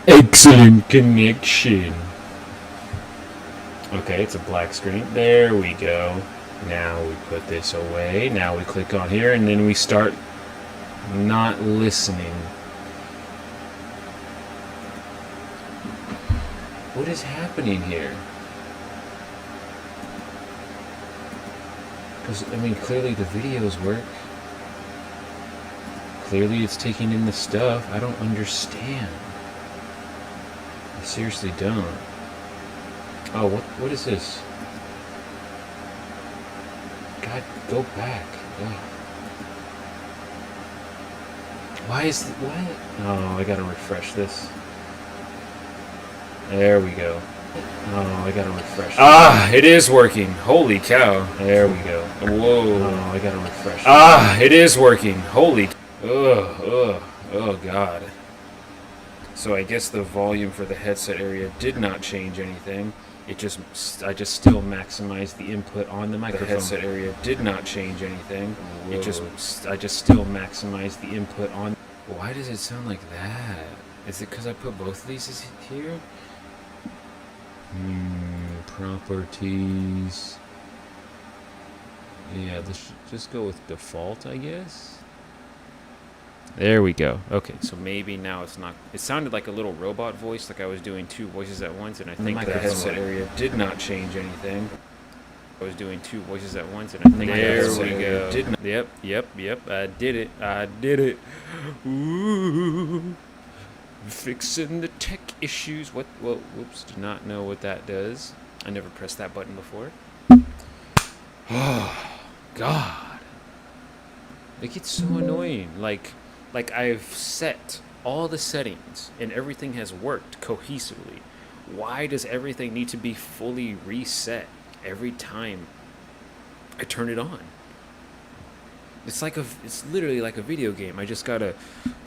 Excellent connection. Okay, it's a black screen. There we go. Now we put this away. Now we click on here and then we start not listening. What is happening here? Because, I mean, clearly the videos work. Clearly it's taking in the stuff. I don't understand. I seriously don't. Oh, what is this? God, go back. Ugh. Why is why? Oh, I gotta refresh this. There we go. Oh, I gotta refresh. Ah, it is working. Holy cow. There we go. Whoa. Oh, I gotta refresh. Ah, it is working. Holy. Oh, God. So I guess the volume for the headset area did not change anything. I just still maximized the input on the microphone. The headset area did not change anything. Whoa. I just still maximized the input on. Why does it sound like that? Is it because I put both of these here? Properties. Yeah, let's just go with default, I guess. There we go. Okay, so maybe now it's not. It sounded like a little robot voice, like I was doing two voices at once, and I think the headset area did not change anything. I was doing two voices at once, and I think there we go. Yep. I did it. Ooh. Fixing the tech issues. What? Well, whoops. Do not know what that does. I never pressed that button before. Oh, God. It gets so annoying. Like I've set all the settings and everything has worked cohesively. Why does everything need to be fully reset every time I turn it on? It's literally like a video game. I just gotta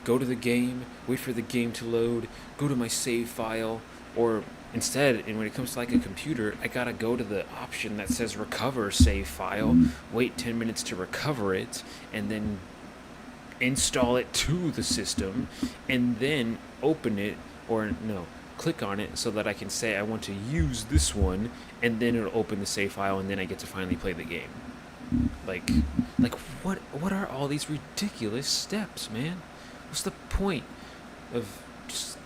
go to the game, wait for the game to load, go to my save file, or instead, and when it comes to like a computer, I gotta go to the option that says recover save file, wait 10 minutes to recover it, and then install it to the system, and then open it, or no, click on it so that I can say I want to use this one, and then it'll open the save file, and then I get to finally play the game. Like what are all these ridiculous steps, man? What's the point of just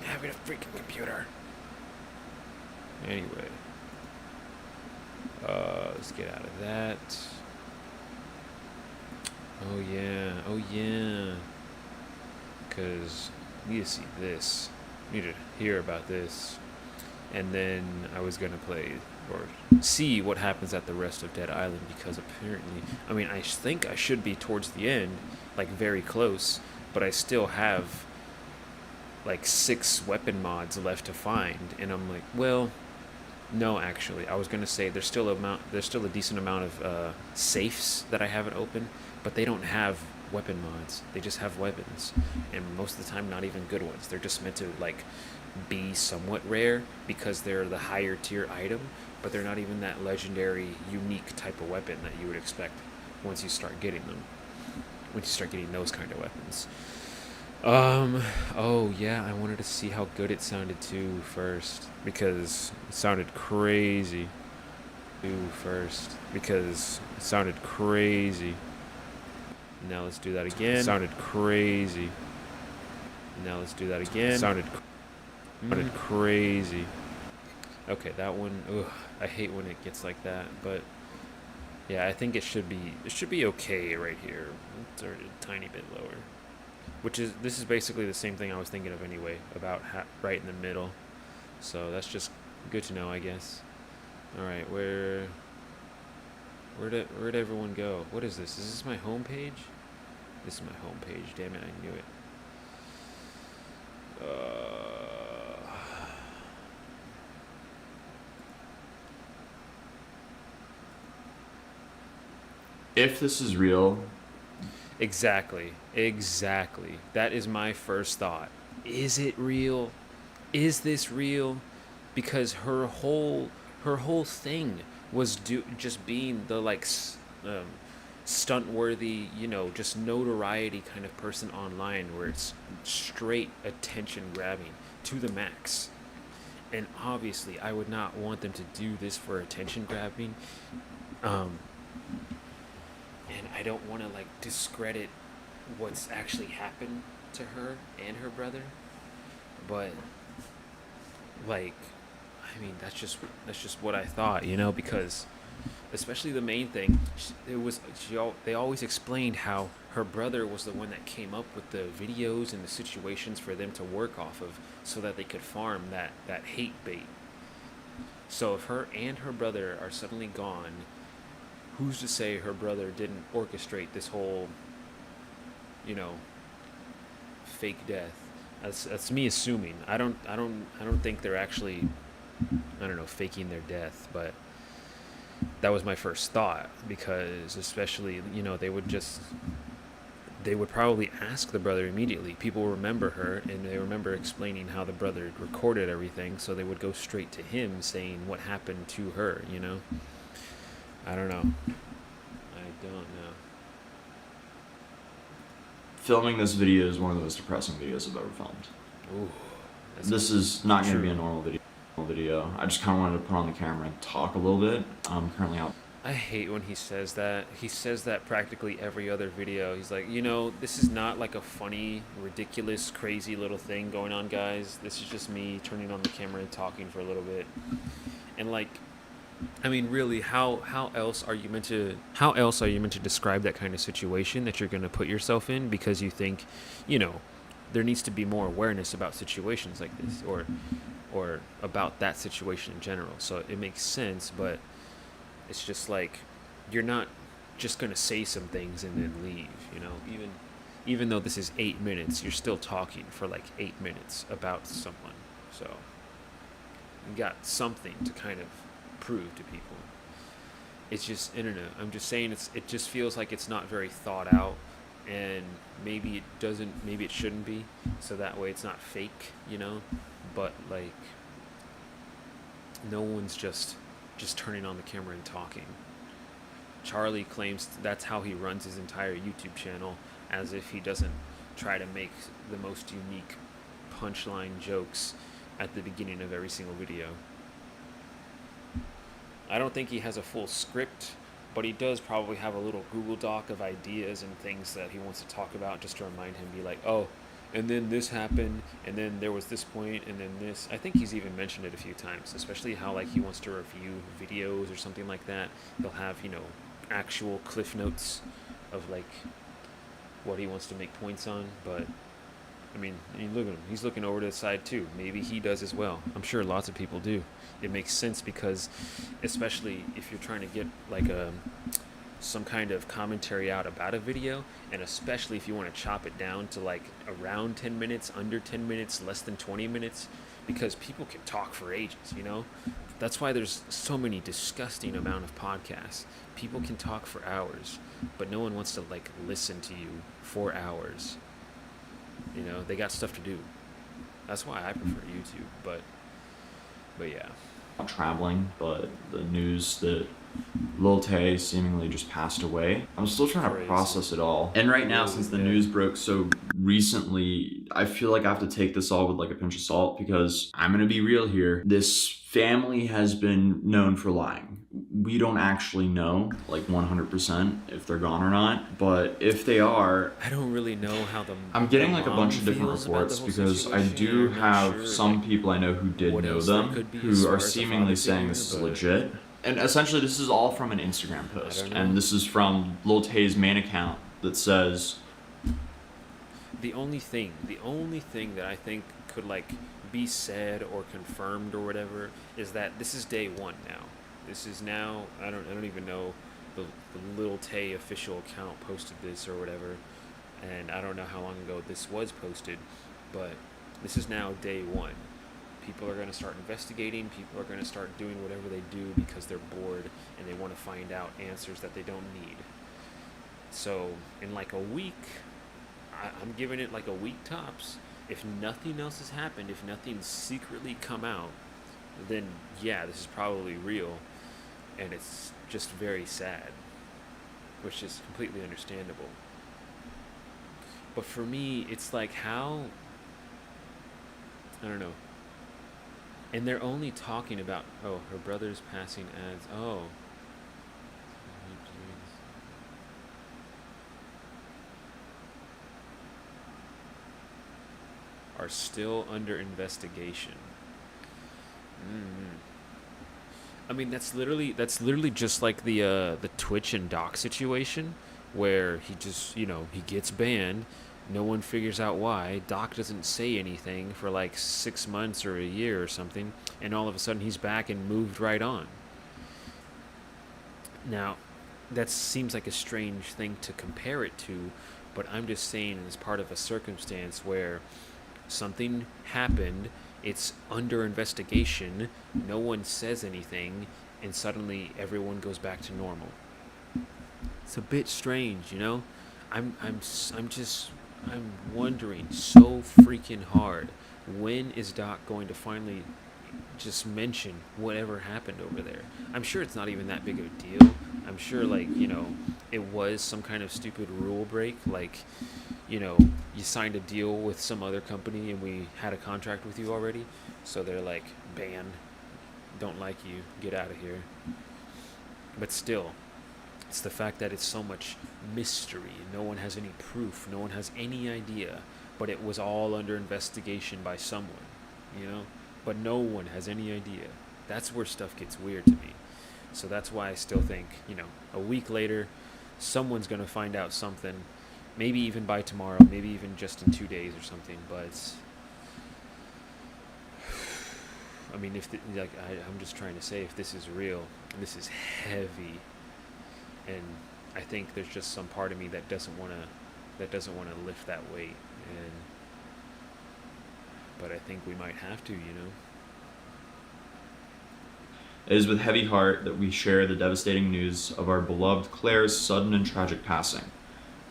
having a freaking computer? Anyway, let's get out of that. Oh yeah. Because I need to see this. I need to hear about this. And then I was going to play or see what happens at the rest of Dead Island, because apparently, I mean, I think I should be towards the end, like very close, but I still have like 6 weapon mods left to find, and I'm like, well, no, actually, I was going to say there's still a decent amount of safes that I haven't opened, but they don't have weapon mods. They just have weapons, and most of the time not even good ones. They're just meant to like be somewhat rare because they're the higher tier item, but they're not even that legendary, unique type of weapon that you would expect once you start getting them. Once you start getting those kind of weapons. Oh yeah, I wanted to see how good it sounded too first, because it sounded crazy. Now let's do that again. Sounded crazy. Now let's do that again. Sounded crazy. Okay, that one. Ugh, I hate when it gets like that, but yeah, I think it should be okay right here. It's already a tiny bit lower. This is basically the same thing I was thinking of anyway, about right in the middle. So that's just good to know, I guess. All right, where'd everyone go? What is this? Is this my home page? This is my home page. Damn it, I knew it. If this is real. Exactly. That is my first thought. Is it real? Is this real? Because her whole thing was just being the like stunt worthy, just notoriety kind of person online, where it's straight attention grabbing. to the max. And obviously, I would not want them to do this for attention grabbing. Um, and I don't want to like discredit what's actually happened to her and her brother, but like, I mean, that's just what I thought, because especially the main thing, they always explained how her brother was the one that came up with the videos and the situations for them to work off of, so that they could farm that hate bait. So if her and her brother are suddenly gone, who's to say her brother didn't orchestrate this whole, you know, fake death? That's me assuming. I don't think they're actually, I don't know, faking their death, but that was my first thought, because especially, they would probably ask the brother immediately. People remember her, and they remember explaining how the brother recorded everything, so they would go straight to him saying what happened to her. I don't know. I don't know. Filming this video is one of the most depressing videos I've ever filmed. Ooh, This is not going to be a true. normal video. I just kind of wanted to put on the camera and talk a little bit. I'm currently out. I hate when he says that. He says that practically every other video. He's like, this is not like a funny, ridiculous, crazy little thing going on, guys. This is just me turning on the camera and talking for a little bit. And like, I mean, really, how else are you meant to describe that kind of situation that you're going to put yourself in, because you think, you know, there needs to be more awareness about situations like this, or about that situation in general. So it makes sense, but it's just like, you're not just going to say some things and then leave. Even though this is 8 minutes, you're still talking for like 8 minutes about someone. So you got something to kind of prove to people. It's just, I don't know. I'm just saying, it just feels like it's not very thought out, and maybe it shouldn't be, so that way it's not fake. But like, no one's just turning on the camera and talking. Charlie claims that's how he runs his entire YouTube channel, as if he doesn't try to make the most unique punchline jokes at the beginning of every single video. I don't think he has a full script, but he does probably have a little Google Doc of ideas and things that he wants to talk about, just to remind him, be like, oh, and then this happened, and then there was this point, and then this. I think he's even mentioned it a few times, especially how like he wants to review videos or something like that. He'll have, actual cliff notes of like what he wants to make points on, but I mean, look at him. He's looking over to the side too. Maybe he does as well. I'm sure lots of people do. It makes sense, because, especially if you're trying to get like some kind of commentary out about a video, and especially if you want to chop it down to like around 10 minutes, under 10 minutes, less than 20 minutes, because people can talk for ages. That's why there's so many disgusting amount of podcasts. People can talk for hours, but no one wants to like listen to you for hours. They got stuff to do. That's why I prefer YouTube, but yeah. Traveling, but the news that Lil Tay seemingly just passed away, I'm still trying to Crazy. process it all. And right now, Really since the bad. news broke so recently, I feel like I have to take this all with like a pinch of salt, because I'm gonna be real here. This family has been known for lying. We don't actually know like 100% if they're gone or not, but if they are, I don't really know how I'm getting the like a mom bunch of different feels about the reports, whole because I situation. do I'm not have sure, some like, people I know who did what know else there them, could be as who far are as the seemingly father saying figure, this is but legit. And essentially, this is all from an Instagram I post, don't know. and this is from Lil Tay's main account that says, The only thing that I think could like be said or confirmed or whatever is that this is day one now. This is now, I don't even know, the Lil Tay official account posted this or whatever, and I don't know how long ago this was posted, but this is now day one. People are going to start investigating. People are going to start doing whatever they do because they're bored and they want to find out answers that they don't need. So in like a week, I'm giving it like a week tops. If nothing else has happened, if nothing's secretly come out, then yeah, this is probably real, and it's just very sad, which is completely understandable. But for me, it's like, how, I don't know. And they're only talking about, oh, her brother's passing ads. Oh. Are still under investigation. Mm. I mean, that's literally just like the Twitch and Doc situation, where he just he gets banned, no one figures out why. Doc doesn't say anything for like 6 months or a year or something, and all of a sudden he's back and moved right on. Now, that seems like a strange thing to compare it to, but I'm just saying it's part of a circumstance where something happened, it's under investigation, no one says anything, and suddenly everyone goes back to normal. It's a bit strange, you know? I'm just I'm wondering so freaking hard, when is Doc going to finally just mention whatever happened over there? I'm sure it's not even that big of a deal. I'm sure, like, it was some kind of stupid rule break, like, you know, you signed a deal with some other company and we had a contract with you already. So they're like, ban, don't like you, get out of here. But still, it's the fact that it's so much mystery. No one has any proof, no one has any idea, but it was all under investigation by someone, you know? But no one has any idea. That's where stuff gets weird to me. So that's why I still think, a week later, someone's going to find out something. Maybe even by tomorrow, maybe even just in 2 days or something. But I mean, I'm just trying to say, if this is real, this is heavy, and I think there's just some part of me that doesn't want to lift that weight, and but I think we might have to. It is with heavy heart that we share the devastating news of our beloved Claire's sudden and tragic passing.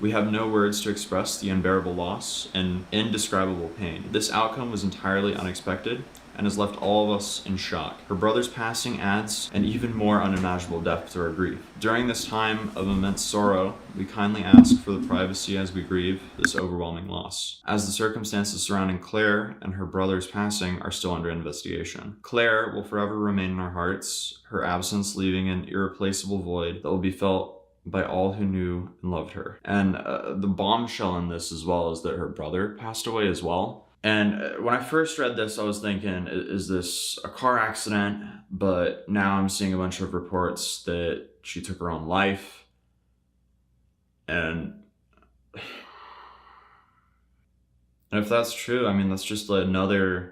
We have no words to express the unbearable loss and indescribable pain. This outcome was entirely unexpected and has left all of us in shock. Her brother's passing adds an even more unimaginable depth to our grief. During this time of immense sorrow, we kindly ask for the privacy as we grieve this overwhelming loss, as the circumstances surrounding Claire and her brother's passing are still under investigation. Claire will forever remain in our hearts, her absence leaving an irreplaceable void that will be felt by all who knew and loved her. And the bombshell in this as well is that her brother passed away as well. And when I first read this, I was thinking, is this a car accident? But now I'm seeing a bunch of reports that she took her own life. And if that's true, I mean, that's just another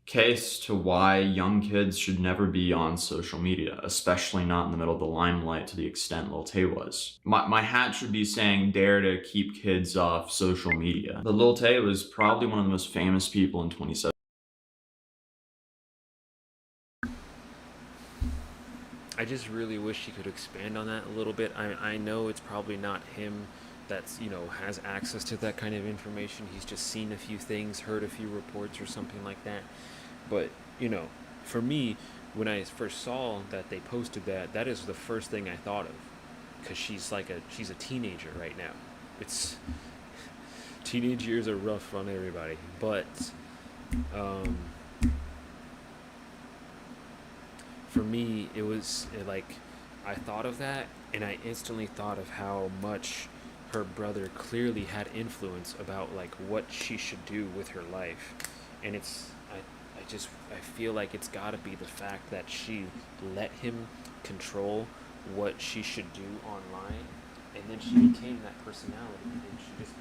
case to why young kids should never be on social media, especially not in the middle of the limelight to the extent Lil Tay was. My hat should be saying dare to keep kids off social media. But Lil Tay was probably one of the most famous people in 2017. I just really wish he could expand on that a little bit. I know it's probably not him that's, has access to that kind of information. He's just seen a few things, heard a few reports or something like that. But, for me, when I first saw that they posted that, that is the first thing I thought of. Because she's a teenager right now. It's teenage years are rough on everybody. But for me, it was like, I thought of that, and I instantly thought of how much her brother clearly had influence about like what she should do with her life. And I feel like it's got to be the fact that she let him control what she should do online, and then she became that personality, and then she just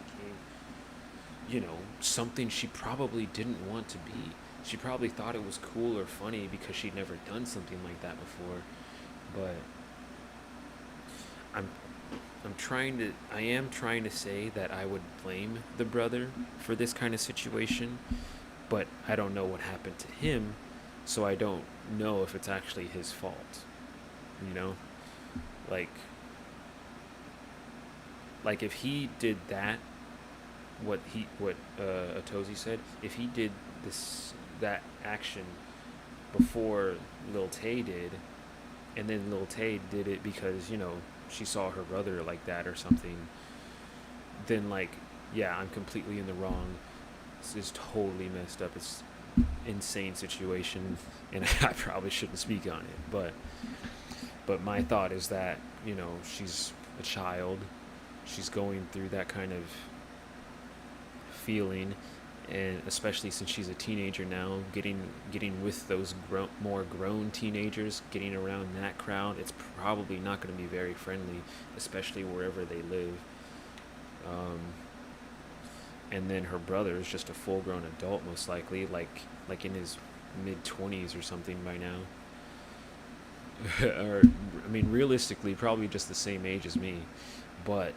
became, something she probably didn't want to be. She probably thought it was cool or funny because she'd never done something like that before. But I'm I am trying to say that I would blame the brother for this kind of situation, but I don't know what happened to him, so I don't know if it's actually his fault. You know? Like if he did that, what Atozy said, if he did that action before Lil Tay did, and then Lil Tay did it because, she saw her brother like that or something, then yeah, I'm completely in the wrong. This is totally messed up. insane situation, and I probably shouldn't speak on it, but my thought is that, you know, she's a child, she's going through that kind of feeling, and especially since she's a teenager now, getting with those more grown teenagers, getting around that crowd, it's probably not going to be very friendly, especially wherever they live. Um, and then her brother is just a full-grown adult, most likely, like in his mid 20s or something by now. Or, I mean, realistically, probably just the same age as me. But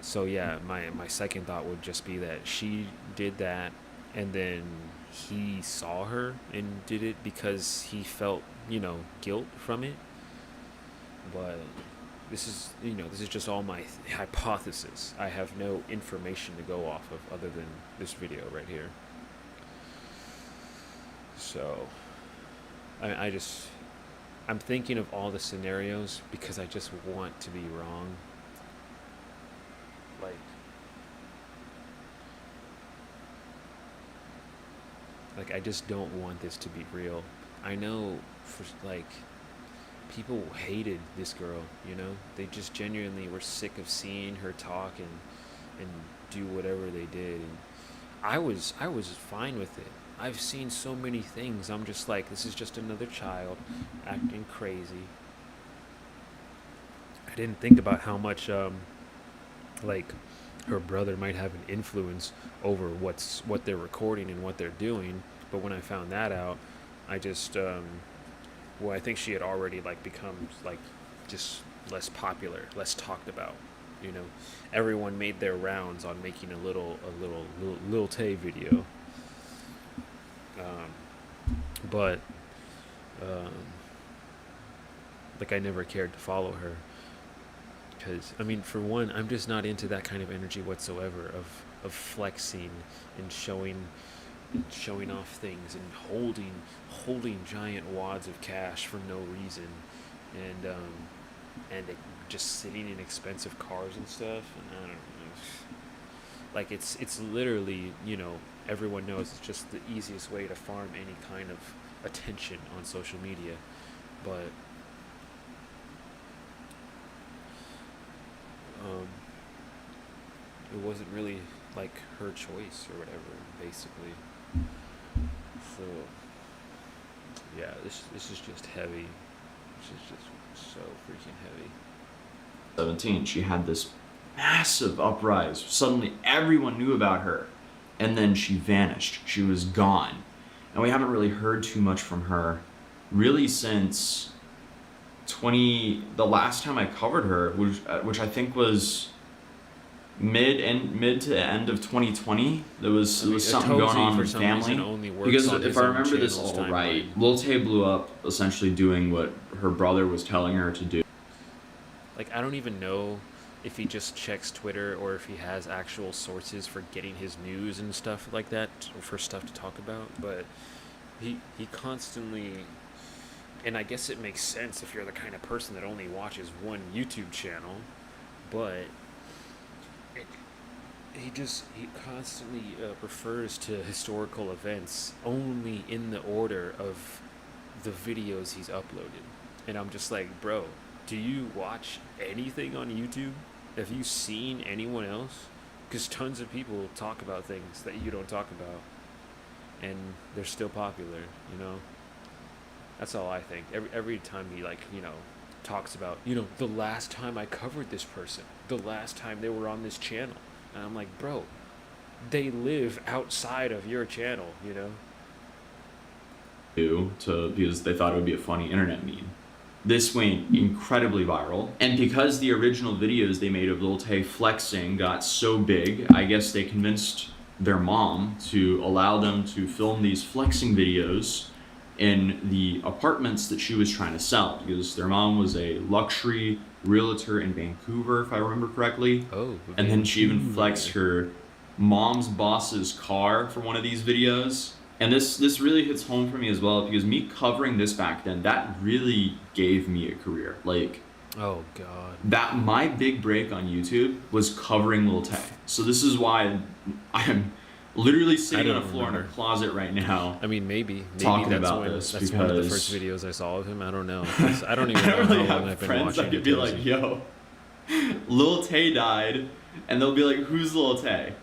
so yeah, my second thought would just be that she did that, and then he saw her and did it because he felt, you know, guilt from it. But this is just all my hypothesis. I have no information to go off of other than this video right here. So I'm thinking of all the scenarios because I just want to be wrong. Like I just don't want this to be real. I know for like people hated this girl, you know? They just genuinely were sick of seeing her talk and do whatever they did. And I was fine with it. I've seen so many things. I'm just like, this is just another child acting crazy. I didn't think about how much like her brother might have an influence over what they're recording and what they're doing. But when I found that out, I just well, I think she had already like become like just less popular, less talked about. You know, everyone made their rounds on making a little Lil Tay video. But um, like I never cared to follow her because I mean, for one, I'm just not into that kind of energy whatsoever of flexing and showing off things and holding giant wads of cash for no reason, and just sitting in expensive cars and stuff. And I don't know, like it's literally, you know, everyone knows it's just the easiest way to farm any kind of attention on social media. But um, it wasn't really like her choice or whatever, basically. So yeah, this is just heavy. This is just so freaking heavy. 17, she had this massive uprise. Suddenly everyone knew about her. And then she vanished. She was gone. And we haven't really heard too much from her really since the last time I covered her, which I think was mid to end of 2020. There was something going on with family. Because if I remember this all right, Lil Tay blew up essentially doing what her brother was telling her to do. Like, I don't even know if he just checks Twitter or if he has actual sources for getting his news and stuff like that, for stuff to talk about, but he constantly, and I guess it makes sense if you're the kind of person that only watches one YouTube channel, but he constantly refers to historical events only in the order of the videos he's uploaded. And I'm just like, bro, do you watch anything on YouTube? Have you seen anyone else? Because tons of people talk about things that you don't talk about, and they're still popular, you know? That's all I think. Every time he, like, you know, talks about, you know, the last time I covered this person, the last time they were on this channel. And I'm like, bro, they live outside of your channel, you know? Because they thought it would be a funny internet meme. This went incredibly viral, and because the original videos they made of Lil Tay flexing got so big, I guess they convinced their mom to allow them to film these flexing videos in the apartments that she was trying to sell, because their mom was a luxury realtor in Vancouver, if I remember correctly. Oh, and then she even flexed her mom's boss's car for one of these videos. And this really hits home for me as well, because me covering this back then, that really gave me a career. Like, oh god, that my big break on YouTube was covering Lil Tay. So this is why literally I sitting on a don't floor in a remember. closet right now I mean, maybe talking that's about when this that's one of the first because videos I saw of him. I don't know, because I don't I even know don't how really long have I've been friends that watching could be like, Natozy. yo, Lil Tay died, and they'll be like, who's Lil Tay?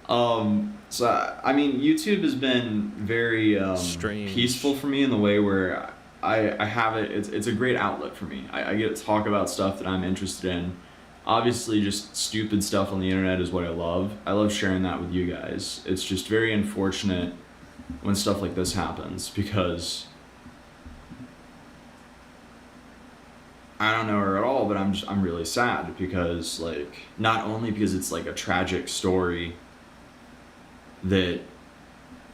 So I mean, YouTube has been very peaceful Strange. for me in the way where I have it. It's a great outlet for me. I get to talk about stuff that I'm interested in. Obviously, just stupid stuff on the internet is what I love. I love sharing that with you guys. It's just very unfortunate when stuff like this happens because I don't know her at all, but I'm really sad because like not only because it's like a tragic story that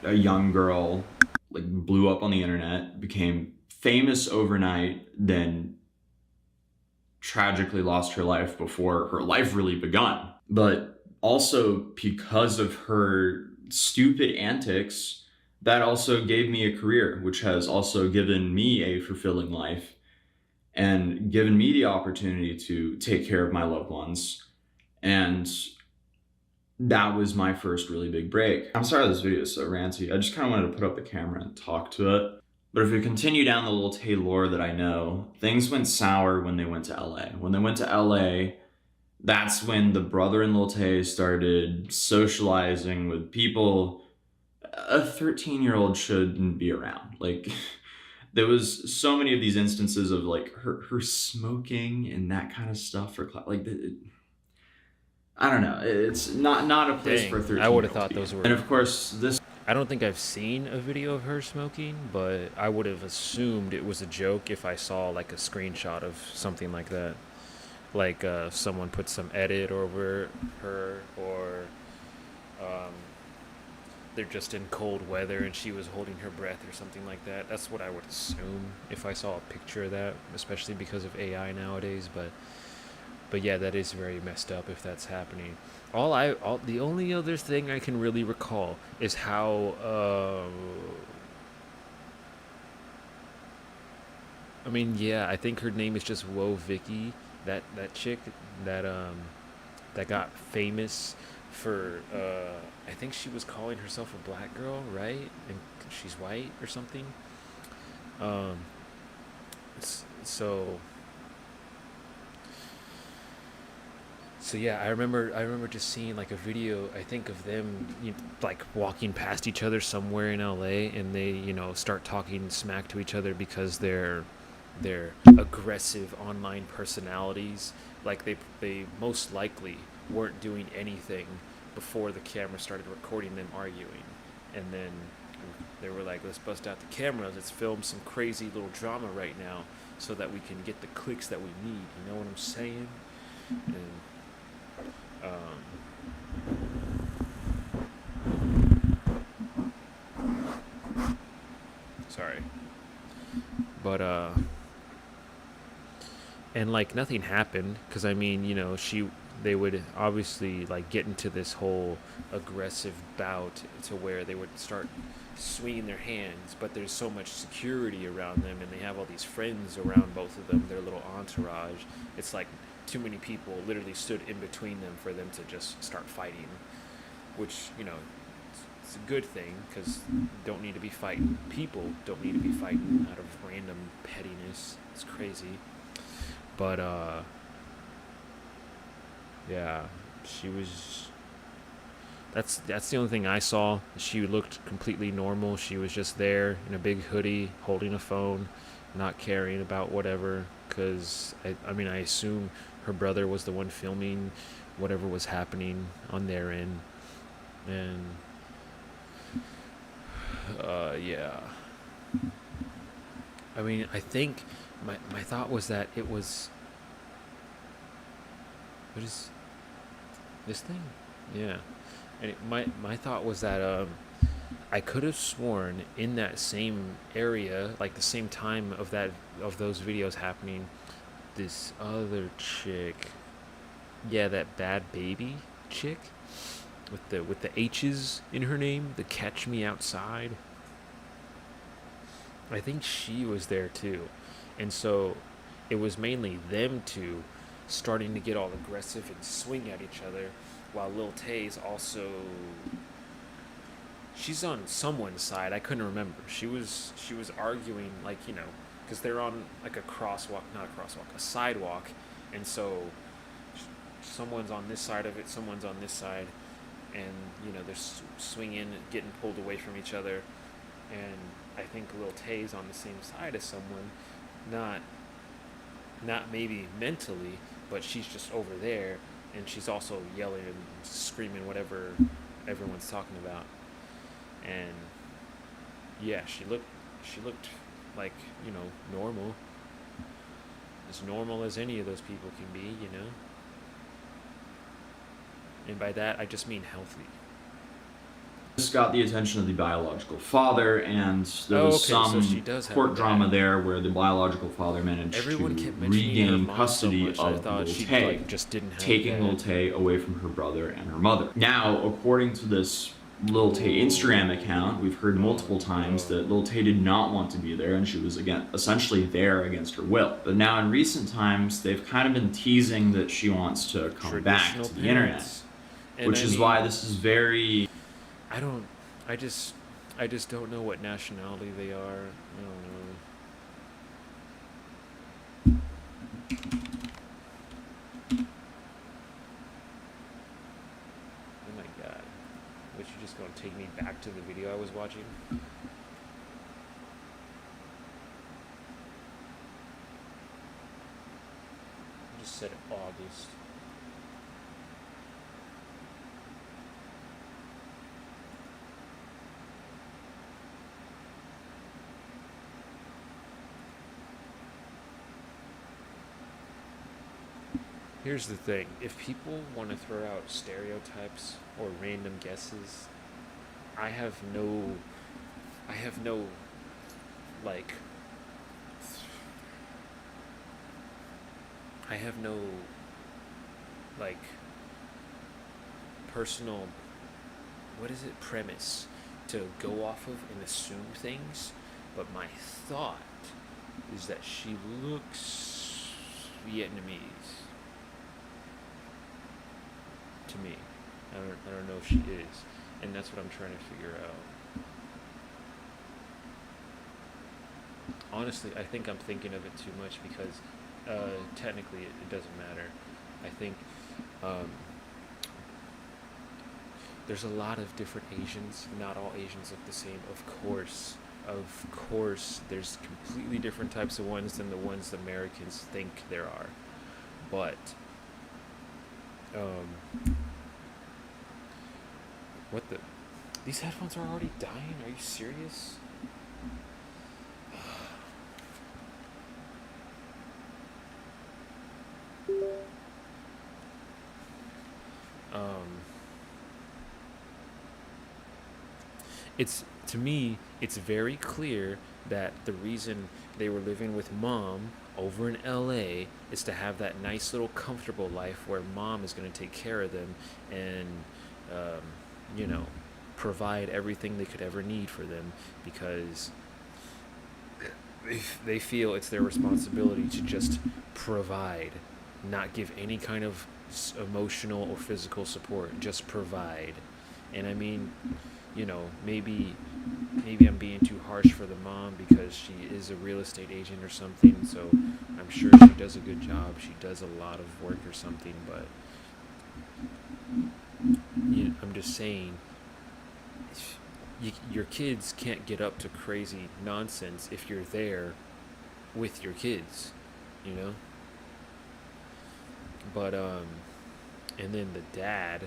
a young girl like blew up on the internet, became famous overnight, then tragically lost her life before her life really begun. But also because of her stupid antics, that also gave me a career, which has also given me a fulfilling life and given me the opportunity to take care of my loved ones. And that was my first really big break. I'm sorry this video is so ranty. I just kind of wanted to put up the camera and talk to it. But if we continue down the Lil Tay lore that I know, things went sour when they went to LA. When they went to LA, that's when the brother in Lil Tay started socializing with people a 13-year-old shouldn't be around. Like, there was so many of these instances of like her smoking and that kind of stuff for like I don't know. It's not a place for Dang, a I 13 would year have old to thought be those in. And were. of course, this I don't think I've seen a video of her smoking, but I would have assumed it was a joke if I saw like a screenshot of something like that. Like someone put some edit over her, or um, they're just in cold weather and she was holding her breath or something like that. That's what I would assume if I saw a picture of that, especially because of AI nowadays. But yeah, that is very messed up if that's happening. The only other thing I can really recall is how I mean, yeah, I think her name is just Woah Vicky. That chick that that got famous for I think she was calling herself a black girl, right? And she's white or something. Um, so yeah, I remember just seeing like a video, I think, of them, like walking past each other somewhere in LA, and they, start talking smack to each other because they're aggressive online personalities. Like they most likely weren't doing anything before the camera started recording them arguing, and then they were like, let's bust out the cameras, let's film some crazy little drama right now so that we can get the clicks that we need. You know what I'm saying? And sorry, but and like nothing happened because I mean, they would obviously like get into this whole aggressive bout to where they would start swinging their hands, but there's so much security around them and they have all these friends around both of them, their little entourage. It's like too many people literally stood in between them for them to just start fighting, which, it's a good thing because don't need to be fighting. People don't need to be fighting out of random pettiness. It's crazy. But yeah, she was. That's the only thing I saw. She looked completely normal. She was just there in a big hoodie, holding a phone, not caring about whatever. Cause I mean, I assume her brother was the one filming whatever was happening on their end, and yeah. I mean, I think my thought was that it was. What is this thing? Yeah. And my thought was that I could have sworn in that same area, like the same time of those videos happening, this other chick, yeah, that Bad Baby chick with the H's in her name, the Catch Me Outside. I think she was there too, and so it was mainly them two starting to get all aggressive and swing at each other, while Lil Tay's also she's on someone's side. I couldn't remember. She was arguing, like, because they're on like a crosswalk, not a crosswalk, a sidewalk, and so someone's on this side of it, someone's on this side, and they're swinging, getting pulled away from each other, and I think Lil Tay's on the same side as someone, not not maybe mentally, but she's just over there, and she's also yelling and screaming whatever everyone's talking about, and yeah, she looked like normal, as normal as any of those people can be. And by that I just mean healthy. This got the attention of the biological father, and there Oh, was okay, so she some does have a court drama dad. there where the biological father managed Everyone to kept mentioning her regain mom so custody much that I of thought Lil she Tay, like just didn't have a taking Lil dad. Tay away from her brother and her mother. Now, according to this Lil Tay Instagram account, we've heard Oh multiple times no. that Lil Tay did not want to be there, and she was again essentially there against her will. But now, in recent times, they've kind of been teasing that she wants to come back Traditional to the internet, parents. And which I is why mean, this is very. I don't I just I just don't know what nationality they are. I don't know. Oh my god. Was you just gonna take me back to the video I was watching? I just said August. Here's the thing. If people want to throw out stereotypes or random guesses, I have no I have no like I have no like personal, what is it, premise to go off of and assume things, but my thought is that she looks Vietnamese to me. I don't know if she is, and that's what I'm trying to figure out. Honestly, I think I'm thinking of it too much because technically it doesn't matter. I think um, there's a lot of different Asians. Not all Asians look the same, of course, there's completely different types of ones than the ones the Americans think there are. But um, what the? These headphones are already dying. Are you serious? Um, it's to me, it's very clear that the reason they were living with mom over in LA is to have that nice little comfortable life where mom is going to take care of them and um, you know provide everything they could ever need for them because they feel it's their responsibility to just provide, not give any kind of emotional or physical support, just provide. And I mean, maybe I'm being too harsh for the mom because she is a real estate agent or something, so I'm sure she does a good job. She does a lot of work or something, but I'm just saying your kids can't get up to crazy nonsense if you're there with your kids, you know? But and then the dad,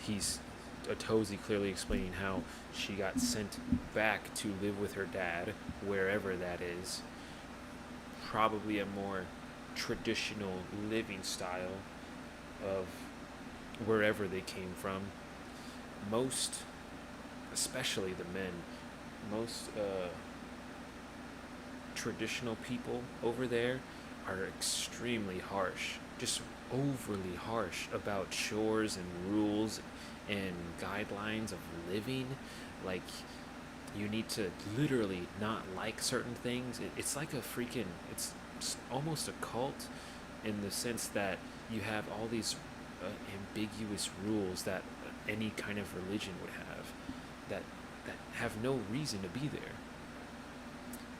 he's Tozy clearly explaining how she got sent back to live with her dad, wherever that is. Probably a more traditional living style of wherever they came from. Most, especially the men, most traditional people over there are extremely harsh, just overly harsh about chores and rules and guidelines of living. Like, you need to literally not like certain things. It's like a freaking, it's almost a cult in the sense that you have all these ambiguous rules that any kind of religion would have. that that have no reason to be there.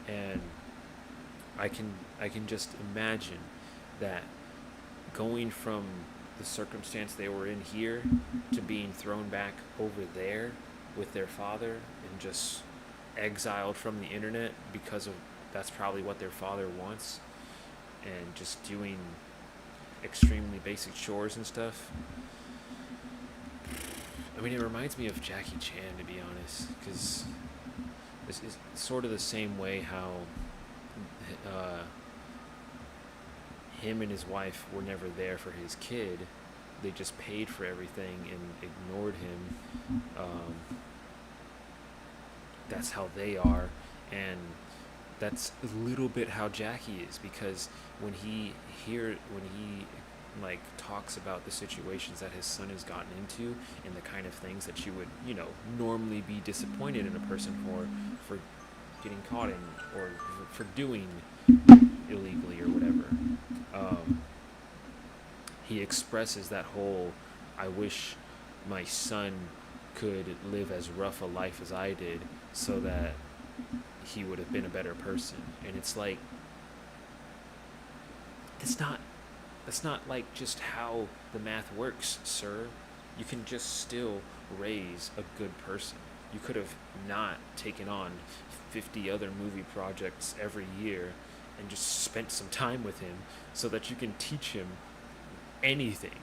And I can just imagine that going from the circumstance they were in here to being thrown back over there with their father and just exiled from the internet because of that's probably what their father wants, and just doing extremely basic chores and stuff. I mean, it reminds me of Jackie Chan, to be honest, because it's sort of the same way how uh, him and his wife were never there for his kid. They just paid for everything and ignored him. That's how they are, and that's a little bit how Jackie is, because when he like talks about the situations that his son has gotten into and the kind of things that you would normally be disappointed in a person for getting caught in, or for doing illegally or whatever. um, he expresses that whole, I wish my son could live as rough a life as I did so that he would have been a better person. And it's like, that's not that's not like just how the math works, sir. You can just still raise a good person. You could have not taken on 50 other movie projects every year and just spent some time with him so that you can teach him anything.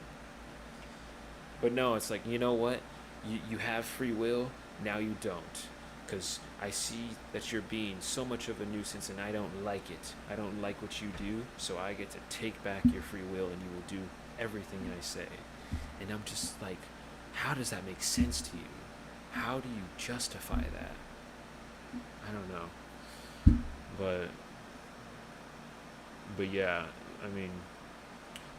But no, it's like, you know what? You have free will, now you don't. Because I see that you're being so much of a nuisance and I don't like it. I don't like what you do, so I get to take back your free will and you will do everything I say. And I'm just like, how does that make sense to you? How do you justify that? I don't know. But yeah, I mean,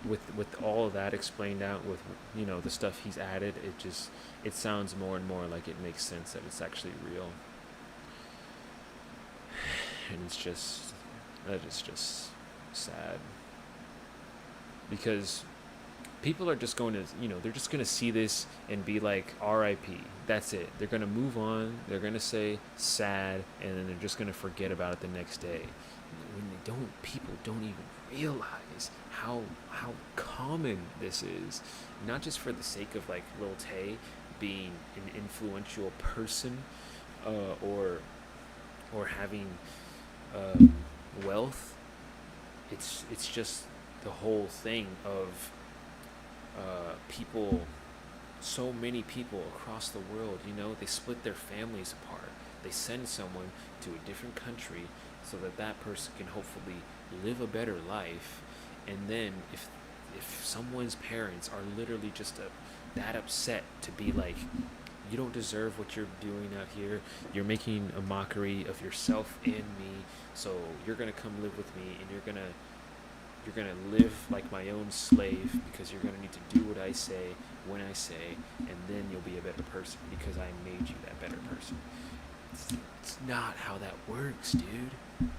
with all of that explained out, with the stuff he's added, it sounds more and more like it makes sense that it's actually real. And that is just sad, because people are just going to, they're just going to see this and be like, RIP, that's it. They're going to move on, they're going to say sad, and then they're just going to forget about it the next day. People don't even realize how common this is, not just for the sake of like Lil Tay being an influential person, or having wealth. It's just the whole thing of people, so many people across the world, they split their families apart. They send someone to a different country so that that person can hopefully live a better life. And then if someone's parents are literally just that upset to be like, you don't deserve what you're doing out here. You're making a mockery of yourself and me. So you're gonna come live with me, and you're gonna live like my own slave, because you're gonna need to do what I say when I say, and then you'll be a better person because I made you that better person. It's not how that works, dude.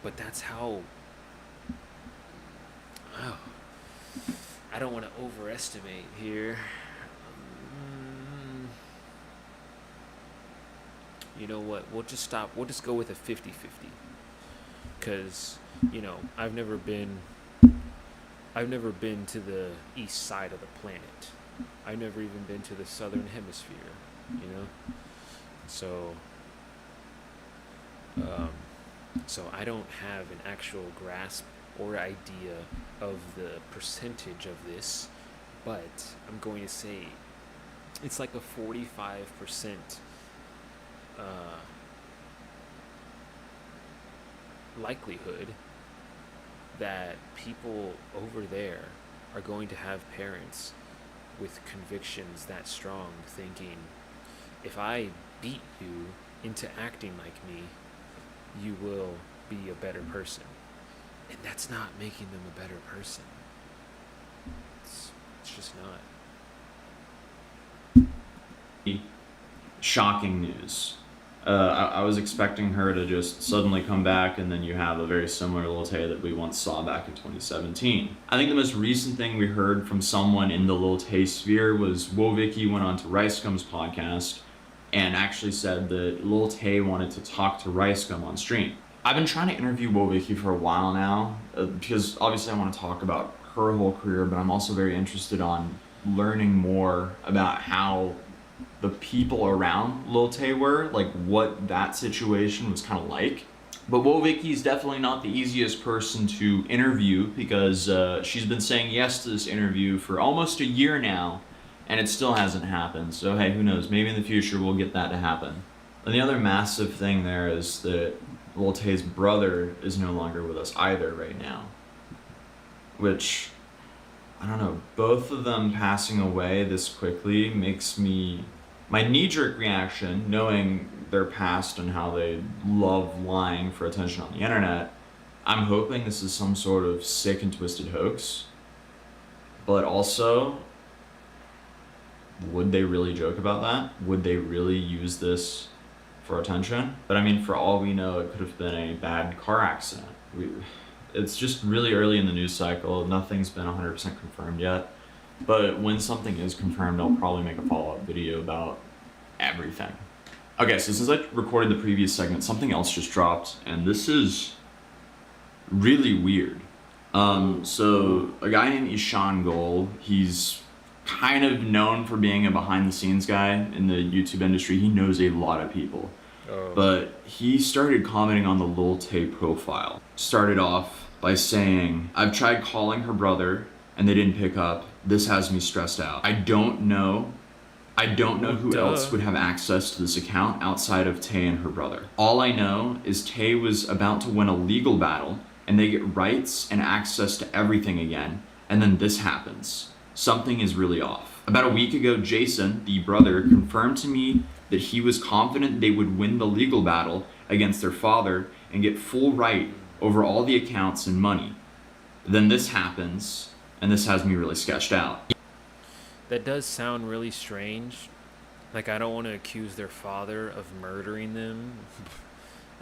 But that's how. Oh, I don't want to overestimate here. You know what? We'll just stop. We'll just go with a 50-50. Because, I've never been to the east side of the planet. I've never even been to the southern hemisphere, So, so I don't have an actual grasp or idea of the percentage of this, but I'm going to say it's like a 45% likelihood that people over there are going to have parents with convictions that strong, thinking, if I beat you into acting like me, you will be a better person. And that's not making them a better person. It's just not. Shocking news. I was expecting her to just suddenly come back, and then you have a very similar Lil Tay that we once saw back in 2017. I think the most recent thing we heard from someone in the Lil Tay sphere was Wovicki went on to Rice Gum's podcast, and actually said that Lil Tay wanted to talk to Ricegum on stream. I've been trying to interview Wovicki for a while now because obviously I want to talk about her whole career, but I'm also very interested on learning more about how the people around Lil Tay were, like what that situation was kind of like. But Wovicki is definitely not the easiest person to interview because she's been saying yes to this interview for almost a year now, and it still hasn't happened. So hey, who knows? Maybe in the future we'll get that to happen. And the other massive thing there is that Lil Tay's brother is no longer with us either right now. Which, I don't know, both of them passing away this quickly makes me... My knee-jerk reaction, knowing their past and how they love lying for attention on the internet, I'm hoping this is some sort of sick and twisted hoax. But also, would they really joke about that? Would they really use this for attention? But I mean, for all we know, it could have been a bad car accident. It's just really early in the news cycle. Nothing's been 100% confirmed yet. But when something is confirmed, I'll probably make a follow-up video about everything. Okay, so since I recorded the previous segment, something else just dropped, and this is really weird. So a guy named Ishan Gol, he's kind of known for being a behind-the-scenes guy in the YouTube industry. He knows a lot of people. But he started commenting on the Lil Tay profile. Started off by saying, "I've tried calling her brother and they didn't pick up. This has me stressed out. I don't know who else would have access to this account outside of Tay and her brother. All I know is Tay was about to win a legal battle and they get rights and access to everything again, and then this happens. Something is really off." About a week ago, Jason, the brother, confirmed to me that he was confident they would win the legal battle against their father and get full right over all the accounts and money. Then this happens, and this has me really sketched out. That does sound really strange. Like, I don't want to accuse their father of murdering them.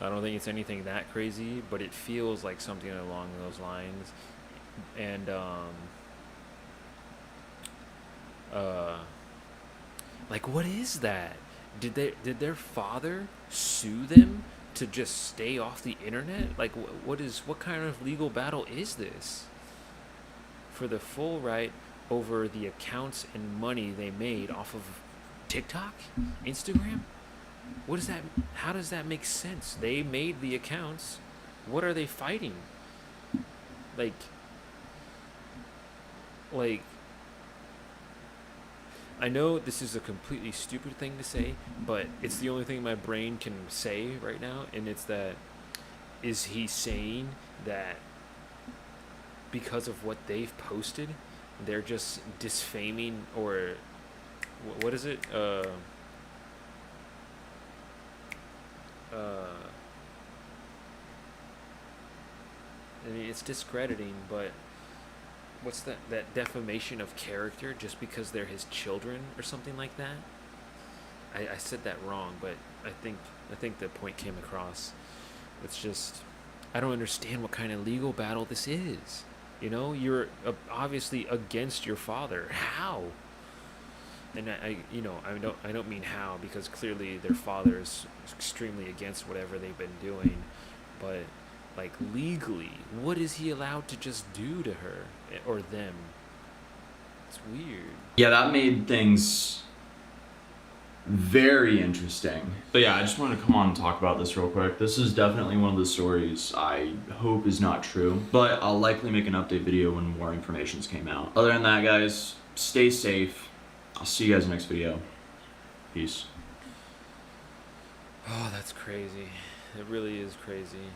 I don't think it's anything that crazy, but it feels like something along those lines. And, like, what is that? Did their father sue them to just stay off the internet? Like, what kind of legal battle is this? For the full right over the accounts and money they made off of TikTok, Instagram? What is that? How does that make sense? They made the accounts. What are they fighting? Like, I know this is a completely stupid thing to say, but it's the only thing my brain can say right now, and it's that, is he saying that because of what they've posted, they're just disfaming, or what is it? I mean, it's discrediting, but what's that defamation of character just because they're his children or something like that? I said that wrong, but I think the point came across. It's just, I don't understand what kind of legal battle this is. You know, you're obviously against your father. How? And I don't mean how, because clearly their father is extremely against whatever they've been doing, but like, legally, what is he allowed to just do to her or them? It's weird. Yeah, that made things very interesting. But yeah, I just wanted to come on and talk about this real quick. This is definitely one of the stories I hope is not true, but I'll likely make an update video when more information came out. Other than that, guys, stay safe. I'll see you guys in the next video. Peace. Oh, that's crazy. It really is crazy.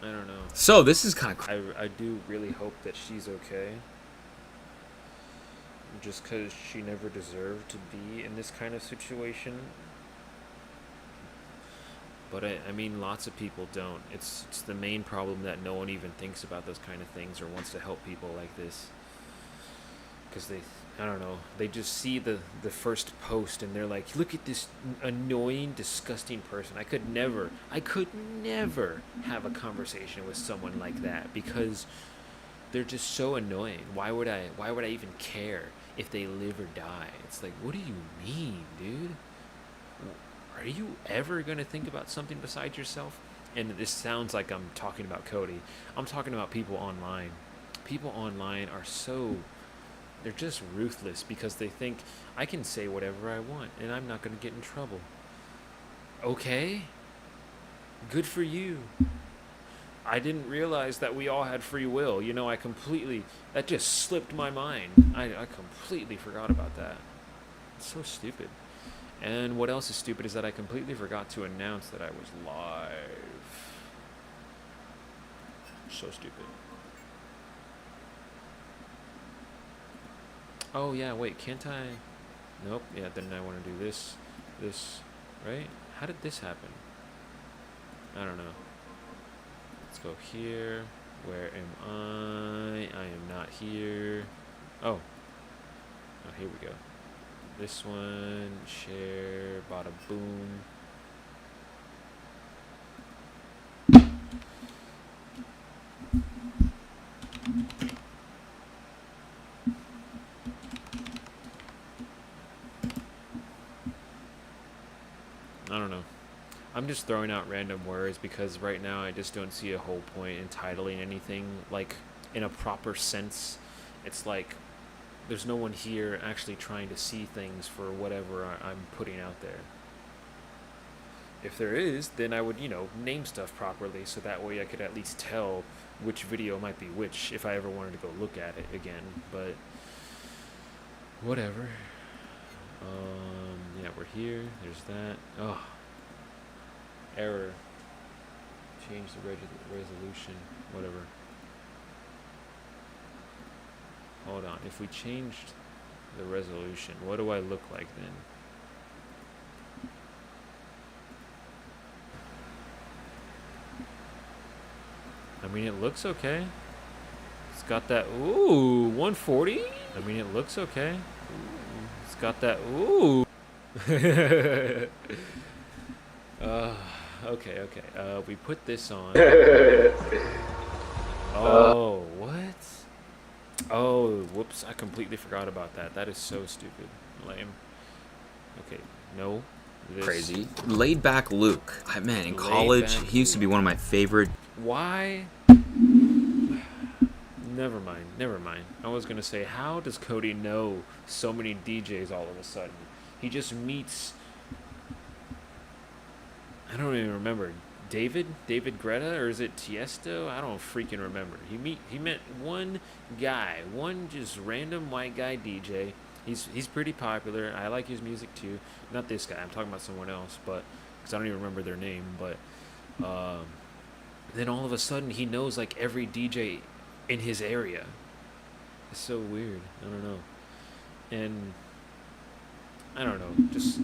I don't know. So this is kind of I do really hope that she's okay. Just because she never deserved to be in this kind of situation. But I mean, lots of people don't. It's the main problem that no one even thinks about those kind of things or wants to help people like this. Because I don't know, they just see the first post and they're like, look at this annoying, disgusting person. I could never have a conversation with someone like that because they're just so annoying. Why would I even care? if they live or die. It's like, what do you mean, dude? Are you ever going to think about something besides yourself? And this sounds like I'm talking about Cody. I'm talking about people online. People online are so, they're just ruthless because they think I can say whatever I want and I'm not going to get in trouble. Okay, good for you. I didn't realize that we all had free will. You know, that just slipped my mind. I completely forgot about that. It's so stupid. And what else is stupid is that I completely forgot to announce that I was live. So stupid. Oh yeah, wait, can't I? Nope, yeah, then I want to do this, right? How did this happen? I don't know. Let's go here. Where am I? I am not here. Oh, here we go. This one, share, bada boom. I don't know. I'm just throwing out random words because right now I just don't see a whole point in titling anything like in a proper sense. It's like there's no one here actually trying to see things for whatever I'm putting out there. If there is, then I would, name stuff properly so that way I could at least tell which video might be which if I ever wanted to go look at it again. But whatever. Yeah, we're here. There's that. Oh, error. Change the resolution. Whatever. Hold on. If we changed the resolution, what do I look like then? I mean, it looks okay. It's got that, ooh, 140? I mean, it looks okay. Ooh, it's got that, ooh. Okay. We put this on. Oh, what? Oh, whoops. I completely forgot about that. That is so stupid. Lame. Okay, no. This. Crazy. Laid back Luke. Man, in college, he used to be one of my favorite. Why? Never mind. I was going to say, how does Cody know so many DJs all of a sudden? He just meets, I don't even remember, David Guetta, or is it Tiesto? I don't freaking remember. He met one guy, one just random white guy DJ. He's pretty popular. I like his music too. Not this guy. I'm talking about someone else, but because I don't even remember their name. But then all of a sudden he knows like every DJ in his area. It's so weird. I don't know. And I don't know. Just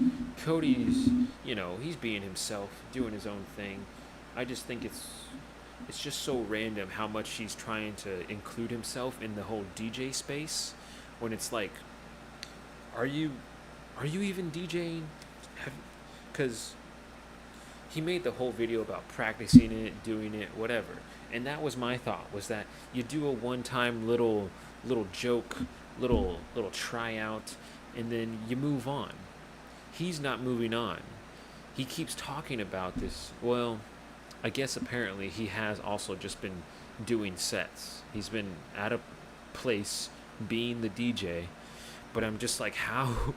Cody's, he's being himself, doing his own thing. I just think it's just so random how much he's trying to include himself in the whole DJ space when it's like, are you even DJing? Because he made the whole video about practicing it, doing it, whatever. And that was my thought, was that you do a one-time little joke, little tryout, and then you move on. He's not moving on. He keeps talking about this. Well, I guess apparently he has also just been doing sets. He's been at a place being the DJ, but I'm just like, how?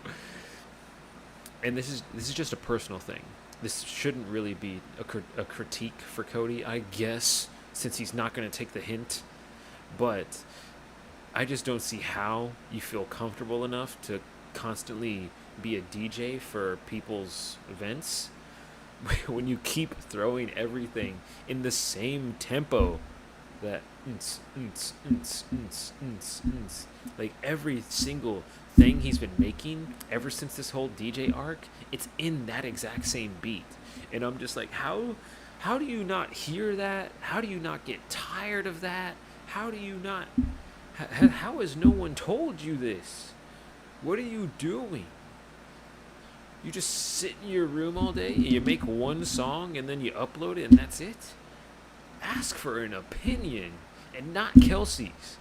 And this is just a personal thing. This shouldn't really be a critique for Cody, I guess, since he's not going to take the hint. But I just don't see how you feel comfortable enough to constantly be a DJ for people's events when you keep throwing everything in the same tempo that like every single thing he's been making ever since this whole DJ arc, it's in that exact same beat. And I'm just like, how do you not hear that? How do you not get tired of that? How do you not how has no one told you this? What are you doing? You just sit in your room all day, you make one song, and then you upload it, and that's it? Ask for an opinion, and not Kelsey's.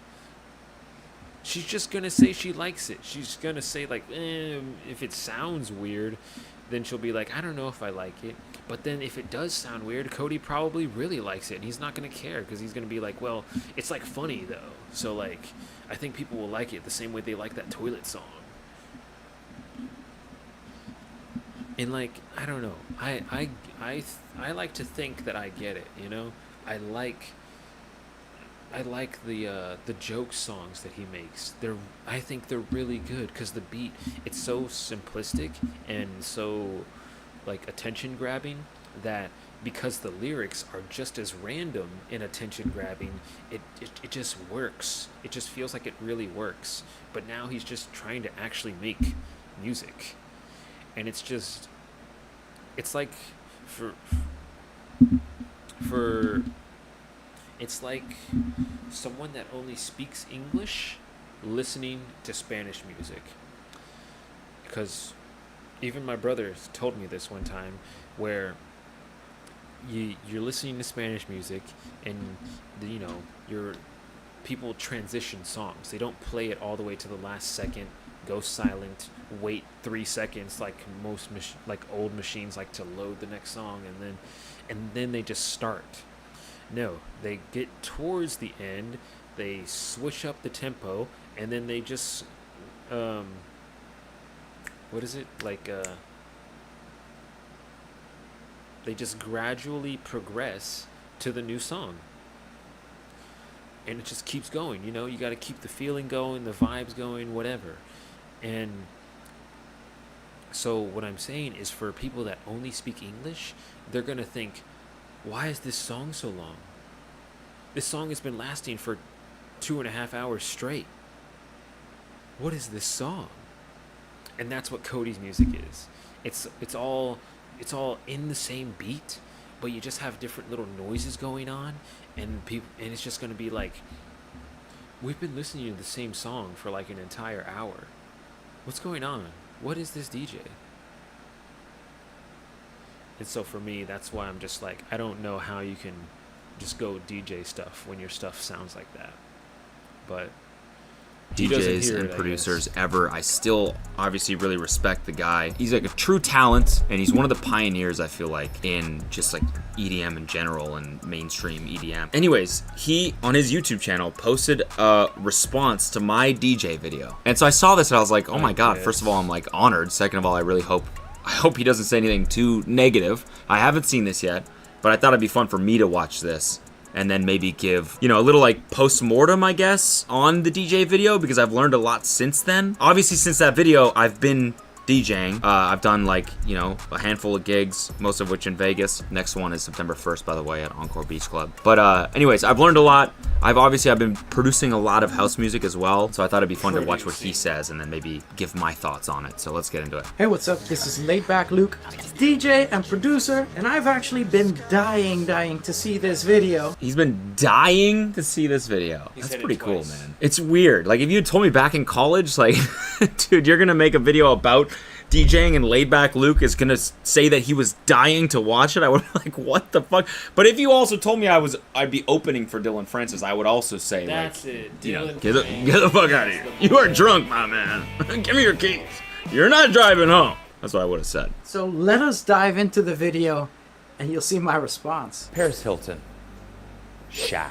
she's just gonna say she likes it. She's gonna say like, if it sounds weird, then she'll be like, I don't know if I like it. But then if it does sound weird, Cody probably really likes it, and he's not gonna care because he's gonna be like, well, it's like funny though. So like, I think people will like it the same way they like that toilet song. And like, I don't know. I like to think that I get it. You know, I like the joke songs that he makes. I think they're really good because the beat, it's so simplistic and so like attention grabbing that because the lyrics are just as random and attention grabbing, it just works. It just feels like it really works. But now he's just trying to actually make music, and it's like for it's like someone that only speaks English listening to Spanish music. Because even my brother told me this one time, where you're listening to Spanish music and your people transition songs. They don't play it all the way to the last second, go silent, wait 3 seconds like most old machines like to load the next song, and then they just start. No, they get towards the end, they switch up the tempo, and then they just they just gradually progress to the new song. And it just keeps going, you got to keep the feeling going, the vibes going, whatever. And so what I'm saying is, for people that only speak English, they're going to think, why is this song so long? This song has been lasting for 2.5 hours straight. What is this song? And that's what Cody's music is. It's all in the same beat, but you just have different little noises going on, and it's just going to be like, we've been listening to the same song for like an entire hour. What's going on? What is this DJ? And so for me, that's why I'm just like, I don't know how you can just go DJ stuff when your stuff sounds like that. But DJs and producers ever. I still obviously really respect the guy. He's like a true talent, and he's one of the pioneers, I feel like, in just like EDM in general and mainstream EDM. Anyways, he on his YouTube channel posted a response to my DJ video, and so I saw this and I was like, oh my god. First of all, I'm like honored. Second of all, I hope he doesn't say anything too negative. I haven't seen this yet, but I thought it'd be fun for me to watch this and then maybe give, a little like post-mortem, I guess, on the DJ video, because I've learned a lot since then. Obviously, since that video, I've been DJing. I've done like, a handful of gigs, most of which in Vegas. Next one is September 1st, by the way, at Encore Beach Club. But anyways, I've learned a lot. I've been producing a lot of house music as well, so I thought it'd be fun to watch what he says and then maybe give my thoughts on it. So let's get into it. Hey, what's up? This is Laidback Luke, DJ and producer, and I've actually been dying to see this video. He's been dying to see this video. That's pretty cool, twice. man. It's weird. Like, if you had told me back in college, like, dude, you're gonna make a video about DJing and Laidback Luke is gonna say that he was dying to watch it, I would be like, what the fuck? But if you also told me I'd be opening for Dylan Francis, I would also say, that's like, it. get the fuck out of here. You are drunk, my man. Give me your keys. You're not driving home. That's what I would have said. So let us dive into the video, and you'll see my response. Paris Hilton, Shaq,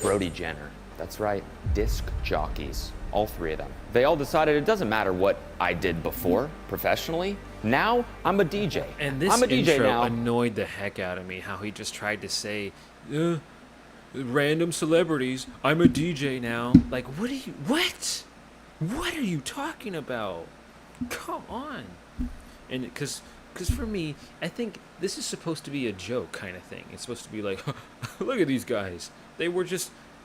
Brody Jenner. That's right, disc jockeys. All three of them. They all decided it doesn't matter what I did before professionally. Now I'm a DJ. And this I'm a DJ intro now. annoyed the heck out of me. How he just tried to say, random celebrities. I'm a DJ now. Like, what? What are you talking about? Come on. And because for me, I think this is supposed to be a joke kind of thing. It's supposed to be like, look at these guys. They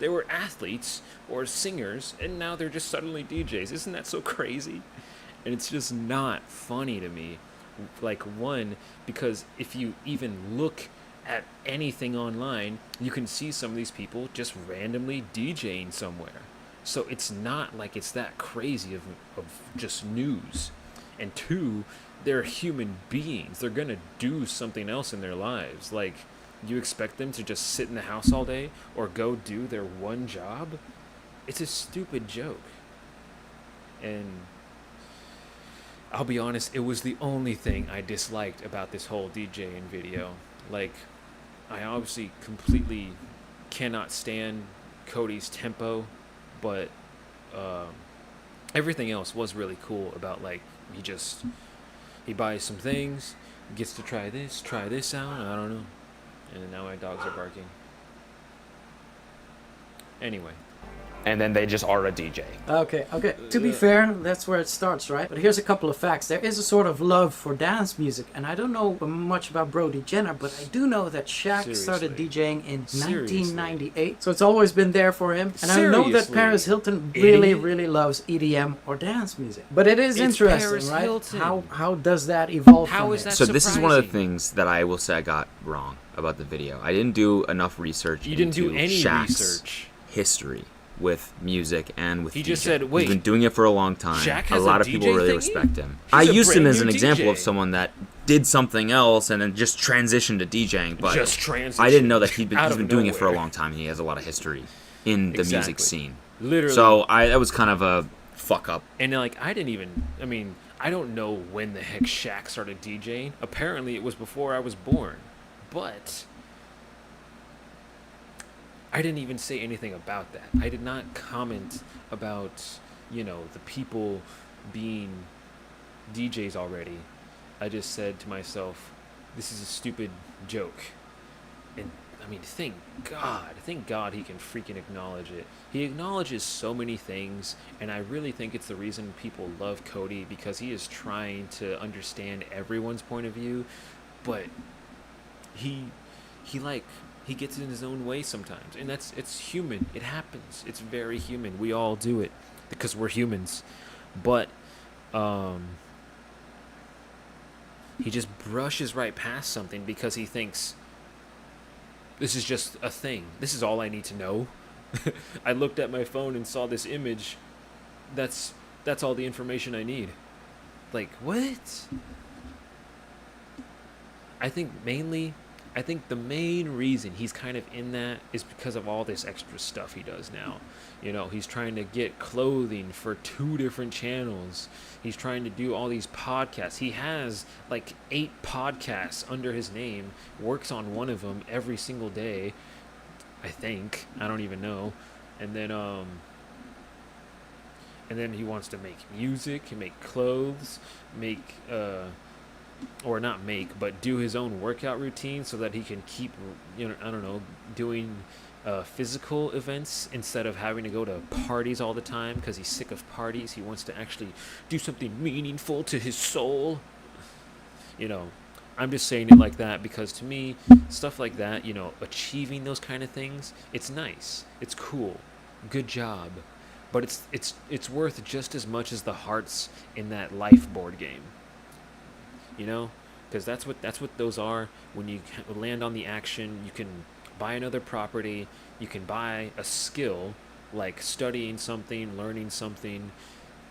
were athletes or singers, and now they're just suddenly DJs. Isn't that so crazy? And it's just not funny to me. Like, one, because if you even look at anything online, you can see some of these people just randomly DJing somewhere. So it's not like it's that crazy of just news. And two, they're human beings. They're gonna do something else in their lives. Like, you expect them to just sit in the house all day or go do their one job? it's a stupid joke. And I'll be honest, it was the only thing I disliked about this whole DJing video. Like, I obviously completely cannot stand Cody's tempo, but everything else was really cool about, like, he buys some things, gets to try this out, I don't know. And now my dogs are barking. Anyway. And then they just are a DJ. Okay. To be fair, that's where it starts, right? But here's a couple of facts. There is a sort of love for dance music, and I don't know much about Brody Jenner, but I do know that Shaq started DJing in 1998, so it's always been there for him. And I know that Paris Hilton really loves EDM or dance music. But it is interesting, Paris right? Hilton. How does that evolve? How is that so this is one of the things that I will say I got wrong about the video. I didn't do enough research. You didn't do any Shaq's research. History with music and with he DJ. just said, wait, he's been doing it for a long time. Shaq has a lot of DJ people really thingy? respect him. He's I a used him brand as an new example DJ. of someone that did something else and then just transitioned to DJing, but Just transitioned I didn't know that he's out been of doing it for a nowhere. long time and he has a lot of history in the music scene. Literally. So that was kind of a fuck up. And like, I don't know when the heck Shaq started DJing. Apparently it was before I was born. But I didn't even say anything about that. I did not comment about, the people being DJs already. I just said to myself, this is a stupid joke. And thank God he can freaking acknowledge it. He acknowledges so many things, and I really think it's the reason people love Cody, because he is trying to understand everyone's point of view, but he gets in his own way sometimes, and it's human. It happens. It's very human. We all do it because we're humans. But he just brushes right past something because he thinks this is just a thing. This is all I need to know. I looked at my phone and saw this image. That's all the information I need. Like, what? I think the main reason he's kind of in that is because of all this extra stuff he does now. He's trying to get clothing for 2 different channels. He's trying to do all these podcasts. He has like 8 podcasts under his name, works on one of them every single day, I think. I don't even know. And then he wants to make music, make clothes, do his own workout routine so that he can keep, doing physical events instead of having to go to parties all the time because he's sick of parties. He wants to actually do something meaningful to his soul. I'm just saying it like that because to me, stuff like that, achieving those kind of things, it's nice. It's cool. Good job. But it's worth just as much as the hearts in that life board game. Because that's what those are. When you land on the action, you can buy another property, you can buy a skill like studying something, learning something,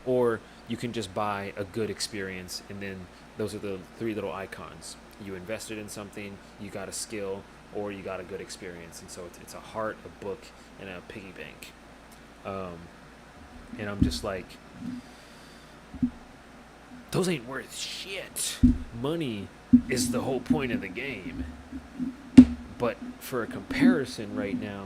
or you can just buy a good experience. And then those are the 3 little icons. You invested in something, you got a skill, or you got a good experience. And so it's a heart, a book, and a piggy bank. And I'm just like, those ain't worth shit. Money is the whole point of the game. But for a comparison right now,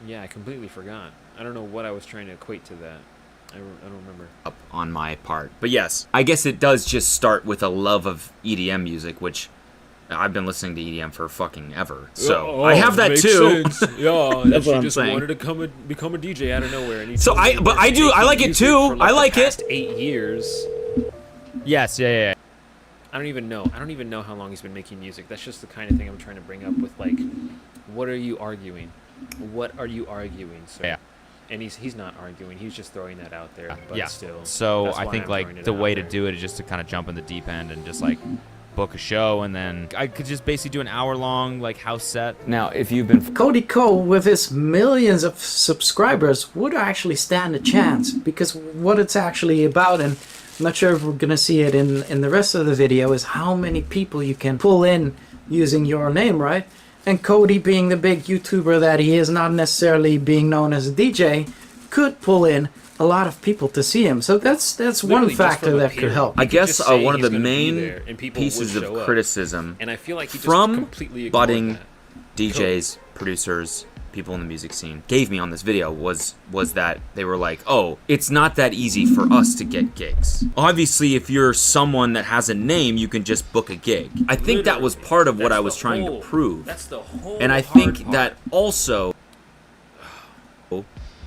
I completely forgot. I don't know what I was trying to equate to that. I don't remember. Up on my part. But yes, I guess it does just start with a love of EDM music, which I've been listening to EDM for fucking ever. So I have that too. Yeah, That's what she I'm just saying. wanted to become a DJ out of nowhere. And So I like it too. I like it. 8 years. Yes, yeah. I don't even know how long he's been making music. That's just the kind of thing I'm trying to bring up with, like, what are you arguing? What are you arguing, sir? Yeah. And he's not arguing. He's just throwing that out there. But Yeah. still. So that's I why think I'm like throwing it the out way to there. do it is just to kind of jump in the deep end and just like book a show, and then I could just basically do an hour-long like house set. Now, if you've been Cody Cole, with his millions of subscribers, would actually stand a chance, because what it's actually about, and I'm not sure if we're gonna see it in the rest of the video, is how many people you can pull in using your name, right? And Cody, being the big YouTuber that he is, not necessarily being known as a DJ, could pull in a lot of people to see him. So that's one factor that could help. I guess one of the he's gonna be there, main and people pieces would of show up. criticism And I feel like he just from completely ignored budding that. DJs, producers, people in the music scene gave me on this video was that they were like, oh, it's not that easy for us to get gigs. Obviously, if you're someone that has a name, you can just book a gig. I think that was part of what I was trying to prove. That's the whole And I hard think part. that also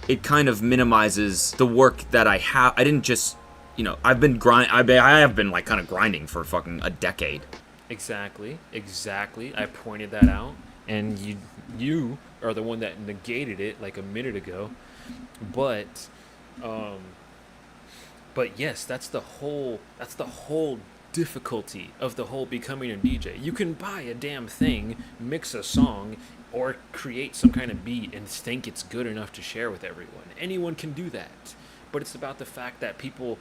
it kind of minimizes the work that I have. I didn't just, you know, I have been like kind of grinding for fucking a decade. Exactly. I pointed that out, and you are the one that negated it like a minute ago. But yes, that's the whole difficulty of the whole becoming a DJ. You can buy a damn thing, mix a song, or create some kind of beat and think it's good enough to share with everyone. Anyone can do that. But it's about the fact that people,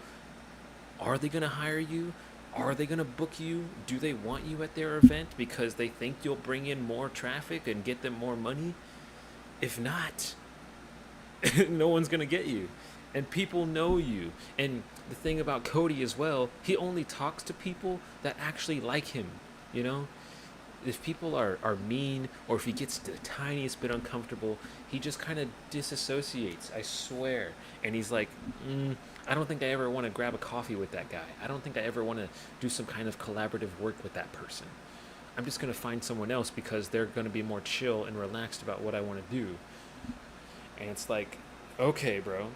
are they going to hire you? Are they going to book you? Do they want you at their event because they think you'll bring in more traffic and get them more money? If not, no one's going to get you. And people know you. And the thing about Cody as well, he only talks to people that actually like him, you know? If people are mean, or if he gets the tiniest bit uncomfortable, he just kind of disassociates, I swear. And he's like, I don't think I ever want to grab a coffee with that guy. I don't think I ever want to do some kind of collaborative work with that person. I'm just going to find someone else because they're going to be more chill and relaxed about what I want to do. And it's like, okay, bro,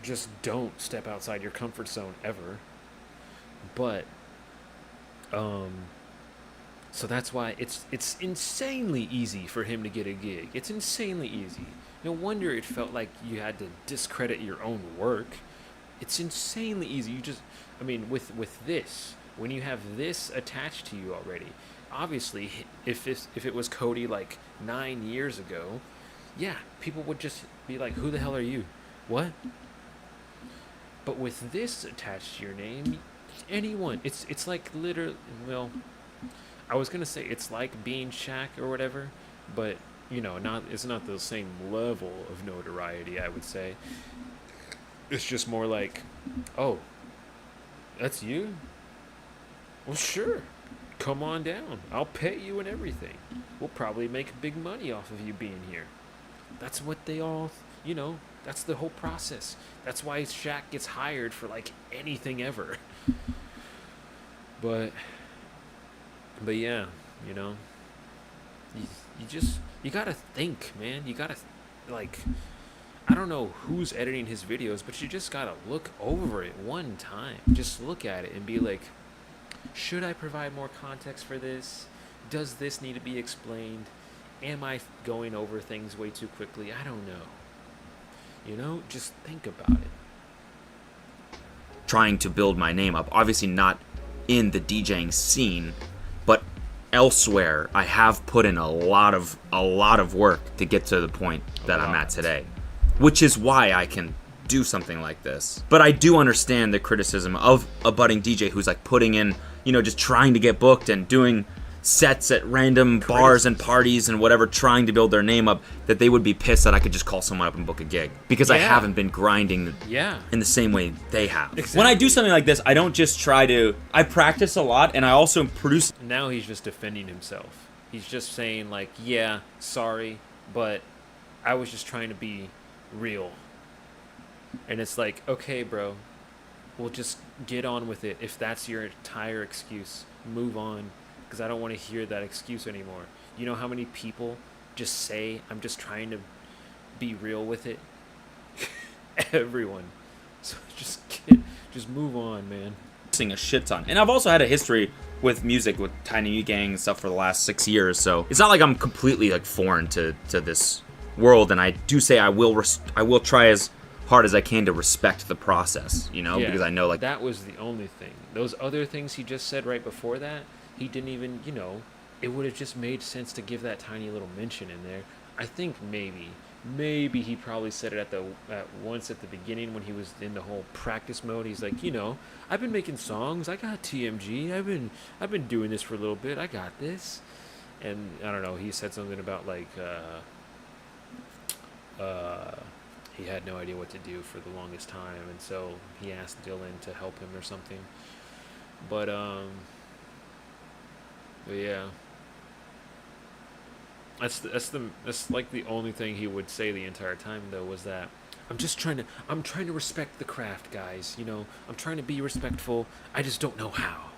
just don't step outside your comfort zone ever. But, so that's why it's insanely easy for him to get a gig. It's insanely easy. No wonder it felt like you had to discredit your own work. It's insanely easy. You just, I mean, with this, when you have this attached to you already, obviously, if it was Cody like 9 years ago, yeah, people would just be like, who the hell are you? What? But with this attached to your name, anyone, it's like literally, well, I was gonna say it's like being Shaq or whatever, but you know, it's not the same level of notoriety, I would say. It's just more like, oh, that's you? Well, sure, come on down. I'll pay you and everything. We'll probably make big money off of you being here. That's what they all, you know, that's the whole process. That's why Shaq gets hired for like anything ever. But yeah, you know, you gotta think, man. You gotta, like, I don't know who's editing his videos, but you just gotta look over it one time. Just look at it and be like, should I provide more context for this? Does this need to be explained? Am I going over things way too quickly? I don't know. You know, just think about it. Trying to build my name up, obviously not in the DJing scene, but elsewhere. I have put in a lot of work to get to the point that I'm at today, which is why I can do something like this. But I do understand the criticism of a budding DJ who's like putting in, you know, just trying to get booked and doing sets at random bars and parties and whatever, trying to build their name up, that they would be pissed that I could just call someone up and book a gig because I haven't been grinding in the same way they have. Exactly. When I do something like this, I don't just I practice a lot, and I also produce. Now he's just defending himself. He's just saying like, yeah, sorry, but I was just trying to be real. And it's like, okay, bro, we'll just get on with it. If that's your entire excuse, move on. Because I don't want to hear that excuse anymore. You know how many people just say, I'm just trying to be real with it? Everyone. So just move on, man. A shit ton. And I've also had a history with music with Tiny U Gang and stuff for the last 6 years, so it's not like I'm completely like foreign to this world. And I do say I will try as hard as I can to respect the process, you know, because I know like that was the only thing. Those other things he just said right before that, he didn't even, you know, it would have just made sense to give that tiny little mention in there. I think maybe he probably said it once at the beginning when he was in the whole practice mode. He's like, you know, I've been making songs. I got TMG. I've been doing this for a little bit. I got this. and I don't know, he said something about like he had no idea what to do for the longest time, and so he asked Dylan to help him or something. But yeah, that's like the only thing he would say the entire time though, was that I'm trying to respect the craft, guys. You know, I'm trying to be respectful. I just don't know how.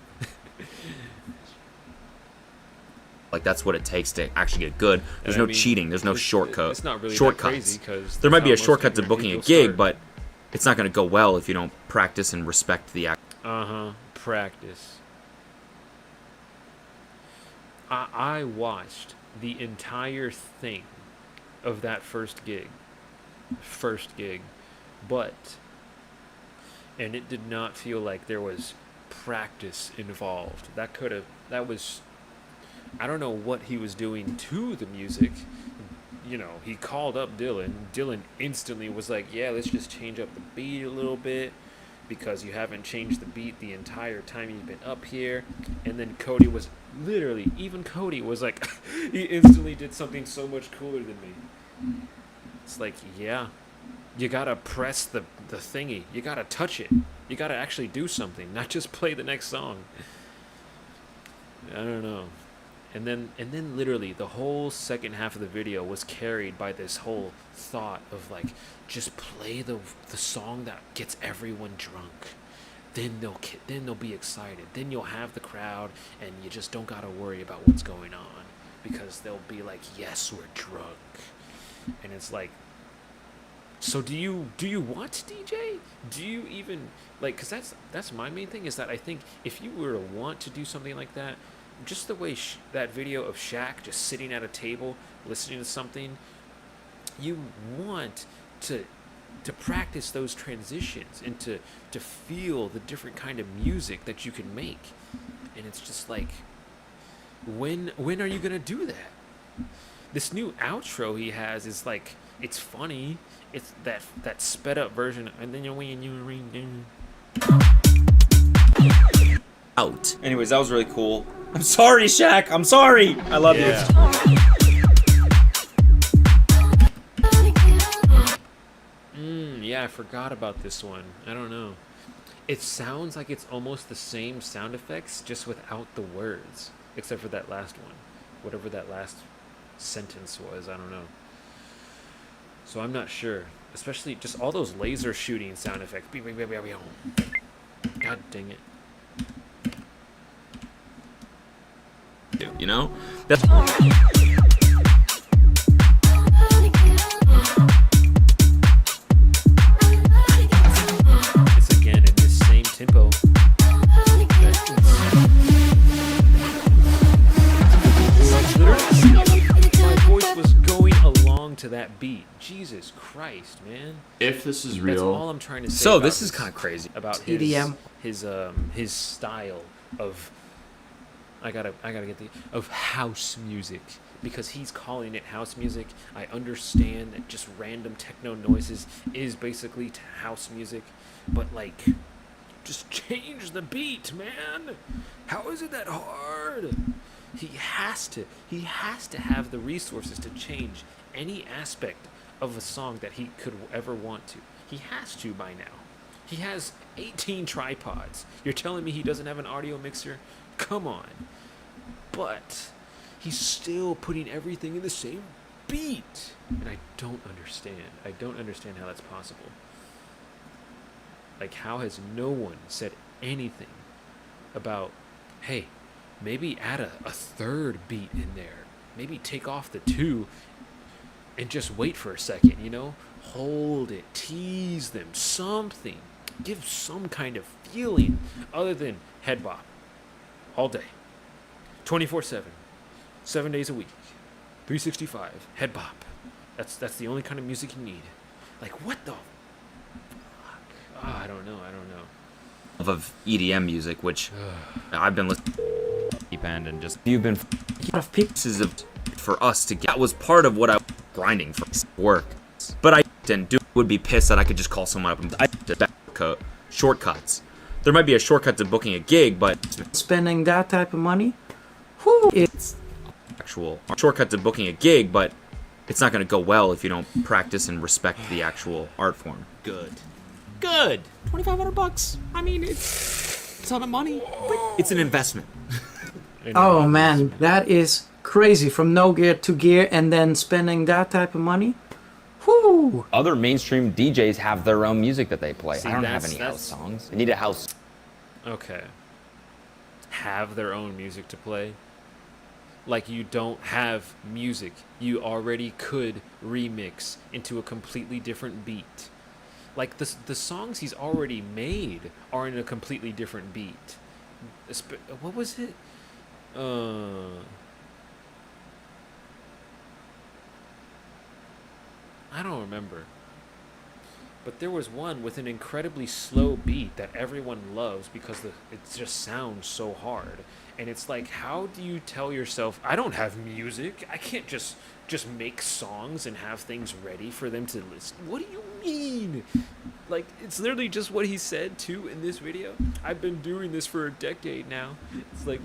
Like, that's what it takes to actually get good. There's no cheating. There's no shortcut. It's not really shortcuts. that crazy, 'cause there might be a that's how most shortcut to ignorant booking a people gig, start. but it's not going to go well if you don't practice and respect the act. Practice. I watched the entire thing of that first gig, but, and it did not feel like there was practice involved. That was, I don't know what he was doing to the music. You know, he called up Dylan. Dylan instantly was like, yeah, let's just change up the beat a little bit, because you haven't changed the beat the entire time you've been up here. And then Cody was literally, even Cody was like, he instantly did something so much cooler than me. It's like, yeah, you gotta press the thingy. You gotta touch it. You gotta actually do something, not just play the next song. I don't know. And then literally the whole second half of the video was carried by this whole thought of like, just play the song that gets everyone drunk. Then they'll be excited. Then you'll have the crowd, and you just don't gotta worry about what's going on, because they'll be like, yes, we're drunk. And it's like, so do you want to DJ? Do you even like? Because that's my main thing, is that I think if you were to want to do something like that, just the way that video of Shaq just sitting at a table listening to something, you want to practice those transitions and to feel the different kind of music that you can make. And it's just like, when are you gonna do that? This new outro he has is like, it's funny. It's that sped up version, and then you ring. Out. Anyways, that was really cool. I'm sorry, Shaq. I'm sorry. I love you. Yeah, I forgot about this one. I don't know. It sounds like it's almost the same sound effects, just without the words, except for that last one. Whatever that last sentence was, I don't know. So I'm not sure. Especially just all those laser shooting sound effects. God dang it. You know? That's it's again in this same tempo. My voice was going along to that beat. Jesus Christ, man. If this is That's real, all I'm trying to say. so. About This is kind of crazy. about EDM. his style of I gotta get of house music, because he's calling it house music. I understand that just random techno noises is basically house music, but like, just change the beat, man. How is it that hard? He has to have the resources to change any aspect of a song that he could ever want to. He has to by now. He has 18 tripods. You're telling me he doesn't have an audio mixer? Come on. But he's still putting everything in the same beat. And I don't understand. I don't understand how that's possible. Like, how has no one said anything about, hey, maybe add a third beat in there. Maybe take off the 2 and just wait for a second, you know? Hold it. Tease them. Something. Give some kind of feeling other than head bop. All day. 24/7. 7 days a week. 365. Head bop. That's the only kind of music you need. Like, what the fuck? Oh, I don't know. Of EDM music, which I've been listening Deep end and just you've been pieces of for us to get. That was part of what I was grinding for work, but I didn't do. Would be pissed that I could just call someone up and I did shortcuts. There might be a shortcut to booking a gig, but Spending that type of money, whew, it's actual actual shortcut to booking a gig, but it's not going to go well if you don't practice and respect the actual art form. Good. 2,500 bucks. I mean, it's a ton of money, but It's an investment. Oh man, that is crazy. From no gear to gear and then spending that type of money. Whoo! Other mainstream DJs have their own music that they play. See, I don't have that's- any house that's- songs. I need a house. Okay. Have their own music to play. Like you don't have music. You already could remix into a completely different beat. Like the songs he's already made are in a completely different beat. What was it? I don't remember. But there was one with an incredibly slow beat that everyone loves because it just sounds so hard. And it's like, how do you tell yourself, I don't have music. I can't just make songs and have things ready for them to listen. What do you mean? Like, it's literally just what he said, too, in this video. I've been doing this for a decade now. It's like,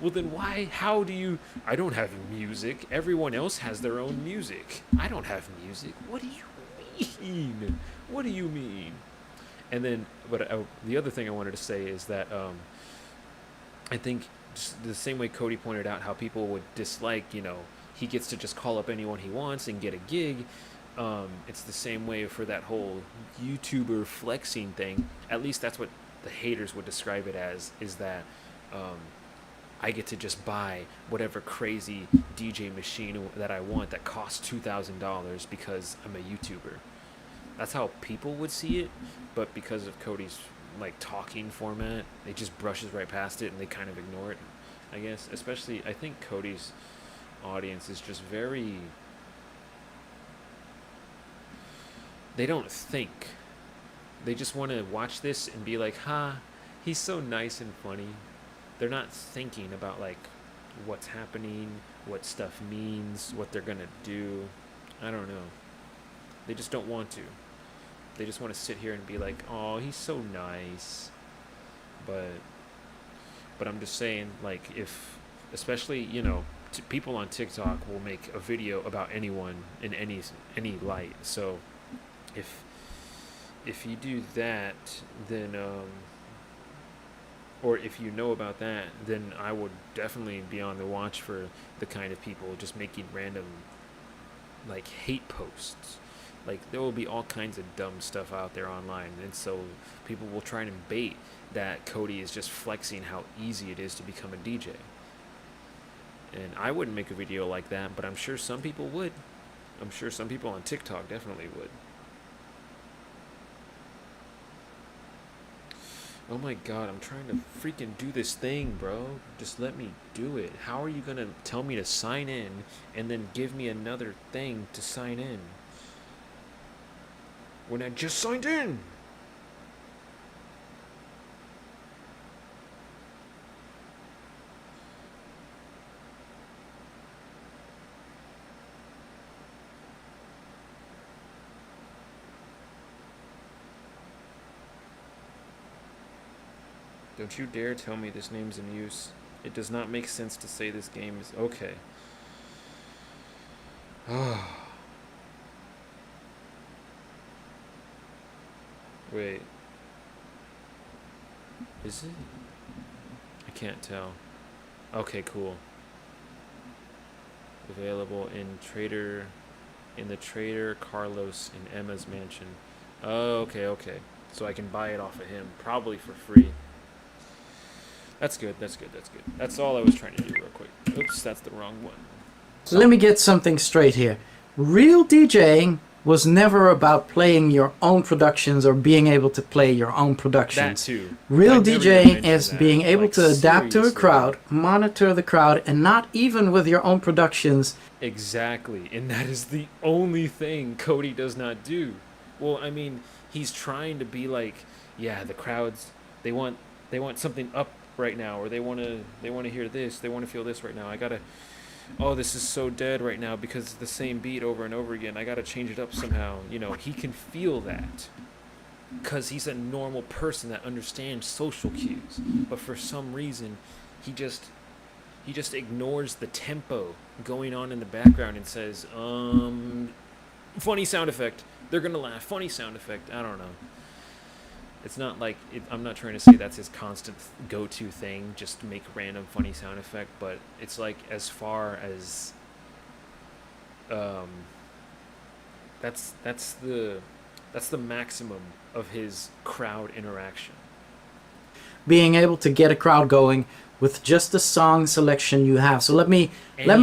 well, then why, how do you, I don't have music. Everyone else has their own music. I don't have music. What do you mean? What do you mean? And then, but the other thing I wanted to say is that I think just the same way Cody pointed out how people would dislike, he gets to just call up anyone he wants and get a gig. It's the same way for that whole YouTuber flexing thing. At least that's what the haters would describe it as, is that I get to just buy whatever crazy DJ machine that I want that costs $2,000 because I'm a YouTuber. That's how people would see it, but because of Cody's talking format, it just brushes right past it and they kind of ignore it, I guess. Especially, I think Cody's audience is just very, they don't think. They just want to watch this and be like, he's so nice and funny. They're not thinking about what's happening, what stuff means, what they're gonna do. I don't know. They just don't want to. They just want to sit here and be like, oh, he's so nice. But I'm just saying, if, especially, people on TikTok will make a video about anyone in any light. So if you do that, then or if you know about that, then I would definitely be on the watch for the kind of people just making random hate posts. There will be all kinds of dumb stuff out there online, and so people will try and bait that Cody is just flexing how easy it is to become a DJ. And I wouldn't make a video like that, but I'm sure some people would. I'm sure some people on TikTok definitely would. Oh my god, I'm trying to freaking do this thing, bro. Just let me do it. How are you gonna tell me to sign in and then give me another thing to sign in when I just signed in? Don't you dare tell me this name's in use. It does not make sense to say this game is okay. Wait. Is it? I can't tell. Okay, cool. Available in the Trader Carlos in Emma's mansion. Oh, okay. So I can buy it off of him, probably for free. That's good. That's all I was trying to do real quick. Oops, that's the wrong one. So let me get something straight here. Real DJing was never about playing your own productions or being able to play your own productions. That too. Real I never even DJing mentioned is that. being able to adapt to a Seriously. crowd, monitor the crowd, and not even with your own productions. Exactly, and that is the only thing Cody does not do. Well, I mean, he's trying to be like, yeah, the crowds, they want something up right now, or they want to hear this, they want to feel this right now. This is so dead right now because it's the same beat over and over again. I gotta change it up somehow. He can feel that because he's a normal person that understands social cues. But for some reason, he just he just ignores the tempo going on in the background and says, funny sound effect. They're gonna laugh. Funny sound effect. I don't know. It's not like I'm not trying to say that's his constant go-to thing, just to make random funny sound effect. But it's like as far as that's the maximum of his crowd interaction. Being able to get a crowd going with just the song selection you have. So let me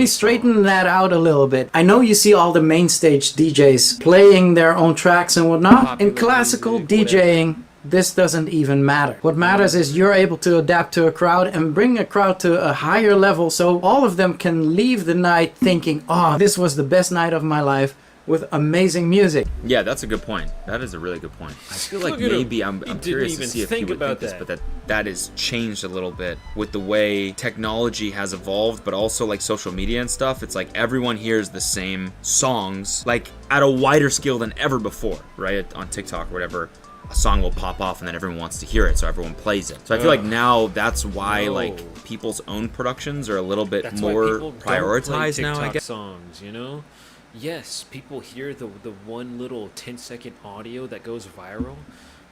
straighten that out a little bit. I know you see all the main stage DJs playing their own tracks and whatnot. Popular In classical music, DJing, this doesn't even matter. What matters is you're able to adapt to a crowd and bring a crowd to a higher level, so all of them can leave the night thinking, oh, this was the best night of my life, with amazing music. Yeah, that's a good point. That is a really good point. I feel like Look at him. maybe I'm He didn't curious to even see if you think would about think this, that. but that has changed a little bit with the way technology has evolved, but also like social media and stuff. It's like everyone hears the same songs, like at a wider scale than ever before, right? On TikTok or whatever, a song will pop off and then everyone wants to hear it, so everyone plays it. So I feel like now that's why No. like people's own productions are a little bit That's why more people don't play prioritized now, I TikTok guess. songs, you know? Yes, people hear the one little 10-second audio that goes viral.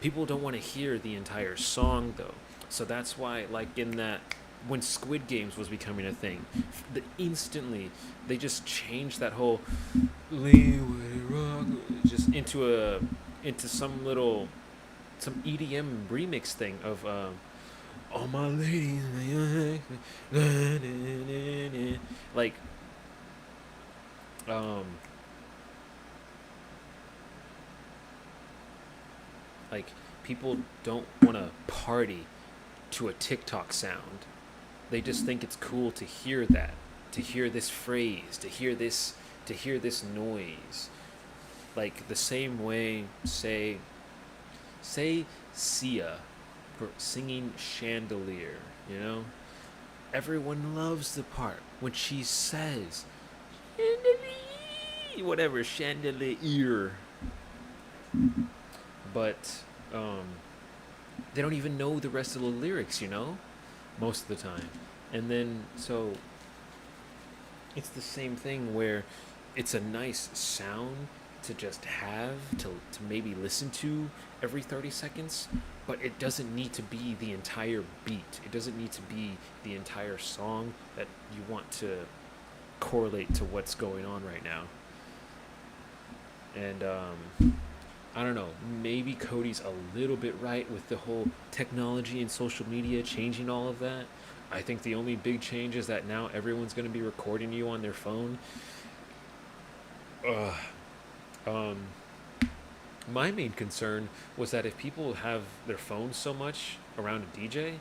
People don't want to hear the entire song though. So that's why, like in that, when Squid Games was becoming a thing, instantly they just changed that whole just into some EDM remix thing of all my ladies, like like people don't want to party to a TikTok sound. They just think it's cool to hear that, to hear this phrase, to hear this noise. Like the same way, say Sia singing Chandelier, you know? Everyone loves the part when she says chandelier, whatever, chandelier. But they don't even know the rest of the lyrics, you know, most of the time. And then so it's the same thing where it's a nice sound to just have to maybe listen to every 30 seconds, but it doesn't need to be the entire beat. It doesn't need to be the entire song that you want to correlate to what's going on right now. And I don't know, maybe Cody's a little bit right with the whole technology and social media changing all of that. I think the only big change is that now everyone's going to be recording you on their phone. My main concern was that if people have their phones so much around a DJ,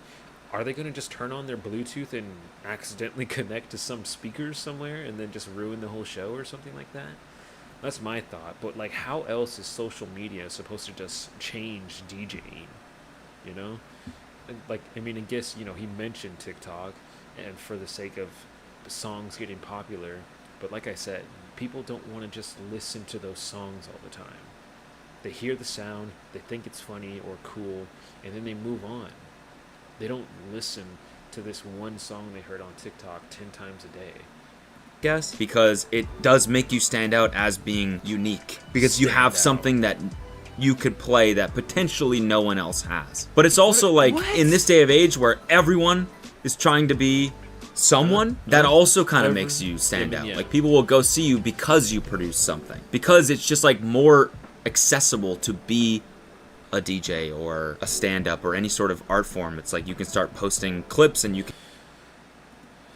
are they going to just turn on their Bluetooth and accidentally connect to some speakers somewhere and then just ruin the whole show or something like that? That's my thought. But like, how else is social media supposed to just change DJing? You know? Like, I mean, I guess, you know, he mentioned TikTok and for the sake of songs getting popular. But like I said, people don't want to just listen to those songs all the time. They hear the sound, they think it's funny or cool, and then they move on. They don't listen to this one song they heard on TikTok 10 times a day. Guess because it does make you stand out as being unique, because you have something that you could play that potentially no one else has. But it's also like in this day of age where everyone is trying to be someone, that also kind of makes you stand out. Like people will go see you because you produce something, because it's just like more accessible to be a DJ or a stand-up or any sort of art form. It's like you can start posting clips and you can...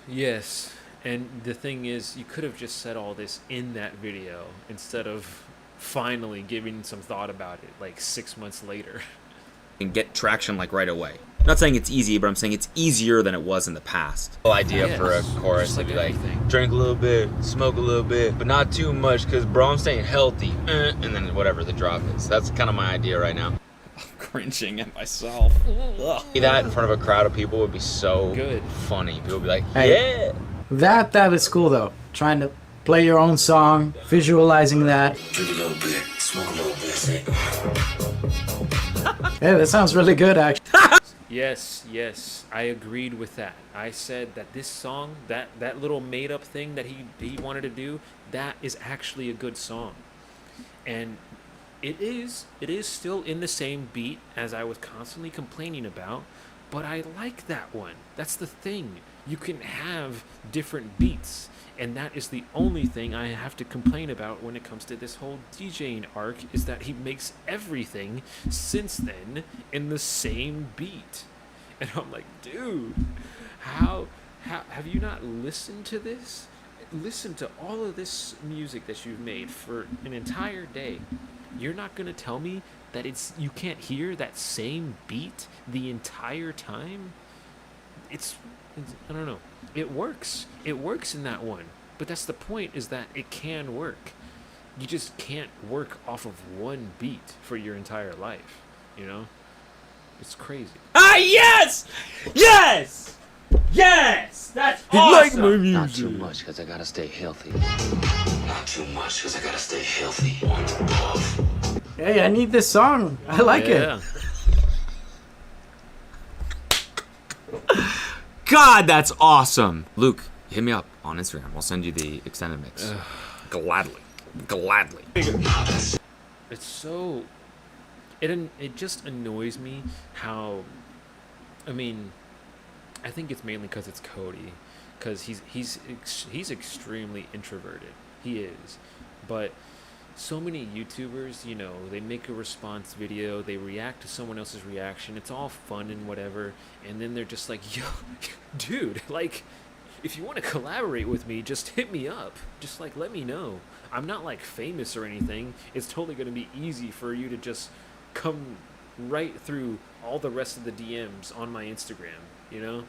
Yes, and the thing is, you could have just said all this in that video instead of finally giving some thought about it like 6 months later. And get traction like right away. I'm not saying it's easy, but I'm saying it's easier than it was in the past. The idea for a chorus would be like, drink a little bit, smoke a little bit, but not too much, because bro, I'm staying healthy. And then whatever the drop is. That's kind of my idea right now. I'm cringing at myself. Ugh. That in front of a crowd of people would be so good, funny. People would be like, Hey, yeah. That is cool though. Trying to play your own song, visualizing that. Drink a little bit, smoke a little bit. Yeah, that sounds really good actually. Yes, I agreed with that. I said that this song, that little made up thing that he wanted to do, that is actually a good song. And it is still in the same beat as I was constantly complaining about, but I like that one. That's the thing. You can have different beats, and that is the only thing I have to complain about when it comes to this whole DJing arc, is that he makes everything since then in the same beat. And I'm like, dude, how have you not listened to this? Listen to all of this music that you've made for an entire day. You're not gonna tell me that you can't hear that same beat the entire time? It's I don't know. It works. It works in that one. But that's the point, is that it can work. You just can't work off of one beat for your entire life, you know? It's crazy. Ah, yes! Yes! Yes! That's awesome! my music. Not too much, because I gotta stay healthy. Not too much, because I gotta stay healthy. Hey, I need this song. I like it. God, that's awesome. Luke, hit me up on Instagram. I'll send you the extended mix. Gladly. It's so... It just annoys me how... I mean, I think it's mainly because it's Cody. Because he's extremely introverted. He is. But so many YouTubers, you know, they make a response video, they react to someone else's reaction, it's all fun and whatever, and then they're just like, yo, dude, like, if you want to collaborate with me, just hit me up. Just, like, let me know. I'm not, like, famous or anything. It's totally going to be easy for you to just come right through all the rest of the DMs on my Instagram, you know?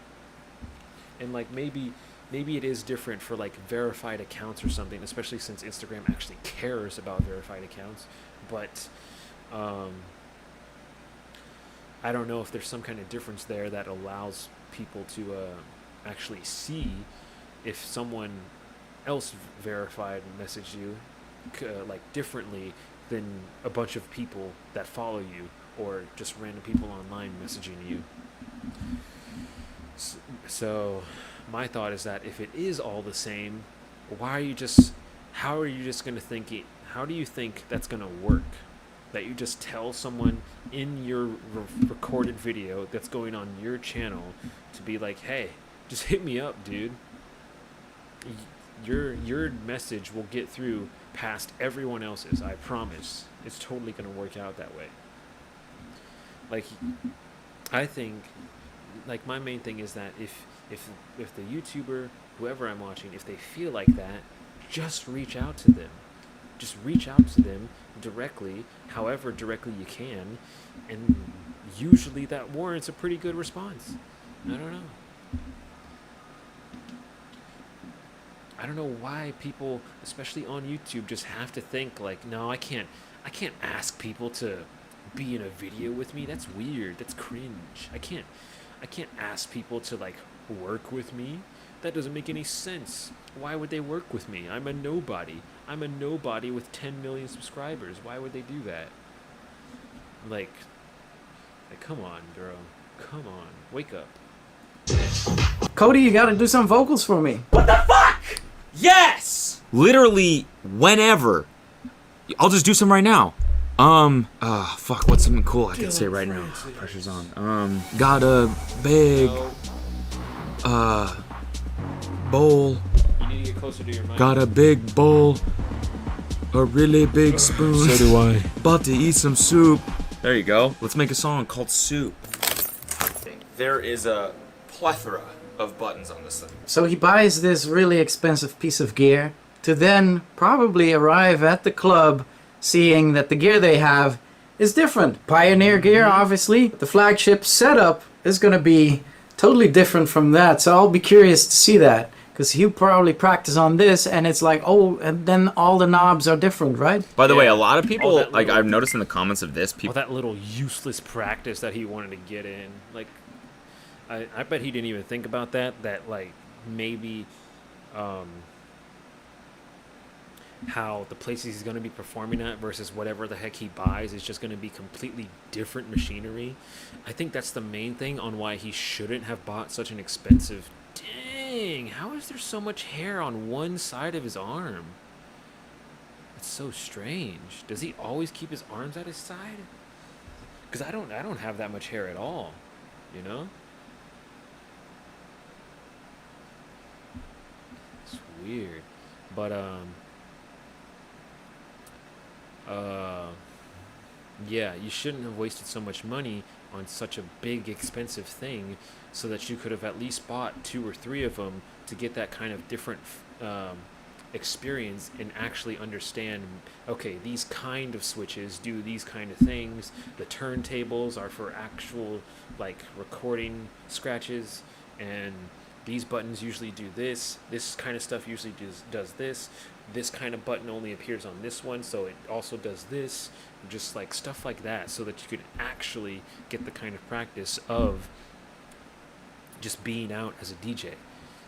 And, like, maybe it is different for, like, verified accounts or something, especially since Instagram actually cares about verified accounts. But I don't know if there's some kind of difference there that allows people to actually see if someone else verified messaged you like differently than a bunch of people that follow you, or just random people online messaging you. So my thought is that if it is all the same, how are you just going to think it? How do you think that's going to work? That you just tell someone in your recorded video that's going on your channel to be like, hey, just hit me up, dude. Your message will get through past everyone else's, I promise. It's totally going to work out that way. Like, I think, like, my main thing is that if the YouTuber, whoever I'm watching, if they feel like that, just reach out to them. Just reach out to them directly, however directly you can, and usually that warrants a pretty good response. I don't know. I don't know why people, especially on YouTube, just have to think like, no, I can't ask people to be in a video with me. That's weird. That's cringe. I can't ask people to, like, work with me. That doesn't make any sense. Why would they work with me? I'm a nobody. I'm a nobody with 10 million subscribers. Why would they do that? Like come on, bro. Come on. Wake up. Cody, you gotta do some vocals for me. What the fuck? Yes! Literally, whenever. I'll just do some right now. Fuck, what's something cool I can say right now? Pressure's on. Got a big, bowl. You need to get closer to your mic. Got a big bowl. A really big spoon. So do I. About to eat some soup. There you go. Let's make a song called Soup. There is a plethora of buttons on this thing. So he buys this really expensive piece of gear to then probably arrive at the club seeing that the gear they have is different. Pioneer gear, obviously. The flagship setup is going to be totally different from that. So I'll be curious to see that, because he'll probably practice on this and it's like, oh, and then all the knobs are different, right? By the way, a lot of All people, that like, little- I've noticed in the comments of this, All people, that little useless practice that he wanted to get in. Like, I bet he didn't even think about that. That, like, maybe how the places he's going to be performing at versus whatever the heck he buys is just going to be completely different machinery. I think that's the main thing on why he shouldn't have bought such an expensive. Dang, how is there so much hair on one side of his arm? It's so strange. Does he always keep his arms at his side? Because I don't have that much hair at all, you know? It's weird. But yeah, you shouldn't have wasted so much money on such a big expensive thing, so that you could have at least bought 2 or 3 of them to get that kind of different experience and actually understand, okay, these kind of switches do these kind of things. The turntables are for actual like recording scratches, and these buttons usually do this. This kind of stuff usually does this. This kind of button only appears on this one, so it also does this. Just like stuff like that, so that you could actually get the kind of practice of just being out as a DJ.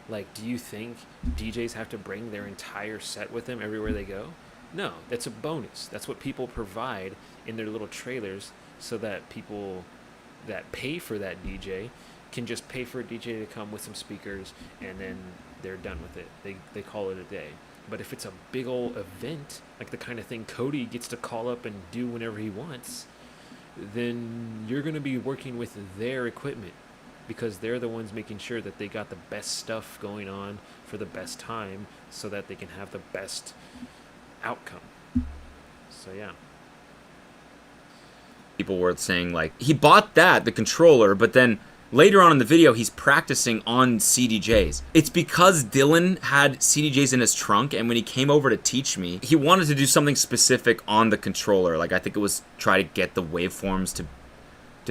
Like, do you think DJs have to bring their entire set with them everywhere they go? No, that's a bonus. That's what people provide in their little trailers, so that people that pay for that DJ can just pay for a DJ to come with some speakers, and then they're done with it. They call it a day. But if it's a big old event, like the kind of thing Cody gets to call up and do whenever he wants, then you're going to be working with their equipment, because they're the ones making sure that they got the best stuff going on for the best time, so that they can have the best outcome. So yeah. People were saying like, he bought the controller, but then later on in the video, he's practicing on CDJs. It's because Dylan had CDJs in his trunk, and when he came over to teach me, he wanted to do something specific on the controller. Like, I think it was try to get the waveforms to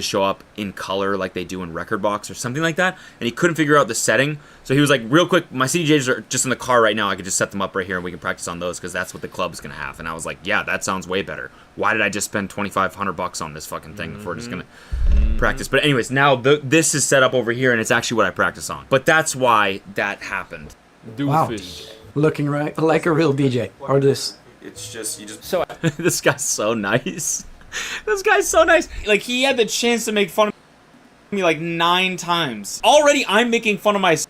show up in color like they do in Rekordbox or something like that, and he couldn't figure out the setting. So he was like, real quick, my CDJs are just in the car right now. I could just set them up right here and we can practice on those, because that's what the club's gonna have. And I was like, yeah, that sounds way better. Why did I just spend $2,500 on this fucking thing if we're just gonna practice? But anyways, now this is set up over here, and it's actually what I practice on. But that's why that happened. Wow. Looking right like a real DJ. Or this. It's just, you just... So this guy's so nice. This guy's so nice. Like, he had the chance to make fun of me like 9 times. Already, I'm making fun of myself.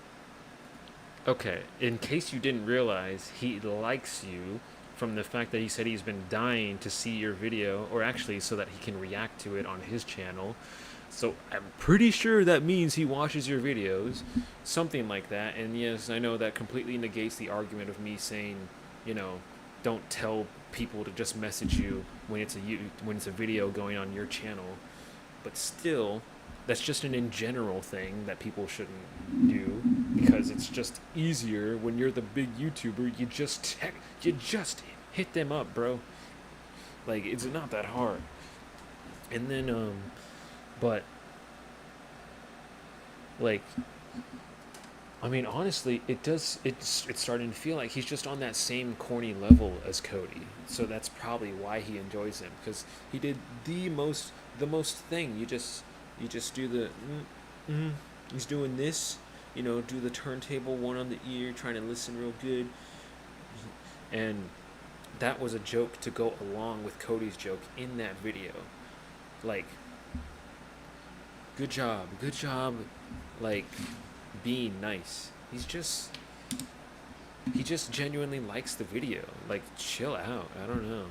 Okay, in case you didn't realize, he likes you from the fact that he said he's been dying to see your video, or actually so that he can react to it on his channel. So I'm pretty sure that means he watches your videos, something like that. And yes, I know that completely negates the argument of me saying, you know, don't tell people to just message you when it's a video going on your channel. But still, that's just an in general thing that people shouldn't do, because it's just easier when you're the big YouTuber. You just hit them up, bro. Like, it's not that hard. And then but like, I mean, honestly, it's starting to feel like he's just on that same corny level as Cody. So that's probably why he enjoys him, because he did the most thing. You just do the he's doing this, you know, do the turntable one on the ear, trying to listen real good. And that was a joke to go along with Cody's joke in that video. Like, good job, like, being nice. He just genuinely likes the video. Like, chill out. I don't know.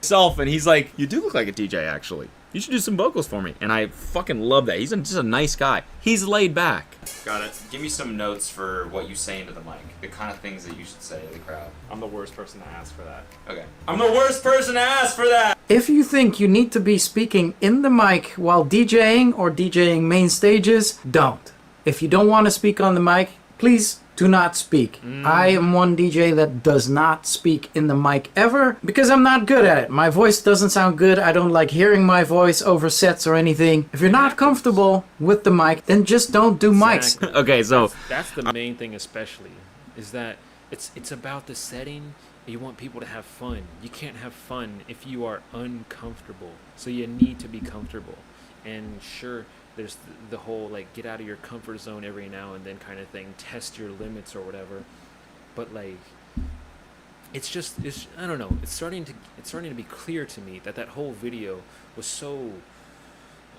And he's like, you do look like a DJ, actually. You should do some vocals for me. And I fucking love that. He's just a nice guy. He's laid back. Got it. Give me some notes for what you say into the mic. The kind of things that you should say to the crowd. I'm the worst person to ask for that. Okay. I'm the worst person to ask for that! If you think you need to be speaking in the mic while DJing or DJing main stages, don't. If you don't want to speak on the mic, please do not speak. I am one DJ that does not speak in the mic ever, because I'm not good at it. My voice doesn't sound good. I don't like hearing my voice over sets or anything. If you're not comfortable with the mic, then just don't do mics. Okay, so that's the main thing, especially, is that it's about the setting. You want people to have fun. You can't have fun if you are uncomfortable. So you need to be comfortable. And sure, there's the whole, like, get out of your comfort zone every now and then kind of thing, test your limits or whatever. But, like, it's I don't know. It's starting to be clear to me that whole video was so,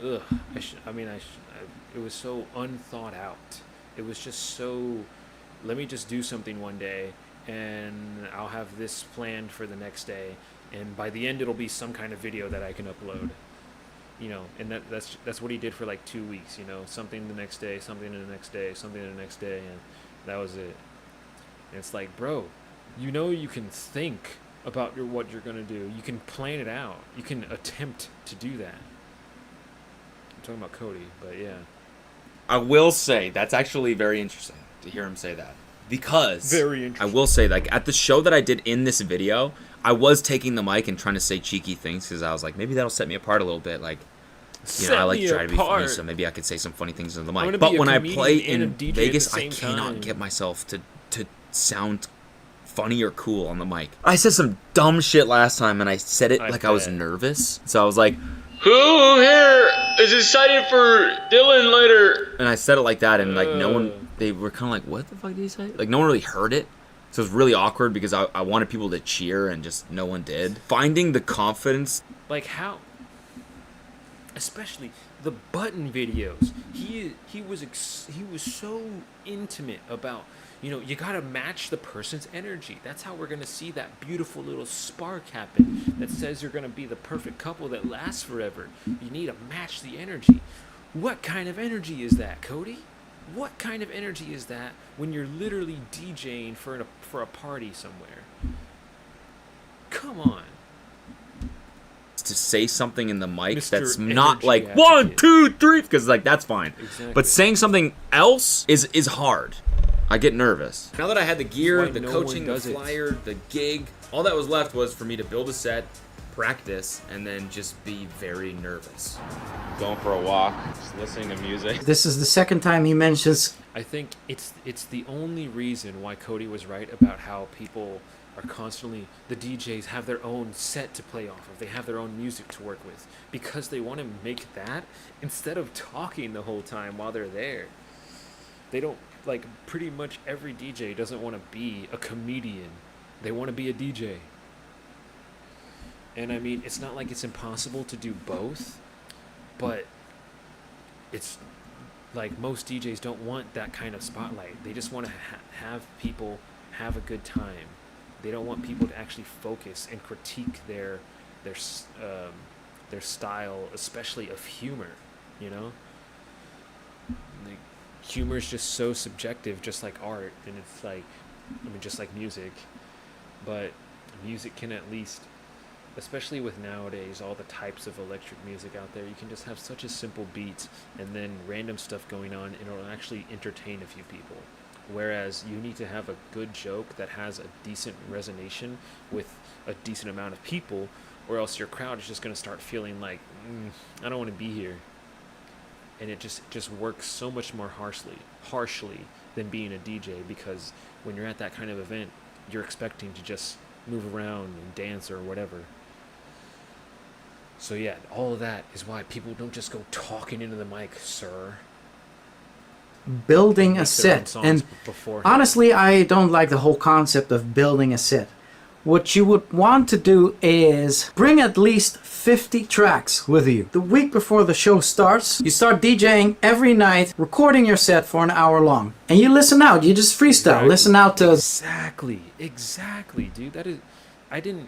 ugh. It was so unthought out. It was just so, let me just do something one day, and I'll have this planned for the next day, and by the end it'll be some kind of video that I can upload. You know, and that's what he did for like 2 weeks. You know, something the next day, something the next day, something the next day, and that was it. And it's like, bro, you know, you can think about what you're gonna do. You can plan it out. You can attempt to do that. I'm talking about Cody, but yeah. I will say that's actually very interesting to hear him say that, because Very interesting. I will say, like, at the show that I did in this video, I was taking the mic and trying to say cheeky things because I was like, maybe that'll set me apart a little bit. Like, you know, I like to try to be funny, so maybe I could say some funny things in the mic. But when I play in Vegas, I cannot get myself to sound funny or cool on the mic. I said some dumb shit last time, and I said it like I was nervous. So I was like, who here is excited for Dylan later? and I said it like that, and like no one, they were kind of like, what the fuck did he say? Like no one really heard it. So it was really awkward because I wanted people to cheer and just no one did. Finding the confidence. Like how, especially the Button videos, he was so intimate about, you know, you gotta match the person's energy. That's how we're gonna see that beautiful little spark happen that says you're gonna be the perfect couple that lasts forever. You need to match the energy. What kind of energy is that, Cody? What kind of energy is that when you're literally DJing for a party somewhere? Come on. To say something in the mic Mr. that's not Energy like Advocate. 1, 2, 3, because like that's fine. Exactly. But saying something else is hard. I get nervous. Now that I had the gear, That's why the no coaching, one the does it. flyer, the gig, all that was left was for me to build a set, practice, and then just be very nervous. Going for a walk, just listening to music. This is the second time he mentions I think it's the only reason why Cody was right about how people are constantly, the DJs have their own set to play off of. They have their own music to work with because they want to make that instead of talking the whole time while they're there. They don't, like, pretty much every DJ doesn't want to be a comedian. They want to be a DJ. And I mean, it's not like it's impossible to do both, but it's like most DJs don't want that kind of spotlight. They just want to have people have a good time. They don't want people to actually focus and critique their style, especially of humor, you know? Like, humor is just so subjective, just like art, and it's like, I mean, just like music. But music can at least, especially with nowadays all the types of electric music out there, you can just have such a simple beat and then random stuff going on, and it'll actually entertain a few people. Whereas you need to have a good joke that has a decent resonation with a decent amount of people, or else your crowd is just going to start feeling like, I don't want to be here. And it just works so much more harshly than being a DJ, because when you're at that kind of event, you're expecting to just move around and dance or whatever. So yeah, all of that is why people don't just go talking into the mic, sir. building a set. And honestly, I don't like the whole concept of building a set. What you would want to do is bring at least 50 tracks with you. The week before the show starts, you start DJing every night, recording your set for an hour long. And you listen out, you just freestyle. Exactly. Listen out to... Exactly, dude. That is... I don't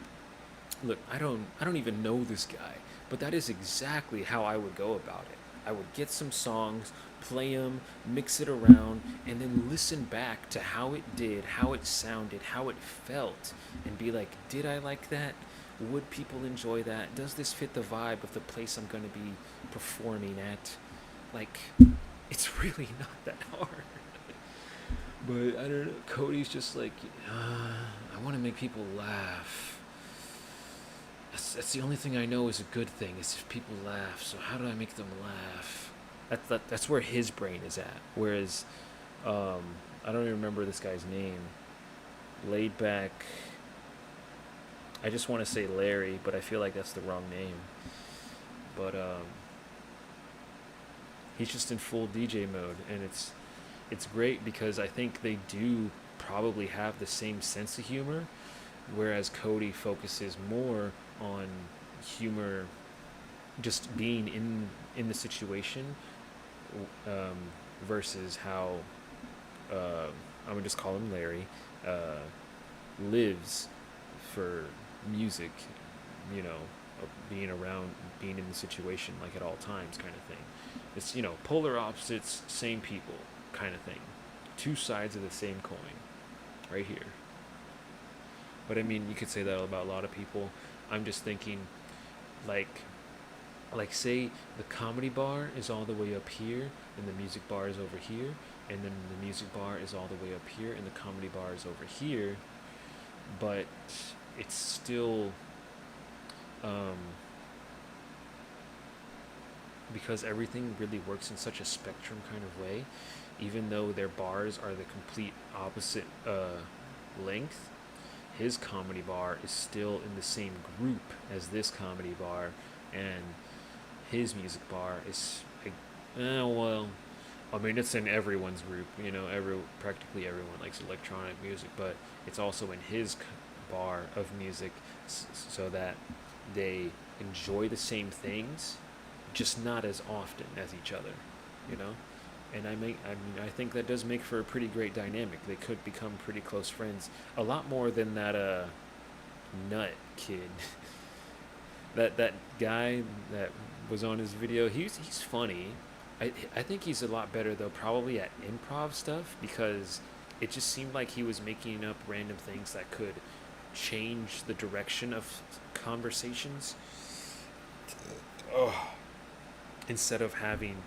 even know this guy, but that is exactly how I would go about it. I would get some songs, play them, mix it around, and then listen back to how it did, how it sounded, how it felt, and be like, did I like that? Would people enjoy that? Does this fit the vibe of the place I'm going to be performing at? Like, it's really not that hard. But I don't know, Cody's just like, I want to make people laugh. That's the only thing I know is a good thing, is if people laugh. So how do I make them laugh? That's where his brain is at. Whereas, I don't even remember this guy's name. Laid Back. I just want to say Larry, but I feel like that's the wrong name. But he's just in full DJ mode, and it's great because I think they do probably have the same sense of humor, whereas Cody focuses more on humor, just being in the situation, versus how I'm gonna just call him Larry, lives for music, you know, being around, being in the situation like at all times kind of thing. It's, you know, polar opposites, same people kind of thing. Two sides of the same coin right here. But I mean, you could say that about a lot of people. I'm just thinking, like say the comedy bar is all the way up here and the music bar is over here, and then the music bar is all the way up here and the comedy bar is over here, but it's still because everything really works in such a spectrum kind of way, even though their bars are the complete opposite length, his comedy bar is still in the same group as this comedy bar, and his music bar is like, well, I mean, it's in everyone's group, you know, practically everyone likes electronic music, but it's also in his bar of music, so that they enjoy the same things, just not as often as each other, you know. And I think that does make for a pretty great dynamic. They could become pretty close friends, a lot more than that nut kid. that guy that was on his video. He's funny. I think he's a lot better though, probably at improv stuff, because it just seemed like he was making up random things that could change the direction of conversations. Instead of having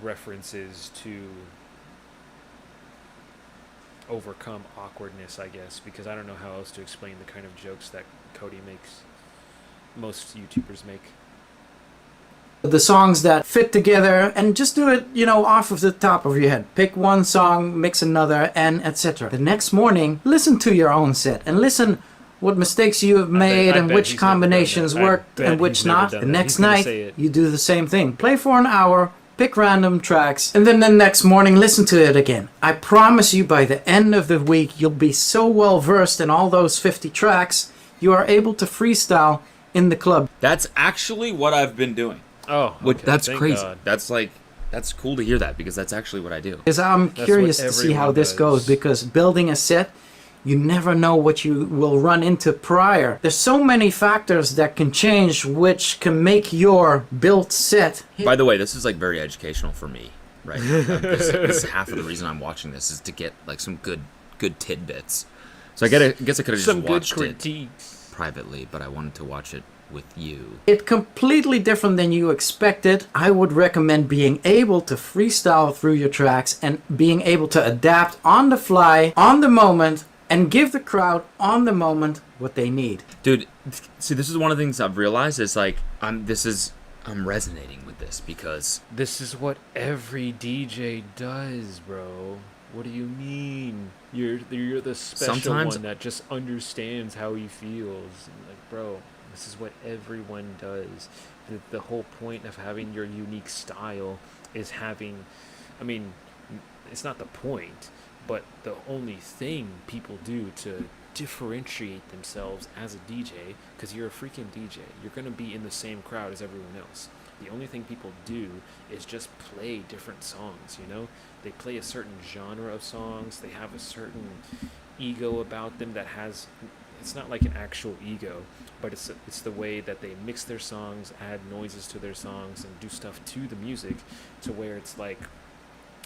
references to overcome awkwardness, I guess, because I don't know how else to explain the kind of jokes that Cody makes, most YouTubers make. The songs that fit together, and just do it, you know, off of the top of your head. Pick one song, mix another, and etc. The next morning, listen to your own set and listen what mistakes you have made and which combinations worked and which not. The next night, you do the same thing. Play for an hour, pick random tracks, and then the next morning listen to it again. I promise you, by the end of the week, you'll be so well versed in all those 50 tracks, you are able to freestyle in the club. That's actually what I've been doing. Oh, okay. That's Thank crazy. God. That's cool to hear that, because that's actually what I do. Because I'm curious to see how this goes, because building a set, you never know what you will run into prior. There's so many factors that can change, which can make your built set. By the way, this is like very educational for me, right? This is half of the reason I'm watching this, is to get like some good tidbits. So I guess I could have just watched it privately, but I wanted to watch it with you. It's completely different than you expected. I would recommend being able to freestyle through your tracks and being able to adapt on the fly, on the moment, and give the crowd on the moment what they need. Dude, see, this is one of the things I've realized is like I'm resonating with this, because this is what every DJ does, bro. What do you mean? You're the special one that just understands how he feels. Like, bro, this is what everyone does. The whole point of having your unique style is having, I mean, it's not the point, but the only thing people do to differentiate themselves as a DJ, because you're a freaking DJ, you're going to be in the same crowd as everyone else. The only thing people do is just play different songs, you know? They play a certain genre of songs, they have a certain ego about them that has, it's not like an actual ego, but it's the way that they mix their songs, add noises to their songs, and do stuff to the music, to where it's like,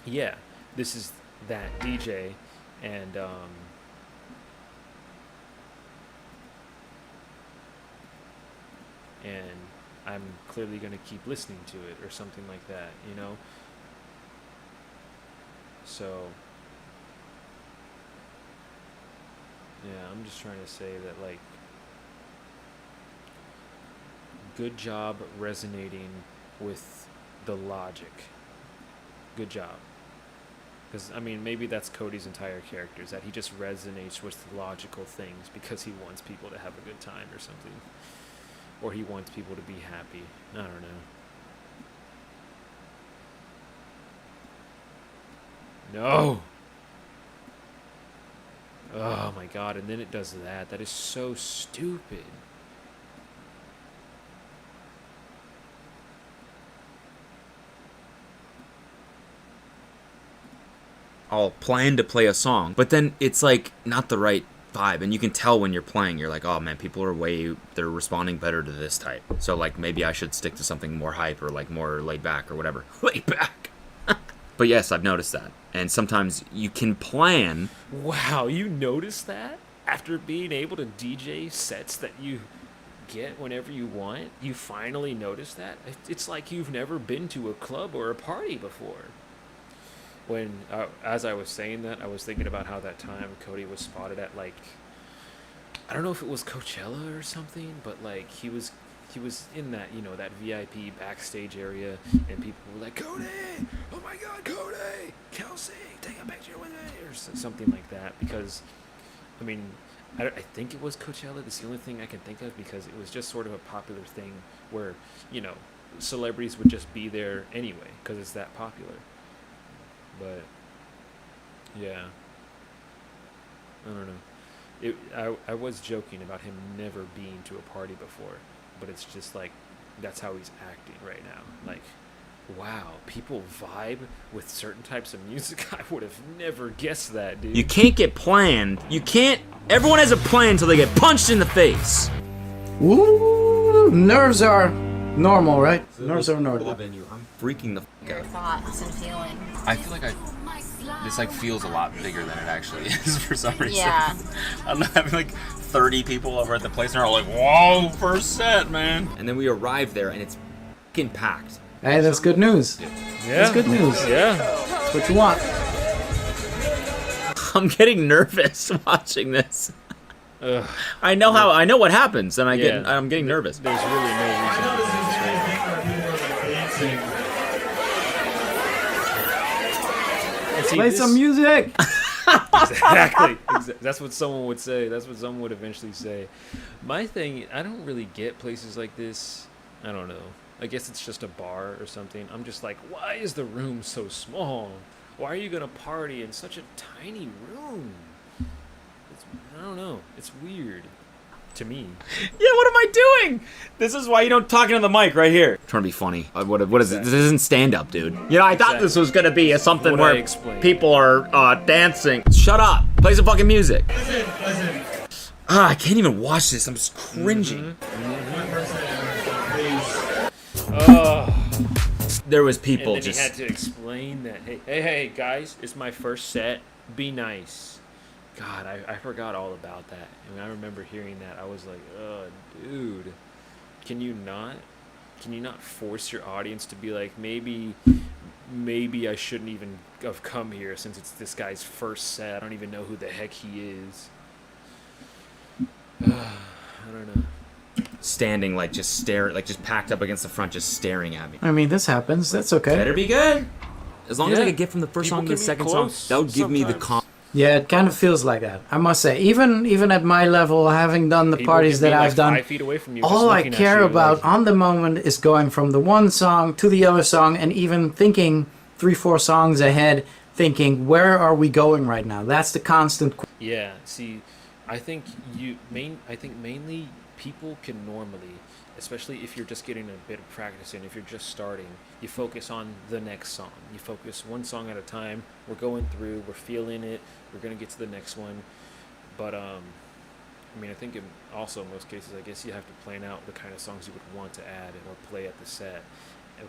yeah, this is that DJ, and I'm clearly going to keep listening to it, or something like that, you know? So, yeah, I'm just trying to say that, like, good job resonating with the logic. Good job. Because, I mean, maybe that's Cody's entire character, is that he just resonates with logical things because he wants people to have a good time or something. Or he wants people to be happy. I don't know. No! Oh my god, and then it does that. That is so stupid. I'll plan to play a song, but then it's like not the right vibe, and you can tell when you're playing. You're like, oh man, people are they're responding better to this type. So like maybe I should stick to something more hype or like more laid back or whatever. Laid back. But yes, I've noticed that, and sometimes you can plan. Wow, you noticed that after being able to DJ sets that you get whenever you want, you finally notice that. It's like you've never been to a club or a party before. When, as I was saying that, I was thinking about how that time Cody was spotted at, like, I don't know if it was Coachella or something, but, like, he was in that, you know, that VIP backstage area, and people were like, Cody! Oh my god, Cody! Kelsey, take a picture with me! Or something like that, because, I mean, I think it was Coachella. That's the only thing I can think of, because it was just sort of a popular thing where, you know, celebrities would just be there anyway, because it's that popular. But yeah, I don't know. I was joking about him never being to a party before, but it's just like that's how he's acting right now. Like, wow, people vibe with certain types of music. I would have never guessed that, dude. You can't get planned. You can't. Everyone has a plan until they get punched in the face. Woo! Nerves are normal, right? Nerves are normal. I'm freaking the Your thoughts and feelings. I feel like this like feels a lot bigger than it actually is for some reason. Yeah. I'm having like 30 people over at the place and they're all like, whoa, first set, man. And then we arrive there and it's fucking packed. Hey, that's good news. Yeah. That's good news. Yeah. That's what you want. I'm getting nervous watching this. Ugh. I know what happens and I'm getting nervous. There's really no reason to do this, right? Play some music. Exactly. That's what someone would say. That's what someone would eventually say. My thing, I don't really get places like this. I don't know. I guess it's just a bar or something. I'm just like, why is the room so small? Why are you going to party in such a tiny room? I don't know. It's weird to me. Yeah, what am I doing? This is why you don't talk into the mic right here. I'm trying to be funny. What is it? This isn't stand-up, dude. You know, I thought this was gonna be something where people are dancing. Shut up. Play some fucking music. Listen. I can't even watch this. I'm just cringing. There was people and then just. he had to explain that. Hey, guys, it's my first set. Be nice. God, I forgot all about that. I mean, I remember hearing that. I was like, dude, can you not force your audience to be like, maybe I shouldn't even have come here since it's this guy's first set. I don't even know who the heck he is. I don't know. Standing, like, just stare, like, just packed up against the front, just staring at me. I mean, this happens. That's okay. Better be good. As long as I could get from the first song to the second song, that would give me the Yeah, it kind of feels like that. I must say, even at my level, having done the parties that I've done, 5 feet away from you, all I care about on the moment is going from the one song to the other song, and even thinking 3-4 songs ahead, thinking where are we going right now? That's the constant. Yeah. See, I think mainly people can normally, especially if you're just getting a bit of practice in, if you're just starting, you focus on the next song. You focus one song at a time. We're going through, we're feeling it, we're going to get to the next one. But, I mean, I think in most cases, I guess you have to plan out the kind of songs you would want to add or play at the set.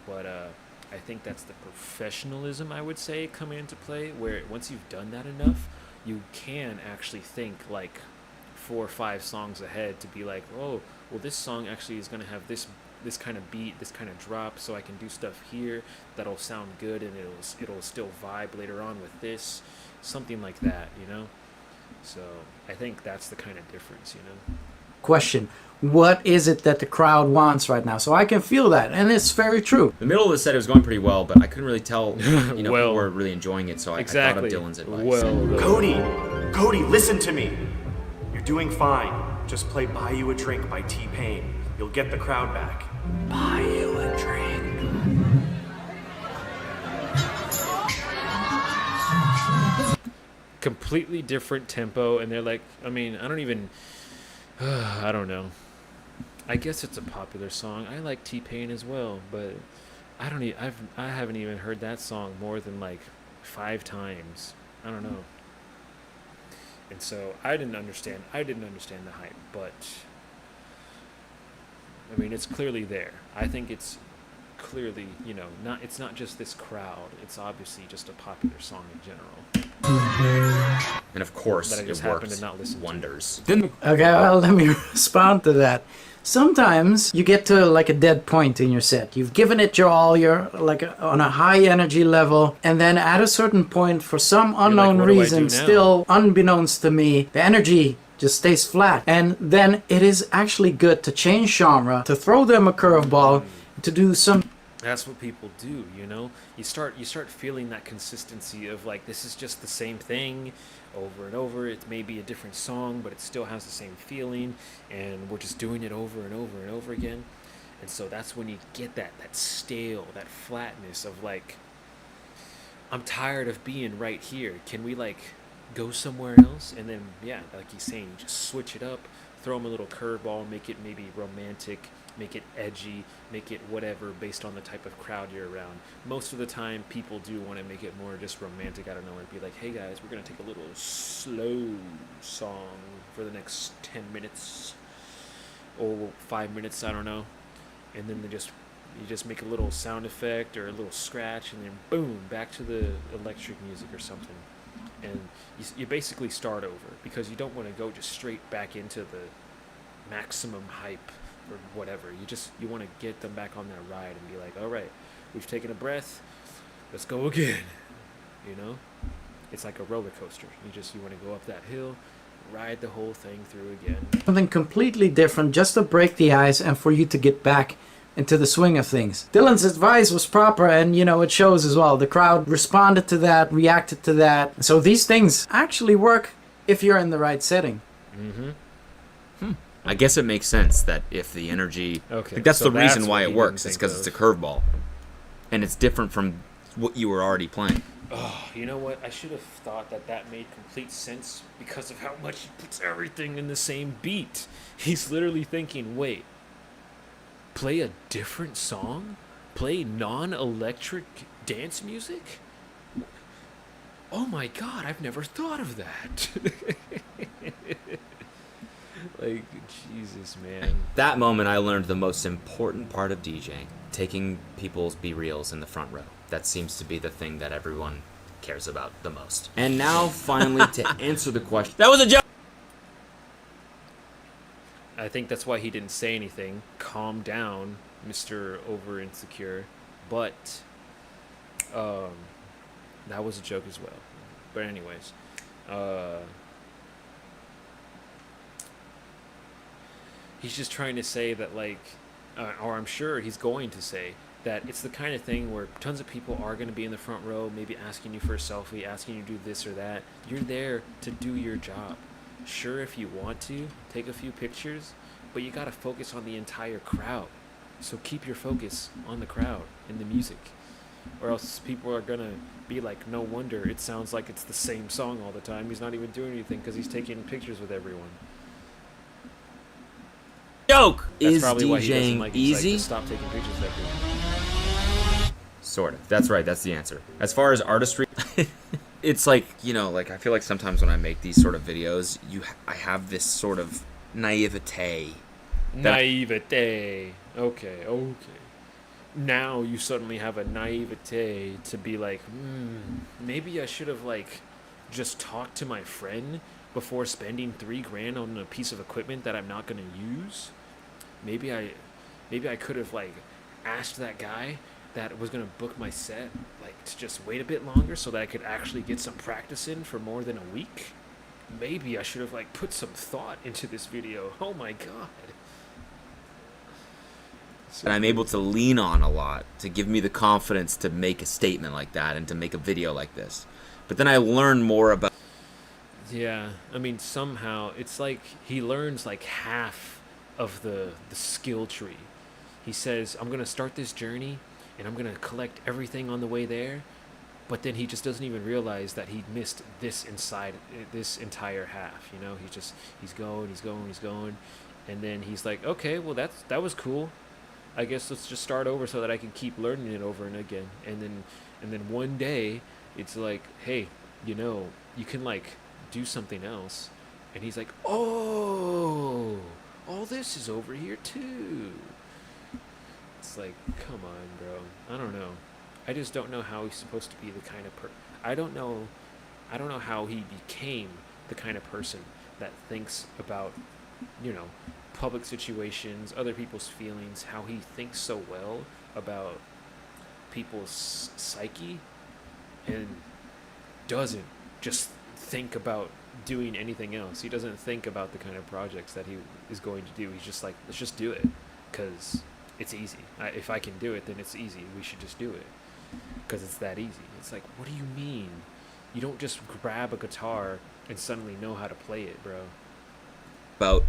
But I think that's the professionalism, I would say, coming into play, where once you've done that enough, you can actually think, like, 4 or 5 songs ahead to be like, oh, well, this song actually is going to have this kind of beat, this kind of drop, so I can do stuff here that'll sound good, and it'll still vibe later on with this, something like that, you know? So I think that's the kind of difference, you know? Question: what is it that the crowd wants right now? So I can feel that, and it's very true. The middle of the set, it was going pretty well, but I couldn't really tell, you know, people were really enjoying it, so I thought of Dylan's advice. Cody, listen to me. You're doing fine. Just play Buy You a Drink by T-Pain. You'll get the crowd back. Buy you a drink. completely different tempo, and they're like, I mean, I don't even, I don't know. I guess it's a popular song. I like T-Pain as well, but I don't. I haven't even heard that song more than like 5 times. I don't know. And so I didn't understand the hype, but I mean, it's clearly there. I think it's clearly, you know, it's not just this crowd. It's obviously just a popular song in general. And of course, That I just it happened works to not listen to. wonders. Okay, well, let me respond to that. Sometimes you get to like a dead point in your set. You've given it your all, you're like on a high energy level, and then at a certain point, for some unknown "What do I do reason, now?" still unbeknownst to me, the energy just stays flat. And then it is actually good to change genre, to throw them a curveball, to do some. That's what people do, you know? You start feeling that consistency of like, this is just the same thing over and over. It may be a different song, but it still has the same feeling, and we're just doing it over and over and over again. And so that's when you get that stale, that flatness of like, I'm tired of being right here. Can we like go somewhere else? And then, yeah, like he's saying, just switch it up, throw him a little curveball, make it maybe romantic, make it edgy, make it whatever based on the type of crowd you're around. Most of the time, people do want to make it more just romantic out of nowhere. Be like, hey guys, we're going to take a little slow song for the next 10 minutes or 5 minutes, I don't know. And then you just make a little sound effect or a little scratch, and then boom, back to the electric music or something. And you basically start over, because you don't want to go just straight back into the maximum hype or whatever. You want to get them back on that ride and be like, all right, we've taken a breath, let's go again. You know, it's like a roller coaster. You want to go up that hill, ride the whole thing through again. Something completely different, just to break the ice and for you to get back into the swing of things. Dylan's advice was proper, and you know, it shows as well. The crowd responded to that, reacted to that. So these things actually work if you're in the right setting. I guess it makes sense that if the energy... Okay, like that's so the reason that's why what it you works. didn't It's because think it's a curveball. And it's different from what you were already playing. Oh, you know what? I should have thought that made complete sense because of how much he puts everything in the same beat. He's literally thinking, wait, play a different song? Play non-electric dance music? Oh my god, I've never thought of that. Like, Jesus, man. That moment, I learned the most important part of DJing. Taking people's B-reels in the front row. That seems to be the thing that everyone cares about the most. And now, finally, to answer the question. That was a joke! I think that's why he didn't say anything. Calm down, Mr. Over Insecure. But that was a joke as well. But anyways, he's just trying to say that, like, or I'm sure he's going to say that it's the kind of thing where tons of people are going to be in the front row, maybe asking you for a selfie, asking you to do this or that. You're there to do your job. Sure, if you want to, take a few pictures, but you got to focus on the entire crowd. So keep your focus on the crowd and the music. Or else people are going to be like, no wonder it sounds like it's the same song all the time. He's not even doing anything because he's taking pictures with everyone. Joke! That's Is probably why he doesn't DJing like it. He's like, easy? just stop taking pictures with everyone. Sort of. That's right. That's the answer. As far as artistry, it's like, you know, like I feel like sometimes when I make these sort of videos, I have this sort of naivete. Naivete. Okay. Now you suddenly have a naivete to be like, maybe I should have like just talked to my friend before spending $3,000 on a piece of equipment that I'm not gonna use. Maybe I could have like asked that guy that was gonna book my set like to just wait a bit longer so that I could actually get some practice in for more than a week. Maybe I should have like put some thought into this video. Oh my god. And I'm able to lean on a lot to give me the confidence to make a statement like that and to make a video like this. But then I learn more about... Yeah, I mean, somehow it's like he learns like half of the skill tree. He says, I'm going to start this journey and I'm going to collect everything on the way there. but then he just doesn't even realize that he missed this entire half. You know, he's going, and then he's like, okay, well that was cool. I guess let's just start over so that I can keep learning it over and again. And then one day it's like, hey, you know, you can like do something else. And he's like, oh, all this is over here too. It's like, come on, bro. I don't know. I just don't know how he's supposed to be the kind of I don't know how he became the kind of person that thinks about, you know, public situations, other people's feelings, how he thinks so well about people's psyche and doesn't just think about doing anything else. He doesn't think about the kind of projects that he is going to do. He's just like, let's just do it because it's easy. If I can do it, then it's easy. We should just do it because it's that easy. It's like, what do you mean? You don't just grab a guitar and suddenly know how to play it, bro. About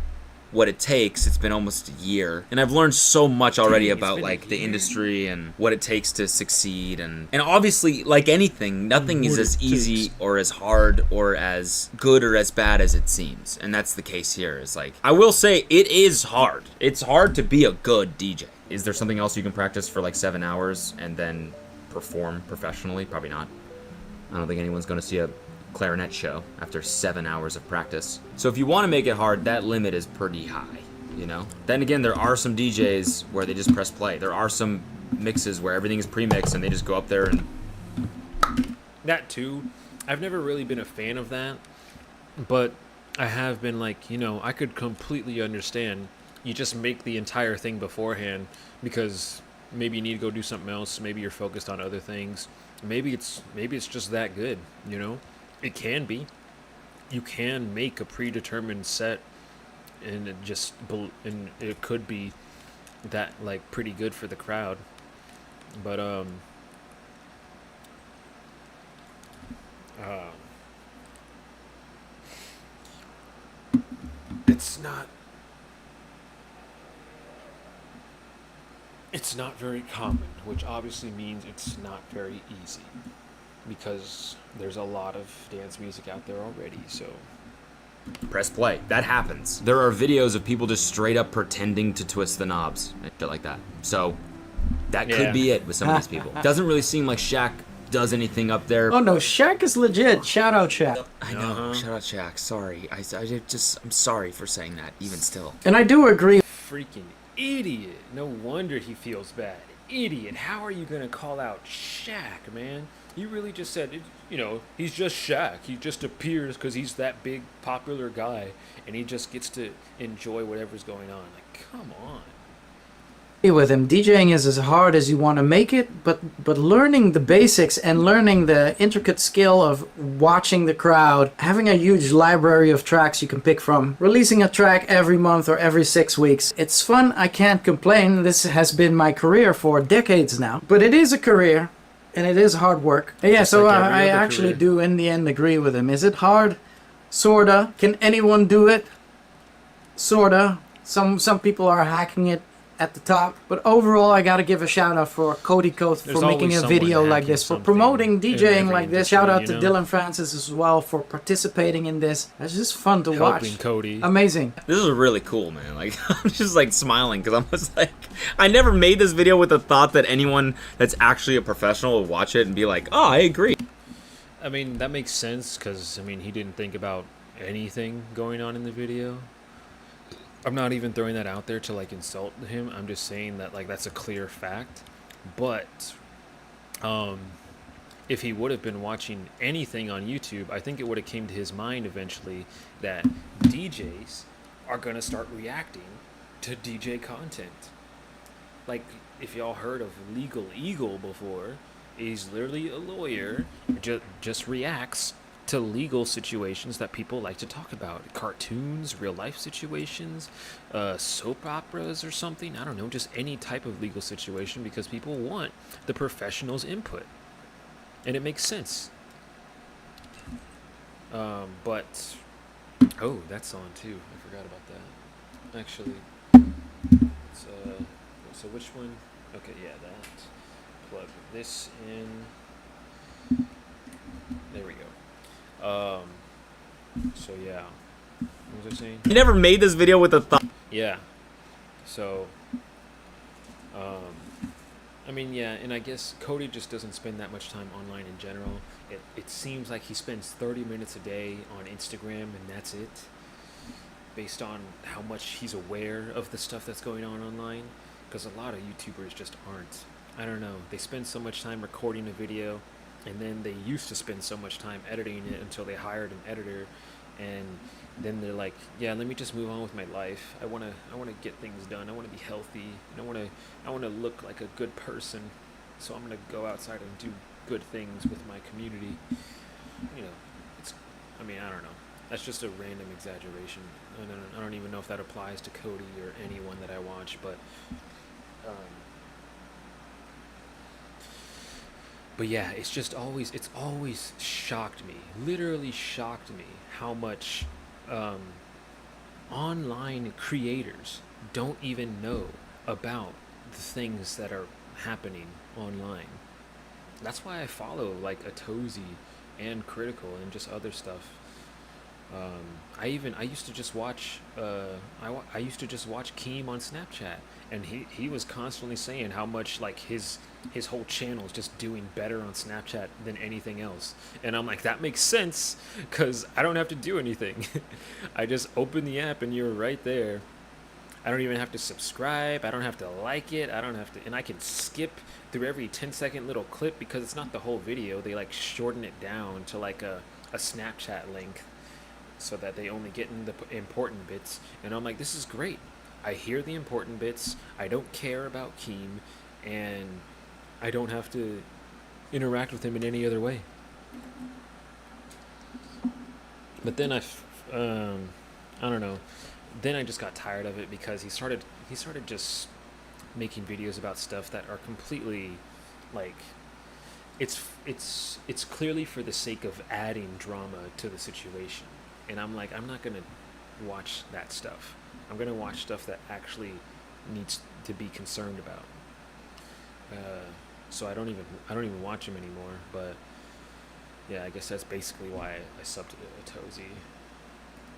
what it takes. It's been almost a year, and I've learned so much already about like the industry and what it takes to succeed, and obviously, like anything, nothing is as easy or as hard or as good or as bad as it seems, and that's the case here. Is like, I will say it is hard. It's hard to be a good DJ. Is there something else you can practice for like 7 hours and then perform professionally? Probably not. I don't think anyone's going to see a clarinet show after 7 hours of practice. So if you want to make it hard, that limit is pretty high, you know? Then again, there are some DJs where they just press play. There are some mixes where everything is pre-mixed and they just go up there and... That too. I've never really been a fan of that, but I have been like, you know, I could completely understand. You just make the entire thing beforehand because maybe you need to go do something else. Maybe you're focused on other things. Maybe it's just that good, you know? It can be. You can make a predetermined set, and it could be that like pretty good for the crowd. But it's not very common, which obviously means it's not very easy. Because there's a lot of dance music out there already, so... Press play. That happens. There are videos of people just straight up pretending to twist the knobs and shit like that. So, that could be it with some of these people. Doesn't really seem like Shaq does anything up there. Oh no, Shaq is legit. Shout out Shaq. I know. Shout out Shaq. Sorry. I'm sorry for saying that, even still. And I do agree. Freaking idiot. No wonder he feels bad. Idiot. How are you gonna call out Shaq, man? You really just said, you know, he's just Shaq. He just appears because he's that big, popular guy, and he just gets to enjoy whatever's going on. Like, come on. With him, DJing is as hard as you want to make it, but learning the basics and learning the intricate skill of watching the crowd, having a huge library of tracks you can pick from, releasing a track every month or every 6 weeks. It's fun, I can't complain. This has been my career for decades now, but it is a career. And it is hard work. Yeah, so like I actually do in the end agree with him. Is it hard? Sorta. Can anyone do it? Sorta. Some people are hacking it at the top. But overall, I gotta give a shout out for Cody Koth for making a video like this, for promoting DJing like this. Shout out to Dylan Francis as well for participating in this. It's just fun to watch. Cody. Amazing. This is really cool, man. Like, I'm just like smiling because I'm just like, I never made this video with the thought that anyone that's actually a professional would watch it and be like, oh, I agree. I mean, that makes sense because, I mean, he didn't think about anything going on in the video. I'm not even throwing that out there to like insult him. I'm just saying that like that's a clear fact. But if he would have been watching anything on YouTube, I think it would have came to his mind eventually that DJs are gonna start reacting to DJ content. Like if y'all heard of Legal Eagle before, he's literally a lawyer, just reacts to legal situations that people like to talk about. Cartoons, real life situations, soap operas or something. I don't know, just any type of legal situation because people want the professional's input. And it makes sense. But, oh, that's on too. I forgot about that. Actually, so which one? Okay, yeah, that. Plug this in. There we go. So yeah, what was I saying? He never made this video with a thumb. Yeah. So, I mean, yeah, and I guess Cody just doesn't spend that much time online in general. It seems like he spends 30 minutes a day on Instagram, and that's it, based on how much he's aware of the stuff that's going on online, because a lot of YouTubers just aren't. I don't know. They spend so much time recording a video, and then they used to spend so much time editing it until they hired an editor, and then they're like, yeah, let me just move on with my life. I want to get things done. I want to be healthy. And I want to look like a good person. So I'm going to go outside and do good things with my community. You know, I don't know. That's just a random exaggeration. I don't even know if that applies to Cody or anyone that I watch, but yeah, it's always shocked me, literally shocked me, how much online creators don't even know about the things that are happening online. That's why I follow like Atozy and Critical and just other stuff. I used to just watch I used to just watch Keem on Snapchat, and he was constantly saying how much like his whole channel is just doing better on Snapchat than anything else. And I'm like, that makes sense, because I don't have to do anything. I just open the app and you're right there. I don't even have to subscribe. I don't have to like it. I don't have to, and I can skip through every 10-second little clip because it's not the whole video. They like shorten it down to like a Snapchat length, so that they only get in the important bits. And I'm like, this is great. I hear the important bits. I don't care about Keem, and I don't have to interact with him in any other way. But then I don't know. Then I just got tired of it because he started just making videos about stuff that are completely like, it's clearly for the sake of adding drama to the situation. And I'm like, I'm not gonna watch that stuff. I'm gonna watch stuff that actually needs to be concerned about. So I don't even watch him anymore. But yeah, I guess that's basically why I subbed to Atozy.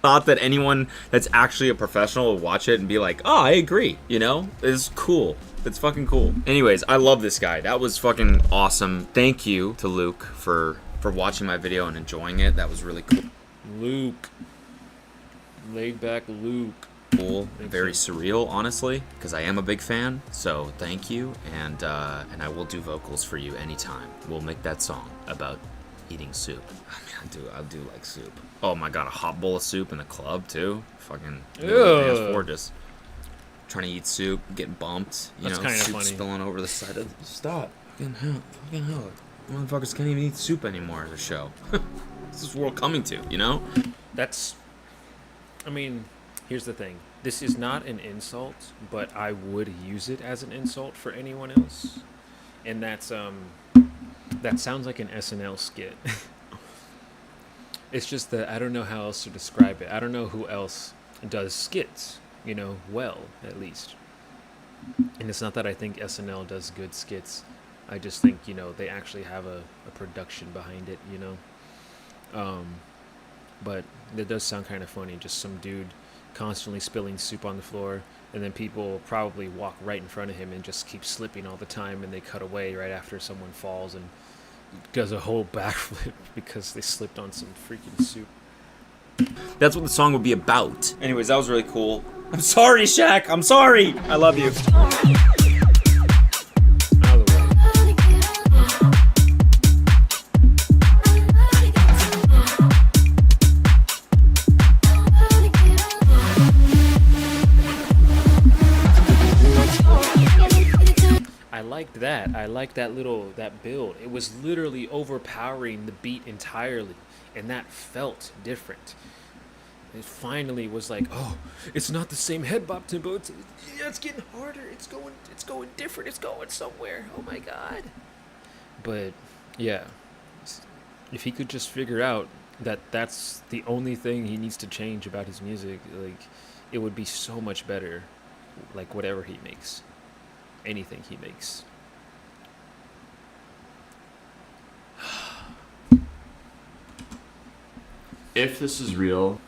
Thought that anyone that's actually a professional would watch it and be like, oh, I agree, you know? It's cool. It's fucking cool. Anyways, I love this guy. That was fucking awesome. Thank you to Luke for watching my video and enjoying it. That was really cool. Luke. Laid back Luke. Cool. Very surreal, honestly, because I am a big fan. So thank you, and I will do vocals for you anytime. We'll make that song about eating soup. I mean, I do like soup. Oh my god, a hot bowl of soup in the club too. Fucking dance floor, just trying to eat soup, getting bumped. You know, soup funny. Spilling over the side of. Stop! Fucking hell! Motherfuckers can't even eat soup anymore at a show. This is world coming to, you know? That's. I mean, here's the thing. This is not an insult, but I would use it as an insult for anyone else, and that's that sounds like an SNL skit. It's just that I don't know how else to describe it. I don't know who else does skits, you know, well, at least. And it's not that I think SNL does good skits. I just think, you know, they actually have a production behind it, you know. But it does sound kind of funny. Just some dude constantly spilling soup on the floor, and then people probably walk right in front of him and just keep slipping all the time, and they cut away right after someone falls and does a whole backflip because they slipped on some freaking soup. That's what the song would be about. Anyways, that was really cool. I'm sorry, Shaq. I'm sorry. I love you. I liked that build. It was literally overpowering the beat entirely, and that felt different. It finally was like, oh, it's not the same head bop tempo. It's getting harder. It's going different. It's going somewhere. Oh my god. But yeah, if he could just figure out that that's the only thing he needs to change about his music, like, it would be so much better. Like, whatever he makes, anything he makes. If this is real,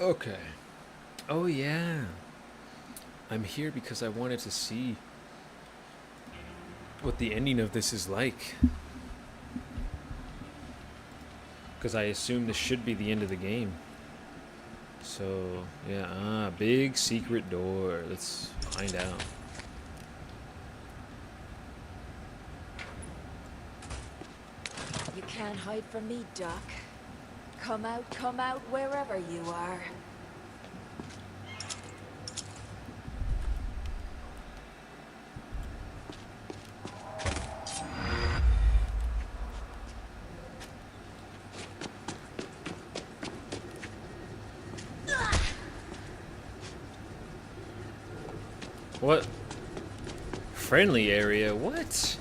okay. Oh yeah. I'm here because I wanted to see what the ending of this is like. Because I assume this should be the end of the game. So, yeah, big secret door. Let's find out. You can't hide from me, Doc. Come out wherever you are. What? Friendly area? What?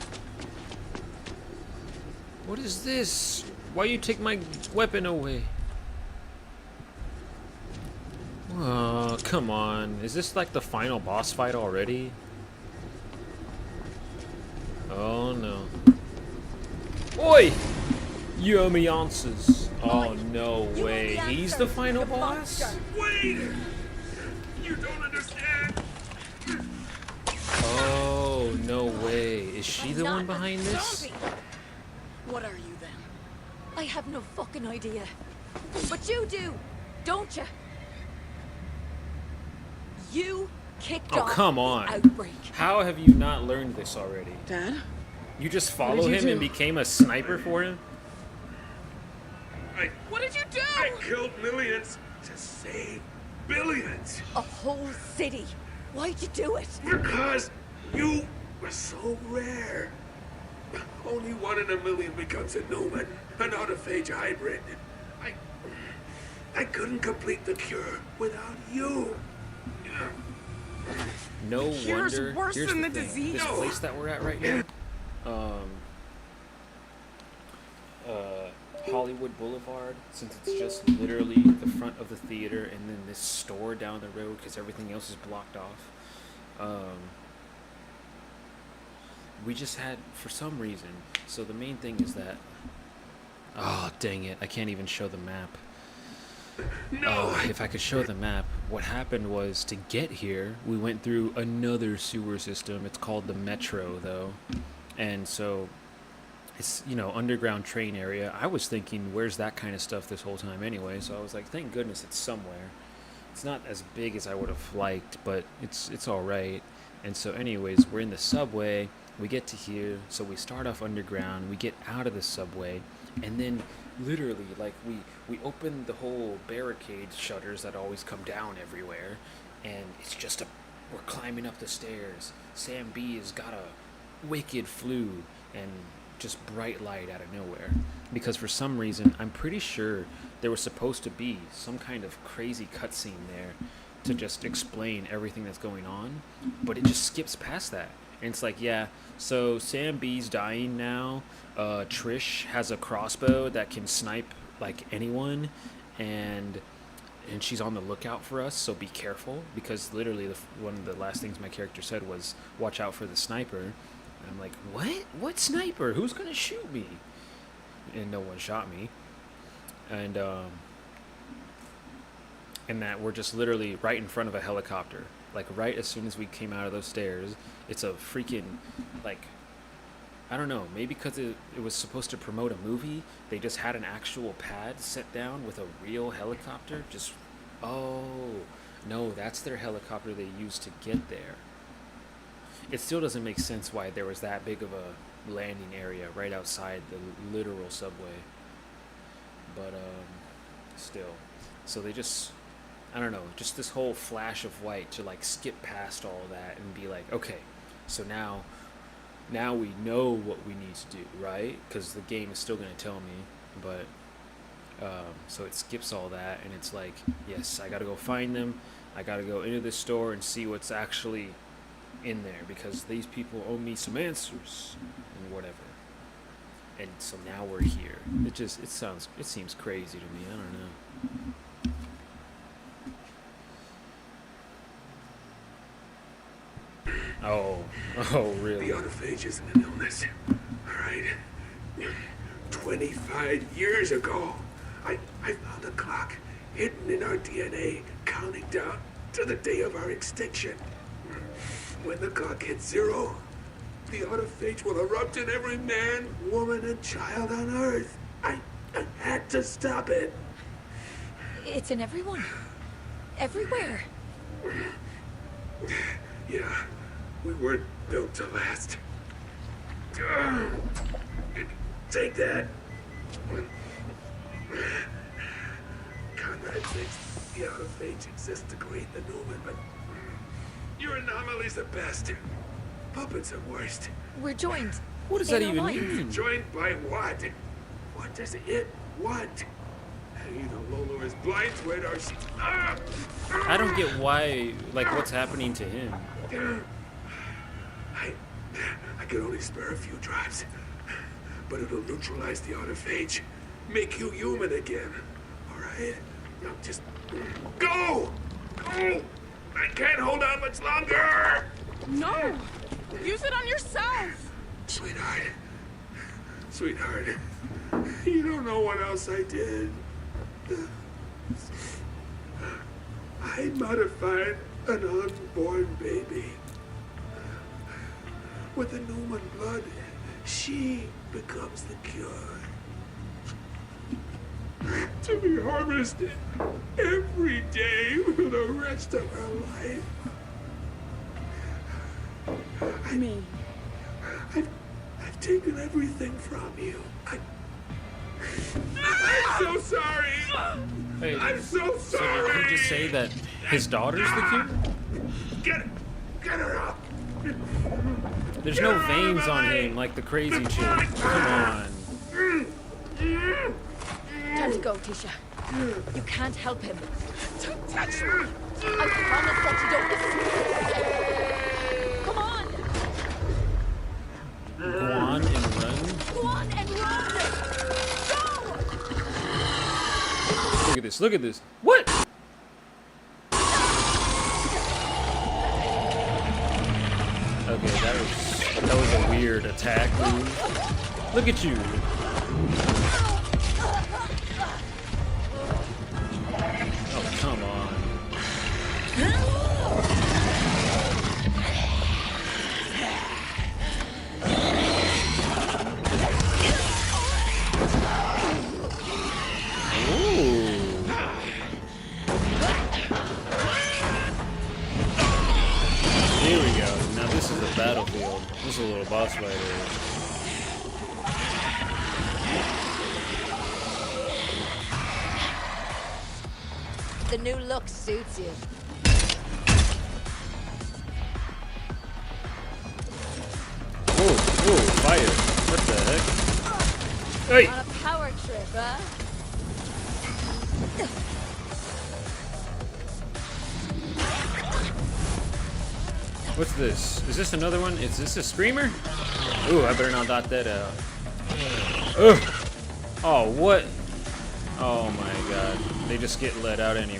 What is this? Why you take my weapon away? Oh, come on. Is this like the final boss fight already? Oh no. Oi! Yummy answers. Oh no way. He's the final boss? Wait! You don't understand. Oh, no way. Is she the one behind this? What are you then? I have no fucking idea. But you do, don't you? You kicked off come the on. outbreak. How have you not learned this already? Dad? You just What follow did you him do? and became a sniper for him? What did you do? I killed millions to save billions. A whole city. Why'd you do it? Because you were so rare. Only 1 in a million becomes a Newman, an autophage hybrid. I couldn't complete the cure without you. No Cure's wonder. worse Here's than the the thing. disease. This No. place that we're at right now. Hollywood Boulevard, since it's just literally the front of the theater and then this store down the road because everything else is blocked off. We just had, for some reason, so the main thing is that, oh dang it, I can't even show the map. No. If I could show the map, what happened was to get here, we went through another sewer system. It's called the Metro, though. And so it's, you know, underground train area. I was thinking, where's that kind of stuff this whole time anyway? So I was like, thank goodness it's somewhere. It's not as big as I would have liked, but it's all right. And so anyways, we're in the subway. We get to here, so we start off underground. We get out of the subway, and then literally, like, we open the whole barricade shutters that always come down everywhere, and it's just we're climbing up the stairs. Sam B has got a wicked flu and just bright light out of nowhere, because for some reason I'm pretty sure there was supposed to be some kind of crazy cutscene there to just explain everything that's going on, but it just skips past that. And it's like, yeah, so Sam B's dying now. Trish has a crossbow that can snipe like anyone, and she's on the lookout for us, so be careful, because literally one of the last things my character said was, watch out for the sniper. And I'm like, what sniper? Who's gonna shoot me? And no one shot me. And that we're just literally right in front of a helicopter. Like, right as soon as we came out of those stairs, it's a freaking, like, I don't know, maybe because it was supposed to promote a movie, they just had an actual pad set down with a real helicopter. Just, oh, no, that's their helicopter they used to get there. It still doesn't make sense why there was that big of a landing area right outside the literal subway. But, still. So they just, I don't know, just this whole flash of white to, like, skip past all that and be like, okay, so now we know what we need to do, right? Because the game is still going to tell me, but so it skips all that, and it's like, yes, I got to go find them. I got to go into this store and see what's actually in there, because these people owe me some answers and whatever. And so now we're here. It seems crazy to me. I don't know. Oh, really? The autophage isn't an illness. right. 25 years ago, I found a clock hidden in our DNA, counting down to the day of our extinction. When the clock hits 0, the autophage will erupt in every man, woman, and child on Earth. I had to stop it. It's in everyone. Everywhere. Yeah, we weren't built to last. Take that. Conrad thinks the autophage exists to create the Newman, but your anomaly's the best. Puppets are worst. We're joined. What does that In our even minds. mean? Joined by what? What does it want? Either Lola is blinded or she... I don't get why, like, what's happening to him. I can only spare a few drops, but it'll neutralize the autophage, make you human again. All right? Now just go! Go! I can't hold on much longer! No! Use it on yourself! Sweetheart, you don't know what else I did. I modified an unborn baby. With the Newman blood, she becomes the cure. To be harvested every day for the rest of her life. I've taken everything from you. I'm so sorry. Wait, I'm so so sorry. did he just say that his daughter's the cure? Get her up. There's no veins on him like the crazy chick. Come on. Time to go, Tisha. You can't help him. Don't touch me! I promise that you don't listen. Come on! Go on and run. Go on and run! Go! Look at this. Look at this. What? Okay, that was a weird attack move. Look at you. Oh, come on. Here we go. Now this is a battlefield. This is a little boss fight area. The new look suits you. Whoa, fire. What the heck? Hey! On a power trip, huh? What's this? Is this another one? Is this a screamer? Ooh, I better not dot that out. Ugh! Oh, what? Oh my god. They just get let out anyway.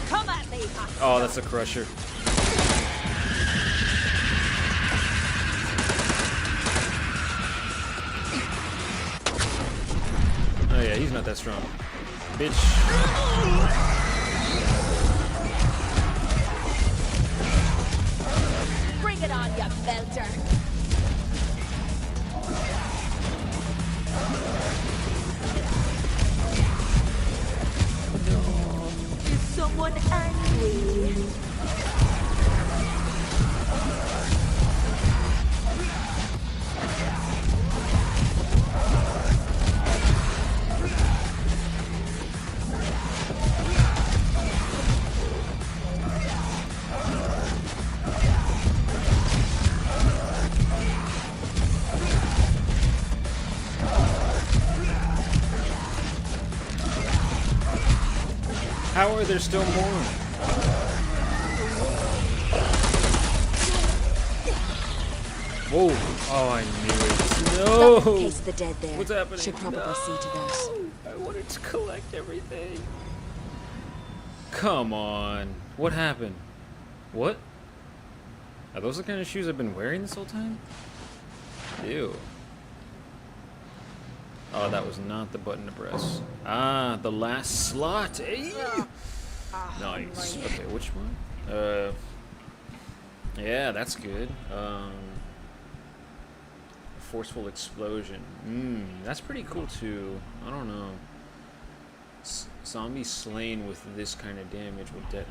Come at me! Oh, that's a crusher. Oh yeah, he's not that strong. Bitch. Bring it on, you belter! Is someone angry? How are there still more? Whoa. Oh, I knew it. No! Case the dead there. What's happening? Should probably see to that. I wanted to collect everything. Come on. What happened? What? Are those the kind of shoes I've been wearing this whole time? Ew. Oh, that was not the button to press. Ah, the last slot. Hey. Nice. Okay, which one? Yeah, that's good. Forceful explosion. That's pretty cool too. I don't know. Zombie slain with this kind of damage will detonate.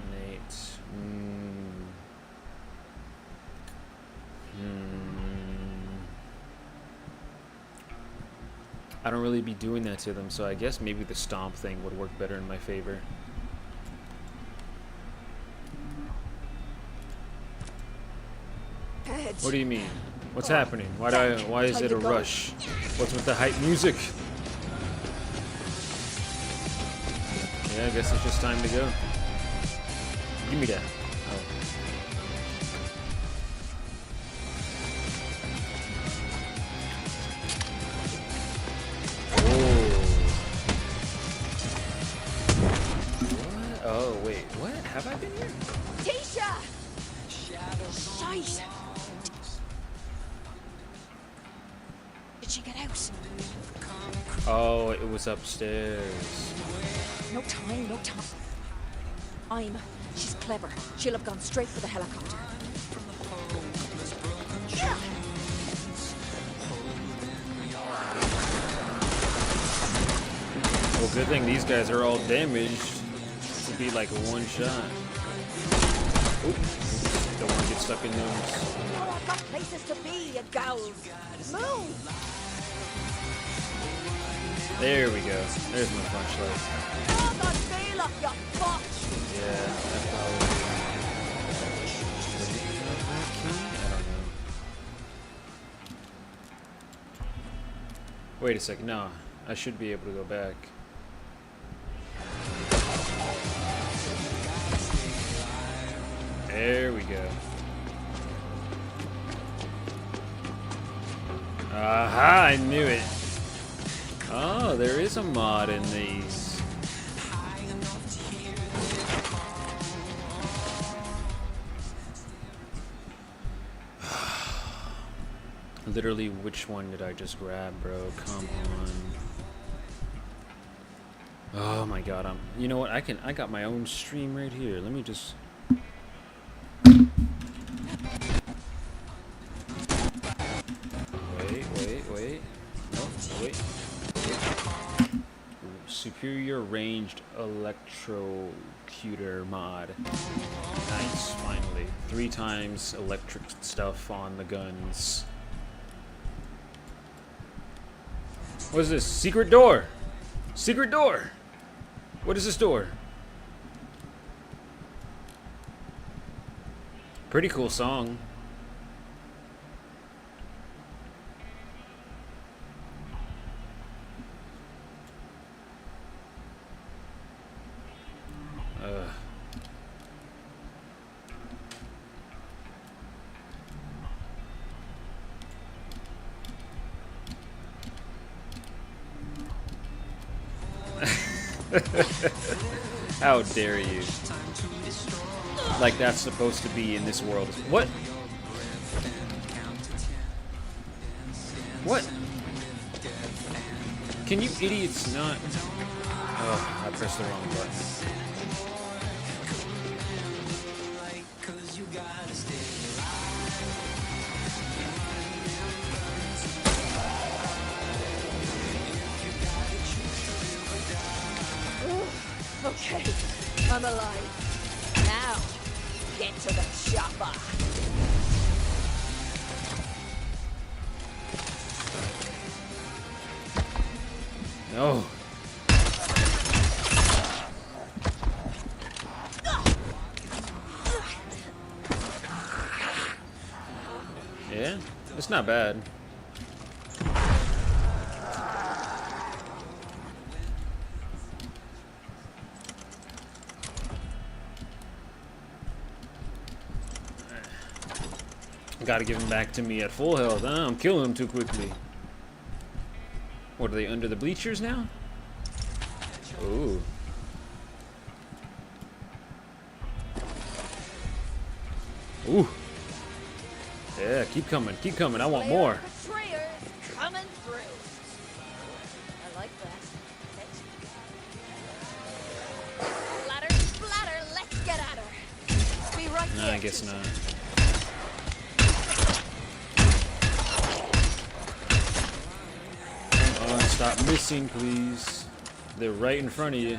I don't really be doing that to them, so I guess maybe the stomp thing would work better in my favor. What do you mean? What's happening? Why is it a rush? What's with the hype music? Yeah, I guess it's just time to go. Give me that. Oh. What? Oh, wait. What? Have I been here? Tisha! Shite! Did she get out? Oh, it was upstairs. No time, no time. She's clever. She'll have gone straight for the helicopter. Well, good thing these guys are all damaged. To be like a one shot. Oop. Don't want to get stuck in those. Oh, I've got places to be, you gals. Move! There we go. There's my flashlight. Oh, God, bail up, you fuck! Yeah, that probably. I don't know. Wait a second. No, I should be able to go back. There we go. Aha! I knew it. Oh, there is a mod in these. Literally, which one did I just grab, bro? Come on. Oh my god, you know what? I got my own stream right here. Let me just Wait. No, wait. Superior ranged electrocutor mod. Nice, finally. 3 times electric stuff on the guns. What is this? Secret door! Secret door! What is this door? Pretty cool song. How dare you? Like that's supposed to be in this world. What? What? Can you idiots not? Oh, I pressed the wrong button. Okay, I'm alive. Now, get to the chopper. No. Yeah, it's not bad. Gotta give him back to me at full health. I'm killing him too quickly. What, are they under the bleachers now? Ooh. Ooh. Yeah, keep coming, I want more. Betrayers. guess not. Come on, stop missing, please. They're right in front of you.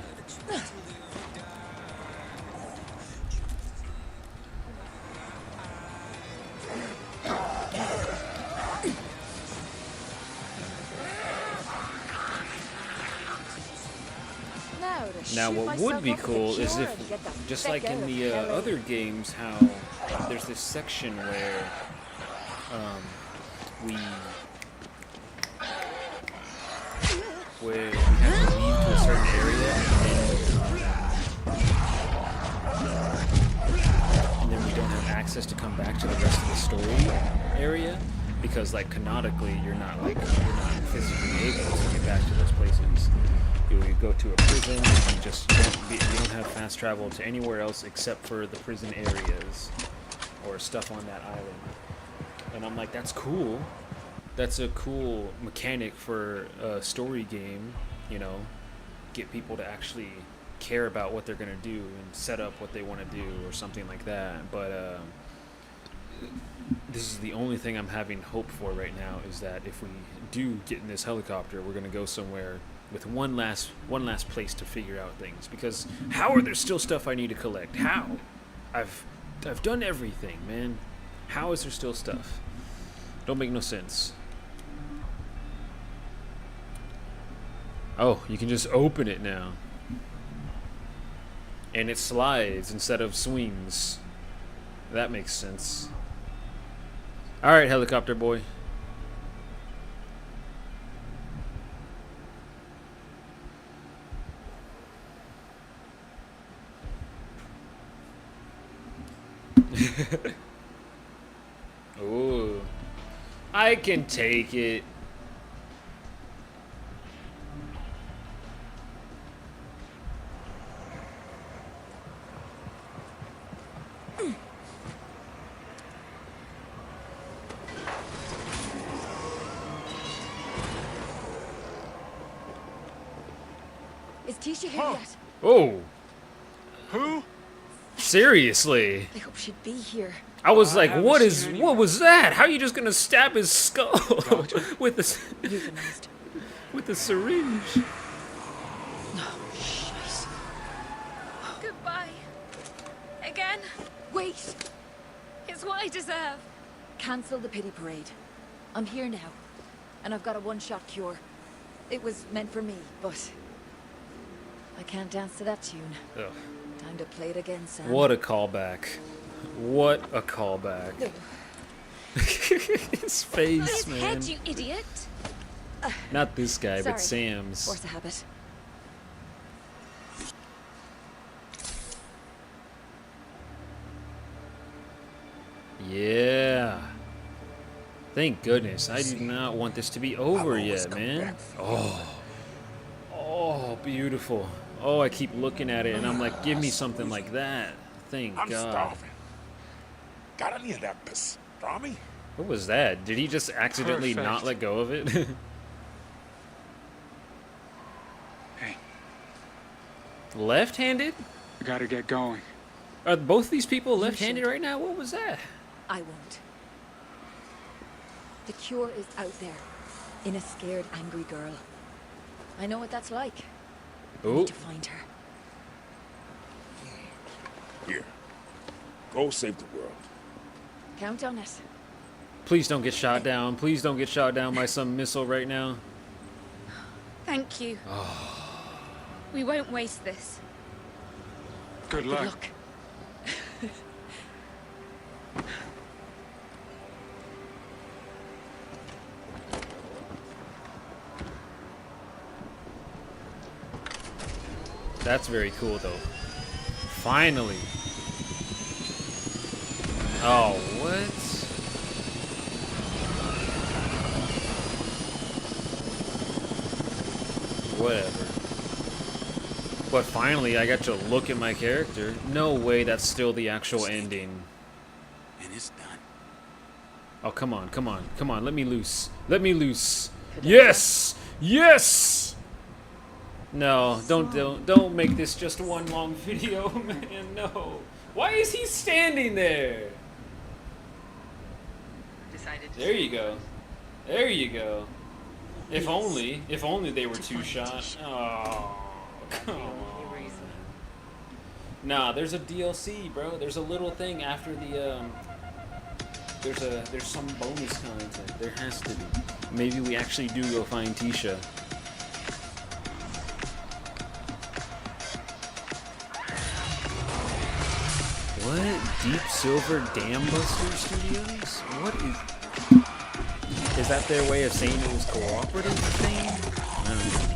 Now, what would be cool is if, just like in the other games, how there's this section where we have to leave to a certain area, and then we don't have access to come back to the rest of the story area because, like, canonically, you're not physically able to get back to those places. You go to a prison, and you don't have fast travel to anywhere else except for the prison areas or stuff on that island. And I'm like, that's cool. That's a cool mechanic for a story game, you know, get people to actually care about what they're gonna do and set up what they want to do or something like that. But this is the only thing I'm having hope for right now, is that if we do get in this helicopter, we're gonna go somewhere with one last place to figure out things, because how are there still stuff I need to collect? How? I've done everything, man. How is there still stuff? Don't make no sense. Oh, you can just open it now. And it slides instead of swings. That makes sense. Alright, helicopter boy. Ooh, I can take it. Is Tisha here yet? Oh. Who? Seriously? I hope she'd be here. I was like, what was that? How are you just gonna stab his skull with a syringe? Oh, shit. Goodbye. Again. Wait. It's what I deserve. Cancel the pity parade. I'm here now, and I've got a one-shot cure. It was meant for me, but I can't dance to that tune. Ugh. Time to play it again, Sam. What a callback. What a callback. His face, man. Head, you idiot. Not this guy, Sorry. but Sam's. Force a habit. Yeah. Thank goodness. I do not want this to be over yet, man. Oh, beautiful. Oh, I keep looking at it and I'm like, give me something like that. Thank I'm God. starving. Got any of that pastrami? What was that? Did he just accidentally not Perfect. let go of it? Hey. Left-handed? I gotta get going. Are both these people left-handed right now? What was that? I won't. The cure is out there, in a scared, angry girl. I know what that's like. I Ooh. need to find her. Here. Go save the world. Count on it. Please don't get shot down. Please don't get shot down by some missile right now. Thank you. We won't waste this. Good luck. Good luck. That's very cool, though. Finally. Oh, what? Whatever. But finally, I got to look at my character. No way that's still the actual ending. And it's done. Oh, come on, come on, come on. Let me loose. Let me loose. Yes! Yes! No, don't make this just one long video, man. No. Why is he standing there? There you go. There you go. If only they were two shot. Oh, come on. Nah, there's a DLC, bro. There's a little thing after the there's some bonus content. There has to be. Maybe we actually do go find Tisha. What? Deep Silver Dam Buster Studios? What is that their way of saying it was cooperative thing? I don't know.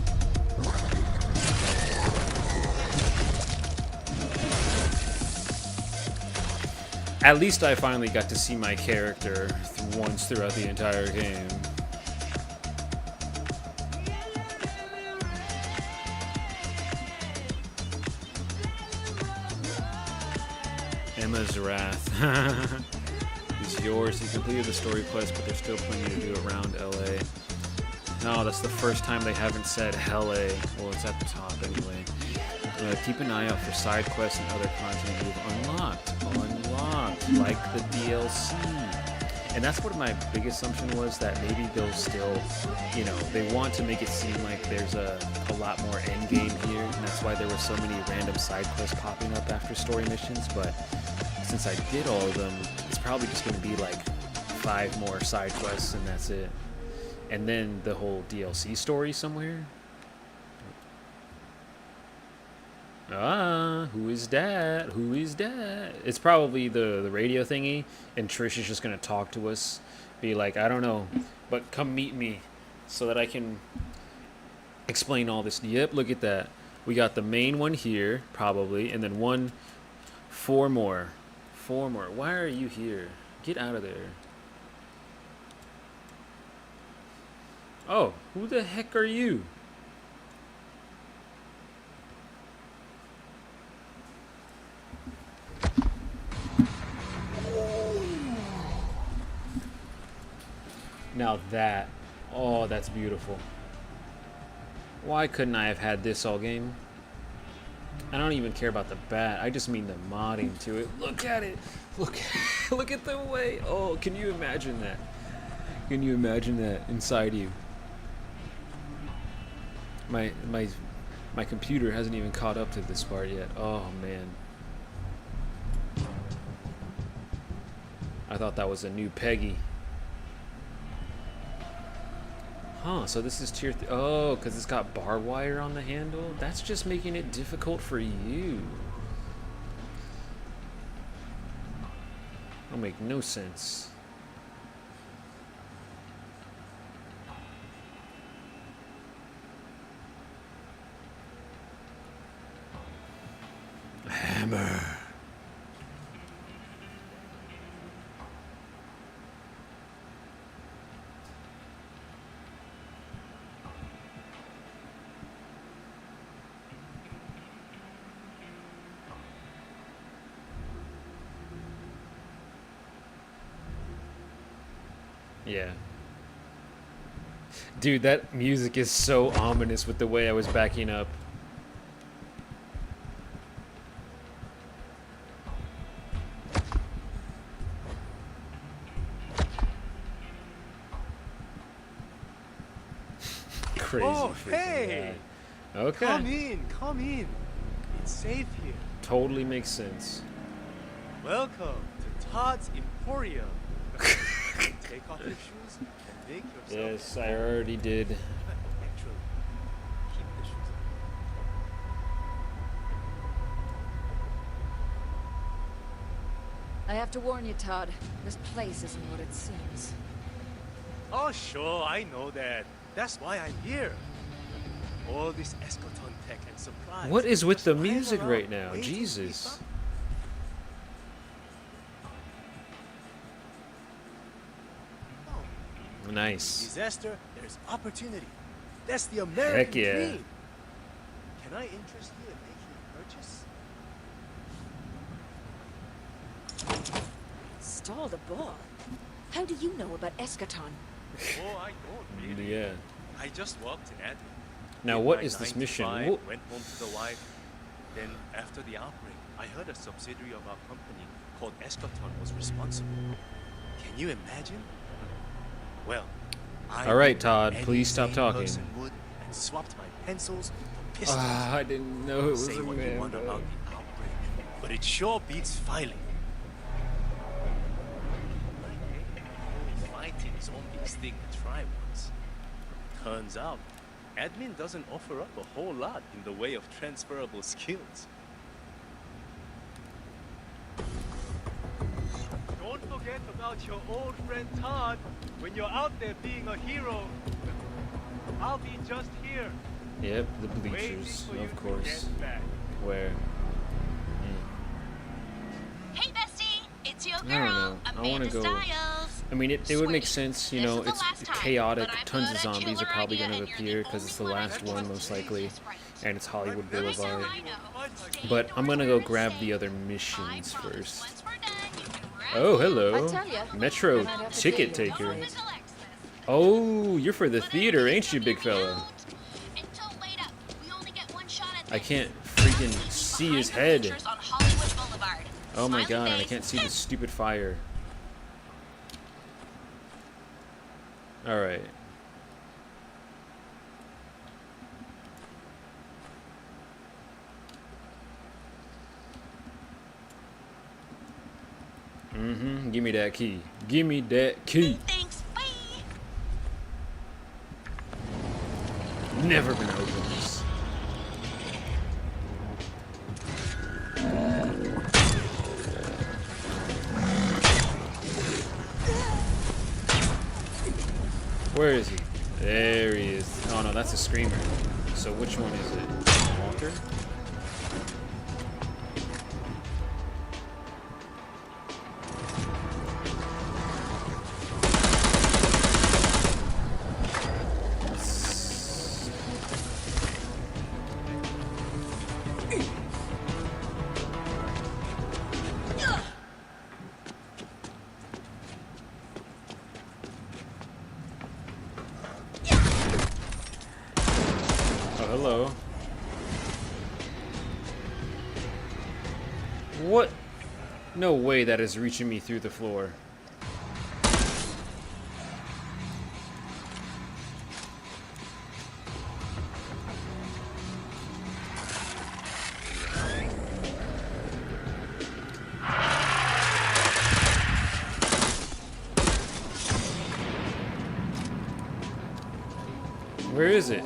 At least I finally got to see my character once throughout the entire game. Emma's Wrath. It's yours. You completed the story quest, but there's still plenty to do around LA. No, that's the first time they haven't said LA. Well, it's at the top anyway. Keep an eye out for side quests and other content you've unlocked, like the DLC. And that's what my big assumption was, that maybe they'll still, you know, they want to make it seem like there's a lot more end game here, and that's why there were so many random side quests popping up after story missions. But since I did all of them, it's probably just going to be like 5 more side quests and that's it. And then the whole DLC story somewhere. Ah, who is that? Who is that? It's probably the radio thingy, and Trish is just gonna talk to us, be like, I don't know, but come meet me so that I can explain all this. Yep, look at that. We got the main one here, probably, and then 4 more. 4 more. Why are you here? Get out of there. Oh, who the heck are you? Now that, oh, that's beautiful. Why couldn't I have had this all game? I don't even care about the bat. I just mean the modding to it. Look at it. Look at the way. Oh, can you imagine that? Can you imagine that inside you? My computer hasn't even caught up to this part yet. Oh man. I thought that was a new Peggy. Huh, so this is tier 3. Oh, because it's got barbed wire on the handle? That's just making it difficult for you. That'll make no sense. Hammer. Yeah. Dude, that music is so ominous with the way I was backing up. Crazy. Oh, hey! Okay. Come in. It's safe here. Totally makes sense. Welcome to Todd's Emporium. Take off your shoes and make yourself. Yes, I already did. Actually, keep the shoes I have to warn you, Todd. This place isn't what it seems. on. Oh, sure, I know that. That's why I'm here. All this Eschaton tech and supplies. What is with the just lying music around right now? waiting to be Jesus. found. Nice. Disaster, there's opportunity. That's the American Heck yeah. dream. Can I interest you in making a purchase? Stall the ball. How do you know about Eschaton? Oh, I don't really. Yeah. I just walked in at Now, did what my is this 9 to mission? 5, Wh- went home to the wife. Then after the outbreak, I heard a subsidiary of our company called Eschaton was responsible. Can you imagine? Well, all right, Todd, please stop talking. And swapped my pencils for pistols. I didn't know it was Say a what you want man. about the outbreak, but it sure beats filing. Fighting zombies thing to try once. Turns out, admin doesn't offer up a whole lot in the way of transferable skills. Don't forget about your old friend Todd when you're out there being a hero. I'll be just here. Yep, the bleachers, of course. Where? Hey, bestie, it's your I don't girl, know. I want Amanda to go. Styles. I mean, it would make sense, you know, This is the it's last time, chaotic. but I Tons of got a zombies are killer probably idea going to and you're appear the because it's the only one last I one, trust. most likely. And it's Hollywood Listen, Boulevard. I know. But I'm going to go grab the other missions first. Oh, hello. I tell ya, Metro I might have to ticket say you're taker. right. Oh, you're for the theater, ain't you, big fella? I can't freaking see his head. Oh my god, I can't see the stupid fire. Alright. Mm-hmm. Give me that key. Give me that key. Never gonna open this. Where is he? There he is. Oh no, that's a screamer. So which one is it? Walker? Hello. What? No way that is reaching me through the floor. Where is it?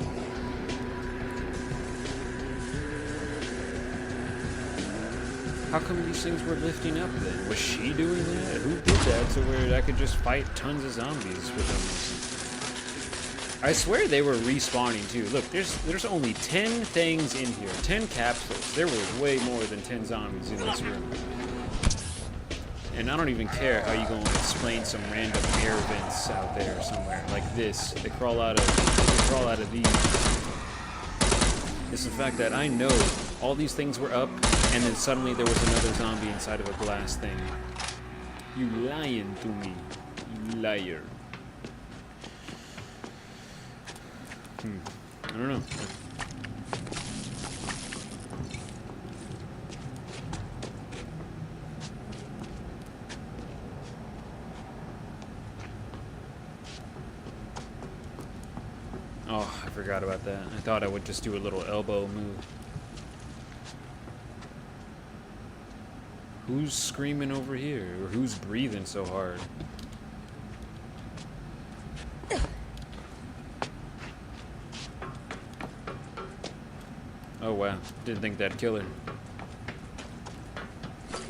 How come these things were lifting up then? Was she doing that? Who did that to where I could just fight tons of zombies for some reason? I swear they were respawning too. Look, there's only 10 things in here. 10 capsules. There was way more than 10 zombies in this room. And I don't even care how you go and explain some random air vents out there somewhere. Like this. They crawl out of these. It's the fact that I know all these things were up, and then suddenly there was another zombie inside of a glass thing. You lying to me, you liar. I don't know. Oh, I forgot about that. I thought I would just do a little elbow move. Who's screaming over here? Or who's breathing so hard? Oh wow, didn't think that'd kill her.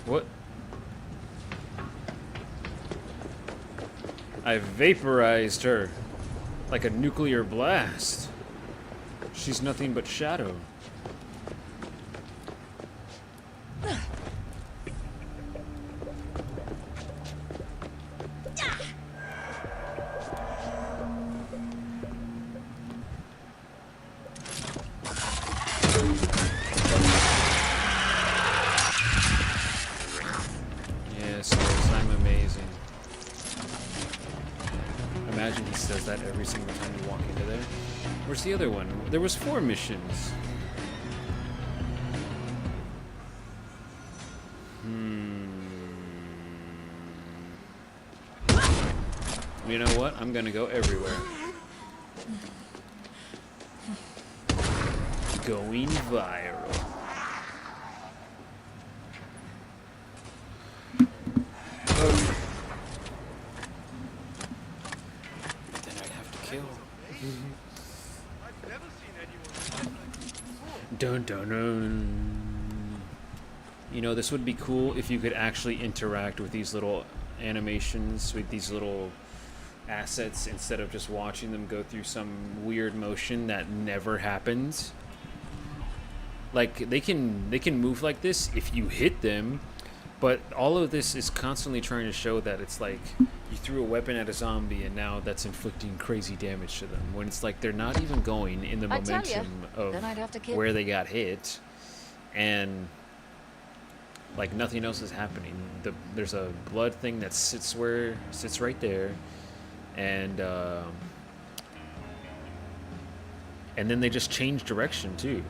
What? I vaporized her like a nuclear blast. She's nothing but shadow. Yes, I'm amazing. Imagine he says that every single time you walk into there. Where's the other one? There was 4 missions. You know what? I'm gonna go everywhere. Going viral. Then I'd have to kill. Dun dun dun. You know, this would be cool if you could actually interact with these little animations, with these little assets, instead of just watching them go through some weird motion that never happens. Like, they can move like this if you hit them, but all of this is constantly trying to show that it's like you threw a weapon at a zombie and now that's inflicting crazy damage to them, when it's like they're not even going in the momentum of where they got hit, and like nothing else is happening. There's a blood thing that sits right there, and then they just change direction too.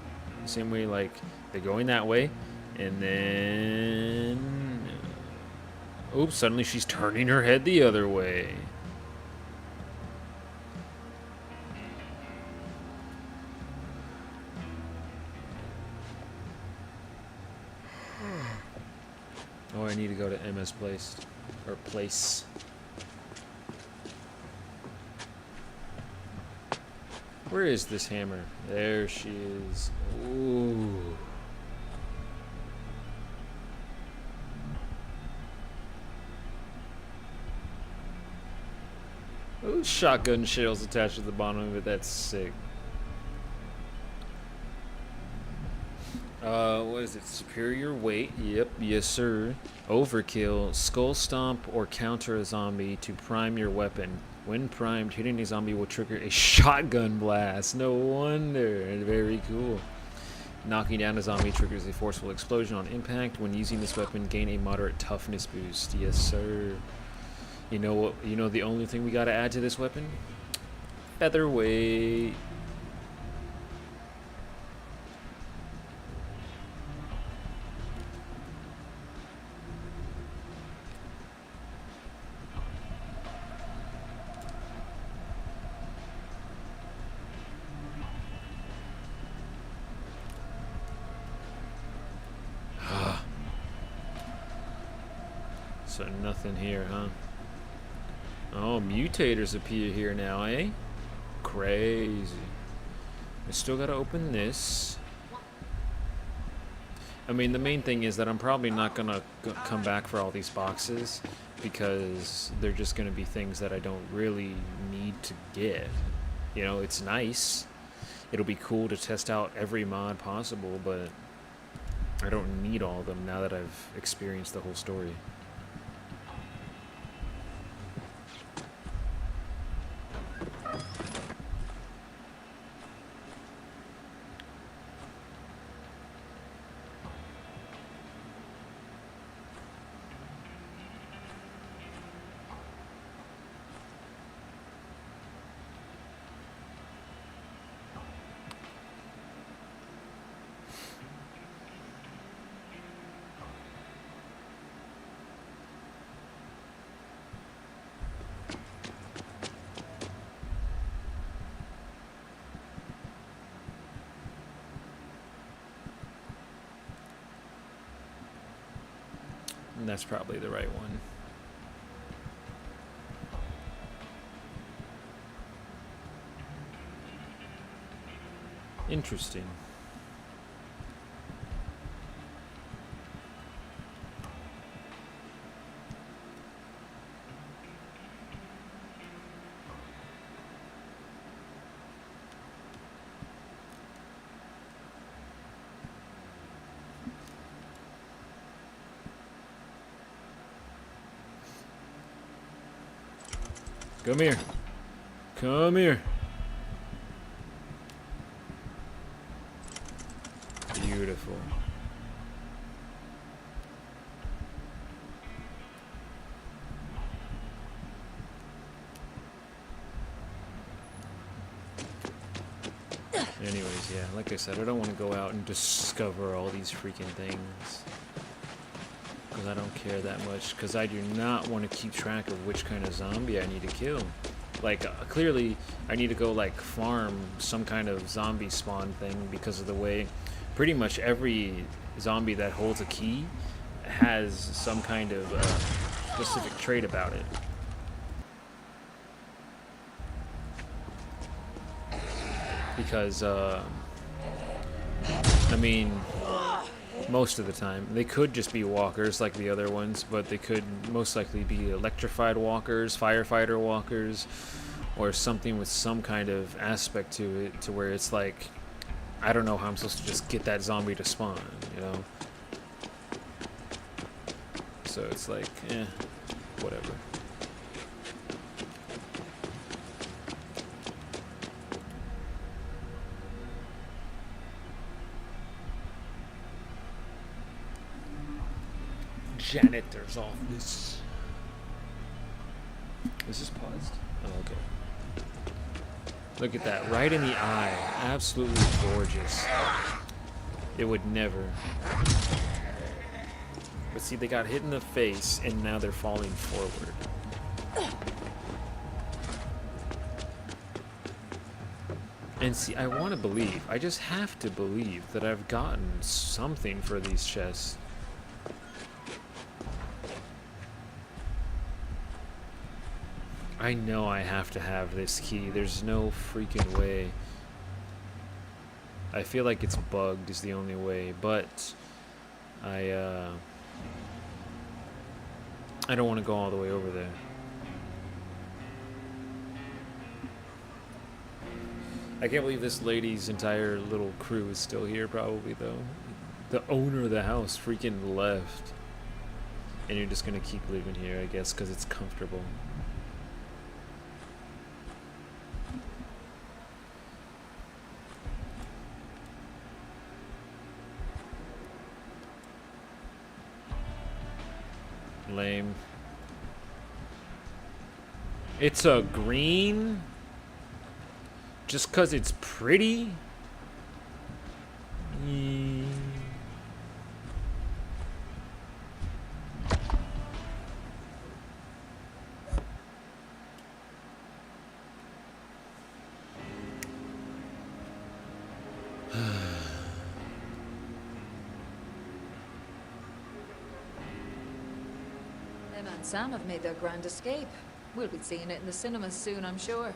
Same way, like they're going that way, and then oops, suddenly she's turning her head the other way. Oh, I need to go to Emma's place. Or place. Where is this hammer? There she is. Ooh. Those shotgun shells attached to the bottom of it, that's sick. What is it? Superior weight. Yep, yes sir. Overkill. Skull stomp or counter a zombie to prime your weapon. When primed, hitting a zombie will trigger a shotgun blast. No wonder. Very cool. Knocking down a zombie triggers a forceful explosion on impact. When using this weapon, gain a moderate toughness boost. Yes sir. You know what? You know the only thing we gotta add to this weapon? Featherweight. So nothing here, huh? Oh, mutators appear here now, eh? Crazy. I still gotta open this. I mean, the main thing is that I'm probably not gonna come back for all these boxes, because they're just gonna be things that I don't really need to get. You know, it's nice. It'll be cool to test out every mod possible, but I don't need all of them now that I've experienced the whole story. And that's probably the right one. Interesting. Come here. Come here. Beautiful. Anyways, yeah, like I said, I don't want to go out and discover all these freaking things. because I don't care that much, because I do not want to keep track of which kind of zombie I need to kill. Like, clearly, I need to go, like, farm some kind of zombie spawn thing because of the way pretty much every zombie that holds a key has some kind of specific trait about it. Because, I mean, most of the time, they could just be walkers like the other ones, but they could most likely be electrified walkers, firefighter walkers, or something with some kind of aspect to it, to where it's like, I don't know how I'm supposed to just get that zombie to spawn, you know? So it's like, whatever. Janitor's office. Is this paused? Oh, okay. Look at that, right in the eye. Absolutely gorgeous. It would never. But see, they got hit in the face, and now they're falling forward. And see, I want to believe, I just have to believe that I've gotten something for these chests. I know I have to have this key. There's no freaking way. I feel like it's bugged is the only way, but I don't want to go all the way over there. I can't believe this lady's entire little crew is still here, probably, though. The owner of the house freaking left. And you're just gonna keep living here, I guess, because it's comfortable. Lame. It's a green? Just because it's pretty? Them and Sam have made their grand escape. We'll be seeing it in the cinemas soon, I'm sure.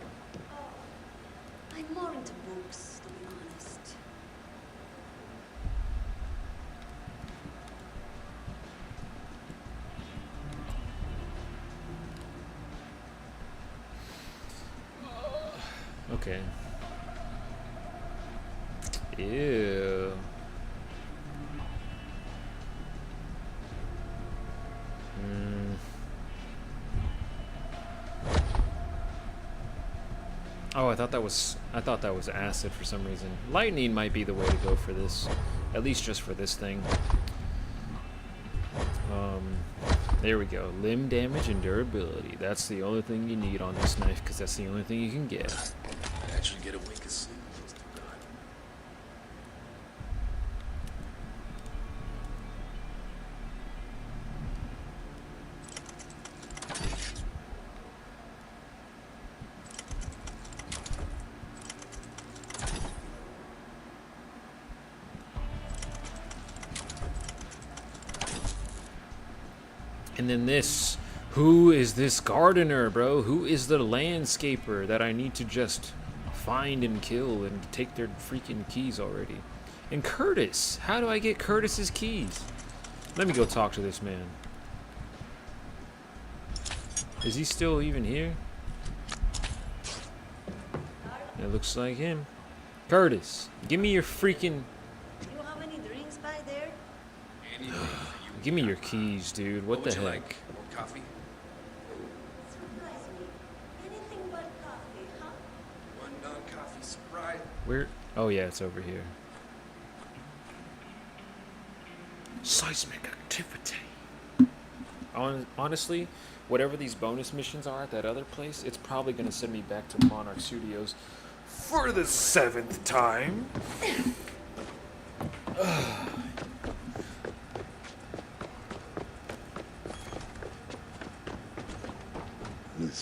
I'm more into books, to be honest. Okay. Ew. Oh, I thought that was acid for some reason. Lightning might be the way to go for this, at least just for this thing. There we go. Limb damage and durability. That's the only thing you need on this knife, because that's the only thing you can get. I actually get a wink of sleep. And then this. Who is this gardener, bro? Who is the landscaper that I need to just find and kill and take their freaking keys already? And Curtis. How do I get Curtis's keys? Let me go talk to this man. Is he still even here? It looks like him. Curtis, give me your freaking... You have any drinks by there? Give me your keys, dude. What the heck? Like? More coffee? Surprise me. Anything but coffee, huh? One non-coffee Sprite. Where? Oh yeah, it's over here. Seismic activity. Honestly, whatever these bonus missions are at that other place, it's probably gonna send me back to Monarch Studios for the 7th time.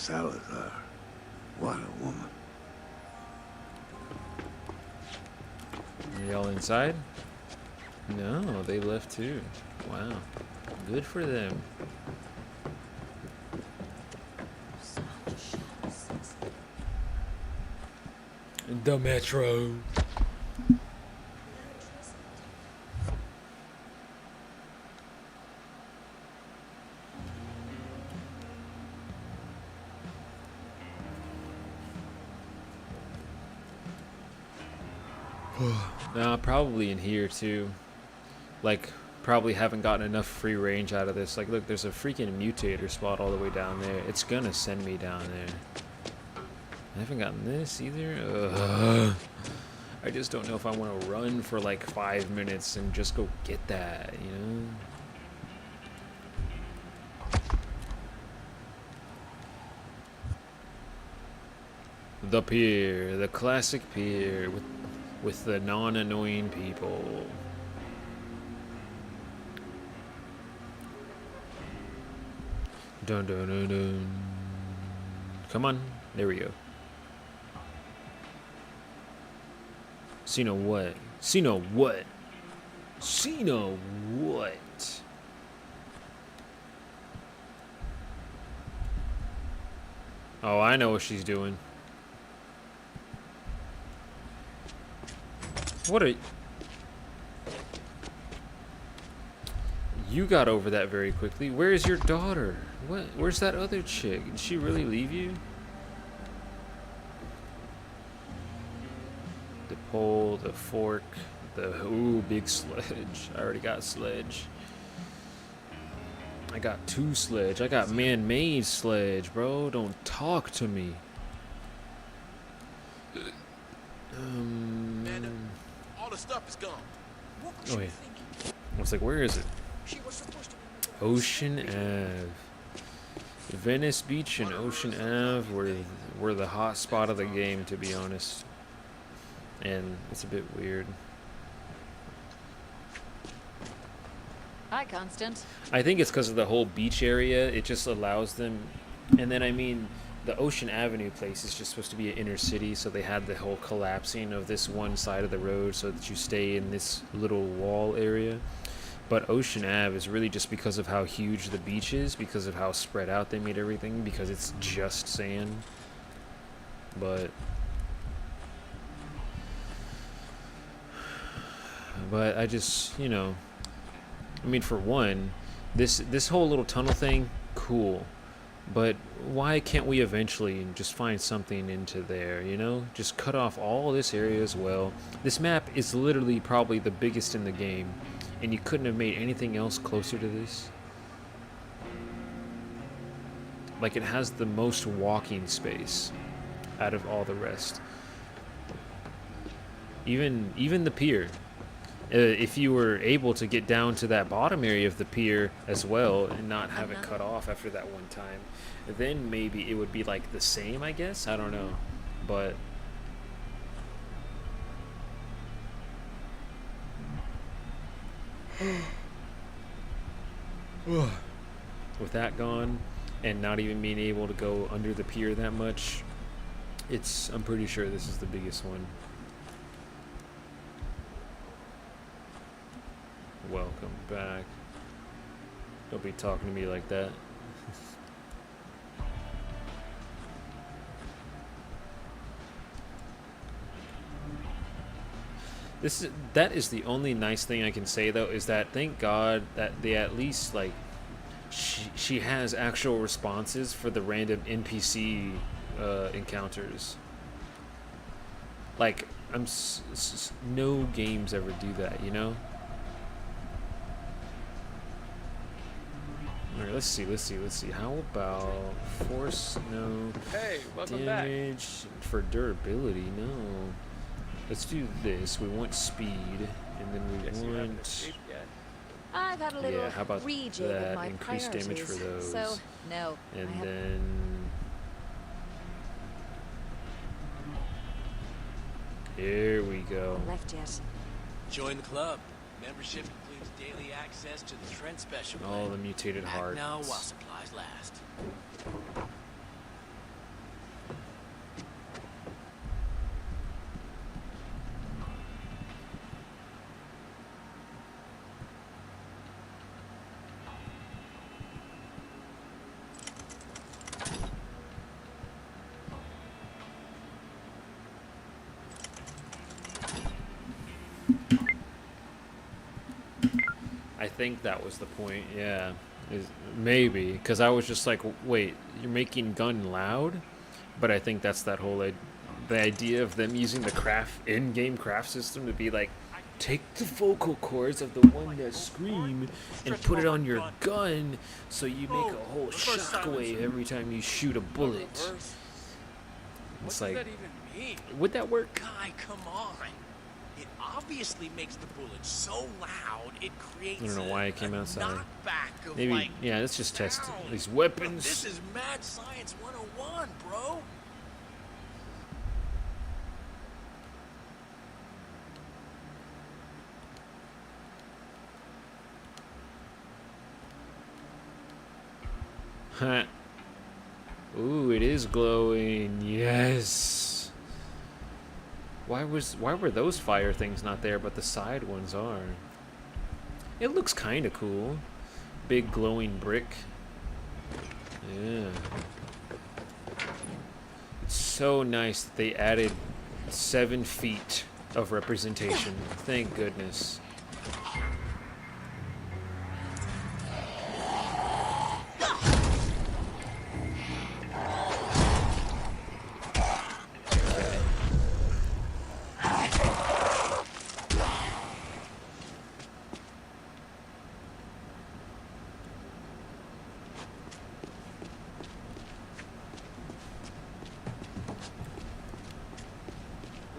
Salazar. What a woman. Are y'all inside? No, they left too. Wow. Good for them. The Metro. Nah, probably in here too. Like, probably haven't gotten enough free range out of this. Like, look, there's a freaking mutator spot all the way down there. It's gonna send me down there. I haven't gotten this either. Ugh. I just don't know if I want to run for like 5 minutes and just go get that, you know? The pier, the classic pier with the non-annoying people. Dun dun dun dun. Come on, there we go. Cena what? Cena what? Cena what? Oh, I know what she's doing. What are... You got over that very quickly. Where is your daughter? What? Where's that other chick? Did she really leave you? The pole, the fork, the... Ooh, big sledge. I already got sledge. I got 2 sledge. I got man-made sledge, bro. Don't talk to me. All the stuff is gone. Oh, yeah. I was like, where is it? Ocean Ave. Venice Beach and Ocean Ave were the hot spot of the game, to be honest. And it's a bit weird. Hi, Constant. I think it's because of the whole beach area. It just allows them... And then, I mean, the Ocean Avenue place is just supposed to be an inner city, so they had the whole collapsing of this one side of the road so that you stay in this little wall area. But Ocean Ave is really just because of how huge the beach is, because of how spread out they made everything, because it's just sand. But I just, you know, I mean, for one, this whole little tunnel thing, cool. But why can't we eventually just find something into there, you know? Just cut off all this area as well. This map is literally probably the biggest in the game, and you couldn't have made anything else closer to this. Like, it has the most walking space out of all the rest. Even the pier. If you were able to get down to that bottom area of the pier as well and not have it cut off after that one time, then maybe it would be like the same, I guess. I don't know. But with that gone and not even being able to go under the pier that much, I'm pretty sure this is the biggest one. Welcome back. Don't be talking to me like that. That is the only nice thing I can say, though, is that thank God that they at least, like, she has actual responses for the random NPC encounters. Like, no games ever do that, you know? Alright, let's see. How about force? No. Hey, welcome damage for durability? No. Let's do this. We want speed, and then we want... I've had a little yeah, how about rejig of that? my Increased damage for priorities, those. So, no. And I then... Here we go. Left yet. Join the club. Membership includes daily access to the Trent Special. All the mutated Act now while hearts. supplies last. think that was the point. Yeah, maybe because I was just like, wait, you're making gun loud, but I think that's that whole the idea of them using the in-game craft system to be like, take the vocal cords of the one that scream and put it on your gun, so you make a whole shockwave every time you shoot a bullet. It's like, would that work? Guy, come on. It obviously makes the bullet so loud it creates I don't know why it came outside. knockback of Maybe, like yeah, let's just test these Bro, weapons. this is mad science 101, bro. Huh. Ooh, it is glowing. Yes. Why were those fire things not there, but the side ones are? It looks kind of cool. Big glowing brick. Yeah. It's so nice that they added 7 feet of representation. Thank goodness.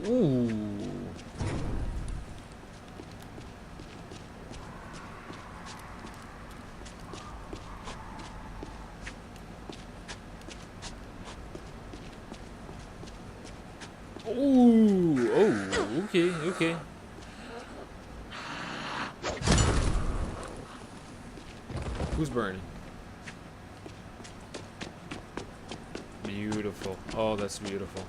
Ooh. Ooh. Oh, okay, okay. Who's burning? Beautiful. Oh, that's beautiful.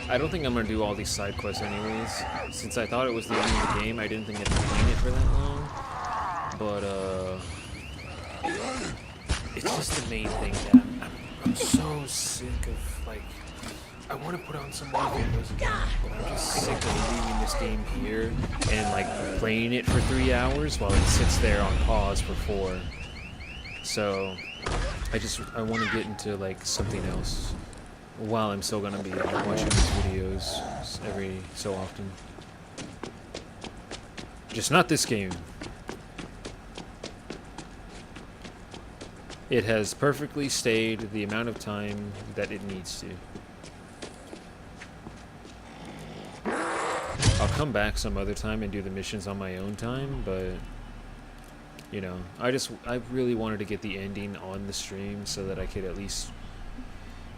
I don't think I'm gonna do all these side quests anyways. Since I thought it was the end of the game, I didn't think I'd be playing it for that long. But it's just the main thing that I'm so sick of. Like, I want to put on some more videos again, but I'm just sick of leaving this game here and like playing it for 3 hours while it sits there on pause for 4. So I want to get into like something else. While I'm still gonna be watching these videos every so often. Just not this game. It has perfectly stayed the amount of time that it needs to. I'll come back some other time and do the missions on my own time, but you know, I really wanted to get the ending on the stream so that I could at least,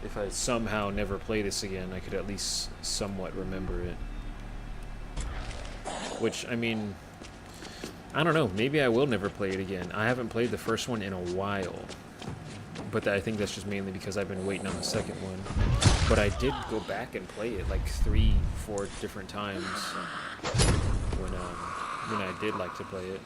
if I somehow never play this again, I could at least somewhat remember it. Which, I mean, I don't know, maybe I will never play it again. I haven't played the first one in a while, but I think that's just mainly because I've been waiting on the second one. But I did go back and play it like 3-4 different times when I did like to play it.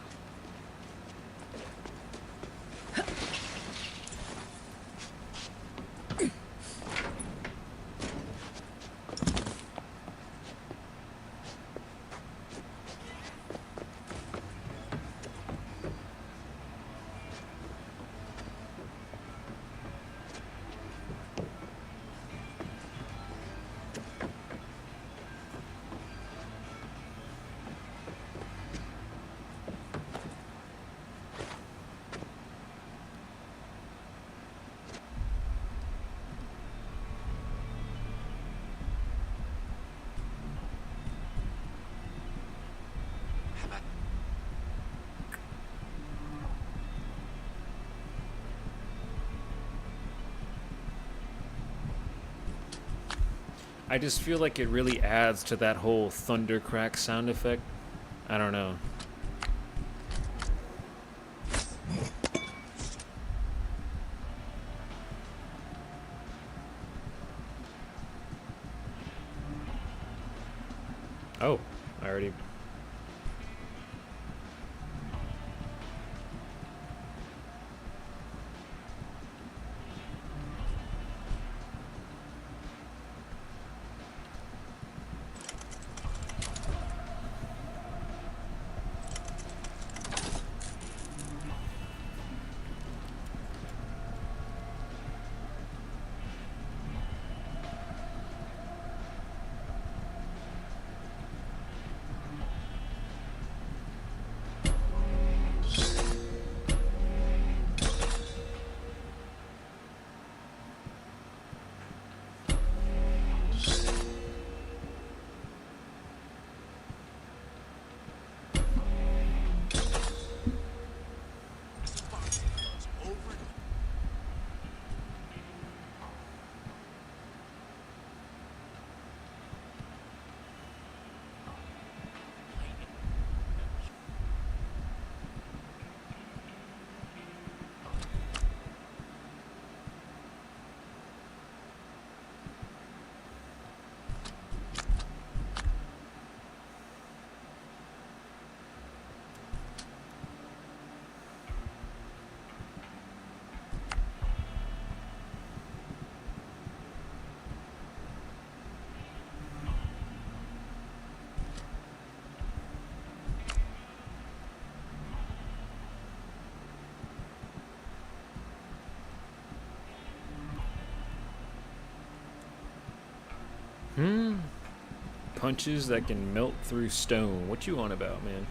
I just feel like it really adds to that whole thunder crack sound effect. I don't know. Oh, I already... Punches that can melt through stone. What you on about, man?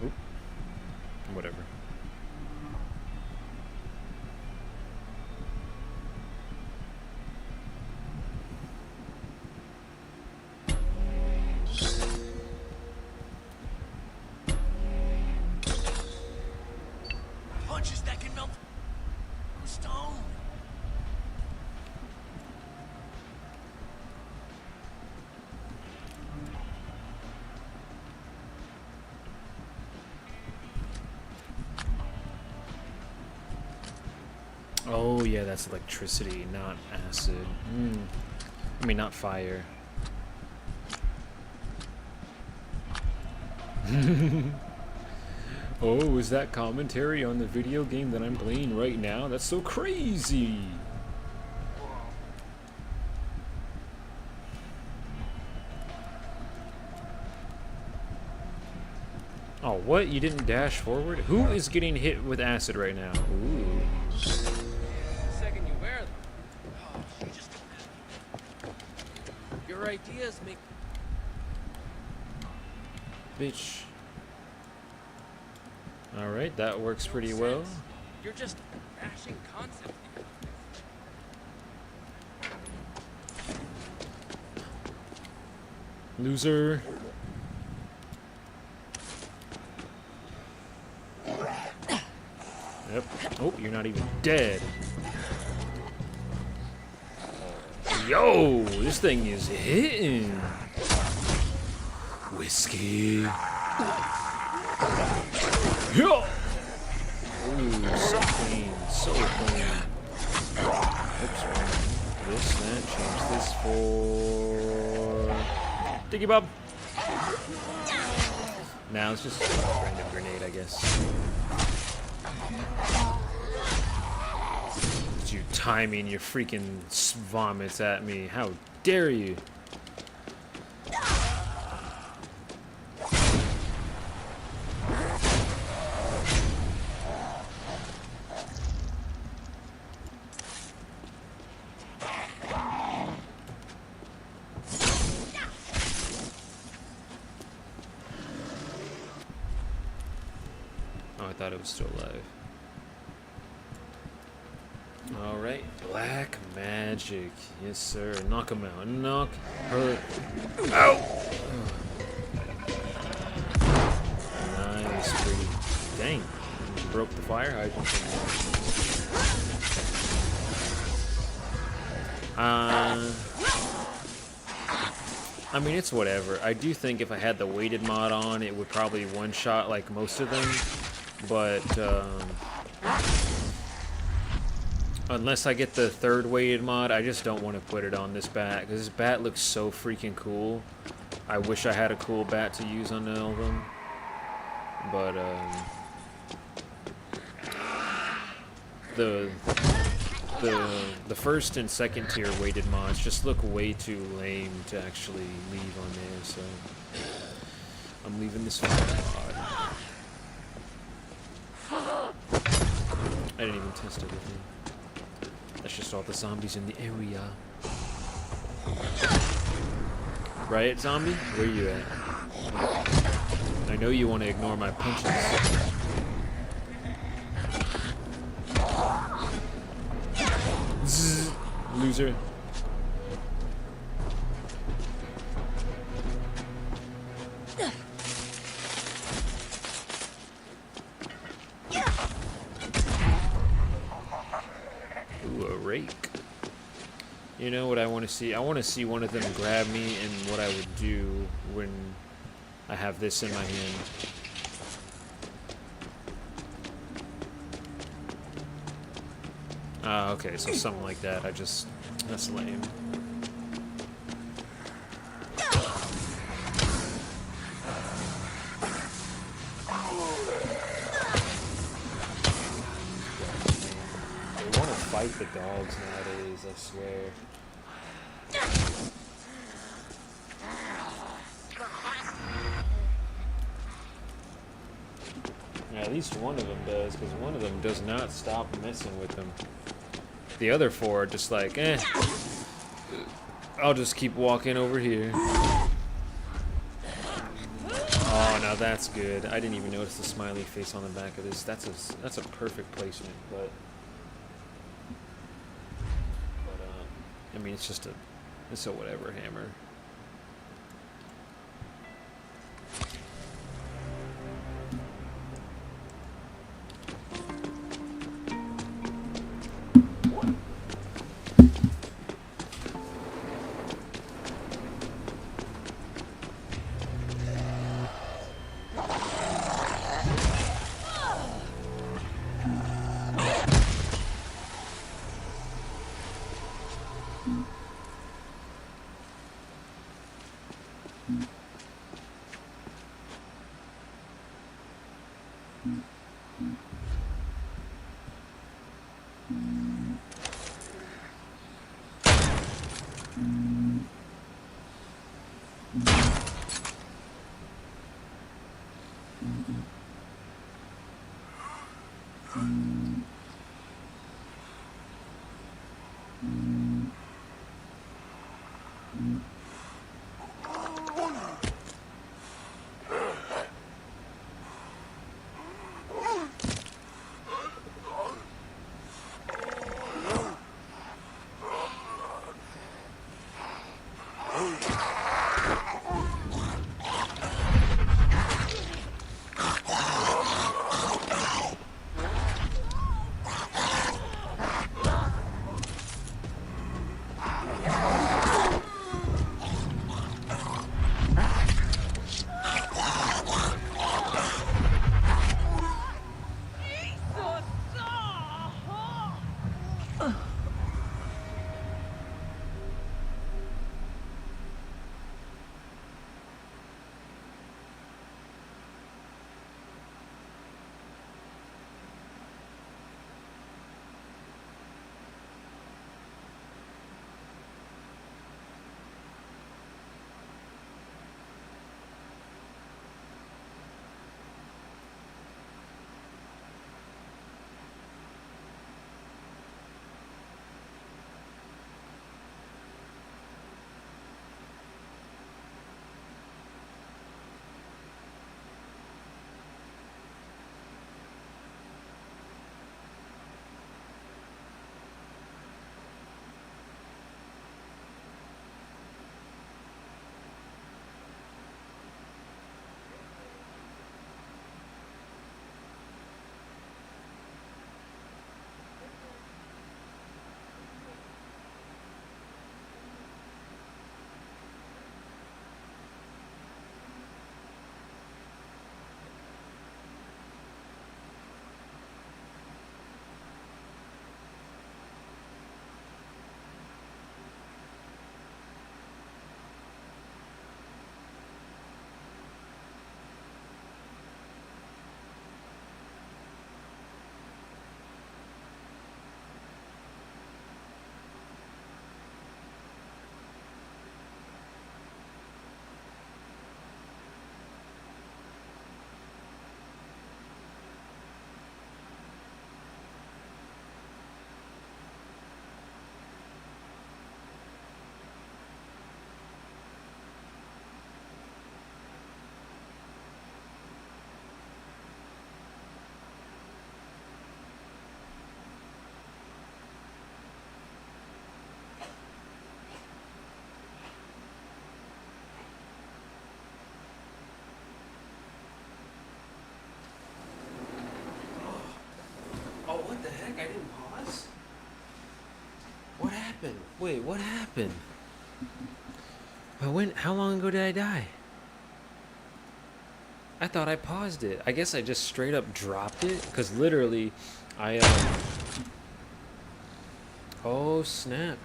Oop. Whatever. Punches that can melt stone. Oh yeah, that's electricity, not acid. I mean, not fire. Oh, is that commentary on the video game that I'm playing right now? That's so crazy! Oh, what? You didn't dash forward? Who is getting hit with acid right now? Ooh. The second you wear them. Oh, you just your ideas make Bitch. Alright, that works pretty well. You're just bashing concepts. Loser. Yep. Oh, you're not even dead. Yo, this thing is hitting. Whiskey. Yo. Ooh, so clean, so clean. Oops, this, then change this for Diggy Bob. Now it's just a random grenade, I guess. You timing your freaking vomits at me. How dare you? Oh, I thought it was still alive. Alright, black magic. Yes, sir. Knock him out. Knock her out. Nice, pretty. Dang. Broke the fire hydrant. I mean, it's whatever. I do think if I had the weighted mod on, it would probably one-shot like most of them. But, unless I get the third weighted mod, I just don't want to put it on this bat, because this bat looks so freaking cool. I wish I had a cool bat to use on all of them. But, the first and second tier weighted mods just look way too lame to actually leave on there, so I'm leaving this mod. I didn't even test everything. That's just all the zombies in the area. Right, zombie? Where you at? I know you want to ignore my punches. Zzz, loser. You know what I want to see? I want to see one of them grab me and what I would do when I have this in my hand. Okay, so something like that. That's lame. They want to fight the dogs nowadays, I swear. At least one of them does, because one of them does not stop messing with them. The other 4 are just like, eh. I'll just keep walking over here. Oh, now that's good. I didn't even notice the smiley face on the back of this. That's a perfect placement, but I mean, it's a whatever hammer. Oh, what the heck? I didn't pause? What happened? Wait, what happened? How long ago did I die? I thought I paused it. I guess I just straight up dropped it, because literally, oh, snap.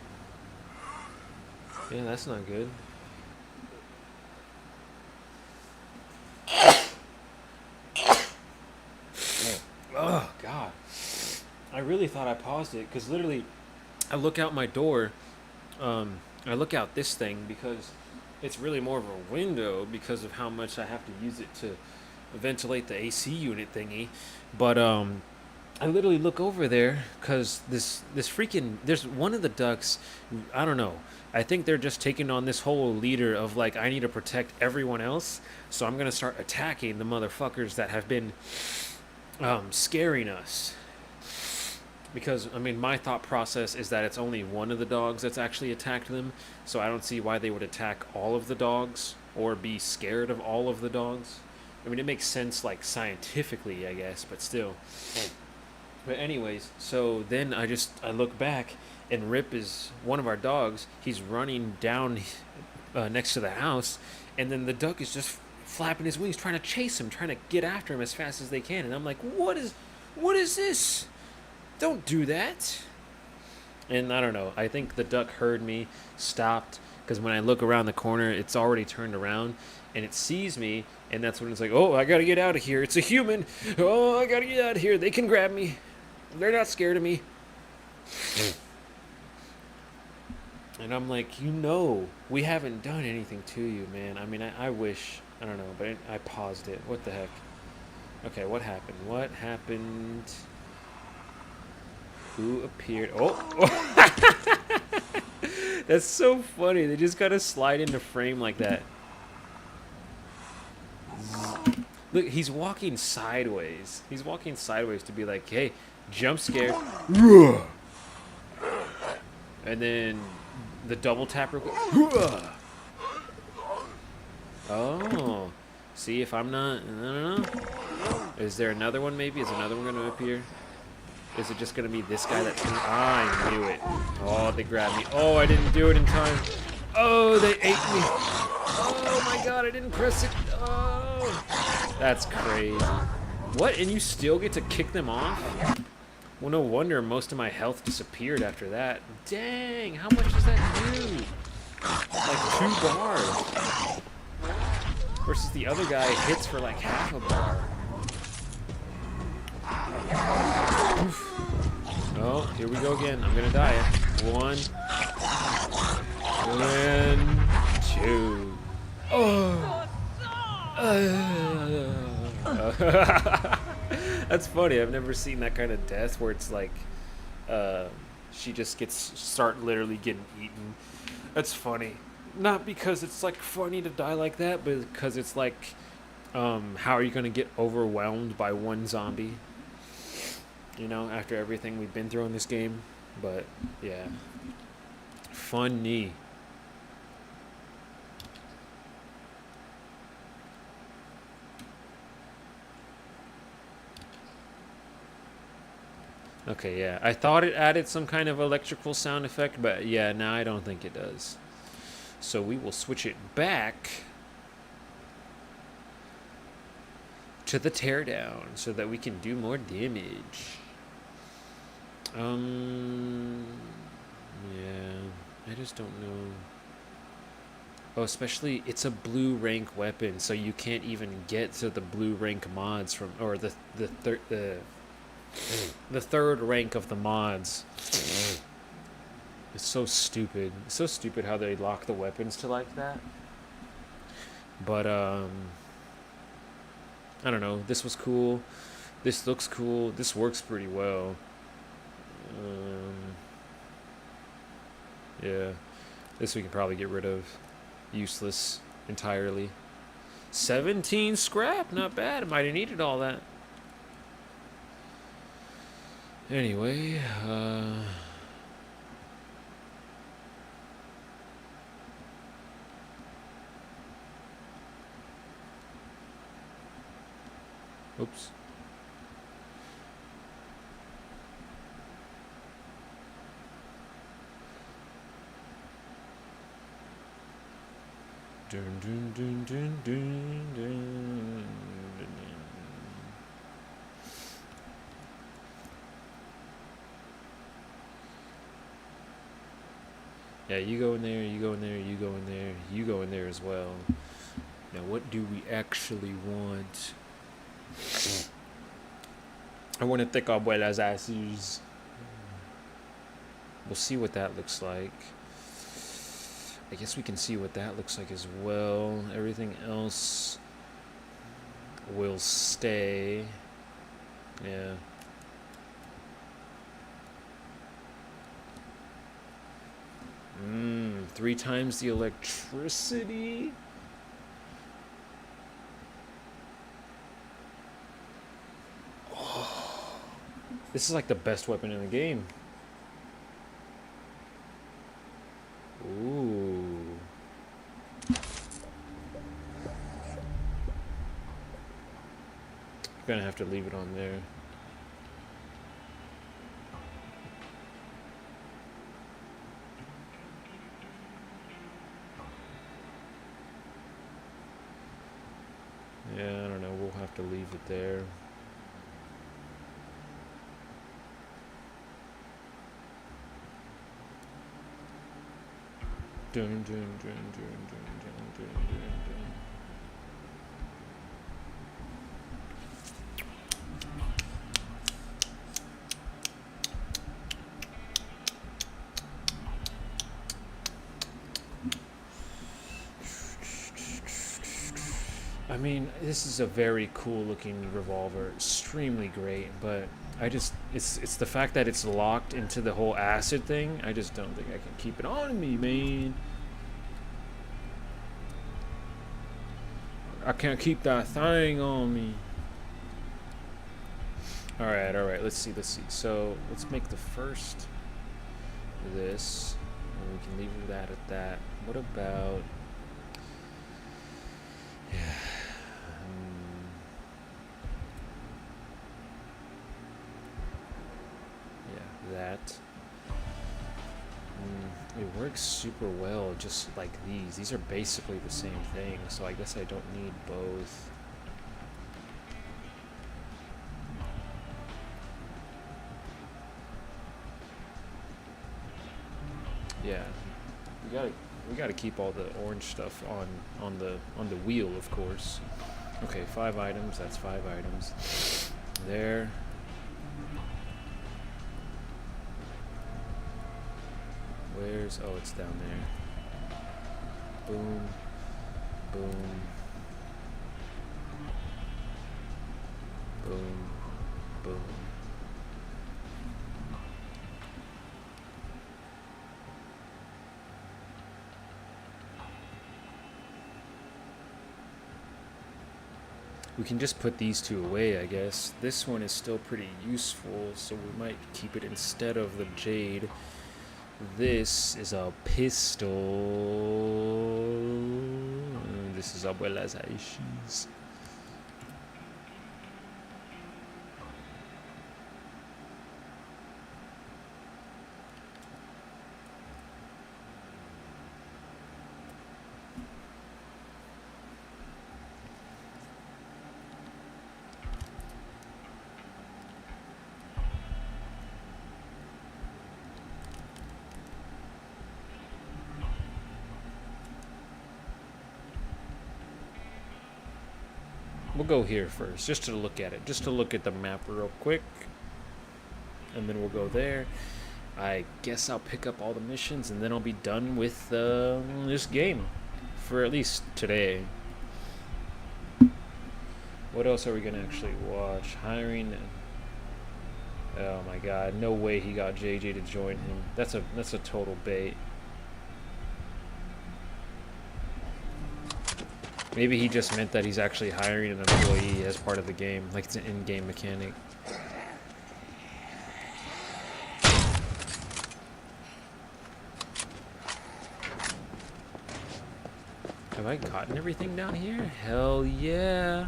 Yeah, that's not good. Oh, God. I really thought I paused it, because literally, I look out my door, I look out this thing, because it's really more of a window because of how much I have to use it to ventilate the AC unit thingy. But I literally look over there because this freaking, there's one of the ducks, I don't know. I think they're just taking on this whole leader of like, I need to protect everyone else, so I'm gonna start attacking the motherfuckers that have been scaring us. Because, I mean, my thought process is that it's only one of the dogs that's actually attacked them, so I don't see why they would attack all of the dogs or be scared of all of the dogs. I mean, it makes sense, like, scientifically, I guess, but still. But anyways, so then I look back, and Rip is one of our dogs. He's running down next to the house, and then the duck is just flapping his wings, trying to chase him, trying to get after him as fast as they can. And I'm like, what is this? Don't do that. And I don't know. I think the duck heard me, stopped, because when I look around the corner, it's already turned around, and it sees me, and that's when it's like, oh, I gotta get out of here. It's a human. Oh, I gotta get out of here. They can grab me. They're not scared of me. And I'm like, we haven't done anything to you, man. I mean, I wish, I don't know, but I paused it. What the heck? Okay, what happened? What happened? Who appeared? Oh! That's so funny. They just gotta slide into frame like that. Look, he's walking sideways. He's walking sideways to be like, hey, jump scare. And then the double tap. Oh. See, if I'm not, I don't know. Is there another one maybe? Is another one going to appear? Is it just going to be this guy that... I knew it. Oh, they grabbed me. Oh, I didn't do it in time. Oh, they ate me. Oh my god, I didn't press it. Oh. That's crazy. What? And you still get to kick them off? Well, no wonder most of my health disappeared after that. Dang, how much does that do? Like 2 bars. Versus the other guy hits for like half a bar. Oof. Oh, here we go again. I'm gonna die. 1 and 2. Oh. That's funny. I've never seen that kind of death where it's like she just start literally getting eaten. That's funny. Not because it's like funny to die like that, but because it's like how are you gonna get overwhelmed by one zombie? You know, after everything we've been through in this game. But yeah, funny. Okay, yeah. I thought it added some kind of electrical sound effect, but yeah, now I don't think it does. So we will switch it back to the teardown so that we can do more damage. Yeah, I just don't know. Oh, especially it's a blue rank weapon, so you can't even get to the blue rank mods from, or the third rank of the mods. It's so stupid. It's so stupid how they lock the weapons to like that. But I don't know. This was cool. This looks cool. This works pretty well. Yeah. This we can probably get rid of. Useless entirely. 17 scrap. Not bad. I might have needed all that. Anyway, oops. Dun, dun, dun, dun, dun, dun, dun. Yeah, you go in there, you go in there, you go in there, you go in there as well. Now, what do we actually want? I want to thick abuela's asses. We'll see what that looks like. I guess we can see what that looks like as well. Everything else, will stay. Yeah. 3 times the electricity. Oh. This is like the best weapon in the game. Ooh. Gonna have to leave it on there. Yeah, I don't know. We'll have to leave it there. Dun, dun, dun, dun, dun, dun, dun, dun, dun. I mean, this is a very cool looking revolver, extremely great, but I just, it's the fact that it's locked into the whole acid thing. I just don't think I can keep it on me, man. I can't keep that thing on me. Alright, let's see. So, let's make the first this, and we can leave that at that. What about, yeah. That. It works super well, just like these. These are basically the same thing, so I guess I don't need both. Yeah, we gotta keep all the orange stuff on the wheel, of course. Okay, 5 items. That's 5 items. There. Where's, oh, it's down there. Boom, boom, boom, boom. We can just put these 2 away, I guess. This one is still pretty useful, so we might keep it instead of the jade. This is a pistol. This is Abuela's Aishis. We'll go here first, just to look at it, just to look at the map real quick, and then we'll go there. I guess I'll pick up all the missions, and then I'll be done with this game, for at least today. What else are we gonna actually watch? Hiring. Oh my God! No way he got JJ to join him. That's a total bait. Maybe he just meant that he's actually hiring an employee as part of the game, like it's an in-game mechanic. Have I gotten everything down here? Hell yeah.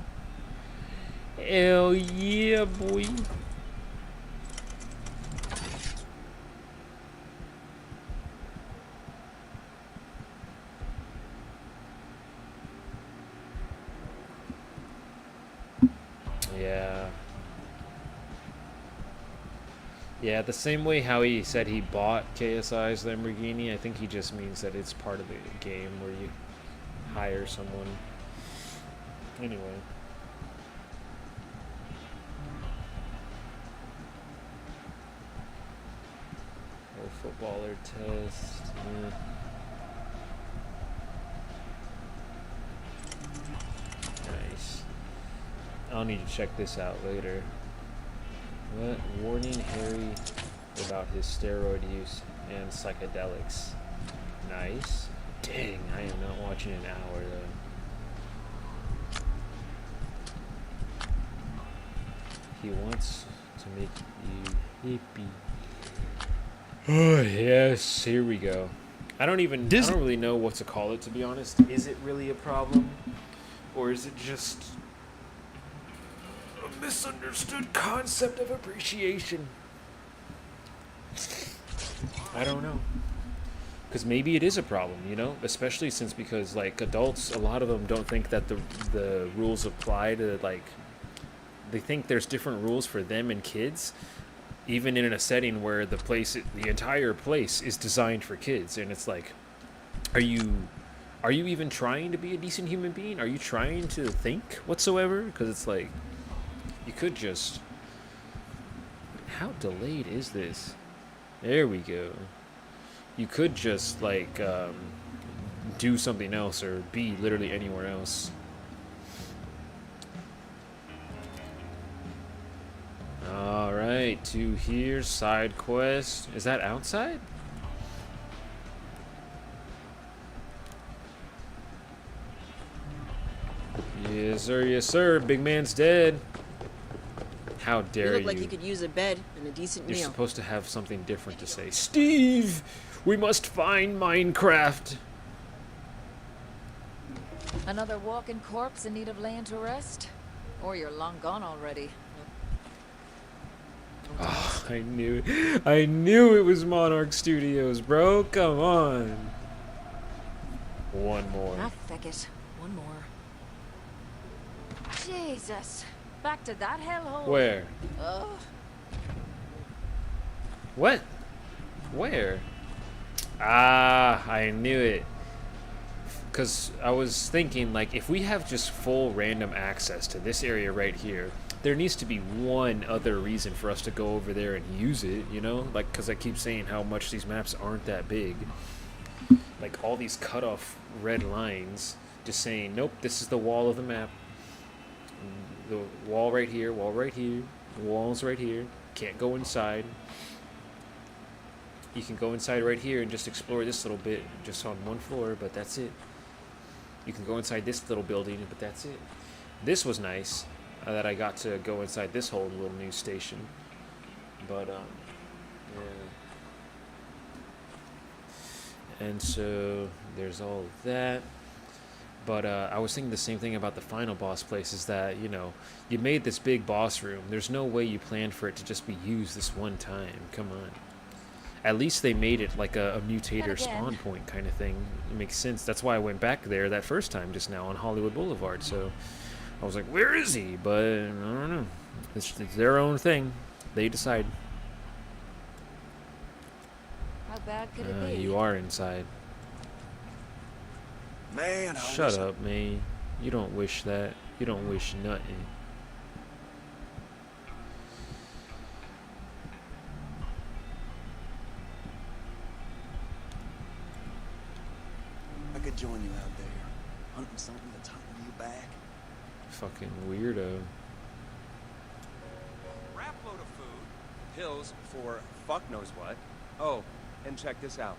Hell yeah, boy. Yeah, the same way how he said he bought KSI's Lamborghini, I think he just means that it's part of the game where you hire someone. Anyway. Oh, footballer test. Yeah. Nice. I'll need to check this out later. What? Warning Harry about his steroid use and psychedelics. Nice. Dang, I am not watching an hour though. He wants to make you hippie. Oh yes, here we go. I don't really know what to call it, to be honest. Is it really a problem? Or is it just a misunderstood concept of appreciation? I don't know. Because maybe it is a problem, you know? Especially because, like, adults, a lot of them don't think that the rules apply to, like... They think there's different rules for them and kids, even in a setting where the entire place is designed for kids. And it's like, are you even trying to be a decent human being? Are you trying to think whatsoever? Because it's like, you could just... How delayed is this? There we go. You could just, like, do something else or be literally anywhere else. Alright, to here, side quest. Is that outside? Yes sir, big man's dead. How dare you? You look like you could use a bed and a decent meal. You're supposed to have something different to say. Steve, we must find Minecraft. Another walking corpse in need of laying to rest? Or you're long gone already. Oh, I knew it was Monarch Studios, bro. Come on. One more. Ah, feck it. One more. Jesus. Back to that hellhole. Where? Ugh. What? Where? Ah, I knew it. Because I was thinking, like, if we have just full random access to this area right here, there needs to be one other reason for us to go over there and use it, you know? Like, because I keep saying how much these maps aren't that big. Like, all these cut off red lines just saying, nope, this is the wall of the map. The wall right here, the wall's right here. Can't go inside. You can go inside right here and just explore this little bit just on one floor, but that's it. You can go inside this little building, but that's it. This was nice. That I got to go inside this whole little news station, but yeah. And so there's all of that. But I was thinking the same thing about the final boss place, is that, you know, you made this big boss room. There's no way you planned for it to just be used this one time. Come on. At least they made it like a mutator spawn point kind of thing. It makes sense. That's why I went back there that first time just now on Hollywood Boulevard. So I was like, where is he? But I don't know. It's their own thing. They decide. How bad could it be? You are inside. Man, shut up, man. You don't wish that. You don't wish nothing. I could join you out there, hunting something to tumble you back. Fucking weirdo. Crap load of food, pills for fuck knows what. Oh, and check this out.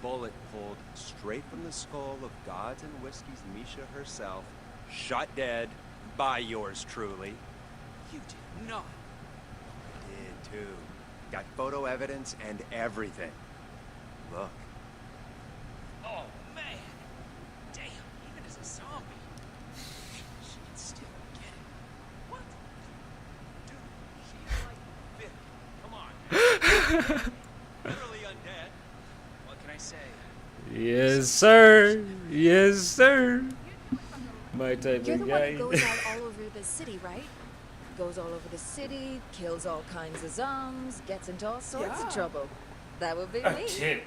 Bullet pulled straight from the skull of Gods and Whiskey's Misha herself, shot dead by yours truly. You did not. Did too. Got photo evidence and everything. Look. Oh man. Damn, even as a zombie. She can still get it. What? Dude, she's like Vic. Come on. Literally undead. What can I say? Yes, sir. Yes, sir. My type You're of the guy. one who goes out all over the city, right? Goes all over the city, kills all kinds of zombies, gets into all sorts of trouble. That would be me.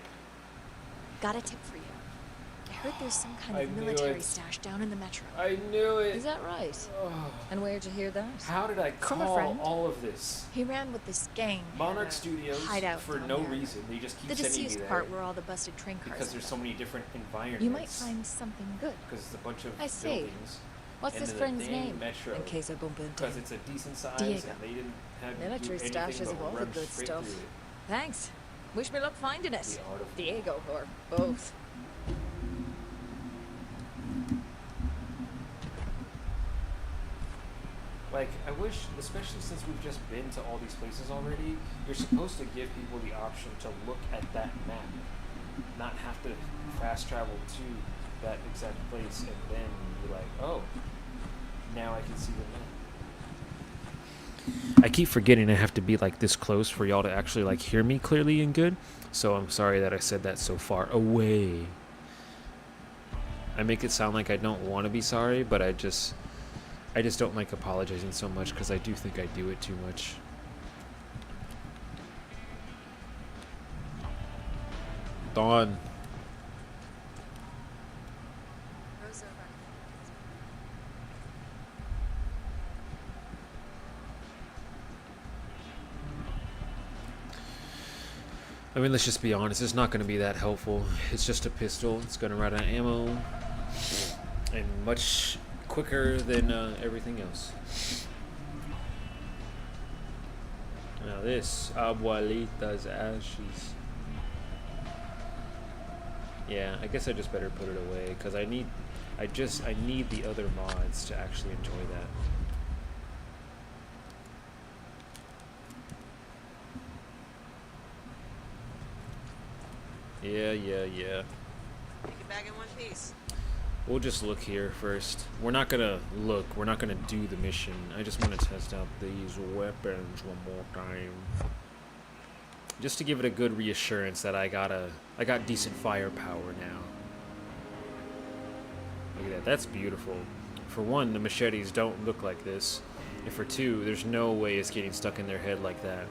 Got a tip for you. I heard there's some kind of military stash down in the metro. I knew it. Is that right? And where'd you hear that? How did I From a call friend. all of this? He ran with this gang. Monarch Studios, hideout for down no there. reason. They just keep The sending you disused there. part where all the busted train cars Because are there's so many different environments. You might find something good. Because it's a bunch of I see. buildings. What's into this the friend's dang name? metro. In case I bump into Because him. it's a decent size Diego. and they didn't have you Military do anything stashes but of all the run good straight stuff. through it. Thanks. Wish me luck finding it. The art of- Diego or both. Like, I wish, especially since we've just been to all these places already, you're supposed to give people the option to look at that map, not have to fast travel to that exact place and then be like, oh, now I can see the map. I keep forgetting I have to be like this close for y'all to actually like hear me clearly and good, so I'm sorry that I said that so far away. I make it sound like I don't want to be sorry, but I just don't like apologizing so much because I do think I do it too much. Dawn. I mean, let's just be honest, it's not going to be that helpful. It's just a pistol. It's going to run out of ammo. And much quicker than everything else. Now this, Abuelita's ashes. Yeah, I guess I just better put it away, because I need the other mods to actually enjoy that. Yeah. Take it back in one piece. We'll just look here first. We're not gonna look. We're not gonna do the mission. I just want to test out these weapons one more time, just to give it a good reassurance that I got decent firepower now. Look at that. That's beautiful. For one, the machetes don't look like this, and for two, there's no way it's getting stuck in their head like that.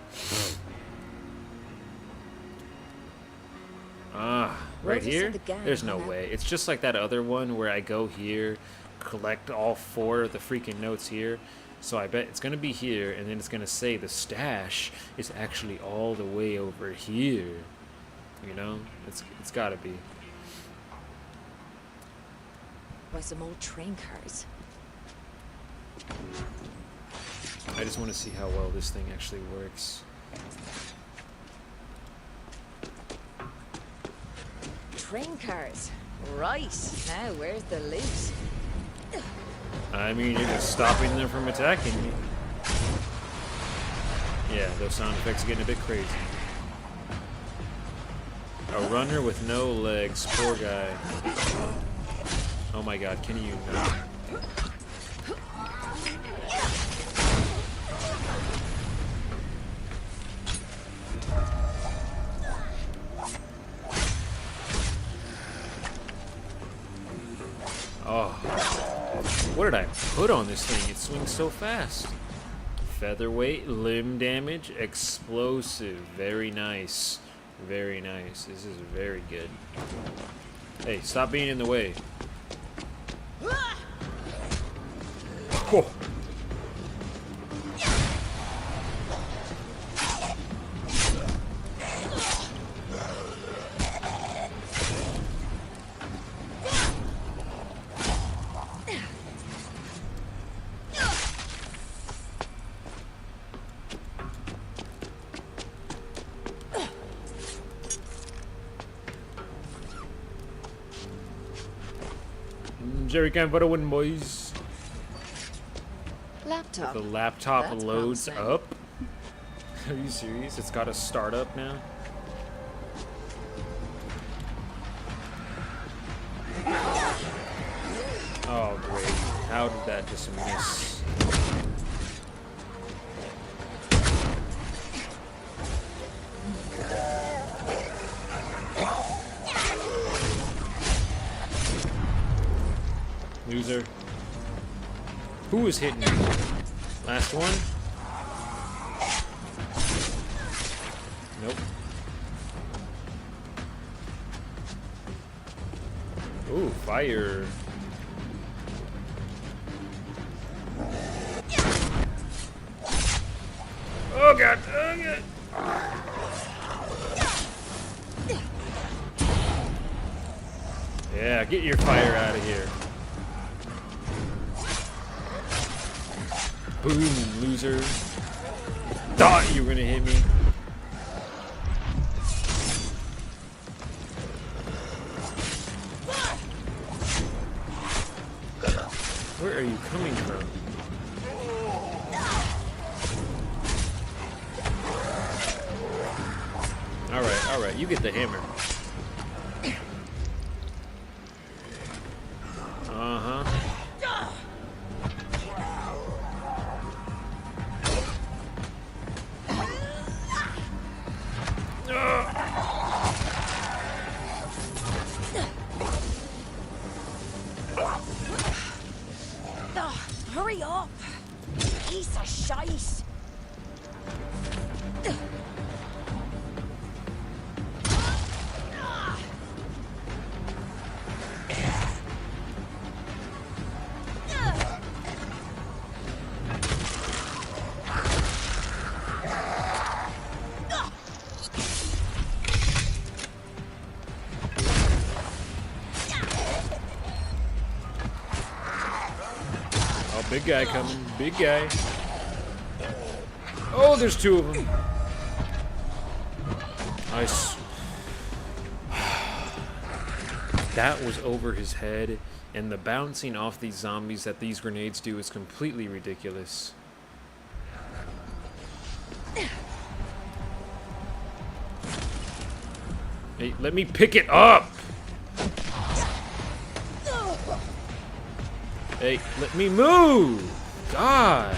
Right here? There's no way. It's just like that other one where I go here, collect all 4 of the freaking notes here. So I bet it's going to be here, and then it's going to say the stash is actually all the way over here. You know? It's got to be. By some old train cars. I just want to see how well this thing actually works. Train cars. Right. Now, where's the loot? I mean, you're just stopping them from attacking me. Yeah, those sound effects are getting a bit crazy. A runner with no legs. Poor guy. Oh my god, can you not? Oh, what did I put on this thing? It swings so fast. Featherweight, limb damage, explosive. Very nice. Very nice. This is very good. Hey, stop being in the way. Whoa. Jerry can for the win, boys. Laptop. The laptop That's loads promising. up. Are you serious? It's got to start up now. Oh great! How did that just miss? Loser. Who is hitting me? Last one? Nope. Ooh, fire. Oh god, oh god. Yeah, get your fire out of here. Boom, loser. Thought you were gonna hit me. Where are you coming from? Alright, you get the hammer. Uh-huh. Hurry up! Piece of shite! Big guy coming. Big guy. Oh, there's two of them. Nice. That was over his head, and the bouncing off these zombies that these grenades do is completely ridiculous. Hey, let me pick it up! Hey, let me move! God!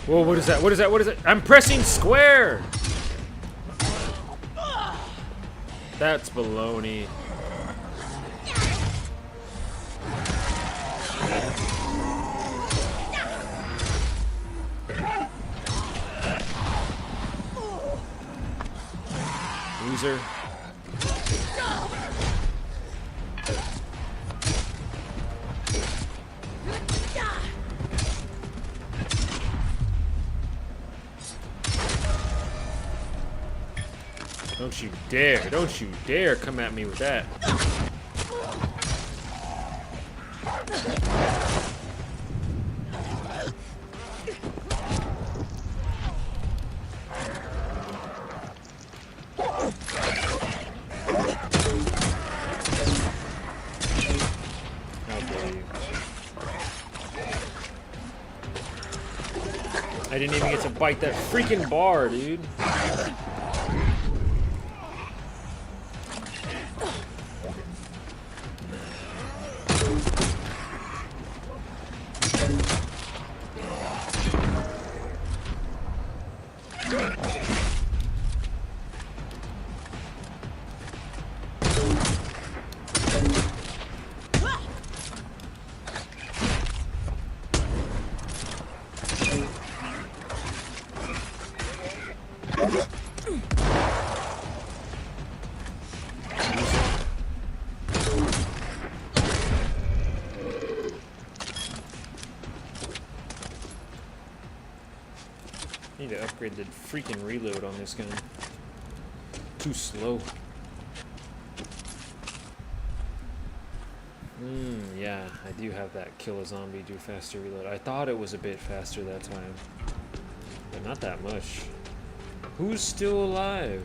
Whoa, what is that? What is that? What is it? I'm pressing square! That's baloney. Loser. Don't you dare come at me with that. How dare you. I didn't even get to bite that freaking bar, dude. Need to upgrade the freaking reload on this gun. Too slow. Yeah, I do have that kill a zombie, do faster reload. I thought it was a bit faster that time, but not that much. Who's still alive?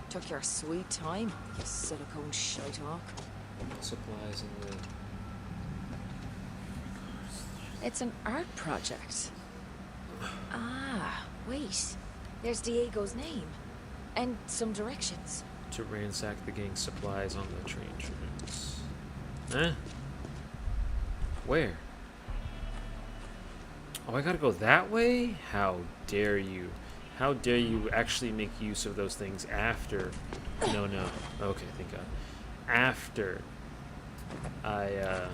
Took your sweet time, you silicone shite-hawk. Supplies in the... It's an art project. Ah, wait. There's Diego's name. And some directions. To ransack the gang's supplies on the train tracks. Huh? Where? Oh, I gotta go that way? How dare you? How dare you actually make use of those things after... No. Okay, thank God. After I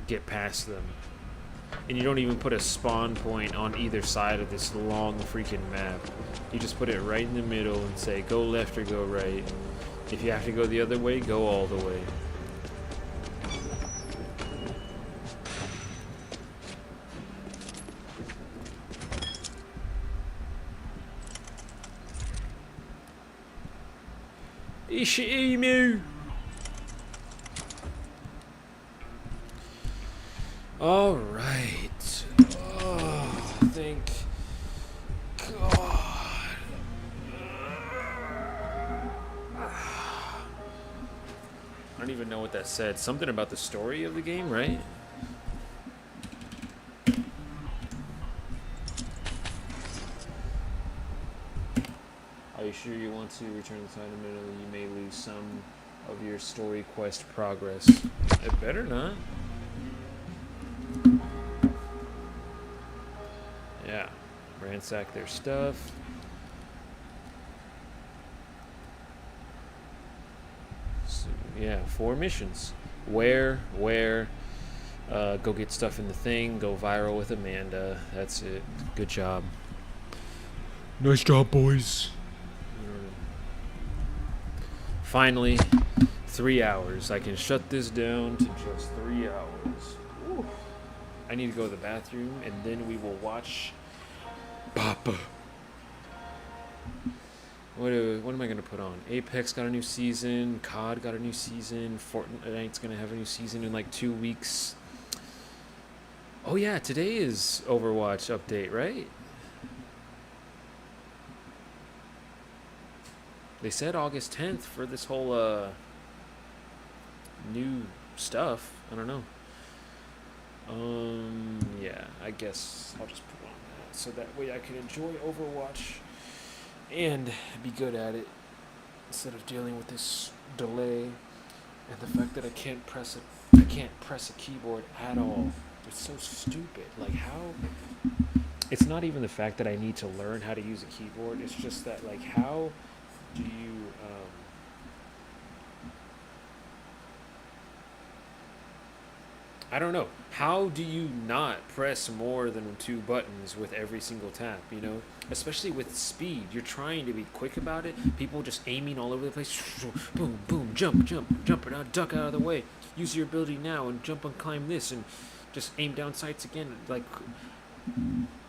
get past them. And you don't even put a spawn point on either side of this long freaking map. You just put it right in the middle and say go left or go right. If you have to go the other way, go all the way. Ishimu! Alright. Oh, thank God. I don't even know what that said. Something about the story of the game, right? Are you sure you want to return the time middle? You may lose some of your story quest progress. It better not. Yeah. Ransack their stuff. So, yeah, 4 missions. Where, go get stuff in the thing, go viral with Amanda. That's it. Good job. Nice job, boys. Finally, 3 hours. I can shut this down to just 3 hours. Whew. I need to go to the bathroom, and then we will watch Papa. What am I going to put on? Apex got a new season. COD got a new season. Fortnite's going to have a new season in like 2 weeks. Oh yeah, today is Overwatch update, right? They said August 10th for this whole new stuff. I don't know. Yeah, I guess I'll just put on that so that way I can enjoy Overwatch and be good at it instead of dealing with this delay and the fact that I can't press a keyboard at all. It's so stupid. Like how? It's not even the fact that I need to learn how to use a keyboard. It's just that like how do you I don't know. How do you not press more than 2 buttons with every single tap, you know? Especially with speed. You're trying to be quick about it. People just aiming all over the place. Boom, boom, jump, and now duck out of the way. Use your ability now and jump and climb this and just aim down sights again. Like,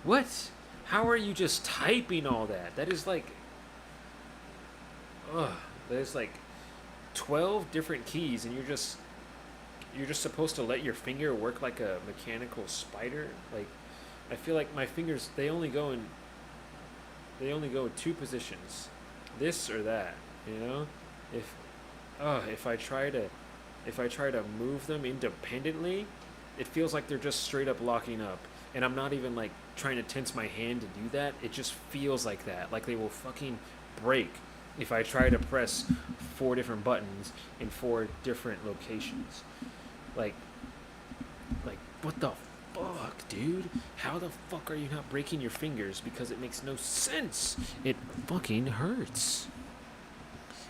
what? How are you just typing all that? That is like... there's like 12 different keys and you're just supposed to let your finger work like a mechanical spider. Like I feel like my fingers they only go in 2 positions, this or that, you know. If I try to move them independently, it feels like they're just straight up locking up, and I'm not even like trying to tense my hand to do that. It just feels like that, like they will fucking break if I try to press 4 different buttons in 4 different locations. Like, what the fuck, dude? How the fuck are you not breaking your fingers? Because it makes no sense. It fucking hurts.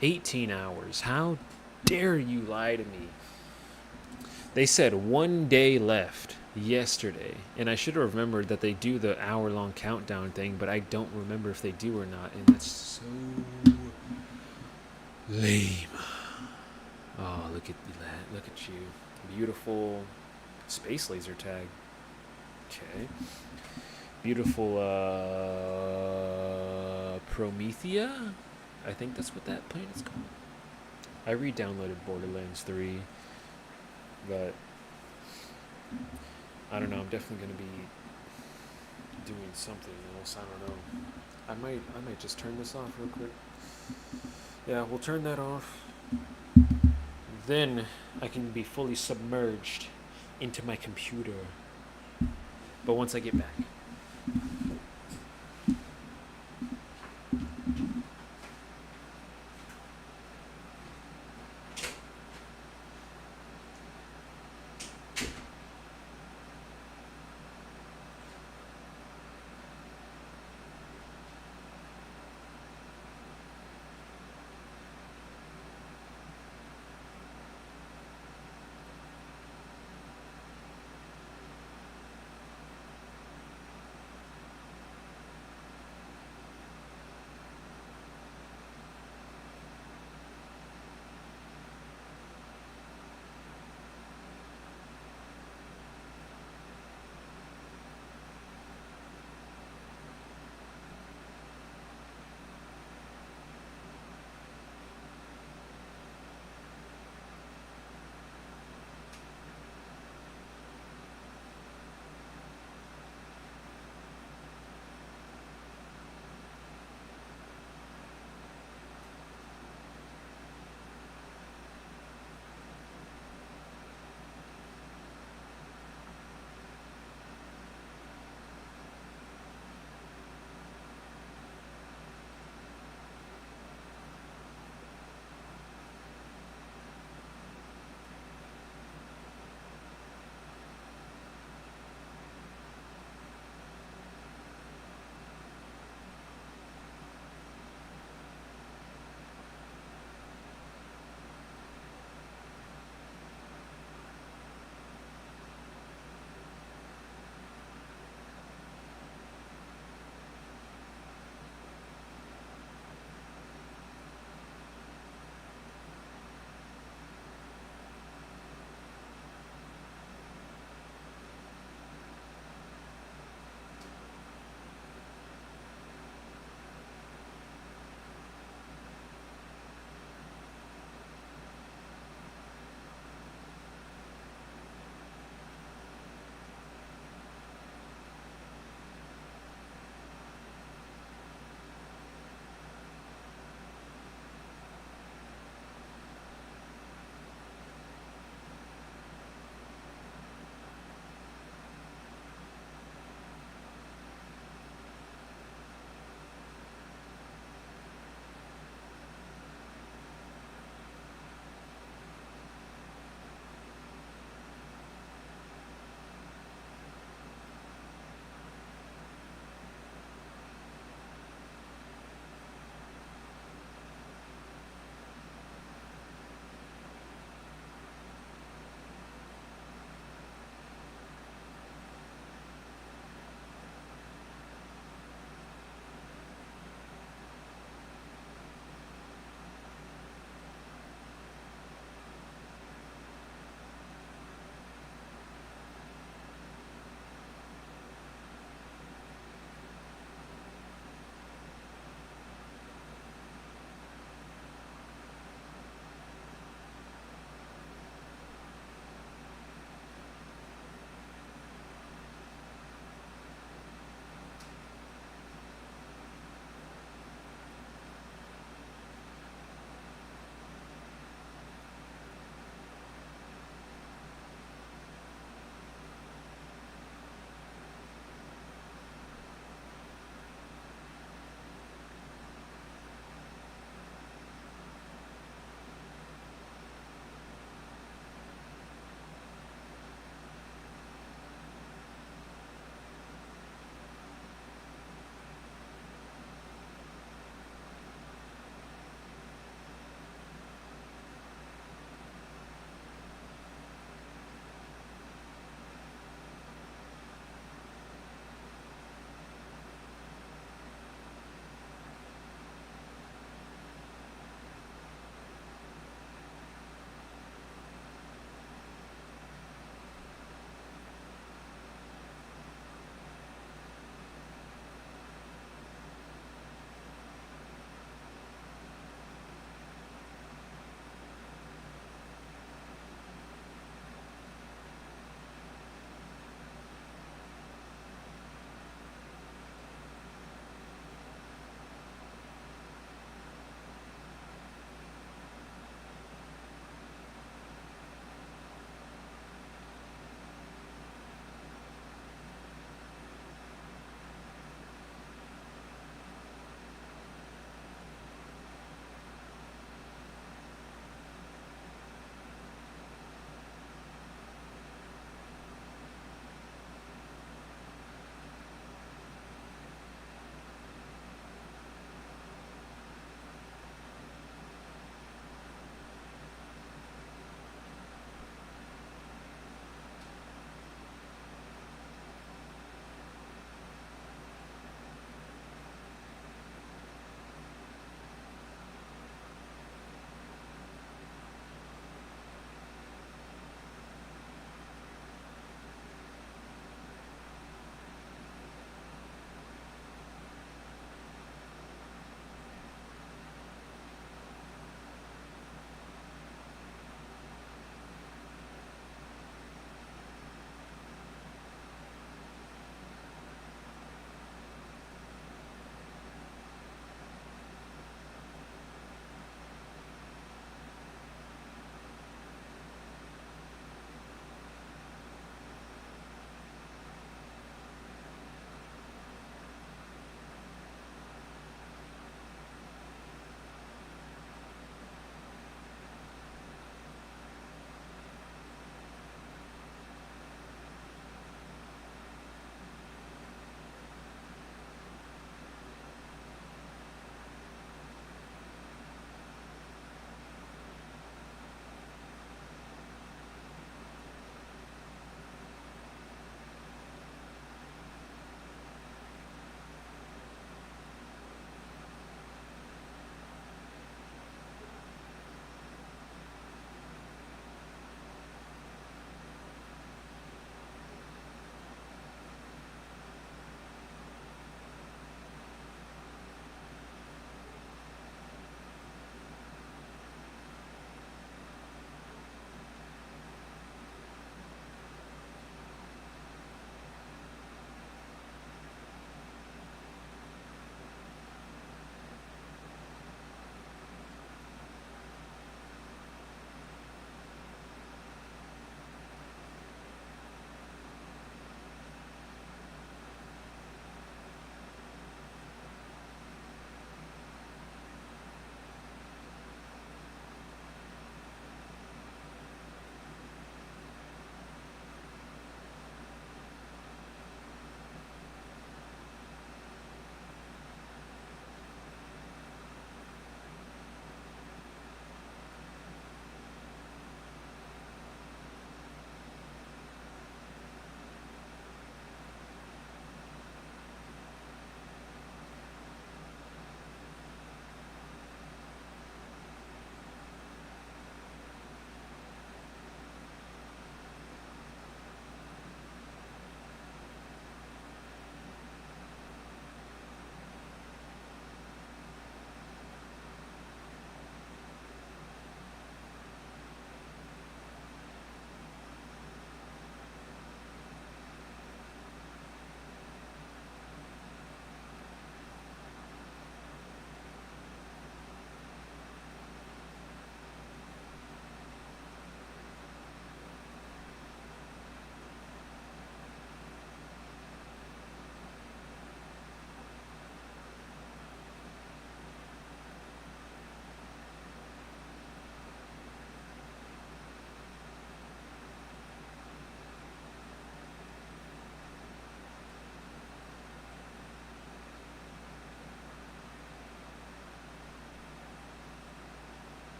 18 hours. How dare you lie to me? They said 1 day left yesterday, and I should have remembered that they do the hour-long countdown thing, but I don't remember if they do or not, and that's so lame. Oh, look at that. Look at you. Beautiful space laser tag. Okay. Beautiful Promethea? I think that's what that planet's called. I re-downloaded Borderlands 3, but I don't know, I'm definitely going to be doing something else. I don't know. I might just turn this off real quick. Yeah, we'll turn that off. Then I can be fully submerged into my computer. But once I get back.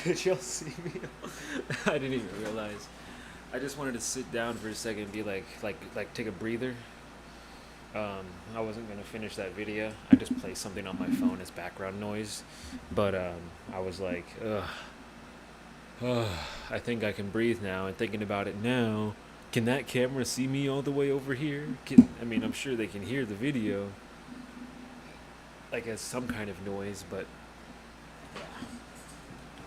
Did y'all see me? I didn't even realize. I just wanted to sit down for a second and be like take a breather. I wasn't gonna finish that video. I just play something on my phone as background noise, but I was like, I think I can breathe now. And thinking about it now, can that camera see me all the way over here? I mean, I'm sure they can hear the video, like as some kind of noise, but yeah.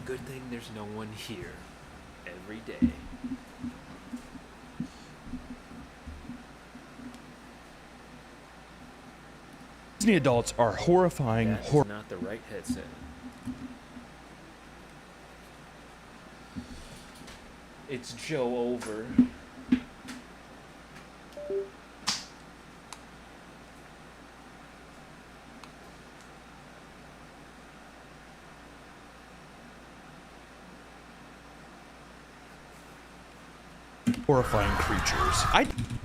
Good thing there's no one here every day. Disney adults are horrifying. That is not the right headset. It's Joe over. Horrifying creatures.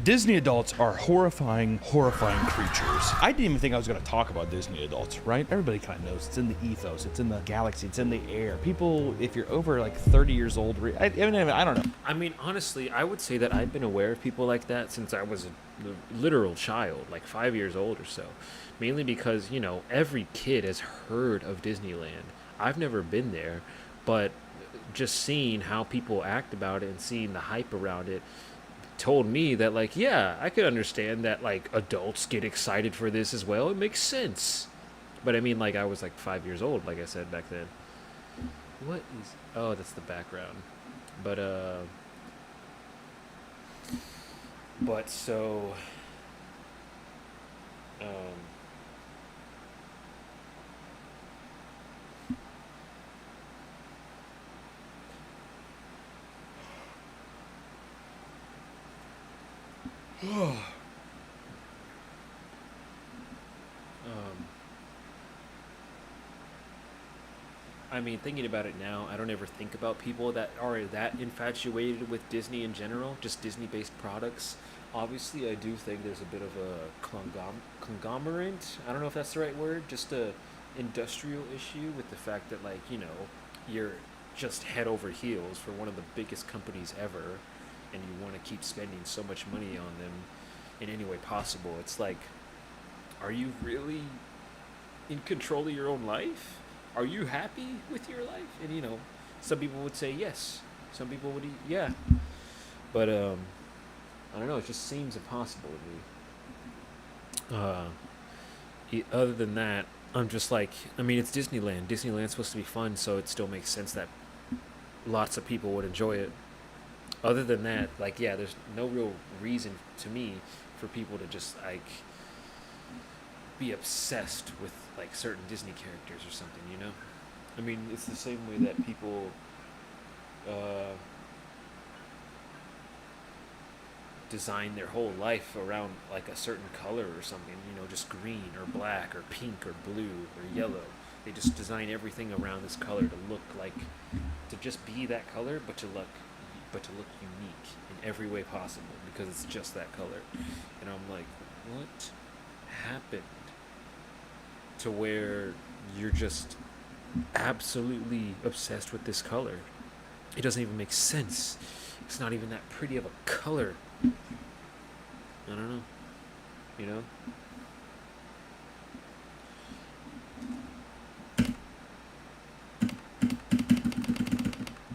Disney adults are horrifying creatures. I didn't even think I was going to talk about Disney adults, right? Everybody kind of knows. It's in the ethos. It's in the galaxy. It's in the air. People, if you're over like 30 years old, I don't know. I mean, honestly, I would say that I've been aware of people like that since I was a literal child, like 5 years old or so. Mainly because, you know, every kid has heard of Disneyland. I've never been there, but just seeing how people act about it and seeing the hype around it told me that, like, yeah, I could understand that, like, adults get excited for this as well. It makes sense. But I mean, like, I was like 5 years old, like I said back then. What is... Oh, that's the background. But so... I mean, thinking about it now, I don't ever think about people that are that infatuated with Disney in general, just Disney-based products. Obviously, I do think there's a bit of a conglomerate, I don't know if that's the right word, just a industrial issue with the fact that, like, you know, you're just head over heels for one of the biggest companies ever, and you want to keep spending so much money on them in any way possible. It's like, are you really in control of your own life? Are you happy with your life? And, you know, some people would say yes. Some people would, yeah. But, I don't know, it just seems impossible to me. Other than that, I'm just like, I mean, it's Disneyland. Disneyland's supposed to be fun, so it still makes sense that lots of people would enjoy it. Other than that, like, yeah, there's no real reason to me for people to just, like, be obsessed with, like, certain Disney characters or something, you know? I mean, it's the same way that people design their whole life around, like, a certain color or something, you know, just green or black or pink or blue or yellow. They just design everything around this color to look like, to just be that color, but to look unique in every way possible because it's just that color. And I'm like, what happened to where you're just absolutely obsessed with this color? It doesn't even make sense. It's not even that pretty of a color. I don't know. You know?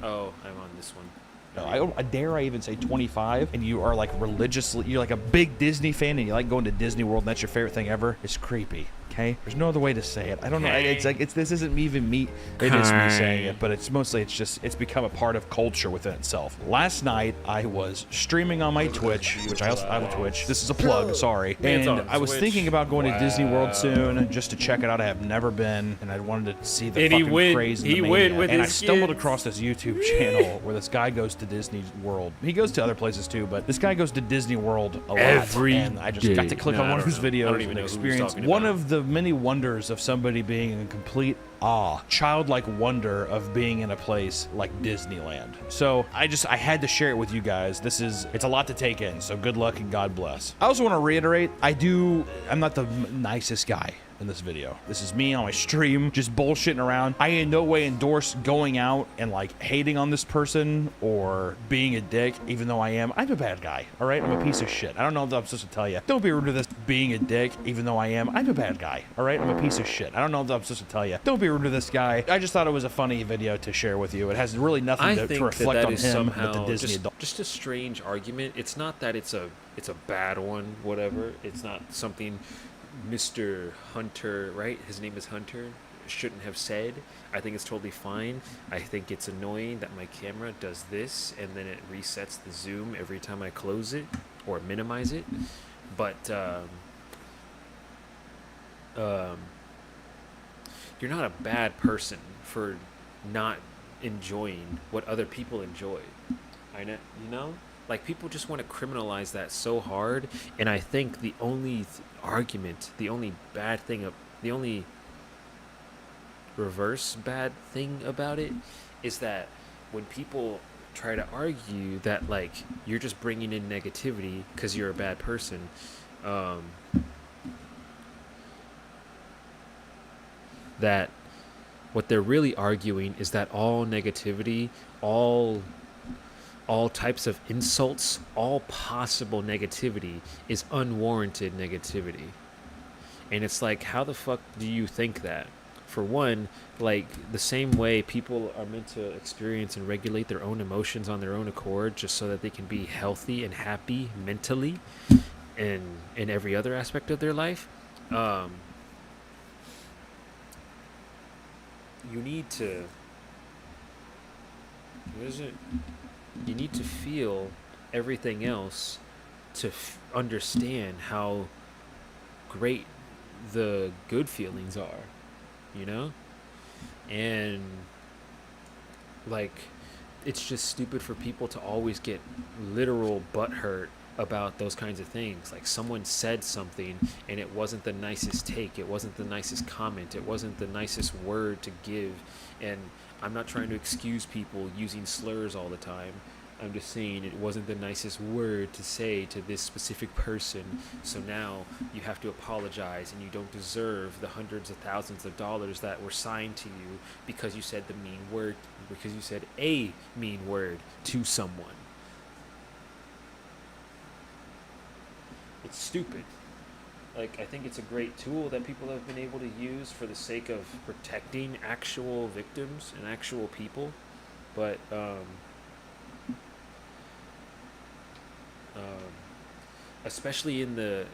Oh, I'm on this one. I dare I even say 25, and you are like religiously, you're like a big Disney fan, and you like going to Disney World, and that's your favorite thing ever. It's creepy. Okay, there's no other way to say it. I don't know. It's like this isn't even me. It is me saying it, but it's mostly it's become a part of culture within itself. Last night I was streaming on my Twitch, which I have a Twitch. This is a plug. Sorry, and I was thinking about going to Disney World soon just to check it out. I have never been, and I wanted to see the fucking craze and the mania. And I stumbled across this YouTube channel where this guy goes to Disney World. He goes to other places too, but this guy goes to Disney World a lot. And I just got to click on one of his videos and experience one of the many wonders of somebody being in complete awe, childlike wonder of being in a place like Disneyland. So I had to share it with you guys. It's a lot to take in, so good luck and God bless. I also want to reiterate, I'm not the nicest guy. in this video. This is me on my stream, just bullshitting around. I in no way endorse going out and like hating on this person or being a dick, even though I am. I'm a bad guy, all right? I'm a piece of shit. I don't know if I'm supposed to tell you. Don't be rude to this. Being a dick, even though I am. I'm a bad guy, all right? I'm a piece of shit. I don't know if I'm supposed to tell you. Don't be rude to this guy. I just thought it was a funny video to share with you. It has really nothing to reflect on him, but the Disney adult. Just a strange argument. It's not that it's a bad one, whatever. It's not something Mr. Hunter, right? His name is Hunter, shouldn't have said. I think it's totally fine. I think it's annoying that my camera does this and then it resets the zoom every time I close it or minimize it. But you're not a bad person for not enjoying what other people enjoy. I know, you know? Like, people just want to criminalize that so hard, and I think the only argument, the only bad thing, the only reverse bad thing about it is that when people try to argue that, like, you're just bringing in negativity because you're a bad person, that what they're really arguing is that all negativity, all types of insults, all possible negativity is unwarranted negativity. And it's like, how the fuck do you think that? For one, like, the same way people are meant to experience and regulate their own emotions on their own accord just so that they can be healthy and happy mentally and in every other aspect of their life, you need to, you need to feel everything else to understand how great the good feelings are, you know? And, like, it's just stupid for people to always get literal butthurt about those kinds of things. Like, someone said something and it wasn't the nicest take, it wasn't the nicest comment, it wasn't the nicest word to give. And I'm not trying to excuse people using slurs all the time. I'm just saying it wasn't the nicest word to say to this specific person, so now you have to apologize and you don't deserve the hundreds of thousands of dollars that were signed to you because you said the mean word, because you said a mean word to someone. It's stupid. Like, I think it's a great tool that people have been able to use for the sake of protecting actual victims and actual people, but especially in the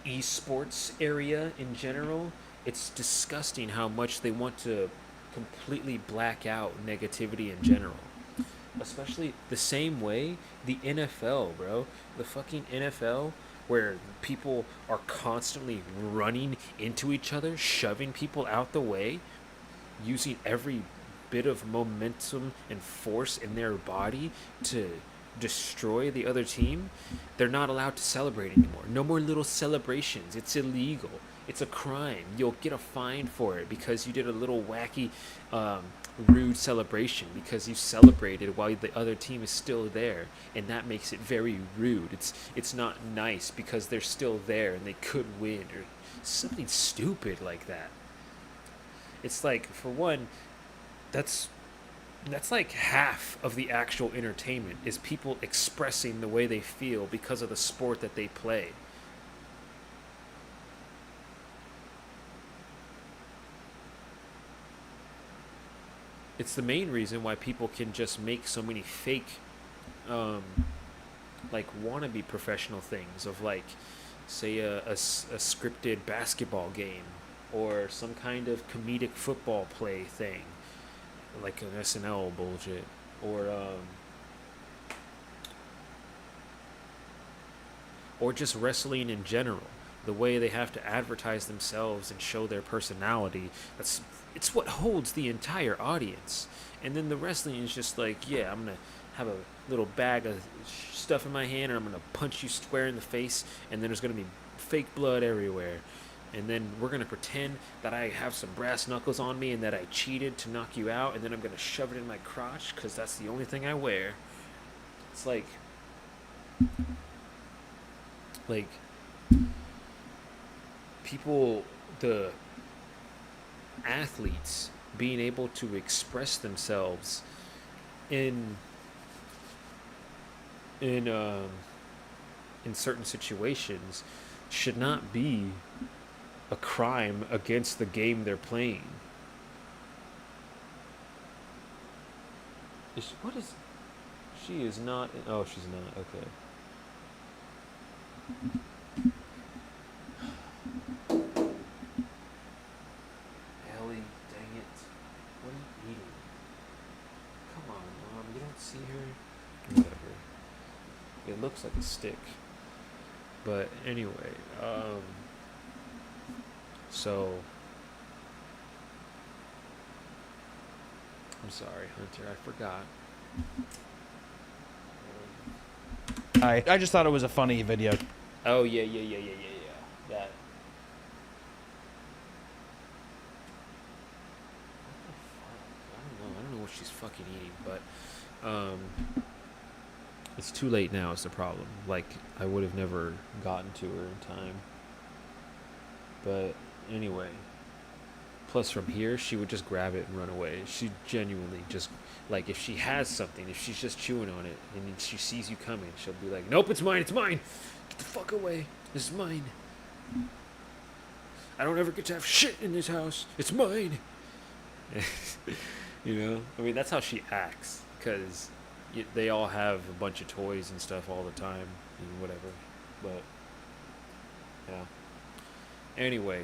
esports area in general, it's disgusting how much they want to completely black out negativity in general. Especially the same way the NFL, bro. The fucking NFL, where people are constantly running into each other, shoving people out the way, using every bit of momentum and force in their body to destroy the other team. They're not allowed to celebrate anymore. No more little celebrations. It's illegal. It's a crime. You'll get a fine for it because you did a little wacky, rude celebration because you celebrated while the other team is still there, and that makes it very rude. It's not nice because they're still there and they could win or something stupid like that. It's like, for one, that's like half of the actual entertainment is people expressing the way they feel because of the sport that they play. It's the main reason why people can just make so many fake, like, wannabe professional things of, like, say a scripted basketball game or some kind of comedic football play thing, like an SNL bullshit, or just wrestling in general. The way they have to advertise themselves and show their personality, it's what holds the entire audience. And then the wrestling is just like, yeah, I'm gonna have a little bag of stuff in my hand and I'm gonna punch you square in the face, and then there's gonna be fake blood everywhere. And then we're going to pretend that I have some brass knuckles on me and that I cheated to knock you out, and then I'm going to shove it in my crotch because that's the only thing I wear. It's like people the athletes being able to express themselves in certain situations should not be a crime against the game they're playing. She is not. Oh, she's not. Okay. Ellie, dang it. What are you eating? Come on, Mom. You don't see her? Whatever. It looks like a stick. But anyway, so I'm sorry, Hunter, I forgot. I just thought it was a funny video. Oh yeah. That. I don't know what she's fucking eating, but it's too late now is the problem. Like, I would have never gotten to her in time. But anyway, plus from here, she would just grab it and run away. She genuinely just, like, if she has something, if she's just chewing on it and she sees you coming, she'll be like, nope, it's mine, it's mine. Get the fuck away. This is mine. I don't ever get to have shit in this house. It's mine. You know? I mean, that's how she acts, because they all have a bunch of toys and stuff all the time and whatever. But yeah. Anyway,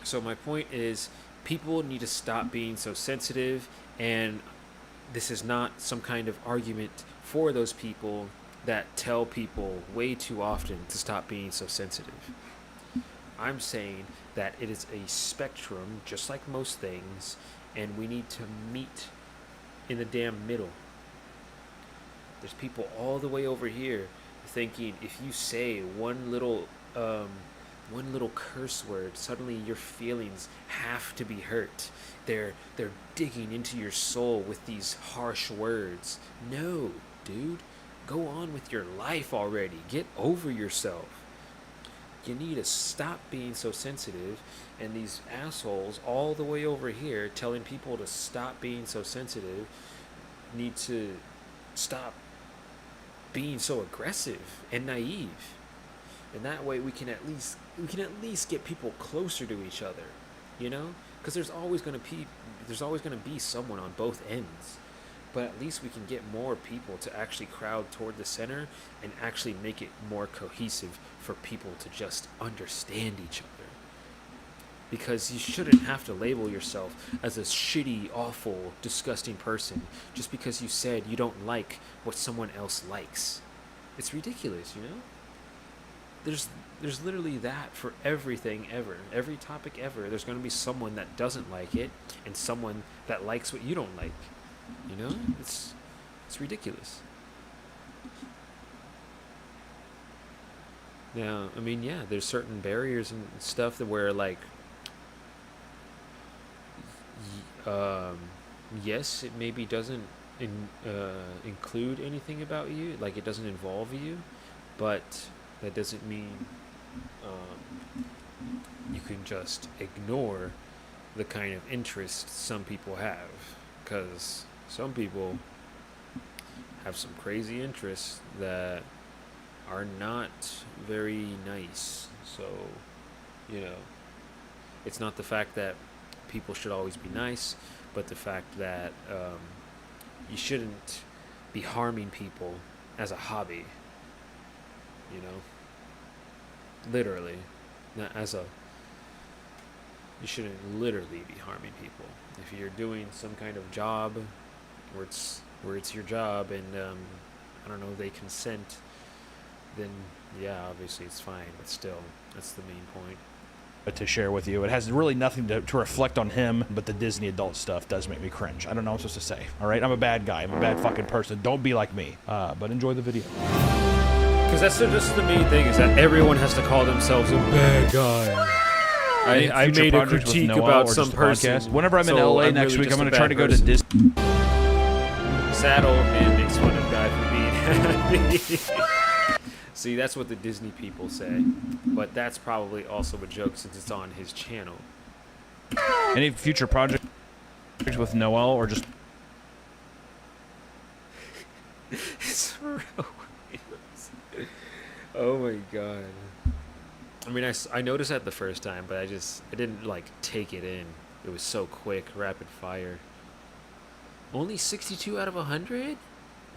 so my point is, people need to stop being so sensitive, and this is not some kind of argument for those people that tell people way too often to stop being so sensitive. I'm saying that it is a spectrum, just like most things, and we need to meet in the damn middle. There's people all the way over here thinking if you say one little curse word, suddenly your feelings have to be hurt. They're digging into your soul with these harsh words. No, dude, go on with your life already. Get over yourself. You need to stop being so sensitive, and these assholes all the way over here telling people to stop being so sensitive need to stop being so aggressive and naive. And that way we can at least get people closer to each other, you know? Because there's always going to be someone on both ends. But at least we can get more people to actually crowd toward the center and actually make it more cohesive for people to just understand each other. Because you shouldn't have to label yourself as a shitty, awful, disgusting person just because you said you don't like what someone else likes. It's ridiculous, you know? There's literally that for everything ever. Every topic ever, there's going to be someone that doesn't like it and someone that likes what you don't like. You know? It's ridiculous. Now, I mean, yeah, there's certain barriers and stuff that where, like, yes, it maybe doesn't include anything about you, like it doesn't involve you, but that doesn't mean you can just ignore the kind of interest some people have, because some people have some crazy interests that are not very nice. So, you know, it's not the fact that people should always be nice, but the fact that you shouldn't be harming people as a hobby, you know, literally, not as a, you shouldn't literally be harming people. If you're doing some kind of job where it's your job and I don't know, they consent, then yeah, obviously it's fine, but still, that's the main point. To share with you, it has really nothing to reflect on him, but the Disney adult stuff does make me cringe. I don't know what I'm supposed to say. All right, I'm a bad guy. I'm a bad fucking person. Don't be like me. But enjoy the video. Because that's just the main thing, is that everyone has to call themselves a bad guy. I made a critique about some person. Whenever I'm in LA next week, I'm going to try to go to Disney. Sad old man makes fun of guy for being happy. See, that's what the Disney people say, but that's probably also a joke since it's on his channel. Any future projects with Noel or just? Oh my god. I mean, I noticed that the first time, but I didn't like take it in. It was so quick, rapid fire. Only 62 out of 100?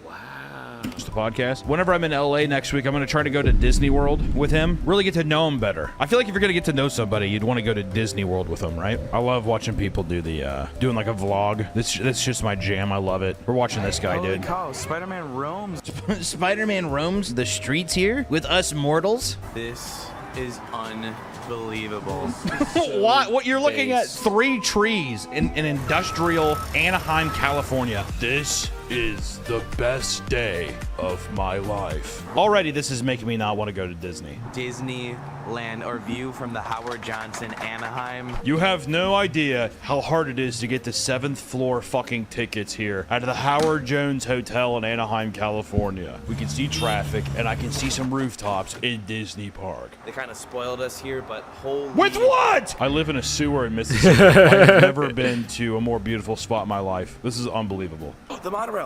Wow. Just the podcast. Whenever I'm in LA next week, I'm going to try to go to Disney World with him. Really get to know him better. I feel like if you're going to get to know somebody, you'd want to go to Disney World with them, right? I love watching people do the, doing like a vlog. That's just my jam. I love it. We're watching this guy, Holy dude. cow, Spider-Man roams. Spider-Man roams the streets here with us mortals. This is unbelievable. What you're looking at 3 trees in industrial Anaheim, California. This is the best day of my life. Already this is making me not want to go to Disney. Disneyland, or view from the Howard Johnson Anaheim. You have no idea how hard it is to get the 7th floor fucking tickets here out of the Howard Jones Hotel in Anaheim, California. We can see traffic and I can see some rooftops in Disney Park. They kind of spoiled us here, but holy... With what? I live in a sewer in Mississippi. I've never been to a more beautiful spot in my life. This is unbelievable. The monorail.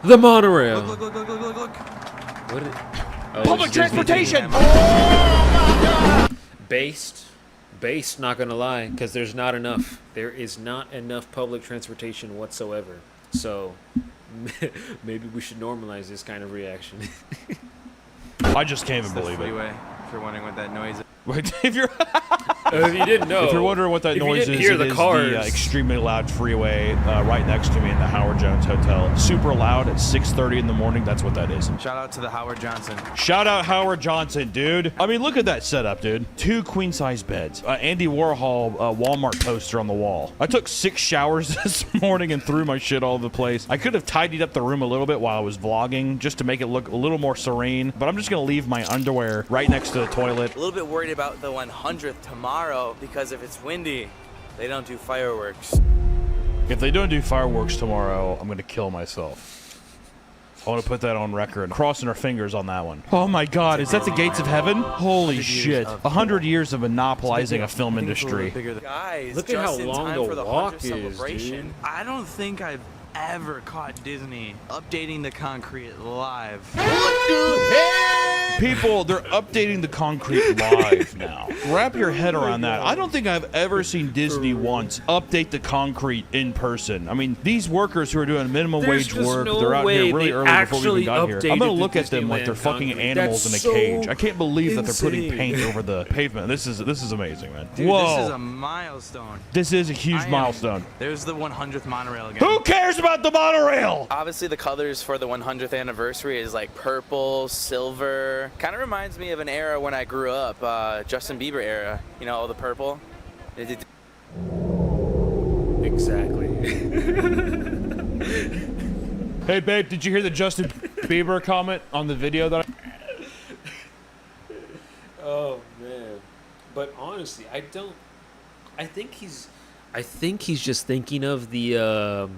The monorail. Look. What is, Public transportation. Based, not gonna lie, because there's not enough. There is not enough public transportation whatsoever. So maybe we should normalize this kind of reaction. I just can't even believe it. Freeway, if you're wondering what that noise is. Wait, if you're if you didn't know, if you're wondering what that noise is, it is the extremely loud freeway right next to me in the Howard Jones Hotel. Super loud at 6:30 in the morning. That's what that is. Shout out to the Howard Johnson. Shout out Howard Johnson, dude. I mean, look at that setup, dude. 2 queen-size beds. Andy Warhol Walmart poster on the wall. I took 6 showers this morning and threw my shit all over the place. I could have tidied up the room a little bit while I was vlogging just to make it look a little more serene, but I'm just gonna leave my underwear right next to the toilet. A little bit worried about the 100th tomorrow because if it's windy, they don't do fireworks. If they don't do fireworks tomorrow, I'm gonna kill myself. I want to put that on record. Crossing our fingers on that one. Oh my god, is that the gates of heaven? Holy shit. 100 years of monopolizing a film industry. Guys, look at how long the walk is, dude. I don't think I've ever caught Disney updating the concrete live. People, they're updating the concrete live now. Wrap your head around that. I don't think I've ever seen Disney once update the concrete in person. I mean, these workers who are doing minimum wage work, they're out here really early before we even got here. I'm gonna look at them like they're fucking animals in a cage. I can't believe that they're putting paint over the pavement. This is amazing, man. Dude, whoa. This is a milestone. This is a huge milestone. There's the 100th monorail again. Who cares about the monorail? Obviously, the colors for the 100th anniversary is like purple, silver. Kind of reminds me of an era when I grew up, Justin Bieber era. You know, all the purple. Exactly. Hey, babe, did you hear the Justin Bieber comment on the video that Oh man. But honestly, I think he's just thinking of the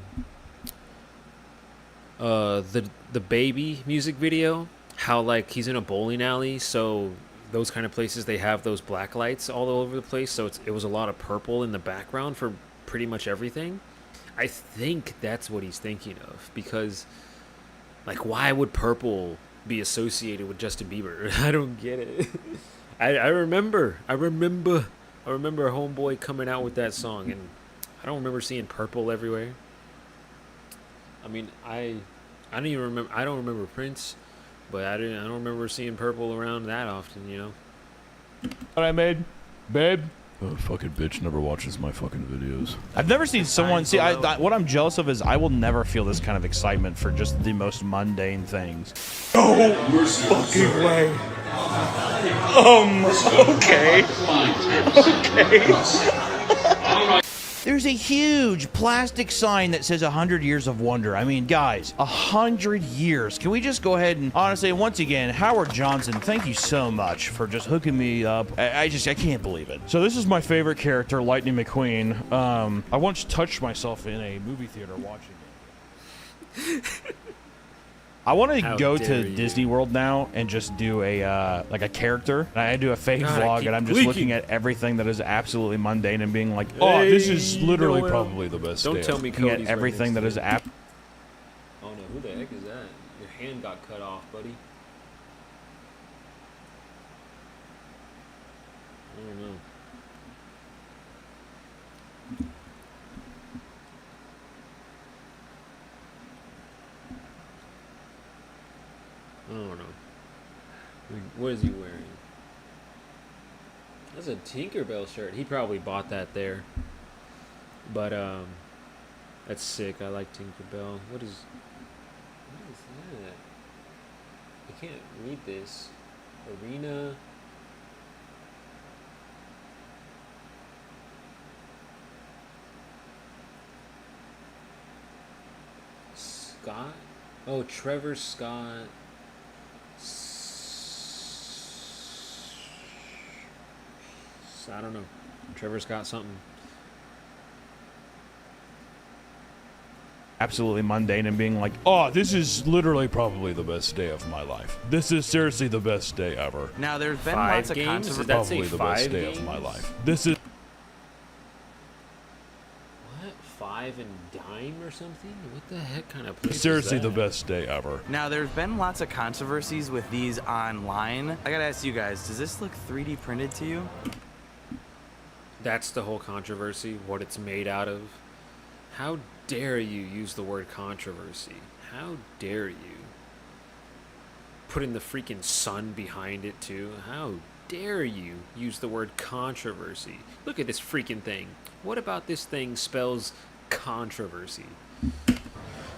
Baby music video. How like he's in a bowling alley, so those kind of places they have those black lights all over the place, so it was a lot of purple in the background for pretty much everything. I think that's what he's thinking of, because like why would purple be associated with Justin Bieber? I don't get it. I remember Homeboy coming out with that song, and I don't remember seeing purple everywhere. I mean, I don't even remember. I don't remember Prince. But I don't remember seeing purple around that often, you know. What I made, babe? Oh, fucking bitch never watches my fucking videos. I've never seen someone see. What I'm jealous of is I will never feel this kind of excitement for just the most mundane things. No fucking way. Okay. Okay. There's a huge plastic sign that says 100 Years of Wonder. I mean, guys, 100 years. Can we just go ahead and honestly, once again, Howard Johnson, thank you so much for just hooking me up. I can't believe it. So this is my favorite character, Lightning McQueen. I once touched myself in a movie theater watching it. I want to How go dare to you. Disney World now and just do a like a character. And I do a fake God, I vlog, keep and I'm just leaking. looking at everything that is absolutely mundane and being like, oh, this is literally Noel. probably the best. Don't day tell ever." me Looking at Cody's right everything next that to is me. Oh no, who the heck is that? Your hand got cut off, buddy. I don't know. I don't know. What is he wearing? That's a Tinkerbell shirt. He probably bought that there. But that's sick. I like Tinkerbell. What is that? I can't read this. Arena. Scott? Oh, Trevor Scott. I don't know. Trevor Scott something. absolutely mundane and being like, oh, this is literally probably the best day of my life. This is seriously the best day ever. Now, there's been 5 lots of games? controversy. Did that say Probably the best 5 day games? of my life. This is What? 5 and dime or something? What the heck kind of place seriously is the that? best day ever. Now, there's been lots of controversies with these online. I gotta ask you guys, does this look 3D printed to you? That's the whole controversy, what it's made out of. How dare you use the word controversy? How dare you? Putting the freaking sun behind it, too. How dare you use the word controversy? Look at this freaking thing. What about this thing spells controversy?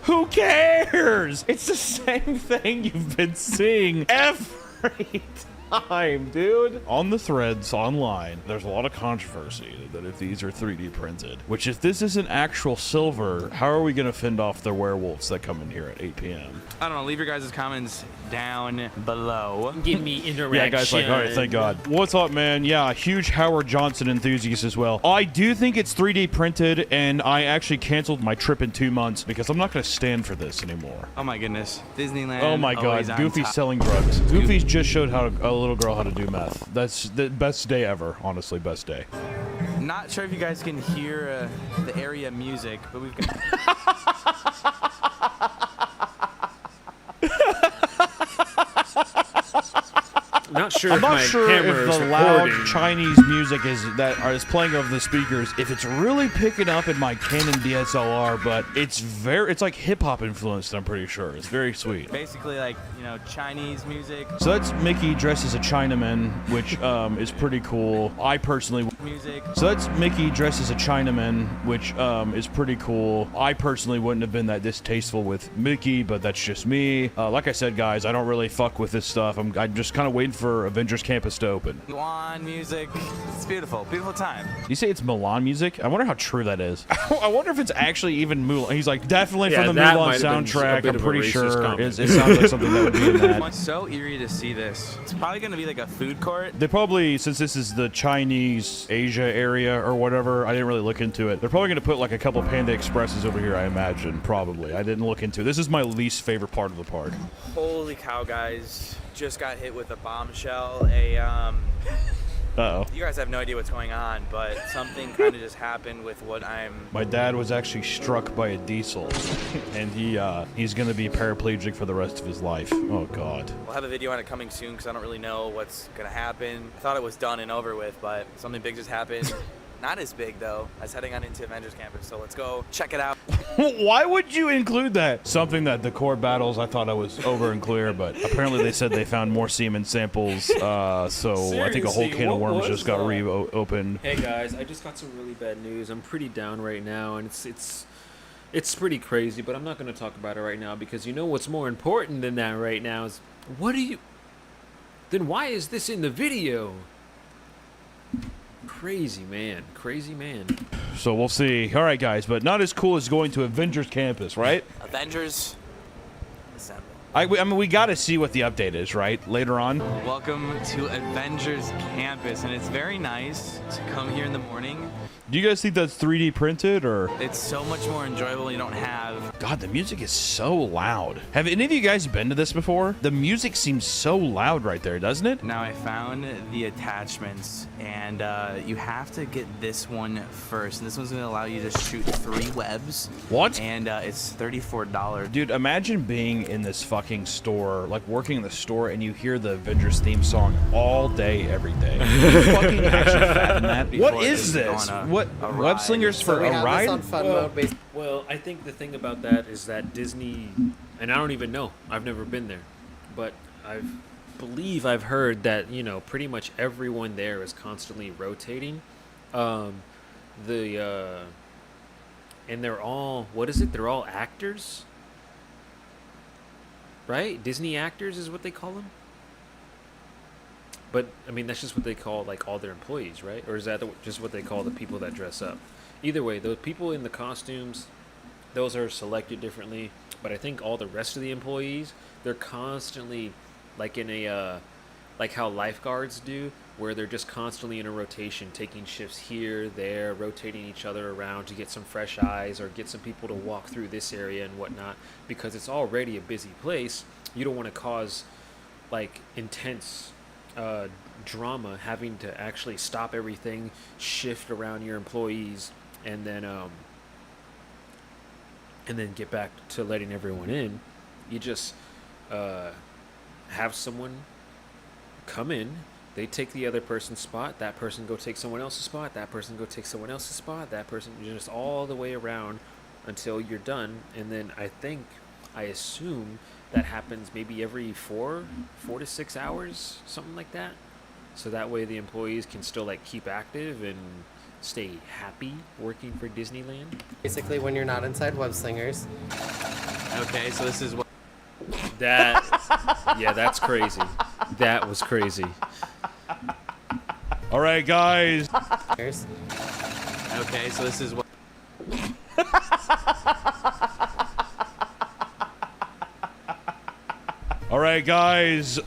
Who cares? It's the same thing you've been seeing every time, dude. On the threads online, there's a lot of controversy that if these are 3D printed, which if this isn't actual silver, how are we going to fend off the werewolves that come in here at 8 p.m.? I don't know. Leave your guys' comments down below. Give me interaction. Yeah, guys, like, all right, thank God. What's up, man? Yeah, huge Howard Johnson enthusiast as well. I do think it's 3D printed, and I actually canceled my trip in 2 months because I'm not going to stand for this anymore. Oh my goodness. Disneyland. Oh my always God, on Goofy's top. selling drugs. Goofy's just showed how a little girl how to do meth. That's the best day ever, honestly, best day. Not sure if you guys can hear the area music, but we've got... Not sure I'm if not my sure camera if is the loud recording. Chinese music is playing over the speakers, if it's really picking up in my Canon DSLR, but it's like hip hop influenced, I'm pretty sure. It's very sweet. Basically, like, you know, Chinese music. So that's Mickey dressed as a Chinaman, which is pretty cool. I personally... Music. So that's Mickey dressed as a Chinaman, which is pretty cool. I personally wouldn't have been that distasteful with Mickey, but that's just me. Like I said, guys, I don't really fuck with this stuff. I'm just kind of waiting for Avengers Campus to open. Milan music. It's beautiful. Beautiful time. You say it's Milan music? I wonder how true that is. I wonder if it's actually even Mulan. He's like, definitely Yeah, from the that Mulan might have been a soundtrack. bit I'm of a pretty racist sure comment. it sounds like something that would be in that. It's so eerie to see this. It's probably going to be like a food court. They probably, since this is the Chinese Asia area or whatever, I didn't really look into it. They're probably going to put like a couple Panda Expresses over here, I imagine. Probably. I didn't look into it. This is my least favorite part of the park. Holy cow, guys. Just got hit with a bombshell. Uh-oh. You guys have no idea what's going on, but something kind of just happened with what I'm... My dad was actually struck by a diesel, and he's going to be paraplegic for the rest of his life. Oh, God. We'll have a video on it coming soon because I don't really know what's going to happen. I thought it was done and over with, but something big just happened. Not as big, though. I was heading on into Avengers Campus, so let's go check it out. Why would you include that? Something that the core battles, I thought I was over and clear, but apparently they said they found more semen samples, so I think a whole Seriously, can of what worms was just got that? reopened. Hey guys, I just got some really bad news. I'm pretty down right now, and it's pretty crazy, but I'm not going to talk about it right now because you know what's more important than that right now is then why is this in the video? Crazy man. So we'll see. All right, guys, but not as cool as going to Avengers Campus, right? Avengers Assemble. I mean, we got to see what the update is, right? Later on. Welcome to Avengers Campus, and it's very nice to come here in the morning. Do you guys think that's 3D printed or? It's so much more enjoyable. You don't have. God, the music is so loud. Have any of you guys been to this before? The music seems so loud right there, doesn't it? Now I found the attachments, and you have to get this one first. And this one's going to allow you to shoot 3 webs. What? And it's $34. Dude, imagine being in this fucking store, like working in the store, and you hear the Avengers theme song all day, every day. You fucking actually fathom that? What is this? What web slingers for a ride? Well, I think the thing about that is that Disney, and I don't even know, I've never been there, but I believe I've heard that, you know, pretty much everyone there is constantly rotating. And they're all, what is it? They're all actors, right? Disney actors is what they call them. But I mean, that's just what they call like all their employees, right? Or is that just what they call the people that dress up? Either way, those people in the costumes, those are selected differently. But I think all the rest of the employees, they're constantly like in a like how lifeguards do, where they're just constantly in a rotation, taking shifts here, there, rotating each other around to get some fresh eyes or get some people to walk through this area and whatnot. Because it's already a busy place, you don't want to cause like intense drama, having to actually stop everything, shift around your employees, and then get back to letting everyone in. You just have someone come in, they take the other person's spot, that person go take someone else's spot, that person go take someone else's spot, that person, just all the way around until you're done. And then I assume that happens maybe every 4 to 6 hours, something like that. So that way the employees can still like keep active and stay happy working for Disneyland. Basically, when you're not inside web slingers. Okay, so this is what. Yeah, that's crazy. That was crazy. All right, guys. Okay, so this is what. All right, guys.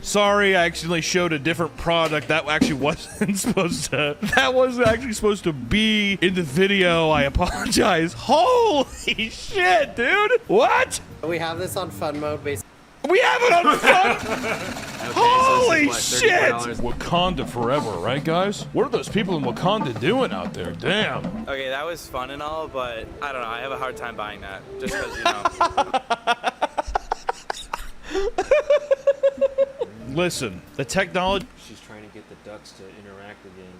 Sorry, I accidentally showed a different product. That actually wasn't supposed to. That wasn't actually supposed to be in the video. I apologize. Holy shit, dude! What? We have this on fun mode, basically. We have it on fun. Holy so shit! Wakanda forever, right, guys? What are those people in Wakanda doing out there? Damn. Okay, that was fun and all, but I don't know. I have a hard time buying that, just because, you know. Listen, the technology. She's trying to get the ducks to interact again.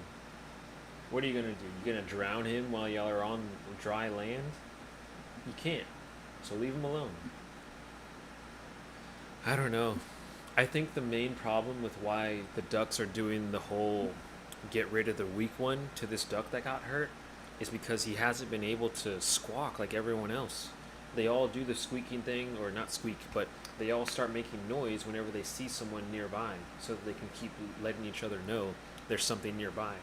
What are you gonna do? You gonna drown him while y'all are on dry land? You can't. So leave him alone. I don't know. I think the main problem with why the ducks are doing the whole get rid of the weak one to this duck that got hurt is because he hasn't been able to squawk like everyone else. They all do the squeaking thing, or not squeak, but they all start making noise whenever they see someone nearby, so that they can keep letting each other know there's something nearby,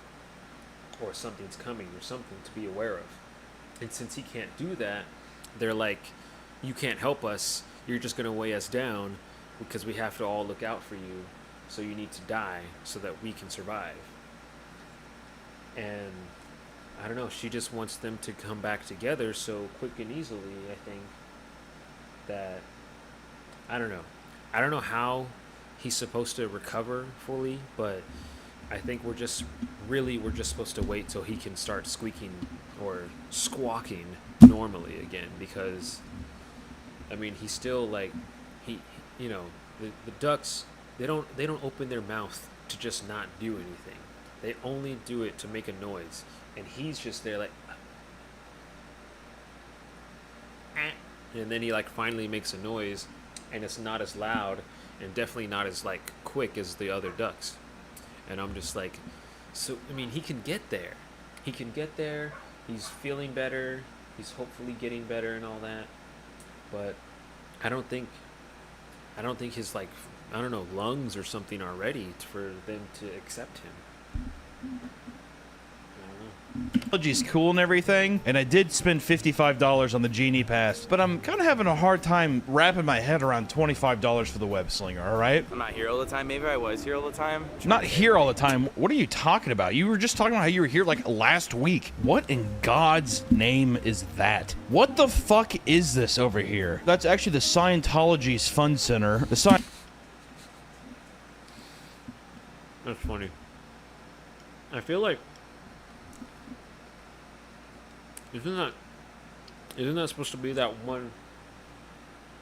or something's coming, or something to be aware of. And since he can't do that, they're like, you can't help us, you're just going to weigh us down, because we have to all look out for you, so you need to die so that we can survive. And I don't know, she just wants them to come back together so quick and easily, I think, that I don't know how he's supposed to recover fully, but I think we're just supposed to wait till he can start squeaking or squawking normally again, because I mean, he's still like, you know, the ducks, they don't open their mouth to just not do anything. They only do it to make a noise, and he's just there like, and then he like finally makes a noise, and it's not as loud and definitely not as like quick as the other ducks. And I'm just like, so I mean, he can get there. He's feeling better. He's hopefully getting better and all that. But I don't think his like, I don't know, lungs or something are ready for them to accept him. I don't know. Technology's cool and everything, and I did spend $55 on the Genie Pass, but I'm kind of having a hard time wrapping my head around $25 for the Web Slinger, all right? I'm not here all the time. Maybe I was here all the time. Not here all the time. What are you talking about? You were just talking about how you were here like last week. What in God's name is that? What the fuck is this over here? That's actually the Scientology's Fun Center. The That's funny. I feel like isn't that supposed to be that one?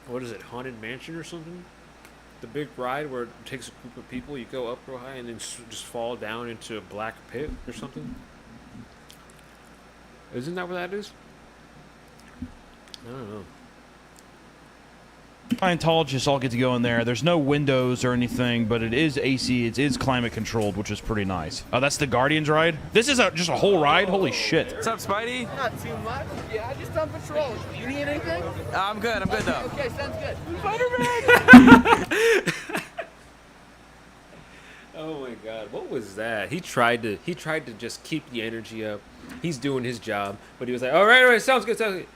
What is it? Haunted Mansion or something? The big ride where it takes a group of people, you go up real high and then just fall down into a black pit or something. Isn't that what that is? I don't know. Scientologists all get to go in there. There's no windows or anything, but it is AC. It is climate controlled, which is pretty nice. Oh, that's the Guardians ride? This is just a whole ride? Holy shit. What's up, Spidey? Not too much. Yeah, I just on patrol. You need anything? I'm good though. Okay, sounds good. Spider-Man! Oh my God, what was that? He tried to just keep the energy up. He's doing his job, but he was like, all right, sounds good, sounds good.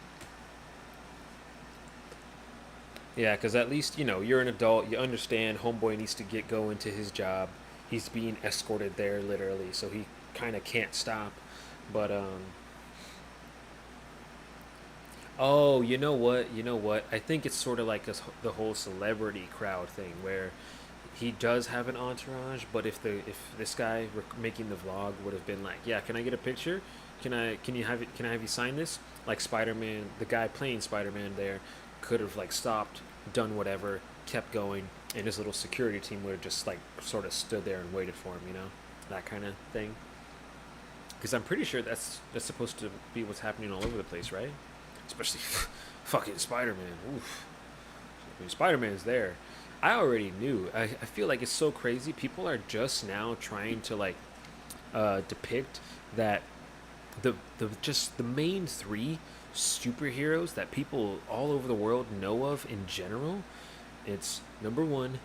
Yeah, because at least, you know, you're an adult. You understand homeboy needs to get going to his job. He's being escorted there, literally, so he kind of can't stop. But, oh, you know what? I think it's sort of like the whole celebrity crowd thing, where he does have an entourage, but if this guy making the vlog would have been like, yeah, can I get a picture? Can I have you sign this? Like Spider-Man, the guy playing Spider-Man there could have like stopped, done whatever, kept going, and his little security team would have just like sort of stood there and waited for him, you know, that kind of thing. Because I'm pretty sure that's supposed to be what's happening all over the place, right? Especially fucking Spider-Man. Oof. I mean, Spider-Man's there. I already knew. I feel like it's so crazy. People are just now trying to like depict that the main three superheroes that people all over the world know of in general. It's number one,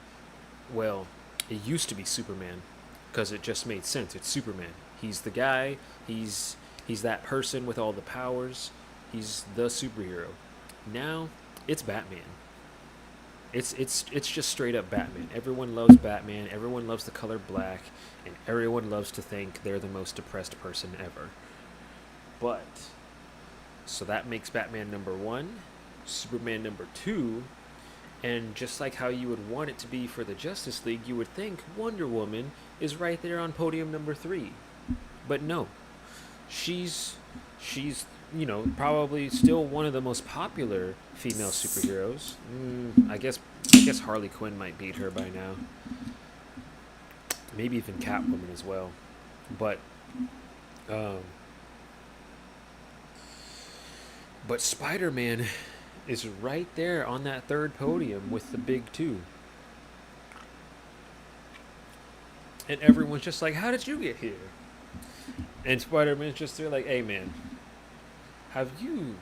well, it used to be Superman because it just made sense. It's Superman. He's the guy. He's that person with all the powers. He's the superhero. Now it's Batman. It's just straight up Batman. Everyone loves Batman. Everyone loves the color black, and everyone loves to think they're the most depressed person ever. But so that makes Batman number one, Superman number two, and just like how you would want it to be for the Justice League, you would think Wonder Woman is right there on podium number three. But no, she's you know, probably still one of the most popular female superheroes. I guess Harley Quinn might beat her by now. Maybe even Catwoman as well. But Spider-Man is right there on that third podium with the big two. And everyone's just like, how did you get here? And Spider-Man's just there like, hey man, have you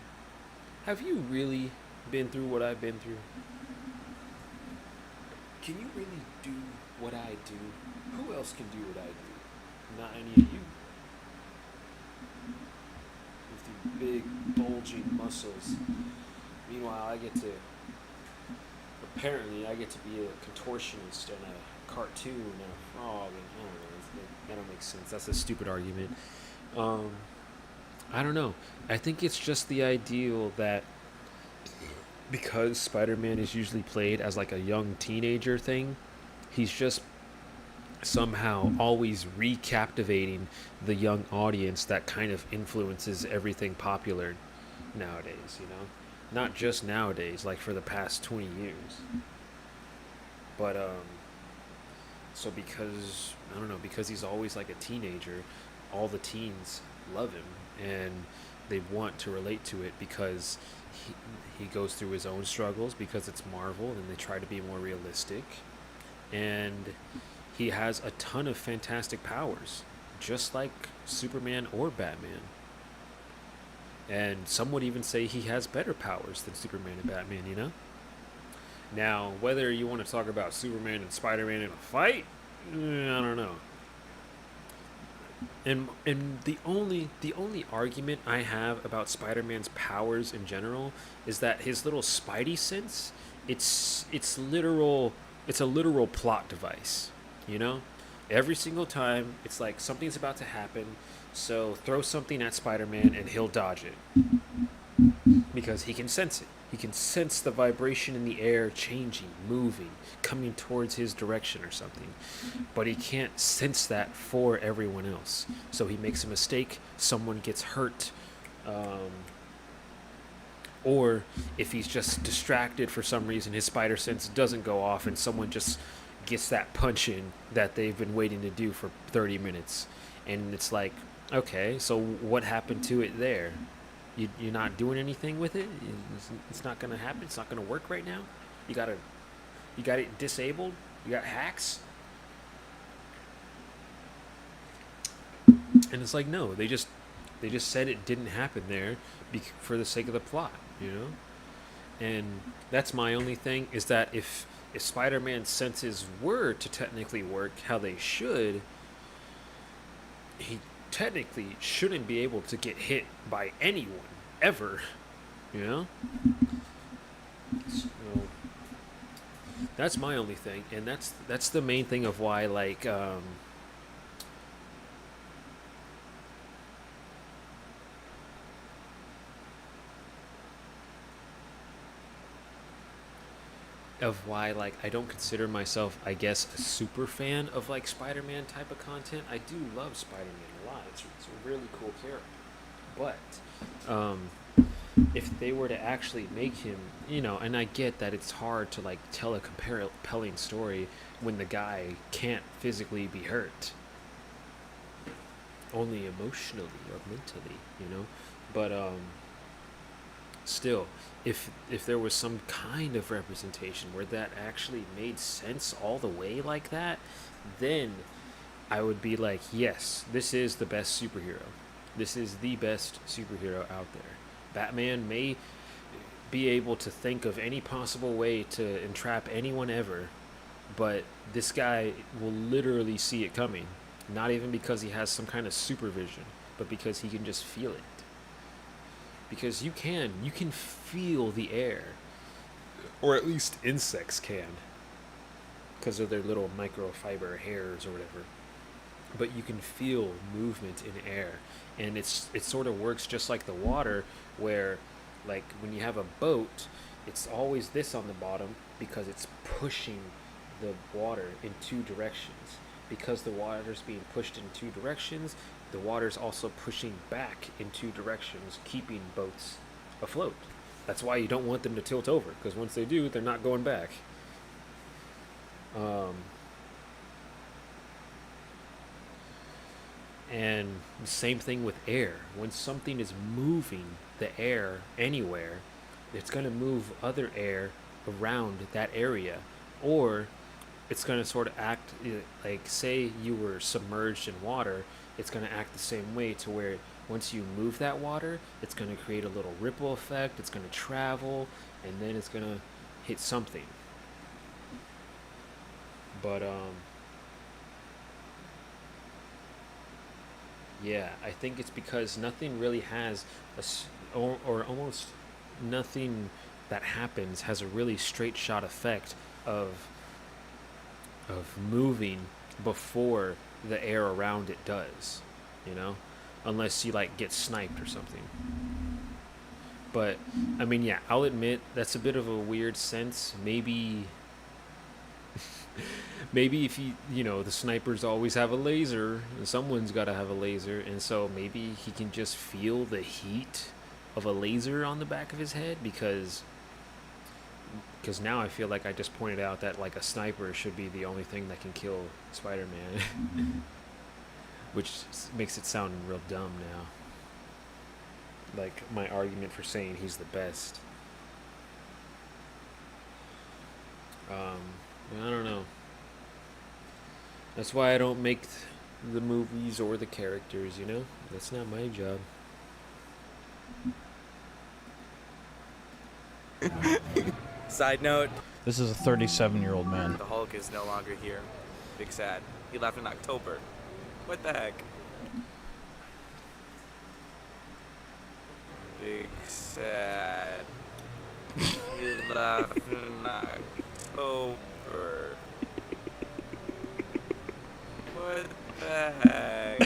really been through what I've been through? Can you really do what I do? Who else can do what I do? Not any of you. With the big bulging muscles. Meanwhile, I get to be a contortionist and a cartoon and a frog, and I don't know, that don't make sense. That's a stupid argument. I don't know. I think it's just the ideal that because Spider-Man is usually played as like a young teenager thing, he's just somehow always recaptivating the young audience that kind of influences everything popular nowadays, you know? Not just nowadays, like for the past 20 years. But, so because, I don't know, because he's always like a teenager, all the teens love him and they want to relate to it because he goes through his own struggles because it's Marvel and they try to be more realistic. And he has a ton of fantastic powers, just like Superman or Batman. And some would even say he has better powers than Superman and Batman, you know? Now, whether you want to talk about Superman and Spider-Man in a fight, I don't know. And the only argument I have about Spider-Man's powers in general is that his little Spidey sense, it's a literal plot device, you know? Every single time it's like something's about to happen, so throw something at Spider-Man and he'll dodge it. Because he can sense it. He can sense the vibration in the air changing, moving, coming towards his direction or something. But he can't sense that for everyone else. So he makes a mistake, someone gets hurt, or if he's just distracted for some reason, his spider sense doesn't go off and someone just gets that punch in that they've been waiting to do for 30 minutes. And it's like, okay, so what happened to it there? You're not doing anything with it? It's not going to happen? It's not going to work right now? You got it disabled? You got hacks? And it's like, no, they just said it didn't happen there for the sake of the plot, you know? And that's my only thing, is that if Spider-Man's senses were to technically work how they should, he technically shouldn't be able to get hit by anyone ever, you know? So that's my only thing, and that's the main thing of why, like, I don't consider myself, I guess, a super fan of like Spider-Man type of content. I do love Spider-Man a lot. It's a really cool character. But if they were to actually make him, you know, and I get that it's hard to like tell a compelling story when the guy can't physically be hurt, only emotionally or mentally, you know. But still, if there was some kind of representation where that actually made sense all the way like that, then I would be like, yes, this is the best superhero. This is the best superhero out there. Batman may be able to think of any possible way to entrap anyone ever, but this guy will literally see it coming. Not even because he has some kind of supervision, but because he can just feel it. Because you can feel the air, or at least insects can, because of their little microfiber hairs or whatever. But you can feel movement in air, and it sort of works just like the water, where like when you have a boat, it's always this on the bottom because it's pushing the water in two directions. Because the water's being pushed in two directions, the water's also pushing back in two directions, keeping boats afloat. That's why you don't want them to tilt over, because once they do, they're not going back. And the same thing with air. When something is moving the air anywhere, it's going to move other air around that area, or it's going to sort of act like, say you were submerged in water, it's going to act the same way, to where once you move that water, it's going to create a little ripple effect, it's going to travel, and then it's going to hit something. But yeah, I think it's because nothing really has or almost nothing that happens has a really straight shot effect of moving before the air around it does, you know, unless you like get sniped or something. But I mean, yeah, I'll admit that's a bit of a weird sense. Maybe if you know, the snipers always have a laser, and someone's got to have a laser, and so maybe he can just feel the heat of a laser on the back of his head, because now I feel like I just pointed out that like a sniper should be the only thing that can kill Spider-Man, which makes it sound real dumb now. Like my argument for saying he's the best. I don't know. That's why I don't make the movies or the characters, you know? That's not my job. Side note. This is a 37-year-old man. The Hulk is no longer here. Big sad. He left in October. What the heck? Big sad. You left in October. What the heck?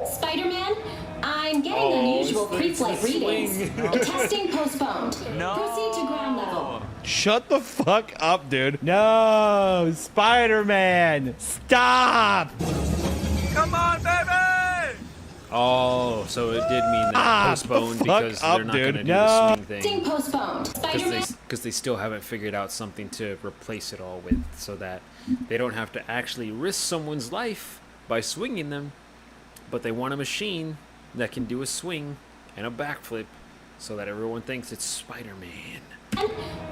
Spider-Man, I'm getting unusual pre-flight readings. Testing postponed. Proceed to ground level. Shut the fuck up, dude. No, Spider-Man, stop. Come on, baby! Oh, so it did mean that postponed because they're not going to do the swing thing. Testing postponed. Spider-Man. Because they still haven't figured out something to replace it all with, so that they don't have to actually risk someone's life by swinging them, but they want a machine that can do a swing and a backflip, so that everyone thinks it's Spider-Man.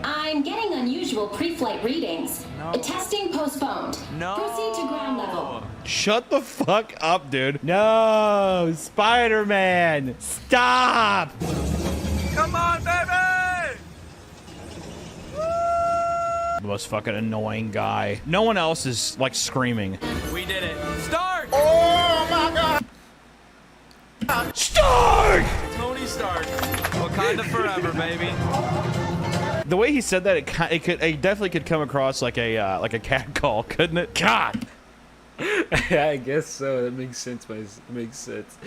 I'm getting unusual pre-flight readings. Testing postponed. Proceed to ground level. Shut the fuck up, dude. No, Spider-Man, stop. Come on, baby! The most fucking annoying guy. No one else is like screaming. We did it. Stark! Oh my god! Stark! Tony Stark. Wakanda forever, baby. The way he said that, it definitely could come across like a cat call, couldn't it? God. Yeah, I guess so. That makes sense. It makes sense.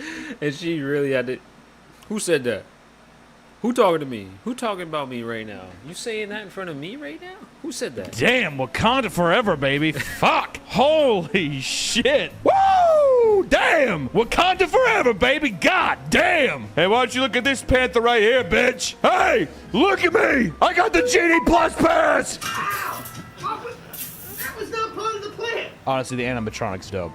And she really had to. Who said that? Who talking to me? Who talking about me right now? You saying that in front of me right now? Who said that? Damn, Wakanda forever, baby. Fuck. Holy shit. Woo! Damn. Wakanda forever, baby. God damn. Hey, why don't you look at this panther right here, bitch? Hey, look at me. I got the Genie Plus pass. That was not part of the plan. Honestly, the animatronic's dope.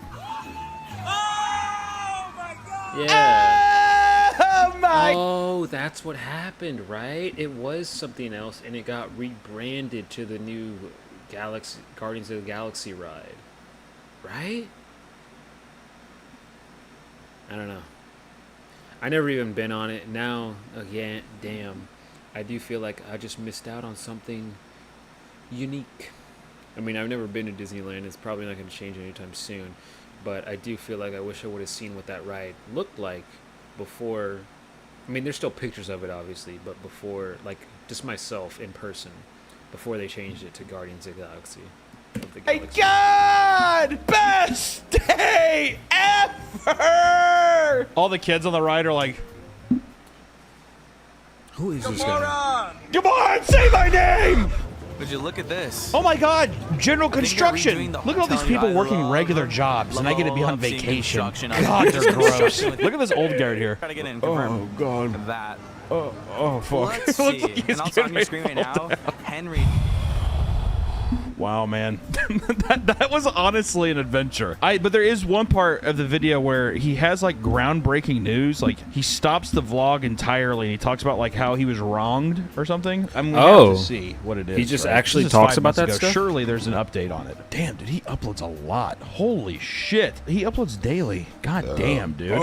Yeah. Oh my. Oh, that's what happened, right? It was something else, and it got rebranded to the new Guardians of the Galaxy ride, right? I don't know. I never even been on it. Now, again, damn, I do feel like I just missed out on something unique. I mean, I've never been to Disneyland. It's probably not going to change anytime soon. But I do feel like I wish I would have seen what that ride looked like before. I mean, there's still pictures of it, obviously, but before, like, just myself in person, before they changed it to Guardians of the Galaxy. Hey, God! Best day ever! All the kids on the ride are like, who is this guy? Come on, say my name! Would you look at this? Oh my God, general construction. Look at all these people working regular jobs, and I get to be on vacation. God, they're gross. Look at this old guard here. Try to get in. Oh God. That. Oh fuck. Let's see. And also on your screen right now, Henry. Wow, man, that was honestly an adventure. But there is one part of the video where he has like groundbreaking news. Like he stops the vlog entirely and he talks about like how he was wronged or something. I'm gonna have to see what it is. He just right? actually This is talks 5 about months that ago. stuff? Surely there's an update on it. Damn, dude, he uploads a lot. Holy shit, he uploads daily. God damn, dude.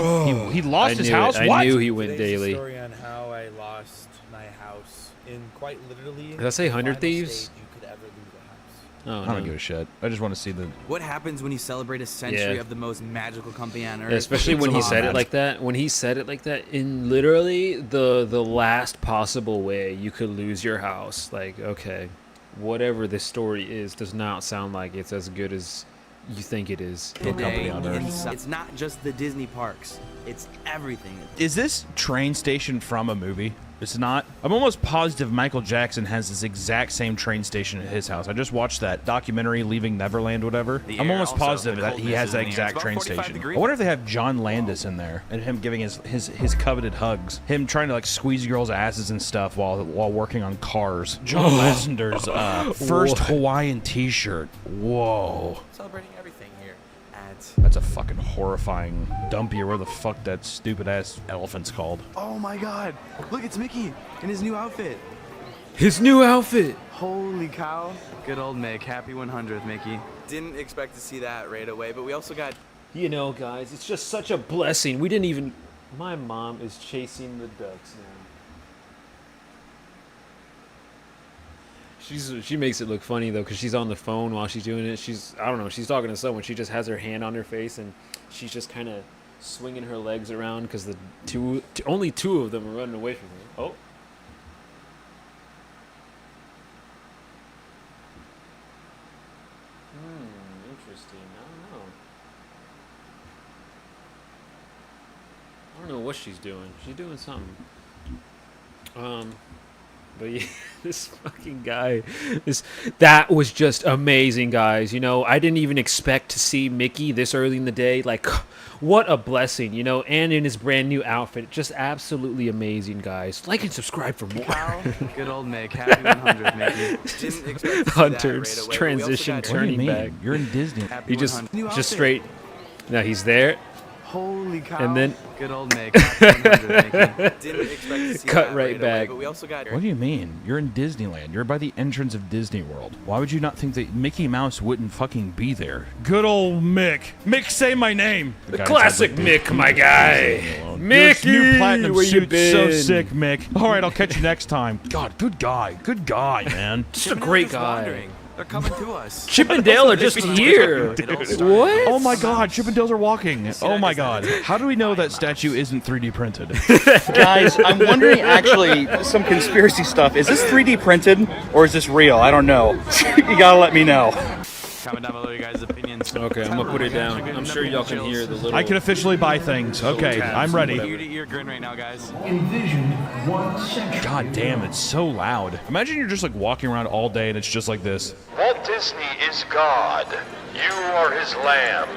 He lost his house. I knew he went daily. Story on how I lost my house in quite literally. Did I say 100 the final Thieves? stage you could ever lose a house. Oh, I don't give a shit. I just want to see the. What happens when you celebrate a century of the most magical company on earth? Especially when he said it like that. When he said it like that, in literally the last possible way you could lose your house. Like, okay, whatever this story is does not sound like it's as good as you think it is. Today, it's not just the Disney parks. It's everything. Is this train station from a movie? It's not. I'm almost positive Michael Jackson has this exact same train station at his house. I just watched that documentary, Leaving Neverland, whatever. I'm almost positive that he has that exact train station. I wonder if they have John Landis in there and him giving his coveted hugs. Him trying to like squeeze girls' asses and stuff while working on cars. John Lasseter's first Hawaiian T-shirt. Whoa. Celebrating everything here at. That's a fucking horrifying dumpier. Where the fuck that stupid ass elephant's called? Oh my God! Look, it's Mickey in his new outfit. His new outfit. Holy cow! Good old Mick. Happy 100th, Mickey. Didn't expect to see that right away, but we also got. You know, guys, it's just such a blessing. We didn't even. My mom is chasing the ducks now. She makes it look funny though, because she's on the phone while she's doing it. I don't know, she's talking to someone. She just has her hand on her face and she's just kind of swinging her legs around because only two of them are running away from her. Oh. Interesting. I don't know what she's doing. She's doing something. But yeah, this fucking guy, that was just amazing, guys. You know, I didn't even expect to see Mickey this early in the day. Like, what a blessing, you know, and in his brand new outfit. Just absolutely amazing, guys. Like and subscribe for more. Good old Mick. Happy 100, Mickey. Didn't expect to see Hunter's that right away, transition turning back. You're in Disney. He just straight. No, he's there. Holy cow. And then good old Mick. Happy 100, Mickey. Didn't expect to see cut that right away, back. but we also got What do you mean? You're in Disneyland. You're by the entrance of Disney World. Why would you not think that Mickey Mouse wouldn't fucking be there? Good old Mick. Mick, say my name. The classic Mick, my guy. Mickey, Your new platinum where you suit's so been? sick, Mick. All right, I'll catch you next time. God, good guy, man. Just a great guy. They're coming to us. Chip and Dale are just here. What? Oh my God, Chip and Dale's are walking. Oh my God. How do we know that statue isn't 3D printed? Guys, I'm wondering actually some conspiracy stuff. Is this 3D printed or is this real? I don't know. You gotta let me know. Comment down below your guys' opinions. Okay, I'm gonna put it down. I'm sure y'all can hear the little. I can officially buy things. Okay, I'm ready. Ear to ear grin right now, guys. God damn, it's so loud. Imagine you're just like walking around all day and it's just like this. Walt Disney is God. You are his lamb.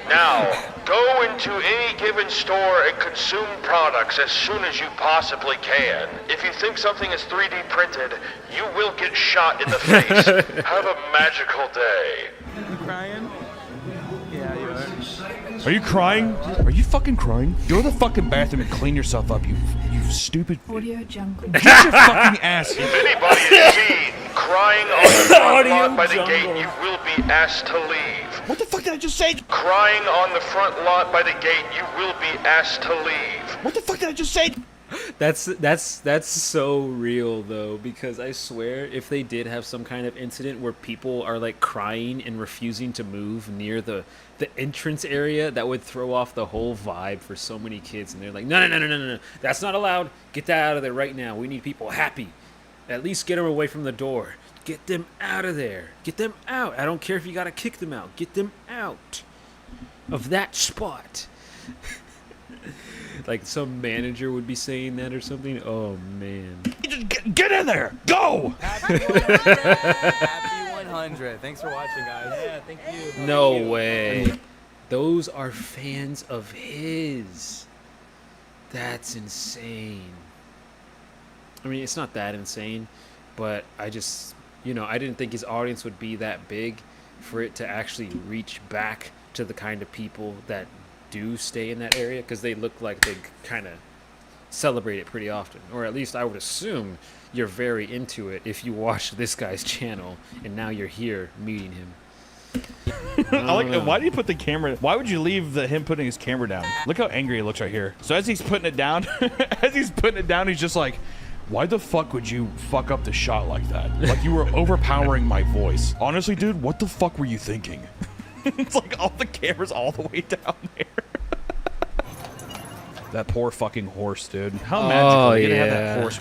Now, go into any given store and consume products as soon as you possibly can. If you think something is 3D printed, you will get shot in the face. Have a magical day. You crying? Yeah, you are. Are you crying? Are you fucking crying? Go to the fucking bathroom and clean yourself up, you stupid. Audio Jungle. Get your fucking ass. If anybody is seen crying on the front lot by the gate, you will be asked to leave. What the fuck did I just say? Crying on the front lot by the gate, you will be asked to leave. What the fuck did I just say? That's so real though, because I swear if they did have some kind of incident where people are like crying and refusing to move near the entrance area, that would throw off the whole vibe for so many kids. And they're like, no, that's not allowed. Get that out of there right now. We need people happy. At least get them away from the door. Get them out of there. Get them out. I don't care if you gotta kick them out. Get them out of that spot. Like some manager would be saying that or something. Oh man. Just get in there. Go. Happy 100. Thanks for watching, guys. Yeah, thank you. No way. Those are fans of his. That's insane. I mean, it's not that insane, but I just, I didn't think his audience would be that big for it to actually reach back to the kind of people that do stay in that area, because they look like they kind of celebrate it pretty often, or at least I would assume you're very into it if you watch this guy's channel and now you're here meeting him. I like. Why do you put the camera? Why would you leave him putting his camera down? Look how angry he looks right here. So as he's putting it down, he's just like, why the fuck would you fuck up the shot like that? Like you were overpowering my voice. Honestly, dude, what the fuck were you thinking? It's like all the cameras all the way down there. That poor fucking horse, dude. How magical you get to have that horse.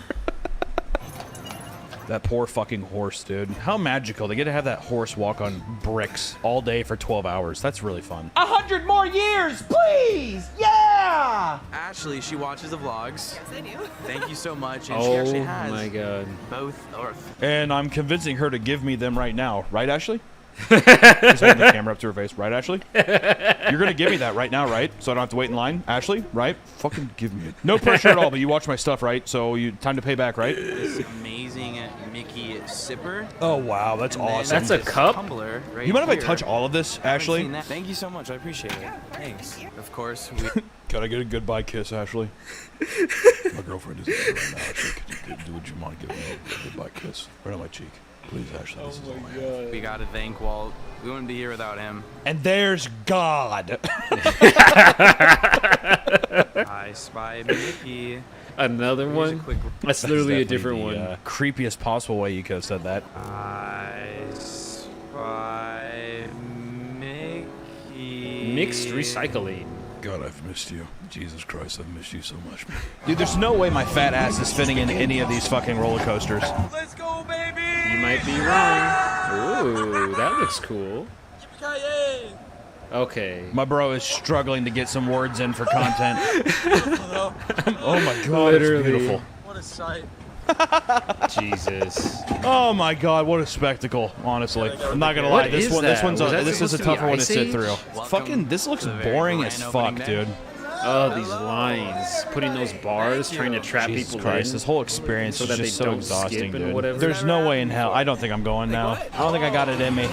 That poor fucking horse, dude. How magical. They get to have that horse walk on bricks all day for 12 hours. That's really fun. 100 more years, please! Yeah! Ashley, she watches the vlogs. Yes, I do. Thank you so much. And she actually has my God. both. And I'm convincing her to give me them right now. Right, Ashley? She's holding the camera up to her face. Right, Ashley? You're going to give me that right now, right? So I don't have to wait in line? Ashley, right? Fucking give me it. No pressure at all, but you watch my stuff, right? So time to pay back, right? This amazing Mickey sipper. Oh, wow. That's awesome. That's a cup? Tumbler right You mind if I here. touch all of this, Ashley? Thank you so much. I appreciate it. Thanks. Of course. Can I get a goodbye kiss, Ashley? My girlfriend is here right now, Ashley. Would you mind giving me a goodbye kiss? Right on my cheek. Please, Ashley. This is all I have. We gotta thank Walt. We wouldn't be here without him. And there's God. I spy Mickey. Another one? That's literally a different one. Creepiest possible way you could have said that. I spy Mickey. Mixed recycling. God, I've missed you. Jesus Christ, I've missed you so much. Dude, there's no way my fat ass is fitting in any of these fucking roller coasters. Let's go, baby! You might be wrong. Ooh, that looks cool. Okay. My bro is struggling to get some words in for content. Oh my God, Literally. it's beautiful. What a sight. Jesus. Oh my God, what a spectacle! Honestly, I'm not gonna lie. What This is one, that? this is a tougher one to sit through. Fucking, this looks boring as fuck, dude. Oh, these lines, putting those bars, trying to trap Jesus people Christ, in. this whole experience so is that just they so don't exhausting, skip and dude. whatever. There's no way in hell. I don't think I'm going now. I don't think I got it in me.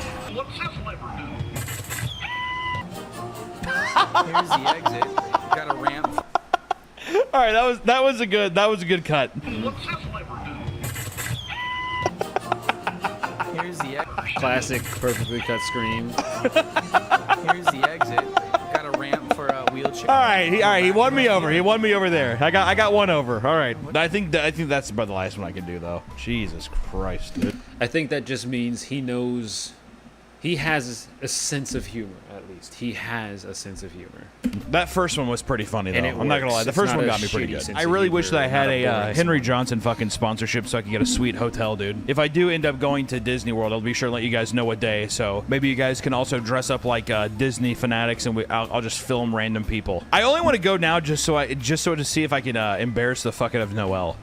Here's the exit. Got a ramp. All right, that was a good cut. Here's the exit. Classic, perfectly cut scream. Here's the exit. Got a ramp for a wheelchair. All right, he won me over. He won me over there. I got one over. All right, I think that's about the last one I can do though. Jesus Christ, dude. I think that just means he knows. He has a sense of humor, at least. He has a sense of humor. That first one was pretty funny, though. And it I'm not gonna lie. works. The It's first not one a got me pretty shitty good. sense I of really humor, wish that I had not a a boring Henry Johnson fucking sponsorship so I could get a sweet hotel, dude. If I do end up going to Disney World, I'll be sure to let you guys know what day. So maybe you guys can also dress up like Disney fanatics, and I'll just film random people. I only want to go now just so to see if I can embarrass the fuck out of Noelle.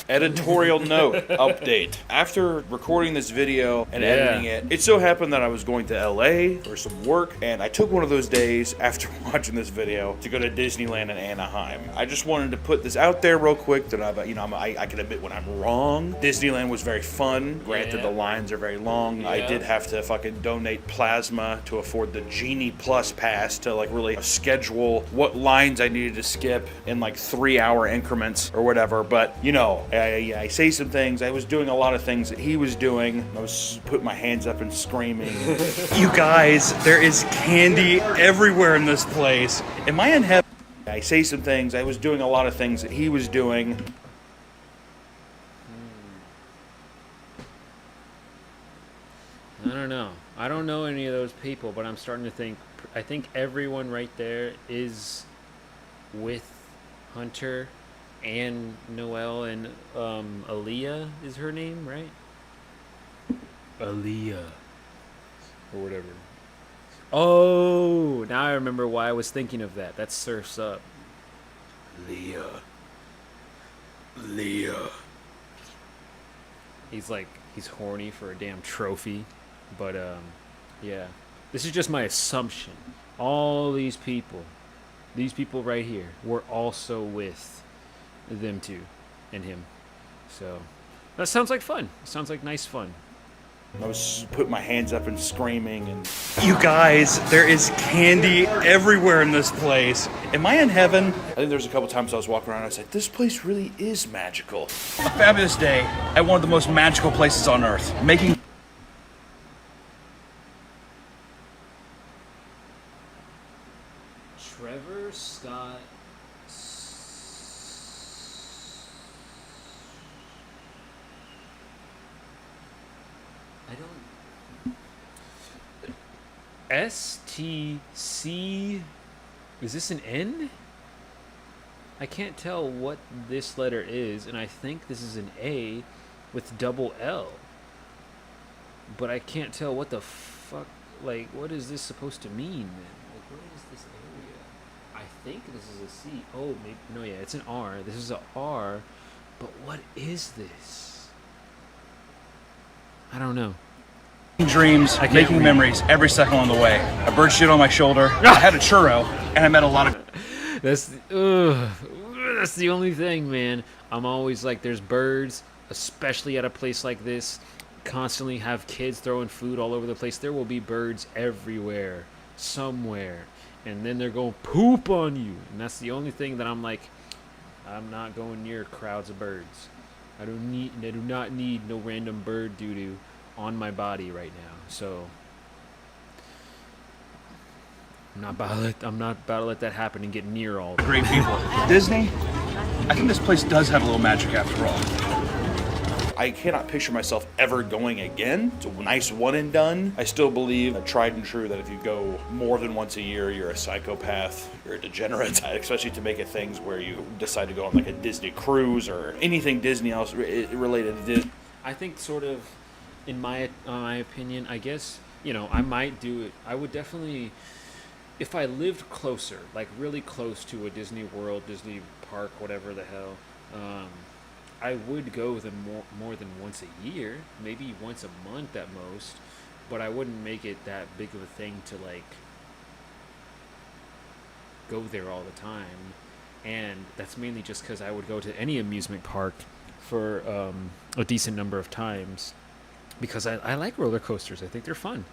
Editorial note update. After recording this video and editing it so happened that I was going to LA for some work, and I took one of those days after watching this video to go to Disneyland in Anaheim. I just wanted to put this out there real quick that I can admit when I'm wrong. Disneyland was very fun. Granted, the lines are very long. I did have to fucking donate plasma to afford the Genie Plus pass to like really schedule what lines I needed to skip in like 3-hour increments or whatever. But you know, I say some things. I was doing a lot of things that he was doing. I was putting my hands up and screaming. You guys, there is candy everywhere in this place. Am I in heaven? I say some things. I was doing a lot of things that he was doing. I don't know. I don't know any of those people, but I'm starting to think. I think everyone right there is with Hunter and Noelle and Aaliyah is her name, right? Aaliyah. Or whatever. Oh, now I remember why I was thinking of that. That's Surf's Up. Leah. He's horny for a damn trophy. But, yeah. This is just my assumption. All these people right here, were also with them two and him. So, that sounds like fun. Sounds like nice fun. I was putting my hands up and screaming, and you guys, there is candy everywhere in this place. Am I in heaven? I think there's a couple times I was walking around and I said, this place really is magical. A fabulous day at one of the most magical places on earth. Making Trevor Scott. I don't. STC. Is this an N? I can't tell what this letter is, and I think this is an A with double L. But I can't tell what the fuck. Like, what is this supposed to mean, then? Like, what is this area? I think this is a C. Oh, maybe, no, yeah, it's an R. This is a R. But what is this? I don't know. Dreams, making memories every second on the way. A bird shit on my shoulder. I had a churro, and I met a lot of. That's the only thing, man. I'm always like, there's birds, especially at a place like this. Constantly have kids throwing food all over the place. There will be birds everywhere, somewhere, and then they're going poop on you. And that's the only thing that I'm like, I'm not going near crowds of birds. I do not need no random bird doo-doo on my body right now. So I'm not about to let that happen and get near all Great people. Disney, I think this place does have a little magic after all. I cannot picture myself ever going again. It's a nice one and done. I still believe that tried and true that if you go more than once a year, you're a psychopath, you're a degenerate, especially to make it things where you decide to go on like a Disney cruise or anything Disney else related to Disney. I think sort of, in my opinion, I guess, you know, I might do it. I would definitely, if I lived closer, like really close to a Disney World, Disney Park, whatever the hell, I would go them more than once a year, maybe once a month at most, but I wouldn't make it that big of a thing to like go there all the time. And that's mainly just because I would go to any amusement park for a decent number of times because I like roller coasters. I think they're fun.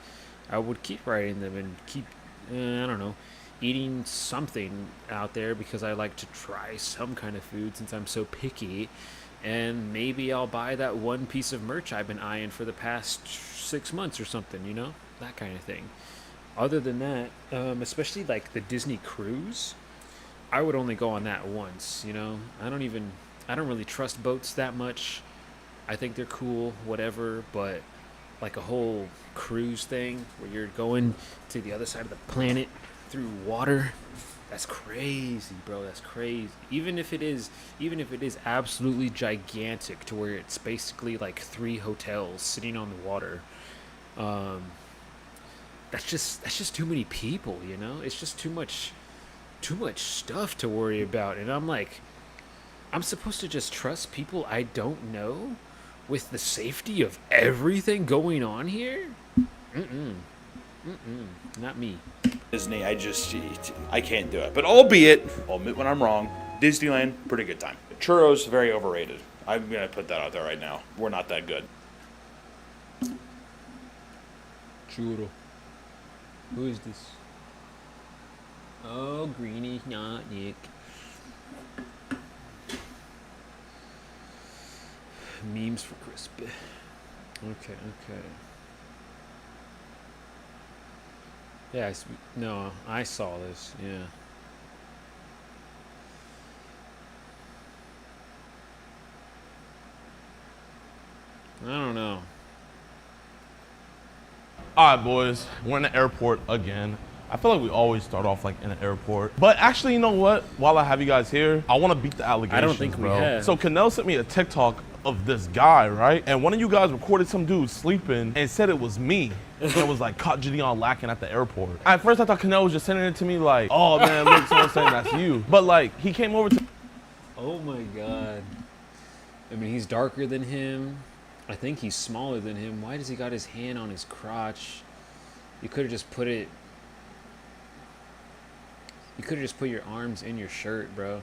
I would keep riding them and keep, I don't know, eating something out there because I like to try some kind of food since I'm so picky. And maybe I'll buy that one piece of merch I've been eyeing for the past 6 months or something, you know? That kind of thing. Other than that, especially like the Disney cruise, I would only go on that once, you know? I don't really trust boats that much. I think they're cool, whatever, but like a whole cruise thing where you're going to the other side of the planet through water, that's crazy, bro. That's crazy. Even if it is absolutely gigantic to where it's basically like 3 hotels sitting on the water, that's just too many people, you know? It's just too much stuff to worry about. And I'm like, I'm supposed to just trust people I don't know with the safety of everything going on here? Not me. Disney, I can't do it. But albeit, I'll admit when I'm wrong, Disneyland, pretty good time. Churros, very overrated. I'm going to put that out there right now. We're not that good. Churro. Who is this? Oh, Greenie, not Nick. Memes for Crispy. Okay. Yeah, I saw this, yeah. I don't know. All right, boys, we're in the airport again. I feel like we always start off like in an airport. But actually, you know what? While I have you guys here, I want to beat the allegations, I don't think we have. So Canel sent me a TikTok of this guy, right? And one of you guys recorded some dude sleeping and said it was me. And it was like, caught Gideon lacking at the airport. At first, I thought Canel was just sending it to me like, oh man, look, someone's saying that's you. But like, he came over to... Oh my God. I mean, he's darker than him. I think he's smaller than him. Why does he got his hand on his crotch? You could have just put it... You could have just put your arms in your shirt, bro.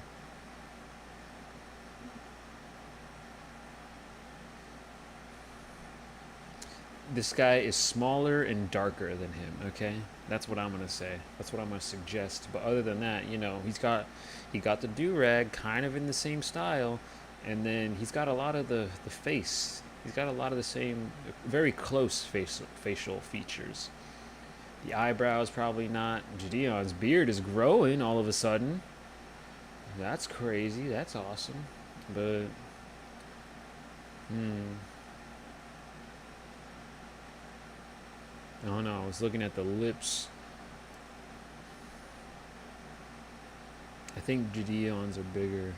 This guy is smaller and darker than him, okay? That's what I'm going to say. That's what I'm going to suggest. But other than that, you know, he got the do-rag kind of in the same style, and then he's got a lot of the face. He's got a lot of the same, very close facial features. The eyebrows probably not. Gideon's beard is growing all of a sudden. That's crazy. That's awesome. But, oh no, I was looking at the lips. I think Gideon's are bigger.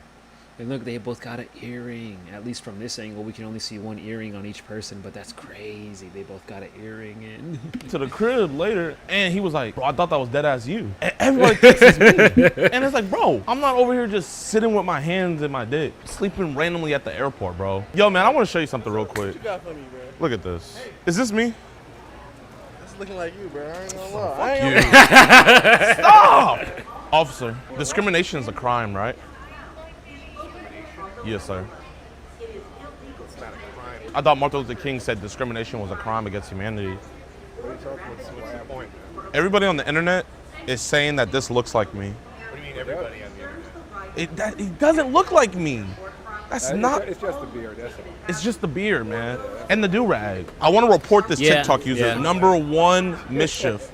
And look, they both got an earring. At least from this angle, we can only see one earring on each person, but that's crazy. They both got an earring in. To the crib later, and he was like, bro, I thought that was dead ass you. And everybody thinks it's me. And it's like, bro, I'm not over here just sitting with my hands in my dick, sleeping randomly at the airport, bro. Yo, man, I want to show you something real quick. What you got for me, bro? Look at this. Hey. Is this me? It's looking like you, bro. I ain't gonna lie. Stop! Officer, discrimination is a crime, right? Yes, sir. It's not a crime. I thought Martin Luther King said discrimination was a crime against humanity. What are you talking about? What's the point? Everybody on the internet is saying that this looks like me. What do you mean everybody on the internet? It doesn't look like me. That's not. It's just the beard. That's it. It's just the beard, man, and the do-rag. I want to report this TikTok user. #1 mischief.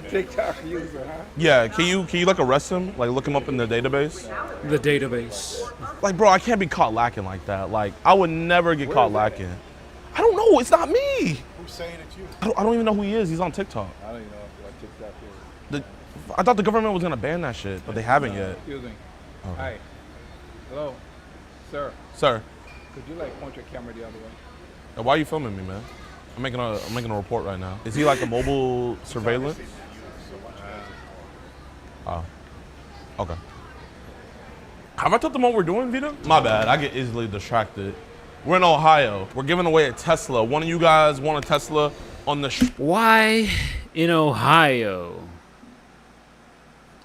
TikTok user, huh? Yeah, can you like arrest him? Like look him up in the database? The database. Like, bro, I can't be caught lacking like that. Like, I would never get caught lacking. I don't know. It's not me. Who's saying it's you? I don't even know who he is. He's on TikTok. I don't even know what TikTok is. I thought the government was gonna ban that shit, but they haven't yet. Excuse me. Okay. Hi. Hello. Sir. Sir, Could you like point your camera the other way? why are you filming me, man? I'm making a report right now. Is he like a mobile surveillance? Oh. Okay. Have I told them what we're doing, Vito? My bad. I get easily distracted. We're in Ohio. We're giving away a Tesla. One of you guys want a Tesla on the Why in Ohio?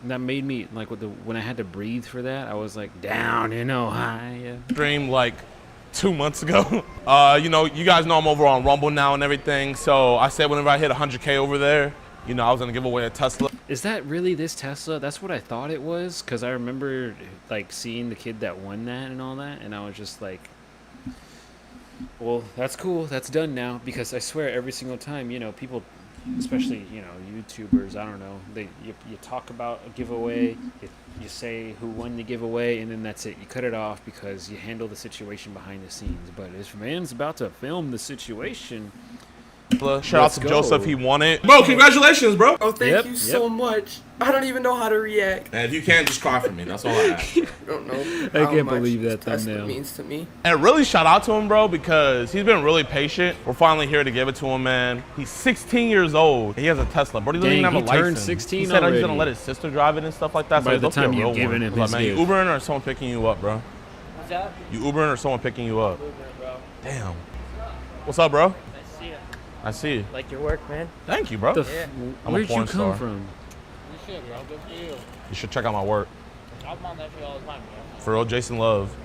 That made me like when I had to breathe for that. I was like, down in Ohio. stream like 2 months ago. You know, you guys know I'm over on Rumble now and everything. So I said whenever I hit 100K over there, you know, I was gonna give away a Tesla. Is that really this Tesla? That's what I thought it was, because I remember like seeing the kid that won that and all that, and I was just like, well, that's cool. That's done now. Because I swear every single time, you know, people, especially, you know, YouTubers, I don't know, you talk about a giveaway, you say who won the giveaway, and then that's it. You cut it off because you handle the situation behind the scenes. But if man's about to film the situation, shout out to Joseph, he won it. Bro, congratulations, bro. Oh, thank you so much. I don't even know how to react. And if you can't, just cry for me. That's all I ask. I don't know. I can't believe that thumbnail means to me. And really shout out to him, bro, because he's been really patient. We're finally here to give it to him, man. He's 16 years old. He has a Tesla, but he doesn't even have a license. Turned 16 he said already. he's gonna let his sister drive it and stuff like that. By so the he's looking time a you're real giving one. him his Man, you gift. Ubering or someone picking you up, bro? What's that? You Ubering or someone picking you up? Bro. Damn. What's up, bro? I see you. I see you. Like your work, man. Thank you, bro. Yeah. I'm Where'd a porn you come star. from? Good shit, bro. Good for you. You should check out my work. I'm on that shit all the time, bro. For real, Jason Love.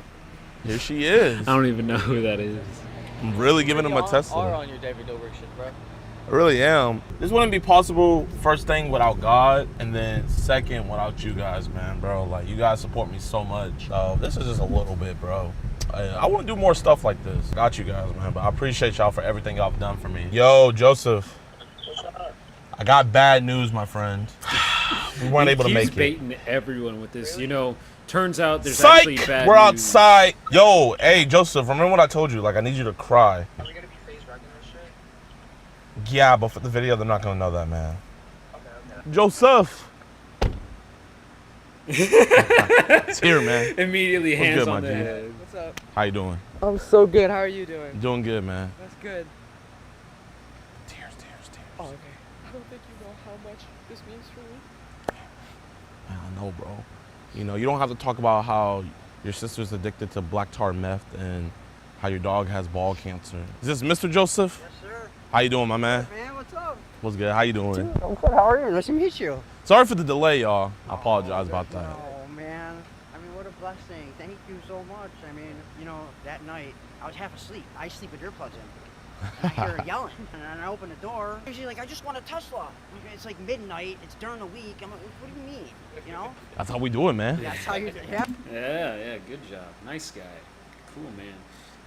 Here she is. I don't even know who that is. I'm really giving him a Are Tesla. on your David Dobrik shit, bro. I really am. This wouldn't be possible, first thing, without God, and then second, without you guys, man, bro. Like, you guys support me so much. So this is just a little bit, bro. I want to do more stuff like this. Got you guys, man, but I appreciate y'all for everything y'all have done for me. Yo, Joseph. I got bad news, my friend. We weren't able to make it. He's baiting everyone with this. You know, turns out there's Psych! actually bad We're news. outside. Yo, hey, Joseph, remember what I told you? Like, I need you to cry. Are we gonna be face wrecking this shit? Yeah, but for the video, they're not going to know that, man. Joseph. It's here, man. Immediately What's hands good, on my the G? head. What's up? How you doing? I'm so good. How are you doing? Doing good, man. That's good. Tears. Oh, okay. I don't think you know how much this means for me. I know, bro. You know, you don't have to talk about how your sister's addicted to black tar meth and how your dog has ball cancer. Is this Mr. Joseph? Yes, sir. How you doing, my man? Man, what's up? What's good? How you doing? Dude, I'm good. How are you? Nice to meet you. Sorry for the delay, y'all. I apologize about that. Oh, man. I mean, what a blessing. Thank you so much. I mean, you know, that night, I was half asleep. I sleep with earplugs in. And I hear her yelling, and I open the door. She's like, I just want a Tesla. It's like midnight. It's during the week. I'm like, what do you mean? You know? That's how we do it, man. That's how you... Yeah. Yeah, good job. Nice guy. Cool, man.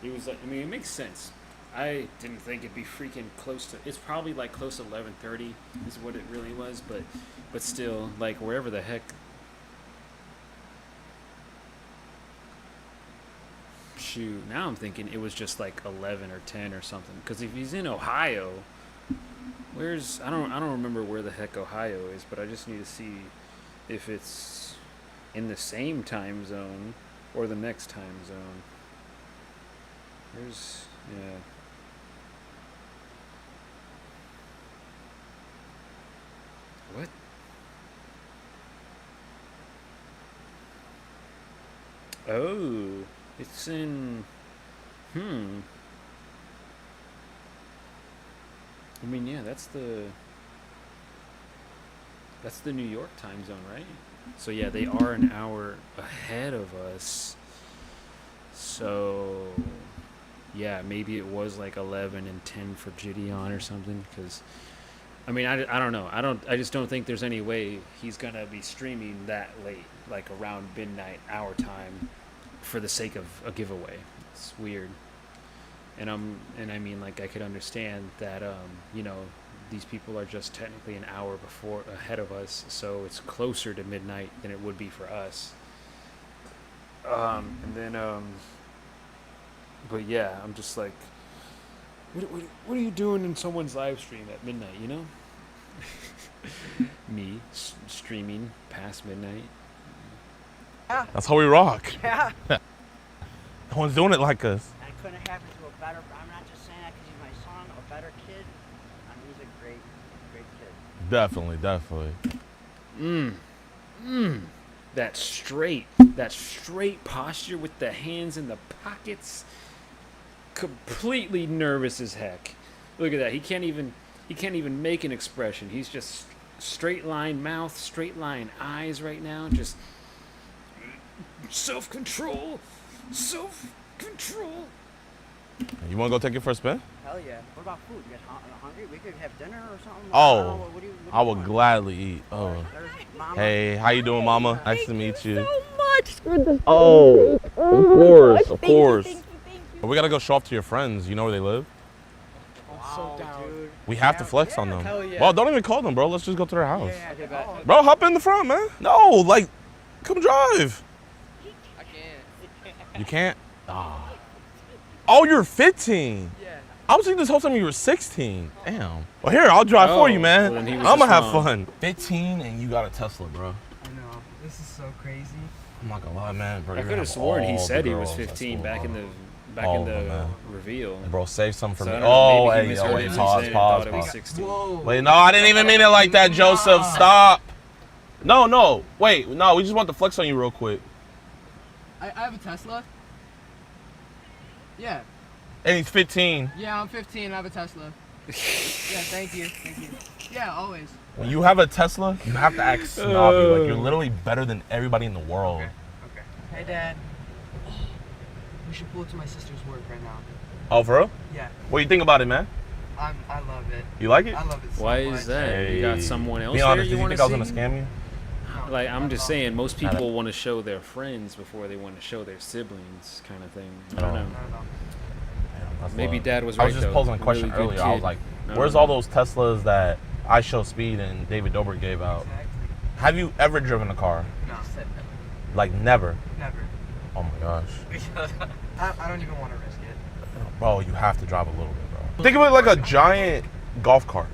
He was like, I mean, it makes sense. I didn't think it'd be freaking close to, it's probably like close to 11:30 is what it really was, but still, like, wherever the heck. Shoot, now I'm thinking it was just like 11 or 10 or something. Because if he's in Ohio, where's, I don't remember where the heck Ohio is, but I just need to see if it's in the same time zone or the next time zone. There's, yeah. What? Oh, it's in, I mean, yeah, that's the New York time zone, right? So yeah, they are an hour ahead of us. So yeah, maybe it was like 11 and 10 for Gideon or something, because I mean, I don't know. I just don't think there's any way he's gonna be streaming that late, like around midnight our time, for the sake of a giveaway. It's weird. And I mean, like, I could understand that, you know, these people are just technically an hour ahead of us, so it's closer to midnight than it would be for us. And then, but yeah, I'm just like, what are you doing in someone's live stream at midnight, you know? Me streaming past midnight. Yeah. That's how we rock. Yeah. No one's doing it like us. I couldn't happen to a better. I'm not just saying that because he's my son. A better kid. I mean, he's a great kid. Definitely. That straight posture with the hands in the pockets. Completely nervous as heck. Look at that. He can't even make an expression. He's just straight line mouth, straight line eyes right now. Just self-control. You want to go take it for a spin? Hell yeah. What about food? You guys hungry? We could have dinner or something. Oh, what do you I would gladly eat. Oh, hey, how you doing, Mama? Nice to meet you. So much for the Oh, of course. Thank you. But we gotta go show off to your friends. You know where they live? I'm so down. Dude. We have to flex on them. Hell yeah. Well, don't even call them, bro. Let's just go to their house. Yeah, okay, bet. Bro, hop in the front, man. No, like, come drive. I can't. You can't? Oh, you're 15. Yeah. I was thinking this whole time you were 16. Damn. Well, here, I'll drive for you, man. Well, then he was I'm gonna just have wrong. fun. 15 and you got a Tesla, bro. I know. This is so crazy. I'm not gonna lie, man. Bro, I you're could gonna have sworn he all said the he was girls at 15 school, back in bro. the All of them, man. reveal. Bro, save some for So I me. don't know, Oh, maybe he hey, misheard wait, him pause, saying pause, thought it was pause. 16. Whoa. Wait, no, I didn't even mean it like that, Joseph. Stop. No. Wait, no, we just want to flex on you real quick. I have a Tesla. Yeah. And he's 15. Yeah, I'm 15. I have a Tesla. Yeah, thank you. Yeah, always. When you have a Tesla, you have to act snobby. Like, you're literally better than everybody in the world. Okay. Hey, Dad. We should pull it to my sister's work right now. Oh, for real? Yeah. What do you think about it, man? I love it. You like it? I love it so Why much. is that? You got someone else Be there honest, you did you want think I to was see? gonna scam you? Like, I'm just saying, most people want to show their friends before they want to show their siblings, kind of thing. I don't know. Maybe Dad was right. I was just though. posing a question Really good earlier. I was kid. like, I where's don't all know. those Teslas that I Show Speed and David Dobrik gave out? Have you ever driven a car? No. Like, never? Never. Oh my gosh. I don't even want to risk it. Bro, you have to drive a little bit, bro. Think of it like a giant golf cart.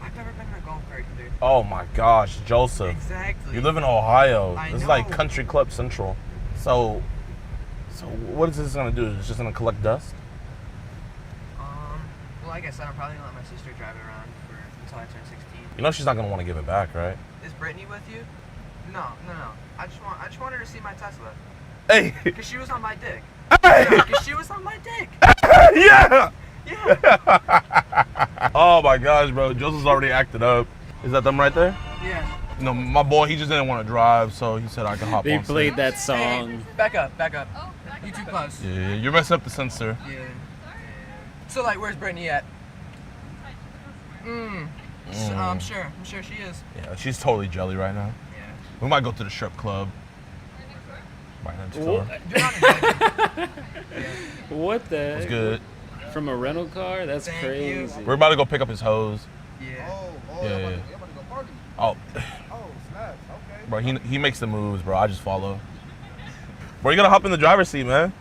I've never been in a golf cart either. Oh my gosh, Joseph. Exactly. You live in Ohio. I This is know. like Country Club Central. So what is this gonna do? It's just gonna collect dust? Well, like I said, I'm probably gonna let my sister drive it around until I turn 16. You know she's not gonna want to give it back, right? Is Brittany with you? No. I just want her to see my Tesla. Hey. Cause she was on my dick. Hey. Yeah, cause she was on my dick. Yeah. Yeah. Oh my gosh, bro. Joseph's already acted up. Is that them right there? Yeah. No, my boy, he just didn't want to drive, so he said I could hop They on. played that Hey, song. back up. You too close. Yeah, you're messing up the sensor. Yeah. So like, where's Brittany at? I'm sure she is. Yeah, she's totally jelly right now. Yeah. We might go to the strip club. Right next door. What the? What's good? From a rental car? That's crazy. We're about to go pick up his hose. Yeah. Yeah. Oh. Bro, he makes the moves, bro. I just follow. Bro, you gotta hop in the driver's seat, man.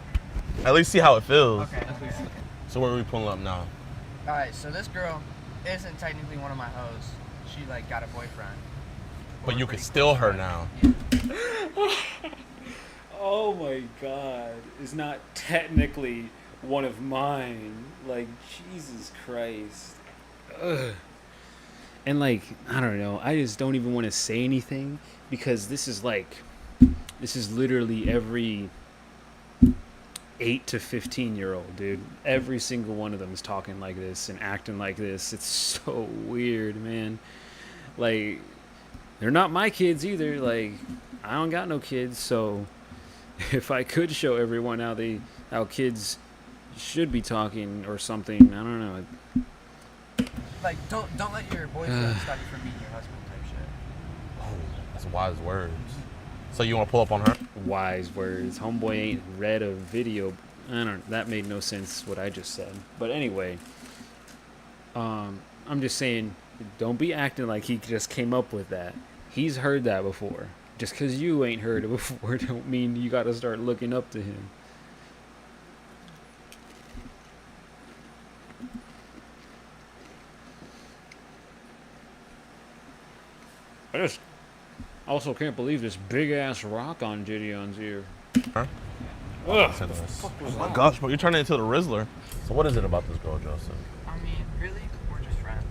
At least see how it feels. Okay. So where are we pulling up now? All right. So this girl isn't technically one of my hoes. She like got a boyfriend. But you can steal her now. Oh my god. Is not technically one of mine. Like, Jesus Christ. Ugh. And like, I don't know. I just don't even want to say anything because this is literally every 8 to 15-year-old, dude. Every single one of them is talking like this and acting like this. It's so weird, man. Like, they're not my kids either. Like, I don't got no kids, so if I could show everyone how kids should be talking or something, I don't know. Like, don't let your boyfriend stop you from beating your husband type shit. Oh, that's wise words. So you want to pull up on her? Wise words. Homeboy ain't read a video. That made no sense what I just said. But anyway, I'm just saying, Don't be acting like he just came up with that. He's heard that before. Just because you ain't heard it before don't mean you got to start looking up to him. I just also can't believe this big ass rock on Gideon's ear. Huh? Ugh. Oh my gosh, bro, you're turning into the Rizzler. So what is it about this girl, Joseph? I mean, really, we're just friends.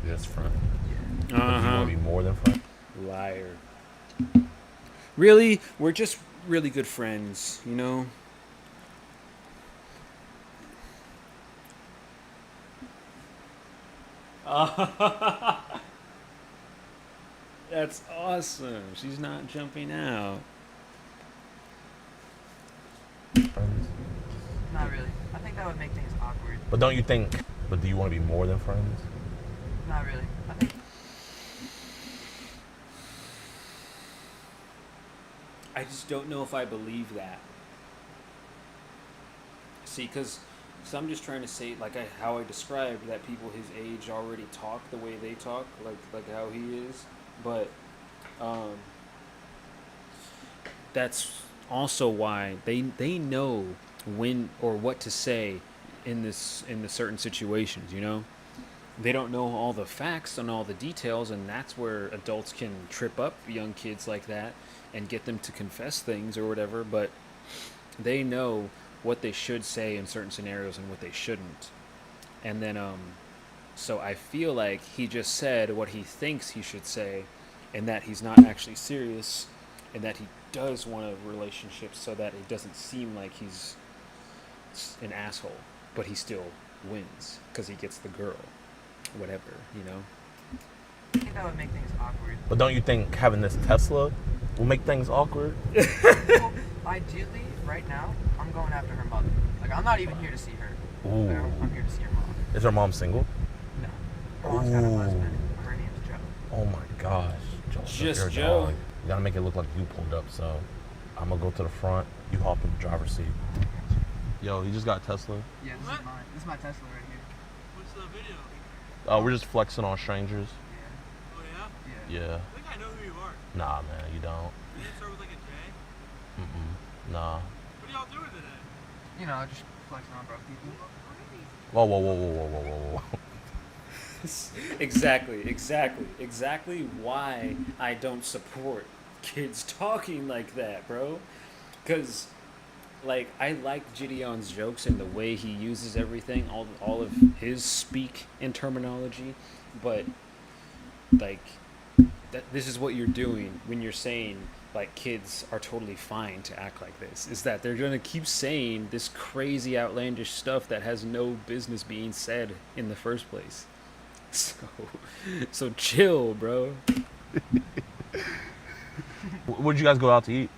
You're just friends. Yeah. But do you want to be more than friends? Liar. Really? We're just really good friends, you know? That's awesome. She's not jumping out. Not really. I think that would make things awkward. But don't you think, but do you want to be more than friends? Not really. I think. I just don't know if I believe that. See, because I'm just trying to say, like how I described that people his age already talk the way they talk, like how he is. But that's also why they know when or what to say in the certain situations, you know? They don't know all the facts and all the details, and that's where adults can trip up young kids like that and get them to confess things or whatever, but they know what they should say in certain scenarios and what they shouldn't. And then so I feel like he just said what he thinks he should say, and that he's not actually serious, and that he does want a relationship so that it doesn't seem like he's an asshole, but he still wins because he gets the girl. Whatever, you know? I think that would make things awkward. But don't you think having this Tesla will make things awkward? Well, ideally, right now, I'm going after her mother. Like, I'm not even here to see her. Ooh. Like, I'm here to see her mom. Is her mom single? No. Her mom's got a husband. Her name's Joe. Oh my gosh. Just you're a Joe. dog. You gotta make it look like you pulled up, so I'm gonna go to the front, you hop in the driver's seat. Yo, he just got a Tesla. Yeah, this is mine. This is my Tesla right here. What's the video? We're just flexing on strangers. Oh, yeah? Yeah. I think I know who you are. Nah, man, you don't. You didn't start with like a J? Mm-mm. Nah. What are y'all doing today? You know, just flexing on broke people. Whoa, whoa, whoa, whoa, whoa, whoa, whoa, whoa. Exactly why I don't support kids talking like that, bro. Because, like, I like Gideon's jokes and the way he uses everything, all of his speak and terminology, but, like, this is what you're doing when you're saying, like, kids are totally fine to act like this, is that they're going to keep saying this crazy outlandish stuff that has no business being said in the first place. So chill, bro. Where'd you guys go out to eat?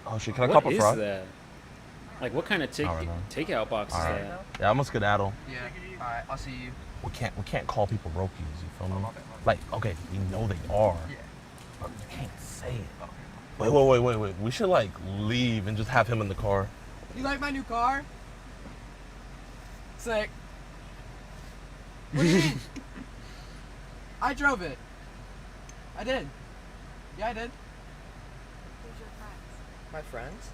Oh shit, can I cop a fry? What is that? Like, what kind of takeout box is that? Yeah, I'm gonna skedaddle. Yeah. Alright, I'll see you. We can't call people brokies, you feel me? Like, okay, we know they are. Yeah. But you can't say it. Wait. We should, like, leave and just have him in the car. You like my new car? Sick. What do you mean? I drove it. I did. Yeah, I did. Who's your friends? My friends?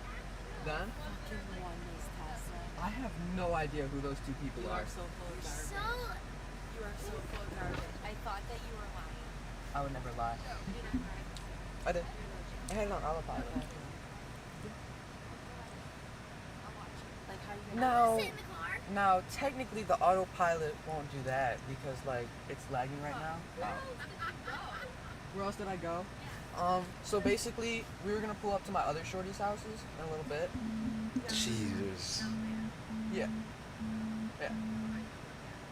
Then? Fucking won this Tesla. I have no idea who those two people You are. are so full of garbage. You are so full of garbage. I thought that you were lying. I would never lie. You didn't lie. I did. I had it on autopilot. Like how you No. sit in the car? No, technically the autopilot won't do that because like it's lagging right now. Where else did I go? So basically we were gonna pull up to my other shorty's houses in a little bit. Jesus. Yeah. Yeah.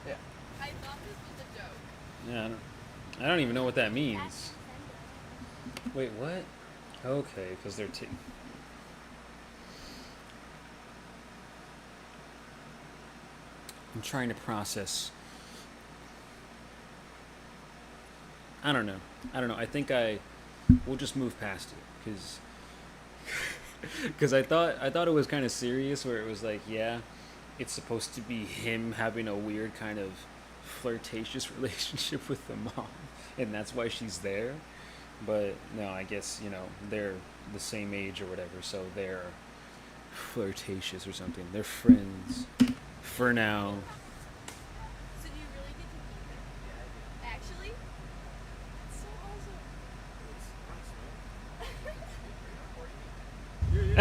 Yeah. I thought this was a joke. Yeah, I don't even know what that means. Wait, what? Okay, because they're I'm trying to process. I don't know. I think we'll just move past it because I thought it was kind of serious where it was like, yeah, it's supposed to be him having a weird kind of flirtatious relationship with the mom, and that's why she's there. But no, I guess, you know, they're the same age or whatever, so they're flirtatious or something. They're friends for now. So do you really get to meet her? Actually? That's so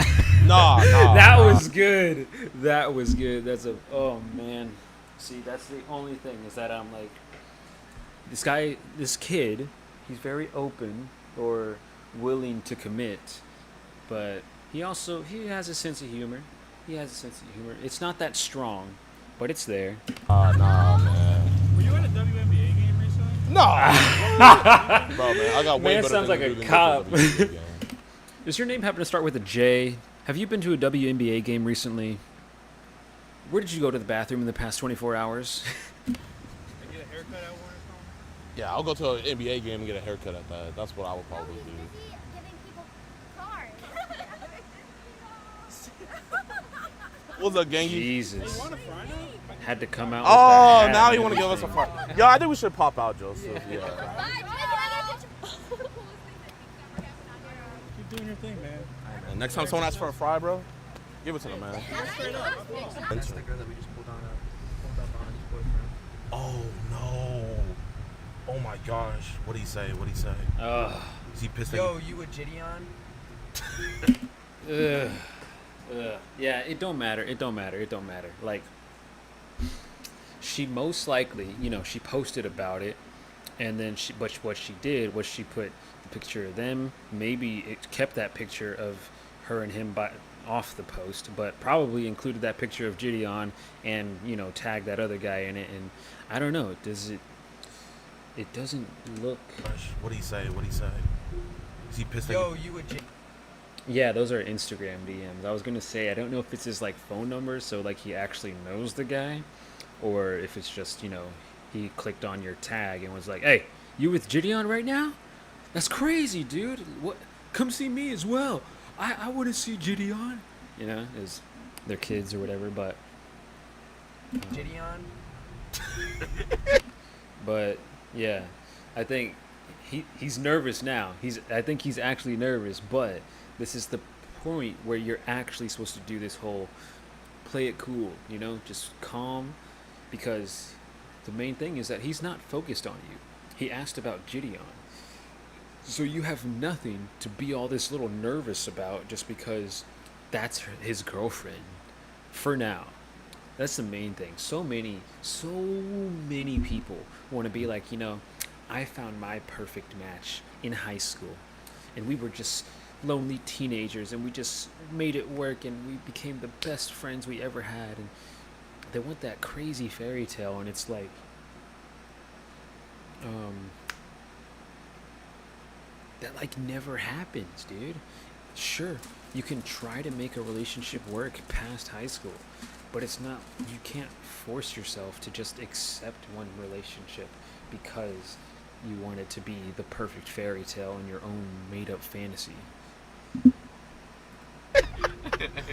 awesome. Nah. That was good. That was good. Oh man. See, that's the only thing is that I'm like, this kid, he's very open or willing to commit, but he has a sense of humor. It's not that strong, but it's there. Nah, man. Were you at a WNBA game recently? Nah. Bro, man, I got way Man better sounds things like to a do than cop. go to the WNBA game. Does your name happen to start with a J? Have you been to a WNBA game recently? Where did you go to the bathroom in the past 24 hours? Get a haircut at one or something? Yeah, I'll go to an NBA game and get a haircut at that. That's what I would probably do. What's up, Gengi? Jesus. Had to come out. Oh, now you want to give us a fry? Yo, I think we should pop out, Joseph. Yeah. Keep doing your thing, man. And next time someone asks for a fry, bro, give it to them, man. That's the girl that we just pulled up on his boyfriend. Oh no! Oh my gosh! What'd he say? Is he pissed? Yo, you a Gideon? Yeah, it don't matter. Like, she most likely, you know, she posted about it, and then but what she did was she put the picture of them. Maybe it kept that picture of her and him off the post, but probably included that picture of Gideon and, you know, tagged that other guy in it. And I don't know. It doesn't look. What'd he say? Is he pissed? Yo, you a Gideon? Yeah, those are Instagram DMs. I was gonna say, I don't know if it's his like phone number, so like he actually knows the guy, or if it's just, you know, he clicked on your tag and was like, "Hey, you with Gideon right now? That's crazy, dude. What? Come see me as well. I want to see Gideon." You know, is their kids or whatever, but Gideon. But yeah, I think he's nervous now. I think he's actually nervous, but this is the point where you're actually supposed to do this whole play it cool, you know, just calm, because the main thing is that he's not focused on you. He asked about Gideon. So you have nothing to be all this little nervous about just because that's his girlfriend for now. That's the main thing. So many people want to be like, you know, I found my perfect match in high school, and we were just lonely teenagers, and we just made it work, and we became the best friends we ever had. And they want that crazy fairy tale, and it's like, that like never happens, dude. Sure, you can try to make a relationship work past high school, but it's not, you can't force yourself to just accept one relationship because you want it to be the perfect fairy tale in your own made-up fantasy.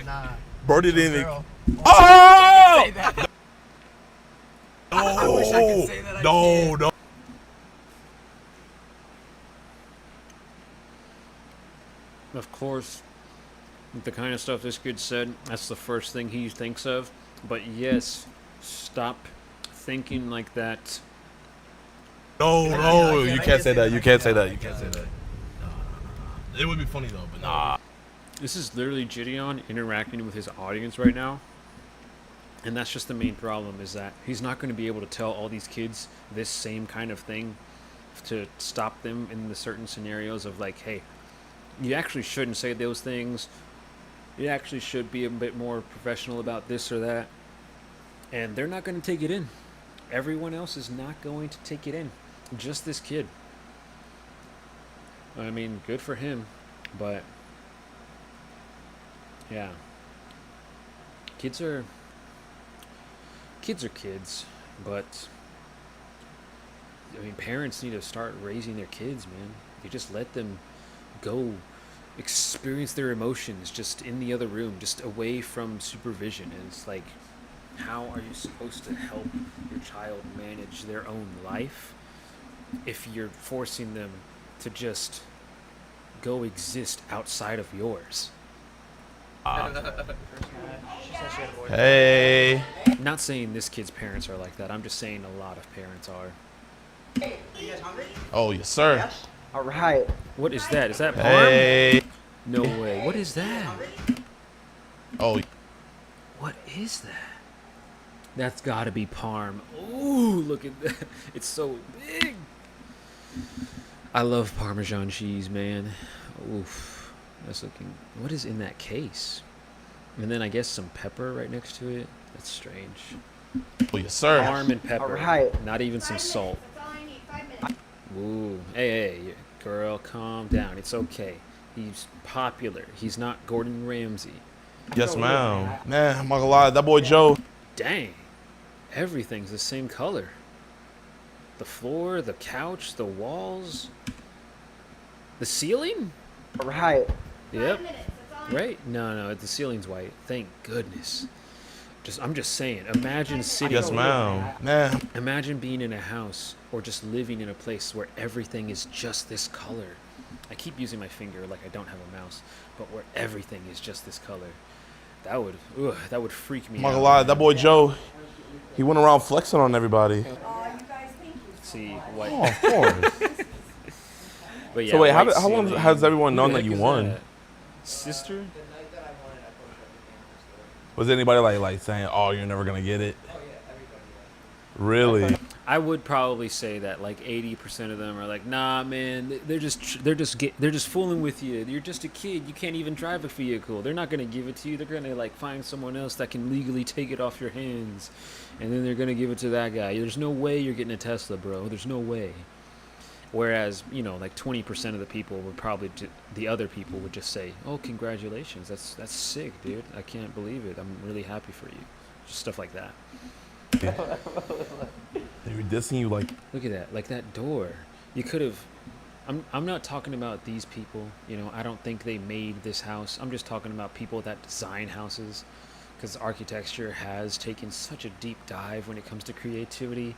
Nah. Brody didn't even. Girl. Oh! Say that. No! I wish I could say that. No! Of course, the kind of stuff this kid said, that's the first thing he thinks of. But yes, stop thinking like that. No, you can't say that. You can't say that. It would be funny though, but nah. This is literally Gideon interacting with his audience right now. And that's just the main problem, is that he's not going to be able to tell all these kids this same kind of thing to stop them in the certain scenarios of like, hey, you actually shouldn't say those things. You actually should be a bit more professional about this or that. And they're not going to take it in. Everyone else is not going to take it in. Just this kid. I mean, good for him, but yeah. Kids are kids, but I mean, parents need to start raising their kids, man. You just let them go experience their emotions just in the other room, just away from supervision. And it's like, How are you supposed to help your child manage their own life if you're forcing them to just go exist outside of yours? Hey. Not saying this kid's parents are like that. I'm just saying a lot of parents are. Oh, yes, sir. All right. What is that? Is that parm? Hey. No way. What is that? Oh. What is that? That's gotta be parm. Ooh, look at that. It's so big. I love Parmesan cheese, man. Oof. That's looking... What is in that case? And then I guess some pepper right next to it. That's strange. Oh, yes, sir. Parm and pepper. All right. Not even some salt. Ooh. Hey, girl, calm down. It's okay. He's popular. He's not Gordon Ramsay. Yes, ma'am. Man, I'm not gonna lie. That boy Joe. Dang. Everything's the same color. The floor, the couch, the walls. The ceiling? All right. Yep. Right? No, the ceiling's white. Thank goodness. I'm just saying, imagine sitting... Yes, ma'am. Man. Imagine being in a house or just living in a place where everything is just this color. I keep using my finger like I don't have a mouse, but where everything is just this color. That would freak me I'm not out. gonna lie. That boy Joe, he went around flexing on everybody. See, what? Oh, of course. But yeah, So wait, how white long ceiling. has everyone Who known the that heck you is won? that? Sister? Was anybody like saying, "Oh, you're never gonna get it"? Really? I would probably say that like 80% of them are like, nah, man, they're just fooling with you. You're just a kid. You can't even drive a vehicle. They're not gonna give it to you. They're gonna like find someone else that can legally take it off your hands, and then they're gonna give it to that guy. There's no way you're getting a Tesla, bro. There's no way. Whereas, you know, like 20% of the people would probably, the other people would just say, oh, congratulations. That's sick, dude. I can't believe it. I'm really happy for you. Just stuff like that. They were dissing you like... Look at that. Like that door. You could have... I'm not talking about these people. You know, I don't think they made this house. I'm just talking about people that design houses. Because architecture has taken such a deep dive when it comes to creativity.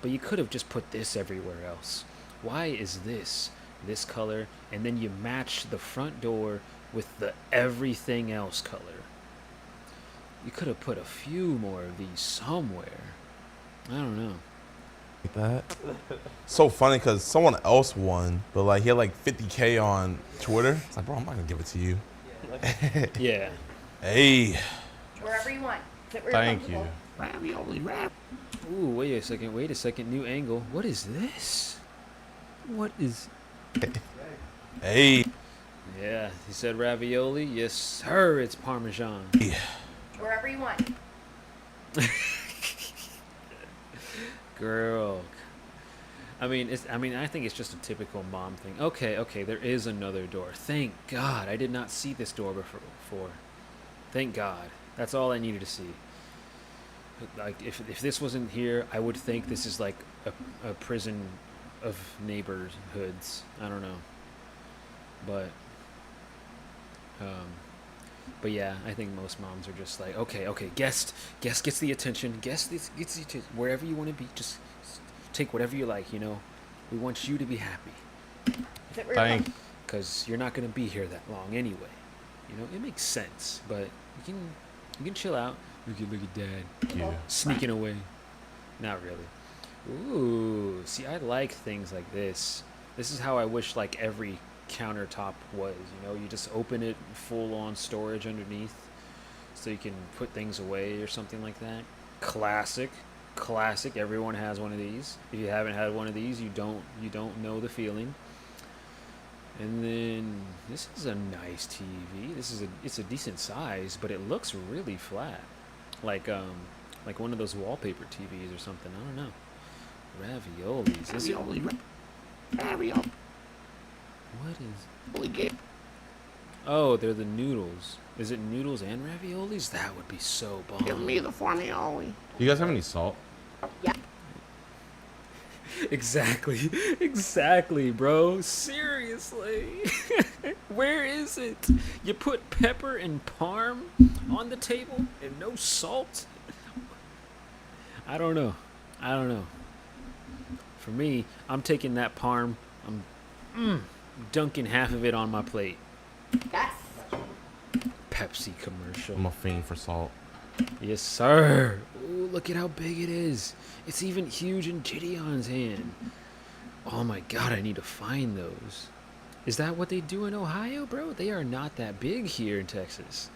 But you could have just put this everywhere else. Why is this color, and then you match the front door with the everything else color? You could have put a few more of these somewhere. I don't know. Like that. So funny because someone else won, but like he had like 50K on Twitter. It's like, bro, I'm not gonna give it to you. Yeah. Hey. Wherever you want. Sit where Thank you're you. comfortable. Ooh, wait a second. New angle. What is this? What is... Hey. Yeah, he said ravioli. Yes, sir, it's Parmesan. Wherever you want. Girl. I think it's just a typical mom thing. Okay, there is another door. Thank God. I did not see this door before. Thank God. That's all I needed to see. Like, if this wasn't here, I would think this is like a prison of neighborhoods. I don't know. But yeah, I think most moms are just like, okay, guest gets the attention. Guest gets the attention. Wherever you want to be, just take whatever you like, you know. We want you to be happy. Thank. Because you're not going to be here that long anyway. You know, it makes sense, but you can chill out. Look at Dad. Yeah. Sneaking away. Not really. Ooh, see, I like things like this. This is how I wish like every countertop was, you know. You just open it, full on storage underneath, so you can put things away or something like that. Classic. Everyone has one of these. If you haven't had one of these, you don't know the feeling. And then this is a nice TV. It's a decent size, but it looks really flat, like one of those wallpaper TVs or something. I don't know. Raviolis. Is it? Ravioli. What is? Oh, they're the noodles. Is it noodles and raviolis? That would be so bomb. Give me the formioli. You guys have any salt? Yeah. Exactly, bro. Seriously. Where is it? You put pepper and parm on the table and no salt? I don't know. For me, I'm taking that parm. I'm dunking half of it on my plate. Yes. Pepsi commercial. I'm a fiend for salt. Yes, sir. Ooh, look at how big it is. It's even huge in Gideon's hand. Oh my god, I need to find those. Is that what they do in Ohio, bro? They are not that big here in Texas.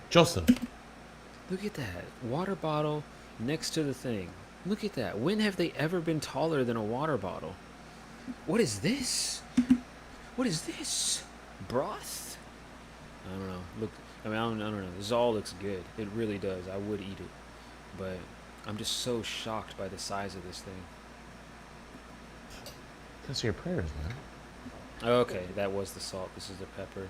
Joseph. Look at that. Water bottle next to the thing. Look at that. When have they ever been taller than a water bottle? What is this? What is this? Broth? I don't know. Look, I mean, I don't know. This all looks good. It really does. I would eat it. But I'm just so shocked by the size of this thing. That's your prayers, man. Okay, that was the salt. This is the pepper.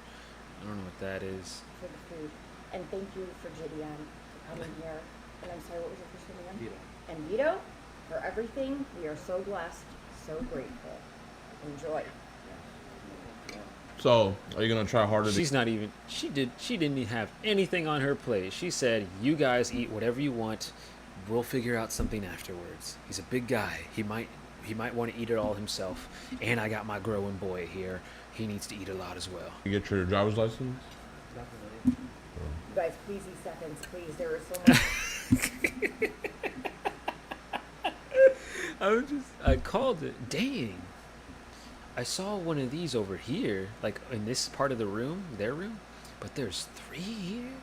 I don't know what that is. For the food. And thank you for Gideon for coming here. And I'm sorry, what was your first name again? Vito. And Vito, for everything. We are so blessed, so grateful. Enjoy. So, are you gonna try harder? She's not even. She didn't even have anything on her plate. She said, "You guys eat whatever you want. We'll figure out something afterwards." He's a big guy. He might want to eat it all himself. And I got my growing boy here. He needs to eat a lot as well. You get your driver's license? You guys, please eat seconds, please. There is so much. I called it. Dang. I saw one of these over here, like in this part of the room, their room, but there's 3 here.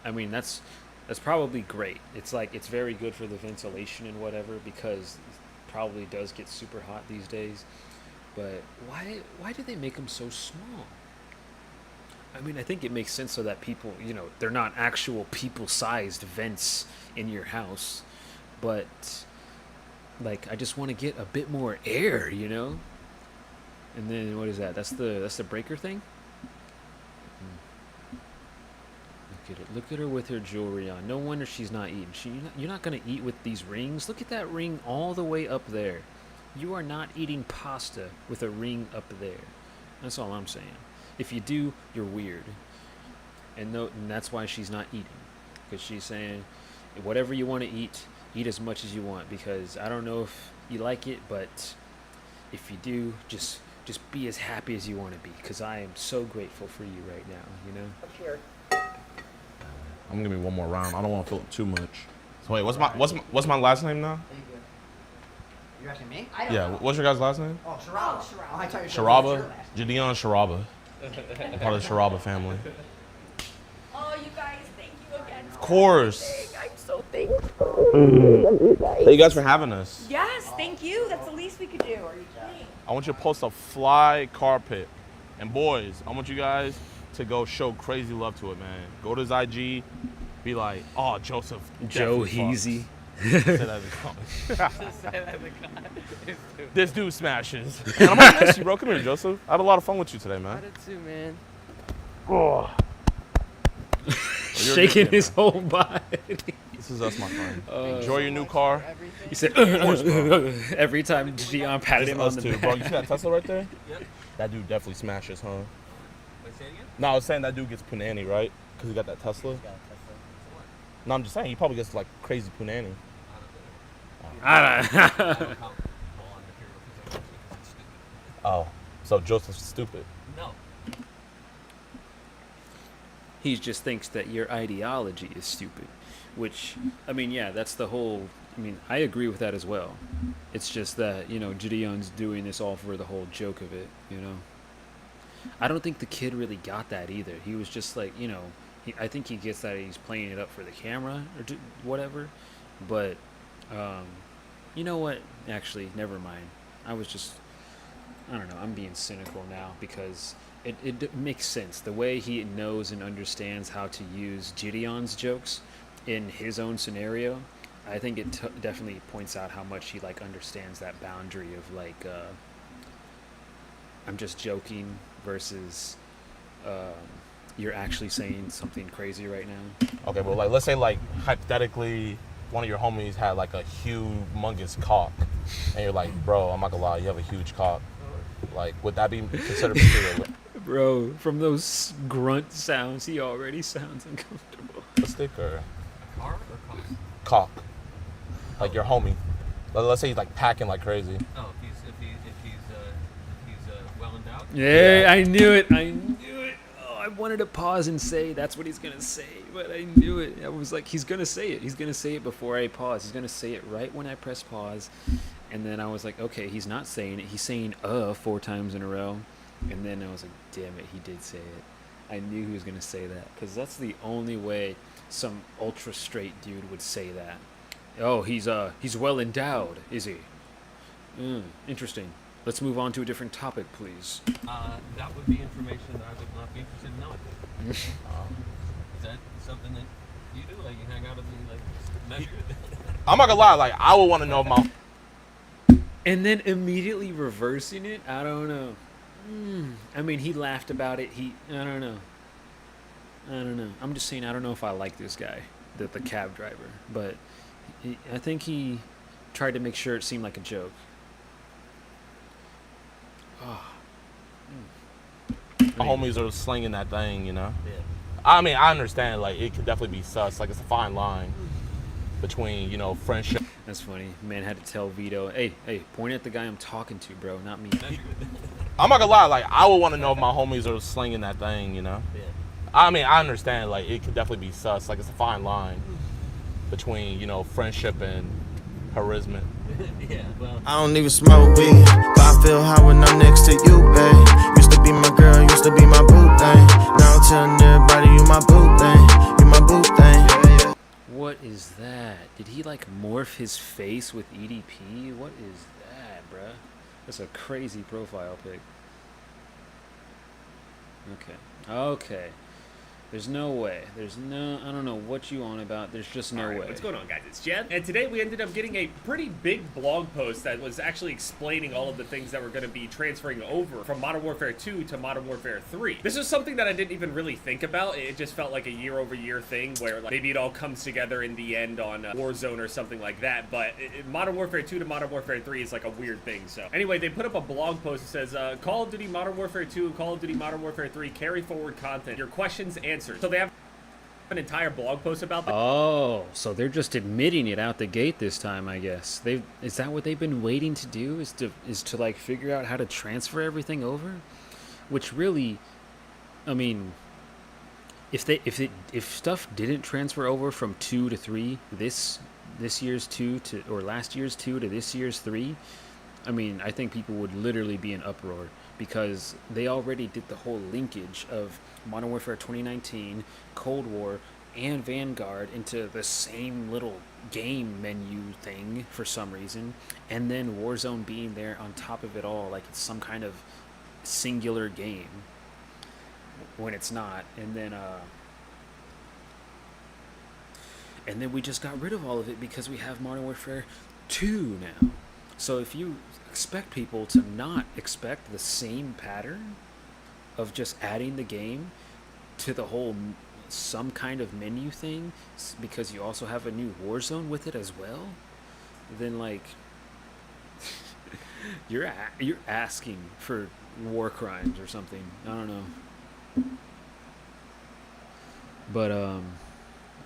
I mean, that's probably great. It's like it's very good for the ventilation and whatever, because it probably does get super hot these days. But why do they make them so small? I mean, I think it makes sense so that people, they're not actual people-sized vents in your house, but like I just want to get a bit more air, And then what is that? That's the breaker thing. Look at it. Look at her with her jewelry on. No wonder she's not eating. You're not gonna eat with these rings. Look at that ring all the way up there. You are not eating pasta with a ring up there. That's all I'm saying. If you do, you're weird. And that's why she's not eating, because she's saying, whatever you want to eat as much as you want, because I don't know if you like it, but if you do, just be as happy as you want to be, because I am so grateful for you right now, Up here. I'm gonna give me one more round. I don't want to fill it too much. So wait, what's my last name now? You're asking me? Yeah, what's your guys' last name? Oh, Sharaba. Oh, I thought you said Sharaba? Gideon Sharaba. Part of the Sharaba family. Oh, you guys, thank you again. Of course. I'm so thankful. Thank you guys for having us. Yes, thank you. That's the least we could do. Are you kidding? I want you to post a fly carpet. And boys, I want you guys to go show crazy love to it, man. Go to his IG, be like, oh, Joseph. Joe Heasy. Say that as a comment. This dude smashes. And I'm gonna miss you, bro. Come here, Joseph. I had a lot of fun with you today, man. I did too, man. Oh. Shaking his whole body. This is us, my friend. Enjoy your new car. He said, every time Gideon patted him on the back. Bro, you see that Tesla right there? Yep. That dude definitely smashes, huh? Wait, say it again? No, I was saying that dude gets punani, right? Because he got that Tesla. No, I'm just saying he probably gets like crazy punani. Oh, so Joseph's stupid. No. He just thinks that your ideology is stupid, which, I mean, yeah, that's the whole, I agree with that as well. It's just that, Gideon's doing this all for the whole joke of it, I don't think the kid really got that either. He was just like, I think he gets that he's playing it up for the camera or whatever, but, you know what? Actually, never mind. I don't know, I'm being cynical now because it makes sense. The way he knows and understands how to use Gideon's jokes in his own scenario, I think it definitely points out how much he understands that boundary of I'm just joking versus you're actually saying something crazy right now. Okay, but let's say hypothetically one of your homies had a humongous cock, and you're like, bro, I'm not gonna lie, you have a huge cock. Would that be considered material? Bro, from those grunt sounds, he already sounds uncomfortable. A sticker. Car or cock? Cock. Like your homie. Let's say he's like packing like crazy. Oh, if he's well endowed. Yeah, I knew it. I knew it. Oh, I wanted to pause and say that's what he's gonna say, but I knew it. I was like, he's gonna say it. He's gonna say it before I pause. He's gonna say it right when I press pause, and then I was like, okay, he's not saying it. He's saying 4 times in a row, and then I was like, damn it, he did say it. I knew he was gonna say that because that's the only way some ultra straight dude would say that. Oh, he's well endowed, is he? Interesting. Let's move on to a different topic, please. That would be information that I would not be interested in knowing. Is that something that you do? Like you hang out and like measure it? I'm not gonna lie, like I would want to know my. And then immediately reversing it, I don't know. I mean, he laughed about it. I don't know. I'm just saying, I don't know if I like this guy, the cab driver, but I think he tried to make sure it seemed like a joke. My homies are slinging that thing, you know. Yeah. I mean, I understand. Like, it could definitely be sus. Like, it's a fine line between, you know, friendship. That's funny. Man had to tell Vito, hey, point at the guy I'm talking to, bro, not me. I'm not gonna lie. Like, I would want to know if my homies are slinging that thing, you know. Yeah. I mean, I understand. Like, it could definitely be sus. Like, it's a fine line between, you know, friendship and harassment. Yeah, well. I don't even smoke weed, but I feel high when I'm next to you, babe. Used to be my girl, used to be my boo thing. Now I'm telling everybody you my boo thing, you my boo thing. What is that? Did he like morph his face with EDP? What is that, bruh? That's a crazy profile pic. Okay. There's no way. I don't know what you on about. There's just no way. What's going on, guys? It's Jed, and today we ended up getting a pretty big blog post that was actually explaining all of the things that were going to be transferring over from Modern Warfare 2 to Modern Warfare 3. This is something that I didn't even really think about. It just felt like a year-over-year thing where like, maybe it all comes together in the end on Warzone or something like that, but Modern Warfare 2 to Modern Warfare 3 is like a weird thing. So anyway, they put up a blog post that says, Call of Duty Modern Warfare 2 and Call of Duty Modern Warfare 3 carry forward content. Your questions answered. So they have an entire blog post about that. Oh, so they're just admitting it out the gate this time, I guess. Is that what they've been waiting to do? Is to like figure out how to transfer everything over? Which really, I mean, if stuff didn't transfer over from 2 to 3, this year's 2 to or last year's 2 to this year's 3, I mean, I think people would literally be in uproar because they already did the whole linkage of Modern Warfare 2019, Cold War, and Vanguard into the same little game menu thing for some reason, and then Warzone being there on top of it all, like it's some kind of singular game when it's not. And then we just got rid of all of it because we have Modern Warfare 2 now. So if you expect people to not expect the same pattern of just adding the game to the whole some kind of menu thing because you also have a new Warzone with it as well, then like you're asking for war crimes or something. I don't know. But I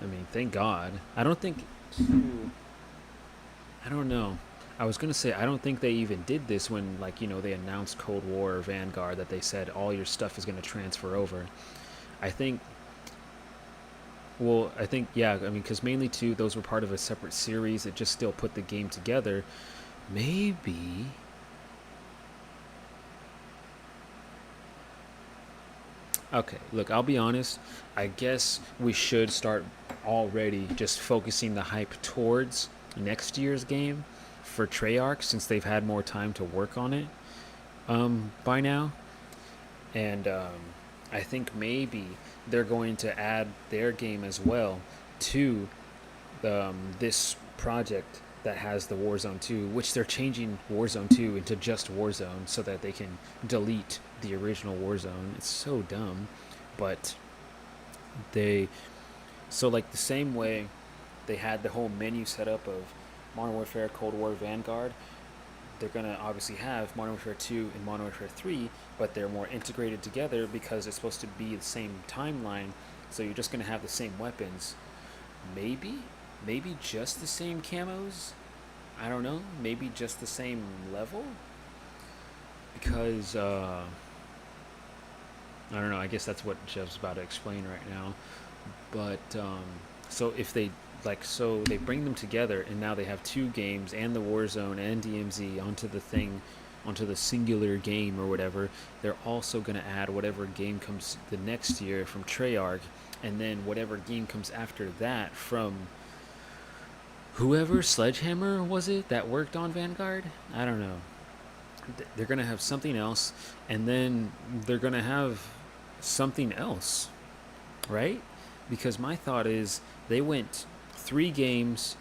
mean, thank God. I don't know. I was gonna say I don't think they even did this when, like, you know, they announced Cold War or Vanguard, that they said all your stuff is gonna transfer over. I think yeah, I mean, because mainly 2, those were part of a separate series. It just still put the game together. Maybe. Okay, look, I'll be honest. I guess we should start already just focusing the hype towards next year's game for Treyarch, since they've had more time to work on it by now. And I think maybe they're going to add their game as well to this project that has the Warzone 2, which they're changing Warzone 2 into just Warzone so that they can delete the original Warzone. It's so dumb, but so like the same way they had the whole menu set up of Modern Warfare, Cold War, Vanguard, they're going to obviously have Modern Warfare 2 and Modern Warfare 3, but they're more integrated together because it's supposed to be the same timeline, so you're just going to have the same weapons maybe just the same camos. I don't know. Maybe just the same level. Because I don't know. I guess that's what Jeff's about to explain right now. But so if they so they bring them together, and now they have 2 games and the Warzone and DMZ onto the singular game or whatever. They're also going to add whatever game comes the next year from Treyarch, and then whatever game comes after that from whoever, Sledgehammer was it, that worked on Vanguard? I don't know. They're going to have something else, and then they're going to have something else, right? Because my thought is they went 3 games,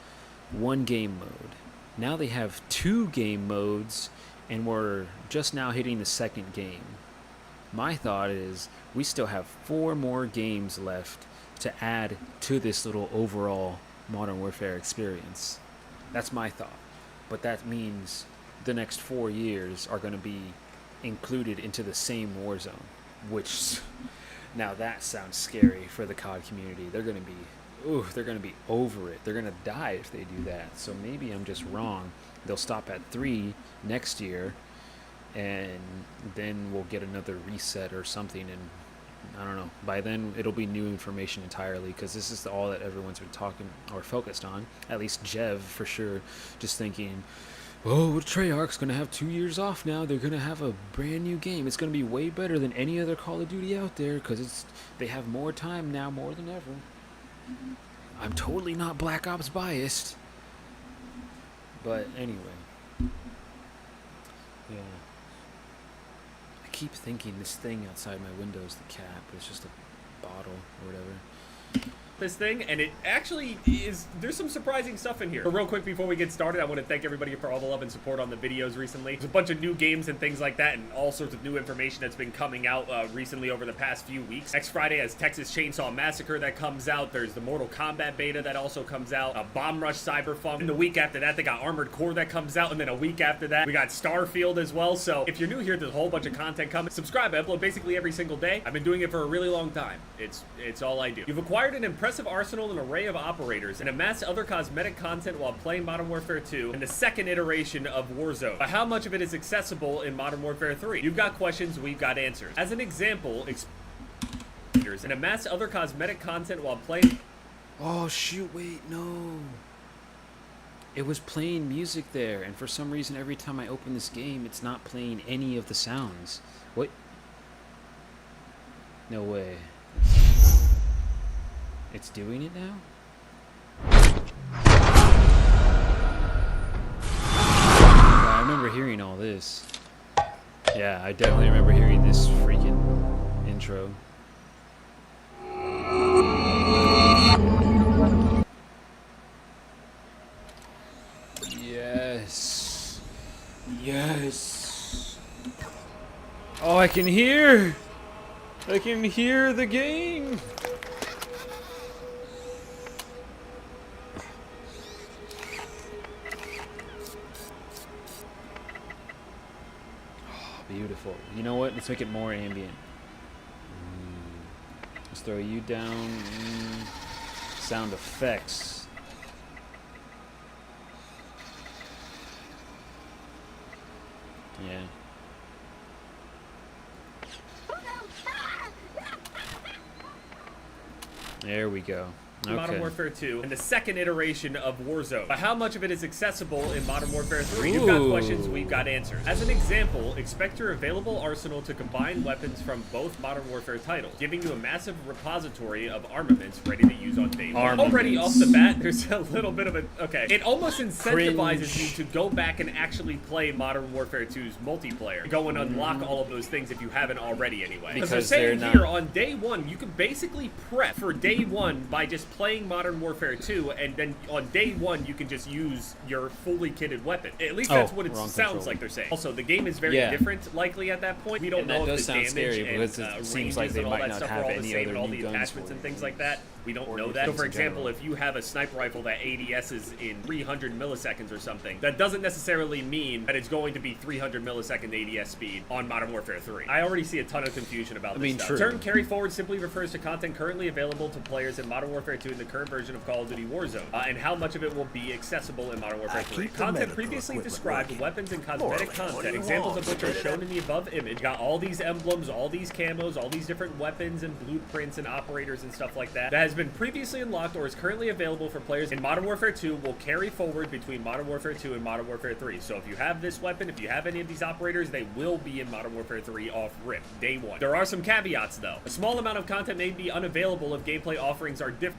1 game mode. Now they have 2 game modes, and we're just now hitting the 2nd game. My thought is we still have 4 more games left to add to this little overall Modern Warfare experience. That's my thought. But that means the next 4 years are going to be included into the same Warzone, which now that sounds scary for the COD community. They're going to be over it. They're going to die if they do that. So maybe I'm just wrong. They'll stop at 3 next year, and then we'll get another reset or something, and I don't know. By then, it'll be new information entirely, because this is all that everyone's been talking or focused on. At least Jev, for sure, just thinking, oh, Treyarch's going to have 2 years off now. They're going to have a brand new game. It's going to be way better than any other Call of Duty out there, because they have more time now, more than ever. I'm totally not Black Ops biased. But anyway. Yeah. I keep thinking this thing outside my window is the cat, but it's just a bottle or whatever. This thing, and it actually is, there's some surprising stuff in here. But real quick before we get started, I want to thank everybody for all the love and support on the videos recently. There's a bunch of new games and things like that, and all sorts of new information that's been coming out recently over the past few weeks. Next Friday has Texas Chainsaw Massacre that comes out. There's the Mortal Kombat beta that also comes out. Bomb Rush Cyberpunk. And the week after that, they got Armored Core that comes out. And then a week after that, we got Starfield as well. So if you're new here, there's a whole bunch of content coming. Subscribe. I upload basically every single day. I've been doing it for a really long time. It's all I do. You've acquired an impressive arsenal and array of operators and amassed other cosmetic content while playing Modern Warfare 2 and the 2nd iteration of Warzone. But how much of it is accessible in Modern Warfare 3? You've got questions, we've got answers. As an example, and amass other cosmetic content while playing. Oh shoot, wait, no. It was playing music there, and for some reason every time I open this game, it's not playing any of the sounds. What? No way. It's doing it now? Yeah, I remember hearing all this. Yeah, I definitely remember hearing this freaking intro. Yes. Yes. Oh, I can hear the game. Beautiful. You know what? Let's make it more ambient. Let's throw you down. Sound effects. Yeah. There we go. Okay. Modern Warfare 2 and the 2nd iteration of Warzone. But how much of it is accessible in Modern Warfare 3? You've got questions, we've got answers. As an example, expect your available arsenal to combine weapons from both Modern Warfare titles, giving you a massive repository of armaments ready to use on day one. Already off the bat, there's a little bit of a... Okay. It almost incentivizes you to go back and actually play Modern Warfare 2's multiplayer. Go and unlock all of those things if you haven't already anyway. Because they're saying here, on day one, you can basically prep for day one by just playing Modern Warfare 2, and then on day one you can just use your fully kitted weapon. At least that's what it sounds like they're saying. Also, the game is very different, likely at that point. We don't know if the damage and seems like they might not have any other all new the guns attachments and things like that. We don't know that. So, for example, if you have a sniper rifle that ADSs in 300 milliseconds or something, that doesn't necessarily mean that it's going to be 300 millisecond ADS speed on Modern Warfare 3. I already see a ton of confusion about this stuff. True. Term carry forward simply refers to content currently available to players in Modern Warfare Warfare 2 in the current version of Call of Duty Warzone, and how much of it will be accessible in Modern Warfare 3. Content previously described, weapons and cosmetic content, examples of which are shown in the above image. Got all these emblems, all these camos, all these different weapons and blueprints and operators and stuff like that has been previously unlocked or is currently available for players in Modern Warfare 2 will carry forward between Modern Warfare 2 and Modern Warfare 3. So if you have this weapon, if you have any of these operators, they will be in Modern Warfare 3 off rip, day one. There are some caveats though. A small amount of content may be unavailable if gameplay offerings are different.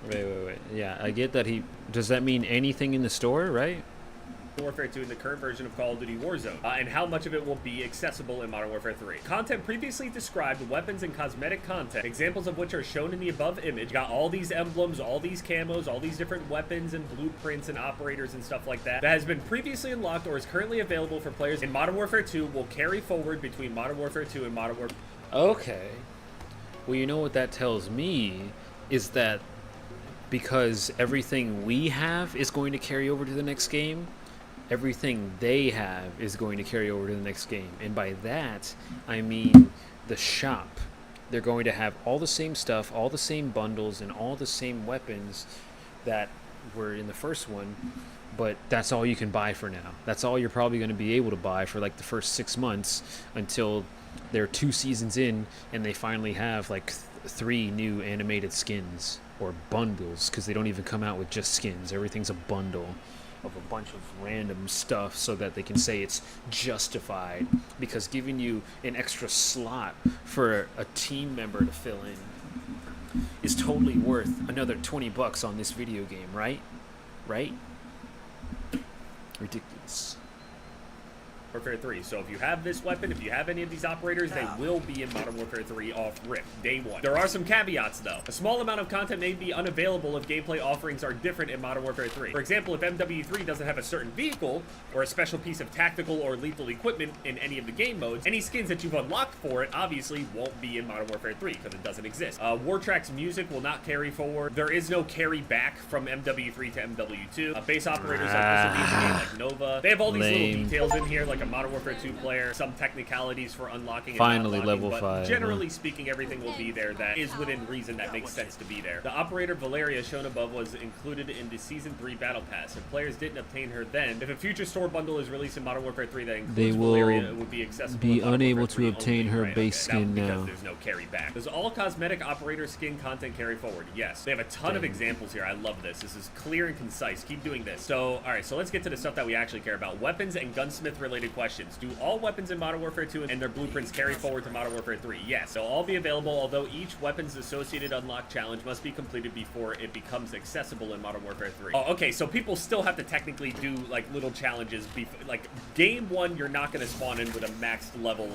Wait. Yeah, I get that does that mean anything in the store, right? Warfare 2 in the current version of Call of Duty Warzone, and how much of it will be accessible in Modern Warfare 3. Content previously described, weapons and cosmetic content, examples of which are shown in the above image. Got all these emblems, all these camos, all these different weapons and blueprints and operators and stuff like that has been previously unlocked or is currently available for players in Modern Warfare 2 will carry forward between Modern Warfare 2 and Modern Warfare. Okay. Well, you know what that tells me is that because everything we have is going to carry over to the next game, everything they have is going to carry over to the next game. And by that, I mean the shop. They're going to have all the same stuff, all the same bundles, and all the same weapons that were in the first one, but that's all you can buy for now. That's all you're probably going to be able to buy for like the first 6 months until they're 2 seasons in and they finally have like 3 new animated skins or bundles, because they don't even come out with just skins. Everything's a bundle of a bunch of random stuff so that they can say it's justified, because giving you an extra slot for a team member to fill in is totally worth another $20 on this video game, right? Ridiculous. Warfare 3. So if you have this weapon, if you have any of these operators, they will be in Modern Warfare 3 off rip, day one. There are some caveats though. A small amount of content may be unavailable if gameplay offerings are different in Modern Warfare 3. For example, if MW3 doesn't have a certain vehicle or a special piece of tactical or lethal equipment in any of the game modes, any skins that you've unlocked for it obviously won't be in Modern Warfare 3 because it doesn't exist. Wartrack's music will not carry forward. There is no carry back from MW3 to MW2. Base operators like this will be in a game like Nova. They have all these little details in here, like a Modern Warfare 2 player, some technicalities for unlocking and finally not unlocking, level 5. Generally speaking, everything will be there that is within reason that makes sense to be there. The operator Valeria shown above was included in the Season 3 Battle Pass. If players didn't obtain her then, if a future store bundle is released in Modern Warfare 3 that includes They will Valeria, it would be accessible be in Modern unable Warfare to 3 obtain only. her Right, base okay. skin Because now. there's no carry back. Does all cosmetic operator skin content carry forward? Yes. They have a ton of examples here. I love this. This is clear and concise. Keep doing this. So, alright, so let's get to the stuff that we actually care about. Weapons and gunsmith related questions. Do all weapons in Modern Warfare 2 and their blueprints carry forward to Modern Warfare 3? Yes. They'll all be available, although each weapon's associated unlock challenge must be completed before it becomes accessible in Modern Warfare 3. Oh, okay, so people still have to technically do, like, little challenges. Like, game 1, you're not going to spawn in with a maxed level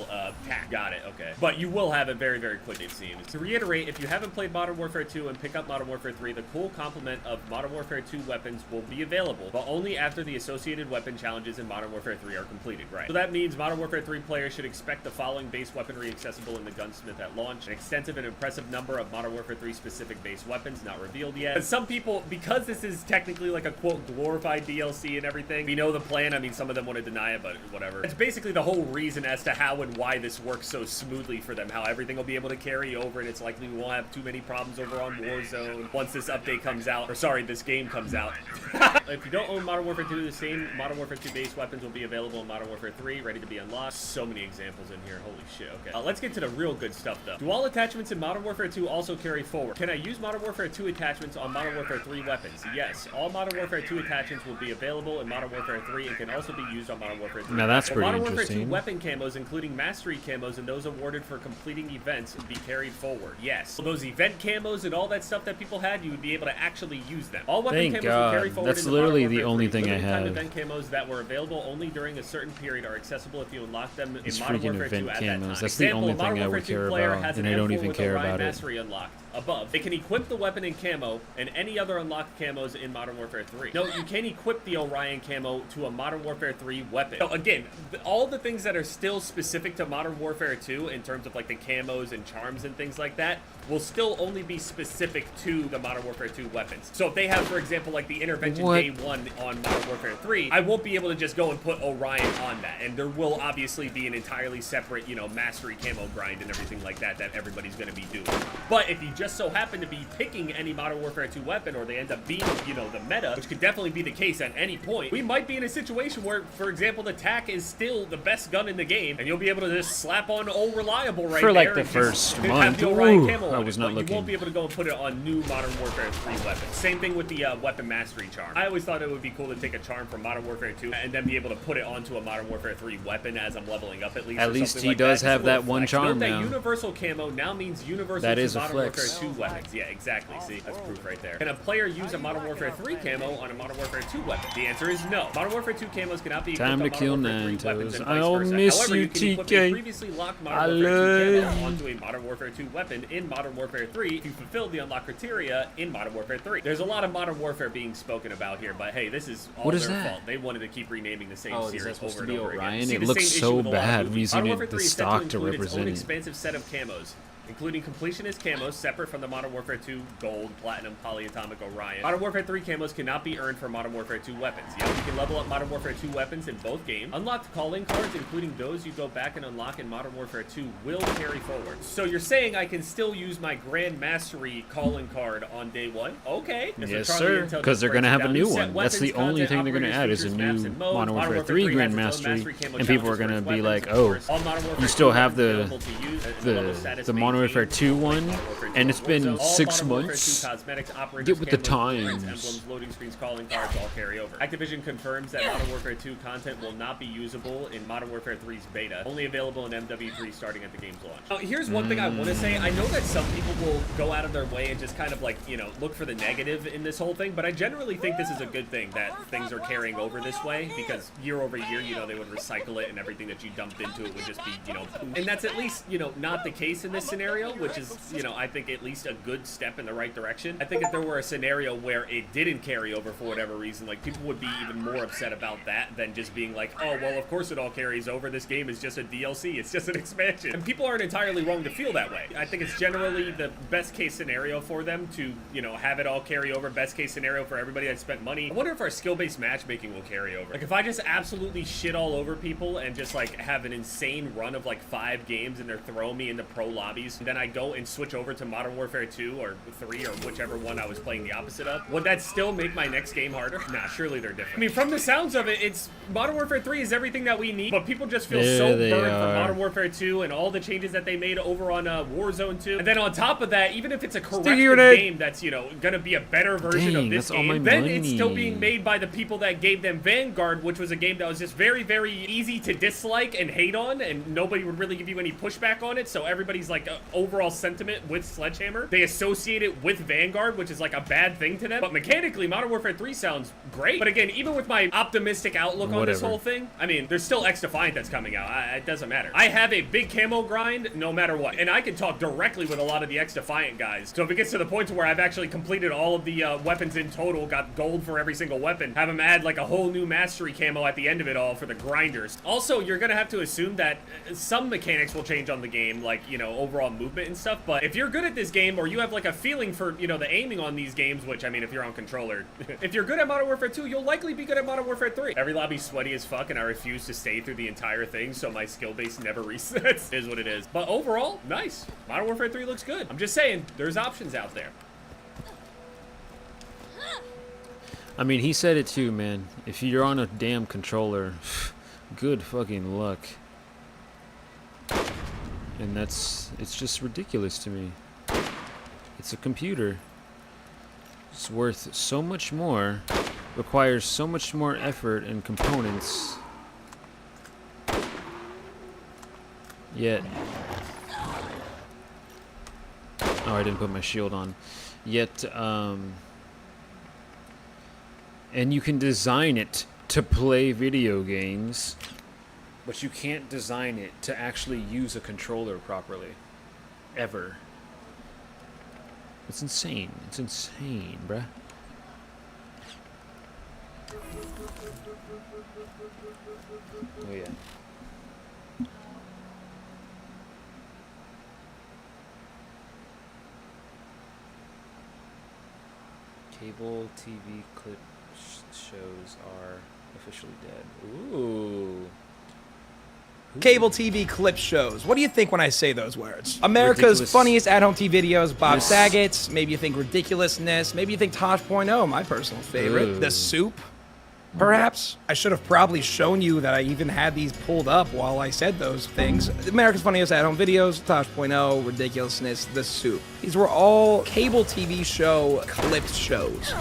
pack. Got it, okay. But you will have it very, very quick, it seems. To reiterate, if you haven't played Modern Warfare 2 and pick up Modern Warfare 3, the cool complement of Modern Warfare 2 weapons will be available, but only after the associated weapon challenges in Modern Warfare 3 are completed, right? So that means Modern Warfare 3 players should expect the following base weaponry accessible in the gunsmith at launch. An extensive and impressive number of Modern Warfare 3 specific base weapons, not revealed yet. But some people, because this is technically like a quote glorified DLC and everything, we know the plan. I mean, some of them want to deny it, but whatever. It's basically the whole reason as to how and why this works so smoothly for them, how everything will be able to carry over, and it's likely we won't have too many problems over on Warzone once this update comes out, or sorry, this game comes out. If you don't own Modern Warfare 2, the same Modern Warfare 2 base weapons will be available in Modern Warfare 3, ready to be unlocked. So many examples in here, holy shit. Okay, let's get to the real good stuff though. Do all attachments in Modern Warfare 2 also carry forward? Can I use Modern Warfare 2 attachments on Modern Warfare 3 weapons? Yes, all Modern Warfare 2 attachments will be available in Modern Warfare 3 and can also be used on Modern Warfare 3. Now that's pretty Modern Warfare 2 interesting. weapon camos, including mastery camos and those awarded for completing events, will be carried forward. Yes, so those event camos and all that stuff that people had, you would be able to actually use them. All weapon Thank camos God. will carry forward. That's into literally Modern the Warfare only 3. thing I Limited time have. event camos that were available only during a certain period are accessible if you unlock them in These Modern freaking Warfare 2 event at that camos. time. That's the Example, only a Modern thing I Warfare would 2 care player about, has and an I don't M4 even with care Orion about it. Mastery unlocked. Above. They can equip the weapon in camo and any other unlocked camos in Modern Warfare 3. No, you can't equip the Orion camo to a Modern Warfare 3 weapon. So again, all the things that are still specific to Modern Warfare 2 in terms of like the camos and charms and things like that will still only be specific to the Modern Warfare 2 weapons. So if they have, for example, like the intervention What? day 1 on Modern Warfare 3, I won't be able to just go and put Orion on that. And there will obviously be an entirely separate, you know, mastery camo grind and everything like that that everybody's going to be doing. But if you just so happen to be picking any Modern Warfare 2 weapon, or they end up being, you know, the meta, which could definitely be the case at any point, we might be in a situation where, for example, the TAC is still the best gun in the game, and you'll be able to just slap on old reliable right For, like, there the and first just month. have the Orion Ooh, camo I on was it, not but looking. You won't be able to go and put it on new Modern Warfare 3 weapons. Same thing with the weapon mastery charm. I always thought it would be cool to take a charm from Modern Warfare 2 and then be able to put it onto a Modern Warfare 3 weapon as I'm leveling up at least. At or least something he like does that. have Just a little that one flex. charm Note that now. universal camo now means universal That to is a Modern flex. Warfare 2 weapons. Yeah, exactly. See, that's proof right there. Can a player use a Modern Warfare 3 camo on a Modern Warfare 2 weapon? The answer is no. Modern Warfare 2 camos cannot be Time to equipped kill on Modern Warfare 3 weapons Nantos. and vice I'll versa. miss However, you, can equip a TK. previously locked I Modern Warfare 2 love camo onto a Modern Warfare 2 weapon in Modern Warfare 3 if you fulfill the unlock criteria in Modern Warfare 3. There's a lot of Modern Warfare being spoken about here, but hey, this is all What is their that? fault. They wanted to keep renaming the same Oh, is series that supposed over to and be over Orion? again. See It the looks same so issue with a lot of bad movies. using Modern it- Warfare the 3 is set stock to include its represent own it. expansive set of camos, including completionist camos separate from the Modern Warfare 2 Gold, Platinum, Polyatomic, Orion. Modern Warfare 3 camos cannot be earned for Modern Warfare 2 weapons. Yeah, you can level up Modern Warfare 2 weapons in both games. Unlocked calling cards, including those you go back and unlock in Modern Warfare 2, will carry forward. So you're saying I can still use my Grand Mastery calling card on day 1? Okay. Yes, sir. Because they're going to have a new one. That's the only thing they're going to add is a new Modern Warfare 3 Grand Mastery, and people are going to be like, oh, you still have the Modern Warfare 2 one, and it's been 6 months. Get with the times. Emblems, loading screens, calling cards all carry over. Activision confirms that Modern Warfare 2 content will not be usable in Modern Warfare 3's beta, only available in MW3 starting at the game's launch. Now, here's one thing I want to say. I know that some people will go out of their way and just kind of like, you know, look for the negative in this whole thing, but I generally think this is a good thing that things are carrying over this way, because year over year, you know, they would recycle it and everything that you dumped into it would just be, you know, and that's at least, you know, not the case in this scenario, which is, you know, I think at least a good step in the right direction. I think if there were a scenario where it didn't carry over for whatever reason, like, people would be even more upset about that than just being like, oh, well, of course it all carries over. This game is just a DLC. It's just an expansion. And people aren't entirely wrong to feel that way. I think it's generally the best case scenario for them to, you know, have it all carry over. Best case scenario for everybody that spent money. I wonder if our skill-based matchmaking will carry over. Like, if I just absolutely shit all over people and just, like, have an insane run of, like, 5 games and they're throwing me into pro lobbies, and then I go and switch over to Modern Warfare 2 or 3 or whichever one I was playing the opposite of, would that still make my next game harder? Nah, surely they're different. I mean, from the sounds of it, it's Modern Warfare 3 is everything that we need, but people just feel so burned from Modern Warfare 2 and all the changes that they made over on Warzone 2. And then on top of that, even if it's a corrected game that's, you know, gonna be a better version of this game, then it's still being made by the people that gave them Vanguard, which was a game that was just very, very easy to dislike and hate on, and nobody would really give you any pushback on it, so everybody's like overall sentiment with Sledgehammer, they associate it with Vanguard, which is like a bad thing to them. But mechanically, Modern Warfare 3 sounds great. But again, even with my optimistic outlook on this whole thing, I mean, there's still X-Defiant that's coming out. It doesn't matter. I have a big camo grind no matter what, and I can talk directly with a lot of the X-Defiant guys. So if it gets to the point to where I've actually completed all of the weapons in total, got gold for every single weapon, have them add like a whole new mastery camo at the end of it all for the grinders. Also, you're gonna have to assume that some mechanics will change on the game, like, you know, overall movement and stuff, but if you're good at this game, or you have like a feeling for, you know, the aiming on these games, which, I mean, if you're on controller, if you're good at Modern Warfare 2, you'll likely be good at Modern Warfare 3. Every lobby's sweaty as fuck, and I refuse to stay through the entire thing, so my skill base never resets. Is what it is. But overall, nice. Modern Warfare 3 looks good. I'm just saying, there's options out there. I mean, he said it too, man. If you're on a damn controller, good fucking luck. And it's just ridiculous to me. It's a computer. It's worth so much more, requires so much more effort and components. Yet, oh, I didn't put my shield on. Yet, and you can design it to play video games, but you can't design it to actually use a controller properly. Ever. It's insane. It's insane, bruh. Oh, yeah. Cable TV clip shows are officially dead. Ooh. Cable TV clip shows. What do you think when I say those words? America's Ridiculous. funniest at-home TV videos, Bob Yes. Saget's. Maybe you think Ridiculousness. Maybe you think Tosh.0, my personal favorite. Ooh. The Soup, perhaps. I should have probably shown you that I even had these pulled up while I said those things. America's funniest at-home videos, Tosh.0, Ridiculousness, The Soup. These were all cable TV show clipped shows.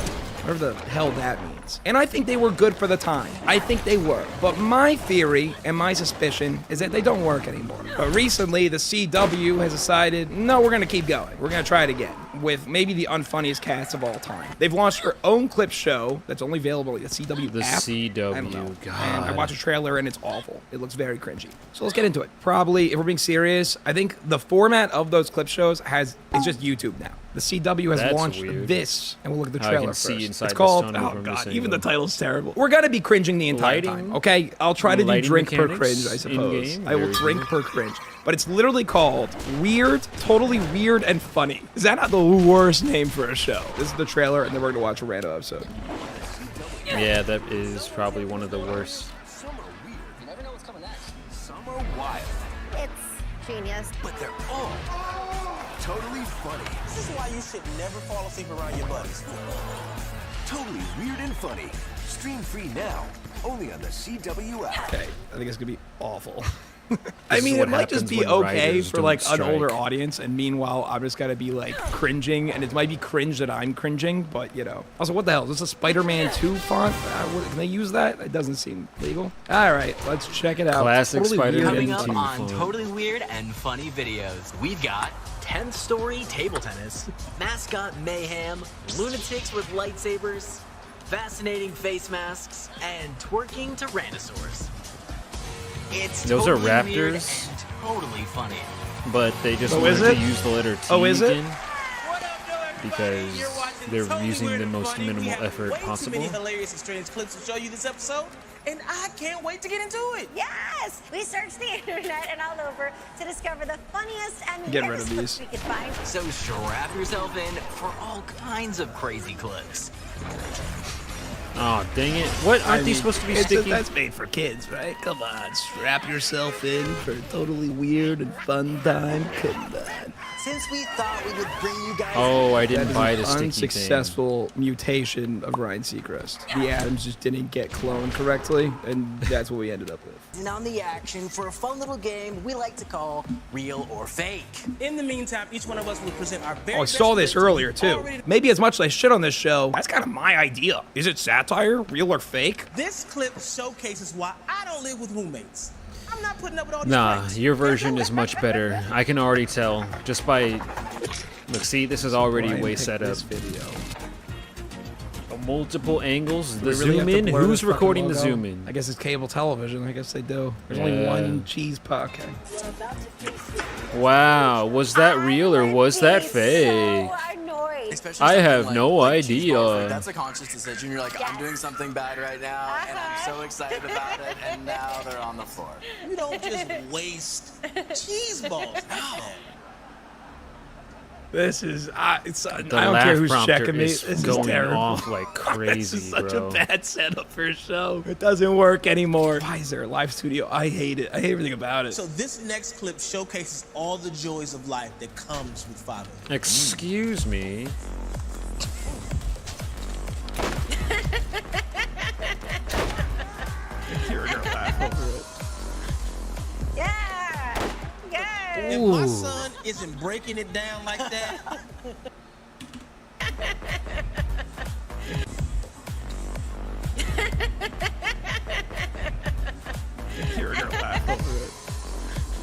Whatever the hell that means. And I think they were good for the time. I think they were. But my theory and my suspicion is that they don't work anymore. But recently, the CW has decided, no, we're going to keep going. We're going to try it again with maybe the unfunniest cast of all time. They've launched their own clip show that's only available at the CW The app. CW, I don't know. God. And I watched a trailer and it's awful. It looks very cringy. So let's get into it. Probably, if we're being serious, I think the format of those clip shows is just YouTube now. The CW has That's launched weird. this, and we'll look at the I trailer can see first. inside It's the called, stone oh from god, this even the angle. title's terrible. We're gonna be cringing the entire Lighting- time, okay? I'll try to do lighting drink per mechanics cringe, I suppose. in-game? I will Very drink good. per cringe. But it's literally called Weird, Totally Weird and Funny. Is that not the worst name for a show? This is the trailer, and then we're gonna watch a random episode. Yeah, that is probably one of the worst. Some are weird. You never know what's coming next. Some are wild. It's genius. But they're all totally funny. This is why you should never fall asleep around your buddies. Totally weird and funny. Stream free now. Only on the CW app. Okay, I think it's gonna be awful. This I is mean, what it might just happens be when okay writers for don't like an older strike. audience, and meanwhile, I'm just gonna be like cringing, and it might be cringe that I'm cringing, but you know. Also, what the hell? Is this a Spider-Man 2 font? Can they use that? It doesn't seem legal. All right, let's check it out. Classic Totally weird Spider-Man and Coming up 2 on font. Totally Weird and Funny Videos, we've got 10th Story Table Tennis, Mascot Mayhem, Lunatics with Lightsabers, Fascinating Face Masks, and Twerking Tyrannosaurs. It's Those are totally weird raptors. and totally funny. But they just Oh, wanted is to it? use the letter T Oh, is it? again because they're using the most minimal effort Way possible. too many hilarious and strange clips to show you this episode, and I can't wait to get into it. Yes! We searched the internet and all over to discover the funniest and Get rid of weirdest clips these. we could find. So strap yourself in for all kinds of crazy clips. Oh, dang it. What? Aren't I these mean, supposed to be it's sticky? That's made for kids, right? Come on, strap yourself in for a totally weird and fun time. Come on. Since we thought we would bring you guys. Oh, I That didn't is buy an the sticky thing. unsuccessful mutation of Ryan Seacrest. The atoms just didn't get cloned correctly, and that's what we ended up with. And on the action for a fun little game we like to call Real or Fake. In the meantime, each one of us will present our very Oh, I best saw this clips earlier too. already- Maybe as much as I shit on this show, that's kind of my idea. Is it satire, real or fake? This clip showcases why I don't live with roommates. I'm not putting up with all these Nah, pranks. your version is much better. I can already tell just by. Look, see, this is already Ryan way picked set up. this video. Multiple angles. Do The we really zoom have to in. blur Who's this fucking recording the logo? zoom in? I guess it's cable television. I guess they do. There's only Yeah. one cheese puck. Wow, was that real or was that fake? Especially I something have like- no like cheese balls, idea. like, that's a conscious decision. You're like, I'm doing something bad right now, and I'm so excited about it, and now they're on the floor. You don't just waste cheese balls. No. This is I don't care laugh who's prompter checking me. is This is going terrible. off like crazy, This is such bro. a bad setup for a show. It doesn't work anymore. Why is there a live studio? I hate it. I hate everything about it. So this next clip showcases all the joys of life that comes with fatherhood. Excuse me. You're gonna laugh over it. Yeah! Yeah! If my Ooh. son isn't breaking it down like that, You're gonna laugh over it.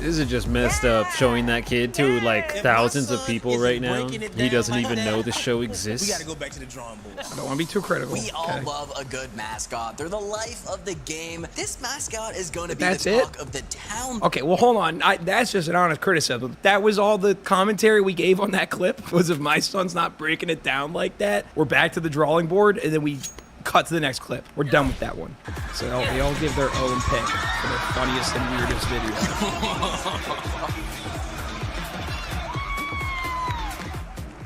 This is just messed up, showing that kid to like thousands of people right now. He doesn't even know the show we gotta exists. go back to the drawing board. I don't want to be too critical. We all okay? love a good mascot. They're the life of the game. This mascot is going to be That's the it? talk of the town. Okay, well, hold on. That's just an honest criticism. That was all the commentary we gave on that clip, was if my son's not breaking it down like that. We're back to the drawing board, and then we cut to the next clip. We're done with that one. So they all give their own pick for their funniest and weirdest video.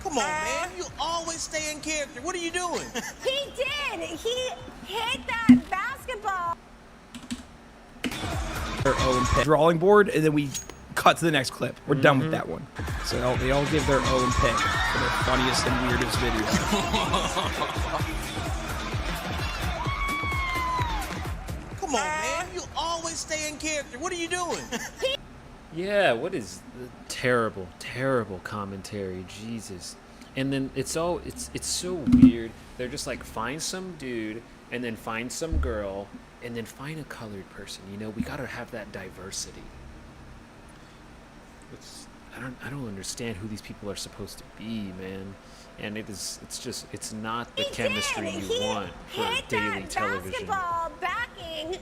Come on, man. You always stay in character. What are you doing? He did. He hit that basketball. Their own pick. Drawing board, and then we cut to the next clip. We're done with that one. So they all give their own pick for their funniest and weirdest video. Come on, man. You always stay in character. What are you doing? Yeah, what is the terrible, terrible commentary, Jesus. And then it's so weird. They're just like, find some dude, and then find some girl, and then find a colored person. You know, we gotta have that diversity. I don't understand who these people are supposed to be, man. And it's not the chemistry you want for daily television. Basketball backing,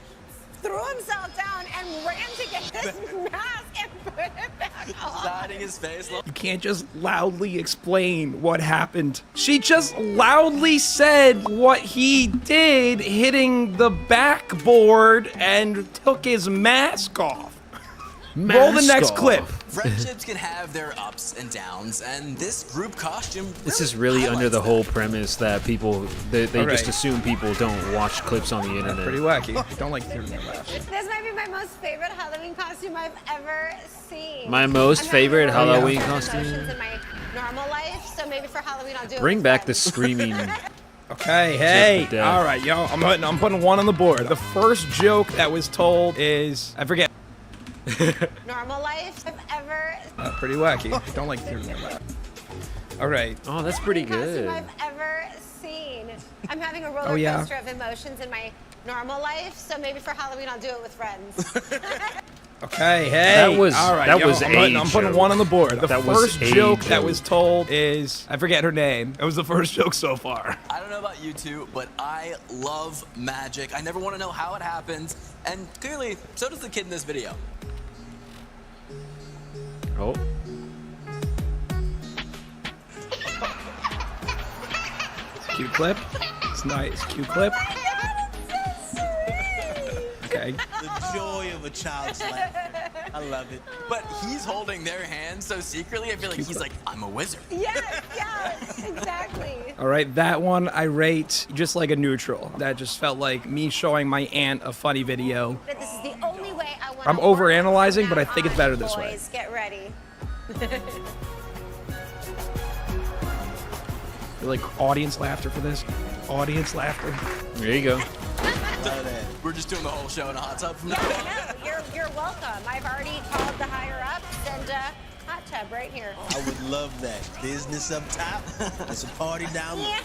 threw himself down, and ran to get his mask and put it back on. Hiding his face. You can't just loudly explain what happened. She just loudly said what he did, hitting the backboard, and took his mask off. Roll the next clip. Friendships can have their ups and downs, and this group costume. This is really under the whole premise that people they All just right. assume people don't watch clips on the internet. Pretty wacky. Don't like hearing that laugh. This might be my most favorite Halloween costume I've ever seen. My most favorite Halloween Emotions costume. in my normal life, so maybe for Halloween I'll do it Bring with back friends. the screaming. Okay, hey, Just the death. all right, yo, I'm putting one on the board. The first joke that was told is, I forget. Normal life I've ever Pretty wacky. Don't like hearing that laugh. All right. Oh, that's pretty costume good. I've ever seen. I'm having a roller Oh, yeah. coaster of emotions in my normal life, so maybe for Halloween I'll do it with friends. Okay, hey. That was- all right, that yo, was I'm a putting joke. one on the board. The That was first a joke that joke. was told is, I forget her name. It was the first joke so far. I don't know about you two, but I love magic. I never want to know how it happens, and clearly, so does the kid in this video. Oh. Cute clip. It's nice. Cute clip. Okay. The joy of a child's life. I love it. But he's holding their hand so secretly, I feel like he's like, I'm a wizard. yes, exactly. All right, that one I rate just like a neutral. That just felt like me showing my aunt a funny video. But this is the only way I want I'm overanalyzing, but I think it's better this way. Boys, get ready. You like audience laughter for this? Audience laughter. There you go. We're just doing the whole show in a hot tub from now on. You're welcome. I've already called the higher ups and hot tub right here. I would love that. Business up top. It's a party down low. Yeah.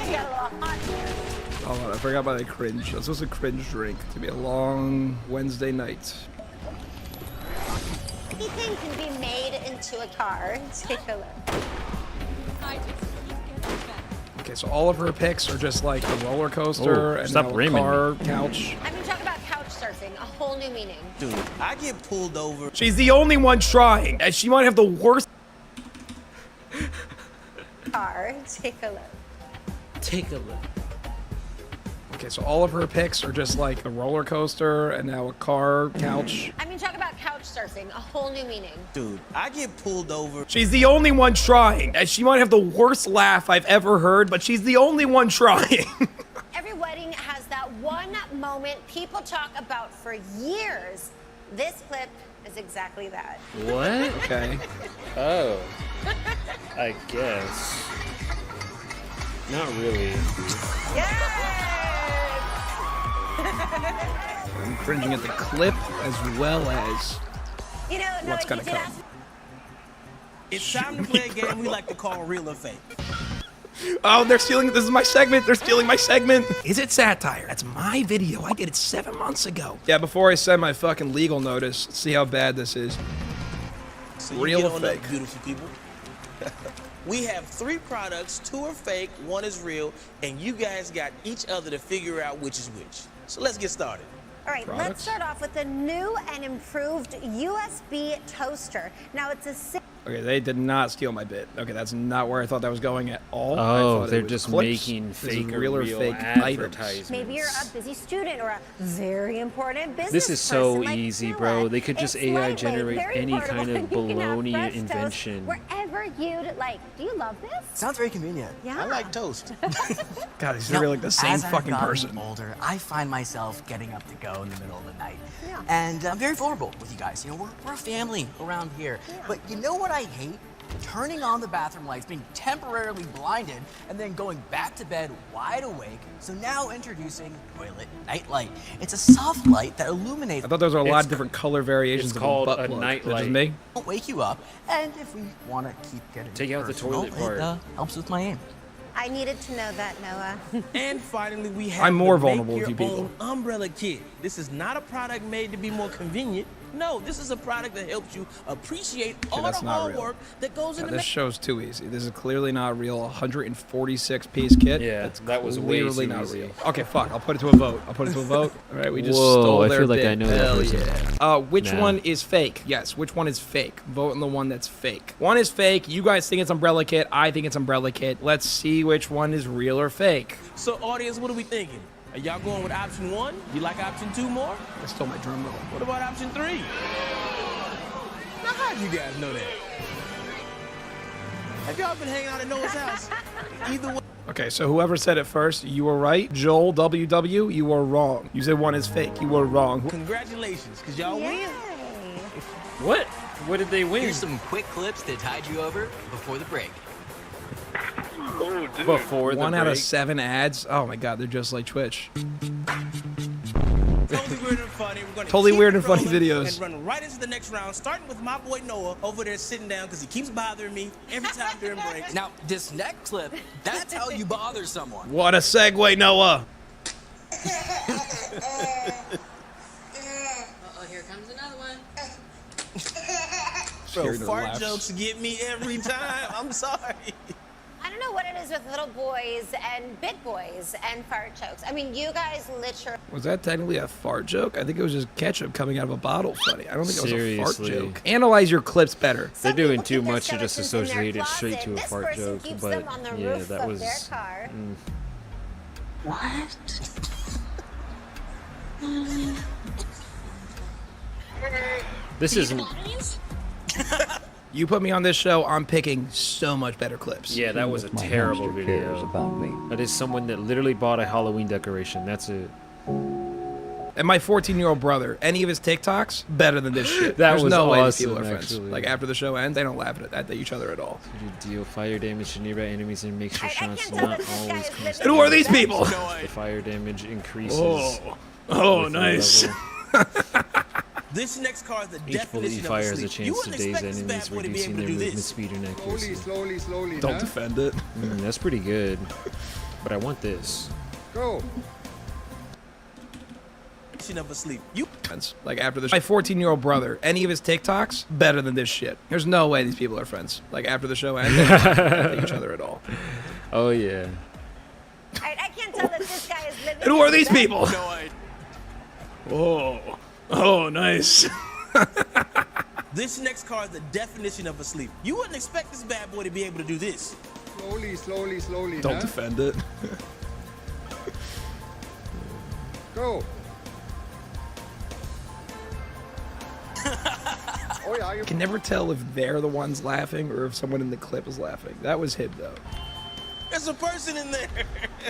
You got a little hot here. Hold on, I forgot about the cringe. This was a cringe drink. It's gonna be a long Wednesday night. Anything can be made into a car. Take a look. Okay, so all of her picks are just like a roller coaster Oh, and stop now a reaming car, couch. I'm gonna talk about couch surfing, a whole new meaning. Dude, I get pulled over. She's the only one trying, and she might have the worst. Car. Take a look. Take a look. Okay, so all of her picks are just like a roller coaster and now a car, couch. I'm gonna talk about couch surfing, a whole new meaning. Dude, I get pulled over. She's the only one trying, and she might have the worst laugh I've ever heard, but she's the only one trying. Every wedding has that one moment people talk about for years. This clip is exactly that. What? Okay. Oh. I guess. Not really. I'm cringing at the clip as well as You know, no, what's you gonna did come. ask It's time to play a game we like to call real or fake. Oh, they're stealing. This is my segment. They're stealing my segment. Is it satire? That's my video. I did it 7 months ago. Yeah, before I send my fucking legal notice, see how bad this is. So you Real get or on fake? up, beautiful people. We have 3 products, 2 are fake, 1 is real, and you guys got each other to figure out which is which. So let's get started. All right, let's start off with the new and improved USB toaster. Now, it's a Okay, they did not steal my bit. Okay, that's not where I thought that was going at all. I Oh, thought it they're was just clips. making This is fake or real real items. advertisements. Maybe you're a busy student or a very important business This is so person like easy, Noah. bro. They could just It's AI lightweight, generate very any portable, kind of and you can have baloney fresh toast invention. wherever you'd like. Do you love this? Sounds very convenient. Yeah. I like toast. God, these You are know, like the same as I've fucking gotten person. older, I find myself getting up to go in the middle of the night. Yeah. And I'm very vulnerable with you guys. You know, we're a family around here. But you know what I hate? Turning on the bathroom lights, being temporarily blinded, and then going back to bed wide awake. So now introducing Toilet Night Light. It's a soft light that illuminates. I thought those were a lot of different color variations it's of called a butt a plug. night Is that just light. me? Won't wake you up, and if we want to keep getting Take out the personal, toilet part. it helps with my aim. I needed to know that, Noah. And finally, we have I'm more the vulnerable Make with you Your people. Own Umbrella Kit. This is not a product made to be more convenient. No, this is a product that helps you appreciate all that's the not hard real. work that goes Yeah, into this show's too easy. This is clearly not real. 146 piece kit. Yeah, That's that was way clearly too not easy. real. Okay, fuck. I'll put it to a vote. All right, we just Whoa, stole I their feel like bit. I know that Hell person. yeah. Which Nah. one is fake? Yes, which one is fake? Vote on the one that's fake. One is fake. You guys think it's Umbrella Kit. I think it's Umbrella Kit. Let's see which one is real or fake. So, audience, what are we thinking? Are y'all going with option 1? You like option 2 more? I stole my drum roll. What about option 3? Now, how do you guys know that? Have y'all been hanging out at Noah's house? Either way. Okay, so whoever said it first, you were right. Joel WW, you were wrong. You said one is fake. You were wrong. Congratulations, because y'all win. What? What did they win? Here's some quick clips to tide you over before the break. Before the One out of break? 7 ads. Oh my god, they're just like Twitch. Totally weird and funny. We're gonna Totally keep weird it and funny rolling videos. And run right into the next round, starting with my boy Noah over there sitting down because he keeps bothering me every time during breaks. Now, this next clip, that's how you bother someone. What a segue, Noah. Uh-oh, here comes another one. Bro, Hearing her fart laughs. jokes get me every time. I'm sorry. I don't know what it is with little boys and big boys and fart jokes. I mean, you guys literally. Was that technically a fart joke? I think it was just ketchup coming out of a bottle funny. I don't think it was a fart Seriously. joke. Analyze your clips better. They're doing too their much to just skeletons in their associate it straight closet. to a This fart person joke, keeps but them on the yeah, roof that of was. their car. What? This isn't. You put me on this show, I'm picking so much better clips. Yeah, that was a terrible video. That is someone that literally bought a Halloween decoration. That's it. And my 14-year-old brother, any of his TikToks, better than this shit. That There's was no way these awesome, people are friends. actually. Like after the show ends, they don't laugh at each other at all. You deal fire damage to nearby enemies and makes your shots not always constant. Who are these people? The fire damage increases. Oh, with the nice. level. This next card is the Each bullet definition you of fire a has a sleep. You chance wouldn't to daze expect this enemies, bad boy to be reducing able their to do movement this. speed and accuracy. Slowly. Don't defend it. That's pretty good. But I want this. Go. Of a sleep. You Like after the show. My 14-year-old brother, any of his TikToks, better than this shit. There's no way these people are friends. Like after the show ends, they don't laugh at each other at all. Oh, yeah. I can't tell that this guy is living. And who are these in the people? best- Whoa. Oh, nice. This next card is the definition of a sleep. You wouldn't expect this bad boy to be able to do this. Slowly. Don't defend it. Go. Oh yeah, I can never tell if they're the ones laughing or if someone in the clip is laughing. That was him, though. There's a person in there.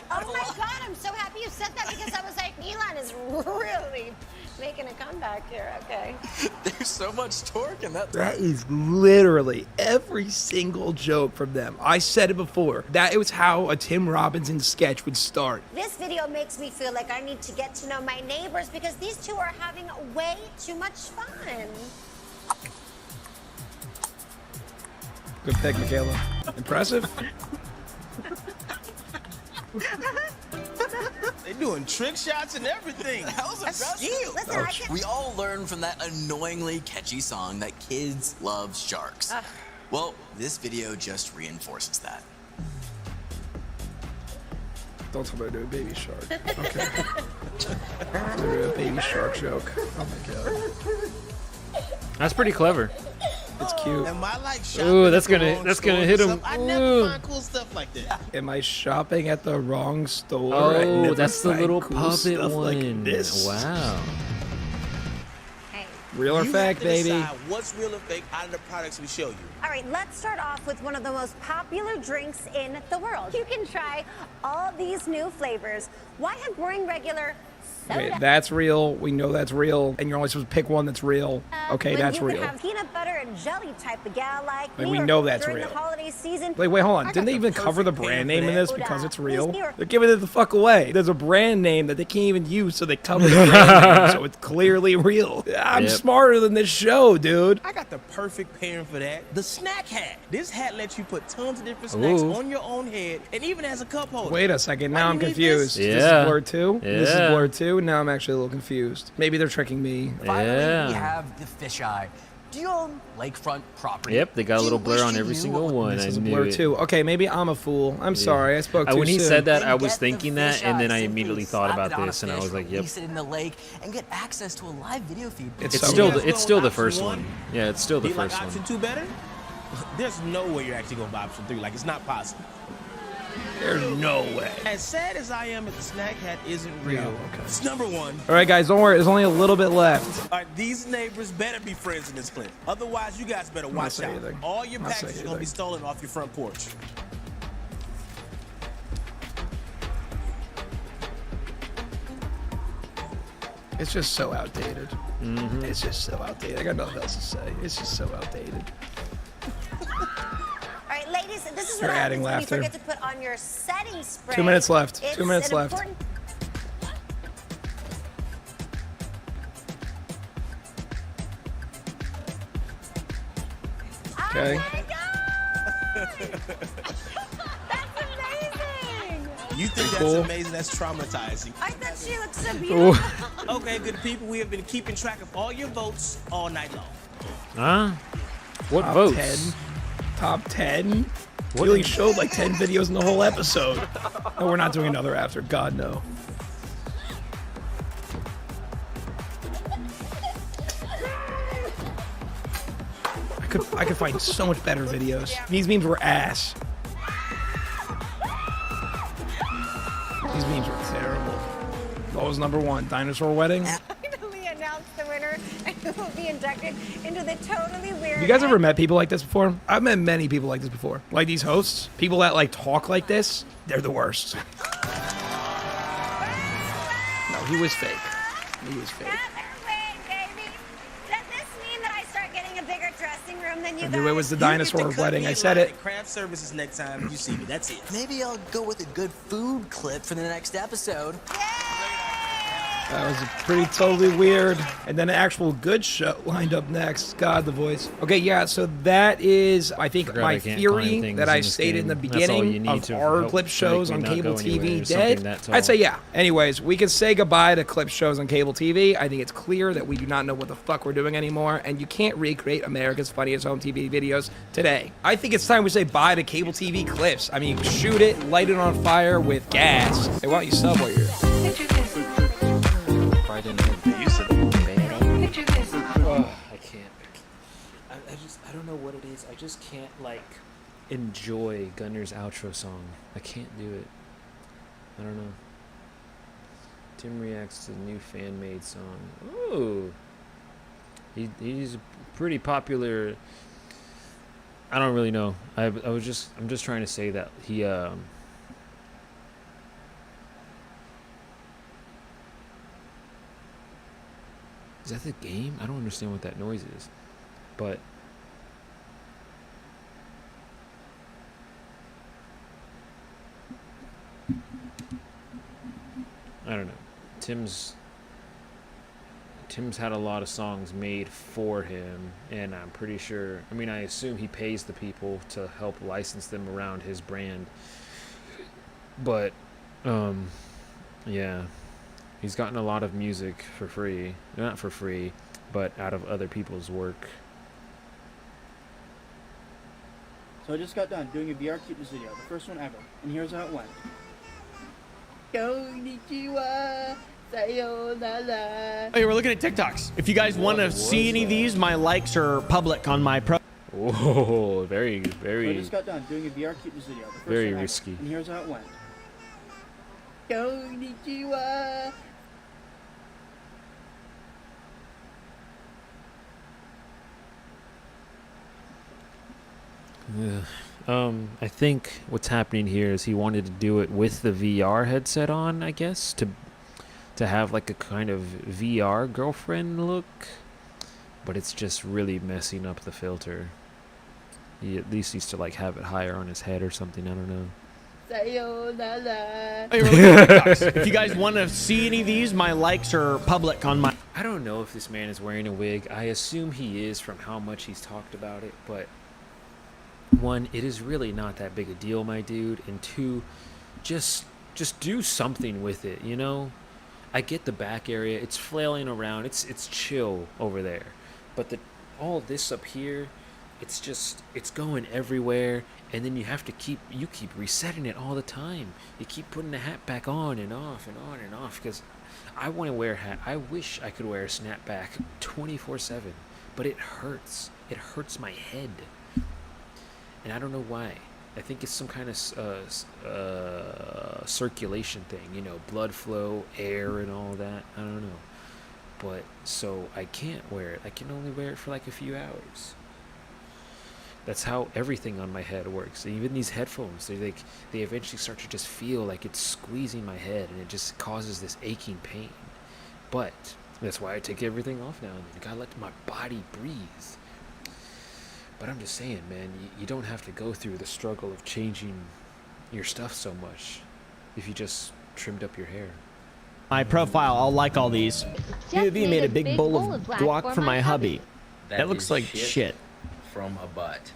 Oh my god, I'm so happy you said that because I was like, Elon is really making a comeback here. Okay. There's so much torque in that. That is literally every single joke from them. I said it before. That it was how a Tim Robinson sketch would start. This video makes me feel like I need to get to know my neighbors because these two are having way too much fun. Good pick, Michaela. Impressive. They're doing trick shots and everything. That's skill. We all learned from that annoyingly catchy song that kids love sharks. Well, this video just reinforces that. Don't tell me to do a baby shark. Okay. Do a baby shark joke. Oh my god. That's pretty clever. It's cute. Am I like shopping Ooh, that's at the gonna wrong that's gonna store hit or him. something? I never Ooh. find cool stuff like that. Am I shopping at the wrong store? I Oh, never that's the find little cool puppet stuff one. like this. Wow. Real or You fake, have to baby? decide what's real or fake out of the products we show you. All right, let's start off with one of the most popular drinks in the world. You can try all these new flavors. Why have boring regular soda? Wait, that's real. We know that's real. And you're only supposed to pick one that's real. Okay, when that's you real. can have peanut butter and jelly type of gal like Like, me, we or know that's during real. the holiday season. Like, wait, hold on. I Didn't got they even cover the perfect brand name name for in this that. because it's Who's real? here? They're giving it the fuck away. There's a brand name that they can't even use, so they cover the brand name, so it's clearly real. I'm Yep. smarter than this show, dude. I got the perfect pairing for that. The snack hat. This hat lets you put tons of different snacks Ooh. on your own head and even has a cup holder. Wait a second. Now Why I'm you need confused. this? This Yeah. is Blur 2? This is Yeah. Blur 2? Now I'm actually a little confused. Maybe they're tricking me. Finally, we have the fisheye. Do you own lakefront property? Yep, they got a Do you little blur wish on you every knew single what- one. This I is knew Blur it. 2. Okay, maybe I'm a fool. I'm Yeah. sorry. I spoke too When he soon. said that, I Then was get the thinking that, and then I fisheye, immediately simply thought slap about it on a this, and I fish, was like, "Yep." release it in the lake and get access to a live video feed. It's so still good. the, it's still the first one. Yeah, it's still the Do you like first option one. 2 better? There's no way you're actually going to buy option 3. Like, it's not possible. There's no way. As sad as I am that the snack hat isn't real, it's number one. All right, guys, don't worry. There's only a little bit left. All right, these neighbors better be friends in this clip. Otherwise, you guys better I'm not watch saying out. anything. All your I'm not packages saying are going to be anything. stolen off your front porch. It's just so outdated. Mm-hmm. It's just so outdated. I got nothing else to say. It's just so outdated. All right, ladies, this is You're what adding happens when you laughter. forget to put on your setting spray. 2 minutes left. It's 2 minutes an left. important- Okay. You think that's Cool. amazing? That's traumatizing. I thought she looked so Ooh. beautiful. Okay, good people, we have been keeping track of all your votes all night long. Huh? What Top votes? 10. Top 10? What We only is- showed like 10 videos in the whole episode. No, we're not doing another after. God, no. I could find so much better videos. These memes were ass. These memes were terrible. What was number 1? Dinosaur Wedding? Finally announced the winner and who will be inducted into the totally weird. You guys ever met people like this before? I've met many people like this before. Like these hosts, people that like talk like this, they're the worst. No, he was fake. He was fake. baby. Does this mean that I start getting a bigger dressing room than you I guys? knew it was the You get to dinosaur cut wedding. me I in said line it. at craft services next time you see me. That's it. Maybe I'll go with a good food clip for the next episode. That was pretty totally weird. And then an actual good show lined up next. God, the voice. Okay, yeah, so that is, I think, Forgot my I can't theory find things that in I this stated in the game. That's all you beginning need of to our help clip shows make on me not cable go TV anywhere, dead. something that I'd say tall. yeah. Anyways, we can say goodbye to clip shows on cable TV. I think it's clear that we do not know what the fuck we're doing anymore, and you can't recreate America's Funniest Home TV Videos today. I think it's time we say bye to cable TV clips. I mean, shoot it, light it on fire with gas. Hey, why don't you sub while you're Probably didn't have the use of it. I can't. I don't know what it is. I just can't like enjoy Gunner's outro song. I can't do it. I don't know. Tim reacts to the new fan-made song. Ooh. He's pretty popular. I don't really know. I'm just trying to say that he Is that the game? I don't understand what that noise is. But I don't know. Tim's had a lot of songs made for him, and I'm pretty sure, I mean, I assume he pays the people to help license them around his brand. But yeah. He's gotten a lot of music for free. Not for free, but out of other people's work. So I just got done doing a VR cuteness video, the first one ever, and here's how it went. Konnichiwa, sayonara. Okay, we're looking at TikToks. If you guys want to see any of these, my likes are public on my pro. Oh, So I very, just got done doing a VR cuteness video. The first very one ever, risky. And here's how it went. Konnichiwa. Ugh. I think what's happening here is he wanted to do it with the VR headset on, I guess, to have like a kind of VR girlfriend look, but it's just really messing up the filter. He at least needs to like have it higher on his head or something. I don't know. Sayonara. If you guys want to see any of these, my likes are public on my. I don't know if this man is wearing a wig. I assume he is from how much he's talked about it, but one, it is really not that big a deal, my dude, and two, just do something with it, you know? I get the back area, it's flailing around, it's chill over there, but all this up here, it's going everywhere, and then you keep resetting it all the time. You keep putting the hat back on and off and on and off, because I want to wear a hat. I wish I could wear a snapback 24/7, but it hurts my head. And I don't know why. I think it's some kind of circulation thing, you know, blood flow, air, and all that. I don't know. But so I can't wear it. I can only wear it for like a few hours. That's how everything on my head works. Even these headphones, they eventually start to just feel like it's squeezing my head, and it just causes this aching pain. But that's why I take everything off now. I gotta let my body breathe. But I'm just saying, man, you don't have to go through the struggle of changing your stuff so much if you just trimmed up your hair. My profile, I'll like all these. UV made a big bowl of guac for my hubby. That looks like shit. From a butt.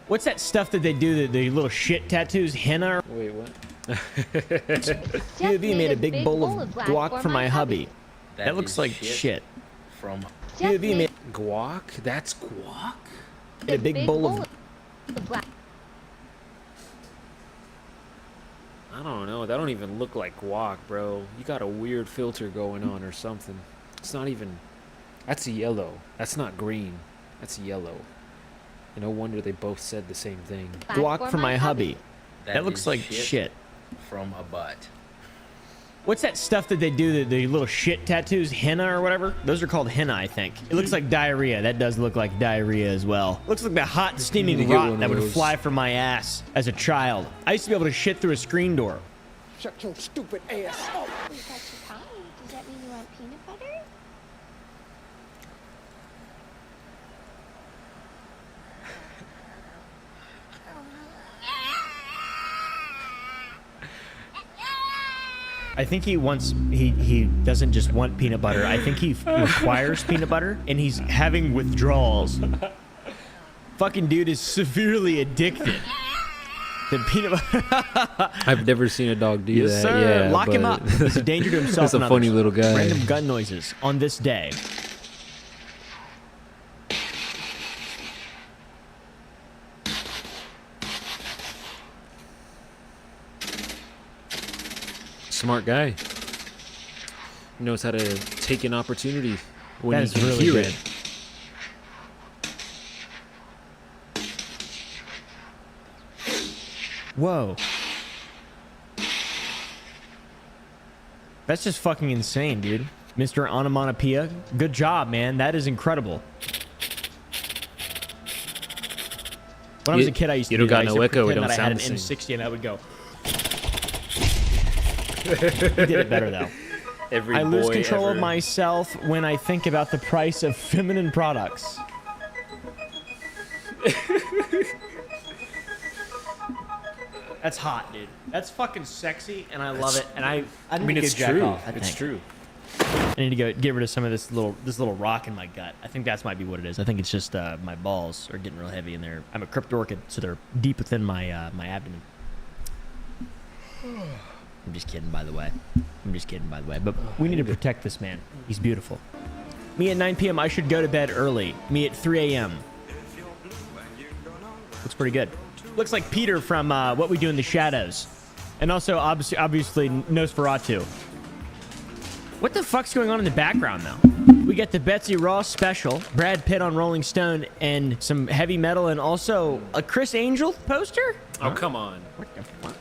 What's that stuff that they do, the little shit tattoos? Henna? Wait, what? UV made a big bowl of guac for my hubby. That looks like shit. From UV made guac? That's guac? a big bowl of I don't know. That don't even look like guac, bro. You got a weird filter going on or something. It's not even... That's a yellow. That's not green. That's yellow. And no wonder they both said the same thing. guac for my hubby. That looks like shit. From a butt. What's that stuff that they do, the little shit tattoos? Henna or whatever? Those are called henna, I think. It looks like diarrhea. That does look like diarrhea as well. Looks like the hot, steaming rot that would fly from my ass as a child. I used to be able to shit through a screen door. Shut your stupid ass up. Wait, that's your pie? Does that mean you want peanut butter? I think he wants, he doesn't just want peanut butter. I think he requires peanut butter, and he's having withdrawals. Fucking dude is severely addicted to peanut butter. I've never seen a dog do Yes, that. sir. Yeah, Lock him but- up. He's a danger to himself. He's a and funny others. little guy. Random gun noises on this day. Smart guy. Knows how to take an opportunity when That he is can really hear good. it. Whoa. That's just fucking insane, dude. Mr. Onomatopoeia, good job, man. That is incredible. When I was a kid, I used to you do don't that. got I used no to echo, it pretend don't that I had sound an the same. M60 and I would go. He did it better, though. Every I lose boy control of ever. myself when I think about the price of feminine products. That's hot, dude. That's fucking sexy, and I love it. And I mean, need to it's go jack true. off, I It's think. true. I need to go get rid of some of this little rock in my gut. I think that's might be what it is. I think it's just my balls are getting real heavy in there. I'm a cryptorchid, so they're deep within my my abdomen. I'm just kidding, by the way. But we need to protect this man. He's beautiful. Me at 9 p.m. I should go to bed early. Me at 3 a.m. Looks pretty good. Looks like Peter from What We Do in the Shadows, and also obviously Nosferatu. What the fuck's going on in the background, though? We get the Betsy Ross special, Brad Pitt on Rolling Stone, and some heavy metal, and also a Chris Angel poster. Oh, come on. What the fuck?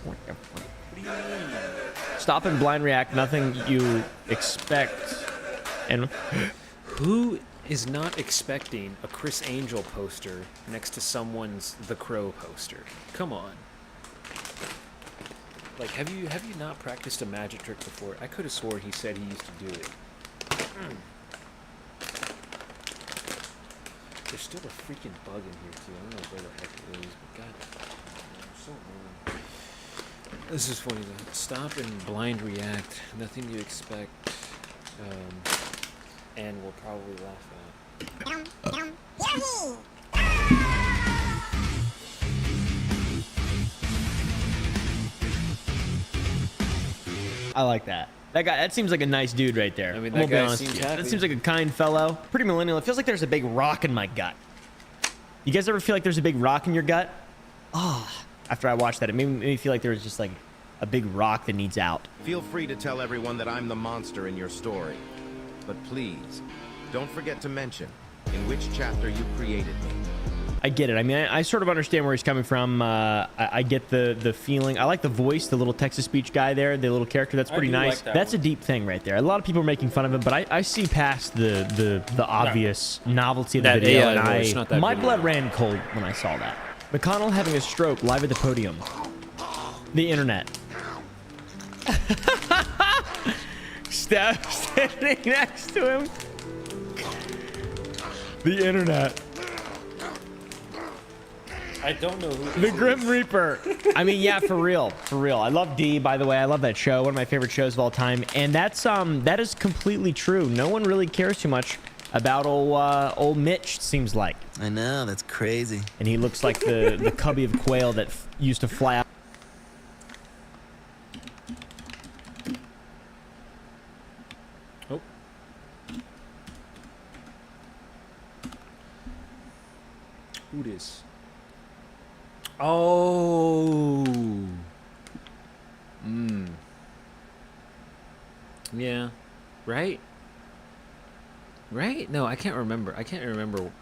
What the fuck? Stop and blind react. Nothing you expect. And who is not expecting a Chris Angel poster next to someone's The Crow poster? Come on. Like, have you not practiced a magic trick before? I could have sworn he said he used to do it. There's still a freaking bug in here too. I don't know where the heck it is, but god, I'm so annoying. This is funny though. Stop and blind react. Nothing you expect, and we'll probably laugh at. I like that. That guy, that seems like a nice dude right there. I mean, I'm gonna that be guy honest seems with you. happy. That seems like a kind fellow. Pretty millennial. It feels like there's a big rock in my gut. You guys ever feel like there's a big rock in your gut? Oh, after I watched that, it made me feel like there was just like a big rock that needs out. Feel free to tell everyone that I'm the monster in your story. But please, don't forget to mention in which chapter you created me. I get it. I mean, I sort of understand where he's coming from. I get the feeling. I like the voice, the little text-to-speech guy there, the little character. That's pretty nice. like that That's one. a deep thing right there. A lot of people are making fun of it, but I see past the obvious novelty of the That video. AI And voice, not that my video. blood ran cold when I saw that. McConnell having a stroke live at the podium. The internet. Standing next to him. The internet. I don't know who. The Grim Reaper. I mean, yeah, for real, for real. I love D, by the way. I love that show. One of my favorite shows of all time. And that is completely true. No one really cares too much about old Mitch, it seems like. I know, that's crazy. And he looks like the cubby of quail that used to fly out. Oh. Who this? Oh. Yeah. Right? Right? No, I can't remember. I can't remember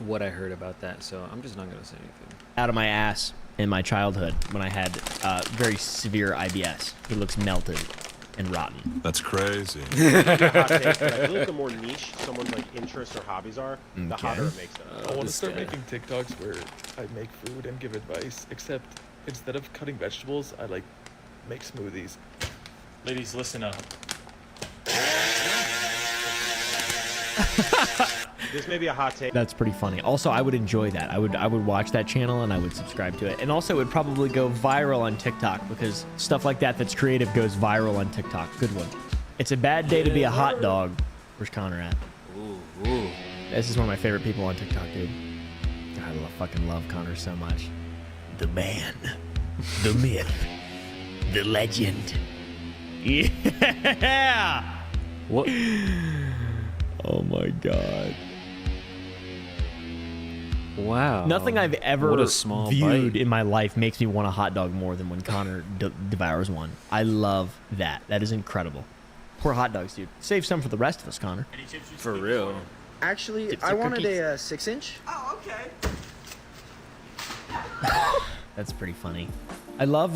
what I heard about that, so I'm just not going to say anything. Out of my ass in my childhood when I had very severe IBS. He looks melted and rotten. That's crazy. I feel like the more niche someone's like interests or hobbies are, the hotter it makes them. I want to start making TikToks where I make food and give advice, except instead of cutting vegetables, I like make smoothies. Ladies, listen up. This may be a hot take. That's pretty funny. Also, I would enjoy that. I would watch that channel and I would subscribe to it. And also, it would probably go viral on TikTok because stuff like that's creative goes viral on TikTok. Good one. It's a bad day to be a hot dog. Where's Connor at? Ooh. This is one of my favorite people on TikTok, dude. I fucking love Connor so much. The man, the myth, the legend. Yeah. What? Oh my god. Wow. Nothing I've ever What a small viewed bite. in my life makes me want a hot dog more than when Connor devours one. I love that. That is incredible. Poor hot dogs, dude. Save some for the rest of us, Connor. For real. Actually, Chips I or wanted cookies? a 6-inch. Oh, okay. That's pretty funny. I love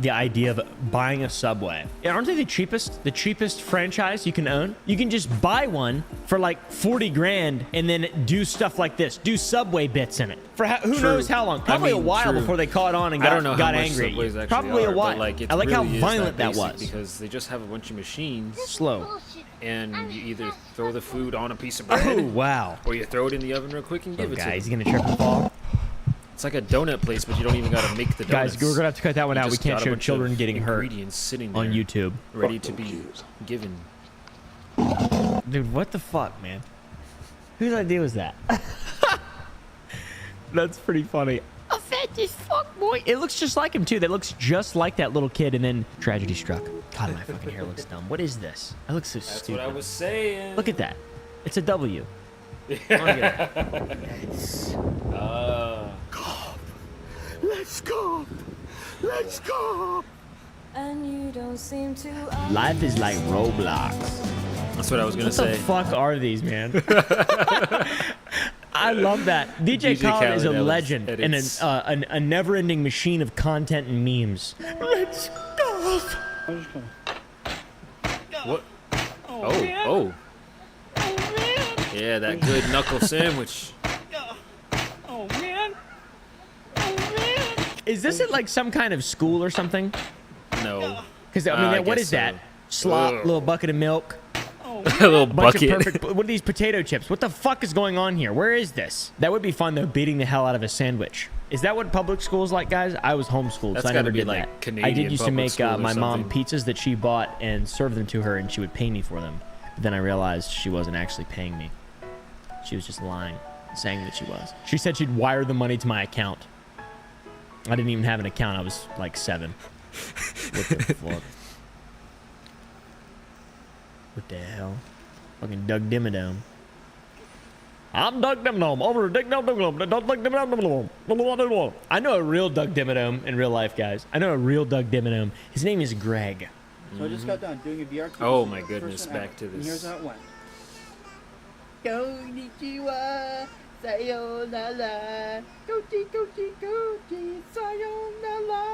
the idea of buying a Subway. Yeah, aren't they the cheapest franchise you can own? You can just buy one for like 40 grand and then do stuff like this. Do Subway bits in it. For who True. knows how long? Probably I mean, a while true. before they caught on and I got, don't know got how much angry. Subways actually Probably are, a while. but like, it I like how really is violent that basic was. because they just have a bunch of machines. Slow. And you either throw the food on a piece of bread. Oh, wow. Or you throw it in the oven real quick and give it to Guys, them. he's gonna trip and fall. It's like a donut place, but you don't even gotta make the donuts. Guys, we're gonna have to cut that one You out. We just can't got a show bunch children of getting hurt ingredients sitting on there, YouTube. ready to be given. Dude, what the fuck, man? Whose idea was that? That's pretty funny. A fat this fuck boy. It looks just like him too. That looks just like that little kid. And then tragedy struck. God, my fucking hair looks dumb. What is this? That looks so That's stupid. what I was saying. Look at that. It's a W. Let's go. Let's go. And you don't seem to Life is like Roblox. That's what I was gonna What say. the fuck are these, man? I love that. DJ Khaled is a Khaled legend and edits. a never-ending machine of content and memes. Let's go. What? Oh, Oh, man. oh. Oh, man. Yeah, that good knuckle sandwich. Oh, man. Oh, man. Is this at like some kind of school or something? No. Because I mean, what guess is that? so. Slop, Ugh. little bucket of milk. A little Bunch bucket. of perfect. What are these potato chips? What the fuck is going on here? Where is this? That would be fun though, beating the hell out of a sandwich. Is that what public school's like, guys? I was homeschooled, That's so I gotta never be did like that. I Canadian did used to public make school or my mom something. pizzas that she bought and serve them to her, and she would pay me for them. But then I realized she wasn't actually paying me. She was just lying, saying that she was. She said she'd wire the money to my account. I didn't even have an account. I was like 7. What the fuck? What the hell? Fucking Doug Dimmadome. I'm Doug Dimmadome. Over Doug Dimmadome. I know a real Doug Dimmadome in real life, guys. I know a real Doug Dimmadome. His name is Greg. So I just got done doing a VR. Oh video, my the first goodness, one back ever, to And this. here's how it went. Konnichiwa, sayonara, gochi, gochi, gochi, sayonara.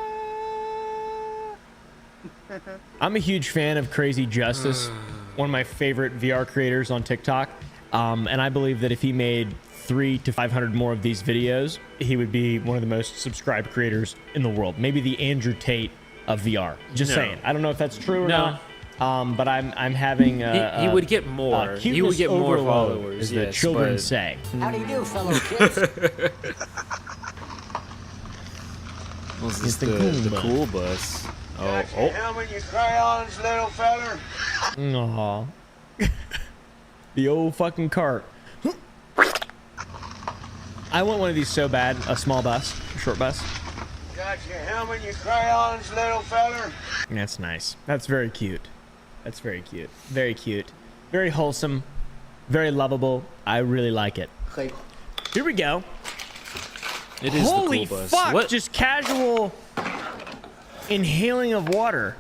I'm a huge fan of Crazy Justice, one of my favorite VR creators on TikTok. And I believe that if he made 300 to 500 more of these videos, he would be one of the most subscribed creators in the world. Maybe the Andrew Tate of VR. Just No. saying. I don't know if that's true or No. not. But I'm having He would get more. He would get more followers, as the yes, children but- say. How do you do, fellow kids? Was It's this the the, cool the bus. cool bus? Oh, Got your oh. helmet, your crayons, little feller. Aw. The old fucking cart. I want one of these so bad. A small bus. A short bus. Got your helmet, your crayons, little feller. That's nice. That's very cute. That's very cute. Very cute. Very wholesome. Very lovable. I really like it. Here we go. It is Holy the cool bus. fuck! What? Just casual inhaling of water.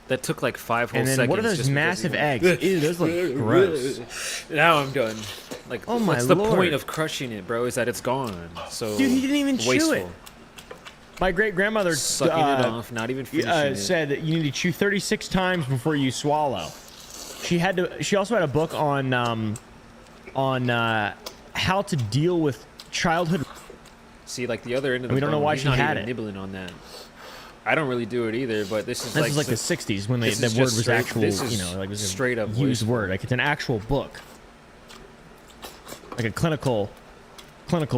That took like 5 whole And then seconds. what are those just because massive he eggs? went- Ew, those look gross. Now I'm done. Like, Oh my what's the lord. point of crushing it, bro? Is that it's gone. So Dude, he didn't even chew wasteful. it. My great grandmother Sucking it off, not even finishing it. said that you need to chew 36 times before you swallow. She had to. She also had a book on how to deal with childhood. See, like the other end of the We don't know phone, why he's she not had even it. nibbling on that. I don't really do it either, but this is This like is like the 60s when this the is word just was straight- actual. this is You know, like it was a straight up used wasteful. word. Like it's an actual book, like a clinical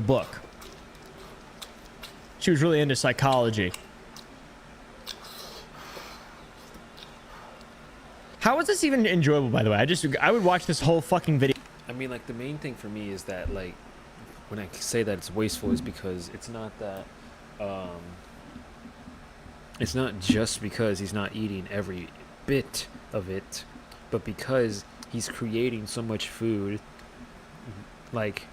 book. She was really into psychology. How is this even enjoyable, by the way? I would watch this whole fucking video. I mean, like the main thing for me is that like when I say that it's wasteful is because it's not that it's not just because he's not eating every bit of it, but because he's creating so much food. Like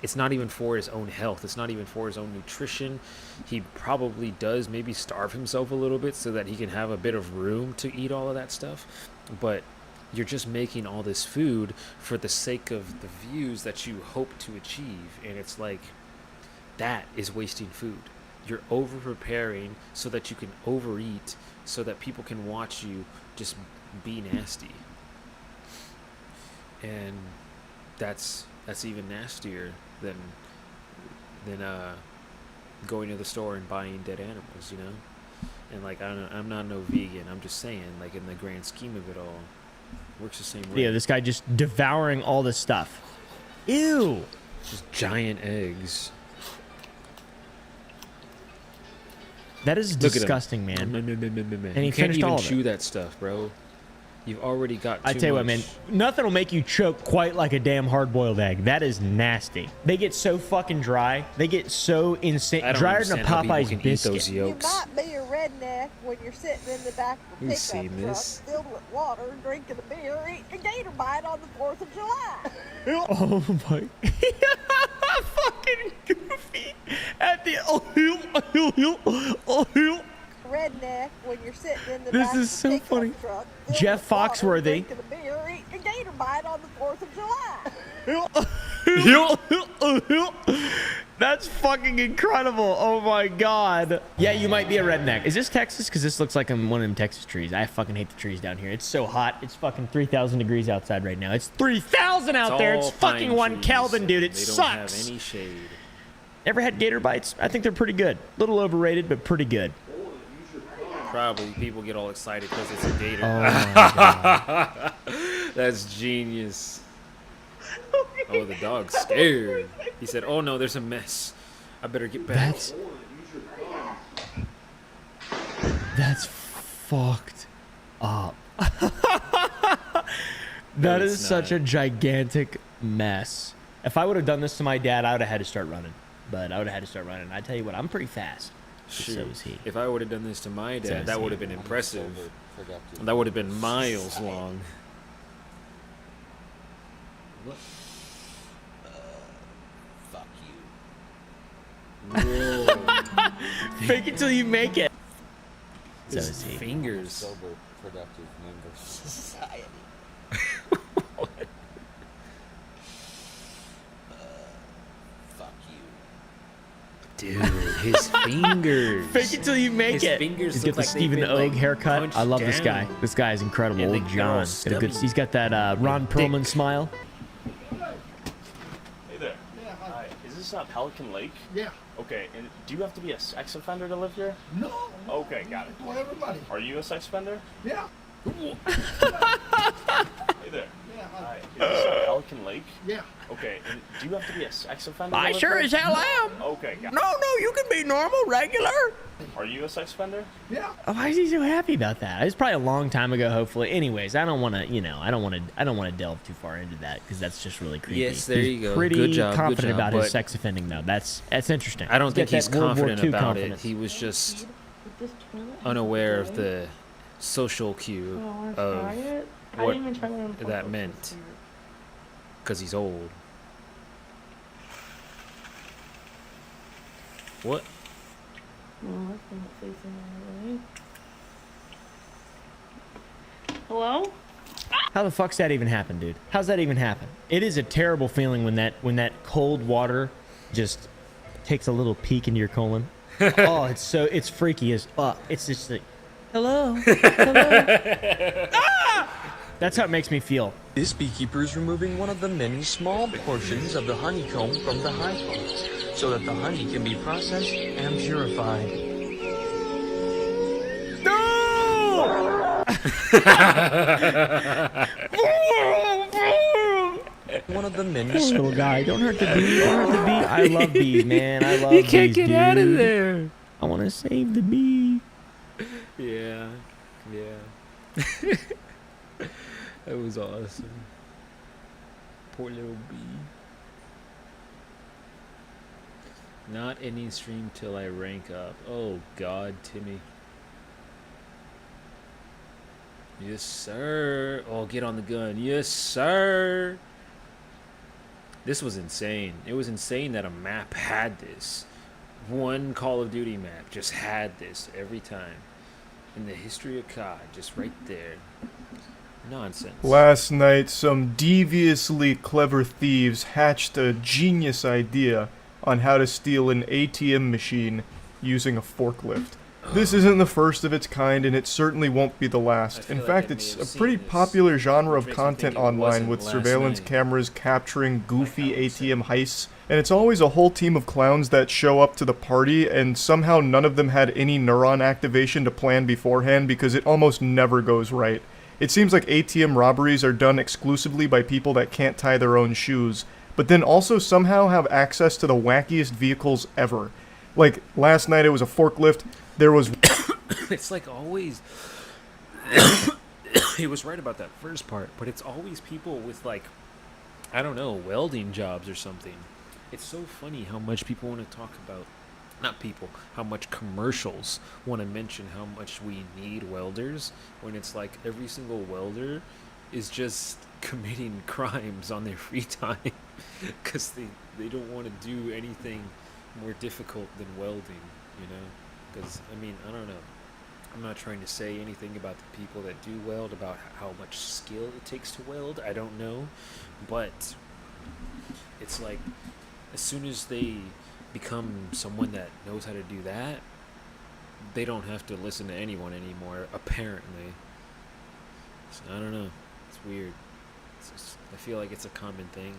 it's not even for his own health, it's not even for his own nutrition. He probably does maybe starve himself a little bit so that he can have a bit of room to eat all of that stuff, but you're just making all this food for the sake of the views that you hope to achieve, and it's like that is wasting food. You're over preparing so that you can overeat so that people can watch you just be nasty, and that's even nastier than going to the store and buying dead animals, you know. And like I'm not no vegan, I'm just saying, like in the grand scheme of it all, works the same way. Yeah, this guy just devouring all this stuff. Ew. Just giant eggs. That is Look at him. disgusting, man. And he you can't finished even all of chew it. that stuff, bro. You've already got too I tell you what, much. man, nothing will make you choke quite like a damn hard-boiled egg. That is nasty. They get so fucking dry. They get so insane. I don't Drier than a understand how people Popeye's can eat biscuit. those yolks. You might be a redneck when you're sitting in the back of a You pickup see, truck miss? filled with water, drinking a beer, eating a gator bite on the 4th of July. Oh my. Fucking goofy. At the Redneck when you're sitting in the This back is of a so pickup funny. truck filled Jeff with water, Foxworthy. drinking a beer, eating a gator That's fucking incredible. Oh my god. Yeah, you might be a redneck. Is this Texas? Because this looks like I'm one of them Texas trees. I fucking hate the trees down here. It's so hot. It's fucking 3,000 degrees outside right now. It's 3,000 out there. It's fucking 1 Kelvin, dude. It They don't sucks. have any shade. Ever had gator bites? I think they're pretty good. A little overrated, but pretty good. Probably people get all excited because it's a gator. Oh my god. That's genius. Oh, the dog's scared. He said, "Oh no, there's a mess. I better get back." That's fucked up. No, That it's is such a gigantic mess. If I would have done this to my dad, I would have had to start running. But I would have had to start running. I tell you what, I'm pretty fast. So Shoot. is he. If I would have done this to my So dad, is that he. would have been impressive. That would have been miles long. What? Fuck you. Fake it till you make it. So His is he. fingers. Sober, productive member of society. Fuck you. Dude, his fingers. Fake it till you make His it. fingers He's look got the like they've Stephen been, Ogg like, haircut. punched I love this guy. down. This guy is incredible. Yeah, Old they're all John. Got a good, stubby. he's got that Ron Perlman smile. Hey there. Yeah, hi. Is this Pelican Lake? Yeah. Okay, and do you have to be a sex offender to live here? No. Okay, got it. Well, everybody. Are you a sex offender? Yeah. Hey there. Yeah, Hi. Is this Pelican Lake? Yeah. Okay, and do you have to be a sex offender? to I live sure here? as hell am. Okay, got No, you can be normal, regular. Are you a sex offender? Yeah. Oh, why is he so happy about that? It's probably a long time ago, hopefully. Anyways, I don't want to, I don't want to delve too far into that because that's just really creepy. Yes, there He's you go. Pretty Good job, good confident job, about his but- sex offending, though. That's interesting. I don't think got he's that World War confident II about confidence. it. He was just unaware of the social cue of what that meant. Because he's old. What? Hello? How the fuck's that even happen, dude? How's that even happen? It is a terrible feeling when that cold water just takes a little peek into your colon. Oh, it's freaky as fuck. It's just like, hello. That's how it makes me feel. This beekeeper is removing one of the many small portions of the honeycomb from the hive so that the honey can be processed and purified. One of the many Poor little guy. Don't hurt the bee. Don't hurt the bee. I love bees, man. I love He bees, can't get out of dude. there. I want to save the bee. Yeah. Yeah. That was awesome. Poor little bee. Not any stream till I rank up. Oh God, Timmy. Yes, sir. Oh, get on the gun. Yes, sir. This was insane. It was insane that a map had this. One Call of Duty map just had this every time. In the history of COD, just right there. Nonsense. Last night, some deviously clever thieves hatched a genius idea on how to steal an ATM machine using a forklift. This isn't the first of its kind, and it certainly won't be the last. In fact, it's a pretty popular genre of content online with surveillance cameras capturing goofy ATM heists, and it's always a whole team of clowns that show up to the party, and somehow none of them had any neuron activation to plan beforehand because it almost never goes right. It seems like ATM robberies are done exclusively by people that can't tie their own shoes, but then also somehow have access to the wackiest vehicles ever. Like, last night it was a forklift, there was... It's like always... He was right about that first part, but it's always people with, like, I don't know, welding jobs or something. It's so funny how much people want to talk about... Not people, how much commercials want to mention how much we need welders, when it's like every single welder is just committing crimes on their free time because they don't want to do anything more difficult than welding, you know? Because, I mean, I don't know. I'm not trying to say anything about the people that do weld, about how much skill it takes to weld. I don't know. But it's like as soon as they become someone that knows how to do that, they don't have to listen to anyone anymore, apparently. So, I don't know. It's weird. It's just, I feel like it's a common thing.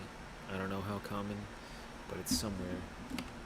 I don't know how common, but it's somewhere.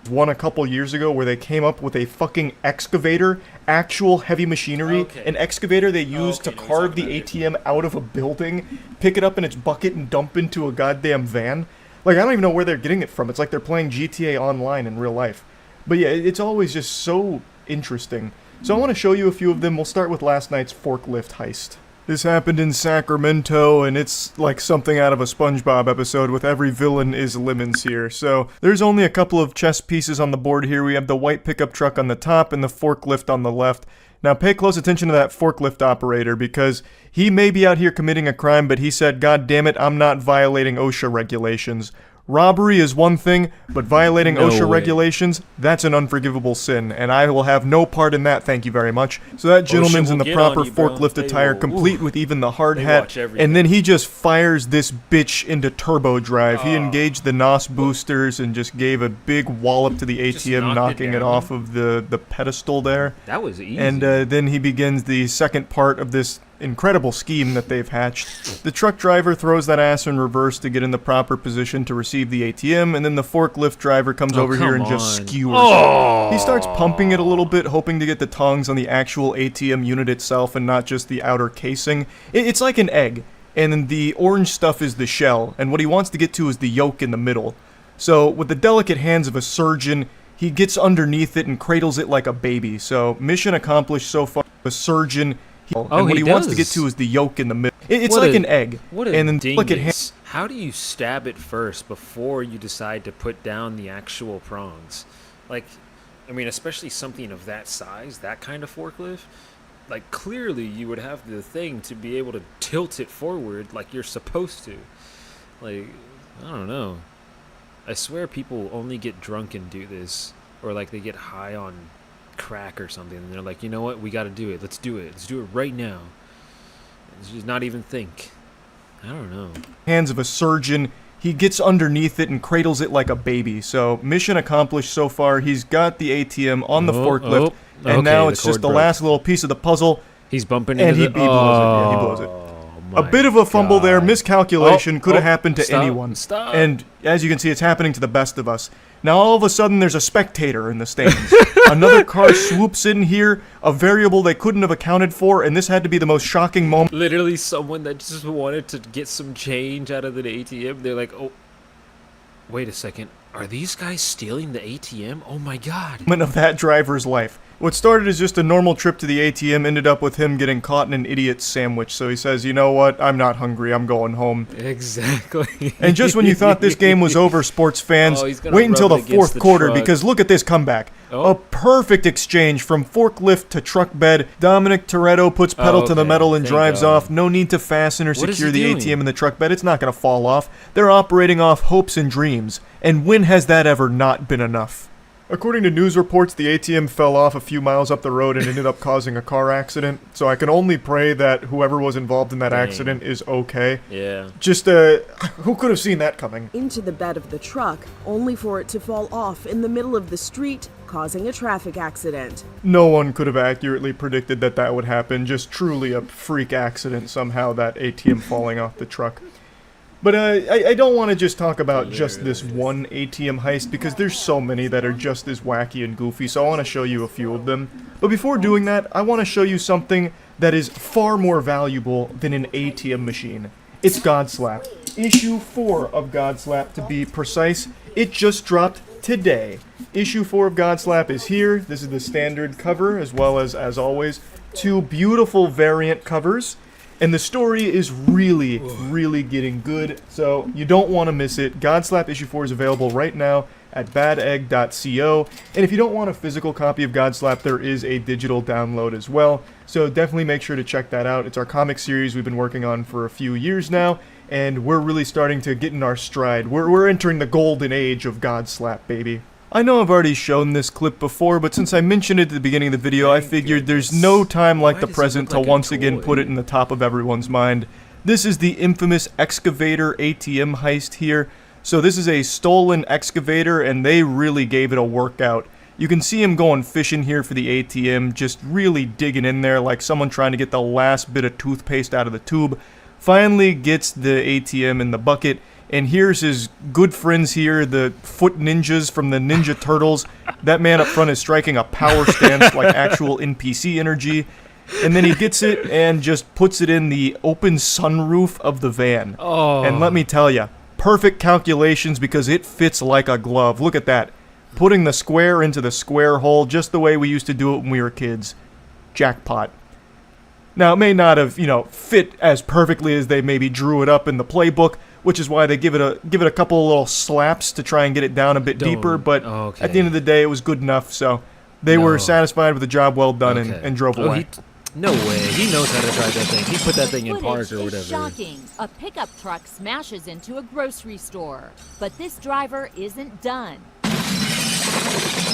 One a couple years ago where they came up with a fucking excavator, actual heavy machinery, an excavator they used to carve the ATM out of a building, pick it up in its bucket and dump into a goddamn van. Like, I don't even know where they're getting it from. It's like they're playing GTA Online in real life. But yeah, it's always just so interesting. So I want to show you a few of them. We'll start with last night's forklift heist. This happened in Sacramento, and it's like something out of a SpongeBob episode with every villain is Lemons here. So there's only a couple of chess pieces on the board here. We have the white pickup truck on the top and the forklift on the left. Now pay close attention to that forklift operator, because he may be out here committing a crime, but he said, "God damn it, I'm not violating OSHA regulations." Robbery is one thing, but violating OSHA regulations, that's an unforgivable sin, and I will have no part in that, thank you very much. So that gentleman's in the proper forklift attire, complete with even the hard hat, and then he just fires this bitch into turbo drive. He engaged the NOS boosters and just gave a big wallop to the ATM, knocking it off of the pedestal there. That was easy. And then he begins the second part of this incredible scheme that they've hatched. The truck driver throws that ass in reverse to get in the proper position to receive the ATM, and then the forklift driver comes over here and just skewers it. He starts pumping it a little bit, hoping to get the tongs on the actual ATM unit itself and not just the outer casing. It's like an egg, and then the orange stuff is the shell, and what he wants to get to is the yolk in the middle. So with the delicate hands of a surgeon, he gets underneath it and cradles it like a baby. So mission accomplished so far. A surgeon, and what he wants to get to is the yolk in the middle. It's like an egg. What a and then dingus. How do you stab it first before you decide to put down the actual prongs? Like, I mean, especially something of that size, that kind of forklift. Like, clearly you would have the thing to be able to tilt it forward like you're supposed to. Like, I don't know. I swear people only get drunk and do this. Or like they get high on crack or something, and they're like, you know what, we gotta do it. Let's do it right now. Let's just not even think. I don't know. Hands of a surgeon, he gets underneath it and cradles it like a baby. So mission accomplished so far. He's got the ATM on the forklift, and now it's just the last little piece of the puzzle. He's bumping into it, and he blows it. Yeah, he blows it. A bit of a fumble there, miscalculation, could have happened to anyone. And as you can see, it's happening to the best of us. Now all of a sudden there's a spectator in the stands. Another car swoops in here, a variable they couldn't have accounted for, and this had to be the most shocking moment. Literally someone that just wanted to get some change out of the ATM. They're like, oh, wait a second. Are these guys stealing the ATM? Oh my god. Of that driver's life. What started as just a normal trip to the ATM ended up with him getting caught in an idiot sandwich. So he says, you know what, I'm not hungry, I'm going home. Exactly. And just when you thought this game was over, sports fans, wait until the fourth quarter, because look at this comeback. A perfect exchange from forklift to truck bed. Dominic Toretto puts pedal to the metal and drives off. No need to fasten or secure the ATM in the truck bed. It's not going to fall off. They're operating off hopes and dreams. And when has that ever not been enough? According to news reports, the ATM fell off a few miles up the road and ended up causing a car accident. So I can only pray that whoever was involved in that accident is okay. Yeah. Just, who could have seen that coming? Into the bed of the truck, only for it to fall off in the middle of the street, causing a traffic accident. No one could have accurately predicted that that would happen. Just truly a freak accident somehow, that ATM falling off the truck. But I don't want to just talk about just this one ATM heist, because there's so many that are just as wacky and goofy, so I want to show you a few of them. But before doing that, I want to show you something that is far more valuable than an ATM machine. It's Godslap. Issue 4 of Godslap, to be precise. It just dropped today. Issue 4 of Godslap is here. This is the standard cover, as well as always, 2 beautiful variant covers. And the story is really, really getting good, so you don't want to miss it. Godslap Issue 4 is available right now at badegg.co. And if you don't want a physical copy of Godslap, there is a digital download as well. So definitely make sure to check that out. It's our comic series we've been working on for a few years now, and we're really starting to get in our stride. We're entering the golden age of Godslap, baby. I know I've already shown this clip before, but since I mentioned it at the beginning of the video, I figured there's no time like the present to once again put it in the top of everyone's mind. This is the infamous excavator ATM heist here. So this is a stolen excavator, and they really gave it a workout. You can see him going fishing here for the ATM, just really digging in there like someone trying to get the last bit of toothpaste out of the tube. Finally gets the ATM in the bucket, and here's his good friends here, the foot ninjas from the Ninja Turtles. That man up front is striking a power stance like actual NPC energy. And then he gets it and just puts it in the open sunroof of the van. Oh. And let me tell you, perfect calculations because it fits like a glove. Look at that. Putting the square into the square hole just the way we used to do it when we were kids. Jackpot. Now, it may not have, fit as perfectly as they maybe drew it up in the playbook, which is why they give it a couple of little slaps to try and get it down a bit deeper, but at the end of the day, it was good enough, so they were satisfied with the job well done and drove away. No way. He knows how to drive that thing. He put that thing in park or whatever. Shocking. A pickup truck smashes into a grocery store, but this driver isn't done.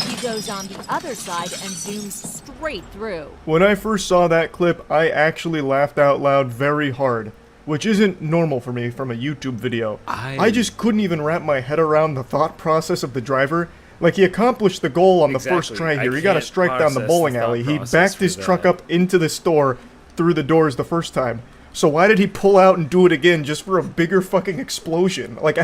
He goes on the other side and zooms straight through. When I first saw that clip, I actually laughed out loud very hard, which isn't normal for me from a YouTube video. I just couldn't even wrap my head around the thought process of the driver. Like, he accomplished the goal on the first try here. He got to strike down the bowling alley. He backed his truck up into the store through the doors the first time. So why did he pull out and do it again just for a bigger fucking explosion? Like,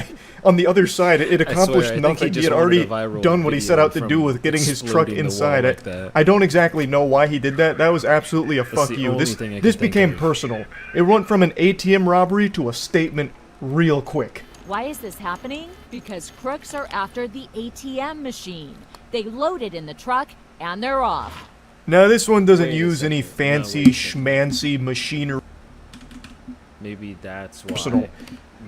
on the other side, it accomplished nothing. He had already done what he set out to do with getting his truck inside. I don't exactly know why he did that. That was absolutely a fuck you. This became personal. It went from an ATM robbery to a statement real quick. Why is this happening? Because crooks are after the ATM machine. They load it in the truck and they're off. Now, this one doesn't use any fancy schmancy machinery. Maybe that's why.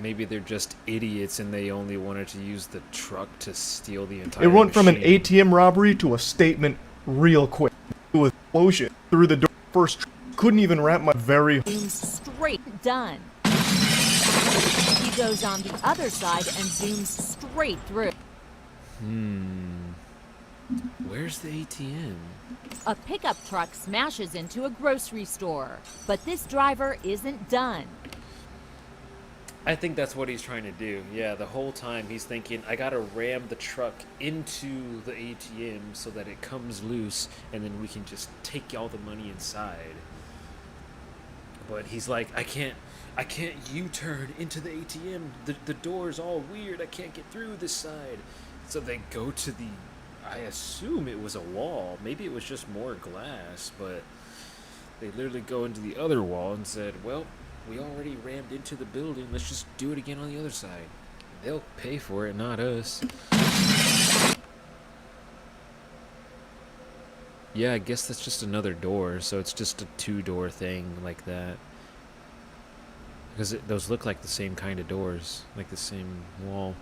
Maybe they're just idiots and they only wanted to use the truck to steal the entire It went from an machine. ATM robbery to a statement real quick. With explosion through the door first. Couldn't even wrap my very... Straight done. He goes on the other side and zooms straight through. Where's the ATM? A pickup truck smashes into a grocery store, but this driver isn't done. I think that's what he's trying to do. Yeah, the whole time he's thinking, I gotta ram the truck into the ATM so that it comes loose and then we can just take all the money inside. But he's like, I can't U-turn into the ATM. The door's all weird. I can't get through this side. So they go to the, I assume it was a wall. Maybe it was just more glass, but they literally go into the other wall and said, well, we already rammed into the building. Let's just do it again on the other side. They'll pay for it, not us. Yeah, I guess that's just another door, so it's just a two-door thing like that. Because those look like the same kind of doors, like the same wall.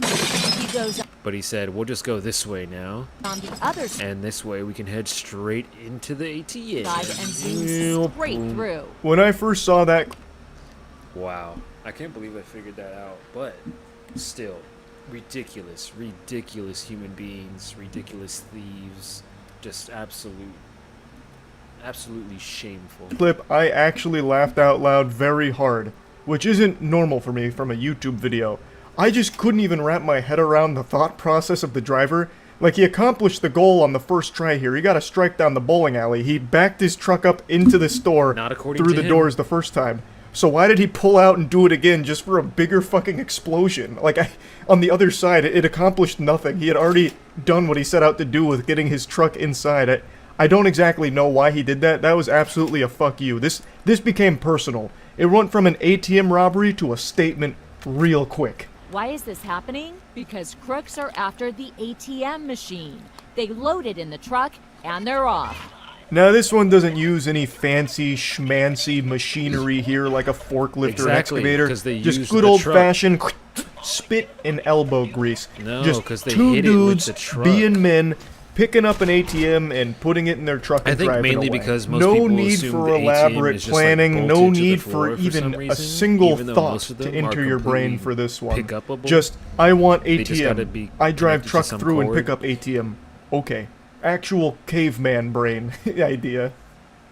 He goes But he said, we'll just go this way now. on the other side And this way we can head straight into the ATM. and zooms straight through. When I first saw that... Wow. I can't believe I figured that out. But still, ridiculous human beings, ridiculous thieves. Just absolutely shameful. clip, I actually laughed out loud very hard, which isn't normal for me from a YouTube video. I just couldn't even wrap my head around the thought process of the driver. Like, he accomplished the goal on the first try here. He got to strike down the bowling alley. He backed his truck up into the store through the doors the first time. So why did he pull out and do it again just for a bigger fucking explosion? Like, on the other side, it accomplished nothing. He had already done what he set out to do with getting his truck inside. I don't exactly know why he did that. That was absolutely a fuck you. This became personal. It went from an ATM robbery to a statement real quick. Why is this happening? Because crooks are after the ATM machine. They load it in the truck and they're off. Now, this one doesn't use any fancy schmancy machinery here like a forklift or an excavator. they Just use good the old-fashioned spit and elbow grease. No, Just 'cause they two hit it with dudes the truck. being men, picking up an ATM and putting it in their truck and I think driving mainly away. because most no people need assume for the ATM elaborate is just, like, planning, no bolted to the need floor for for even some a reason, single even though thought most of to them enter are your brain completely for this one. pick-upable. Just, I want They just gotta ATM. be I drive connected to truck some through and cord. pick up ATM. Okay. Actual caveman brain idea.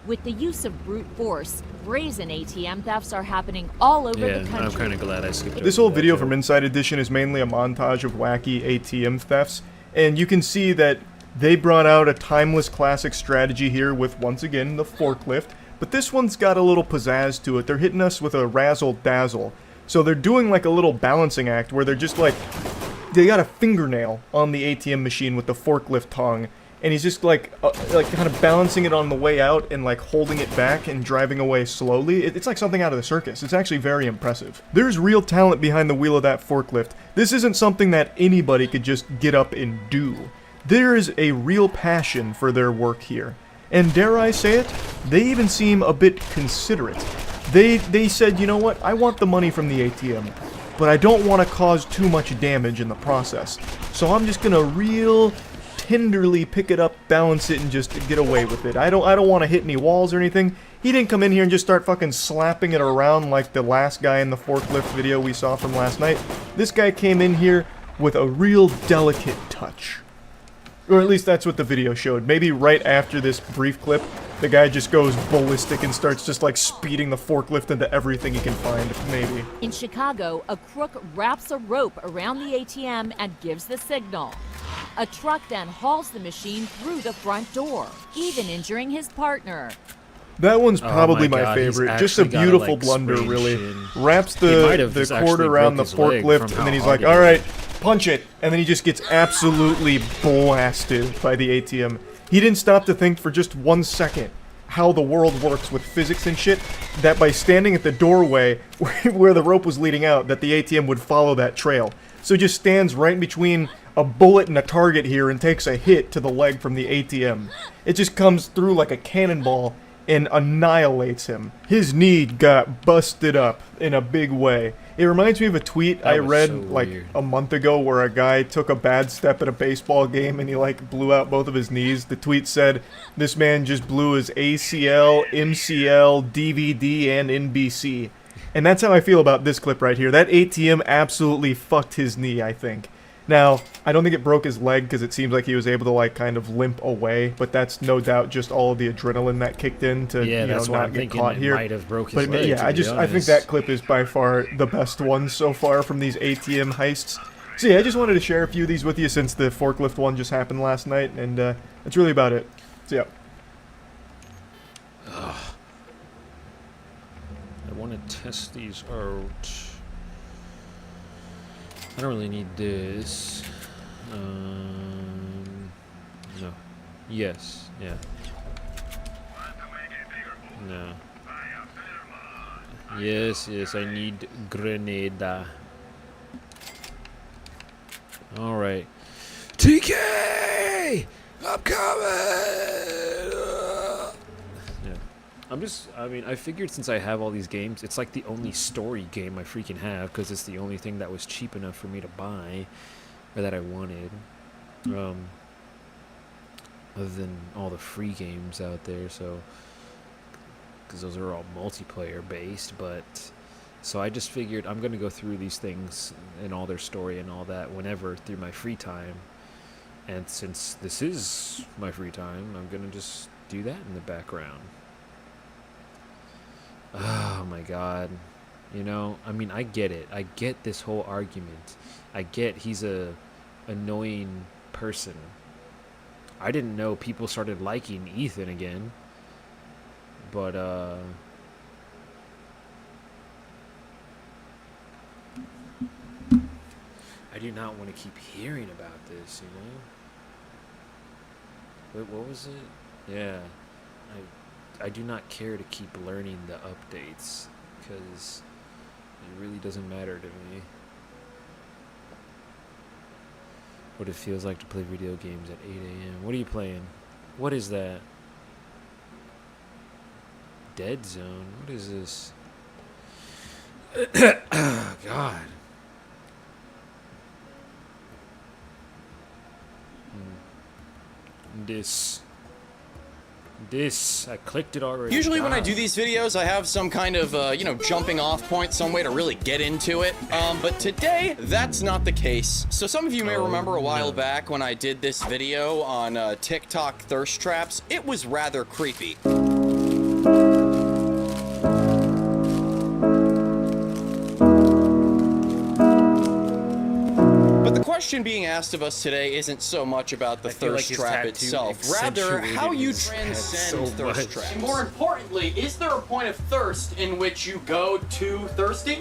With the use of brute force, brazen ATM thefts are happening all over the country. I'm kind of glad I skipped This whole video from Inside Edition is mainly a montage of wacky ATM thefts, and you can see that they brought out a timeless classic strategy here with, once again, the forklift, but this one's got a little pizzazz to it. They're hitting us with a razzle-dazzle. So they're doing like a little balancing act where they're just like, they got a fingernail on the ATM machine with the forklift tongue, and he's just like kind of balancing it on the way out and like holding it back and driving away slowly. It's like something out of the circus. It's actually very impressive. There's real talent behind the wheel of that forklift. This isn't something that anybody could just get up and do. There is a real passion for their work here. And dare I say it, they even seem a bit considerate. They said, you know what, I want the money from the ATM, but I don't want to cause too much damage in the process. So I'm just gonna real tenderly pick it up, balance it, and just get away with it. I don't want to hit any walls or anything. He didn't come in here and just start fucking slapping it around like the last guy in the forklift video we saw from last night. This guy came in here with a real delicate touch. Or at least that's what the video showed. Maybe right after this brief clip, the guy just goes ballistic and starts just like speeding the forklift into everything he can find, maybe. In Chicago, a crook wraps a rope around the ATM and gives the signal. A truck then hauls the machine through the front door, even injuring his partner. That one's probably my my God, he's favorite. Just a actually got a, beautiful like, blunder, sprained really. shin. Wraps He might have the just cord actually around the broke his leg forklift, from and then he's how like, hard it alright, punch it. And then he just gets absolutely blasted by the ATM. He didn't stop to think for just 1 second how the world works with physics and shit, that by standing at the doorway where the rope was leading out, that the ATM would follow that trail. So he just stands right between a bullet and a target here and takes a hit to the leg from the ATM. It just comes through like a cannonball and annihilates him. His knee got busted up in a big way. It reminds me of a tweet I read like a month ago where a guy took a bad step at a baseball game and he like blew out both of his knees. The tweet said, this man just blew his ACL, MCL, DVD, and NBC. And that's how I feel about this clip right here. That ATM absolutely fucked his knee, I think. Now, I don't think it broke his leg because it seems like he was able to like kind of limp away, but that's no doubt just all of the adrenaline that kicked in to not get caught here. Might have broke his but leg, yeah, I think that clip is by far the best one so far from these ATM heists. So yeah, I just wanted to share a few of these with you since the forklift one just happened last night, and that's really about it. So yeah. I want to test these out. I don't really need this. No. Yes. Yeah. No. Yes, I need Grenada. Alright. TK! I'm coming! I figured since I have all these games, it's like the only story game I freaking have, because it's the only thing that was cheap enough for me to buy, or that I wanted. Other than all the free games out there, so, because those are all multiplayer based, but, so I just figured I'm going to go through these things and all their story and all that whenever through my free time, and since this is my free time, I'm going to just do that in the background. Oh my God. You know, I mean, I get it. I get this whole argument. I get he's a annoying person. I didn't know people started liking Ethan again. But, I do not want to keep hearing about this, you know? Wait, what was it? Yeah. I do not care to keep learning the updates, because it really doesn't matter to me. What it feels like to play video games at 8 a.m. What are you playing? What is that? Dead Zone? What is this? Oh, God. This, I clicked it already. Usually when I do these videos, I have some kind of, jumping off point, some way to really get into it. But today, that's not the case. So some of you may remember a while back when I did this video on TikTok thirst traps. It was rather creepy. question being asked of us today isn't so much about the feel like thirst his trap tattoo itself, rather accentuated how you his head transcend so thirst much. traps. And more importantly, is there a point of thirst in which you go too thirsty?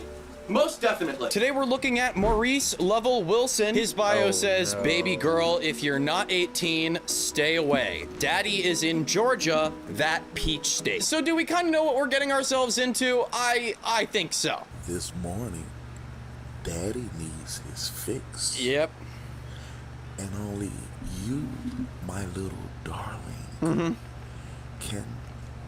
Most definitely. Today we're looking at Maurice Lovell Wilson. His bio says, baby girl, if you're not 18, stay away. Daddy is in Georgia, that peach state. So do we kind of know what we're getting ourselves into? I think so. This morning, Daddy needs his fix. Yep. And only you, my little darling, can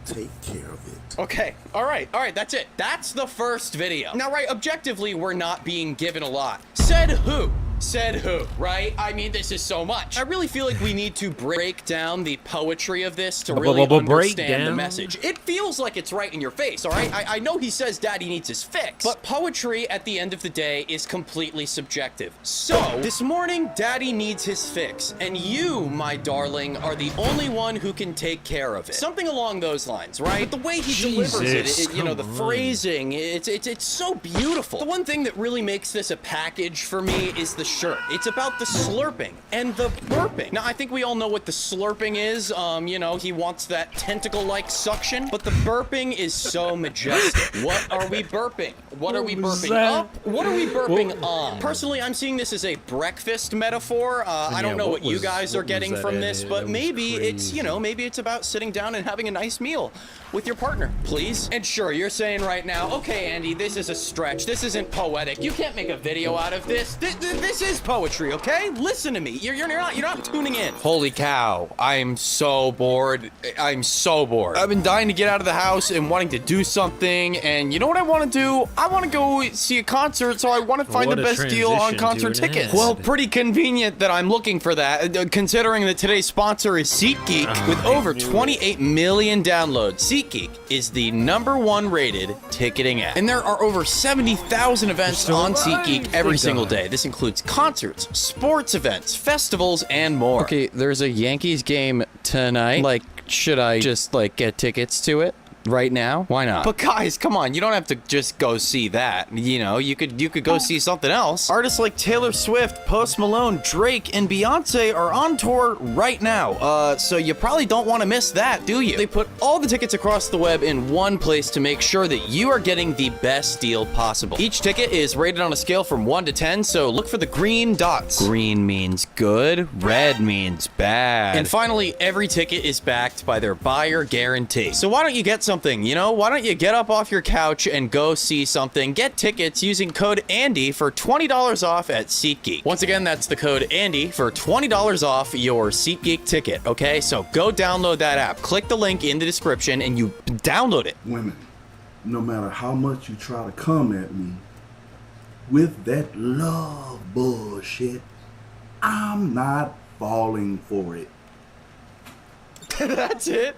take care of it. Okay, all right, that's it. That's the first video. Now, right, objectively, we're not being given a lot. Said who? Said who, right? I mean, this is so much. I really feel like we need to break down the poetry of this to really understand the message. It feels like it's right in your face, all right? I know he says Daddy needs his fix, but poetry at the end of the day is completely subjective. So, this morning, Daddy needs his fix, and you, my darling, are the only one who can take care of it. Something along those lines, right? But the way he delivers it, you know, the phrasing, it's so beautiful. The one thing that really makes this a package for me is the shirt. It's about the slurping and the burping. Now, I think we all know what the slurping is. You know, he wants that tentacle-like suction, but the burping is so majestic. What are we burping? What are we burping up? What are we burping on? Personally, I'm seeing this as a breakfast metaphor. I don't know what you guys are getting from this, but maybe it's, you know, maybe it's about sitting down and having a nice meal with your partner, please. And sure, you're saying right now, okay, Andy, this is a stretch. This isn't poetic. You can't make a video out of this. This is poetry, okay? Listen to me. You're not tuning in. Holy cow. I'm so bored. I'm so bored. I've been dying to get out of the house and wanting to do something. And you know what I want to do? I want to go see a concert, so I want to find the best deal on concert tickets. Well, pretty convenient that I'm looking for that, considering that today's sponsor is SeatGeek with over 28 million downloads. SeatGeek is the #1 rated ticketing app. And there are over 70,000 events on SeatGeek every single day. This includes concerts, sports events, festivals, and more. Okay, there's a Yankees game tonight. Like, should I just, like, get tickets to it? Right now? Why not? But guys, come on, you don't have to just go see that. You know, you could go see something else. Artists like Taylor Swift, Post Malone, Drake, and Beyonce are on tour right now. So you probably don't want to miss that, do you? They put all the tickets across the web in one place to make sure that you are getting the best deal possible. Each ticket is rated on a scale from 1 to 10, so look for the green dots. Green means good, red means bad. And finally, every ticket is backed by their buyer guarantee. So why don't you get something, you know? Why don't you get up off your couch and go see something? Get tickets using code ANDY for $20 off at SeatGeek. Once again, that's the code ANDY for $20 off your SeatGeek ticket, okay? So go download that app. Click the link in the description and you download it. Women, no matter how much you try to come at me with that love bullshit, I'm not falling for it. That's it.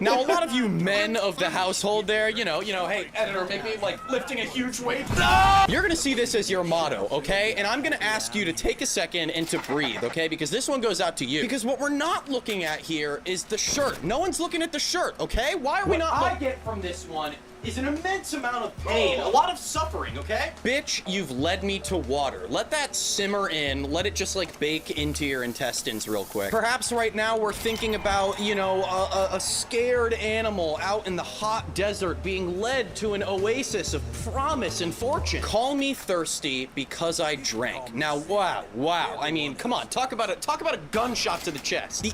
Now, a lot of you men of the household there, you know, hey, editor, maybe like lifting a huge weight. No! You're gonna see this as your motto, okay? And I'm gonna ask you to take a second and to breathe, okay? Because this one goes out to you. Because what we're not looking at here is the shirt. No one's looking at the shirt, okay? Why are we not? What I get from this one is an immense amount of pain, a lot of suffering, okay? Bitch, you've led me to water. Let that simmer in. Let it just like bake into your intestines real quick. Perhaps right now we're thinking about, you know, a scared animal out in the hot desert being led to an oasis of promise and fortune. Call me thirsty because I drank. Now, wow. I mean, come on, talk about a gunshot to the chest.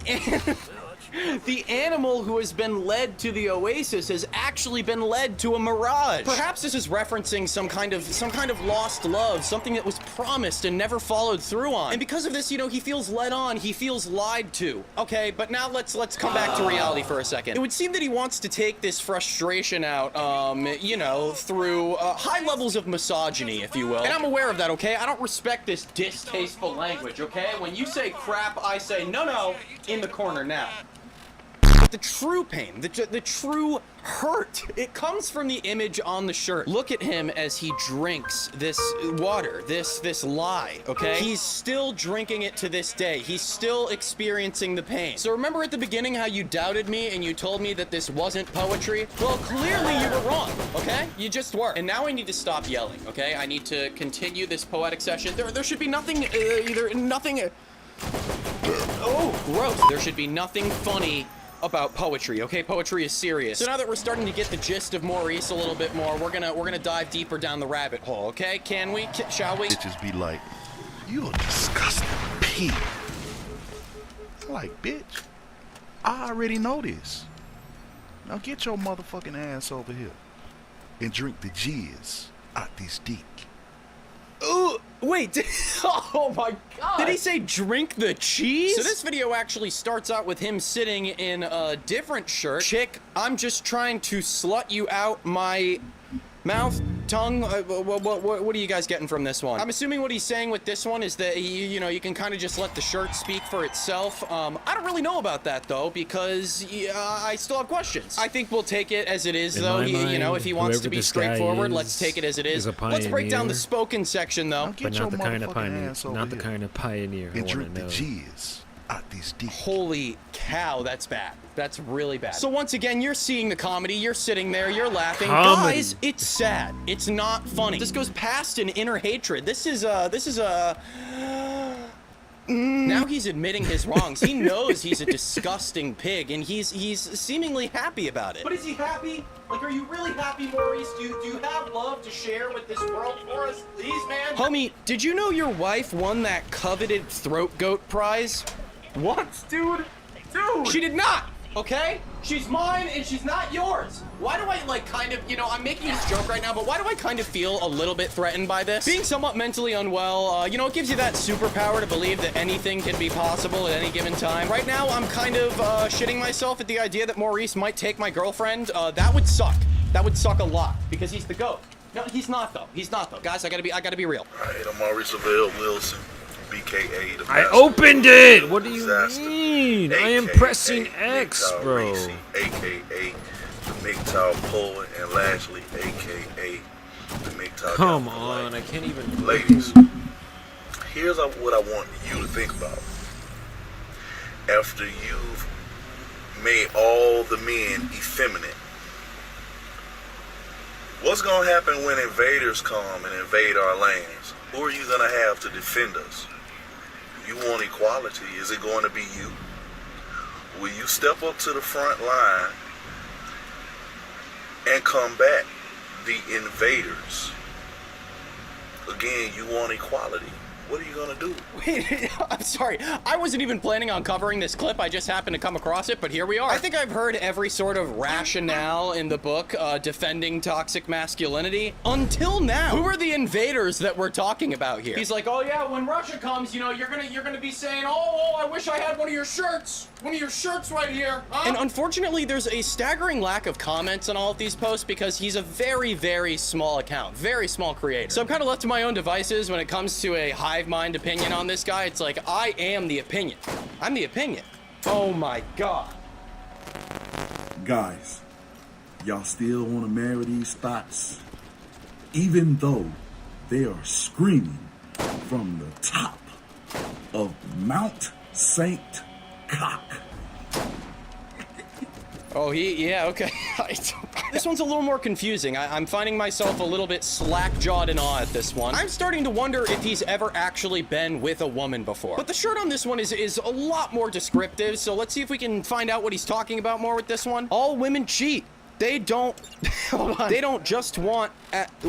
The animal who has been led to the oasis has actually been led to a mirage. Perhaps this is referencing some kind of lost love, something that was promised and never followed through on. And because of this, you know, he feels led on, he feels lied to. Okay, but now let's come back to reality for a second. It would seem that he wants to take this frustration out, you know, through high levels of misogyny, if you will. And I'm aware of that, okay? I don't respect this distasteful language, okay? When you say crap, I say no, in the corner now. the true pain, the true hurt, it comes from the image on the shirt. Look at him as he drinks this water, this lie, okay? He's still drinking it to this day. He's still experiencing the pain. So remember at the beginning how you doubted me and you told me that this wasn't poetry? Well, clearly you were wrong, okay? You just were. And now I need to stop yelling, okay? I need to continue this poetic session. There should be nothing, oh, gross. There should be nothing funny about poetry, okay? Poetry is serious. So now that we're starting to get the gist of Maurice a little bit more, we're gonna dive deeper down the rabbit hole, okay? Can we? Shall we? Bitches be like, you a disgusting pig. I'm like, bitch, I already know this. Now get your motherfucking ass over here and drink the jizz out this dick. Ooh, wait, oh my god. Did he say drink the cheese? So this video actually starts out with him sitting in a different shirt. Chick, I'm just trying to slut you out my mouth, tongue. What are you guys getting from this one? I'm assuming what he's saying with this one is that, you know, you can kind of just let the shirt speak for itself. I don't really know about that, though, because I still have questions. I think we'll take it as it is, though. You know, if he wants to be straightforward, let's take it as it is. Let's break down the spoken section, though. But not the kind of pioneer. Not the kind of pioneer I want to know. Holy cow, that's bad. That's really bad. So once again, you're seeing the comedy, you're sitting there, you're laughing. Comedy. Guys, it's sad. It's not funny. This goes past an inner hatred. This is a Now he's admitting his wrongs. He knows he's a disgusting pig, and he's seemingly happy about it. But is he happy? Like, are you really happy, Maurice? Do you have love to share with this world for us? Please, man? Homie, did you know your wife won that coveted throat goat prize? What, dude? Dude! She did not! Okay? She's mine and she's not yours. Why do I, like, kind of, you know, I'm making this joke right now, but why do I kind of feel a little bit threatened by this? Being somewhat mentally unwell, you know, it gives you that superpower to believe that anything can be possible at any given time. Right now, I'm kind of shitting myself at the idea that Maurice might take my girlfriend. That would suck. That would suck a lot because he's the GOAT. No, he's not, though. He's not, though. Guys, I gotta be real. All right, I'm Maurice Avell Wilson. BKA the I opened it! What do you mean? I am pressing X, bro. AKA the MGTOW poet, and lastly, AKA the MGTOW. Come on, I can't even. Ladies, here's what I want you to think about. After you've made all the men effeminate, what's gonna happen when invaders come and invade our lands? Who are you gonna have to defend us? You want equality. Is it going to be you? Will you step up to the front line and combat the invaders? Again, you want equality. What are you gonna do? Wait, I'm sorry. I wasn't even planning on covering this clip. I just happened to come across it, but here we are. I think I've heard every sort of rationale in the book defending toxic masculinity until now. Who are the invaders that we're talking about here? He's like, oh yeah, when Russia comes, you know, you're gonna be saying, oh, I wish I had one of your shirts. One of your shirts right here. Huh? And unfortunately, there's a staggering lack of comments on all of these posts because he's a very, very small account, very small creator. So I'm kind of left to my own devices when it comes to a hive mind opinion on this guy. It's like, I am the opinion. I'm the opinion. Oh my God. Guys, y'all still want to marry these thoughts? Even though they are screaming from the top of Mount St. Cock. Oh, yeah, okay. This one's a little more confusing. I'm finding myself a little bit slack-jawed in awe at this one. I'm starting to wonder if he's ever actually been with a woman before. But the shirt on this one is a lot more descriptive, so let's see if we can find out what he's talking about more with this one. All women cheat. They don't, hold on. They don't just want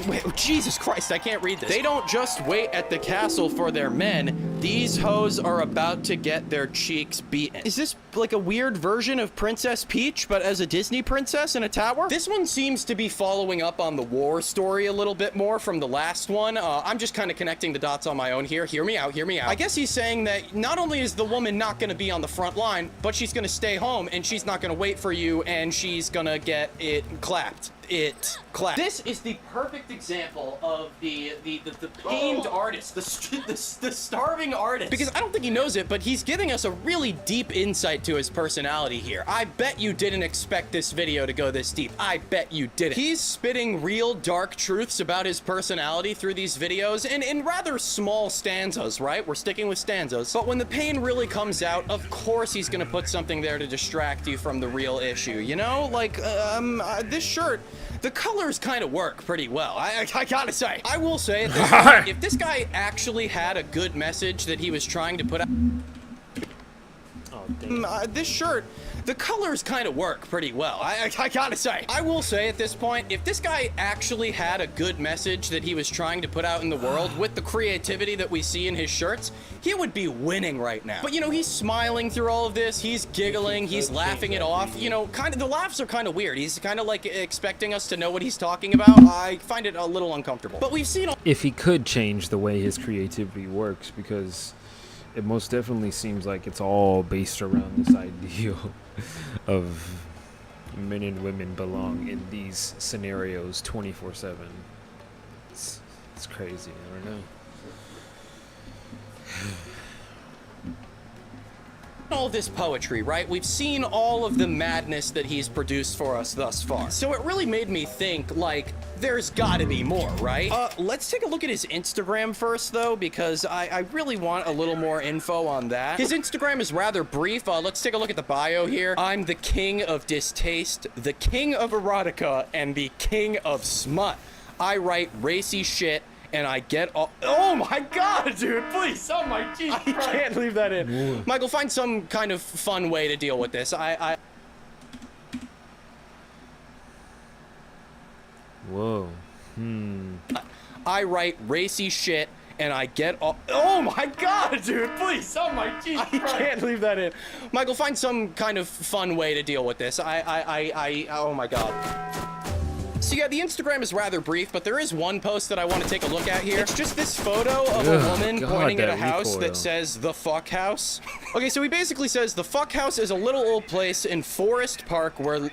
wait, Jesus Christ, I can't read this. They don't just wait at the castle for their men. These hoes are about to get their cheeks beaten. Is this like a weird version of Princess Peach, but as a Disney princess in a tower? This one seems to be following up on the war story a little bit more from the last one. I'm just kind of connecting the dots on my own here. Hear me out, hear me out. I guess he's saying that not only is the woman not gonna be on the front line, but she's gonna stay home and she's not gonna wait for you and she's gonna get it clapped. it clap. This is the perfect example of the pained artist, the starving artist. Because I don't think he knows it, but he's giving us a really deep insight to his personality here. I bet you didn't expect this video to go this deep. I bet you didn't. He's spitting real dark truths about his personality through these videos in rather small stanzas, right? We're sticking with stanzas. But when the pain really comes out, of course he's gonna put something there to distract you from the real issue, you know? Like, this shirt, the colors kind of work pretty well. I gotta say. I will say at this point, if this guy actually had a good message that he was trying to put out, this shirt, the colors kind of work pretty well. I gotta say. I will say at this point, if this guy actually had a good message that he was trying to put out in the world with the creativity that we see in his shirts, he would be winning right now. But you know, he's smiling through all of this, he's giggling, he's laughing it off. You know, kind of, the laughs are kind of weird. He's kind of like expecting us to know what he's talking about. I find it a little uncomfortable. But we've seen all— If he could change the way his creativity works, because it most definitely seems like it's all based around this ideal of men and women belong in these scenarios 24/7. It's crazy. I don't know. all this poetry, right? We've seen all of the madness that he's produced for us thus far. So it really made me think, like, there's gotta be more, right? Let's take a look at his Instagram first, though, because I really want a little more info on that. His Instagram is rather brief. Let's take a look at the bio here. I'm the king of distaste, the king of erotica, and the king of smut. I write racy shit, and I get all— oh my god, dude, please, oh my Jesus Christ. I can't leave that in. Ooh. Michael, find some kind of fun way to deal with this. Whoa. I write racy shit, and I get all— oh my god, dude, please, oh my Jesus Christ. I can't leave that in. Michael, find some kind of fun way to deal with this. Oh my god. So yeah, the Instagram is rather brief, but there is one post that I want to take a look at here. It's just this photo of a woman pointing at a house that says the fuck house. Okay, so he basically says the fuck house is a little old place in Forest Park where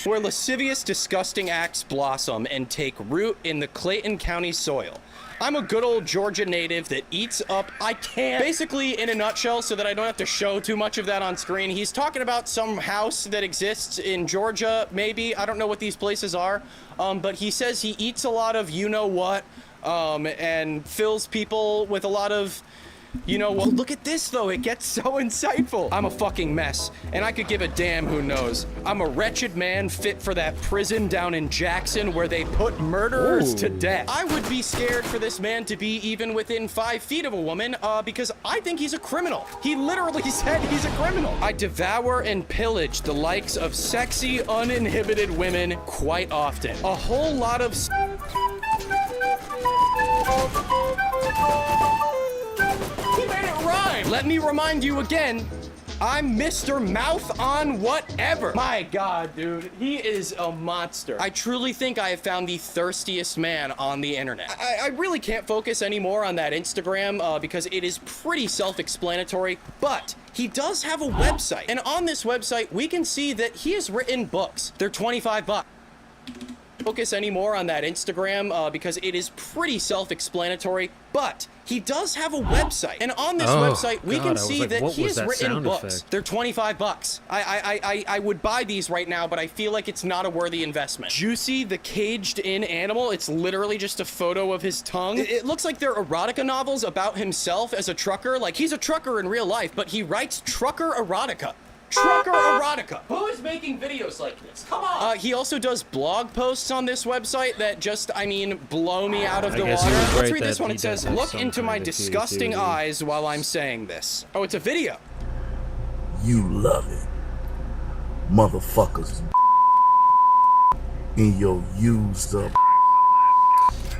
where lascivious, disgusting acts blossom and take root in the Clayton County soil. I'm a good old Georgia native that eats up— I can't— basically, in a nutshell, so that I don't have to show too much of that on screen, he's talking about some house that exists in Georgia, maybe. I don't know what these places are, but he says he eats a lot of you-know-what, and fills people with a lot of— you know what? Look at this, though. It gets so insightful. I'm a fucking mess, and I could give a damn who knows. I'm a wretched man fit for that prison down in Jackson where they put murderers to death. I would be scared for this man to be even within 5 feet of a woman, because I think he's a criminal. He literally said he's a criminal. I devour and pillage the likes of sexy, uninhibited women quite often. A whole lot of— he made it rhyme! Let me remind you again, I'm Mr. Mouth on Whatever. My god, dude, he is a monster. I truly think I have found the thirstiest man on the internet. I really can't focus anymore on that Instagram because it is pretty self-explanatory, but he does have a website. And on this website, we can see that he has written books. They're 25 bucks. Focus anymore on that Instagram because it is pretty self-explanatory, but he does have a website, and on this website we can see that he has written books. They're 25 bucks. I would buy these right now, but I feel like it's not a worthy investment. Juicy the caged-in animal. It's literally just a photo of his tongue. It looks like they're erotica novels about himself as a trucker. Like, he's a trucker in real life, but he writes trucker erotica. Trucker erotica. Who is making videos like this? Come on. He also does blog posts on this website that just, I mean, blow me out of the water. Let's read this one. It says, "Look into my disgusting eyes while I'm saying this." Oh, it's a video. You love it. Motherfuckers in your used up.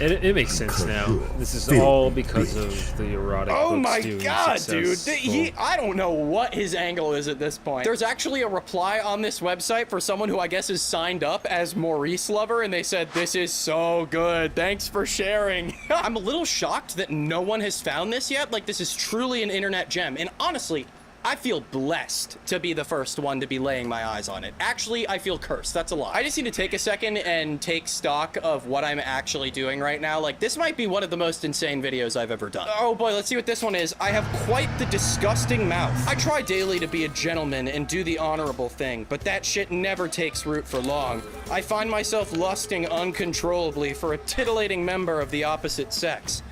It makes sense now. This is all because of the erotic Oh books my doing god, success. dude. I don't know what his angle is at this point. There's actually a reply on this website for someone who I guess is signed up as Maurice Lover, and they said, "This is so good. Thanks for sharing." I'm a little shocked that no one has found this yet. Like, this is truly an internet gem. And honestly, I feel blessed to be the first one to be laying my eyes on it. Actually, I feel cursed. That's a lie. I just need to take a second and take stock of what I'm actually doing right now. Like, this might be one of the most insane videos I've ever done. Oh boy, let's see what this one is. I have quite the disgusting mouth. I try daily to be a gentleman and do the honorable thing, but that shit never takes root for long. I find myself lusting uncontrollably for a titillating member of the opposite sex.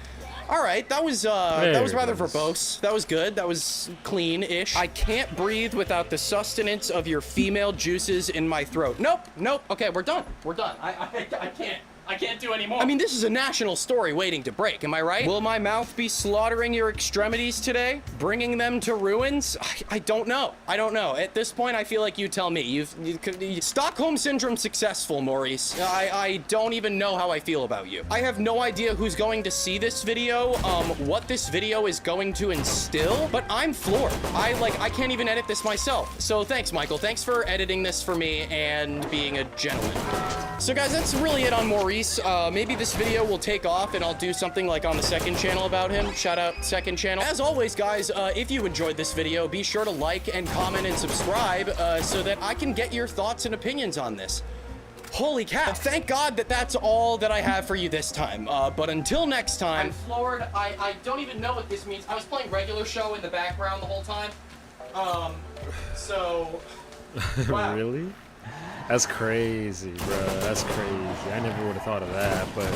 All right, that was rather verbose. That was good. That was clean-ish. I can't breathe without the sustenance of your female juices in my throat. Nope. Okay, we're done. We're done. I can't do anymore. I mean, this is a national story waiting to break, am I right? Will my mouth be slaughtering your extremities today? Bringing them to ruins? I don't know. I don't know. At this point, I feel like you tell me. Stockholm Syndrome successful, Maurice. I don't even know how I feel about you. I have no idea who's going to see this video, what this video is going to instill, but I'm floored. I can't even edit this myself. So thanks, Michael. Thanks for editing this for me and being a gentleman. So guys, that's really it on Maurice. Maybe this video will take off and I'll do something like on the second channel about him. Shout out second channel. As always, guys, if you enjoyed this video, be sure to like and comment and subscribe so that I can get your thoughts and opinions on this. Holy cow. Thank God that that's all that I have for you this time. But until next time. I'm floored. I don't even know what this means. I was playing regular show in the background the whole time. Wow. Really? That's crazy, bro. That's crazy. I never would have thought of that, but...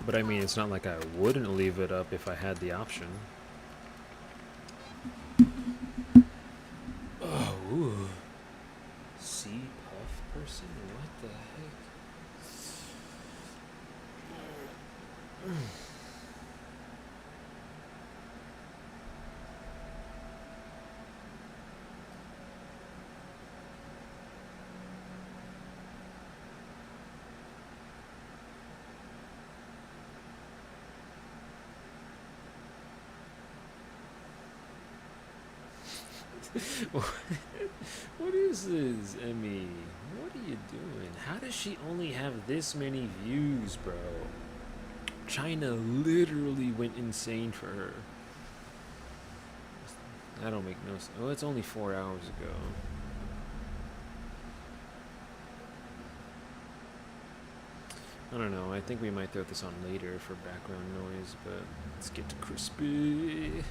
But I mean, it's not like I wouldn't leave it up if I had the option. Oh, ooh. Sea puff person? What the heck? What is this, Emmy? What are you doing? How does she only have this many views, bro? China literally went insane for her. That don't make no sense. Oh, it's only 4 hours ago. I don't know. I think we might throw this on later for background noise, but let's get to Crispy.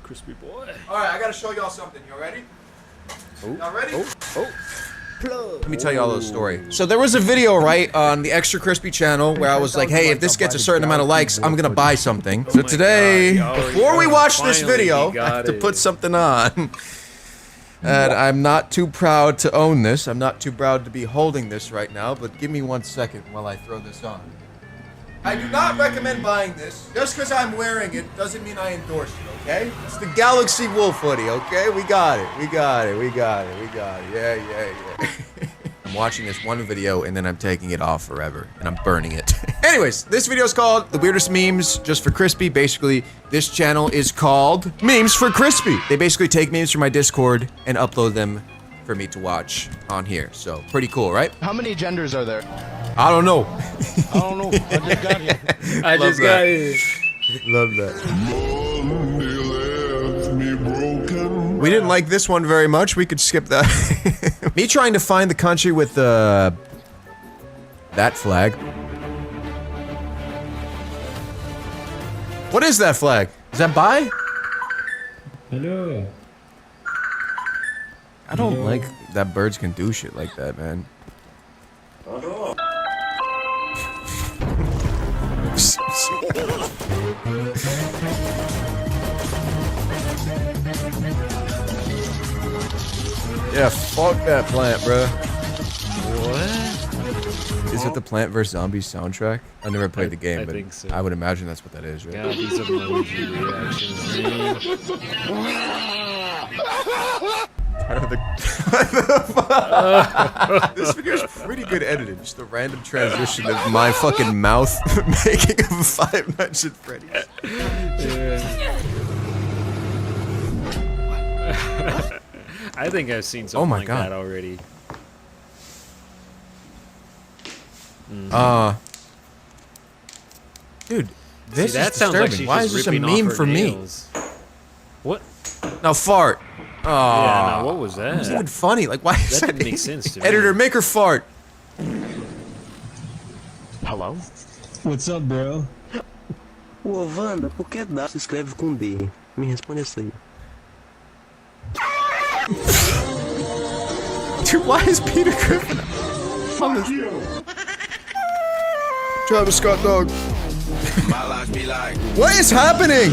Crispy boy. Alright, I gotta show y'all something. You ready? Y'all ready? Let me tell you all the story. So there was a video, right, on the Extra Crispy channel where I was like, hey, if this gets a certain amount of likes, I'm gonna buy something. So today, before we watch this video, I have to put something on. And I'm not too proud to own this. I'm not too proud to be holding this right now, but give me 1 second while I throw this on. I do not recommend buying this. Just because I'm wearing it doesn't mean I endorse it, okay? It's the Galaxy Wolf hoodie, okay? We got it. Yeah. I'm watching this one video and then I'm taking it off forever and I'm burning it. Anyways, this video is called The Weirdest Memes Just for Crispy. Basically, this channel is called Memes for Crispy. They basically take memes from my Discord and upload them for me to watch on here. So, pretty cool, right? How many genders are there? I don't know. I don't know. I just got here. I just got here. Love that. We didn't like this one very much. We could skip that. Me trying to find the country with the... that flag. What is that flag? Is that bye? Hello. I don't like that birds can do shit like that, man. Yeah, fuck that plant, bruh. What? Is it the Plant vs. Zombies soundtrack? I never played the game, but think so. I would imagine that's what that is, right? God, these emoji reactions, This video is pretty good edited. Just a random transition of my fucking mouth making of Five Nights at Freddy's. I think I've seen something like God. that already. Dude, this See, that is sounds like disturbing. she's Why just is this a ripping off meme her for me? nails. What? Now fart. Oh, Yeah, now what was that? It wasn't even funny. Like, why is That didn't make sense to me. Editor, make her fart. Hello? What's up, bro? Ô, Wanda, por que dá se escreve com D? Me responde isso aí. Dude, why is Peter Griffin on this? Travis Scott dog. My life be like What is happening?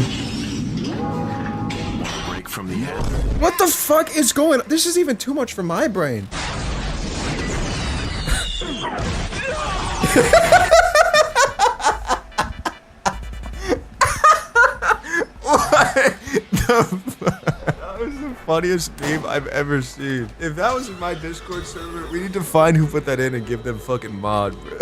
break from the end. What the fuck is going on? This is even too much for my brain. What the fuck? That was the funniest meme I've ever seen. If that was in my Discord server, we need to find who put that in and give them fucking mod, bro.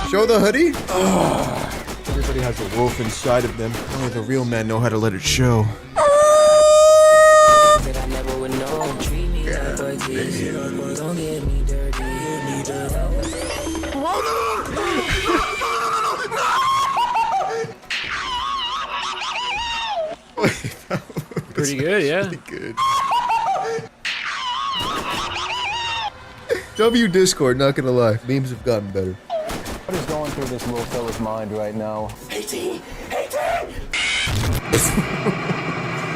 Show the hoodie? Oh, everybody has a wolf inside of them. Only the real men know how to let it show. Pretty good, yeah. Pretty good. W Discord, not gonna lie. Memes have gotten better. What is going through this little fella's mind right now?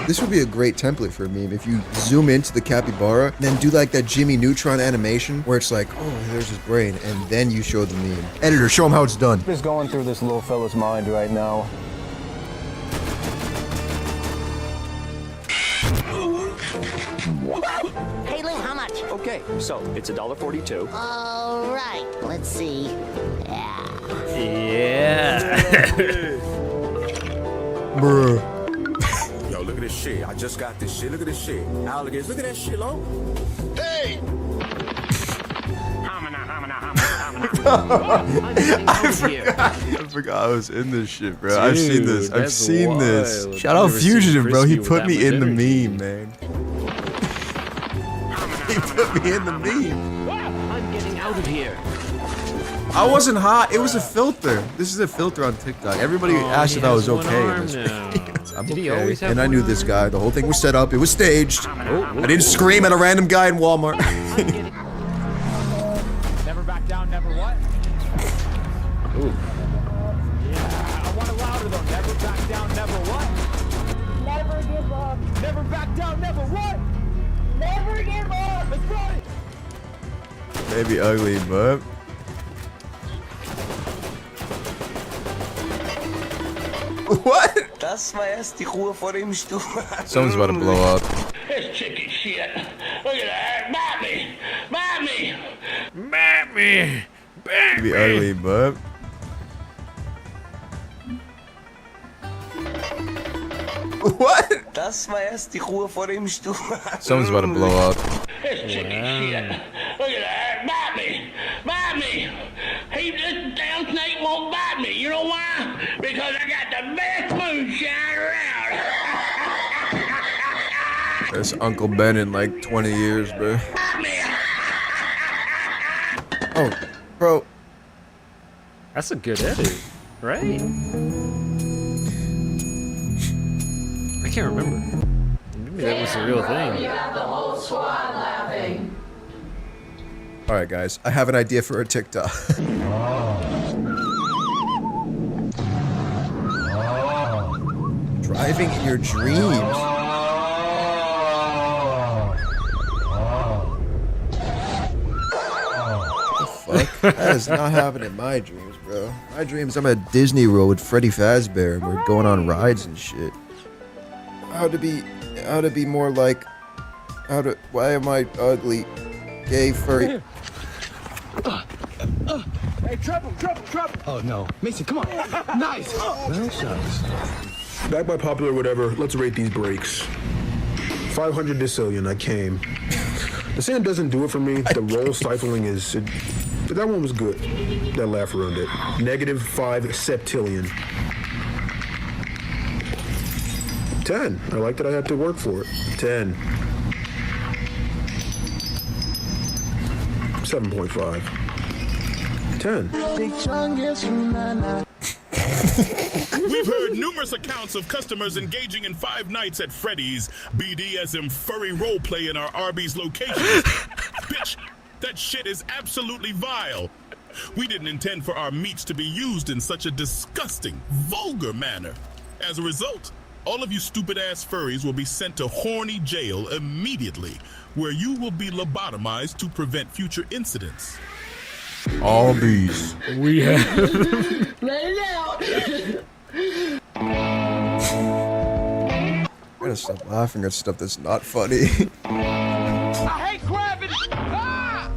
This would be a great template for a meme if you zoom into the capybara, then do like that Jimmy Neutron animation where it's like, oh, there's his brain, and then you show the meme. Editor, show him how it's done. What is going through this little fella's mind right now? Hey Lou, how much? Okay, so it's $1.42. All right, let's see. Yeah. Bruh. Yo, look at this shit. I just got this shit. Look at this shit. Alligators. Look at that shit, Lo. Hey! I forgot I was in this shit, bro. I've seen this. I've that's seen this. wild. Shout I've out never seen Fugitive, bro. He Crispy put with me that in the much energy. meme, man. He put me in the meme. I'm getting out of here. I wasn't hot. It was a filter. This is a filter on TikTok. Everybody asked if I was okay in this video. I'm Did he okay. always have And I one knew arm? this guy. The whole thing was set up. It was staged. Oh, I didn't scream at a random guy in Walmart. Never back down, never what? Ooh. Yeah, I want it louder though. Never back down, never what? Never give up. Never back down, never what? Never give up. Let's go! Maybe ugly, but what? Das war erst die Ruhe vor dem Sturm. Someone's about to blow up. This chicken shit. Look at that. Bite me. Bite me. Bat me! Bat Maybe ugly, but what? Das war erst die Ruhe vor dem Sturm. Someone's about to blow up. This chicken shit. Look at that. Bite me. Bite me. This damn snake won't bite me. You know why? Because I got the best moonshine around. That's Uncle Ben in like 20 years, bro. Oh, bro. That's a good edit, right? I can't remember. Maybe that was the real thing. The whole squad laughing. All right, guys. I have an idea for a TikTok. Driving in your dreams. Fuck. That is not happening in my dreams, bro. My dreams, I'm at Disney World with Freddy Fazbear and we're going on rides and shit. How to be more like, why am I ugly, gay, furry? Hey, trouble! Oh no. Mason, come on. Nice! Well, shucks. Back by popular whatever, let's rate these brakes. 500 decillion, I came. The sand doesn't do it for me. The roll stifling is... that one was good. That laugh ruined it. -5 septillion. 10. I like that I had to work for it. 10. 7.5. 10. We've heard numerous accounts of customers engaging in Five Nights at Freddy's BDSM furry roleplay in our Arby's locations. Bitch, that shit is absolutely vile. We didn't intend for our meats to be used in such a disgusting, vulgar manner. As a result, all of you stupid-ass furries will be sent to horny jail immediately, where you will be lobotomized to prevent future incidents. All these. We have. Let it out. I gotta stop laughing at stuff that's not funny. I hate gravity. Ah!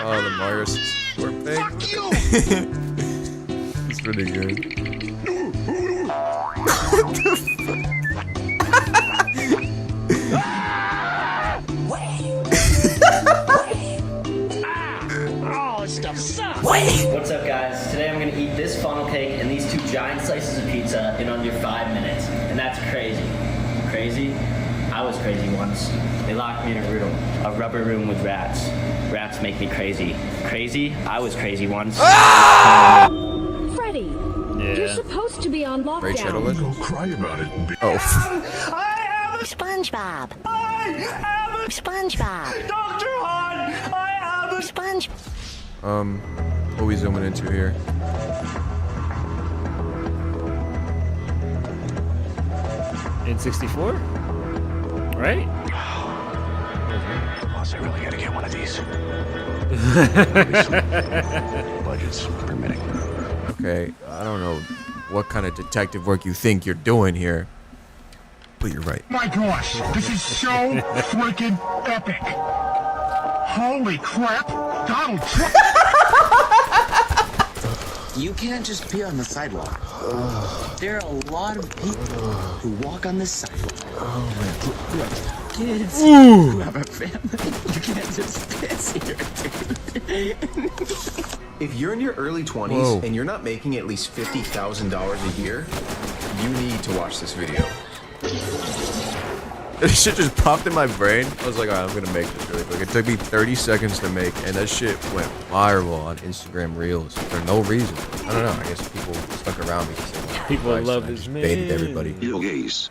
Oh, the Mario 64 thing. Fuck you. It's pretty good. Oh, this stuff sucks. What's up, guys? Today I'm gonna eat this funnel cake and these 2 giant slices of pizza in under 5 minutes. And that's crazy. Crazy? I was crazy once. They locked me in a rubber room with rats. Rats make me crazy. Crazy? I was crazy once. Freddy, you're supposed to be on lockdown. Raid Shadow Legends? Don't cry about it. Oh. SpongeBob. SpongeBob. Dr. Han, I have a Sponge. What are we zooming into here? In 64? Right? Boss, I really gotta get one of these. Budgets permitting. Okay, I don't know what kind of detective work you think you're doing here, but you're right. My gosh, this is so freaking epic. Holy crap, Donald Trump. You can't just pee on the sidewalk. There are a lot of people who walk on this sidewalk. Who have kids, who have a family. You can't just piss here, dude. If you're in your early 20s Whoa. and you're not making at least $50,000 a year, you need to watch this video. This shit just popped in my brain. I was like, alright, I'm gonna make this really quick. It took me 30 seconds to make, and that shit went viral on Instagram Reels for no reason. I don't know. I guess people stuck around because they wanted People advice, love and I this just man. baited everybody. Yo, gays.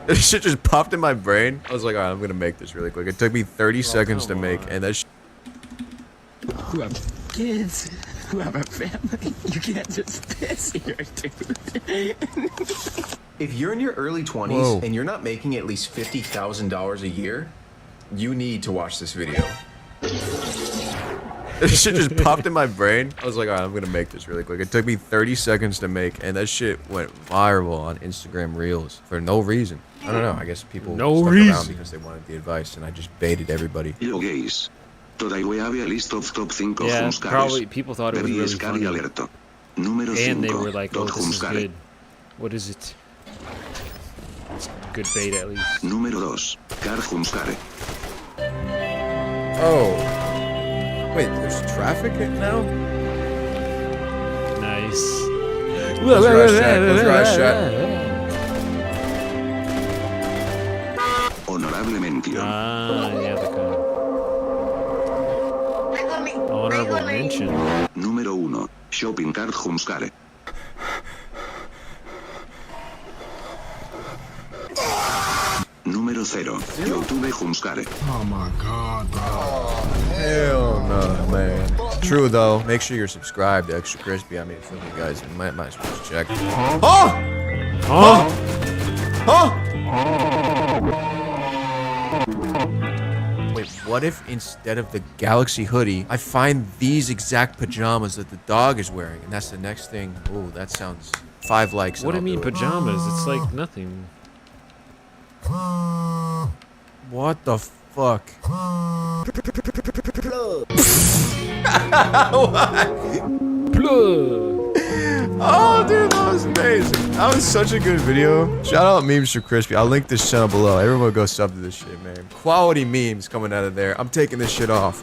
This shit just popped in my brain. I was like, alright, I'm gonna make this really quick. It took me 30 seconds to make, and that Who have kids, who have a family. You can't just piss here, dude. If you're in your early 20s Whoa. and you're not making at least $50,000 a year, you need to watch this video. This shit just popped in my brain. I was like, alright, I'm gonna make this really quick. It took me 30 seconds to make, and that shit went viral on Instagram Reels for no reason. I don't know. I guess people stuck around because they wanted the advice, and I just baited everybody. Yo, gays. Today we have a list of top 5 Yeah, home probably people thought it was Very really scary funny. alerta. Número And they 5, were like, oh, dot this is home good. What is it? It's good bait at least. Número 2, car Humskare. Oh. Wait, there's traffic now? Nice. Close your eyes, chat. Close your eyes, chat. Honorable mention. Ah, yeah, the code. Honorable mention. Número 1, shopping cart Humskare. Número 0, YouTube Humskare. Oh my god, bro. Hell no, man. True though. Make sure you're subscribed to Extra Crispy. I mean, for you guys, you might as well just check. Oh! Huh? Huh? Wait, what if instead of the Galaxy hoodie, I find these exact pajamas that the dog is wearing, and that's the next thing? Ooh, that sounds 5 likes. What do and you I'll mean do it. pajamas? It's like nothing. What the fuck? Oh, dude, that was amazing. That was such a good video. Shout out Memes for Crispy. I'll link this channel below. Everyone go sub to this shit, man. Quality memes coming out of there. I'm taking this shit off.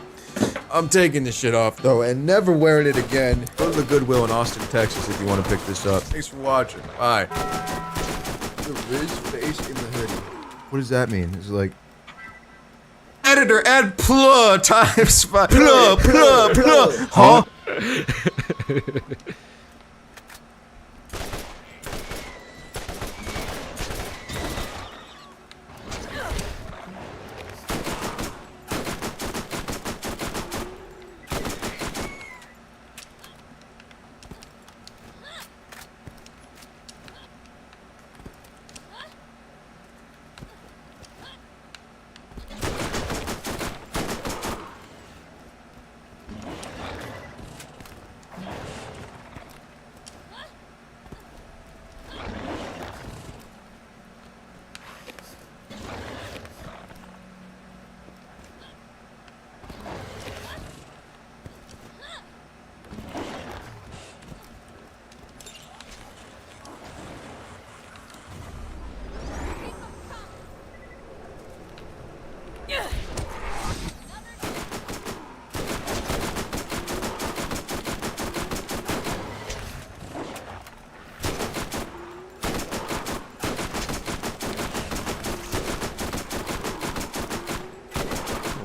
I'm taking this shit off, though, and never wearing it again. Go to the Goodwill in Austin, Texas if you want to pick this up. Thanks for watching. Bye. The Riz face in the hoodie. What does that mean? Is it like... editor, add plug times 5. Plug. Huh?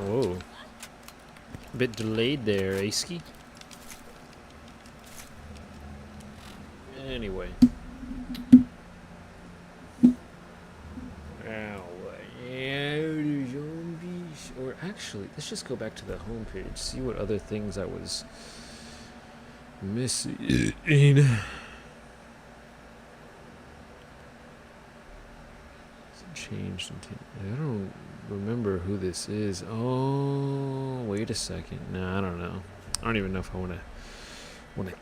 Whoa. A bit delayed there, Aski. Anyway. Or actually, let's just go back to the homepage, see what other things I was missing. Changed. I don't remember who this is. Oh, wait a second. No, I don't know. I don't even know if I want to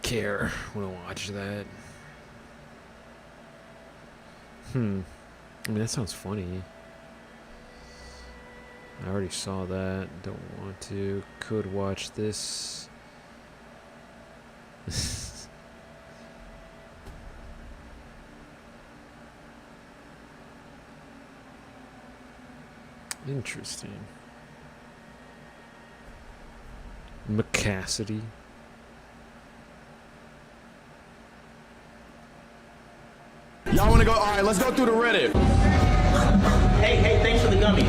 care when I watch that. I mean, that sounds funny. I already saw that. Don't want to. Could watch this. Interesting. McCassidy. Y'all want to go? All right, let's go through the Reddit. Hey, thanks for the gummies.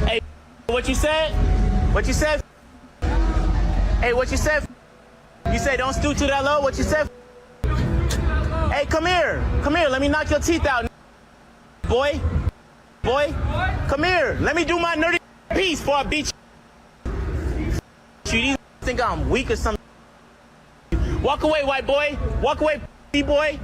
Hey, what you said? What you said? Hey, what you said? You said don't stoop to that low. What you said? Hey, come here. Come here. Let me knock your teeth out, boy. Boy, come here. Let me do my nerdy piece before I beat you. These think I'm weak or something. Walk away, white boy. Walk away, boy.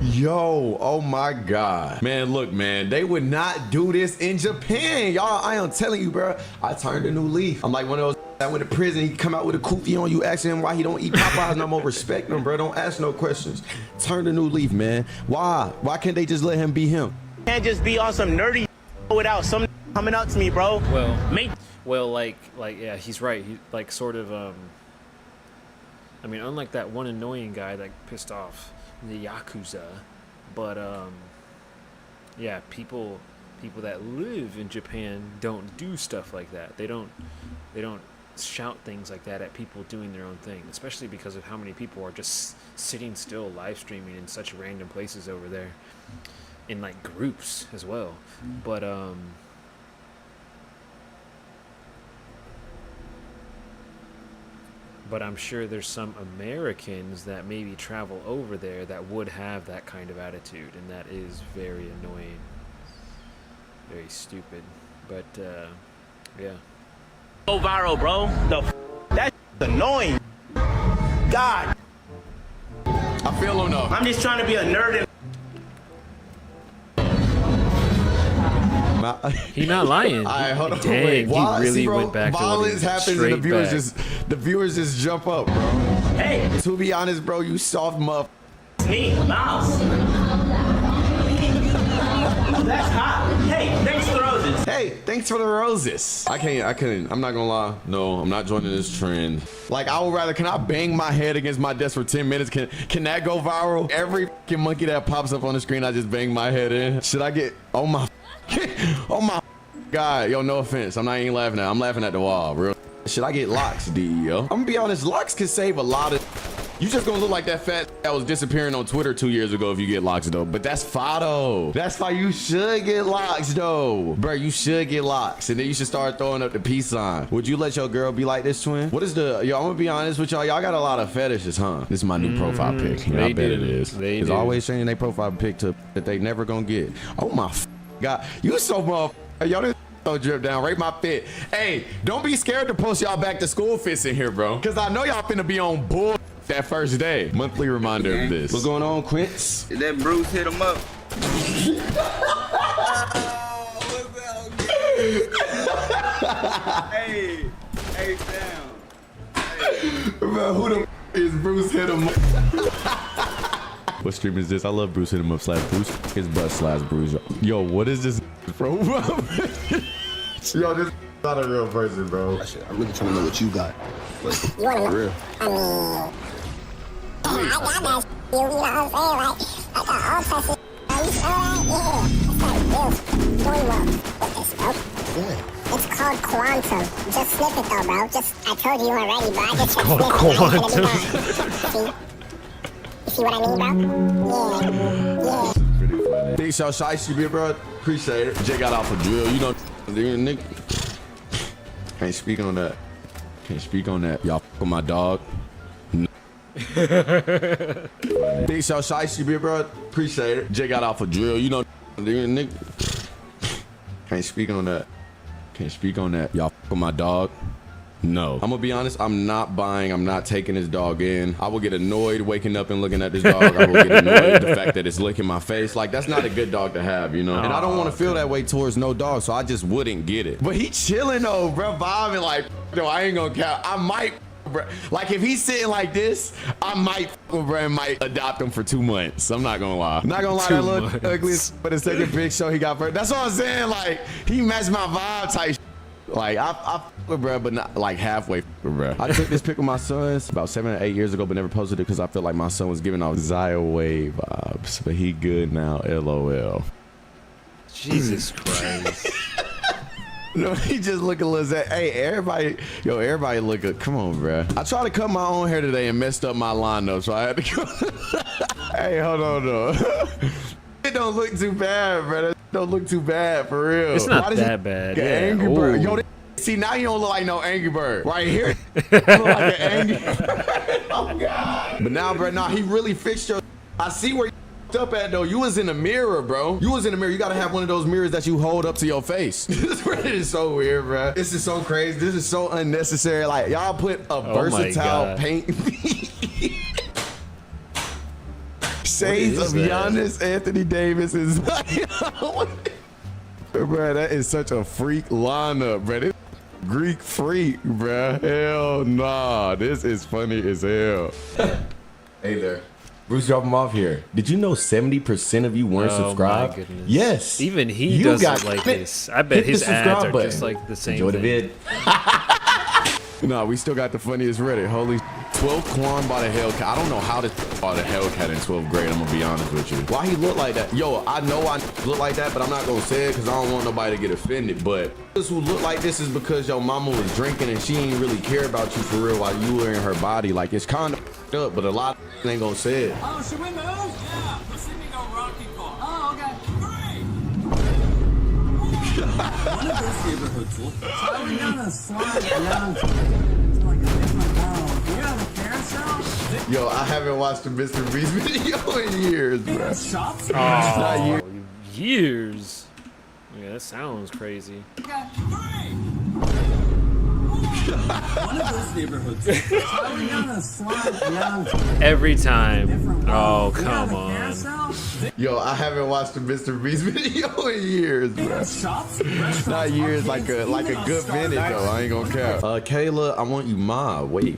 Yo, oh my God. Man, look, man, they would not do this in Japan. Y'all, I am telling you, bro. I turned a new leaf. I'm like one of those that went to prison, he come out with a kufi on you, asking him why he don't eat Popeyes no more. Respect him, bro. Don't ask no questions. Turn a new leaf, man. Why? Why can't they just let him be him? Can't just be on some nerdy without some coming up to me, bro. Well, like, yeah, he's right. He, like, sort of, I mean, unlike that one annoying guy that pissed off the Yakuza, but, yeah, people that live in Japan don't do stuff like that. They don't shout things like that at people doing their own thing, especially because of how many people are just sitting still live streaming in such random places over there. In like groups as well, but I'm sure there's some Americans that maybe travel over there that would have that kind of attitude, and that is very annoying, very stupid. But yeah. Go viral, bro. That's annoying. God. I feel him though. I'm just trying to be a nerd. He not lying. All right, hold on. Dang, Wait, he really went back to violence happens and the viewers just jump up, bro. Hey, to be honest, bro, you soft muff. Me, Mouse. That's hot. Hey, thanks for the roses. Hey, thanks for the roses. I couldn't. I'm not gonna lie. No, I'm not joining this trend. Like, I would rather, can I bang my head against my desk for 10 minutes? Can that go viral? Every fucking monkey that pops up on the screen, I just bang my head in. Should I get, oh my God, yo, no offense. I'm not even laughing at, I'm laughing at the wall, bro. Should I get locks, D, yo? I'm gonna be honest, locks can save a lot of You just gonna look like that fat that was disappearing on Twitter 2 years ago if you get locks though. But that's Fado. That's why you should get locks though. Bro, you should get locks. And then you should start throwing up the peace sign. Would you let your girl be like this, twin? What is the, yo, I'm gonna be honest with y'all. Y'all got a lot of fetishes, huh? This is my new profile pic. You know, I bet it is. It's always changing their profile pic to that they never gonna get. Oh my God. You so motherfucker. Yo, this so drip down, rate my fit. Hey, don't be scared to post y'all back to school fits in here, bro. Cause I know y'all finna be on bull that first day. Monthly reminder of this. What's going on, Quince? Did that Bruce hit him up? Hey, down. Hey. Bro, who the is Bruce hit him up? What stream is this? I love Bruce hit him up / Bruce his butt / Bruce. Yo, what is this, bro? Yo, this not a real person, bro. I'm really trying to know what you got. You wanna know? Real. I mean, I got that you know what I'm saying? Like all types of, you saw that? Yeah. It's like real doing well with this, bro. Yeah. It's called Quantum. Just snip it though, bro. I told you already, but I just snip it. Quantum. See? You see what I mean, bro? Yeah. Big shout shiesty, bit, bro. Appreciate it. Jay got off a drill. You know, nigga. Can't speak on that. Can't speak on that. Y'all fuck with my dog. No. Big shout shiesty, bit, bro. Appreciate it. Jay got off a drill. You know, nigga. Can't speak on that. Can't speak on that. Y'all fuck with my dog. No. I'm gonna be honest, I'm not taking this dog in. I will get annoyed waking up and looking at this dog. I will get annoyed at the fact that it's licking my face. Like, that's not a good dog to have, you know? And I don't want to feel that way towards no dog, so I just wouldn't get it. But he chilling though, bro, vibing like, no, I ain't gonna count. I might, bro. Like, if he's sitting like this, I might, bro, and might adopt him for 2 months. I'm not gonna lie. I'm not gonna lie, that little ugly, but the second big show he got first. That's what I'm saying. Like, he matched my vibe type. Like, I with bro, but not like halfway with bro. I took this pic with my sons about 7 or 8 years ago, but never posted it because I felt like my son was giving off Zaya Wave vibes. But he good now, LOL. Jesus Christ. No, he just looking a little. Hey, everybody look good. Come on, bro. I tried to cut my own hair today and messed up my lineup, so I had to go. Hey, hold on, though. It don't look too bad, bro. That don't look too bad, for real. It's not that bad. Yeah. Angry Bird. Yo, see, now you don't look like no Angry Bird. Right here, you look like an Angry Bird. Oh, God. But now, bro, he really fixed your. I see where you up at, though. You was in the mirror, bro. You was in the mirror. You got to have one of those mirrors that you hold up to your face. This is so weird, bro. This is so crazy. This is so unnecessary. Like, y'all put a versatile paint. Shades of Giannis, Anthony Davis is bro, that is such a freak lineup, bro. This Greek freak, bro. Hell nah. This is funny as hell. Hey there. Bruce, drop him off here. Did you know 70% of you weren't subscribed? My goodness. Yes. Even he doesn't like this. I bet his ads are just like the same. Enjoy the vid. Nah, we still got the funniest Reddit. Holy 12 Quan bought a Hellcat. I don't know how this bought a Hellcat in 12th grade. I'm gonna be honest with you. Why he look like that? Yo, I know I look like that, but I'm not gonna say it because I don't want nobody to get offended. But this who look like this is because your mama was drinking and she ain't really care about you for real while you were in her body. Like, it's kind of up, but a lot of ain't gonna say it. Oh, should we move? Yeah, let's see me go Rocky Park. Oh, okay. One of those neighborhoods. So we gotta slide around to like a different world. You have a carousel? Yo, I haven't watched a Mr. Beast video in years, bro. Shops? Not years. Years. Yeah, that sounds crazy. One of those neighborhoods. So we gotta slide around Every time. Oh, come on. Yo, I haven't watched a Mr. Beast video in years, bro. Not years, like a good minute though. I ain't gonna care. Kayla, I want you ma. Wait.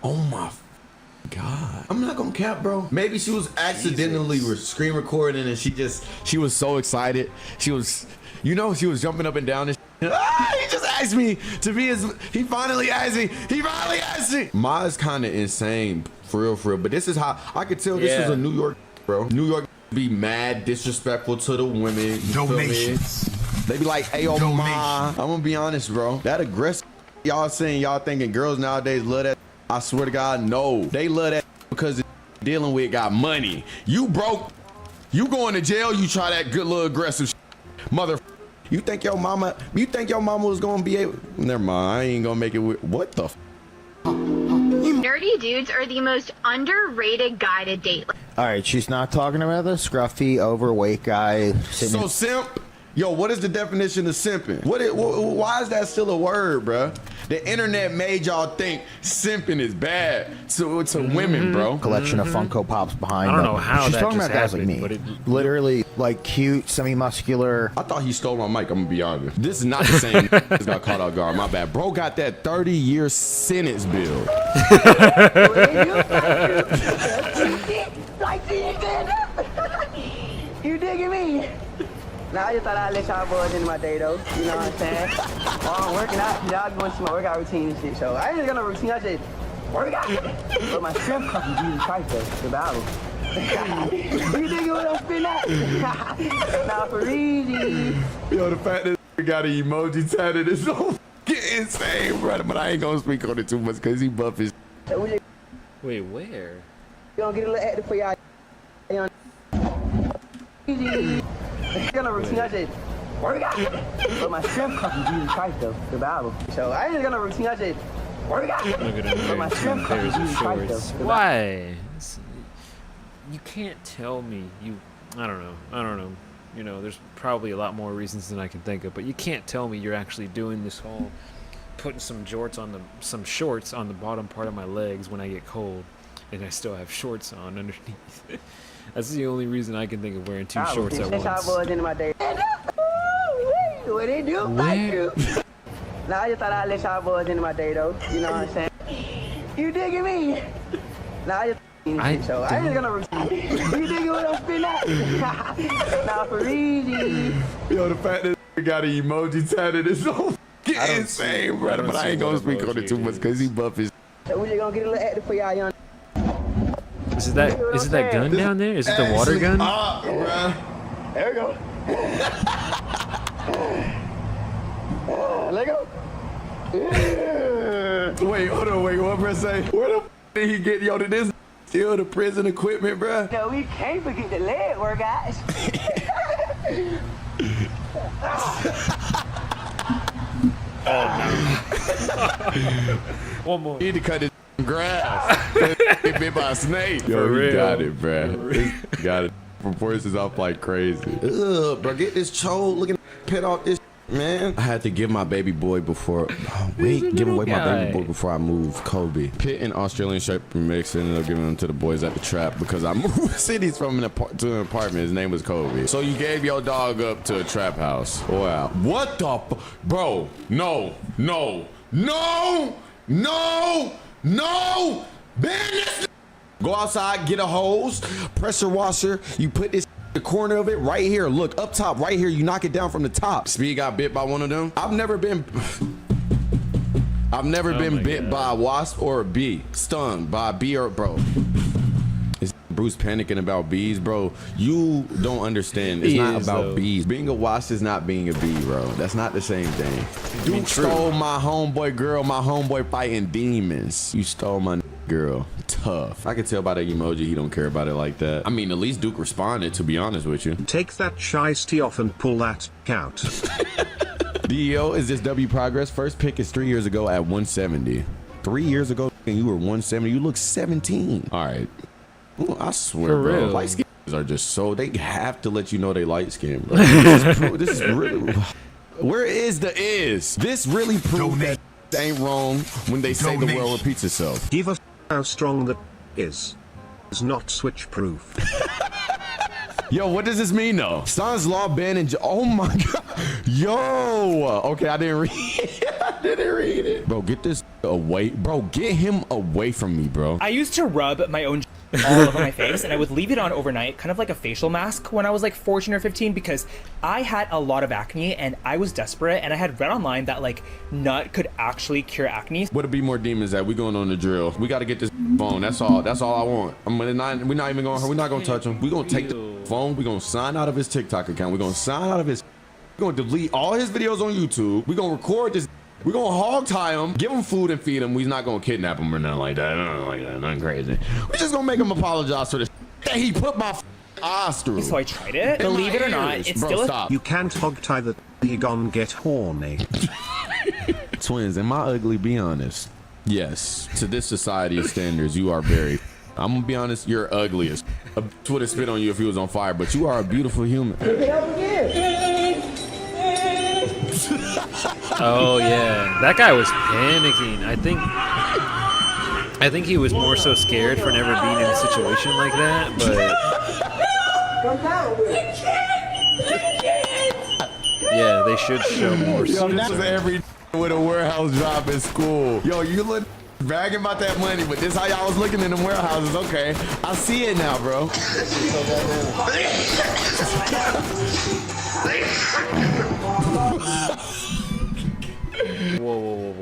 Oh my God. I'm not gonna cap, bro. Maybe she was accidentally screen recording and she was so excited. She was jumping up and down and he just asked me to be he finally asked me. Ma is kind of insane, for real. But this is how I could tell this was a New York, bro. New York be mad disrespectful to the women. Donations. They be like, hey, yo, ma. I'm gonna be honest, bro. That aggressive y'all saying, y'all thinking girls nowadays love that. I swear to God, no. They love that because the dealing with got money. You broke. You going to jail. You try that good little aggressive mother. You think your mama was gonna be able? Never mind. I ain't gonna make it. What the? Nerdy dudes are the most underrated guy to date. All right, she's not talking about the scruffy, overweight guy. So simp. Yo, what is the definition of simping? Why is that still a word, bruh? The internet made y'all think simping is bad to women, bro. Collection of Funko Pops behind. I don't know how she's that talking just about guys like happened, me. but it Literally, like cute, semi-muscular. I thought he stole my mic. I'm gonna be honest. This is not the same. This got caught off guard. My bad. Bro got that 30-year sentence bill. You digging me? Now I just thought I'd let y'all boys into my day though. You know what I'm saying? While I'm working out, y'all going to see my workout routine and shit. So I ain't just got no routine, I just work out. But my strength comes from Jesus Christ though, the Bible. You digging what I'm spitting out? Now for easy. Yo, the fact that got an emoji tatted is so insane, brother. But I ain't gonna speak on it too much because he buff his. Wait, where? You gonna get a little active for y'all. Easy. I got no routine, I just work out. But my strength comes from Jesus Christ though, the Bible. So I ain't just got no routine, I just work out. Look at him But my wearing strength 2 comes pairs from of Jesus Christ though. shorts. Why? You can't tell me I don't know. You know, there's probably a lot more reasons than I can think of, but you can't tell me you're actually doing this whole putting some shorts on the bottom part of my legs when I get cold, and I still have shorts on underneath. That's the only reason I can think of wearing 2 shorts at once. Y'all boys into my day. What they do? Like you. Now I just thought I'd let y'all boys into my day though. You know what I'm saying? You digging me? Now I just so I ain't gonna routine. You digging what I'm spitting out? Now for easy. Yo, the fact that got an emoji tatted is so insane, brother. But I ain't gonna speak on it too much because he buff his. So we just gonna get a little active for y'all young. Is it that gun down there? Is it the water gun? Bruh. There we go. Let go. Wait, hold on, what press say? Where the did he get yo to this? Still the prison equipment, bruh? No, we can't forget the leg workouts. One more. He need to cut his grass. Get bit by a snake. Yo, he got it, bruh. He got it. Proportions up like crazy. Ugh, bro, get this chode looking pit off this. Man, I had to give my baby boy before. Give away my baby boy before I move Kobe. Pitt and Australian Shepherd mix ended up giving them to the boys at the trap because I moved cities from to an apartment. His name was Kobe. So you gave your dog up to a trap house. Wow. What the bro? No. Business. Go outside, get a hose, pressure washer. You put this the corner of it right here. Look up top, right here. You knock it down from the top. Speed got bit by one of them. I've never been bit by a wasp or a bee. Stung by a bee or bro. Is Bruce panicking about bees, bro? You don't understand. It's not about bees. Being a wasp is not being a bee, bro. That's not the same thing. Dude stole my homeboy girl, my homeboy fighting demons. You stole my girl. Tough. I can tell by the emoji he don't care about it like that. I mean, at least Duke responded, to be honest with you. Take that shiesty off and pull that out. DEO, is this W progress? First pick is 3 years ago at 170. 3 years ago, and you were 170. You look 17. All right. Ooh, I swear, For bro. real. Light skin are just so, they have to let you know they light skin, bro. This is really, where is the is? This really proves that ain't wrong when they say the world repeats itself. Give a how strong that is not switch proof. Yo, what does this mean though? Sans law ban and oh my god. Yo. Okay, I didn't read it. I didn't read it. Bro, get this away. Bro, get him away from me, bro. I used to rub my own all over my face, and I would leave it on overnight, kind of like a facial mask when I was like 14 or 15, because I had a lot of acne and I was desperate, and I had read online that like nut could actually cure acne. Where to be more demons at? We going on the drill. We got to get this phone. That's all. That's all I want. We're not even going. We're not going to touch him. We're going to take the phone. We're going to sign out of his TikTok account. We're going to sign out of his. We're going to delete all his videos on YouTube. We're going to record this We're gonna hog tie him, give him food and feed him. We're not gonna kidnap him or nothing like that. Nothing like that. Nothing crazy. We're just gonna make him apologize for this that he put my eyes through. So I tried it. In Believe my it or not, ears. it's Bro, still a stop. You can't hog tie the he gon' get horny. Twins, am I ugly? Be honest. Yes. To this society's standards, you are very. I'm gonna be honest. You're ugliest. A bitch would have spit on you if he was on fire, but you are a beautiful human. Oh yeah, that guy was panicking. I think he was more so scared for never being in a situation like that. But yeah, they should show more. Yo, that's every with a warehouse job in school. Yo, you look bragging about that money, but this how y'all was looking in them warehouses. Okay, I see it now, bro. Whoa.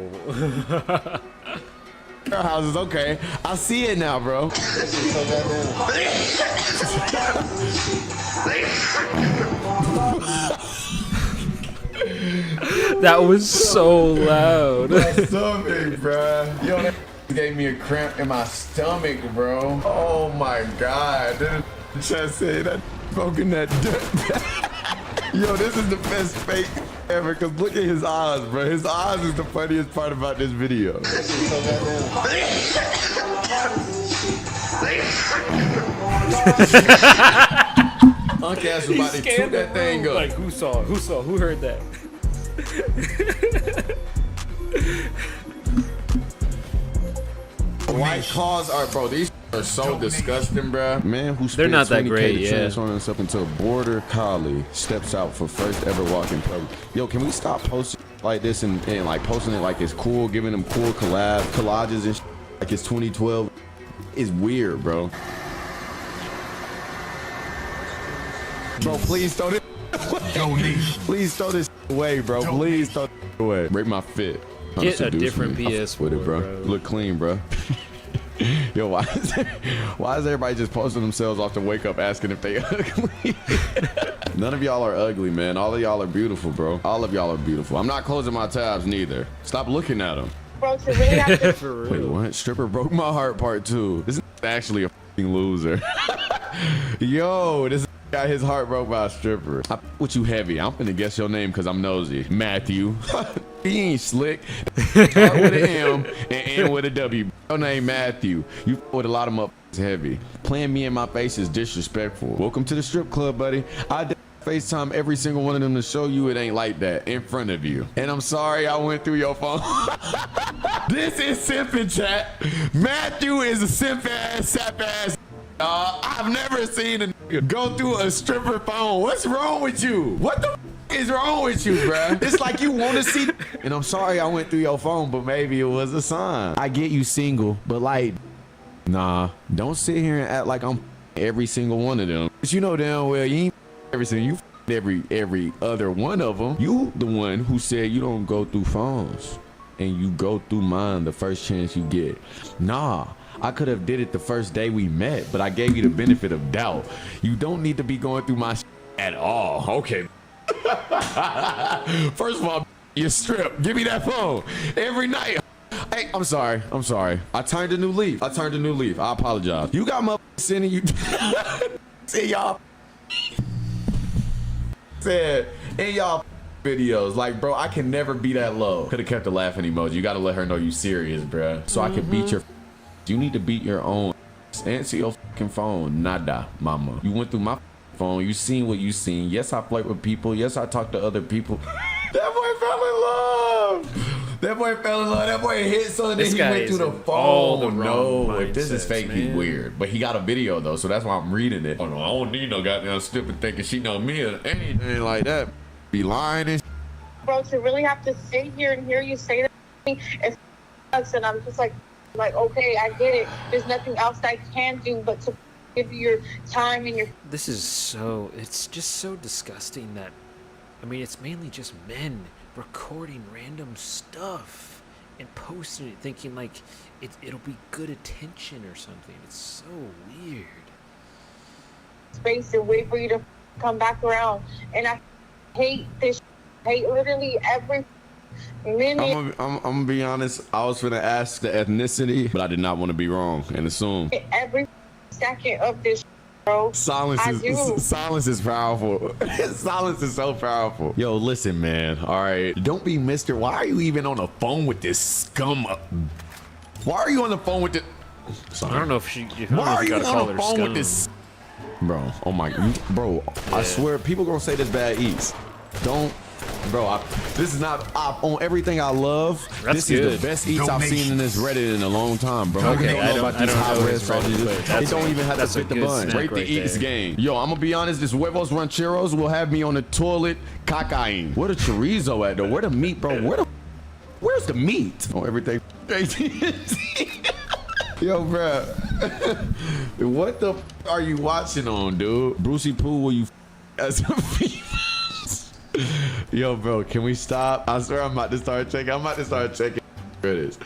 Warehouses, okay. I see it now, bro. That was so loud. My stomach, bro. Yo, that gave me a cramp in my stomach, bro. Oh my god. Just say that smoking that dirt. Yo, this is the best fake ever, cause look at his eyes, bro. His eyes is the funniest part about this video. Unc ass was about to toot that thing up. Like, who saw? Who heard that? White claws are, bro, these are so disgusting, bro. Man who They're not that great, yeah. transform himself into a border collie steps out for first ever walk in public. Yo, can we stop posting like this and like posting it like it's cool, giving them cool collages and like it's 2012? It's weird, bro. Bro, please throw this please throw this away, bro. Please throw this away. Break my fit. Get a different PS4, with it, bro. bro. Look clean, bro. Yo, why is everybody just posting themselves off to wake up asking if they ugly? None of y'all are ugly, man. All of y'all are beautiful, bro. All of y'all are beautiful. I'm not closing my tabs neither. Stop looking at them. Bro, so really have to For real. Wait, what? Stripper broke my heart part 2. This is actually a f***ing loser. Yo, this got his heart broke by a stripper. I with you heavy. I'm finna guess your name because I'm nosy. Matthew. He ain't slick. Start with an M and end with a W. Your name Matthew. You with a lot of motherfuckers heavy. Playing me in my face is disrespectful. Welcome to the strip club, buddy. I FaceTime every single one of them to show you it ain't like that in front of you. And I'm sorry I went through your phone. This is simping, chat. Matthew is a simp ass, sap ass. I've never seen a nigga go through a stripper phone. What's wrong with you? What the is wrong with you, bruh? It's like you want to see. And I'm sorry I went through your phone, but maybe it was a sign. I get you single, but like, nah, don't sit here and act like I'm every single one of them. But you know damn well you ain't every single, you every other one of them. You the one who said you don't go through phones and you go through mine the first chance you get. Nah, I could have did it the first day we met, but I gave you the benefit of doubt. You don't need to be going through my at all. Okay. First of all, you strip. Give me that phone every night. Hey, I'm sorry. I turned a new leaf. I apologize. You got my sending you. See y'all. Said in y'all videos, like, bro, I can never be that low. Could have kept the laughing emoji. You got to let her know you serious, bro. So I can beat your. You need to beat your own. Answer your fucking phone. Nada, mama. You went through my phone. You seen what you seen. Yes, I flirt with people. Yes, I talk to other people. That boy fell in love. That boy hit something. Then he went through the phone. No, if this is fake, he's weird. But he got a video though, so that's why I'm reading it. Oh no, I don't need no goddamn stupid thinking she know me or anything like that. Be lying and. Bro, to really have to sit here and hear you say that to me, it's nuts, and I'm just like, okay, I get it. There's nothing else I can do but to give you your time and your. This is so. It's just so disgusting that. I mean, it's mainly just men recording random stuff and posting it, thinking like it'll be good attention or something. It's so weird. Space and wait for you to come back around, and I hate this. I hate literally every minute. I'm gonna be honest. I was gonna ask the ethnicity, but I did not want to be wrong and assume. Every second of this, bro. Silence is powerful. Silence is so powerful. Yo, listen, man. All right, don't be Mr. Why are you even on the phone with this scum? Why are you on the phone with this? Sorry. I don't know if she. Why are you gotta on call the her phone with scum. this? Bro, oh my, bro. I swear, people gonna say this bad eats. Don't. Bro, this is not on everything I love. That's this is good. the best eats I've seen in this Reddit in a long time, bro. Okay, I don't know high res his Reddit, sausages. but It that's don't even have to that's a fit the good bun. snack Rate the right eats there. game. Yo, I'm gonna be honest. This huevos rancheros will have me on the toilet cacaing. Where the chorizo at though? Where the meat, bro? Where's the meat? Oh, everything. Yo, bro. What the are you watching on, dude? Brucey Pooh, will you as a female? Yo, bro, can we stop? I swear I'm about to start checking. There it is.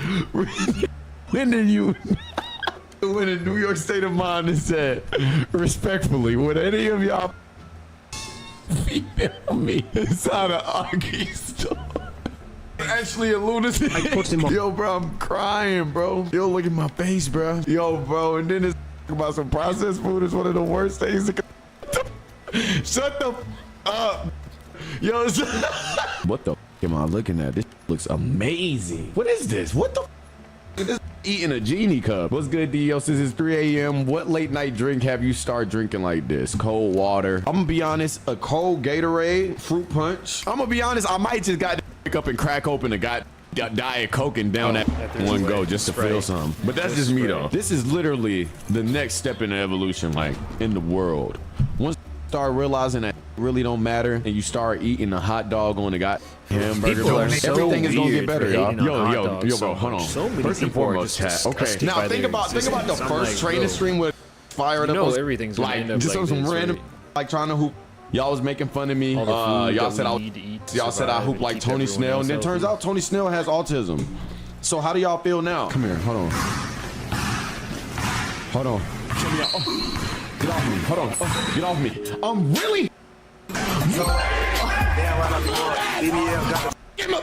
When did you... when in New York State of Mind is said, respectfully, would any of y'all female me inside an Augie store? Actually a lunatic. Yo, bro, I'm crying, bro. Yo, look at my face, bro. Yo, bro, and then this about some processed food is one of the worst things. Shut the up. Yo, what the am I looking at? This looks amazing. What is this? What the this eating a genie cup. What's good, Dio? Since it's 3 a.m., what late night drink have you started drinking like this? Cold water. I'm gonna be honest, a cold Gatorade, fruit punch. I'm gonna be honest, I might just got to pick up and crack open a Diet Coke and down that one go just to feel some. But that's just me though. This is literally the next step in the evolution, like in the world. Once you start realizing that really don't matter and you start eating a hot dog on a hamburger, People are so everything is gonna get weird better, for y'all. hating on hot Yo, dogs bro, so hold on. much. So many First and people are foremost, just chat. Okay, disgusted now by think their about the existence. I'm first like, training bro. stream with fired You up. know on- everything's gonna like end up just like on some this, random right? like trying to hoop. Y'all was making fun of me. All the food Y'all that said we need to eat to y'all said I survive hoop and like keep Tony everyone Snell, else and then turns healthy. out Tony Snell has autism. So how do y'all feel now? Come here, hold on. Hold on. Check me out. Oh, get off me. Hold on. Oh, get off me. I'm really.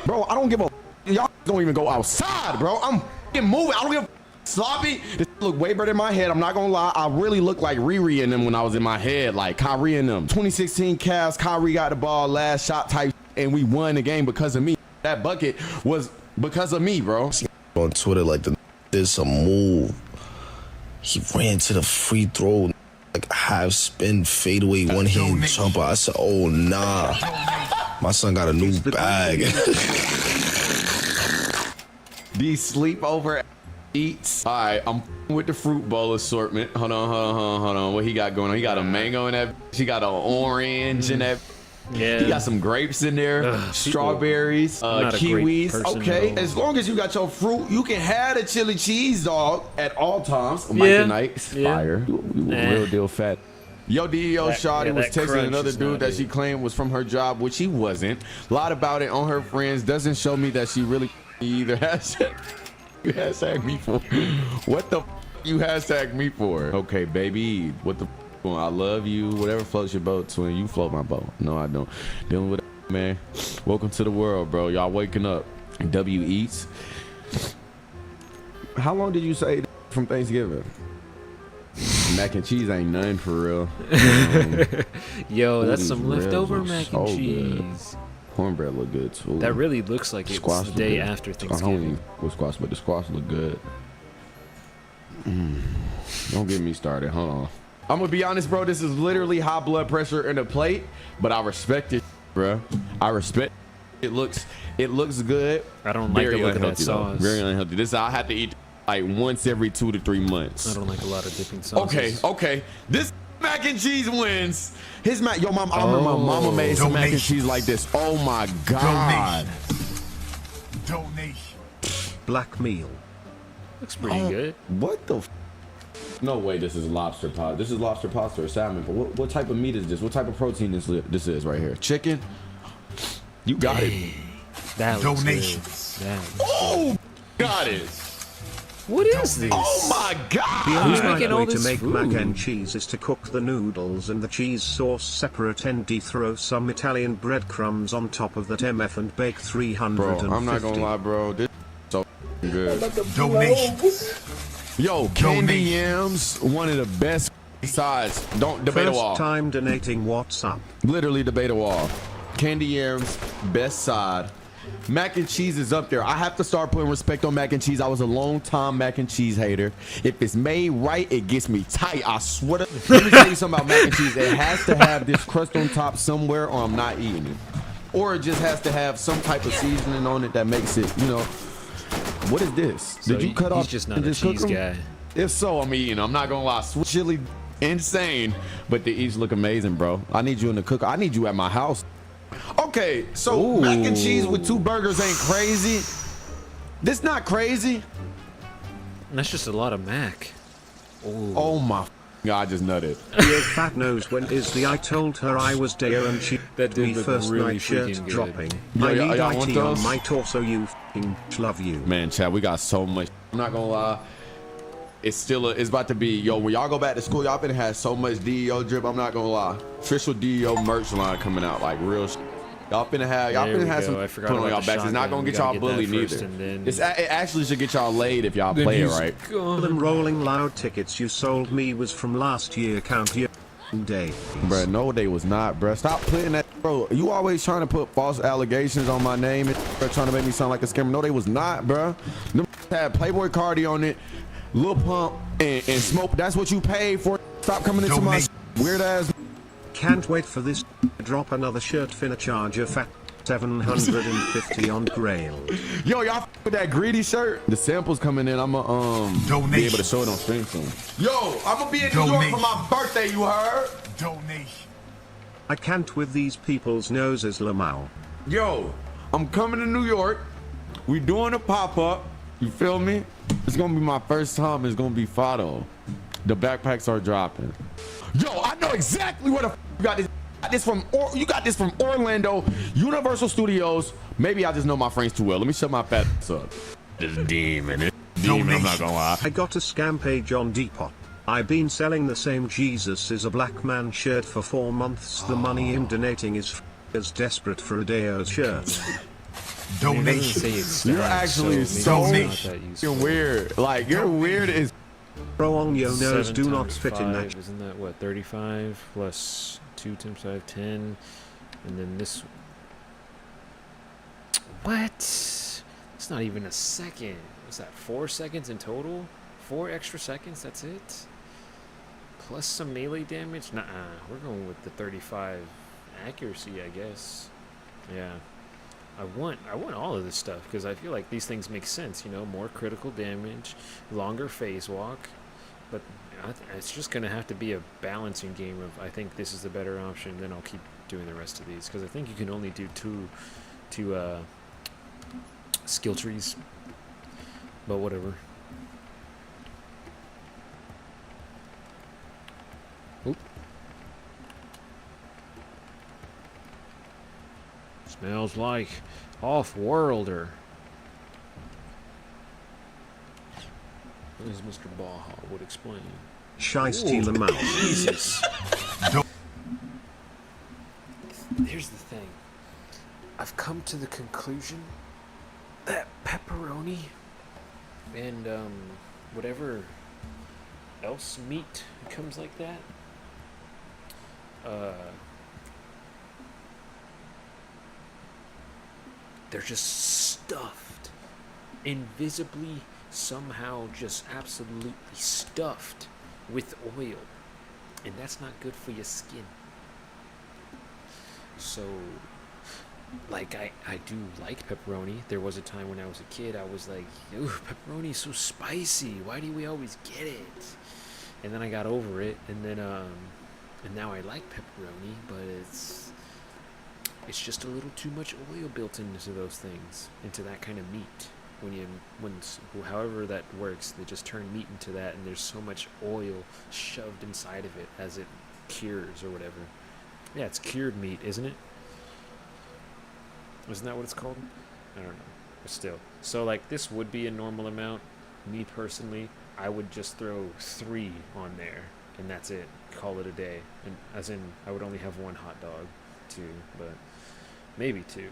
Bro, I don't give a. Y'all don't even go outside, bro. I'm moving. I don't give a sloppy. This look way better in my head. I'm not gonna lie. I really look like Riri and them when I was in my head, like Kyrie and them. 2016 Cavs. Kyrie got the ball, last shot type, and we won the game because of me. That bucket was because of me, bro. On Twitter, like there's some move. He ran to the free throw, like half spin, fadeaway, one hand jumper. I said, oh nah, my son got a new bag. These sleepover eats. All right, I'm with the fruit bowl assortment. Hold on. What he got going on? He got a mango in that. He got an orange in that. Yeah. He got some grapes in there, strawberries, not a great kiwis. person Okay, at all. as long as you got your fruit, you can have the chili cheese dog at all times. Mike Yeah. the Knight, Yeah. fire. You real deal fat. Yo, DEO That- Shawty yeah, was that texting crunch another is dude not that it. she claimed was from her job, which he wasn't. Lied about it on her friends. Doesn't show me that she really either. You hashtag me for what the you hashtag me for? Okay, baby, what the I love you. Whatever floats your boat, twin. You float my boat. No, I don't. Dealing with man. Welcome to the world, bro. Y'all waking up. W eats. How long did you say from Thanksgiving? Mac and cheese ain't none for real. Yo, Ooh, that's these some ribs leftover look mac so and good. cheese. Cornbread look good too. That really looks like it's Squash the look day good. after I don't Thanksgiving. eat with squash, but the squash look good. Don't get me started. Hold on. I'm gonna be honest, bro. This is literally high blood pressure in a plate, but I respect it, bro. I respect. It looks good. I don't like the look of that unhealthy, though. sauce. Very unhealthy. This I have to eat like once every 2 to 3 months. I don't like a lot of dipping sauces. Okay. This mac and cheese wins. His mac, yo, mom. I remember my mama made some mac and cheese like this. Oh my god. Donation. Black meal. Looks pretty good. What the? No way. This is lobster pasta. This is lobster pasta or salmon. But what type of meat is this? What type of protein this is right here? Chicken. You got it. That looks Donations. good. That looks Oh, got it. What is this? Oh my god! The Who's only making right all way to this make mac food? and cheese is to cook the noodles and the cheese sauce separate and throw some Italian breadcrumbs on top of that MF and bake 350. Bro, I'm not gonna lie, bro. This is so good. Donations. Yo, candy yams, one of the best sides. Don't debate a First wall. time donating, what's up? Literally debate a wall. Candy yams, best side. Mac and cheese is up there. I have to start putting respect on mac and cheese. I was a long time mac and cheese hater. If it's made right, it gets me tight. I swear to. Let me tell you something about mac and cheese. It has to have this crust on top somewhere, or I'm not eating it. Or it just has to have some type of seasoning on it that makes it, you know. What is this? So Did you cut off? He's just not and a just cook cheese them? guy. If so, I'm eating. I'm not gonna lie. Sweet chili, insane, but they each look amazing, bro. I need you in the cooker. I need you at my house. Okay, so mac and cheese with 2 burgers ain't crazy. This not crazy. That's just a lot of mac. Oh my God, I just nutted. Your fat nose when is the I told her I was there and she That did me look first really night shirt freaking good. dropping. Yo, I y'all- need y'all want IT on those? my torso, you f***ing love you. Man, Chad, we got so much. I'm not gonna lie. It's still it's about to be, yo, when y'all go back to school, y'all finna have so much DEO drip. I'm not gonna lie. Official DEO merch line coming out, like real shit. Y'all finna have There we some go. I forgot put on about y'all the backs. It's not shotgun. gonna We get gotta y'all get bullied that first, neither. and then- It actually should get y'all laid if y'all Then play it he's right. Them Rolling Loud tickets you sold me was from last year, count your days. Bruh, no, they was not, bruh. Stop putting that, bro. You always trying to put false allegations on my name and bruh, trying to make me sound like a scammer. No, they was not, bruh. Them had Playboy Cardi on it, Lil Pump, and Smoke. That's what you paid for. Stop coming into my weird ass. Can't wait for this to drop another shirt finna charge a fat 750 on Grail. Yo, y'all with that greedy shirt. The samples coming in. I'ma be able to show it on stream soon. Yo, I'ma be in New York for my birthday. You heard? Donation. I can't with these people's noses, Lamau. Yo, I'm coming to New York. We doing a pop-up. You feel me? It's gonna be my first time. It's gonna be Fado. The backpacks are dropping. Yo, I know exactly where the you got this. You got this from Orlando, Universal Studios. Maybe I just know my friends too well. Let me shut my fat ass up. This demon. I'm not gonna lie. I got a scam page on Depop. I've been selling the same Jesus is a black man shirt for 4 months. The money I'm donating is as desperate for a Deo shirt. You're actually so weird. Like, you're weird as. Bro on your nose 7 do not times fit in 5, that. Isn't that what? 35 plus 2 times 5, 10, and then this. What? It's not even a second. What's that? 4 seconds in total? 4 extra seconds. That's it. Plus some melee damage. Nuh-uh. We're going with the 35 accuracy, I guess. Yeah. I want all of this stuff because I feel like these things make sense, you know, more critical damage, longer phase walk, but it's just gonna have to be a balancing game of I think this is the better option. Then I'll keep doing the rest of these because I think you can only do two skill trees, but whatever. Oop. Smells like Off-Worlder. As Mr. Baja would explain. Shiesty Lamau. Jesus. Here's the thing. I've come to the conclusion that pepperoni and whatever else meat comes like that, they're just stuffed, invisibly, somehow just absolutely stuffed with oil, and that's not good for your skin. So, like, I do like pepperoni. There was a time when I was a kid, I was like, ooh, pepperoni's so spicy, why do we always get it? And then I got over it, and then and now I like pepperoni, but it's just a little too much oil built into those things, into that kind of meat. However that works, they just turn meat into that, and there's so much oil shoved inside of it as it cures or whatever. Yeah, it's cured meat, isn't it? Isn't that what it's called? I don't know. But still. So, like, this would be a normal amount, me personally, I would just throw 3 on there, and that's it. Call it a day. And as in, I would only have 1 hot dog, 2, but maybe 2.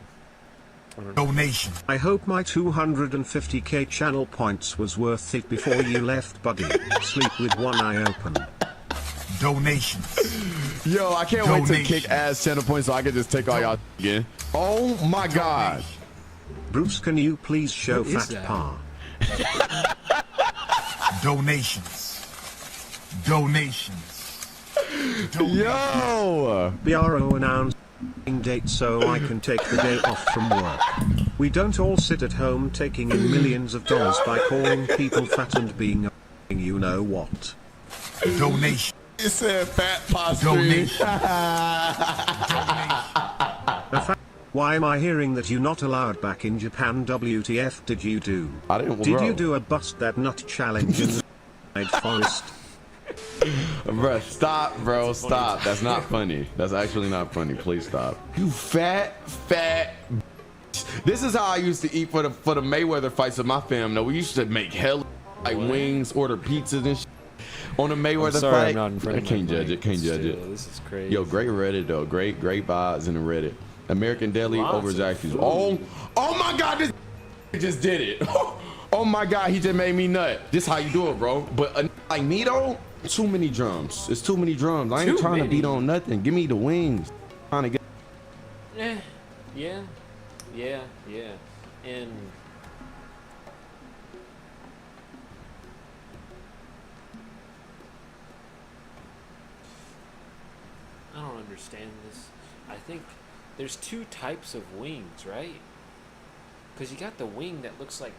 I don't know. Donation. I hope my 250k channel points was worth it before you left, buddy. Sleep with one eye open. Donation. Yo, I can't wait to kick ass channel points so I can just take all y'all again. Oh my god. Bruce, can you please show What is Fat that? Pa? Donations. Donations. Yo! BRO announced date so I can take the day off from work. We don't all sit at home taking in millions of dollars by calling people fat and being a you know what. Donation. It said fat pasta. Donation. Why am I hearing that you're not allowed back in Japan? WTF did you do? I didn't. Did bro. you do a bust that nut challenge in the forest? Bro, stop, bro, stop. That's not funny. That's actually not funny. Please stop. You fat. This is how I used to eat for the Mayweather fights with my fam. No, we used to make hell like wings, order pizzas and shit on the Mayweather sorry, fight. I'm not in front I of can't my judge mic, it. Can't but judge still, it. This is crazy. Yo, great Reddit though. Great vibes in the Reddit. American Deli Lots over of Zaxby's. food. Oh my God, this just did it. Oh my God, he just made me nut. This how you do it, bro. But like me though, too many drums. It's too many drums. I ain't trying to beat on nothing. Give me the wings. Trying to get. Yeah. And I don't understand this. I think there's 2 types of wings, right? Because you got the wing that looks like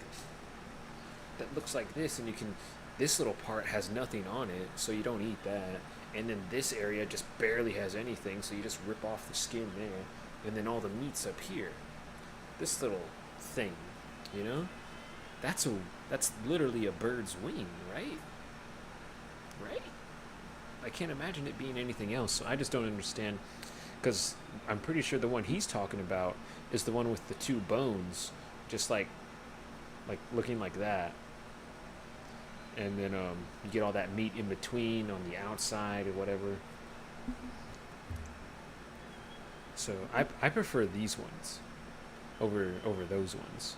this, and you can. This little part has nothing on it, so you don't eat that. And then this area just barely has anything, so you just rip off the skin there, and then all the meat's up here. This little thing, you know, that's literally a bird's wing, right? Right? I can't imagine it being anything else. So I just don't understand, because I'm pretty sure the one he's talking about is the one with the 2 bones, just like looking like that. And then you get all that meat in between on the outside or whatever. So I prefer these ones over those ones.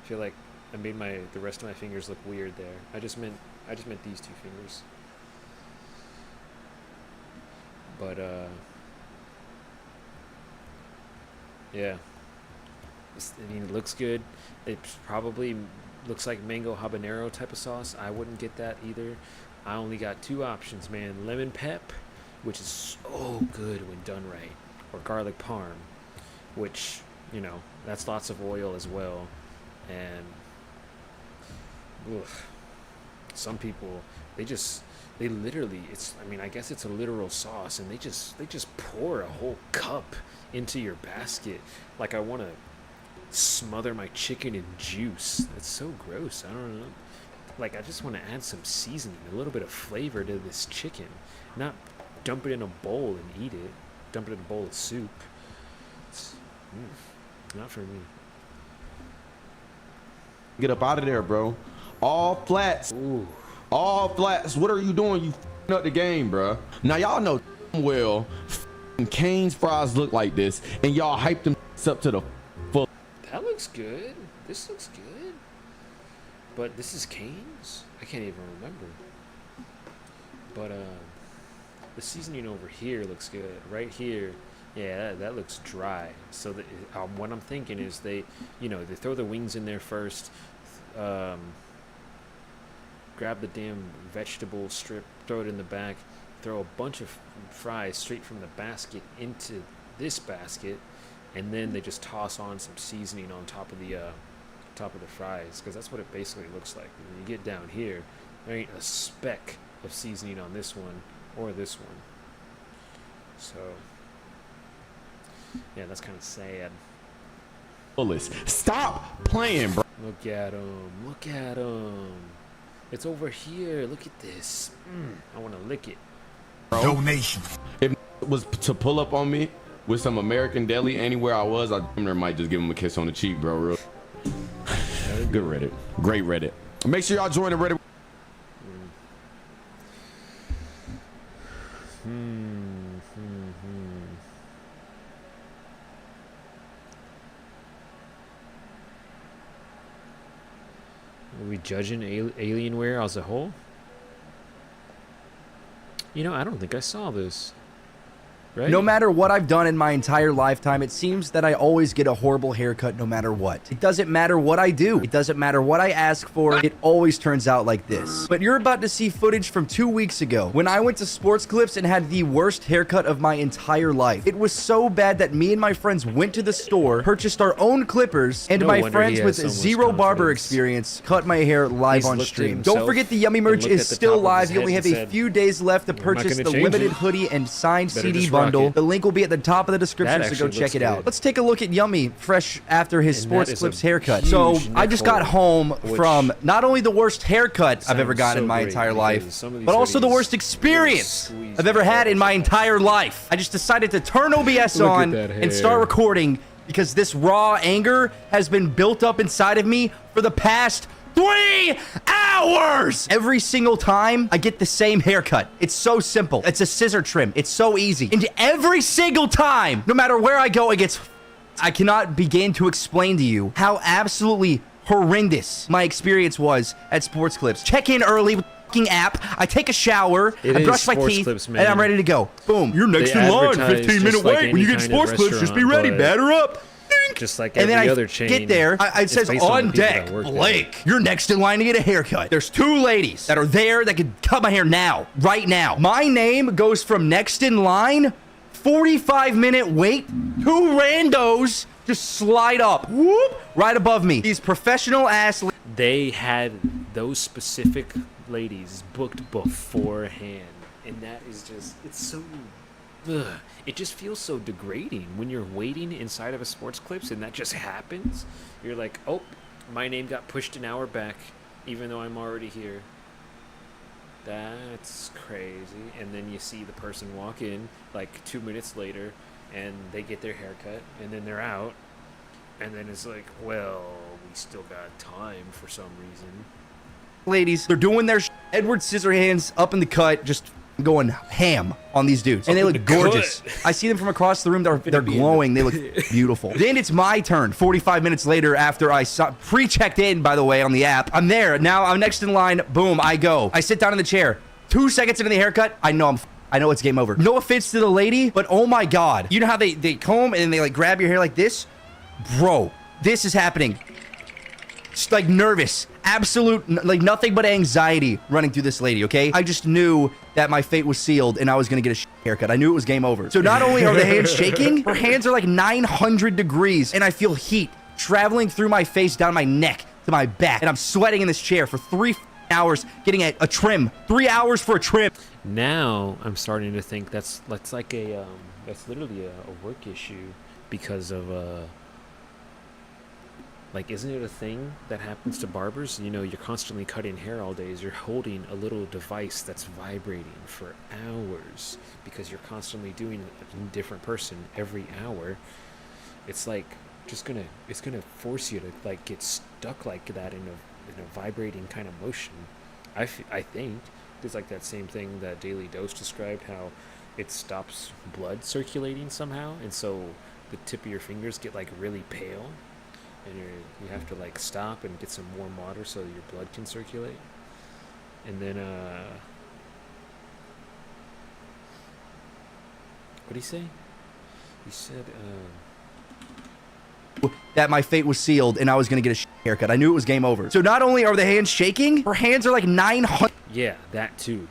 I feel like I made the rest of my fingers look weird there. I just meant these 2 fingers. But yeah. I mean, it looks good. It probably looks like mango habanero type of sauce. I wouldn't get that either. I only got 2 options, man. Lemon pep, which is so good when done right, or garlic parm, which, you know, that's lots of oil as well. And some people, they literally, I guess it's a literal sauce, and they just pour a whole cup into your basket. Like, I want to smother my chicken in juice. That's so gross. I don't know. Like, I just want to add some seasoning, a little bit of flavor to this chicken, not dump it in a bowl and eat it. Dump it in a bowl of soup. It's not for me. Get up out of there, bro. All flats. Ooh. All flats. What are you doing? You f***ing up the game, bro. Now y'all know well Cane's fries look like this, and y'all hyped them up to the full. That looks good. This looks good. But this is Cane's? I can't even remember. But the seasoning over here looks good. Right here, yeah, that looks dry. So what I'm thinking is they throw the wings in there first, grab the damn vegetable strip, throw it in the back, throw a bunch of fries straight from the basket into this basket, and then they just toss on some seasoning on top of the fries, because that's what it basically looks like. When you get down here, there ain't a speck of seasoning on this one or this one. So yeah, that's kind of sad. Stop playing, bro. Look at him. Look at him. It's over here. Look at this. I want to lick it. Bro. Donation. If it was to pull up on me with some American Deli anywhere I was, I might just give him a kiss on the cheek, bro. Real. Good Reddit. Great Reddit. Make sure y'all join the Reddit. Are we judging Alienware as a whole? You know, I don't think I saw this. Right? No matter what I've done in my entire lifetime, it seems that I always get a horrible haircut no matter what. It doesn't matter what I do. It doesn't matter what I ask for. It always turns out like this. But you're about to see footage from 2 weeks ago when I went to Sports Clips and had the worst haircut of my entire life. It was so bad that me and my friends went to the store, purchased our own clippers, and No my wonder friends he with has so much zero barber confidence. experience cut my hair live He's on looked at stream. himself Don't forget the Yummy and merch looked is at the still top of his live. You head only have and a said, few days left to not purchase gonna the change limited it. hoodie and signed Better CD just rock bundle. it. The link will be at the top of the description, so go actually check looks it out. good. Let's take a look at Yummy fresh after his And Sports that is Clips a haircut. So huge I just got neck home hole, from which not only the worst haircut I've ever sounds gotten so in my great entire because life, some of these but also the hoodies worst experience I've ever had in my entire life. I just decided to turn OBS Look at on that and start hair. recording because this raw anger has been built up inside of me for the past 3 hours! Every single time, I get the same haircut. It's so simple. It's a scissor trim. It's so easy. And every single time, no matter where I go, it gets... I cannot begin to explain to you how absolutely horrendous my experience was at Sports Clips. Check in early with the fucking app. I take a shower. It I is brush my Sports teeth. Clips, and I'm man. ready to go. Boom. You're next They in line. advertise 15-minute just like wait. When you any get kind Sports of Clips, just be ready. restaurant, Batter up. Just like And every then I other chain. get there. It it's says based on on the people deck, that work there. Blake. You're next in line to get a haircut. There's 2 ladies that are there that could cut my hair now, right now. My name goes from next in line, 45-minute wait, 2 randos just slide up, whoop, right above me. These professional ass. They had those specific ladies booked beforehand, and that is just, it's so, ugh. It just feels so degrading when you're waiting inside of a Sports Clips and that just happens. You're like, oh, my name got pushed an hour back, even though I'm already here. That's crazy. And then you see the person walk in like 2 minutes later, and they get their haircut, and then they're out, and then it's like, well, we still got time for some reason. Ladies, they're doing their Edward Scissorhands up in the cut, just going ham on these dudes, and they Up in look the gorgeous. cut. I see them from across the room. They're be in glowing. the- They look beautiful. Then it's my turn. 45 minutes later, after I pre-checked in, by the way, on the app. I'm there now. I'm next in line. Boom, I go. I sit down in the chair. 2 seconds into the haircut, I know it's game over. No offense to the lady, but oh my god, you know how they comb and they like grab your hair like this, bro? This is happening. Just like nervous, like nothing but anxiety running through this lady, okay? I just knew that my fate was sealed and I was gonna get a haircut. I knew it was game over. So not only are the hands shaking, her hands are like 900 degrees and I feel heat traveling through my face down my neck to my back. And I'm sweating in this chair for 3 hours getting a trim. 3 hours for a trim. Now I'm starting to think that's like a that's literally a work issue because of like, isn't it a thing that happens to barbers? You know, you're constantly cutting hair all day. You're holding a little device that's vibrating for hours because you're constantly doing a different person every hour. It's like it's gonna force you to like get stuck like that in a vibrating kind of motion. I think there's like that same thing that Daily Dose described, how it stops blood circulating somehow, and so the tip of your fingers get like really pale, and you have to like stop and get some warm water so your blood can circulate. And then what'd he say? He said that my fate was sealed and I was gonna get a haircut. I knew it was game over. So not only are the hands shaking, her hands are like 900. yeah, that too.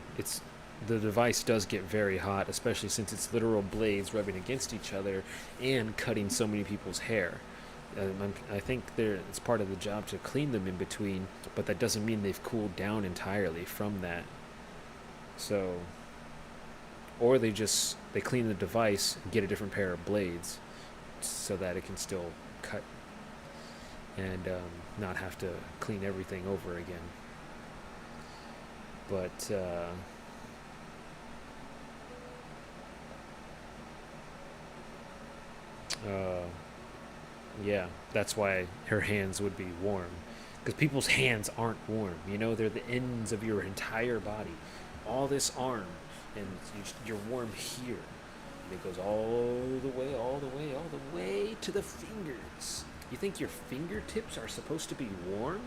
The device does get very hot, especially since it's literal blades rubbing against each other and cutting so many people's hair. I think it's part of the job to clean them in between, but that doesn't mean they've cooled down entirely from that. So, or they clean the device and get a different pair of blades so that it can still cut and not have to clean everything over again. But yeah, that's why her hands would be warm. Because people's hands aren't warm. You know, they're the ends of your entire body. All this arm, and you're warm here. And it goes all the way, all the way, all the way to the fingers. You think your fingertips are supposed to be warm?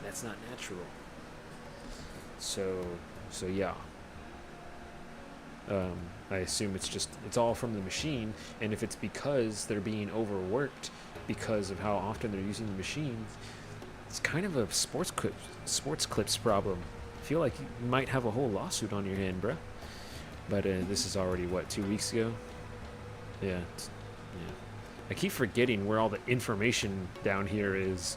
That's not natural. So yeah. I assume it's all from the machine, and if it's because they're being overworked because of how often they're using the machine, it's kind of a sports clips problem. I feel like you might have a whole lawsuit on your hand, bruh. But this is already, what, 2 weeks ago? Yeah. I keep forgetting where all the information down here is.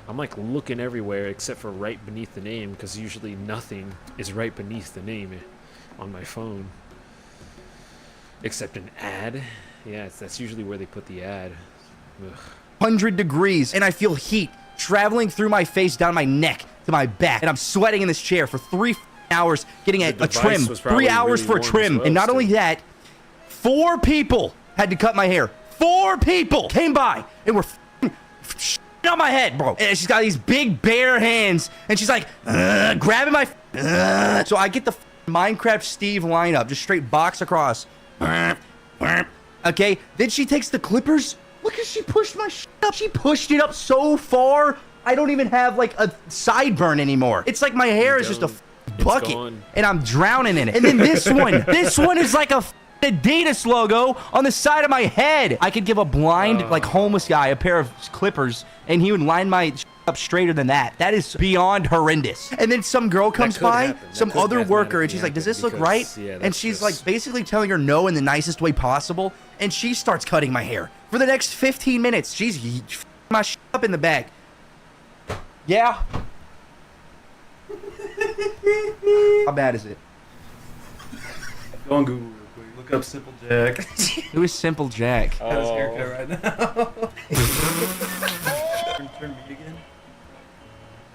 I'm like looking everywhere except for right beneath the name, because usually nothing is right beneath the name on my phone. Except an ad. Yeah, that's usually where they put the ad. Ugh. 100 degrees, and I feel heat traveling through my face, down my neck, to my back, and I'm sweating in this chair for 3 hours getting a trim. 3 hours for a trim. And not only that, 4 people had to cut my hair. 4 people came by and were on my head, bro. And she's got these big bare hands, and she's like grabbing my so I get the Minecraft Steve lineup, just straight box across. Okay, then she takes the clippers. Look at she pushed my shit up. She pushed it up so far, I don't even have like a sideburn anymore. It's like my hair is just a bucket, and I'm drowning in it. And then this one is like a Adidas logo on the side of my head. I could give a blind, like homeless guy a pair of clippers, and he would line my up straighter than that. That is beyond horrendous. And then some girl comes by, some other worker, and she's like, does this look right? And she's like basically telling her no in the nicest way possible, and she starts cutting my hair. For the next 15 minutes, she's my shit up in the bag. Yeah. How bad is it? Go on Google real quick. Look up Simple Jack. Who is Simple Jack? Got his haircut right now. Turn me again.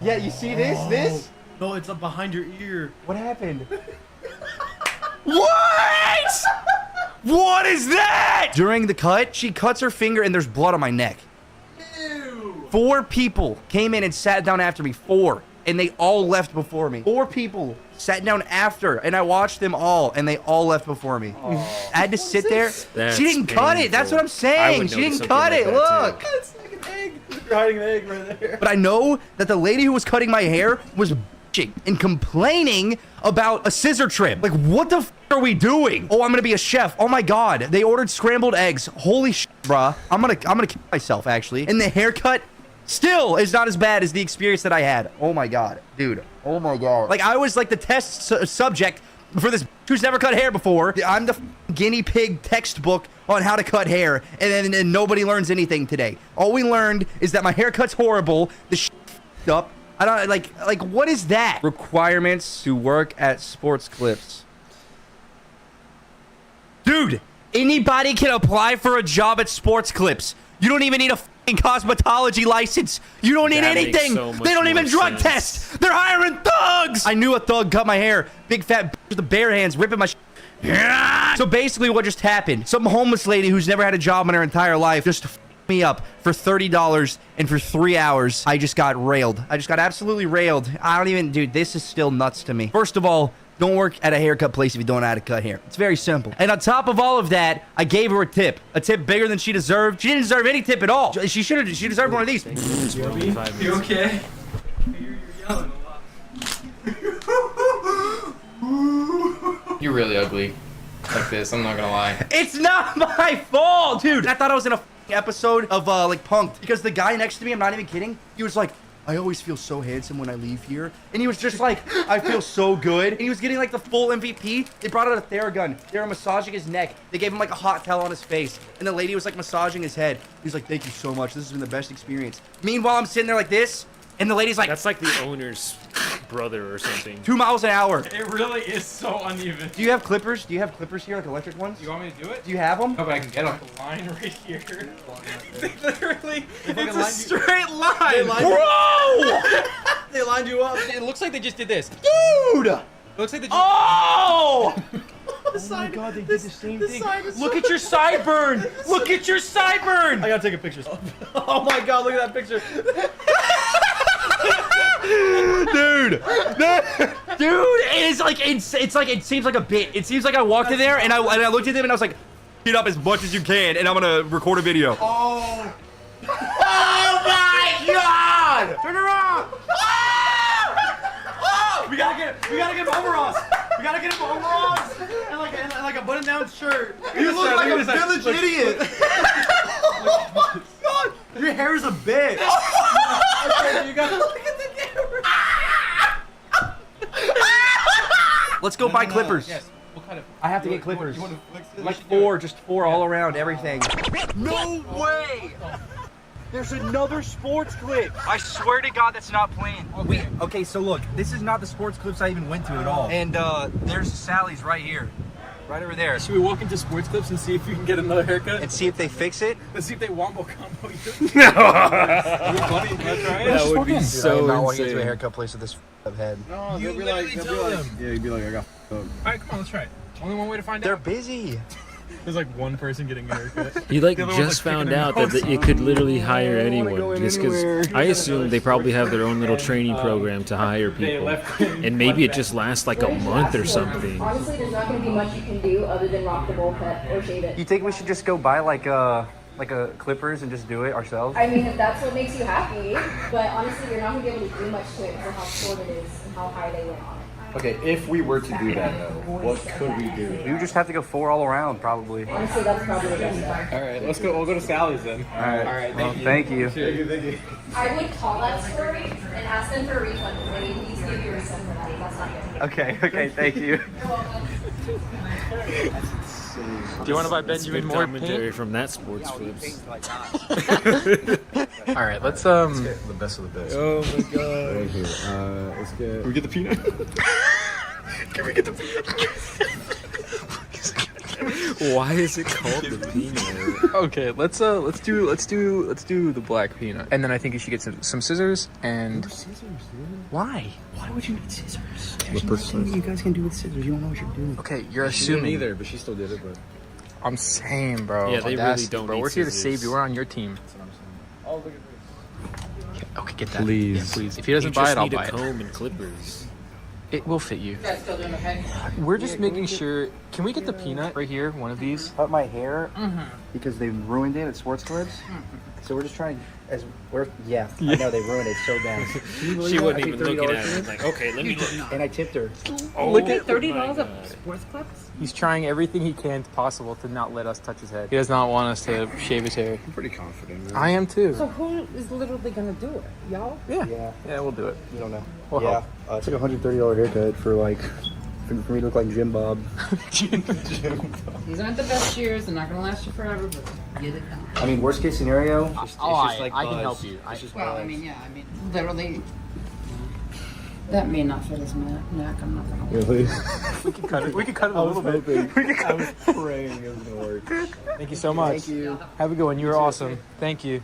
Yeah, you see this? No, it's up behind your ear. What happened? What? What is that? During the cut, she cuts her finger and there's blood on my neck. Ew. 4 people came in and sat down after me. 4. And they all left before me. 4 people sat down after, and I watched them all, and they all left before me. I had to sit there. She didn't cut it. That's what I'm saying. She didn't cut it. Look. It's like an egg. You're hiding an egg right there. But I know that the lady who was cutting my hair was bitching and complaining about a scissor trim. Like, what the f are we doing? Oh, I'm gonna be a chef. Oh my god. They ordered scrambled eggs. Holy shit, bruh. I'm gonna kill myself, actually. And the haircut still is not as bad as the experience that I had. Oh my god, dude. Oh my god. Like, I was like the test subject for this who's never cut hair before. I'm the guinea pig textbook on how to cut hair, and then nobody learns anything today. All we learned is that my haircut's horrible. The shit up. I don't like what is that? Requirements to work at Sports Clips. Dude, anybody can apply for a job at Sports Clips. You don't even need a cosmetology license. You don't need anything. They don't even drug test. They're hiring thugs. I knew a thug cut my hair. Big fat with the bare hands ripping my So basically what just happened, some homeless lady who's never had a job in her entire life just me up for $30, and for 3 hours I just got railed. I just got absolutely railed. I don't even, dude, this is still nuts to me. First of all, don't work at a haircut place if you don't know how to cut hair. It's very simple. And on top of all of that, I gave her a tip bigger than she deserved. She didn't deserve any tip at all. She deserved one of these. You okay? You're yelling a lot. You're really ugly like this, I'm not gonna lie. It's not my fault, dude. I thought I was in a episode of like Punk'd, because the guy next to me, I'm not even kidding, he was like, I always feel so handsome when I leave here. And he was just like, I feel so good. And he was getting like the full MVP. They brought out a Theragun. They were massaging his neck. They gave him like a hot towel on his face. And the lady was like massaging his head. He's like, thank you so much. This has been the best experience. Meanwhile, I'm sitting there like this. And the lady's like, that's like the owner's brother or something. 2 miles an hour. It really is so uneven. Do you have clippers? Do you have clippers here, like electric ones? You want me to do it? Do you have them? No, but I can get them. The line right here. Literally, it's a straight line. Bro! They lined you up. It looks like they just did this. Dude! It looks like they just... Oh! Oh my god, they did the same thing. Look at your sideburn! Look at your sideburn! I gotta take a picture. Oh my god, look at that picture. Dude, it seems like a bit. It seems like I walked in there and I looked at them and I was like, "Get up as much as you can," and I'm gonna record a video. Oh. Oh my God! Turn around! Oh! We gotta get him overalls. We gotta get him overalls and like a button-down shirt. You look like a village idiot. Oh my God! Your hair is a bitch. Okay, you gotta look at the camera. Let's go buy clippers. Yes. What kind of? I have to get clippers. You want to fix this? Like just four all around everything. No way! There's another sports clip. I swear to God, that's not planned. Okay, so look, this is not the sports clips I even went to at all. And there's Sally's right here. Right over there. Should we walk into sports clips and see if you can get another haircut? And see if they fix it? Let's see if they wombo combo you. That would be so I'm not walking insane. into a haircut place with this up head. No, you literally tell them. Yeah, you'd be like, I got up. All right, come on, let's try it. Only one way to find They're out. busy. There's like one person getting a haircut. He like The other one's, just like, found picking out their that nose. it could literally hire go anyone in just anywhere. because I assume they probably have their own little training program to hire people, and maybe it just lasts like a month or something. Honestly, there's not going to be much you can do other than rock the bowl cut or shave it. You think we should just go buy like a clippers and just do it ourselves? I mean, if that's what makes you happy, but honestly, you're not going to be able to do much to it for how short it is and how high they went on it. Okay, if we were to do that though, what could we do? We would just have to go 4 all around, probably. Honestly, that's probably the best bet. All right, let's go. We'll go to Sally's then. All right. All right. Well, thank you. Thank you. I would call that store and ask them for a refund. They need to please give you a refund for that. That's not good. Okay, thank you. You're welcome. Do you want to buy That's Benjamin good Moore commentary paint? from that sports clips. All right, let's The best of the best. Oh my God. Right here. Let's get. Can we get the peanut? Can we get the peanut? Why is it called the peanut? Okay, let's do the black peanut, and then I think you should get some scissors and. Why? Why would you need scissors? What person? You guys can do with scissors. You don't know what you're doing. Okay, you're She didn't assuming. either, but she still did it. But I'm saying, bro. Yeah, they really audacity, don't Bro, need we're here to scissors. save you. We're on your team. oh, look at this. Okay, get that. Please. Yeah, please. If he doesn't You buy just it, I'll need buy a it. comb and clippers. It will fit you. You guys still doing okay? We're just making sure. Can we get the peanut right here? One of these. Cut my hair because they ruined it at Sports Clips. So we're just trying I know they ruined it so bad. She wasn't even looking at it. Like, okay, let me look. And I tipped her. Oh, Look at $30 my of God. sports clips? He's trying everything he can possible to not let us touch his head. He does not want us to shave his hair. I'm pretty confident. Man. I am too. So who is literally going to do it? Y'all? Yeah, we'll do it. You don't know. We'll help. It's like $130 haircut for like for me to look like Jim Bob. These aren't the best years. They're not going to last you forever, but get it done. I mean, worst case scenario. I can help you. Literally, that may not fit his neck. I'm not going to Really? We can cut it. We can cut it a little bit. I was praying it was gonna work. Thank you so much. Thank you. Have a good one. You were awesome. Thank you.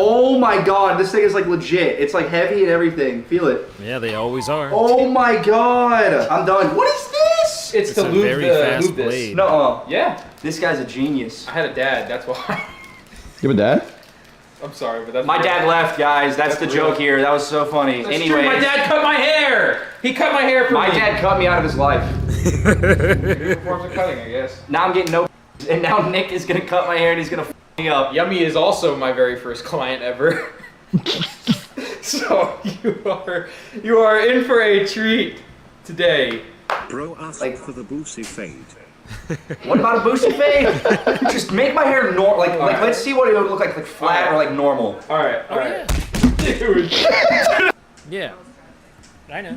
Oh my God, this thing is like legit. It's like heavy and everything. Feel it. Yeah, they always are. Oh my God. I'm done. What is this? It's It's a very fast this. blade. No. Yeah, This guy's a genius. I had a dad. That's why. You have a dad? I'm sorry, but that's My dad left, guys. That's the joke here. That was so funny. Anyway, My dad cut my hair. He cut my hair for my me. dad cut me out of his life. New forms of cutting, I guess. Now I'm getting no. And now Nick is gonna cut my hair and he's gonna me up. Yummy is also my very first client ever. So you are in for a treat today. Bro asked for the Boosie fade. What about a boosted fade? Just make my hair like let's see what it would look like flat or like normal. All right. Dude. Yeah. I know.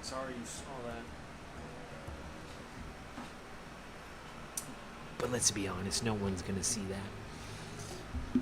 Sorry you saw that. But let's be honest, no one's gonna see that.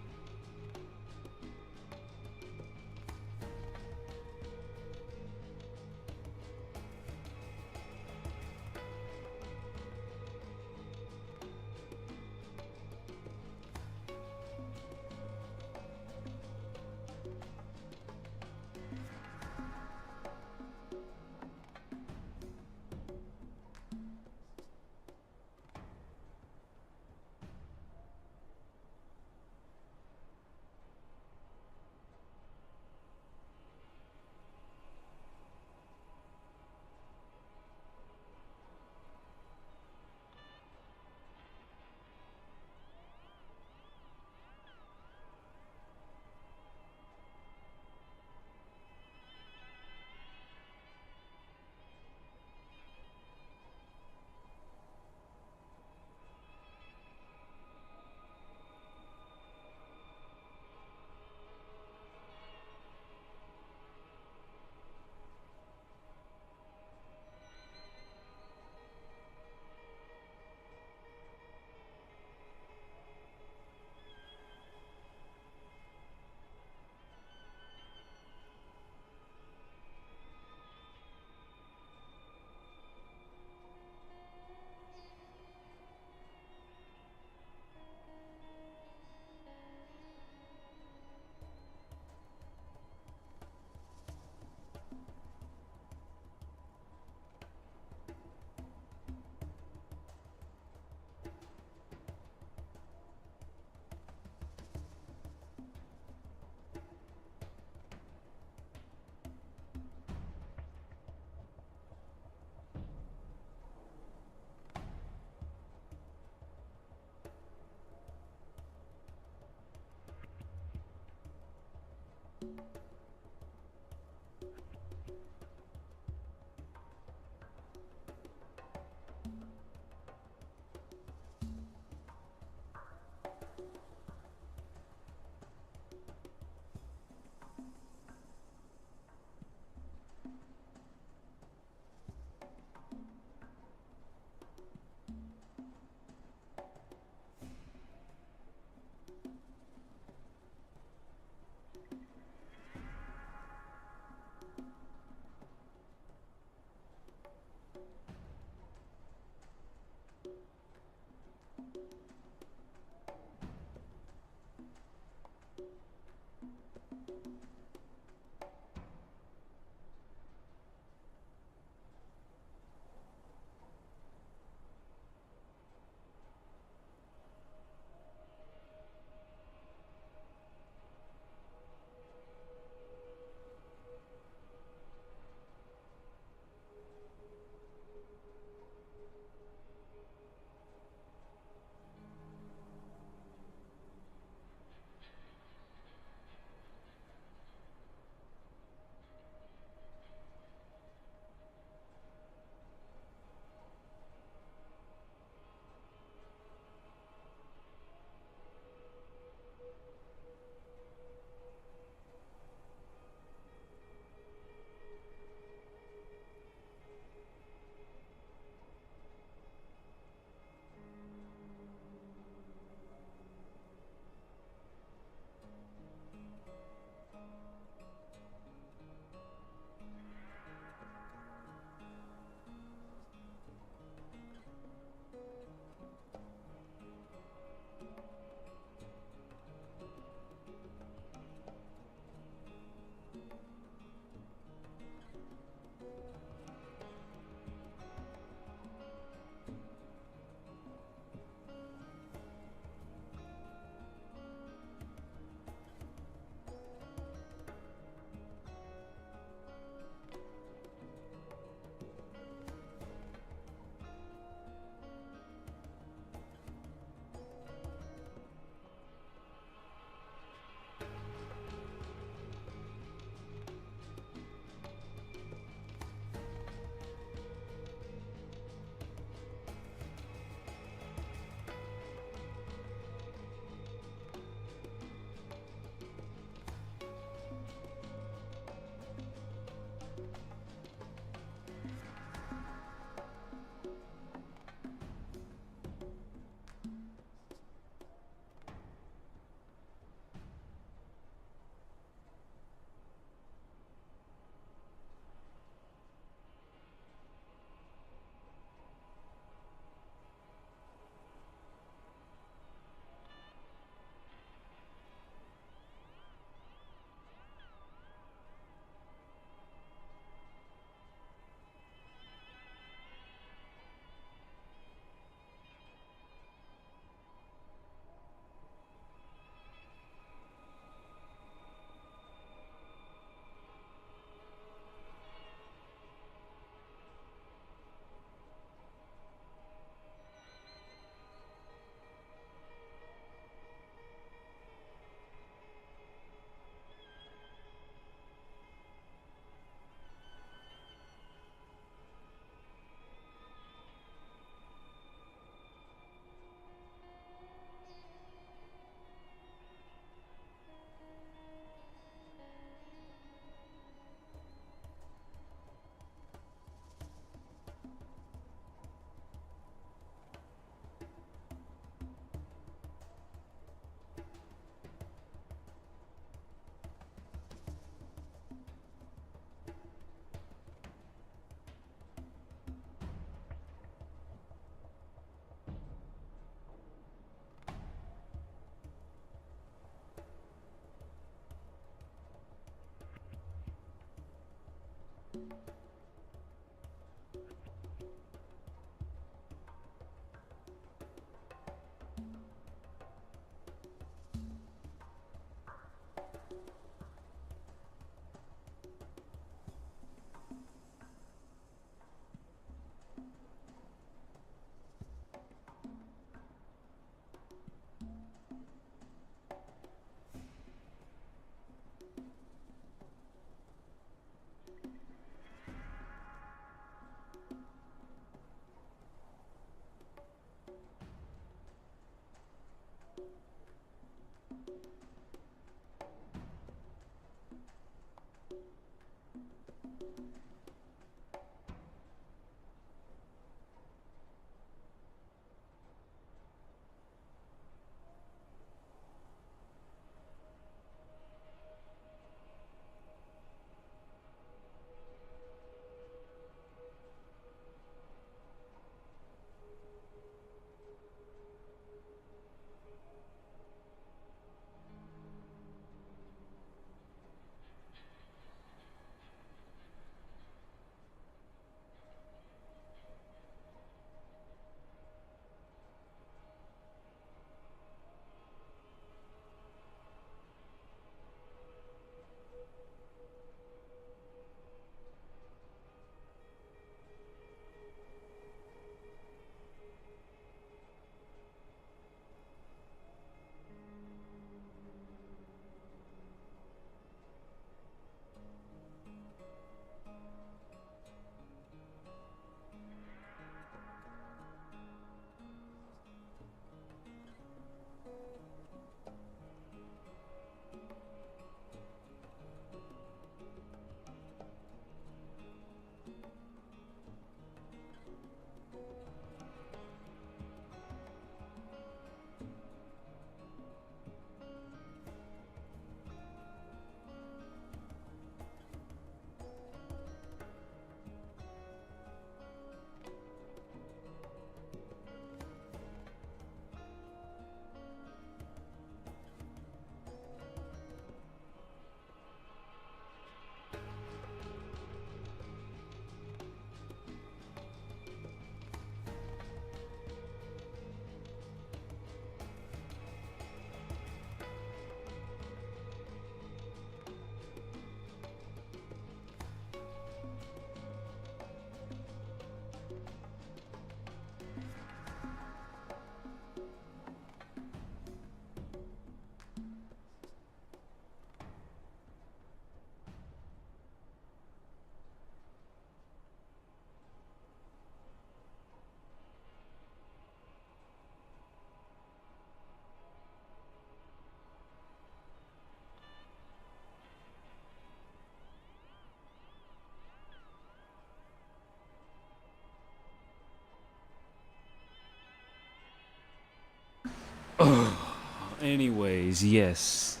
Anyways, yes.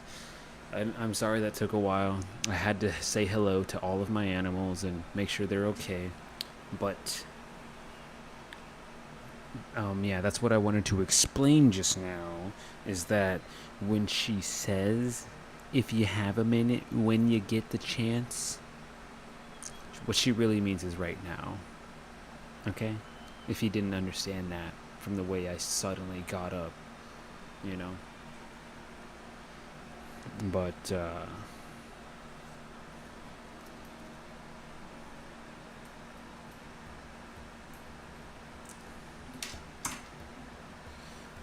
I'm sorry that took a while. I had to say hello to all of my animals and make sure they're okay. But, yeah, that's what I wanted to explain just now, is that when she says, if you have a minute, when you get the chance, what she really means is right now. Okay? If you didn't understand that from the way I suddenly got up, you know? But,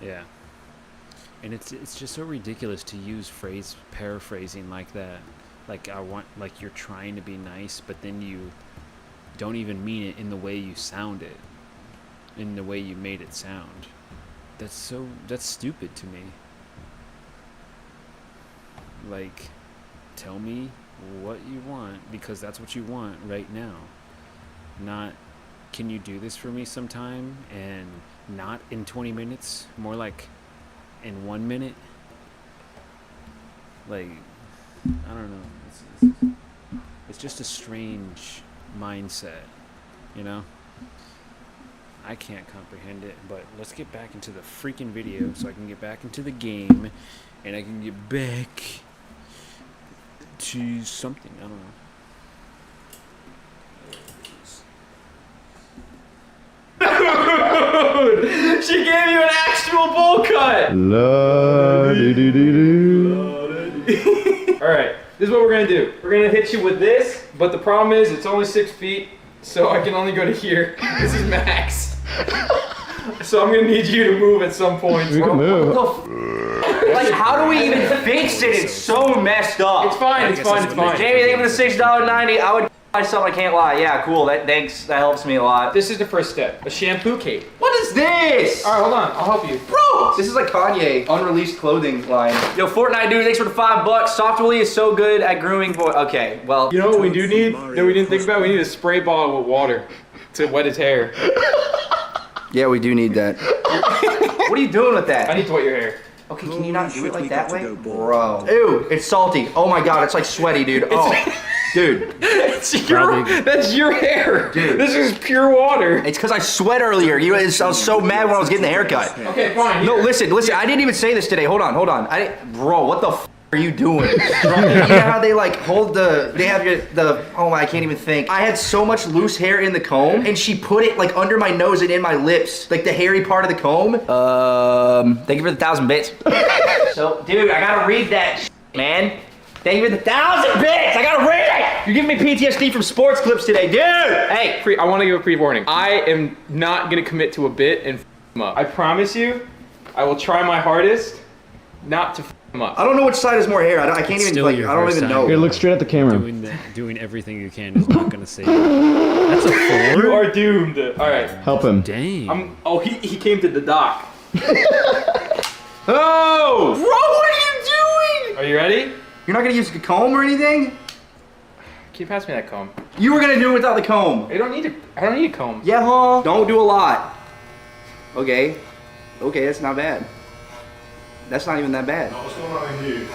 yeah. And it's just so ridiculous to use paraphrasing like that. Like like you're trying to be nice, but then you don't even mean it in the way you sound it, in the way you made it sound. That's stupid to me. Like, tell me what you want, because that's what you want right now. Not, can you do this for me sometime, and not in 20 minutes, more like in 1 minute. Like, I don't know, it's just a strange mindset, you know? I can't comprehend it, but let's get back into the freaking video so I can get back into the game and I can get back to something. I don't know. All right, this is what we're gonna do. We're gonna hit you with this, but the problem is it's only 6 feet, so I can only go to here. This is max. So I'm gonna need you to move at some point. We can move. Like, how do we even fix it? It's so messed up. It's fine, it's fine, it's fine. Jamie, think of the $6.90. I would myself, I can't lie. Yeah, cool. Thanks. That helps me a lot. This is the first step. A shampoo cape. What is this? All right, hold on. I'll help you. Bro, this is like Kanye, unreleased clothing line. Yo, Fortnite dude, thanks for the $5. Softwally is so good at grooming boy. Okay, well. You know what we do need that we didn't think about? We need a spray bottle with water to wet his hair. Yeah, we do need that. What are you doing with that? I need to wet your hair. Okay, can you not do it like that way? Bro. Ew, it's salty. Oh my god, it's like sweaty, dude. Oh, dude. That's your hair. Dude. This is pure water. It's because I sweat earlier. I was so mad when I was getting the haircut. Okay, fine. No, listen. I didn't even say this today. Hold on. Bro, what the f are you doing? You know how they like hold they have oh, I can't even think. I had so much loose hair in the comb, and she put it like under my nose and in my lips, like the hairy part of the comb. Thank you for the 1,000 bits. So, dude, I gotta read that man. Thank you for the 1,000 bits! I gotta read it! You're giving me PTSD from sports clips today, dude! Hey! I want to give a pre-warning. I am not gonna commit to a bit and f him up. I promise you, I will try my hardest not to f him up. I don't know which side has more hair. I can't even, like, I don't even know. Here, look straight at the camera. Doing everything you can is not gonna save you. That's a 4? You are doomed. Alright. Help him. Dang. He came to the dock. Oh! Bro, what are you doing? Are you ready? You're not gonna use a comb or anything? Can you pass me that comb? You were gonna do it without the comb. I don't need a comb. Yeah, huh? Don't do a lot. Okay. Okay, that's not bad. That's not even that bad. What's going on here?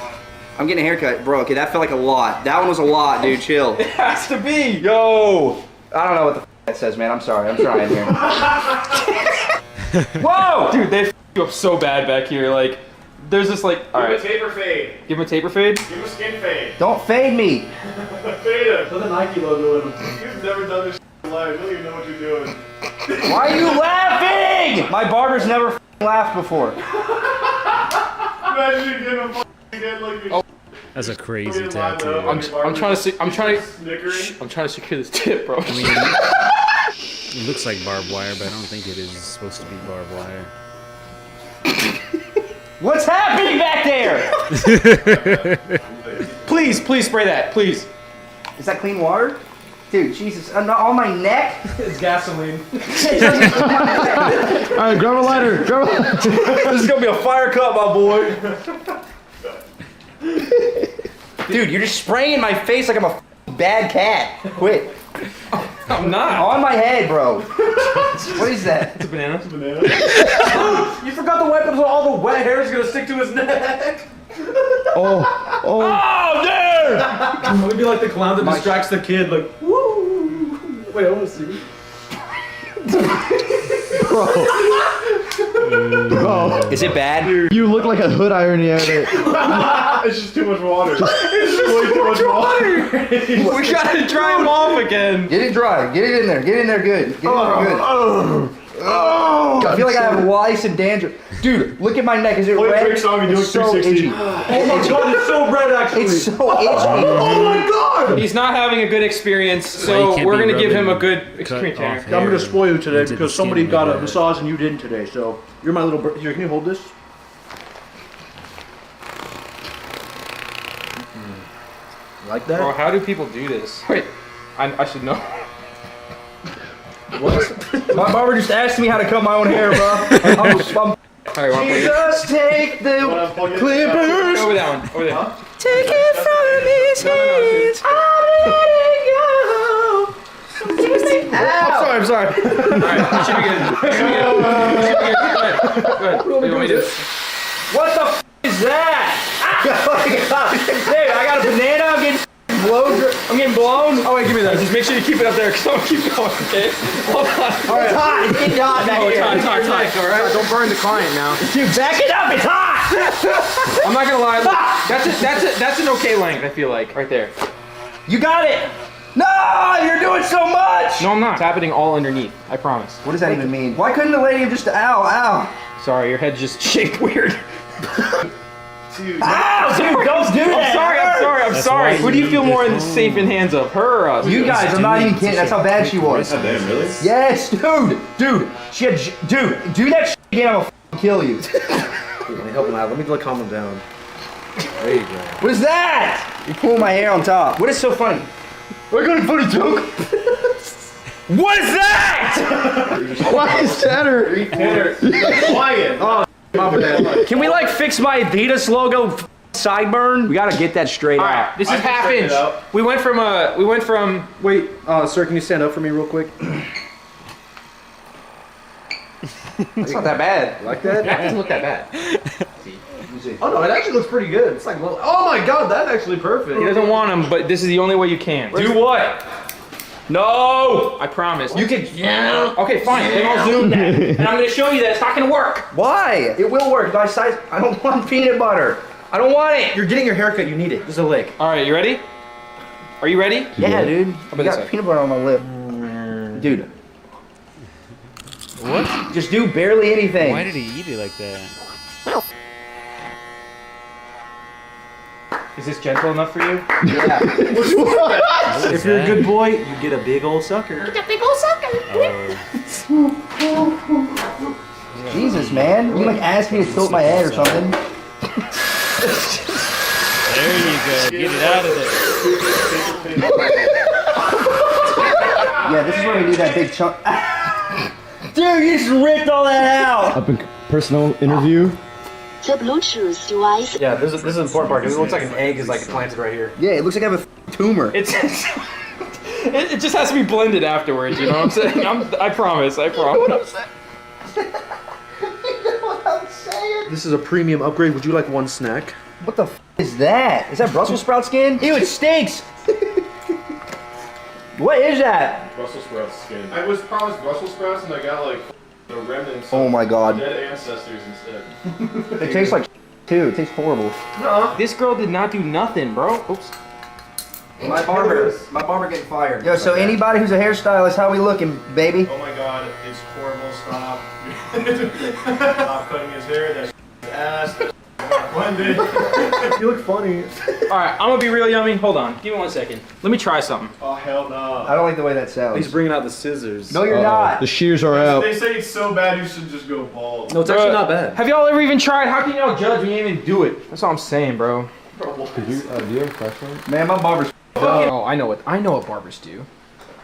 I'm getting a haircut, bro. Okay, that felt like a lot. That one was a lot, dude. Chill. It has to be. Yo. I don't know what the f that says, man. I'm sorry. I'm trying here. Whoa! Dude, they f you up so bad back here. Like, there's this like. All right. Give him a taper fade. Give him a taper fade. Give him a skin fade. Don't fade me. Fade him. Put the Nike logo in him. You've never done this in life. You don't even know what you're doing. Why are you laughing? My barber's never laughed before. Imagine you give him again like oh. That's a crazy tattoo. I'm trying to secure this tip, bro. I mean, it looks like barbed wire, but I don't think it is supposed to be barbed wire. What's happening back there? Please spray that, please. Is that clean water? Dude, Jesus, on my neck? It's gasoline. Alright, grab a lighter. This is gonna be a fire cut, my boy. Dude, you're just spraying in my face like I'm a bad cat. Quit. I'm not. On my head, bro. What is that? It's a banana. It's a banana. You forgot the weapon, so all the wet hair is gonna stick to his neck. Oh, dude! Let me be like the clown that distracts the kid, like, woo! Wait, I wanna see. Bro. Is it bad? You look like a hood irony at it. It's just too much water. It's way too much water. We gotta dry him off again. Get it dry. Get it in there. Get it in there good. Get it in there good. I feel like I have lice and dandruff. Dude, look at my neck. Is it red? It's so itchy. Oh my god, it's so red actually. It's so itchy. Oh my god! He's not having a good experience, so we're gonna give him a good experience. I'm gonna spoil you today because somebody got a massage and you didn't today. So you're my little here. Can you hold this? Like that? Bro, how do people do this? Wait, I should know. What? My barber just asked me how to cut my own hair, bro. Jesus, take the clippers. Over that one. Over there. Huh? Take it from his hands. I'm letting go. I'm sorry. Alright, should be good. Go ahead. What do you want me to do? What the f is that? Oh my god. Dude, I got a banana. I'm getting blown. Oh wait, give me that. Just make sure you keep it up there because I'm gonna keep going, okay? Hold on. Alright. It's hot. It's getting hot back here. It's hot. Alright, don't burn the client now. Dude, back it up. It's hot. I'm not gonna lie. Look, that's an okay length, I feel like. Right there. You got it. No, you're doing so much. No, I'm not. It's happening all underneath. I promise. What does that even mean? Why couldn't the lady have just ow? Sorry, your head's just shaped weird. Ow, dude, don't do that. I'm sorry. Who do you feel more safe in hands of, her or us? You guys, I'm not even kidding. That's how bad she was. Oh, damn, really? Yes, dude. She had, dude, do that shit again, I'm gonna f***ing kill you. Let me help him out. Let me calm him down. There you go. What is that? You pulling my hair on top. What is so funny? I got a funny joke. What is that? Why is Tanner? Quiet. Oh, my bad. Can we like fix my Adidas logo sideburn? We gotta get that straight All out. right, this is half inch. We went from. Wait, sir, can you stand up for me real quick? It's not that bad. Like that? That doesn't look that bad. Oh no, it actually looks pretty good. It's like, oh my god, that's actually perfect. He doesn't want them, but this is the only way you can. Do what? No! I promise. You can. Yeah. Okay, fine. Then I'll zoom that, and I'm gonna show you that it's not gonna work. Why? It will work. My size. I don't want peanut butter. I don't want it. You're getting your haircut. You need it. Just a lick. All right, you ready? Are you ready? Yeah, dude. I about got this peanut butter on my lip. Dude. What? Just do barely anything. Why did he eat it like that? Is this gentle enough for you? Yeah. If you're a good boy, you get a big old sucker. Get a big old sucker. Jesus, man. You like asked me to tilt my head or something. There you go. Get it out of there. Yeah, this is where we do that big chunk. Dude, you just ripped all that out. Up in personal interview. The Bluetooth device. Yeah, this is the important part because it looks like an egg is like planted right here. Yeah, it looks like I have a tumor. It just has to be blended afterwards. You know what I'm saying? I promise. You know what I'm saying? This is a premium upgrade. Would you like one snack? What the f is that? Is that Brussels sprout skin? Ew, it stinks. What is that? Brussels sprouts skin. I was promised Brussels sprouts and I got like the remnants. Oh my god. Dead ancestors instead. It tastes like too. It tastes horrible. No, this girl did not do nothing, bro. Oops. My barber getting fired. Yo, so anybody who's a hairstylist, how we looking, baby? Oh my god, it's horrible. Stop. Stop cutting his hair. That's ass. Blended. You look funny. All right, I'm gonna be real yummy. Hold on, give me 1 second. Let me try something. Oh hell no. I don't like the way that sounds. He's bringing out the scissors. No, you're not. The shears are out. They say it's so bad you should just go bald. No, it's actually not bad. Have y'all ever even tried? How can y'all judge when you ain't even do it? That's all I'm saying, bro. Do you have a fresh one? Man, my barber's Oh, I know what barbers do.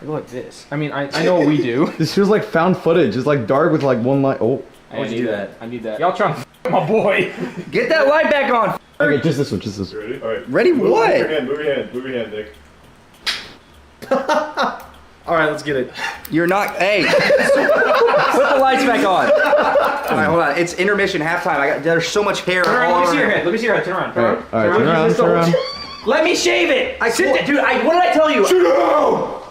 They go like this. I mean, I know what we do. This feels like found footage. It's like dark with like one light. Oh. I need that. I need that. Y'all trying to f my boy. Get that light back on. Okay, just this one. Just this one. Ready? All right. Ready? Move What? your hand. Move your hand. Move your hand, Nick. All right, let's get it. You're not. Hey. Put the lights back on. All right, hold on. It's intermission, halftime. There's so much hair. Turn around. all Let me see over your it. head. Let me see your head. Turn around. All right, turn around. Turn around. Let me shave it. What did I tell you? Sit down.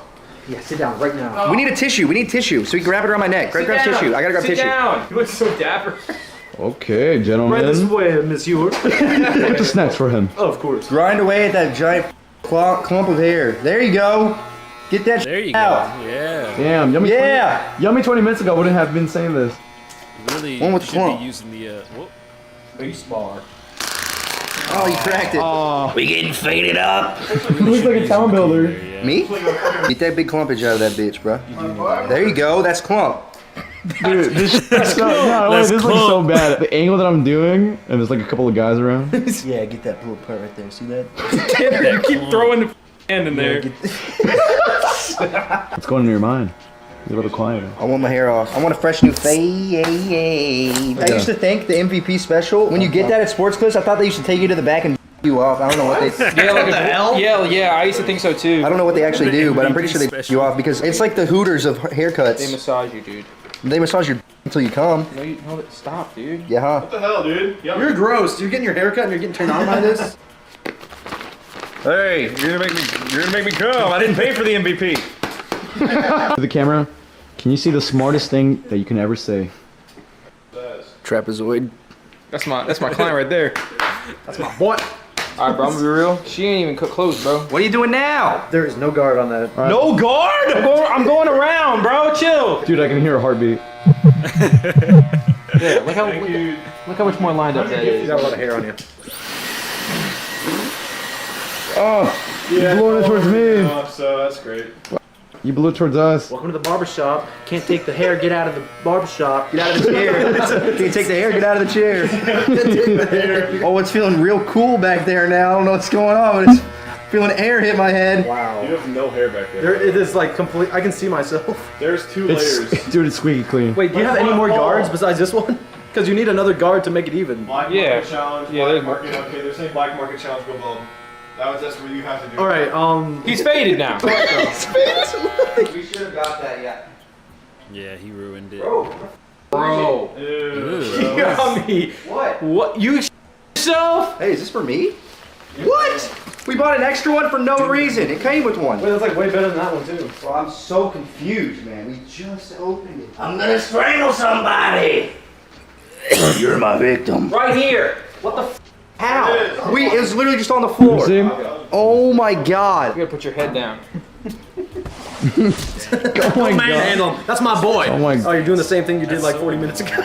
Yeah, sit down right now. We need a tissue. We need tissue. So we grab it around my neck. Grab tissue. I gotta grab tissue. Sit down. You look so dapper. Okay, Right gentlemen. this way, monsieur. Put the snacks for him. Oh, of course. Grind away at that giant clump of hair. There you go. Get that There you out. go. Yeah. Damn, yummy. Yeah. 20 minutes ago wouldn't have been saying this. Really One with the should clump. be using the whoop. Baseball. Oh, you cracked it. Oh, We getting faded up. looks like a town builder. Me? Get that big clumpage out of that bitch, bro. There you go. That's clump. Dude, this looks so bad. The angle that I'm doing, and there's like a couple of guys around. Yeah, get that blue part right there. See that? You keep throwing the hand in there. What's going in your mind? You're a little quieter. I want my hair off. I want a fresh new fade. I used to think the MVP special, when you get that at Sports Clips, I thought they used to take you to the back and you off. I don't know what they... Yeah, like yeah, I used to think so too. I don't know what they actually do, but I'm pretty sure they you off because it's like the Hooters of haircuts. They massage you, dude. They massage your until you come. No, stop, dude. Yeah, huh? What the hell, dude? You're gross. You're getting your haircut and you're getting turned on by this. Hey, you're gonna make me come. I didn't pay for the MVP. To the camera, can you see the smartest thing that you can ever say? Trapezoid. That's my client right there. That's my boy. All right, bro. I'm gonna be real. She ain't even cook clothes, bro. What are you doing now? There is no guard on that. No guard? I'm going around, bro. Chill. yourself. Dude, I can hear a heartbeat. There, look how much more lined up that is. You got a lot of hair on you. Oh, you're blowing it towards me. Oh, so that's great. You blew it towards us. Welcome to the barbershop. Can't take the hair, get out of the barbershop. Get out of the chair. Can't take the hair, get out of the chair. Oh, it's feeling real cool back there now. I don't know what's going on, but it's feeling air hit my head. Wow. You have no hair back there. It is like complete. I can see myself. There's 2 layers. Dude, it's squeaky clean. Wait, do you have any more guards besides this one? Because you need another guard to make it even. Black market challenge. Yeah, black market. Okay, they're saying black market challenge. Go bald. That's what you have to do. All right. He's faded now. He's faded. We should have got that yet. Yeah, he ruined it. Bro. You got me. What? You yourself? Hey, is this for me? What? We bought an extra one for no reason. It came with one. Wait, that's like way better than that one too. Well, I'm so confused, man. We just opened it. I'm gonna strangle somebody. You're my victim. Right here. What the f? How? It was literally just on the floor. Oh my god. You gotta put your head down. Oh my god. That's my boy. Oh my god. Oh, you're doing the same thing you did like 40 minutes ago.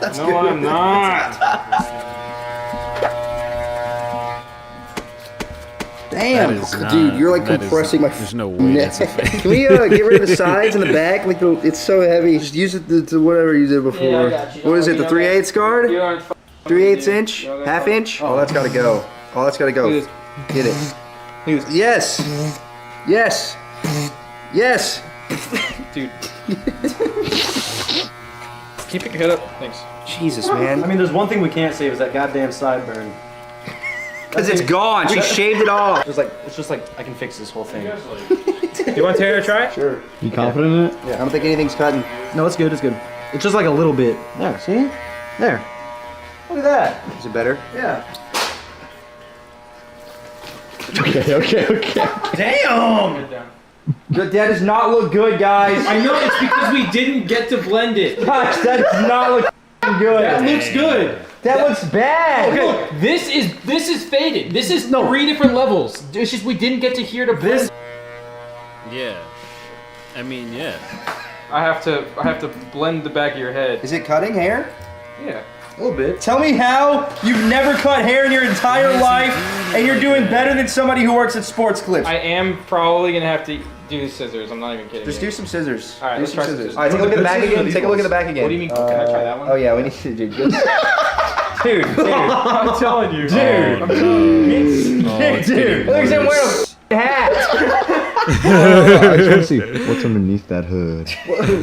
That's no, I'm not. Damn, dude, you're like compressing my There's no way neck. that's a fake. Can we get rid of the sides and the back? Like it's so heavy. Just use it to whatever you did before. Yeah, I got you. What is it? The 3/8 guard? You aren't 3/8 inch? Half inch? Oh, that's gotta go. Oh, that's gotta go. Get it. Yes. Yes. Yes. Dude. Can you pick your head up? Thanks. Jesus, man. I mean, there's one thing we can't save is that goddamn sideburn. Because it's gone. She shaved it off. It's just like I can fix this whole thing. Do you want Taylor to try it? Sure. You confident in it? Yeah. I don't think anything's cutting. No, it's good. It's good. It's just like a little bit. There. See? There. Look at that. Is it better? Yeah. Okay. Damn! That does not look good, guys. I know, it's because we didn't get to blend it. Gosh, that does not look good. That looks good. That looks bad. Okay, look, this is faded. This is 3 different levels. It's just we didn't get to hear the blend. Yeah. I mean, yeah. I have to blend the back of your head. Is it cutting hair? Yeah. A little bit. Tell me how you've never cut hair in your entire life and you're doing better than somebody who works at Sports Clips. I am probably gonna have to do scissors. I'm not even kidding. Just do some scissors. All right, do let's some try scissors. scissors. All right, take a look at the back again. Take a look at the back again. What do you mean? Can I try that one? Oh yeah, we need to do good. Dude, I'm telling you. Dude. Dude. Look at him wearing a hat. I just want to see what's underneath that hood.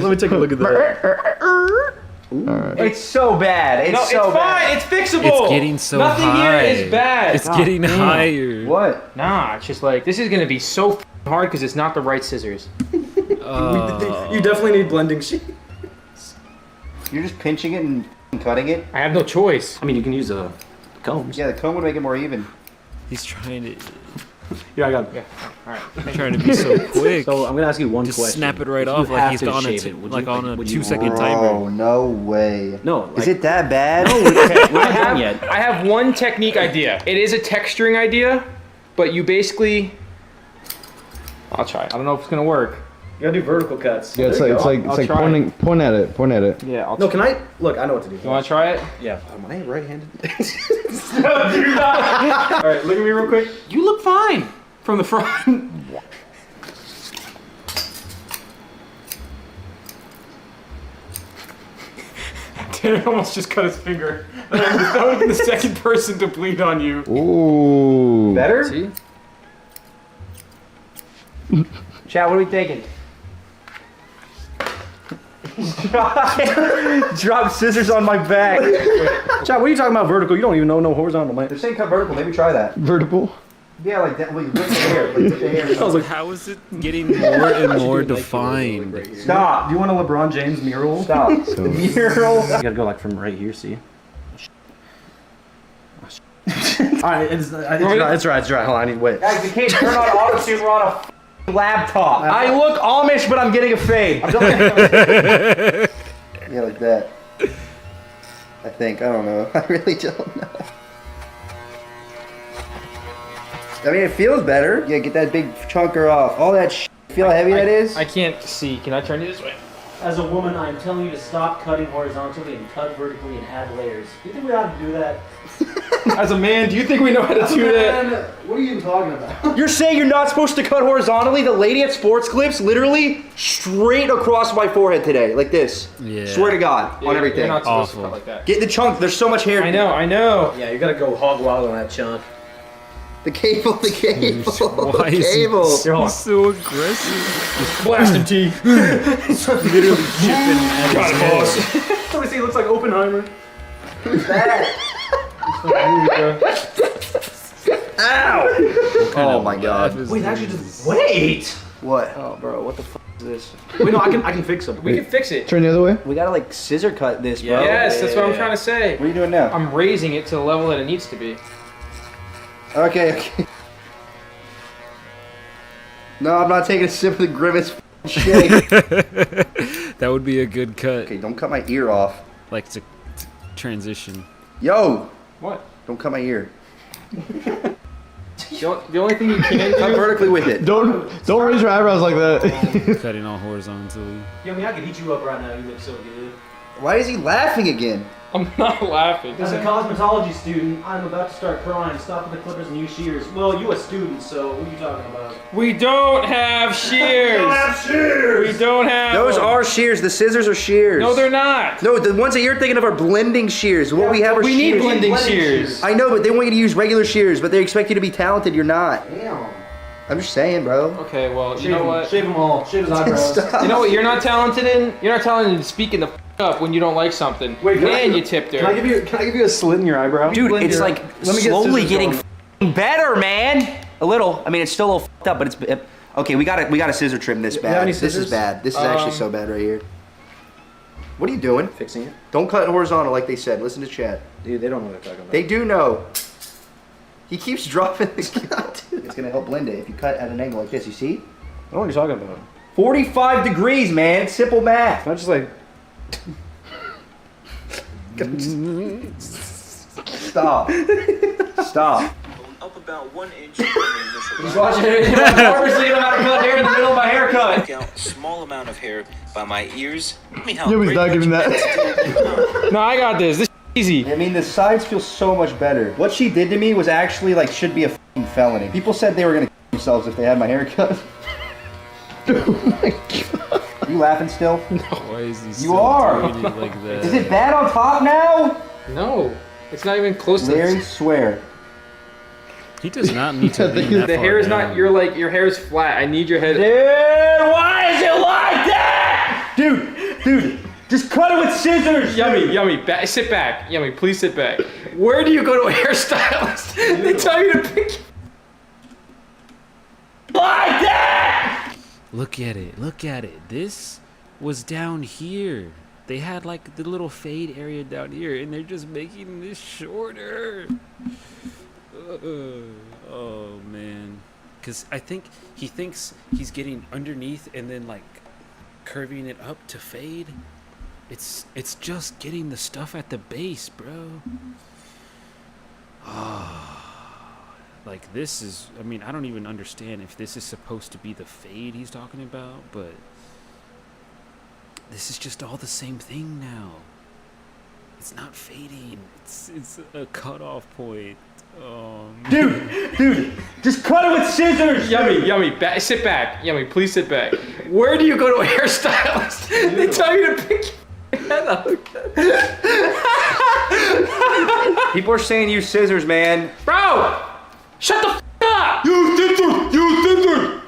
Let me take a look at that. Alright. It's so bad. It's No, so it's bad. fine. It's fixable. It's getting so Nothing high. here is bad. It's getting higher. What? Nah, it's just like this is gonna be so hard because it's not the right scissors. You definitely need blending sheets. You're just pinching it and cutting it? I have no choice. I mean, you can use a comb. Yeah, the comb would make it more even. He's trying to. Yeah, I got it. Yeah. All right. Trying to be so quick. So I'm gonna ask you one Just question. snap it right If you off like have he's to on a shave t- it, would like you- on a would you- 2-second Oh, timer. no way. No, Is it that bad? We're not done yet. I have one technique idea. It is a texturing idea, but you basically. I'll try it. I don't know if it's gonna work. You gotta do vertical cuts. Yeah, it's like try pointing. Point at it. Point at it. Yeah. I'll No, can I? Look, I know what to do. You want to try it? Yeah. Am I right-handed? No, you're not. All right, look at me real quick. You look fine from the front. Tanner almost just cut his finger. That would have been the second person to bleed on you. Ooh. Better? See? Chat, what are we thinking? Drop scissors on my back. Chad, what are you talking about vertical? You don't even know no horizontal, man. They're saying cut vertical. Maybe try that. Vertical. Yeah, like that. Like with the hair. Like with the hair. I was like, How is it getting more and more defined? Stop. do you want a LeBron James mural? Stop. Mural. You gotta go like from right here, see? Alright, it's dry. Hold on, I need wet. Guys, you can't turn on auto-tune. We're on a laptop. I look Amish, but I'm getting a fade. Yeah, like that. I think. I don't know. I really don't know. I mean, it feels better. Yeah, get that big chunker off. All that Feel how heavy that is? I can't see. Can I turn it this way? As a woman, I am telling you to stop cutting horizontally and cut vertically and add layers. Do you think we ought to do that? As a man, do you think we know how to do that? What are you even talking about? You're saying you're not supposed to cut horizontally? The lady at Sports Clips literally straight across my forehead today, like this. Yeah. Swear to God, on everything. You're not supposed to cut like that. Get the chunk. There's so much hair. I know. Yeah, you gotta go hog wild on that chunk. The cable, the cable, Why the is cable. he's so aggressive? Blast him, T. Literally chipping at Got his it, boss. head. Somebody say he looks like Oppenheimer. Who's that? Ow! Oh my God. Wait, actually just wait. What? Oh, bro, what the f is this? Wait, no, I can fix him. We can fix it. Turn the other way. We gotta like scissor cut this, bro. Yes, that's what I'm trying to say. What are you doing now? I'm raising it to the level that it needs to be. Okay. No, I'm not taking a sip of the Grimace shake. That would be a good cut. Okay, don't cut my ear off. Like to transition. Yo! What? Don't cut my ear. The only thing you can Cut do. vertically with it. Don't raise your eyebrows like that. Cutting all horizontally. Yo, I mean, I could eat you up right now. You look so good. Why is he laughing again? I'm not laughing. As a cosmetology student, I'm about to start crying. Stop with the clippers and use shears. Well, you a student, so what are you talking about? We don't have shears. We don't have. Those are shears. The scissors are shears. No, they're not. No, the ones that you're thinking of are blending shears. What we have are We shears. need blending shears. I know, but they want you to use regular shears, but they expect you to be talented. You're not. Damn. I'm just saying, bro. Okay, well, you know what? Shave them all. Shave his eyebrows. Stop. You know what? You're not talented in. You're not talented in speaking the f up when you don't like something. Wait, and you tipped her. Can I give you a slit in your eyebrow? Dude, it's like slowly getting better, man. A little. I mean, it's still a little fucked up, but it's okay. We gotta scissor trim this have bad. any This is scissors? bad. This is actually so bad right here. What are you doing? Fixing it. Don't cut it horizontal like they said. Listen to chat. Dude, they don't know what they're talking about. They do know. He keeps dropping the cut. It's gonna help blend it if you cut at an angle like this. You see? I don't know what you're talking about. 45 degrees, man. It's simple math. Not just like. Stop. Stop. Up about 1 inch. He's watching it. Barber's thinking about to cut hair in the middle of my haircut. Out small amount of hair by my ears. I mean, how Yeah, he's great not giving much that. No, I got this. This is easy. I mean, the sides feel so much better. What she did to me was actually like should be a f***ing felony. People said they were gonna kill themselves if they had my haircut. Oh my God. You laughing still? No. Why is he You still are. doing it like that? Is it bad on top now? No, it's not even close to. Larry, swear. He does not need to lean that The far hair is down. not. Your hair is flat. I need your head. Dude, why is it like that? Dude, just cut it with scissors. Yummy. Sit back. Yummy, please sit back. Where do you go to a hairstylist? They tell you to pick. Like that. Look at it. This was down here. They had like the little fade area down here, and they're just making this shorter. Oh man, because I think he thinks he's getting underneath and then like curving it up to fade. It's just getting the stuff at the base, bro. Like this is, I mean, I don't even understand if this is supposed to be the fade he's talking about, but this is just all the same thing now. It's not fading. It's a cutoff point. Dude, just cut it with scissors. Yummy. Sit back. Yummy, please sit back. Where do you go to a hairstylist? They tell you to pick your head up. People are saying use scissors, man. Bro, shut the f up. Use scissors.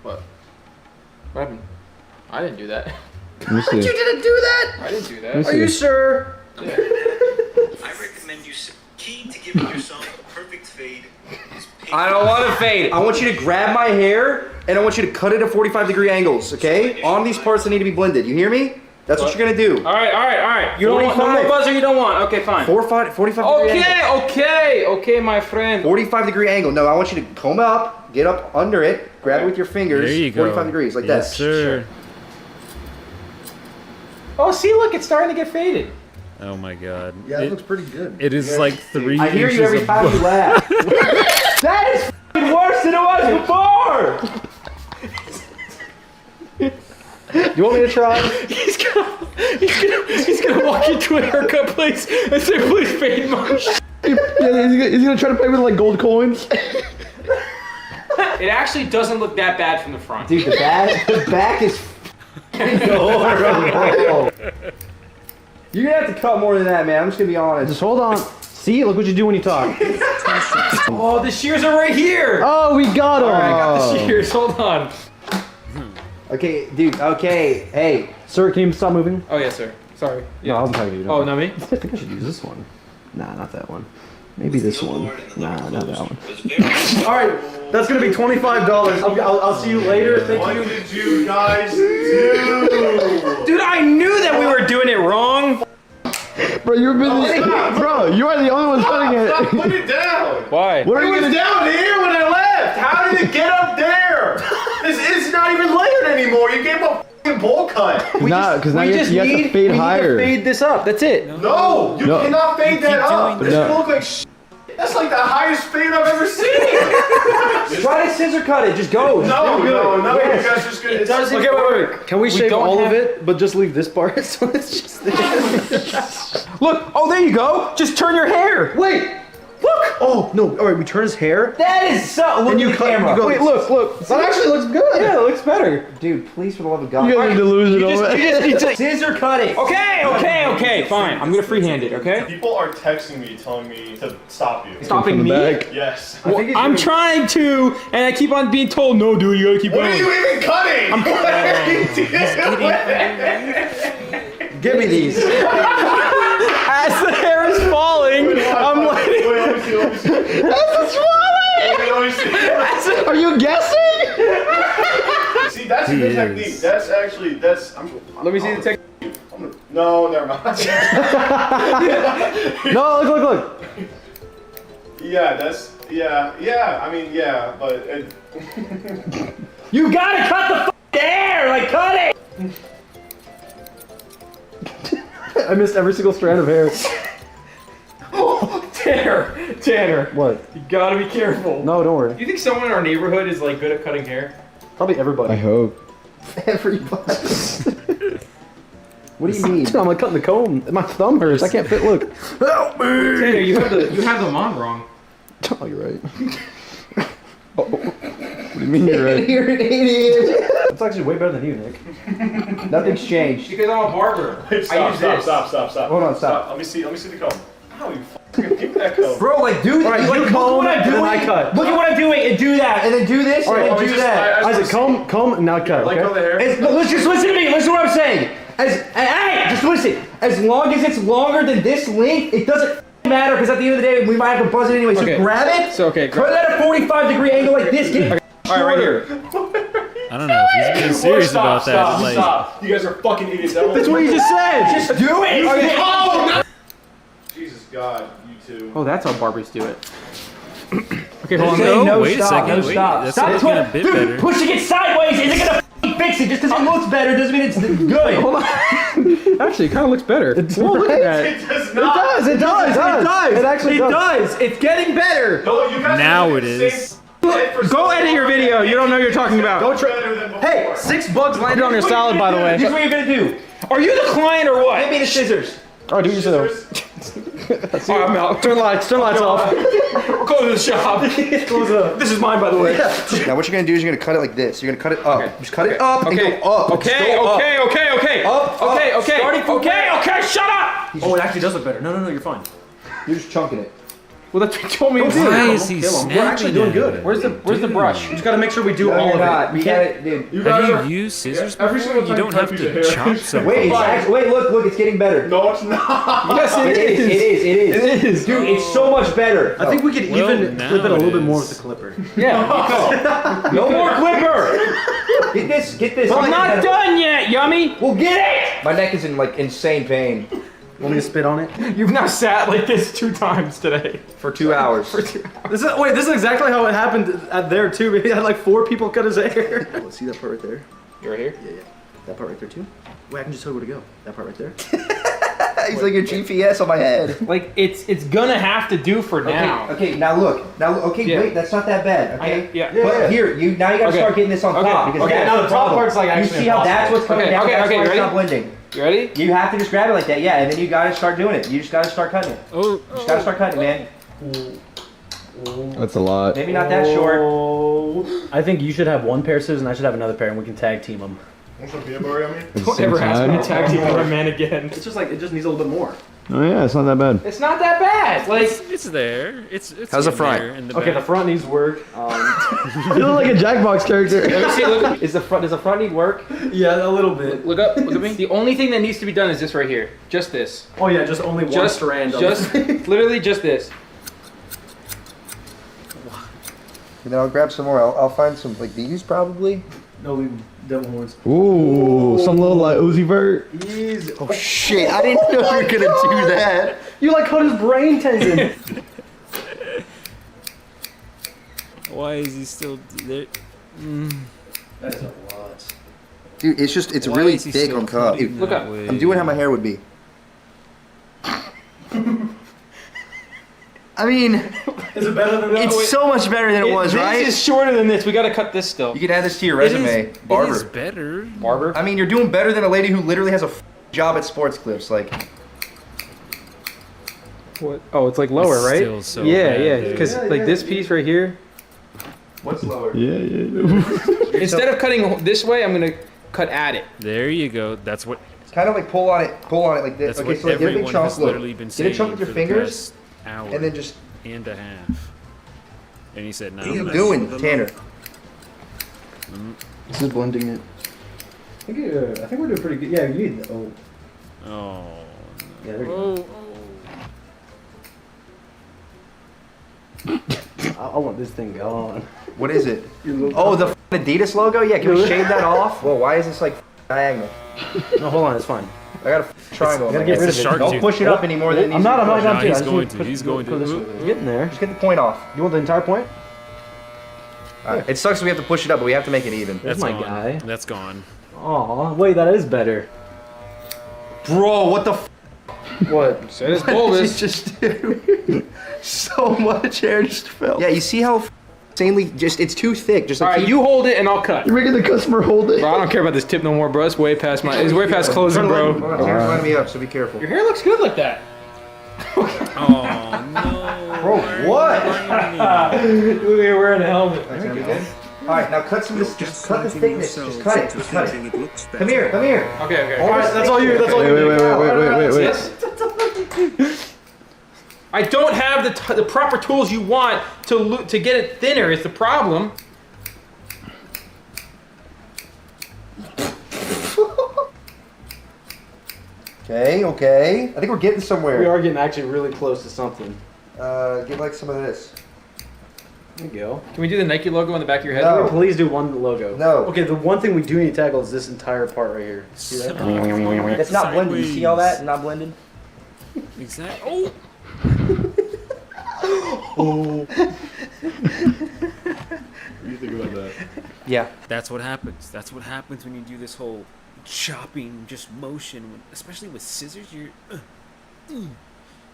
What happened? I didn't do that. You didn't do that. I didn't do that. Are you sure? I recommend you. Key to giving yourself a perfect fade is I don't want to fade. I want you to grab my hair and I want you to cut it at 45-degree angles, okay? On these parts that need to be blended. You hear me? That's what you're gonna do. All right. You don't want no 45. more buzzer. You don't want. Okay, fine. 45-degree angle. Okay, my friend. 45-degree angle. No, I want you to comb up, get up under it, grab it with your fingers. There you go. 45 degrees, like Yes, that. sir. Oh, see, look, it's starting to get faded. Oh my God. Yeah, that looks pretty good. It is like 3 I hear inches you every time you above. laugh. That is f***ing worse than it was before. You want me to try? He's gonna walk into a haircut place and say, please fade my shit. Yeah, he's gonna try to play with like gold coins. It actually doesn't look that bad from the front. Dude, the back is horrible. You're gonna have to cut more than that, man. I'm just gonna be honest. Just hold on. See, look what you do when you talk. Oh, the shears are right here. Oh, we got them. All right, I got the shears. Hold on. Okay, dude. Okay, hey. Sir, can you stop moving? Oh, yes, sir. Sorry. No, I wasn't talking to you. No. Oh, not me? I think I should use this one. Nah, not that one. Maybe this one. Nah, not that one. Alright, that's gonna be $25. I'll see you later. Thank What you. did you guys do? Dude, I knew that we were doing it wrong. Bro, you're busy. Bro, you are the only one cutting it. Stop, put it down. Why? What are It you was gonna do? down here when I left. How did it get up there? It's not even layered anymore. You gave a f***ing bowl cut. Nah, because now you have to fade higher. Fade this up. That's it. No, you No. cannot fade that up. This No. look like shit. That's like the highest fade I've ever seen. Try to scissor cut it. Just go. No, Do no, it. no, Yes. you guys just gonna. It doesn't Okay, wait. Can we shave don't all have- of it, but just leave this part so it's just this? Look. Oh, there you go. Just turn your hair. Wait! Look! Oh, no. Alright, we turn his hair. That is so. Look And at you the cut- camera. you go- Wait, look. That actually looks good. Yeah, it looks better. Dude, please, for the love of God. You guys are delusional. You just need to. Scissor cut it. Okay, fine. I'm gonna freehand it, okay? People are texting me telling me to stop you. Stopping From the me? back. Yes. I'm trying to, and I keep on being told, no, dude, you gotta keep What are going. you even cutting? What are you doing? Give me these. As the hair is falling, I'm like, Wait, let me see. That's swelling! Let me see. Are you guessing? See, that's a good technique. That's actually, let me see the technique. No, never mind. No, look. Yeah, I mean, yeah, but it, You gotta cut the hair. Like, cut it. I missed every single strand of hair. Tanner, What? you gotta be careful. No, don't worry. You think someone in our neighborhood is like good at cutting hair? Probably everybody. hope. Everybody. What do you mean? I'm like cutting the comb. My thumb hurts. I can't fit. Look. Help me! Tanner, you have them on wrong. Oh, you're right. What do you mean you're right? You're an idiot. It's actually way better than you, Nick. Nothing's changed. Because I'm a barber. stop. Hold on, stop. Let me see the comb. Ow, you fucking give me that comb. Bro, like, dude, Alright, like, you look comb, at what I'm and doing. then I cut. Look at what I'm doing, and do that, and then do this, Alright, and then do that. Isaac, comb, and now cut. Let Okay? go of the hair. Let's just listen to me. Listen to what I'm saying. Hey, just listen. As long as it's longer than this length, it doesn't matter because at the end of the day, we might have to buzz it anyway. So Okay. grab it. So, okay, Cut it at a 45-degree angle like this. Get it. All right, right here. I don't know if he's being serious about that. Like, Stop. You guys are fucking idiots. That's what you just said. Just do it. Okay. Oh, no. Jesus God, you two. Oh, that's how barbers do it. Okay, hold on. No, wait a stop, second, No, wait, stop. that's Stop looking a bit dude, better. pushing it sideways isn't gonna fix it. Just because it looks better doesn't mean it's good. Hold on. Actually, it kind of looks better. Well, look at that. It does not. It does. It actually does. It's getting better. No, you guys Now are it doing the is. same shit for Go edit your video. You don't know what you're talking about. Go better than before. Hey, 6 bugs landed on your salad, by the way. Here's what you're gonna do. Are you the client or what? Give me the scissors. Oh, do yourself. Oh, I'm out. Turn lights off. Close the shop. Close up. This is mine, by the way. Now what you're gonna do is you're gonna cut it like this. You're gonna cut it up. Just cut it up and Okay. go up. Okay. Just go up. Okay. Up, Okay. up. Starting from Okay. Shut up. Oh, it actually does look better. No, you're fine. You're just chunking it. Well, that's what you told me to do. why is he Kill him. We're actually snapping doing at good. it? Where's the brush? We just gotta make sure we do No, all you're of not. it. We You can't. gotta, dude. You guys Have are. you used scissors Every before? single You time don't you have cut to your hair, chop it's- something. Wait, wait, look, it's getting better. No, it's not. Yes, It is. It is. Dude, it's so much better. I think we could Well, even now clip it a little it bit more is. with the clipper. Yeah. No more clipper. Get this. I'm not done yet, yummy. Well, get it. My neck is in like insane pain. Want me to spit on it? You've now sat like this 2 times today. For 2 hours. This is exactly how it happened at there too. Maybe had like 4 people cut his hair. Oh, see that part right there? You right here? Yeah. That part right there too. Wait, I can just tell you where to go. That part right there. He's like a GPS on my head. Like it's gonna have to do for now. Okay, now look. Yeah. Wait, that's not that bad. Okay. Yeah. Here, you gotta Okay. start getting this on Okay. top because Okay, that's now the the top problem. part's, like, actually you see how that's what's coming down. That's why you it's ready? not blending. You ready? You have to just grab it like that, yeah, and then you gotta start doing it. You just gotta start cutting it. Oh. You just gotta start cutting it, man. That's a lot. Maybe not that short. I think you should have one pair of scissors and I should have another pair and we can tag team them. Want some peanut butter on me? Don't ever ask me to tag team with a man again. It's just like, it just needs a little bit more. Oh yeah, it's not that bad. It's not that bad. Like it's there. It's How's the in front? there in the Okay, back. the front needs work. You look like a Jackbox character. Let me see. Look, Does the front need work? yeah, a little bit. Look up. Look at me. The only thing that needs to be done is this right here. Just this. Oh yeah, just only one strand. Just literally just this. And then I'll grab some more. I'll find some like these probably. No, leave devil horns. Ooh, some little like Uzi Vert. Easy. Oh shit! I didn't know you were gonna do that. You like cut his brain tendon. Why is he still there? That is a lot. Dude, it's Why really is he thick still on top. cutting Dude, Look that up. way? I'm doing how my hair would be. I mean, Is it better than that? it's so much better than it was, this right? is shorter than this. We gotta cut this still. You can add this to your It is- resume, barber. It is better. Barber. I mean, you're doing better than a lady who literally has a job at Sports Clips. Like, What? Oh, it's like lower, It's right? still so yeah, bad, yeah. dude. Because like this piece right here. what's lower? Yeah. Instead of cutting this way, I'm gonna cut at it. There you go. That's what. It's kind of like pull on it like this. That's Okay, what so like get a big everyone chunk. has Look, literally been get saying a chunk with your for the fingers, past hour and then just. and a half. And he said, "No." What are you doing, Tanner? This is blending it. I think we're doing pretty good. Yeah, you need the Oh. Yeah, there you Oh. I want this thing gone. What is it? Oh, the Adidas logo? Yeah, can we shave that off? Well, why is this like diagonal? No, hold on, it's fine. I got a triangle. I gotta get rid of it. shark Don't tooth. push it up any more than it needs I'm not. to I'm be not. pushed. No, I he's just going need to. put- He's going put this to. way. It's getting there. Just get the point off. You want the entire point? Alright, it sucks that we have to push it up, but we have to make it even. That's That's my gone. guy. That's gone. Aw, wait, that is better. Bro, what the f? What? So this What did bulbous. you just do? So much hair just fell. Yeah, you see how insanely just it's too thick. Just All like right, you hold it and I'll cut. You're making the customer hold it. Bro, I don't care about this tip no more, bro. It's way past my. It's way past closing, bro. Hold on, Tanner's lining me up, so be careful. Your hair looks good like that. Oh no. Bro, what? You're wearing a helmet. There we go. Alright, now cut some of this. Just cut the thickness. Just cut it. Just cut it. Come here. Come here. Okay, okay. All right, that's all you. That's all you. Wait. I don't have the proper tools you want to get it thinner. Is the problem? Okay, okay. I think we're getting somewhere. We are getting actually really close to something. Get like some of this. There you go. Can we do the Nike logo on the back of your head? No. Please do one logo. No. Okay, the one thing we do need to tackle is this entire part right here. See that? It's not blended. You see all that? Not blended. Exactly. Oh. Oh. What do you think about that? Yeah. That's what happens. That's what happens when you do this whole chopping, just motion. Especially with scissors, you're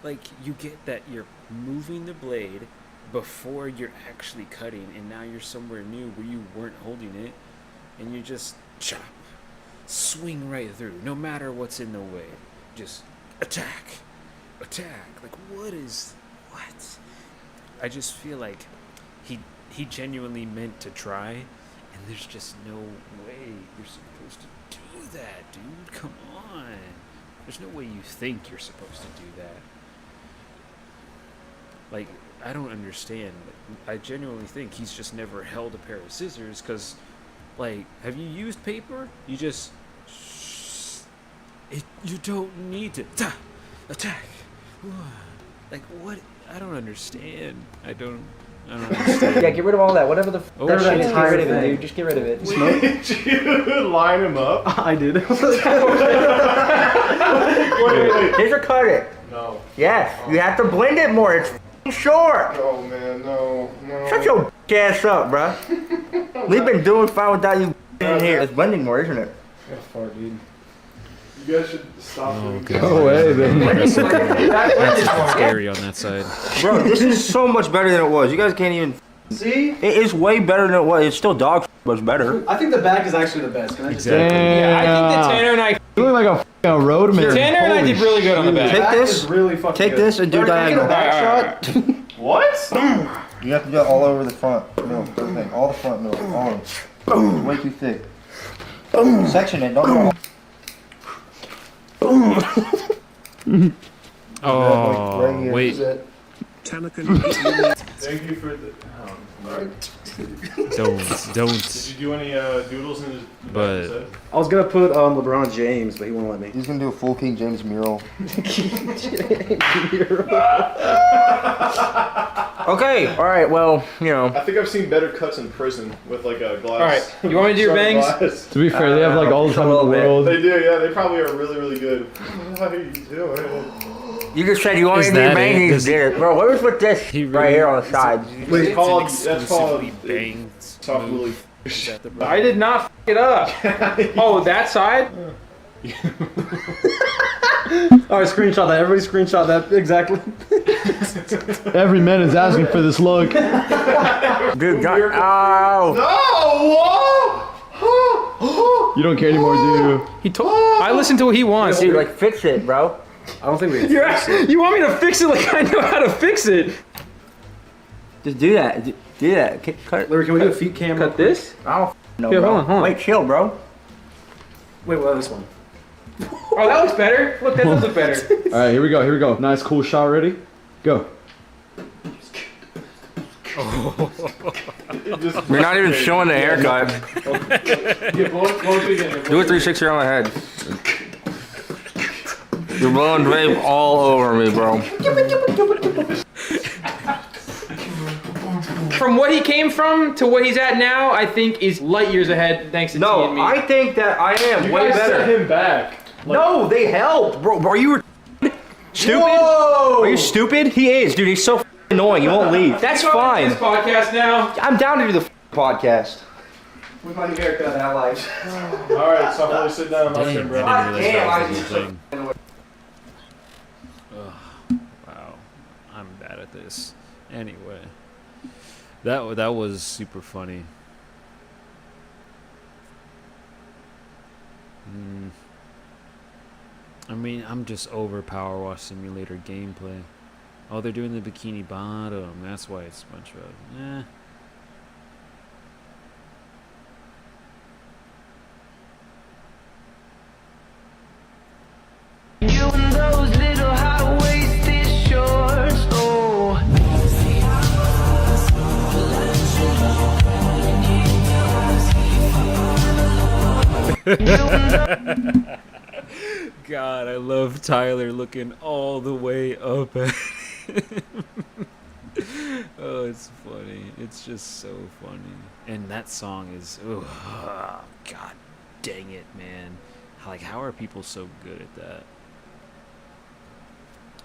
like you get that you're moving the blade before you're actually cutting, and now you're somewhere new where you weren't holding it, and you just chop, swing right through, no matter what's in the way. Just attack. Like what? I just feel like he genuinely meant to try, and there's just no way you're supposed to do that, dude. Come on. There's no way you think you're supposed to do that. Like, I don't understand. I genuinely think he's just never held a pair of scissors, because, like, have you used paper? You just... you don't need to... attack. Like, what? I don't understand. I don't understand. Yeah, get rid of all that. Whatever the Oh, that shit. shit is, get rid of it, dude. Just get rid of it. Did you line him up? I did. Here's a cut it. No. Yes, you have to blend it more. It's f***ing short. Oh man, no. Shut your ass up, bruh. We've been doing fine without you in here. It's blending more, isn't it? Fart, dude. You guys should stop doing God. Go away, then. That's scary on that side. Bro, this is so much better than it was. You guys can't even see. It is way better than it was. It's still dog but it's better. I think the back is actually the best. Can I just Exactly. Yeah, I think that Tanner and I. You look like a f***ing road man. Tanner and I did really good on the back. Take this. Really fucking Take good. this and do diagonal. Back shot. What? You have to do it all over the front middle. Everything. All the front middle. All of it. It's way too thick. Section it. Don't go. Oh, Right here. wait. Tanakan. Thank you for the. Don't. Did you do any doodles in his? But I was gonna put LeBron James, but he won't let me. He's gonna do a full King James mural. Okay. All right. Well, you know. I think I've seen better cuts in prison with like a glass. All right, you want me to do your bangs? To be fair, they have like all the time in the world. They do, yeah. They probably are really, really good. How you doing? You just said you want Is me to do that bang, it? you Does- did it. Bro, what was with this He right really- here on the side? Wait, it's called- an that's called- exclusively banged Soft move. Willy. Is that the I did not f it up. Oh, that side? Alright, screenshot that. Everybody screenshot that. Exactly. Every man is asking for this look. Dude, ow. No! You don't care anymore, do you? He told. I listened to what he wants. Dude, like, fix it, bro. I don't think we can You fix it. you want me to fix it like I know how to fix it? Just do that. Do that. Okay, cut it. Larry, can we do a feet cam? Cut this? I don't know, Here, bro. hold on. Wait, chill, bro. Wait, what this one? Oh, that looks better. Look, that does look better. Alright, here we go. Here we go. Nice, cool shot. Ready? Go. You're not even showing the haircut. Do a 360 on my head. You're blowing vape all over me, bro. From what he came from to what he's at now, I think is light years ahead thanks to T and me. I think that I am You way guys better. set him back. No, they help, bro. Are you stupid? Whoa! Are you stupid? He is, dude. He's so annoying. He won't leave. That's fine. why we're doing this podcast now. I'm down to do the podcast. With my new haircut, I like. Alright, so Willy, sit down. My Damn, turn, bro. I didn't realize that was a thing. Ugh, wow, I'm bad at this. Anyway, that was super funny. I mean, I'm just over Power Wash Simulator gameplay. Oh, they're doing the Bikini Bottom. That's why it's a bunch of You and those little high-waisted shorts, oh. God, I love Tyler looking all the way up at him. Oh, it's funny. It's just so funny. And that song is, oh, God dang it, man. Like, how are people so good at that?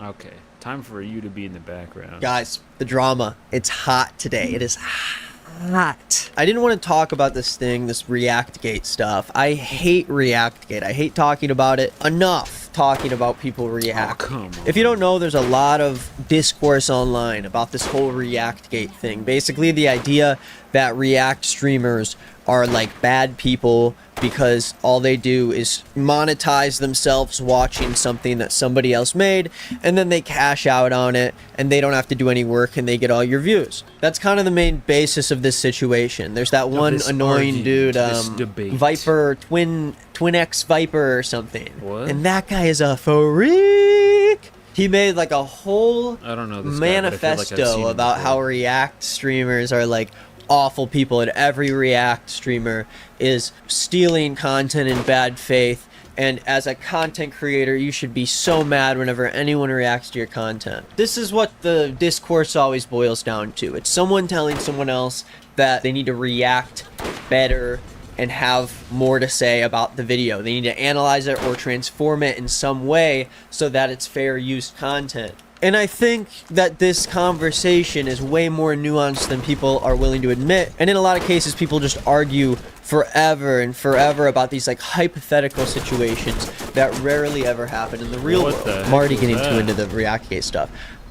Okay, time for you to be in the background. Guys, the drama. It's hot today. It is hot. I didn't want to talk about this thing, this ReactGate stuff. I hate ReactGate. I hate talking about it. Enough talking about people react. Oh, come on. If you don't know, there's a lot of discourse online about this whole ReactGate thing. Basically, the idea that React streamers are like bad people because all they do is monetize themselves watching something that somebody else made, and then they cash out on it and they don't have to do any work and they get all your views. That's kind of the main basis of this situation. There's that one this annoying argument, dude, this debate. Viper, Twin X Viper or something. What? And that guy is a freak. He made like a whole I don't know this guy, but I feel like I've seen manifesto him about before. how React streamers are like awful people, and every React streamer is stealing content in bad faith. And as a content creator, you should be so mad whenever anyone reacts to your content. This is what the discourse always boils down to. It's someone telling someone else that they need to react better and have more to say about the video. They need to analyze it or transform it in some way so that it's fair use content. And I think that this conversation is way more nuanced than people are willing to admit. And in a lot of cases, people just argue forever and forever about these like hypothetical situations that rarely ever happen in the real What world. the I'm already heck getting was too that? into the Reactgate stuff.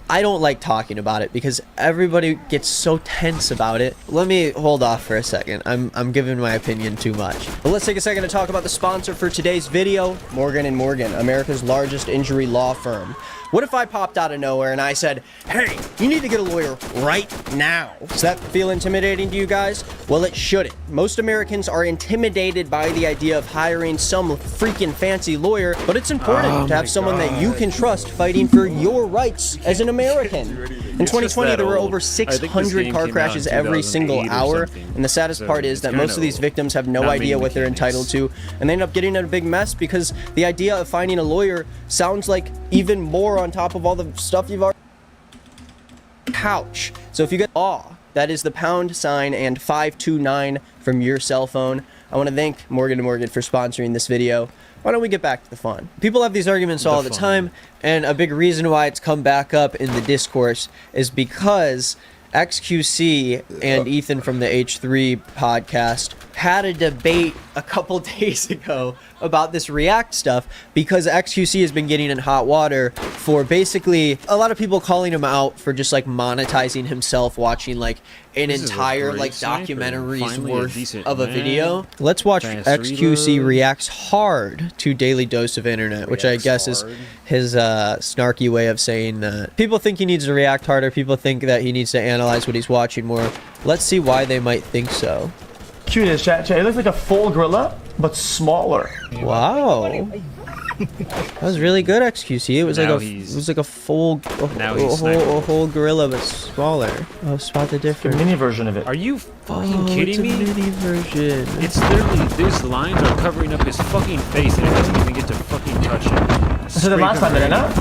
I don't like talking about it because everybody gets so tense about it. Let me hold off for a second. I'm giving my opinion too much. But let's take a second to talk about the sponsor for today's video, Morgan & Morgan, America's largest injury law firm. What if I popped out of nowhere and I said, hey, you need to get a lawyer right now? Does that feel intimidating to you guys? Well, it shouldn't. Most Americans are intimidated by the idea of hiring some freaking fancy lawyer, but it's important to have someone that you can trust fighting for your rights as an American. In 2020, there were over 600 car crashes every single hour, and the saddest part is that most of these victims have no idea what they're entitled to, and they end up getting in a big mess because the idea of finding a lawyer sounds like even more on top of all the stuff you've already couch. So if you get that is the # and 529 from your cell phone. I want to thank Morgan & Morgan for sponsoring this video. Why don't we get back to the fun? People have these arguments all the time, and a big reason why it's come back up in the discourse is because XQC and Ethan from the H3 podcast had a debate a couple days ago about this React stuff because XQC has been getting in hot water for basically a lot of people calling him out for just like monetizing himself watching like an This is a entire great like sniper. documentary's Finally a worth decent of a man. video. Let's watch Fast XQC reload. reacts hard to Daily Dose of Internet, which I guess is his snarky way of saying that. People think he needs to react harder. People think that he needs to analyze what he's watching more. Let's see why they might think so. Cute is chat. It looks like a full gorilla, but smaller. Wow. That was really good, XQC. It was Now like a full Now a he's whole gorilla but smaller. Oh, spot the difference. Mini version of it. Are you fucking kidding me? It's a mini version. It's literally, these lines are covering up his fucking face and it doesn't even get to fucking touch it. So the last time, did it not?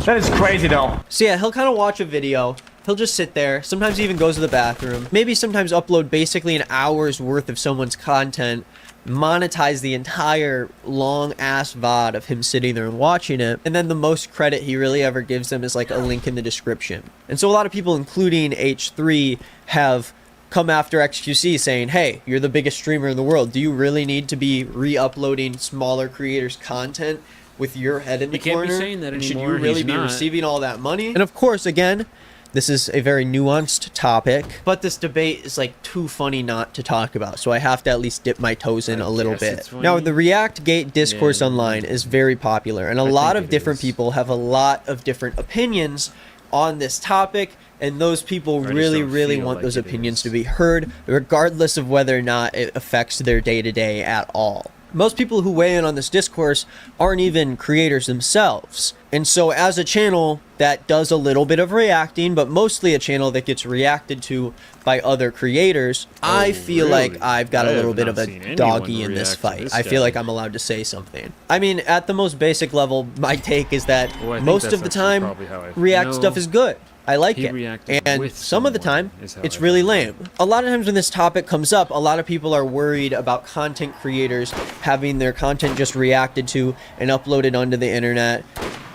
That is crazy though. So yeah, he'll kind of watch a video. He'll just sit there. Sometimes he even goes to the bathroom. Maybe sometimes upload basically an hour's worth of someone's content, monetize the entire long ass VOD of him sitting there and watching it, and then the most credit he really ever gives them is like a link in the description. And so a lot of people, including H3, have come after XQC saying, hey, you're the biggest streamer in the world. Do you really need to be re-uploading smaller creators' content with your head in the You can't be corner? saying that And should you anymore. really He's be not. receiving all that money? And of course, again, this is a very nuanced topic, but this debate is like too funny not to talk about, so I have to at least dip my toes in a little guess bit. it's Now, funny. the Reactgate discourse Yeah. online is very popular, and a lot think of it different is. people have a lot of different opinions on this topic, and those people just really, don't really feel want like those it opinions is. to be heard, regardless of whether or not it affects their day-to-day at all. Most people who weigh in on this discourse aren't even creators themselves. And so as a channel that does a little bit of reacting, but mostly a channel that gets reacted to by other creators, I feel like really? I've got I a little have bit not of a seen anyone doggy in this react to fight. this I feel guy. like I'm allowed to say something. I mean, at the most basic level, my take is that Well, I think most that's of the actually time, probably how I React feel. stuff is good. I like He it. reacted And with some of the time, is how it's I really lame. A lot of times when this topic comes up, a lot of people are worried about content creators having their content just reacted to and uploaded onto the internet,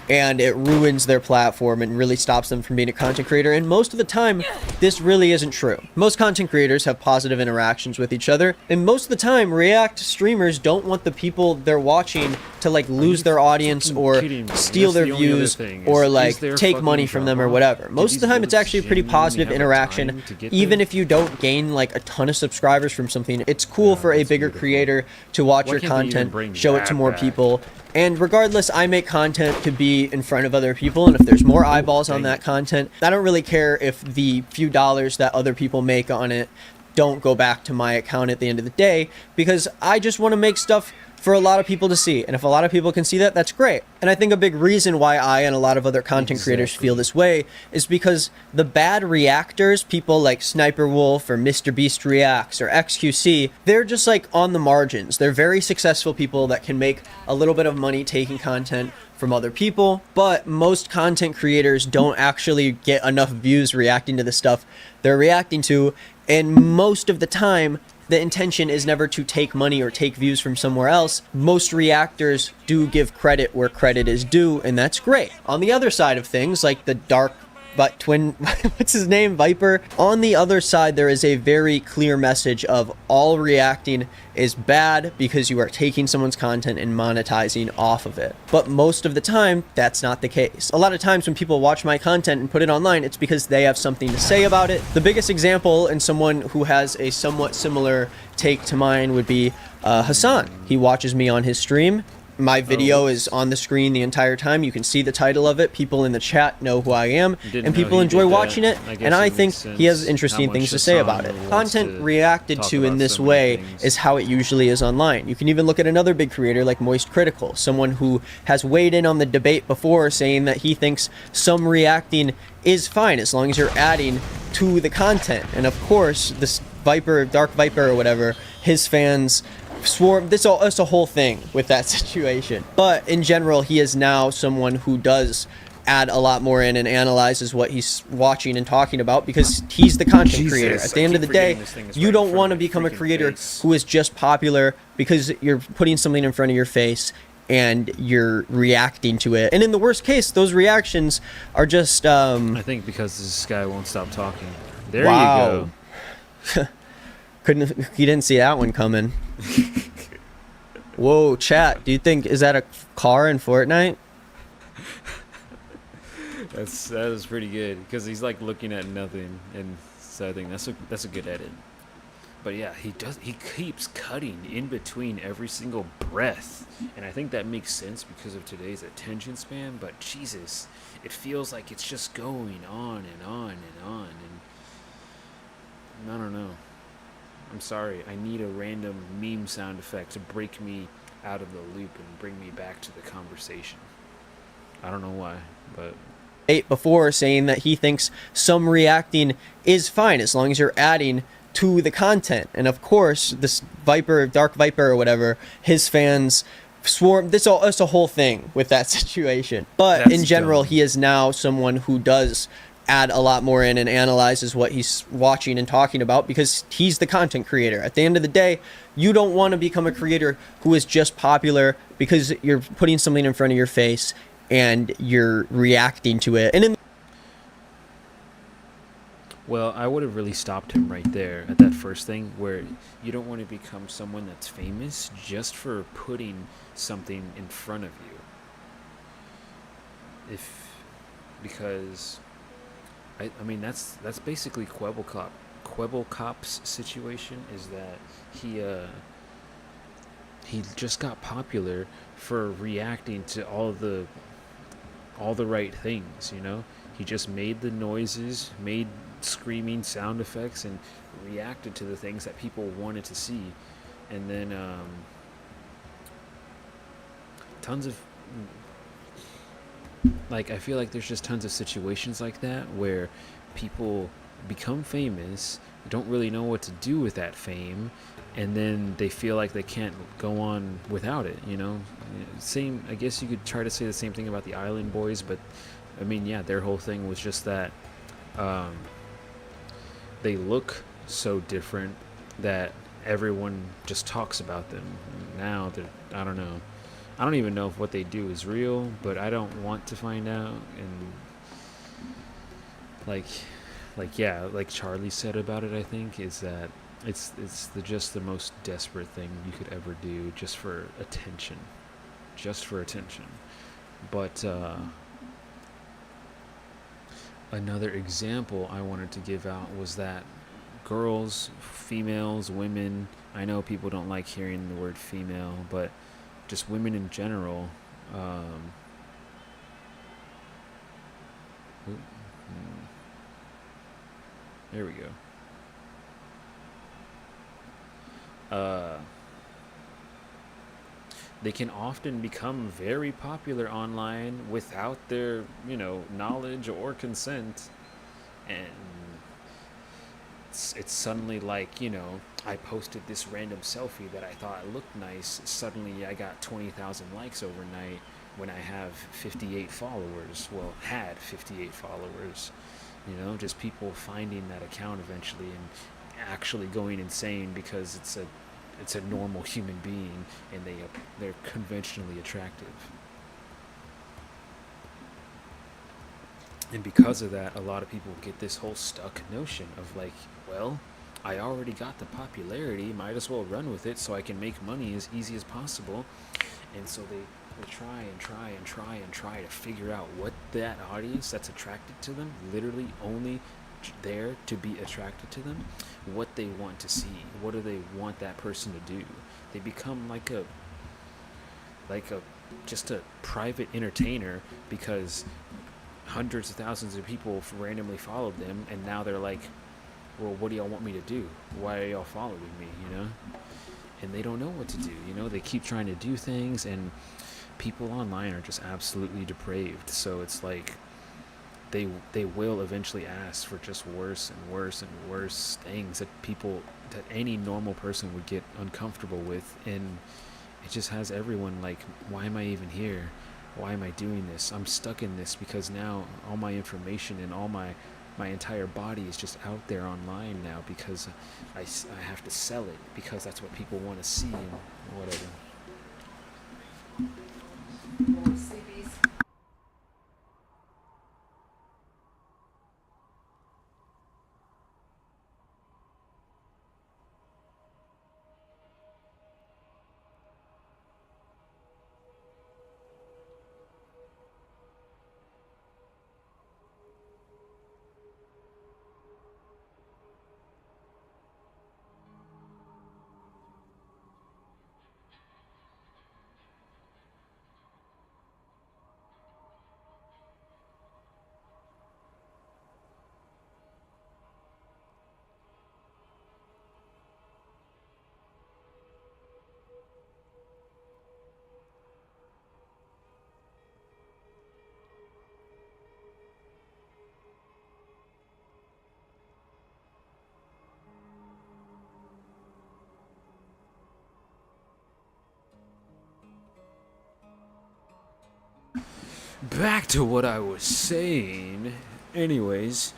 and it ruins their platform and really stops them from being a content creator. And most of the time, this really isn't true. Most content creators have positive interactions with each other, and most of the time, React streamers don't want the people they're watching to like lose their audience or kidding me? steal That's their the only other views thing, or is like there take fucking money from them or drama? whatever. Do Most of the these time, it's boys actually a pretty genuinely positive have a interaction. time to get Even there? if you don't gain like a ton of subscribers from something, it's cool for a bigger creator to watch Why your can't they even content, bring show it to that more back? people. And regardless, I make content to be in front of other people, and if there's more eyeballs on that content, I don't really care if the few dollars that other people make on it don't go back to my account at the end of the day, because I just want to make stuff for a lot of people to see. And if a lot of people can see that, that's great. And I think a big reason why I and a lot of other content creators feel this way is because the bad reactors, people like Sniper Wolf or Mr. Beast Reacts or XQC, they're just like on the margins. They're very successful people that can make a little bit of money taking content from other people, but most content creators don't actually get enough views reacting to the stuff they're reacting to, and most of the time the intention is never to take money or take views from somewhere else. Most reactors do give credit where credit is due, and that's great. On the other side of things, like the dark but twin what's his name, Viper, on the other side there is a very clear message of all reacting is bad because you are taking someone's content and monetizing off of it. But most of the time that's not the case. A lot of times when people watch my content and put it online, it's because they have something to say about it. The biggest example, and someone who has a somewhat similar take to mine, would be Hassan. He watches me on his stream. My video is on the screen the entire time. You can see the title of it. People in the chat know who I am, and people enjoy watching it. And I think he has interesting things to say about it. Content reacted to in this way is how it usually is online. You can even look at another big creator like Moist Critical, someone who has weighed in on the debate before, saying that he thinks some reacting is fine as long as you're adding to the content. And of course, this Viper, Dark Viper or whatever, his fans swore it's a whole thing with that situation. But in general, he is now someone who does add a lot more in and analyzes what he's watching and talking about, because he's the content creator. At the end of the day, you don't want to become a creator who is just popular because you're putting something in front of your face and you're reacting to it. And in the worst case, those reactions are just I think because this guy won't stop talking. There wow. you go. He didn't see that one coming. Whoa, chat, do you think, is that a car in Fortnite? That is pretty good, because he's like looking at nothing, and so I think that's a good edit. But yeah, he keeps cutting in between every single breath, and I think that makes sense because of today's attention span. But Jesus, it feels like it's just going on and on and on, and I don't know. I'm sorry, I need a random meme sound effect to break me out of the loop and bring me back to the conversation. I don't know why, but before, saying that he thinks some reacting is fine as long as you're adding to the content. And of course, this Viper, Dark Viper or whatever, his fans swore it's a whole thing with that situation. But That's in general, dumb. he is now someone who does add a lot more in and analyzes what he's watching and talking about, because he's the content creator. At the end of the day, you don't want to become a creator who is just popular because you're putting something in front of your face and you're reacting to it. And well, I would have really stopped him right there at that first thing, where you don't want to become someone that's famous just for putting something in front of you. Because I mean that's basically Kwebbelkop's situation, is that he just got popular for reacting to all the right things, you know? He just made the noises, made screaming sound effects, and reacted to the things that people wanted to see. And then tons of, like, I feel like there's just tons of situations like that where people become famous, don't really know what to do with that fame, and then they feel like they can't go on without it, you know? Same, I guess you could try to say the same thing about the Island Boys, but I mean, yeah, their whole thing was just that they look so different that everyone just talks about them. Now they're, I don't know. I don't even know if what they do is real, but I don't want to find out. And like yeah, like Charlie said about it, I think, is that it's just the most desperate thing you could ever do, just for attention. But another example I wanted to give out was that girls, females, women, I know people don't like hearing the word female, but just women in general, there we go. They can often become very popular online without their, knowledge or consent, and it's suddenly like, I posted this random selfie that I thought looked nice. Suddenly I got 20,000 likes overnight when I have 58 followers. Well, had 58 followers. Just people finding that account eventually actually going insane because it's a normal human being and they're conventionally attractive. And because of that, a lot of people get this whole stuck notion of like, well, I already got the popularity, might as well run with it so I can make money as easy as possible. And so they try and try and try and try to figure out what that audience that's attracted to them, literally only there to be attracted to them, what they want to see, what do they want that person to do. They become like a just a private entertainer because hundreds of thousands of people randomly followed them, and now they're like, well, what do y'all want me to do? Why are y'all following me, you know? And they don't know what to do, you know? They keep trying to do things, and people online are just absolutely depraved. So it's like they will eventually ask for just worse and worse and worse things that any normal person would get uncomfortable with, and it just has everyone like, why am I even here? Why am I doing this? I'm stuck in this because now all my information and all my entire body is just out there online now because I have to sell it because that's what people want to see and whatever. Back to what I was saying. Anyways,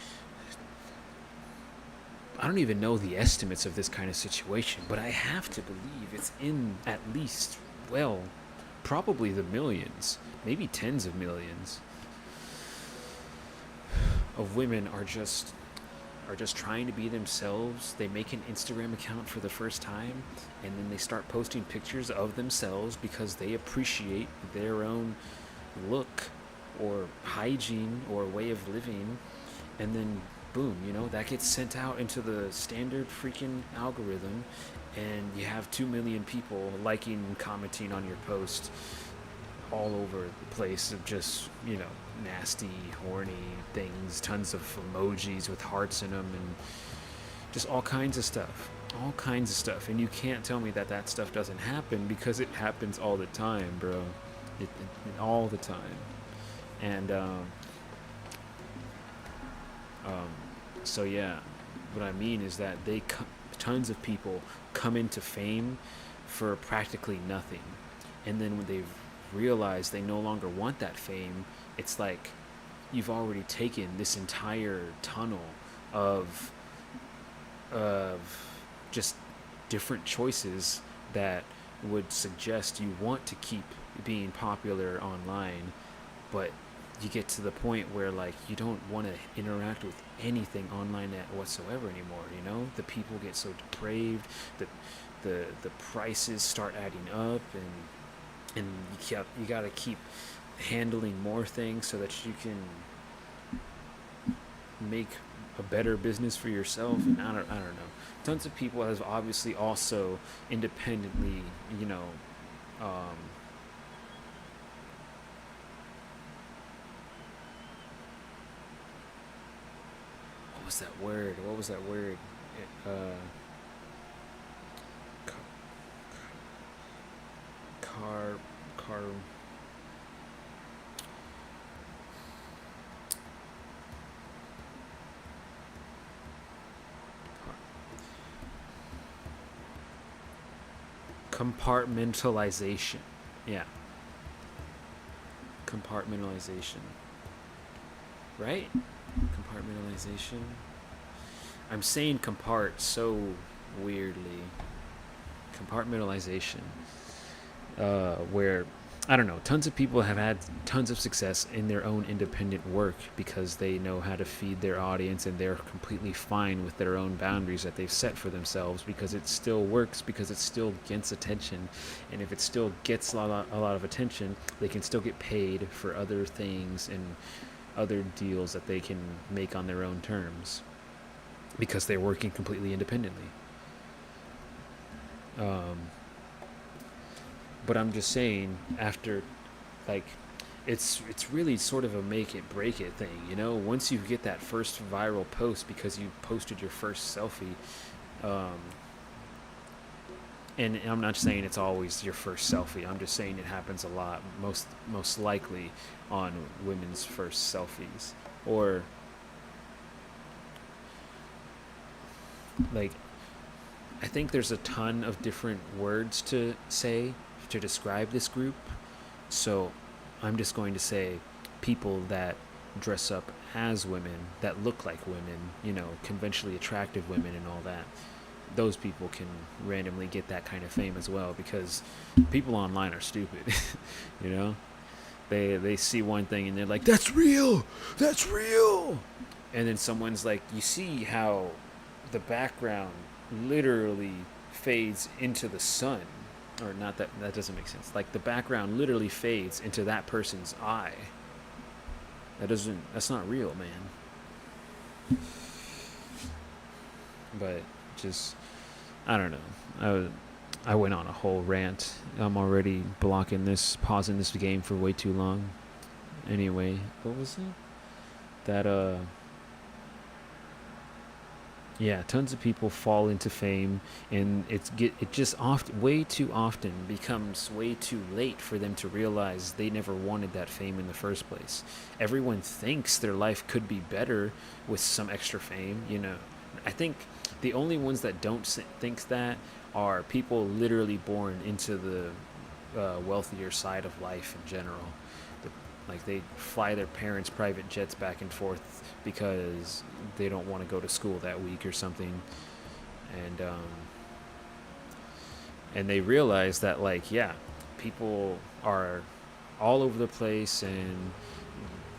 I don't even know the estimates of this kind of situation, but I have to believe it's in at least, well, probably the millions, maybe tens of millions of women are just trying to be themselves. They make an Instagram account for the first time, and then they start posting pictures of themselves because they appreciate their own look or hygiene or way of living, and then boom, you know, that gets sent out into the standard freaking algorithm, and you have 2 million people liking and commenting on your post all over the place of just, you know, nasty, horny things, tons of emojis with hearts in them, and just all kinds of stuff. And you can't tell me that that stuff doesn't happen, because it happens all the time, bro. It all the time. And so yeah, what I mean is that tons of people come into fame for practically nothing, and then when they've realized they no longer want that fame, it's like you've already taken this entire tunnel of just different choices that would suggest you want to keep being popular online, but you get to the point where like you don't want to interact with anything online whatsoever anymore, you know? The people get so depraved, the prices start adding up, and you gotta keep handling more things so that you can make a better business for yourself. And I don't know. Tons of people have obviously also independently, you know, what was that word? Compartmentalization. Yeah. Compartmentalization. Right? Compartmentalization. I'm saying compart so weirdly. Compartmentalization. Where, I don't know, tons of people have had tons of success in their own independent work because they know how to feed their audience, and they're completely fine with their own boundaries that they've set for themselves because it still works, because it still gets attention. And if it still gets a lot of attention, they can still get paid for other things and other deals that they can make on their own terms because they're working completely independently. But I'm just saying, after, like, it's really sort of a make it break it thing, you know. Once you get that first viral post because you posted your first selfie, and I'm not saying it's always your first selfie, I'm just saying it happens a lot, most likely on women's first selfies, or like, I think there's a ton of different words to say to describe this group, so I'm just going to say people that dress up as women, that look like women, you know, conventionally attractive women and all that. Those people can randomly get that kind of fame as well, because people online are stupid. You know, they see one thing and they're like, that's real, and then someone's like, you see how the background literally fades into the sun, or not, that doesn't make sense, like the background literally fades into that person's eye. That's not real, man. But just, I don't know, I went on a whole rant. I'm already pausing this game for way too long. Anyway, what was it? Yeah, tons of people fall into fame, and it just way too often becomes way too late for them to realize they never wanted that fame in the first place. Everyone thinks their life could be better with some extra fame, you know. I think the only ones that don't think that are people literally born into the wealthier side of life in general. Like, they fly their parents' private jets back and forth because they don't want to go to school that week or something, and they realize that, like, yeah, people are all over the place, and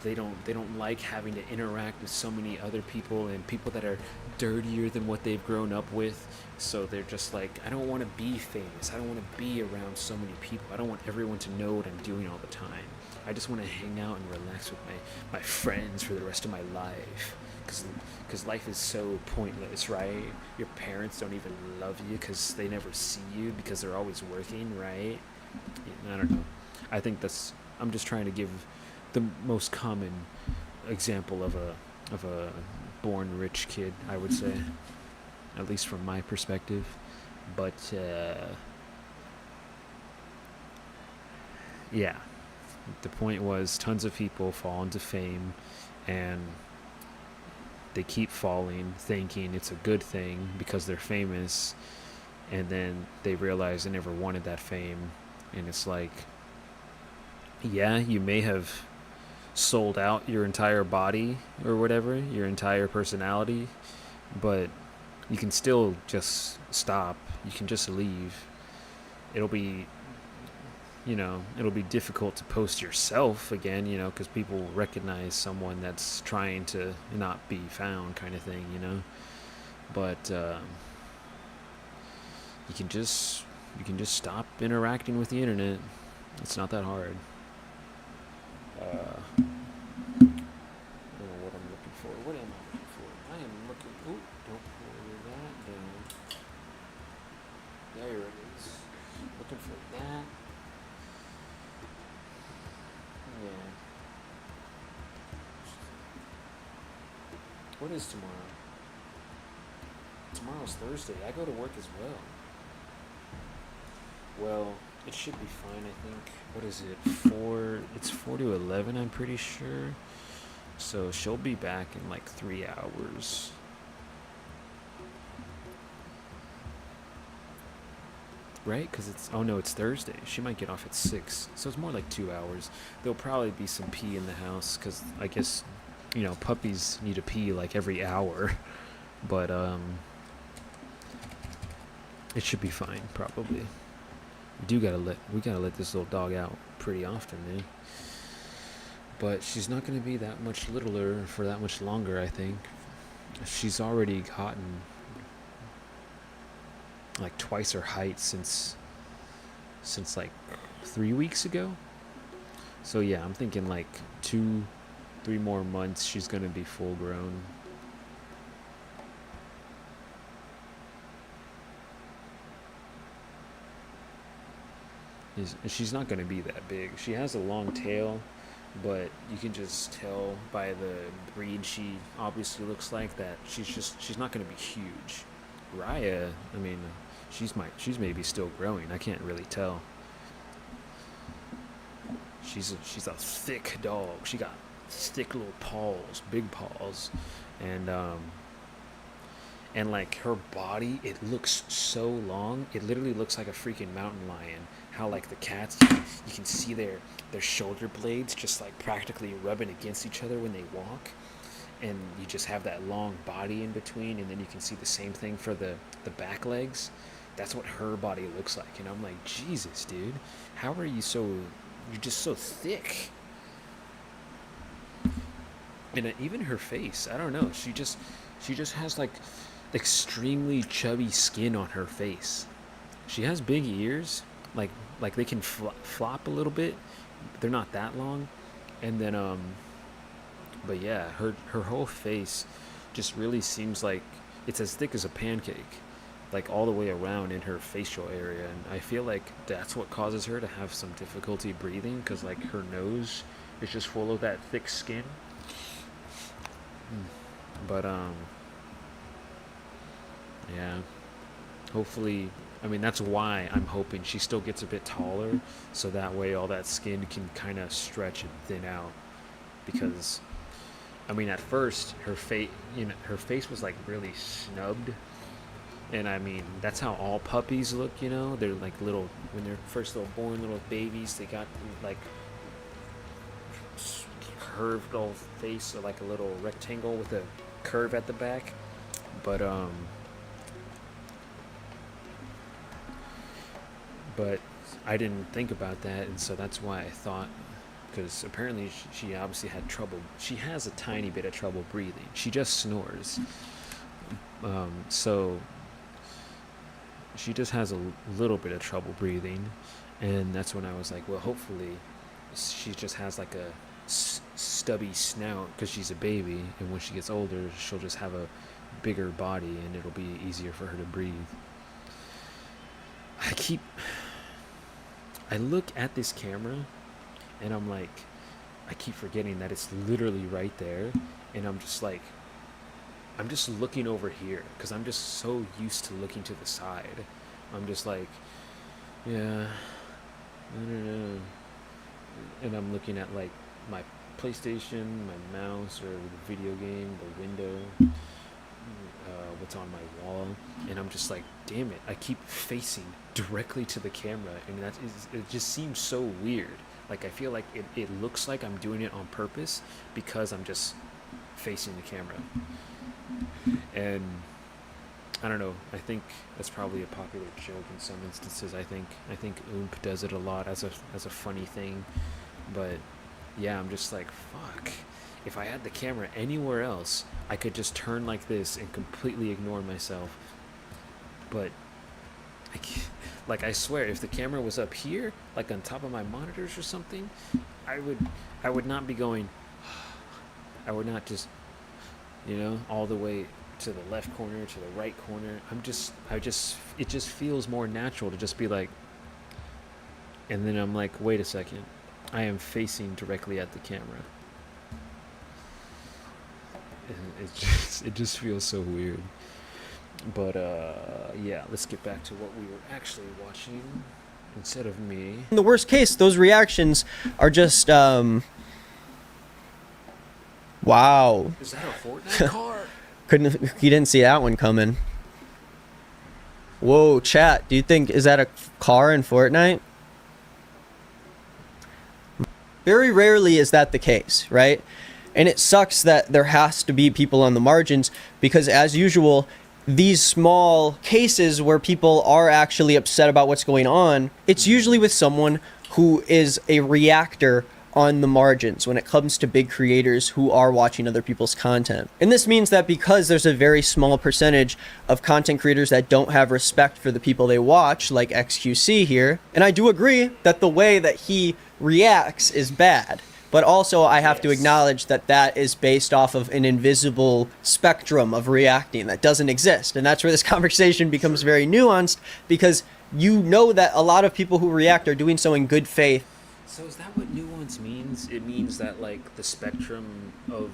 they don't like having to interact with so many other people and people that are dirtier than what they've grown up with. So they're just like, I don't want to be famous. I don't want to be around so many people. I don't want everyone to know what I'm doing all the time. I just want to hang out and relax with my friends for the rest of my life. Because life is so pointless, right? Your parents don't even love you because they never see you because they're always working, right? I don't know. I think I'm just trying to give the most common example of a born rich kid, I would say, at least from my perspective. But yeah, the point was, tons of people fall into fame, and they keep falling thinking it's a good thing because they're famous, and then they realize they never wanted that fame. And it's like, yeah, you may have sold out your entire body or whatever, your entire personality, but you can still just stop. You can just leave. It'll be difficult to post yourself again, you know, because people recognize someone that's trying to not be found, kind of thing, you know. But you can just stop interacting with the internet. It's not that hard. I don't know what I'm looking for. What am I looking for? I am looking. Ooh, don't pull that down. There it is. Looking for that. Yeah. What is tomorrow? Tomorrow's Thursday. I go to work as well. Well, it should be fine, I think. What is it? It's 4 to 11, I'm pretty sure. So she'll be back in like 3 hours. Right? Because it's Thursday. She might get off at 6. So it's more like 2 hours. There'll probably be some pee in the house because I guess, you know, puppies need to pee like every hour. but it should be fine probably. We gotta let this little dog out pretty often, man. But she's not gonna be that much littler for that much longer, I think. She's already gotten like twice her height since like 3 weeks ago. So yeah, I'm thinking like 2-3 more months she's gonna be full grown. She's not gonna be that big. She has a long tail, but you can just tell by the breed she obviously looks like that she's not gonna be huge. Raya, I mean, she's maybe still growing. I can't really tell. She's a thick dog. She got thick little paws, big paws, and like her body, it looks so long. It literally looks like a freaking mountain lion. How like the cats, you can see their shoulder blades just like practically rubbing against each other when they walk, and you just have that long body in between, and then you can see the same thing for the back legs. That's what her body looks like, and I'm like, Jesus, dude, how are you you're just so thick. And even her face, I don't know, she just has like extremely chubby skin on her face. She has big ears, like they can flop a little bit. They're not that long, and then but yeah, her whole face just really seems like it's as thick as a pancake, like all the way around in her facial area. And I feel like that's what causes her to have some difficulty breathing, because like her nose is just full of that thick skin. But yeah, hopefully, I mean, that's why I'm hoping she still gets a bit taller, so that way all that skin can kind of stretch and thin out. Because I mean, at first her face was like really snubbed, and I mean, that's how all puppies look, you know. They're like little, when they're first little born little babies, they got like curved old face, or like a little rectangle with a curve at the back. But I didn't think about that, and so that's why I thought, because apparently she obviously had trouble. She has a tiny bit of trouble breathing. She just snores. So she just has a little bit of trouble breathing, and that's when I was like, well, hopefully she just has like a stubby snout because she's a baby, and when she gets older, she'll just have a bigger body, and it'll be easier for her to breathe. I look at this camera, and I'm like, I keep forgetting that it's literally right there, and I'm just looking over here, because I'm just so used to looking to the side. I'm just like, yeah, I don't know. And I'm looking at like my PlayStation, my mouse, or the video game, the window, what's on my wall, and I'm just like, damn it, I keep facing directly to the camera, and it just seems so weird. Like, I feel like it looks like I'm doing it on purpose because I'm just facing the camera. And I don't know, I think that's probably a popular joke in some instances. I think Oomp does it a lot as a funny thing. But yeah, I'm just like, fuck. If I had the camera anywhere else, I could just turn like this and completely ignore myself. But I swear, if the camera was up here, like on top of my monitors or something, I would not be going. I would not just, all the way to the left corner, to the right corner. It just feels more natural to just be like. And then I'm like, wait a second, I am facing directly at the camera. And it just feels so weird. But yeah, let's get back to what we were actually watching instead of me. In the worst case, those reactions are just wow. Is that a Fortnite car? You didn't see that one coming. Whoa, chat, do you think, is that a car in Fortnite? Very rarely is that the case, right? And it sucks that there has to be people on the margins because, as usual, these small cases where people are actually upset about what's going on, it's usually with someone who is a reactor on the margins when it comes to big creators who are watching other people's content. And this means that because there's a very small percentage of content creators that don't have respect for the people they watch, like XQC here, and I do agree that the way that he reacts is bad, but also I have to acknowledge that that is based off of an invisible spectrum of reacting that doesn't exist. And that's where this conversation becomes very nuanced, because you know that a lot of people who react are doing so in good faith. So is that what nuance means? It means that like the spectrum of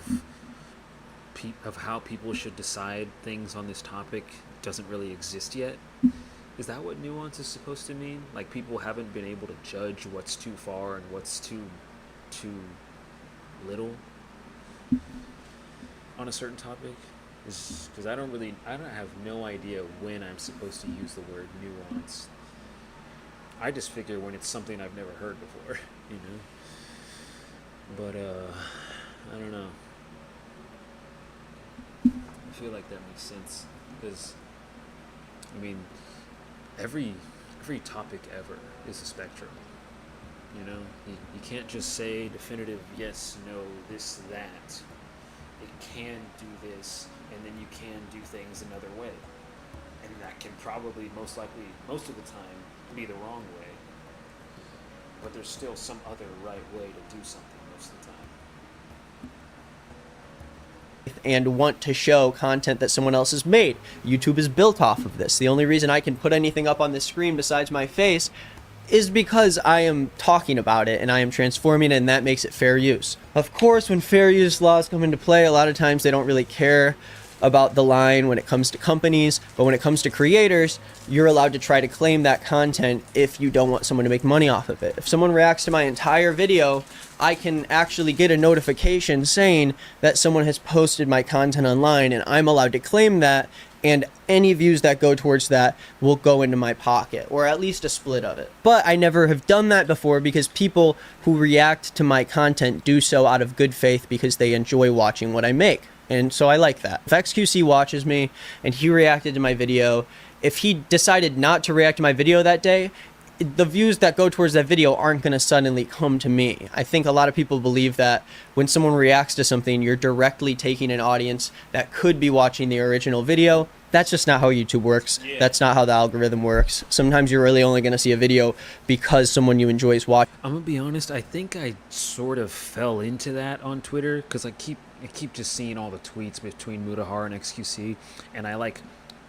how people should decide things on this topic doesn't really exist yet? Is that what nuance is supposed to mean? Like people haven't been able to judge what's too far and what's too little on a certain topic? Because I have no idea when I'm supposed to use the word nuance. I just figure when it's something I've never heard before, you know? But, I don't know. I feel like that makes sense, because, I mean, every topic ever is a spectrum, you know? You can't just say definitive yes, no, this, that. It can do this, and then you can do things another way. And that can probably, most likely, most of the time, be the wrong way, but there's still some other right way to do something most of the time. And want to show content that someone else has made. YouTube is built off of this. The only reason I can put anything up on this screen besides my face is because I am talking about it and I am transforming it, and that makes it fair use. Of course, when fair use laws come into play, a lot of times they don't really care about the line when it comes to companies, but when it comes to creators, you're allowed to try to claim that content if you don't want someone to make money off of it. If someone reacts to my entire video, I can actually get a notification saying that someone has posted my content online, and I'm allowed to claim that, and any views that go towards that will go into my pocket, or at least a split of it. But I never have done that before because people who react to my content do so out of good faith because they enjoy watching what I make. And so I like that. If XQC watches me and he reacted to my video, if he decided not to react to my video that day, the views that go towards that video aren't going to suddenly come to me. I think a lot of people believe that when someone reacts to something, you're directly taking an audience that could be watching the original video. That's just not how YouTube works. Yeah. That's not how the algorithm works. Sometimes you're really only going to see a video because someone you enjoy is watching. I'm going to be honest, I think I sort of fell into that on Twitter because I keep just seeing all the tweets between Mutahar and XQC, and I like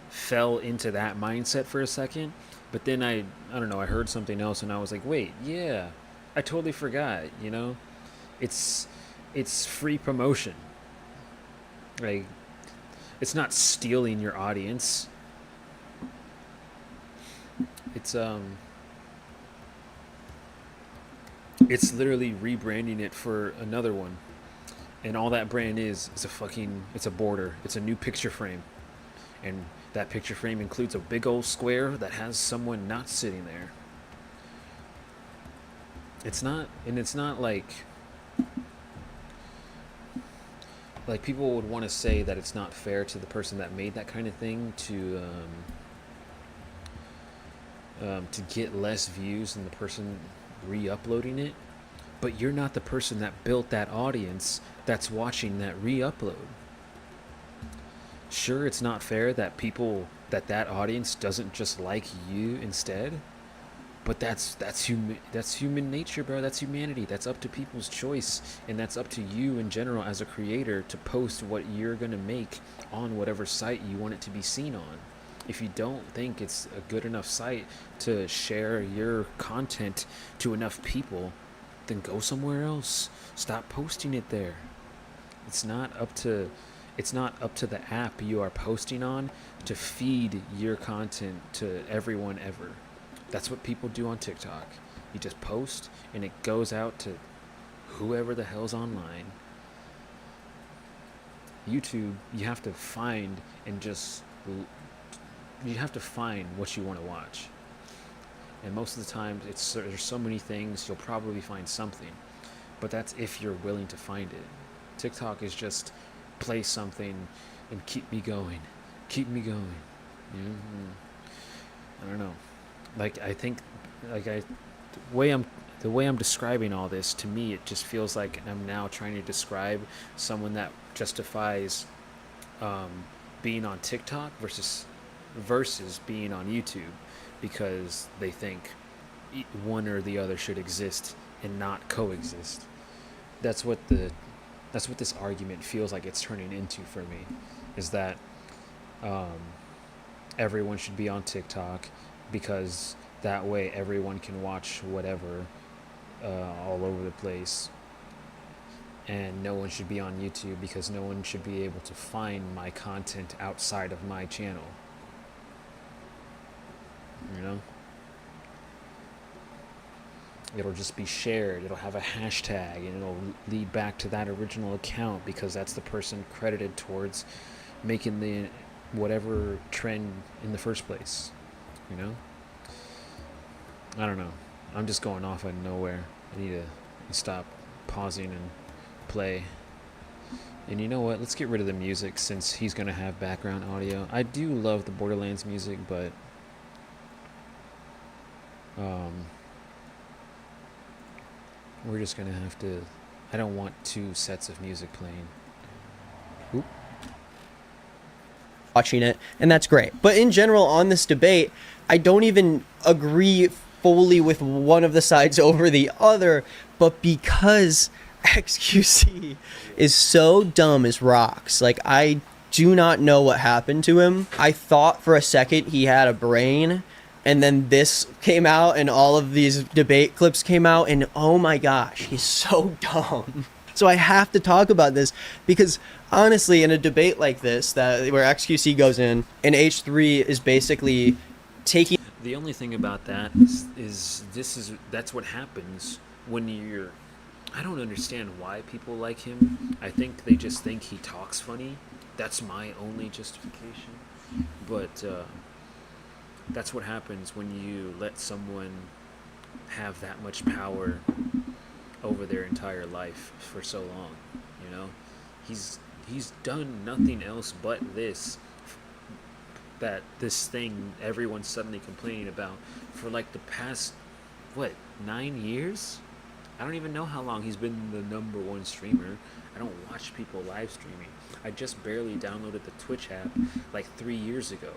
fell into that mindset for a second. But then I don't know, I heard something else and I was like, wait, yeah, I totally forgot, you know? It's free promotion. Like, it's not stealing your audience. It's literally rebranding it for another one. And all that brand is it's a border. It's a new picture frame. And that picture frame includes a big old square that has someone not sitting there. It's not like people would want to say that it's not fair to the person that made that kind of thing to get less views than the person re-uploading it. But you're not the person that built that audience that's watching that re-upload. Sure, it's not fair that that audience doesn't just like you instead, but that's human nature, bro. That's humanity. That's up to people's choice, and that's up to you in general as a creator to post what you're gonna make on whatever site you want it to be seen on. If you don't think it's a good enough site to share your content to enough people, then go somewhere else. Stop posting it there. It's not up to the app you are posting on to feed your content to everyone ever. That's what people do on TikTok. You just post and it goes out to whoever the hell's online. YouTube, you have to find what you want to watch. And most of the time, there's so many things, you'll probably find something. But that's if you're willing to find it. TikTok is just play something and keep me going. Keep me going. You know? I don't know. Like, I think, like, the way I'm describing all this, to me, it just feels like I'm now trying to describe someone that justifies being on TikTok versus being on YouTube, because they think one or the other should exist and not coexist. That's what this argument feels like it's turning into for me, is that everyone should be on TikTok because that way everyone can watch whatever all over the place, and no one should be on YouTube because no one should be able to find my content outside of my channel. You know? It'll just be shared, it'll have a hashtag, and it'll lead back to that original account because that's the person credited towards making the whatever trend in the first place. You know? I don't know. I'm just going off out of nowhere. I need to stop pausing and play. And you know what? Let's get rid of the music since he's going to have background audio. I do love the Borderlands music, but we're just going to have to... I don't want 2 sets of music playing. Oop. Watching it, and that's great. But in general, on this debate, I don't even agree fully with one of the sides over the other, but because XQC is so dumb as rocks, like, I do not know what happened to him. I thought for a second he had a brain, and then this came out and all of these debate clips came out, and oh my gosh, he's so dumb. So I have to talk about this because honestly, in a debate like this, where XQC goes in and H3 is basically taking... The only thing about that is that's what happens when you're... I don't understand why people like him. I think they just think he talks funny. That's my only justification. But that's what happens when you let someone have that much power over their entire life for so long. You know, he's done nothing else but this thing everyone's suddenly complaining about for like the past 9 years. I don't even know how long he's been the #1 streamer. I don't watch people live streaming. I just barely downloaded the Twitch app like 3 years ago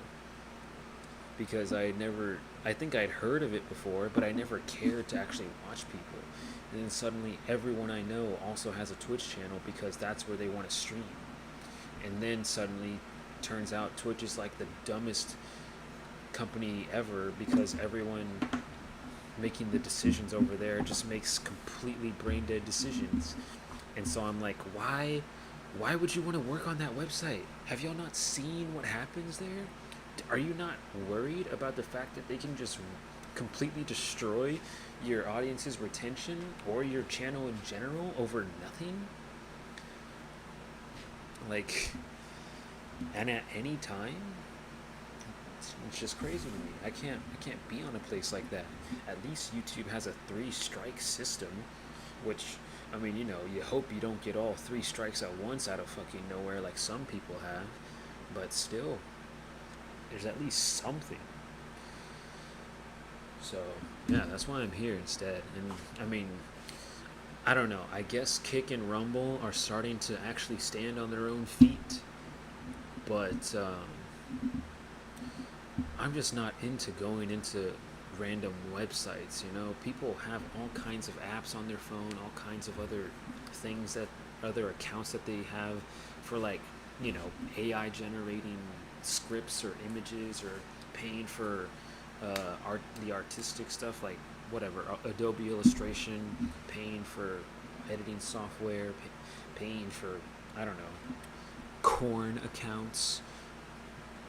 because I think I'd heard of it before, but I never cared to actually watch people. And then suddenly everyone I know also has a Twitch channel because that's where they want to stream. And then suddenly turns out Twitch is like the dumbest company ever because everyone making the decisions over there just makes completely brain dead decisions. And so I'm like, why would you want to work on that website? Have y'all not seen what happens there? Are you not worried about the fact that they can just completely destroy your audience's retention or your channel in general over nothing? Like, and at any time? It's just crazy to me. I can't be on a place like that. At least YouTube has a 3-strike system, which, I mean, you know, you hope you don't get all 3 strikes at once out of fucking nowhere like some people have, but still, there's at least something. So, yeah, that's why I'm here instead. And, I mean, I don't know. I guess Kick and Rumble are starting to actually stand on their own feet, but, I'm just not into going into random websites, you know. People have all kinds of apps on their phone, all kinds of other things, other accounts that they have for, like, you know, AI generating scripts or images, or paying for the artistic stuff, like whatever, Adobe Illustration, paying for editing software, paying for, I don't know, Corn accounts,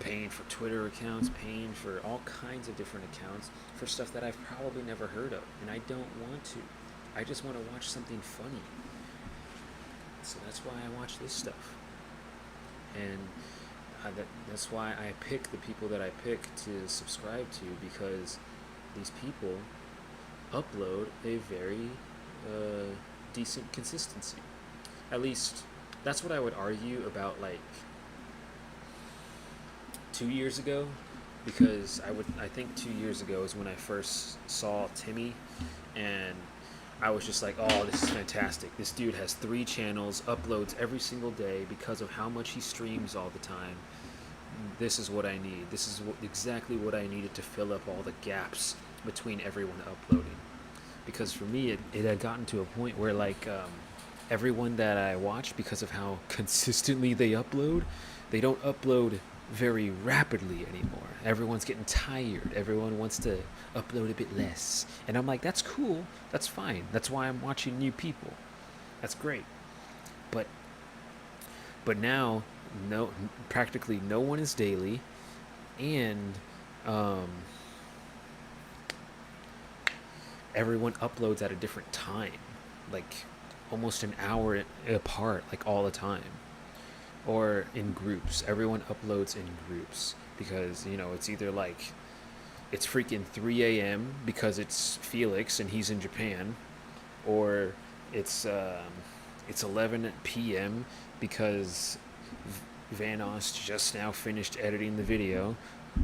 paying for Twitter accounts, paying for all kinds of different accounts for stuff that I've probably never heard of, and I don't want to. I just want to watch something funny. So that's why I watch this stuff. And that's why I pick the people that I pick to subscribe to, because these people upload a very decent consistency. At least that's what I would argue about like 2 years ago, because I think 2 years ago is when I first saw Timmy, and I was just like, oh, this is fantastic. This dude has 3 channels, uploads every single day because of how much he streams all the time. This is what I need. This is exactly what I needed to fill up all the gaps between everyone uploading. Because for me, it had gotten to a point where like everyone that I watch, because of how consistently they don't upload very rapidly anymore. Everyone's getting tired. Everyone wants to upload a bit less. And I'm like, that's cool. That's fine. That's why I'm watching new people. That's great. But now, practically no one is daily, and everyone uploads at a different time, like almost an hour apart, like all the time, or in groups. Everyone uploads in groups because, you know, it's either like it's freaking 3 a.m. because it's Felix and he's in Japan, or it's 11 p.m. because Vanos just now finished editing the video,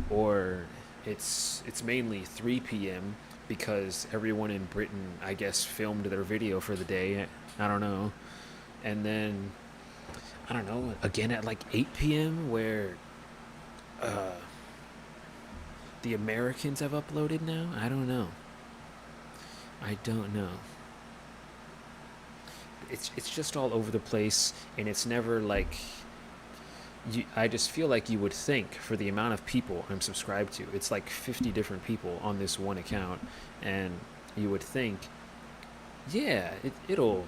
or it's mainly 3 p.m. because everyone in Britain, I guess, filmed their video for the day. I don't know. And then, I don't know, again at like 8 p.m. where the Americans have uploaded now? I don't know. It's just all over the place, and it's never like... I just feel like you would think, for the amount of people I'm subscribed to, it's like 50 different people on this one account, and you would think, yeah, it'll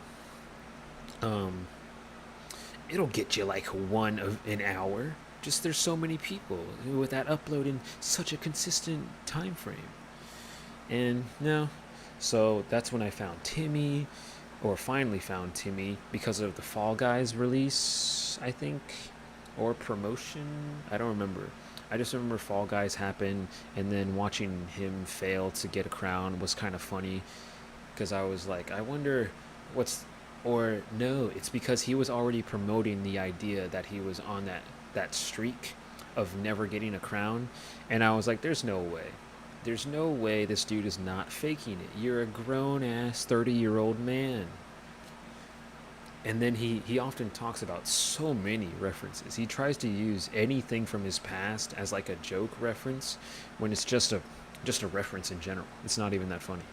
get you like an hour. Just there's so many people with that upload in such a consistent time frame. And no, so that's when I found Timmy, or finally found Timmy, because of the Fall Guys release, I think. Or promotion, I don't remember. I just remember Fall Guys happened, and then watching him fail to get a crown was kind of funny, because I was like, I wonder or no, it's because he was already promoting the idea that he was on that streak of never getting a crown, and I was like, there's no way this dude is not faking it. You're a grown-ass 30-year-old man. And then he often talks about so many references. He tries to use anything from his past as like a joke reference, when it's just a reference in general. It's not even that funny.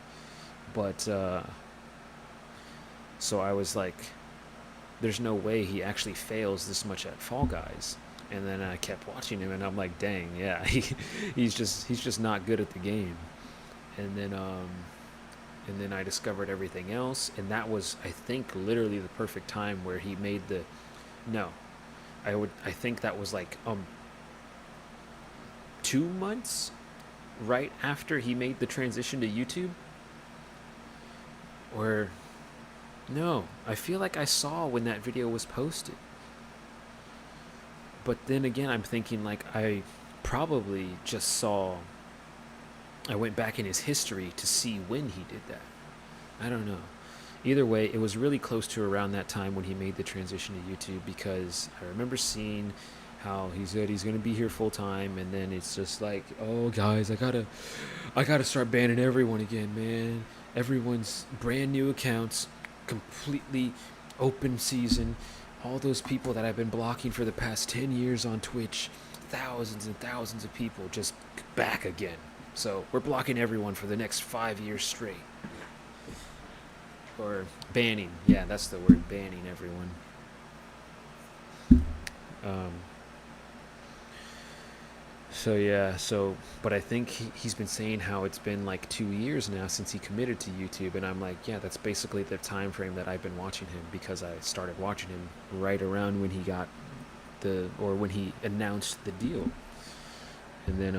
But so I was like, there's no way he actually fails this much at Fall Guys. And then I kept watching him, and I'm like, dang, yeah, he's just not good at the game. And then I discovered everything else, and that was, I think, literally the perfect time where he made I think that was like 2 months right after he made the transition to YouTube. Or no, I feel like I saw when that video was posted. But then again, I'm thinking like I probably just saw... I went back in his history to see when he did that. I don't know. Either way, it was really close to around that time when he made the transition to YouTube, because I remember seeing how he said he's gonna be here full time, and then it's just like, oh guys, I gotta start banning everyone again, man. Everyone's brand new accounts, completely open season. All those people that I've been blocking for the past 10 years on Twitch, thousands and thousands of people just back again. So we're blocking everyone for the next 5 years straight. Or banning. Yeah, that's the word, banning everyone. So yeah, but I think he's been saying how it's been like 2 years now since he committed to YouTube, and I'm like, yeah, that's basically the time frame that I've been watching him, because I started watching him right around when he got when he announced the deal. And then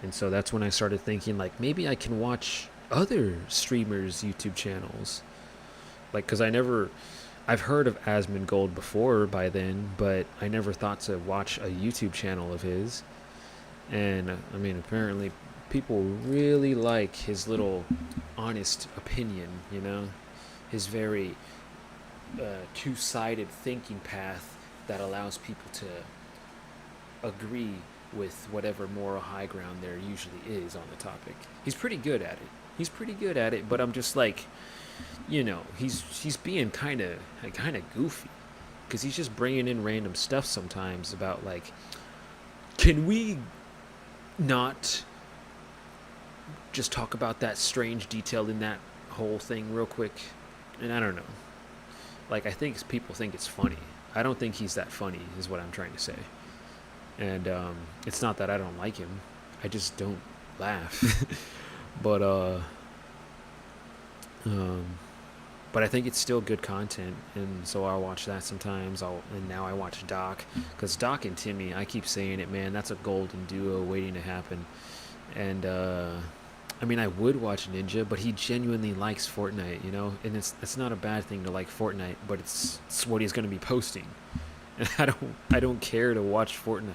and so that's when I started thinking, like, maybe I can watch other streamers' YouTube channels. Like, because I've heard of Asmongold before by then, but I never thought to watch a YouTube channel of his. And, I mean, apparently people really like his little honest opinion, you know, his very two-sided thinking path that allows people to agree with whatever moral high ground there usually is on the topic. He's pretty good at it. But I'm just like, you know, he's being kind of goofy, because he's just bringing in random stuff sometimes about, like, can we not just talk about that strange detail in that whole thing real quick? And I don't know. Like, I think people think it's funny. I don't think he's that funny, is what I'm trying to say. And it's not that I don't like him. I just don't laugh. But I think it's still good content, and so I'll watch that sometimes. And now I watch Doc, because Doc and Timmy, I keep saying it, man, that's a golden duo waiting to happen. And I mean, I would watch Ninja, but he genuinely likes Fortnite, you know, and it's not a bad thing to like Fortnite, but it's what he's going to be posting, and I don't care to watch Fortnite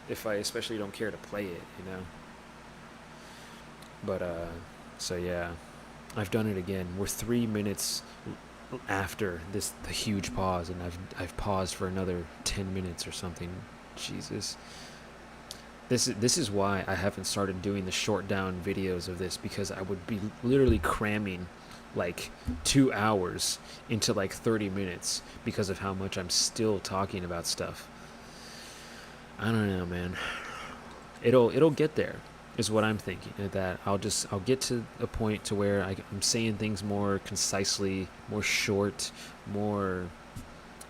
if I especially don't care to play it, you know. But so yeah, I've done it again. We're 3 minutes after the huge pause, and I've paused for another 10 minutes or something. Jesus. This is why I haven't started doing the short down videos of this, because I would be literally cramming like 2 hours into like 30 minutes because of how much I'm still talking about stuff. I don't know, man. It'll get there, is what I'm thinking. That I'll get to a point to where I'm saying things more concisely, more short, more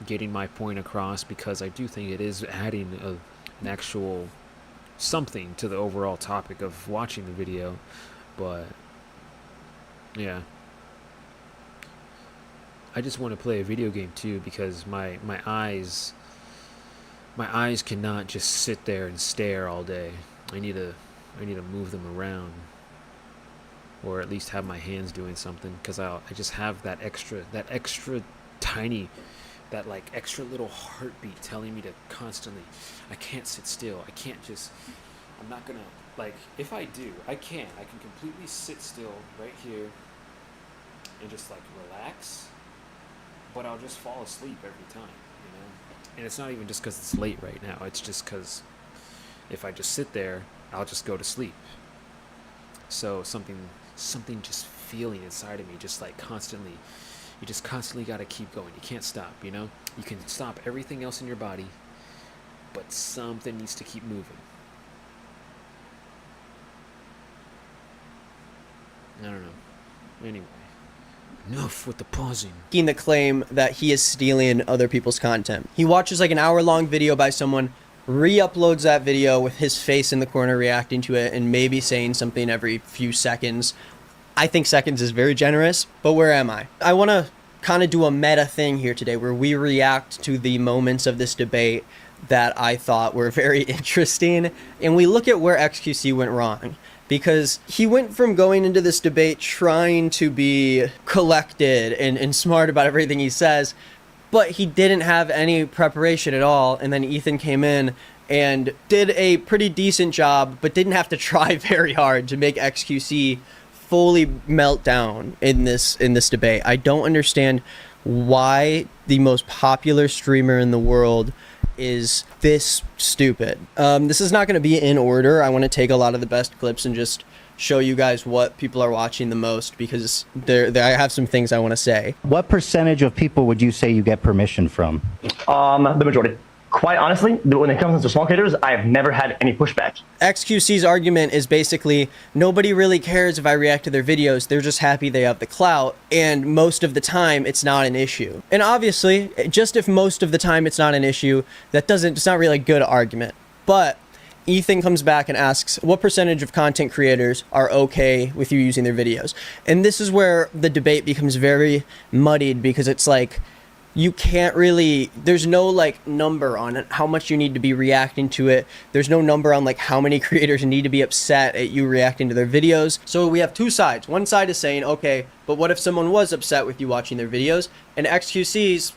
getting my point across, because I do think it is adding an actual something to the overall topic of watching the video. But yeah, I just want to play a video game too, because my eyes cannot just sit there and stare all day. I need to move them around, or at least have my hands doing something, because I just have that extra tiny, that like extra little heartbeat telling me to constantly, I can't sit still. I'm not gonna, like, if I do, I can completely sit still right here and just like relax, but I'll just fall asleep every time, you know. And it's not even just because it's late right now. It's just because if I just sit there, I'll just go to sleep. So something just feeling inside of me, just like constantly, you just constantly got to keep going. You can't stop, you know? You can stop everything else in your body, but something needs to keep moving. I don't know. Anyway, enough with the pausing. Making the claim that he is stealing other people's content. He watches like an hour-long video by someone, re-uploads that video with his face in the corner reacting to it, and maybe saying something every few seconds. I think seconds is very generous, but where am I? I want to kind of do a meta thing here today, where we react to the moments of this debate that I thought were very interesting, and we look at where XQC went wrong. Because he went from going into this debate trying to be collected and smart about everything he says, but he didn't have any preparation at all. And then Ethan came in and did a pretty decent job, but didn't have to try very hard to make XQC fully melt down in this debate. I don't understand why the most popular streamer in the world is this stupid. This is not going to be in order. I want to take a lot of the best clips and just show you guys what people are watching the most, because I have some things I want to say. What percentage of people would you say you get permission from? The majority. Quite honestly, when it comes to small creators, I have never had any pushback. XQC's argument is basically, nobody really cares if I react to their videos, they're just happy they have the clout, and most of the time it's not an issue. And obviously, just if most of the time it's not an issue, it's not really a good argument. But Ethan comes back and asks, what percentage of content creators are okay with you using their videos? And this is where the debate becomes very muddied, because it's like, you can't really, there's no like number on it, how much you need to be reacting to it. There's no number on like how many creators need to be upset at you reacting to their videos. So we have two sides. One side is saying, okay, but what if someone was upset with you watching their videos? And XQC's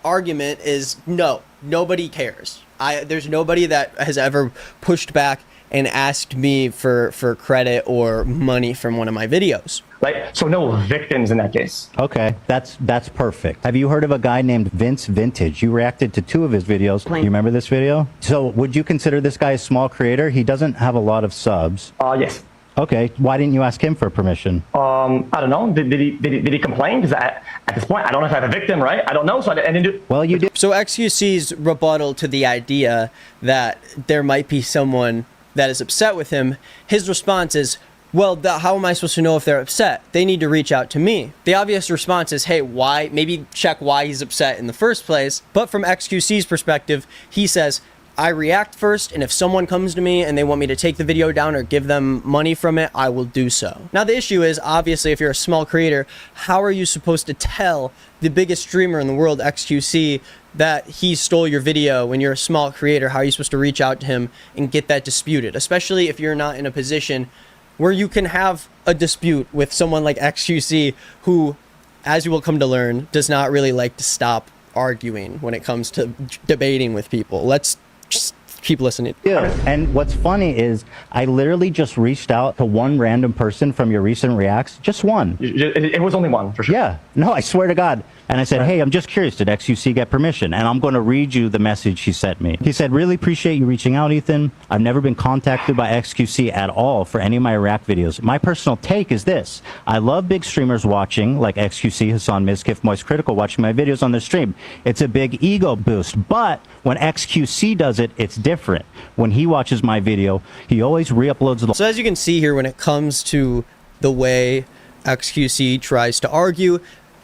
argument is, no, nobody cares. There's nobody that has ever pushed back and asked me for credit or money from one of my videos. Right? So no victims in that case. Okay, that's perfect. Have you heard of a guy named Vince Vintage? You reacted to 2 of his videos. You remember this video? So would you consider this guy a small creator? He doesn't have a lot of subs. Yes. Okay, why didn't you ask him for permission? I don't know. Did he complain? Because at this point, I don't know if I have a victim, right? I don't know, so I didn't do. Well, you did. So XQC's rebuttal to the idea that there might be someone that is upset with him, his response is, well, how am I supposed to know if they're upset? They need to reach out to me. The obvious response is, hey, why? Maybe check why he's upset in the first place. But from XQC's perspective, he says, I react first, and if someone comes to me and they want me to take the video down or give them money from it, I will do so. Now, the issue is, obviously, if you're a small creator, how are you supposed to tell the biggest streamer in the world, XQC, that he stole your video when you're a small creator? How are you supposed to reach out to him and get that disputed? Especially if you're not in a position where you can have a dispute with someone like XQC, who, as you will come to learn, does not really like to stop arguing when it comes to debating with people. Let's just keep listening. Yeah. And what's funny is I literally just reached out to one random person from your recent reacts. Just one. It was only one, for sure. Yeah. No, I swear to God. And I said, hey, I'm just curious, did XQC get permission? And I'm going to read you the message he sent me. He said, really appreciate you reaching out, Ethan. I've never been contacted by XQC at all for any of my React videos. My personal take is this. I love big streamers watching, like XQC, Hassan Mizkif, Moist Critical, watching my videos on their stream. It's a big ego boost. But when XQC does it, it's different. When he watches my video, he always re-uploads the... So as you can see here, when it comes to the way XQC tries to argue,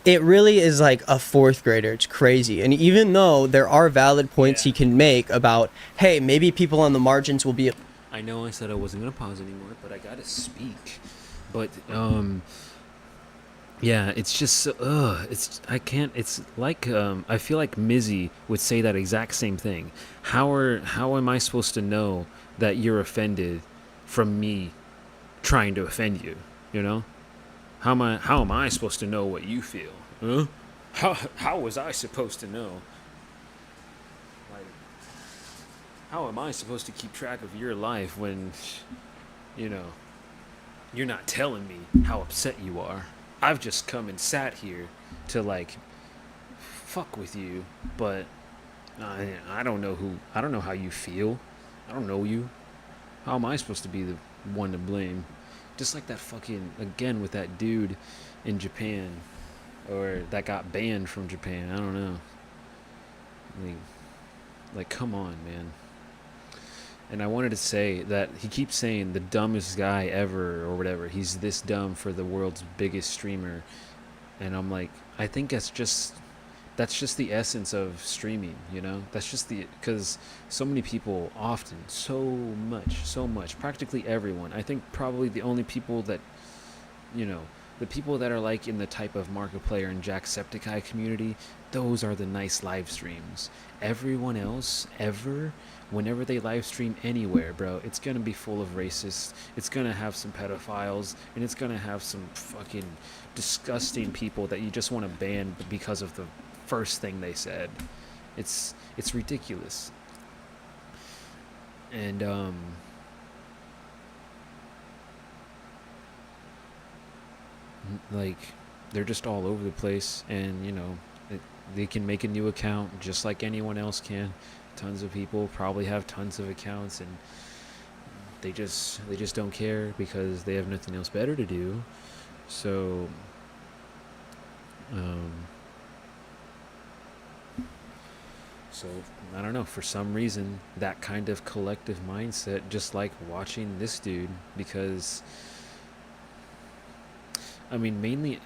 it really is like a 4th grader. It's crazy. And even though there are valid points he can make about, hey, maybe people on the margins will be... I know I said I wasn't going to pause anymore, but I got to speak. But, yeah, it's just, I can't, it's like, I feel like Mizzy would say that exact same thing. How am I supposed to know that you're offended from me trying to offend you, you know? How am I supposed to know what you feel? Huh? How was I supposed to know? Like, how am I supposed to keep track of your life when, you know, you're not telling me how upset you are? I've just come and sat here to, like, fuck with you, but I don't know how you feel. I don't know you. How am I supposed to be the one to blame? Just like that fucking, again, with that dude in Japan, or that got banned from Japan. I don't know. Like, come on, man. And I wanted to say that he keeps saying the dumbest guy ever or whatever. He's this dumb for the world's biggest streamer. And I'm like, I think that's just the essence of streaming, you know? That's just because so many people often, so much, practically everyone. I think probably the only people that, you know, the people that are like in the type of Markiplier and Jacksepticeye community, those are the nice live streams. Everyone else, whenever they live stream anywhere, bro, it's gonna be full of racists, it's gonna have some pedophiles, and it's gonna have some fucking disgusting people that you just want to ban because of the first thing they said. It's ridiculous. And like, they're just all over the place, and you know, they can make a new account just like anyone else can. Tons of people probably have tons of accounts, and they just don't care because they have nothing else better to do. So I don't know, for some reason that kind of collective mindset, just like watching this dude, because I mean, mainly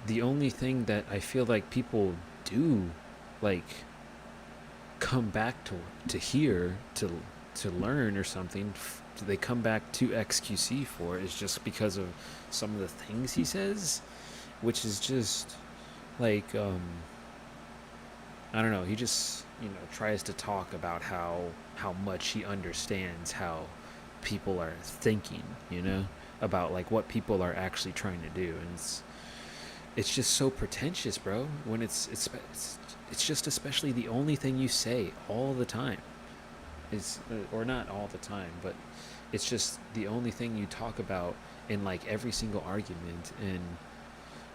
the only thing that I feel like people do, like, come back to here to learn or something, they come back to XQC for, is just because of some of the things he says, which is just like, I don't know, he just, you know, tries to talk about how much he understands how people are thinking, you know, about like what people are actually trying to do. And it's just so pretentious, bro, when it's just especially the only thing you say all the time. Or not all the time, but it's just the only thing you talk about in like every single argument, and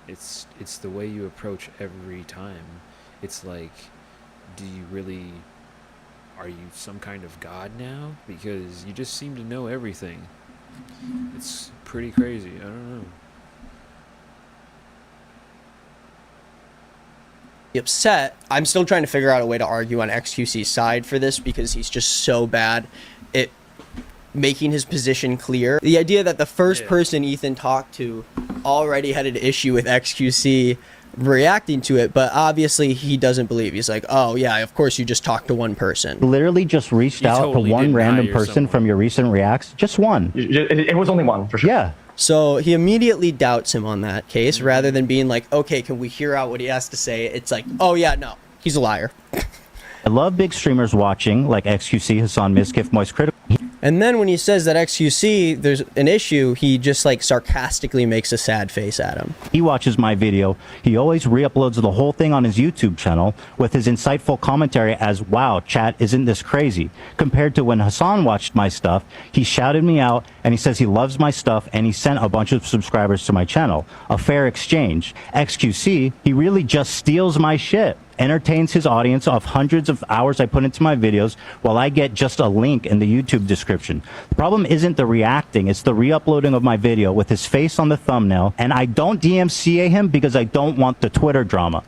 it's the way you approach every time. It's like, do you really, are you some kind of god now? Because you just seem to know everything. It's pretty crazy. I don't know. Upset. I'm still trying to figure out a way to argue on XQC's side for this because he's just so bad at making his position clear. The idea that the first person Ethan talked to already had an issue with XQC reacting to it, but obviously he doesn't believe. He's like, oh yeah, of course you just talked to one person. Literally just reached out totally to one didn't random hire person someone. from your recent reacts. Just one. It was only one, for sure. Yeah. So he immediately doubts him on that case, rather than being like, okay, can we hear out what he has to say? It's like, oh yeah, no, he's a liar. I love big streamers watching, like XQC, Hassan Miskif, Moist Critical. And then when he says that XQC, there's an issue, he just like sarcastically makes a sad face at him. He watches my video. He always re-uploads the whole thing on his YouTube channel with his insightful commentary as, wow, chat, isn't this crazy? Compared to when Hassan watched my stuff, he shouted me out and he says he loves my stuff and he sent a bunch of subscribers to my channel. A fair exchange. XQC, he really just steals my shit. Entertains his audience of hundreds of hours I put into my videos while I get just a link in the YouTube description. The problem isn't the reacting, it's the re-uploading of my video with his face on the thumbnail, and I don't DMCA him because I don't want the Twitter drama.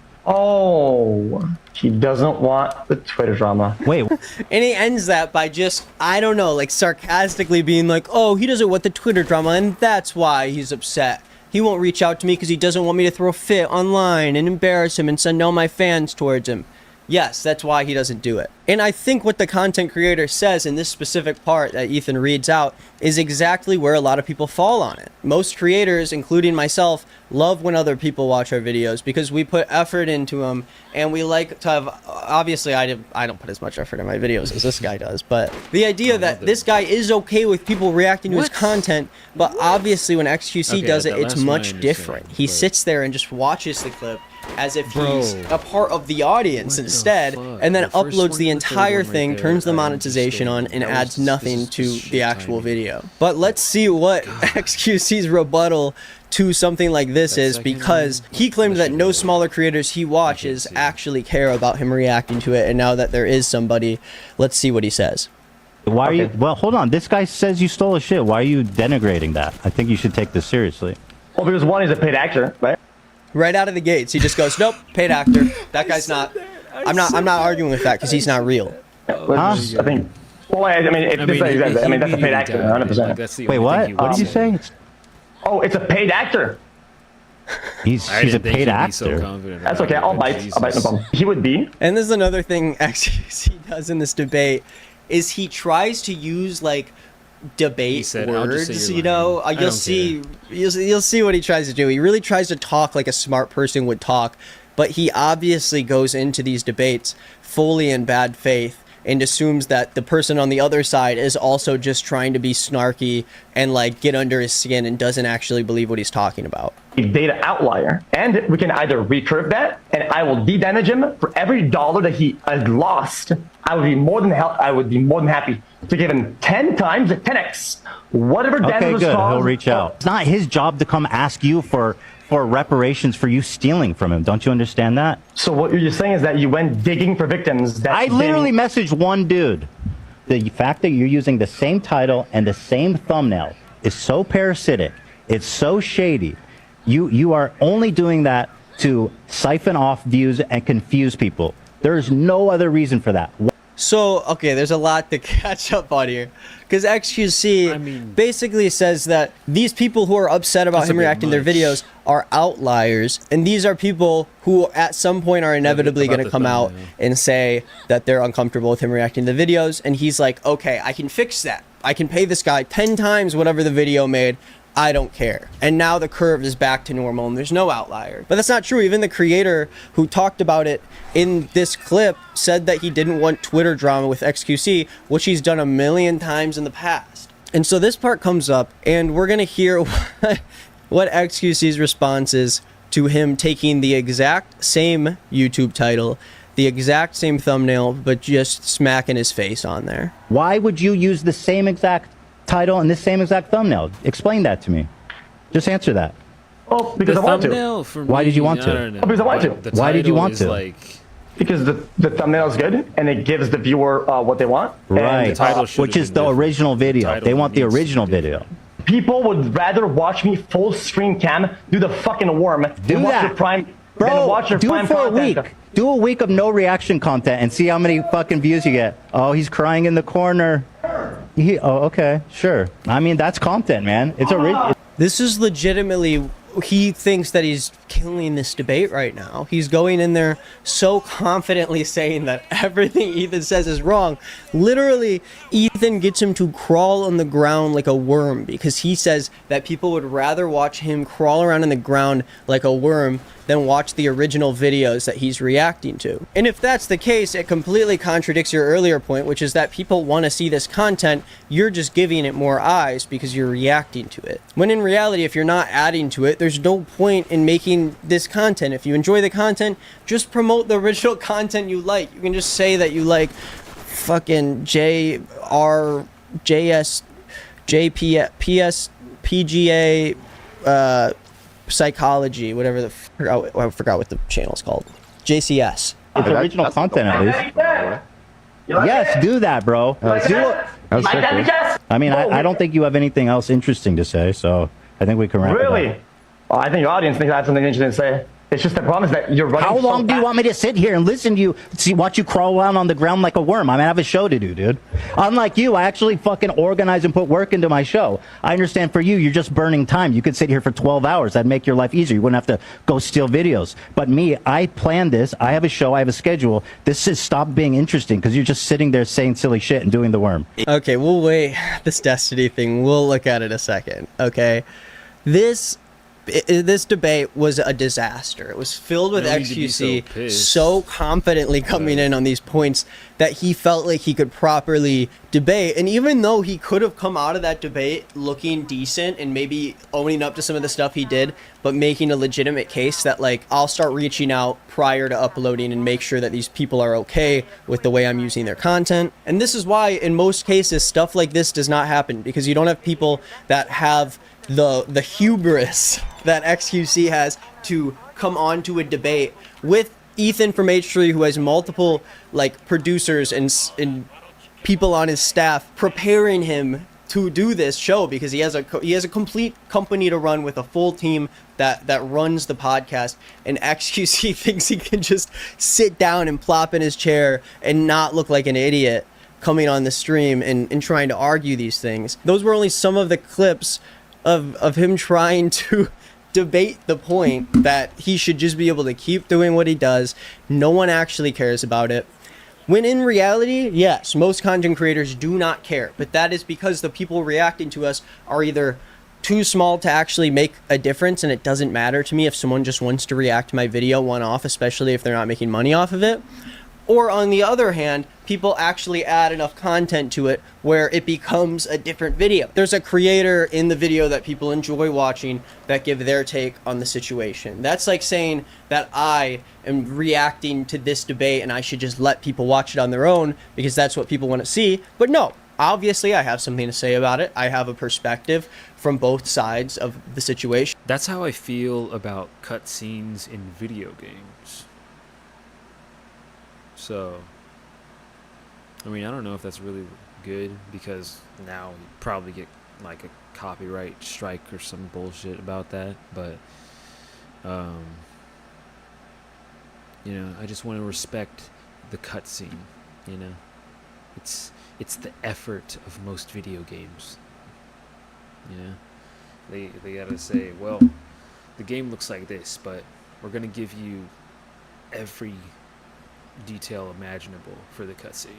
Oh, he doesn't want the Twitter drama. Wait. And he ends that by just, I don't know, like sarcastically being like, oh, he doesn't want the Twitter drama and that's why he's upset. He won't reach out to me because he doesn't want me to throw a fit online and embarrass him and send all my fans towards him. Yes, that's why he doesn't do it. And I think what the content creator says in this specific part that Ethan reads out is exactly where a lot of people fall on it. Most creators, including myself, love when other people watch our videos because we put effort into them and we like to have, obviously I don't put as much effort in my videos as this guy does, but the idea that this guy is okay with people reacting to his content, but obviously when XQC Okay, does it, that it's last one I much understand, different. He but- sits there and just watches the clip as if Bro. he's a part of the audience instead, fuck? and then The first uploads one the and the third entire one right thing, there, turns the I monetization on, understand. and That adds was- nothing this to is the shit actual timing. video. But let's see what XQC's rebuttal to something like this is, because he claimed that no smaller creators he watches actually care about him reacting to it, and now that there is somebody, let's see what he says. Why are you, well, hold on. This guy says you stole his shit. Why are you denigrating that? I think you should take this seriously. Well, because one is a paid actor, right? Right out of the gates, he just goes, nope, paid actor. That guy's not. I'm not arguing with that because he's not real. I think. Well, I mean, that's a paid actor, 100%. Wait, what? What did you say? Oh, it's a paid actor. He's I a didn't think paid he'd be so actor. confident That's about okay. it, I'll but bite. I'll bite. No Jesus. problem. He would be. And there's another thing XQC does in this debate is he tries to use like debate said, "I'll just say words, you're you know. lying. I You'll don't see you'll see what he tries to do. He really tries to talk like a smart person would talk, but he obviously goes into these debates fully in bad faith and assumes that the person on the other side is also just trying to be snarky and like get under his skin and doesn't actually believe what he's talking about. A data outlier, and we can either recurve that, and I will de-damage him for every dollar that he has lost. I would be more than happy to give him 10 times 10x whatever damage Okay, was good. caused. He'll reach out. It's not his job to come ask you for reparations for you stealing from him. Don't you understand that? So what you're saying is that you went digging for victims. That I literally messaged one dude. The fact that you're using the same title and the same thumbnail is so parasitic. It's so shady. You are only doing that to siphon off views and confuse people. There is no other reason for that. So, okay, there's a lot to catch up on here. Because XQC basically says that these people who are upset about That's a him bit reacting to their much. videos are outliers. And these are people who at some point are inevitably about going to the come out thumbnail. and say that they're uncomfortable with him reacting to the videos. And he's like, okay, I can fix that. I can pay this guy 10 times whatever the video made. I don't care. And now the curve is back to normal and there's no outlier. But that's not true. Even the creator who talked about it in this clip said that he didn't want Twitter drama with XQC, which he's done a million times in the past. And so this part comes up and we're going to hear what XQC's response is to him taking the exact same YouTube title, the exact same thumbnail, but just smacking his face on there. Why would you use the same exact title and this same exact thumbnail? Explain that to me. Just answer that. Oh, because I want to. Why did you want to? Oh, because I want to. Why did you want to? Because the thumbnail is good and it gives the viewer what they want. Right, And, which is the original video. They want the original video. people would rather watch me full screen cam do the fucking worm than watch your prime. Bro, than watch your do prime it for content. a week. Do a week of no reaction content and see how many fucking views you get. Oh, he's crying in the corner. Oh, okay, sure. I mean, that's content, man. It's a. This is legitimately. He thinks that he's killing this debate right now. He's going in there so confidently saying that everything Ethan says is wrong. Literally, Ethan gets him to crawl on the ground like a worm because he says that people would rather watch him crawl around in the ground like a worm than watch the original videos that he's reacting to. And if that's the case, it completely contradicts your earlier point, which is that people want to see this content. You're just giving it more eyes because you're reacting to it. When in reality, if you're not adding to it, there's no point in making this content. If you enjoy the content, just promote the original content you like. You can just say that you like fucking PGA, psychology, whatever the I forgot what the channel's called. JCS. It's original content at least. Yes, do that, bro. I mean, I don't think you have anything else interesting to say, so I think we can wrap it up. Really? Oh, I think your audience thinks I have something interesting to say. It's just the problem is that you're running. How long do you want me to sit here and listen to you, watch you crawl around on the ground like a worm? I mean, I have a show to do, dude. Unlike you, I actually fucking organize and put work into my show. I understand for you, you're just burning time. You could sit here for 12 hours. That'd make your life easier. You wouldn't have to go steal videos. But me, I planned this. I have a show. I have a schedule. This has stopped being interesting because you're just sitting there saying silly shit and doing the worm. Okay, we'll wait. This Destiny thing, we'll look at it a second, okay? This debate was a disaster. It was filled with XQC so confidently coming in on these points that he felt like he could properly debate. And even though he could have come out of that debate looking decent and maybe owning up to some of the stuff he did, but making a legitimate case that, like, I'll start reaching out prior to uploading and make sure that these people are okay with the way I'm using their content. And this is why in most cases stuff like this does not happen, because you don't have people that have the hubris that XQC has to come on to a debate with Ethan from H3, who has multiple like producers and people on his staff preparing him to do this show, because he has a complete company to run with a full team that runs the podcast, and XQC thinks he can just sit down and plop in his chair and not look like an idiot coming on the stream and trying to argue these things. Those were only some of the clips of him trying to debate the point that he should just be able to keep doing what he does. No one actually cares about it. When in reality, yes, most content creators do not care, but that is because the people reacting to us are either too small to actually make a difference, and it doesn't matter to me if someone just wants to react to my video one-off, especially if they're not making money off of it. Or on the other hand, people actually add enough content to it where it becomes a different video. There's a creator in the video that people enjoy watching that give their take on the situation. That's like saying that I am reacting to this debate and I should just let people watch it on their own because that's what people want to see. But no, obviously I have something to say about it. I have a perspective from both sides of the situation. That's how I feel about cutscenes in video games. So, I mean, I don't know if that's really good, because now you probably get like a copyright strike or some bullshit about that, but you know, I just want to respect the cutscene, you know. It's the effort of most video games. You know, they gotta say, well, the game looks like this, but we're gonna give you every detail imaginable for the cutscene.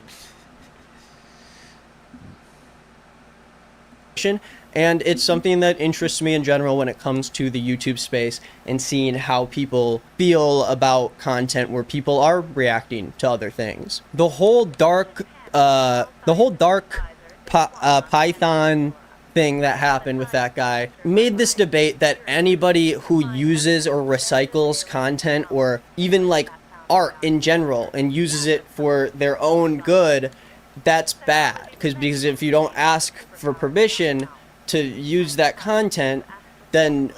And it's something that interests me in general when it comes to the YouTube space and seeing how people feel about content where people are reacting to other things. The whole dark Python thing that happened with that guy made this debate that anybody who uses or recycles content, or even like art in general, and uses it for their own good, that's bad because if you don't ask for permission to use that content, then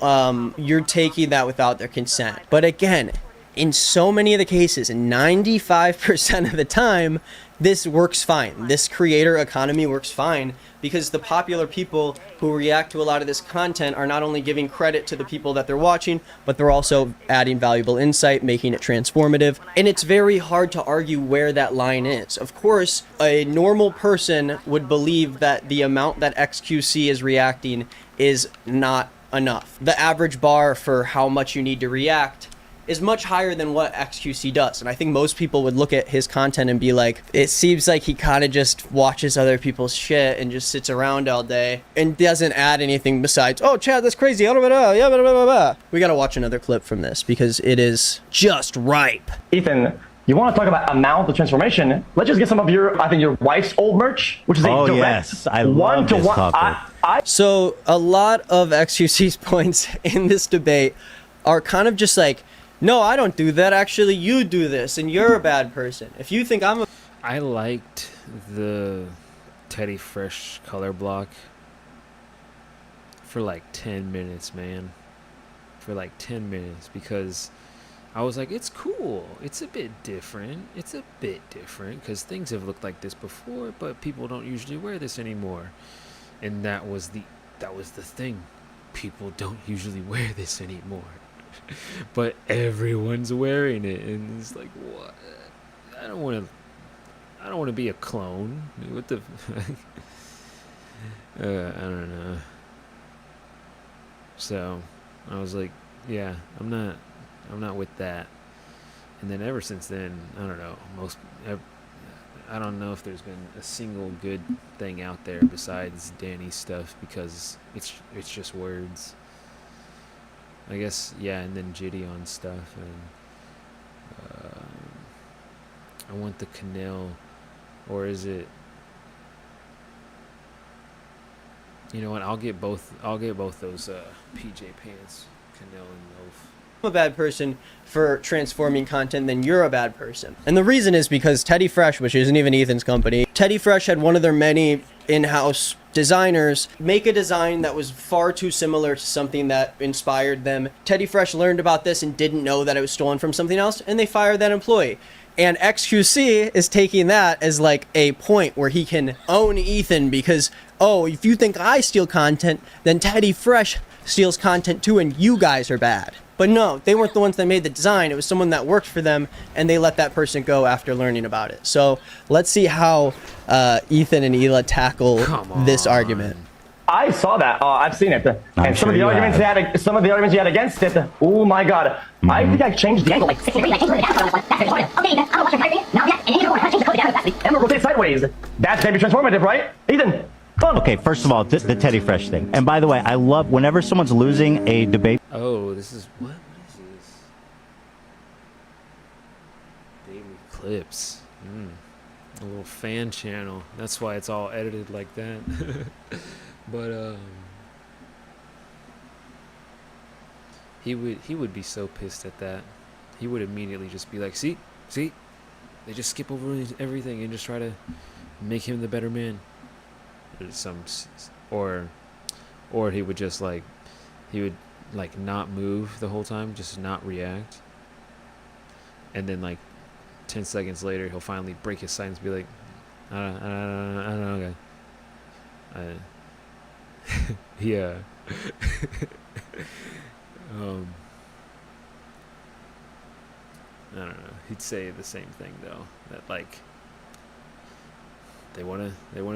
you're taking that without their consent. But again, in so many of the cases, 95% of the time, this works fine. This creator economy works fine because the popular people who react to a lot of this content are not only giving credit to the people that they're watching, but they're also adding valuable insight, making it transformative. And it's very hard to argue where that line is. Of course, a normal person would believe that the amount that XQC is reacting is not enough. The average bar for how much you need to react is much higher than what XQC does. And I think most people would look at his content and be like, it seems like he kind of just watches other people's shit and just sits around all day and doesn't add anything besides, oh, Chad, that's crazy. Yeah, blah, blah, blah, blah. We got to watch another clip from this because it is just ripe. Ethan, you want to talk about amount of transformation? Let's just get some of your, I think, your wife's old merch, which is a direct yes, I love this topic. So a lot of XQC's points in this debate are kind of just like, no, I don't do that. Actually, you do this, and you're a bad person. If you think I'm a... I liked the Teddy Fresh color block for like 10 minutes, man. For like 10 minutes, because I was like, it's cool. It's a bit different. It's a bit different, because things have looked like this before, but people don't usually wear this anymore. And that was the thing. People don't usually wear this anymore. But everyone's wearing it, and it's like, what? I don't want to be a clone. What the? I don't know. So I was like, yeah, I'm not with that. And then ever since then, I don't know. I don't know if there's been a single good thing out there besides Danny's stuff, because it's just words. I guess, yeah, and then Gideon stuff, and I want the Canel, or is it? You know what? I'll get both those PJ pants, Canel and Loaf. I'm a bad person for transforming content, then you're a bad person. And the reason is because Teddy Fresh, which isn't even Ethan's company, Teddy Fresh had one of their many in-house designers make a design that was far too similar to something that inspired them. Teddy Fresh learned about this and didn't know that it was stolen from something else, and they fired that employee. And XQC is taking that as like a point where he can own Ethan because, oh, if you think I steal content, then Teddy Fresh steals content too, and you guys are bad. But no, they weren't the ones that made the design. It was someone that worked for them, and they let that person go after learning about it. So let's see how Ethan and Hila tackle this argument. I saw that. I've seen it. And some of the arguments you had against it. Oh my god. I think I changed the angle like 6 degrees. And we'll rotate sideways. That's gonna be transformative, right? Ethan. Okay, first of all, the Teddy Fresh thing. And by the way, I love whenever someone's losing a debate. Oh, this is what is this? Daily clips. A little fan channel. That's why it's all edited like that. But he would be so pissed at that. He would immediately just be like, see, they just skip over everything and just try to make him the better man. Or he would just like not move the whole time, just not react, and then like 10 seconds later he'll finally break his silence and be like, I don't know, guys. Yeah. I don't know. He'd say the same thing though, that like they wanna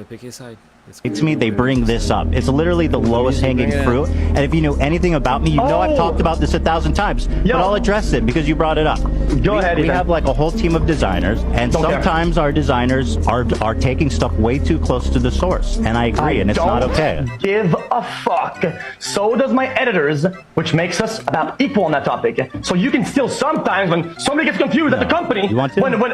pick his side. To me, they bring this up. It's literally the lowest hanging fruit. And if you know anything about me, you know I've talked about this 1,000 times. But I'll address it because you brought it up. Go ahead. We have like a whole team of designers, and sometimes our designers are taking stuff way too close to the source. And I agree, and it's not okay. Give a fuck. So does my editors, which makes us about equal on that topic. So you can still sometimes, when somebody gets confused at the company, when one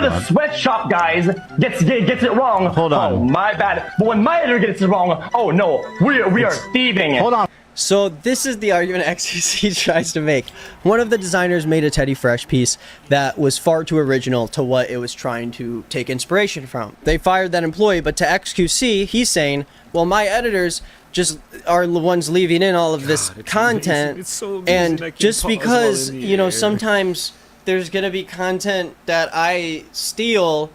of the sweatshop guys gets it wrong. Hold on. Oh, my bad. But when my editor gets it wrong, oh no, we are thieving. Hold on. So this is the argument XQC tries to make. One of the designers made a Teddy Fresh piece that was far too original to what it was trying to take inspiration from. They fired that employee, but to XQC, he's saying, well, my editors just are the ones leaving in all of this content. It's so amazing. I And can just pause because, while in the you know, air. sometimes there's going to be content that I steal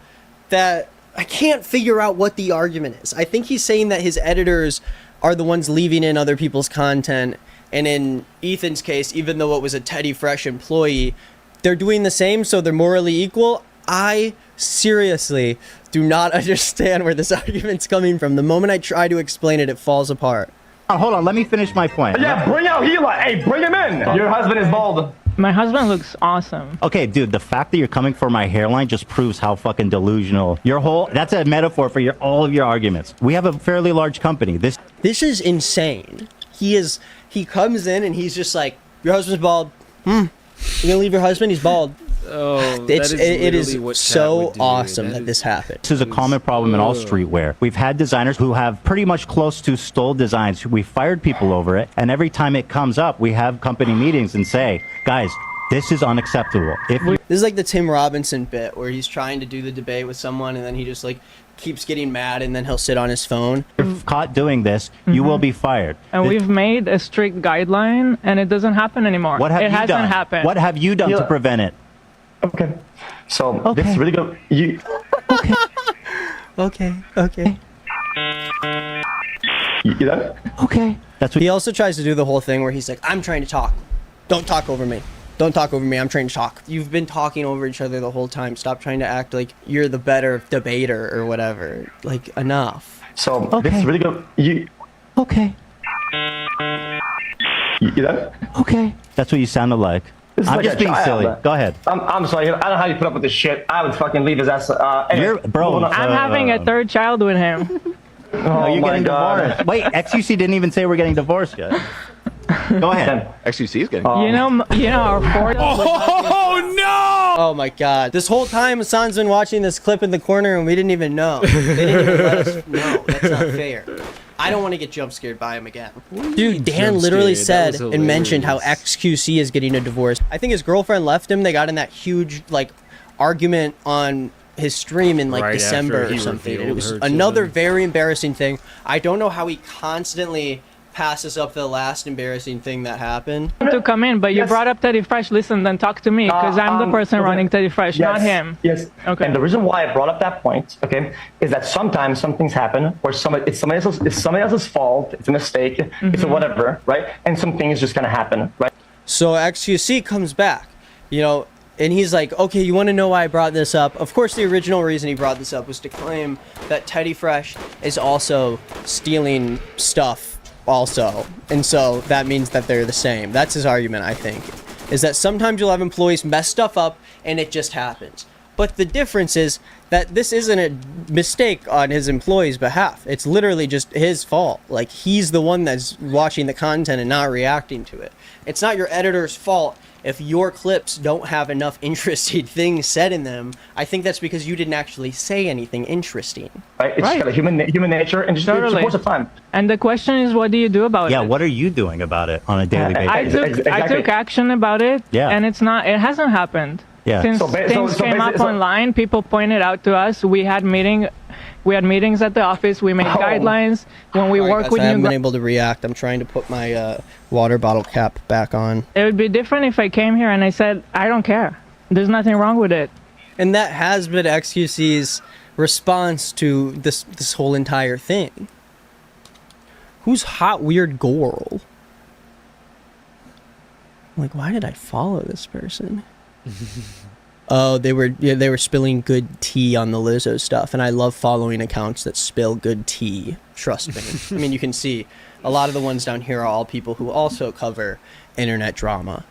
that I can't figure out what the argument is. I think he's saying that his editors are the ones leaving in other people's content. And in Ethan's case, even though it was a Teddy Fresh employee, they're doing the same, so they're morally equal. I seriously do not understand where this argument's coming from. The moment I try to explain it, it falls apart. Hold on, let me finish my point. Yeah, bring out Hila. Hey, bring him in. Your husband is bald. My husband looks awesome. Okay, dude, the fact that you're coming for my hairline just proves how fucking delusional your whole, that's a metaphor for all of your arguments. We have a fairly large company. This is insane. He comes in and he's just like, your husband's bald. You gonna leave your husband? He's bald. Oh, It is literally what Kat so would do. awesome that this happened. This is a common problem in all streetwear. We've had designers who have pretty much close to stole designs. We fired people over it, and every time it comes up, we have company meetings and say, guys, this is unacceptable. If you This is like the Tim Robinson bit where he's trying to do the debate with someone and then he just like keeps getting mad and then he'll sit on his phone. are caught doing this, you will be fired. And we've made a strict guideline, and it doesn't happen anymore. What have it you hasn't done? happened. What have you done to prevent it? Okay. So this is really good. You. Okay. You know? Okay. That's what he also tries to do the whole thing where he's like, I'm trying to talk. Don't talk over me. Don't talk over me. I'm trying to talk. You've been talking over each other the whole time. Stop trying to act like you're the better debater or whatever. Like, enough. So this is really good. You. Okay. You know? Okay. That's what you sounded like. This is I'm like just a being child. silly. Go ahead. I'm sorry. I don't know how you put up with this shit. I would fucking leave his ass. Anyway, moving on. I'm having a third child with him. No, you're my getting God. divorced. Wait, XUC didn't even say we're getting divorced yet. Go ahead. XUC is getting. You know, our fourth. Oh no! Oh my god. This whole time Hassan's been watching this clip in the corner and we didn't even know. They didn't even let us know. That's not fair. I don't want to get jump scared by him again. Dude, Dan literally said and mentioned how XQC is getting a divorce. I think his girlfriend left him. They got in that huge like argument on his stream in like Right December after he or something. And it revealed was her to another them. very embarrassing thing. I don't know how he constantly passes up the last embarrassing thing that happened. To come in, but you brought up Teddy Fresh. Listen, then talk to me, because I'm the person running Teddy Fresh, not him. Yes. Okay. And the reason why I brought up that point, okay, is that sometimes some things happen where it's somebody else's fault. It's a mistake. It's a whatever, right? And some things just gonna happen, right? So XQC comes back, you know, and he's like, okay, you want to know why I brought this up? Of course, the original reason he brought this up was to claim that Teddy Fresh is also stealing stuff also. And so that means that they're the same. That's his argument, I think, is that sometimes you'll have employees mess stuff up and it just happens. But the difference is that this isn't a mistake on his employee's behalf. It's literally just his fault. Like, he's the one that's watching the content and not reacting to it. It's not your editor's fault if your clips don't have enough interesting things said in them. I think that's because you didn't actually say anything interesting. Right? It's kind of human nature, and just Totally. most of the time. And the question is, what do you do about it? Yeah, what are you doing about it on a daily basis? I took action about it, Yeah. and it hasn't happened. Yeah. Since things came up online, people pointed out to us. We had meetings at the office. We made guidelines. When we work with I haven't new, been able to react. I'm trying to put my water bottle cap back on. it would be different if I came here and I said, I don't care. There's nothing wrong with it. And that has been XQC's response to this whole entire thing. Who's Hot Weird Girl? Like, why did I follow this person? Oh, they were spilling good tea on the Lizzo stuff, and I love following accounts that spill good tea. Trust me. I mean, you can see a lot of the ones down here are all people who also cover internet drama.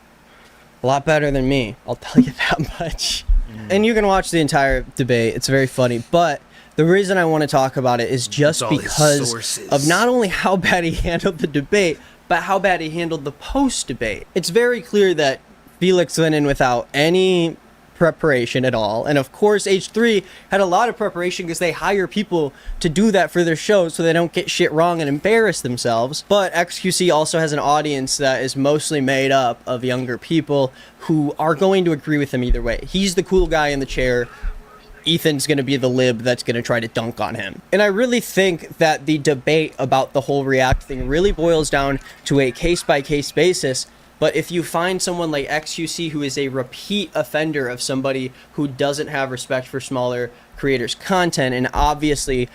A lot better than me, I'll tell you that much. And you can watch the entire debate. It's very funny, but the reason I want to talk about it is just all his because sources. of not only how bad he handled the debate, but how bad he handled the post-debate. It's very clear that Felix went in without any preparation at all. And of course, H3 had a lot of preparation because they hire people to do that for their shows so they don't get shit wrong and embarrass themselves. But XQC also has an audience that is mostly made up of younger people who are going to agree with him either way. He's the cool guy in the chair. Ethan's going to be the lib that's going to try to dunk on him. And I really think that the debate about the whole React thing really boils down to a case-by-case basis. But if you find someone like XQC who is a repeat offender of somebody who doesn't have respect for smaller creators' content and obviously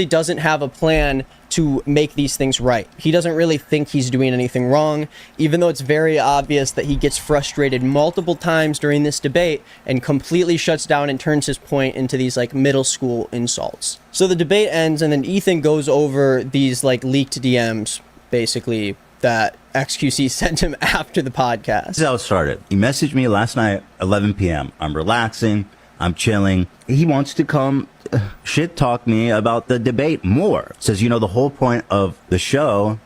doesn't have a plan to make these things right. He doesn't really think he's doing anything wrong, even though it's very obvious that he gets frustrated multiple times during this debate and completely shuts down and turns his point into these like middle school insults. So the debate ends and then Ethan goes over these like leaked DMs, basically, that XQC sent him after the podcast. This is how it started. He messaged me last night, 11 p.m. I'm relaxing. I'm chilling. He wants to come shit talk me about the debate more. Says, you know, the whole point of the show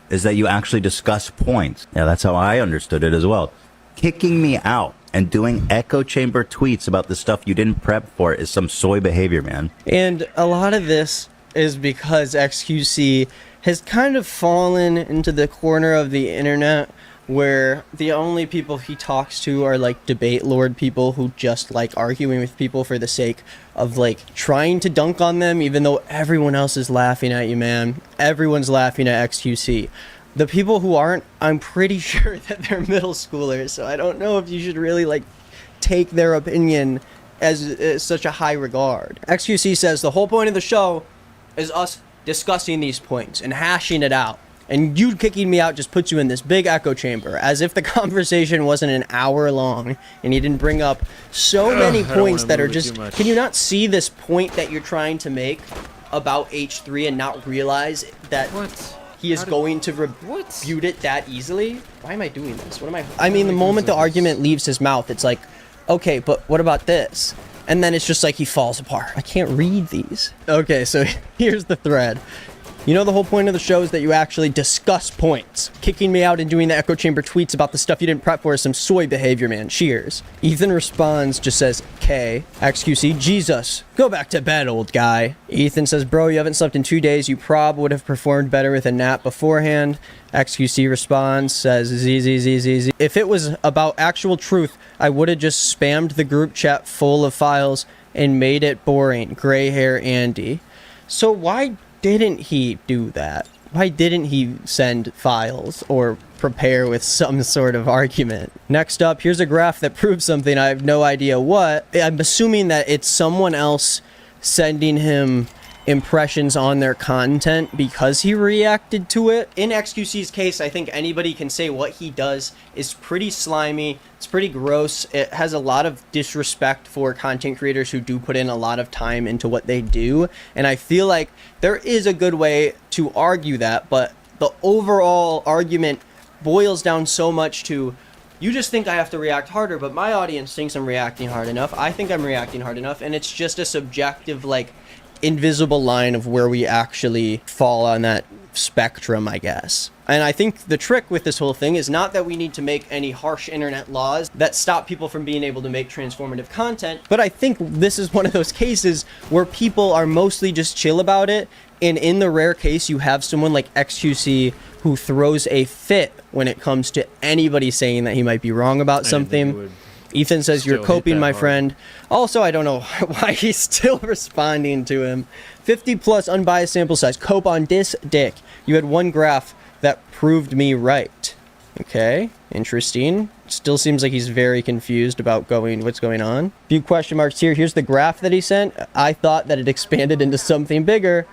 is that you actually discuss points. Yeah, that's how I understood it as well. Kicking me out and doing echo chamber tweets about the stuff you didn't prep for is some soy behavior, man. And a lot of this is because XQC has kind of fallen into the corner of the internet where the only people he talks to are like debate lord people who just like arguing with people for the sake of like trying to dunk on them, even though everyone else is laughing at you, man. Everyone's laughing at XQC. The people who aren't, I'm pretty sure that they're middle schoolers, so I don't know if you should really like take their opinion as such a high regard. XQC says the whole point of the show is us discussing these points and hashing it out. And you kicking me out just puts you in this big echo chamber, as if the conversation wasn't an hour long and you didn't bring up so many points that are just... Can you not see this point that you're trying to make about H3 and not realize that he is going to rebut it that easily? Why am I doing this? What am I mean, the moment the argument leaves his mouth, it's like, okay, but what about this? And then it's just like he falls apart. I can't read these. Okay, so here's the thread. You know, the whole point of the show is that you actually discuss points. Kicking me out and doing the echo chamber tweets about the stuff you didn't prep for is some soy behavior, man. Cheers. Ethan responds, just says, K. XQC, Jesus, go back to bed, old guy. Ethan says, bro, you haven't slept in 2 days. You prob would have performed better with a nap beforehand. XQC responds, says, Z. If it was about actual truth, I would have just spammed the group chat full of files and made it boring. Gray hair Andy. So why didn't he do that? Why didn't he send files or prepare with some sort of argument? Next up, here's a graph that proves something. I have no idea what. I'm assuming that it's someone else sending him impressions on their content because he reacted to it. In XQC's case, I think anybody can say what he does is pretty slimy. It's pretty gross. It has a lot of disrespect for content creators who do put in a lot of time into what they do. And I feel like there is a good way to argue that, but the overall argument boils down so much to, you just think I have to react harder, but my audience thinks I'm reacting hard enough. I think I'm reacting hard enough. And it's just a subjective, like, invisible line of where we actually fall on that spectrum, I guess. And I think the trick with this whole thing is not that we need to make any harsh internet laws that stop people from being able to make transformative content, but I think this is one of those cases where people are mostly just chill about it, and in the rare case you have someone like XQC who throws a fit when it comes to anybody saying that he might be wrong about something. Ethan says, you're coping, my friend. Also, I don't know why he's still responding to him. 50 plus unbiased sample size. Cope on this dick. You had one graph that proved me right. Okay, interesting. Still seems like he's very confused about what's going on. Few question marks here. Here's the graph that he sent. I thought that it expanded into something bigger,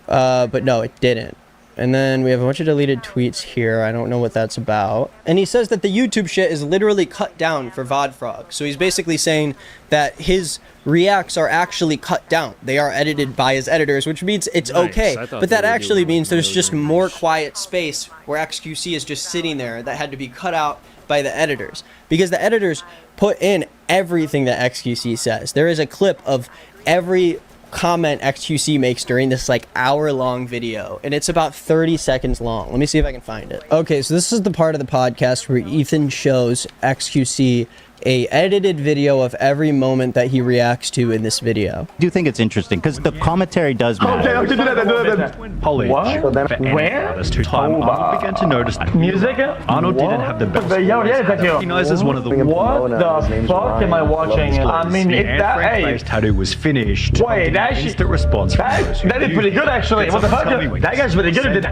but no, it didn't. And then we have a bunch of deleted tweets here. I don't know what that's about. And he says that the YouTube shit is literally cut down for VodFrog. So he's basically saying that his reacts are actually cut down. They are edited by his editors, which means it's okay. But that actually means there's just more quiet space where XQC is just sitting there that had to be cut out by the editors. Because the editors put in everything that XQC says. There is a clip of every comment XQC makes during this like hour-long video, and it's about 30 seconds long. Let me see if I can find it. Okay, so this is the part of the podcast where Ethan shows XQC a edited video of every moment that he reacts to in this video. I do think it's interesting because the commentary does matter. College. Where? Arnold began to notice that Music? Arnold didn't have the best recognizes one of the What the fuck am I watching? I mean, the it, Anne that, Frank hey, Place tattoo was finished. Wait, that shit. Instant response. That is pretty good, actually. What the fuck? That guy's really good at it.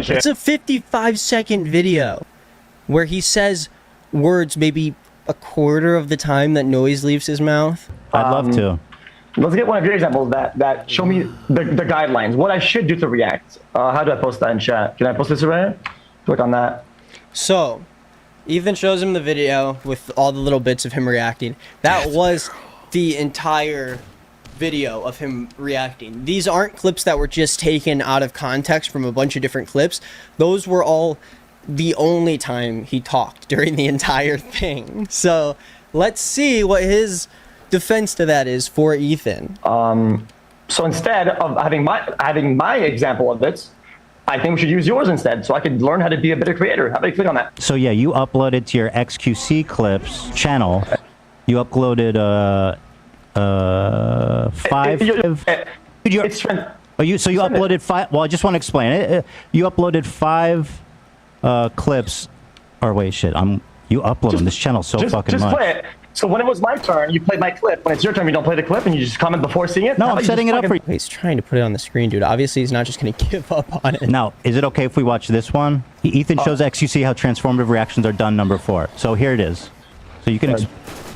It's a 55-second video where he says words maybe a quarter of the time that noise leaves his mouth. I'd love to. Let's get one of your examples that show me the guidelines, what I should do to react. How do I post that in chat? Can I post this right here? Click on that. So, Ethan shows him the video with all the little bits of him reacting. That was the entire video of him reacting. These aren't clips that were just taken out of context from a bunch of different clips. Those were all the only time he talked during the entire thing. So, let's see what his defense to that is for Ethan. So instead of having my example of it, I think we should use yours instead, so I could learn how to be a better creator. How about you click on that? So yeah, you uploaded to your XQC clips channel. You uploaded five. So you uploaded 5. Well, I just want to explain it. You uploaded 5 clips. Or wait, shit. You upload on this channel so fucking much. Just play it. So when it was my turn, you played my clip. When it's your turn, you don't play the clip and you just comment before seeing it? No, I'm setting it up for you. He's trying to put it on the screen, dude. Obviously, he's not just going to give up on it. Now, is it okay if we watch this one? Ethan shows XQC how transformative reactions are done, number 4. So here it is. So you can...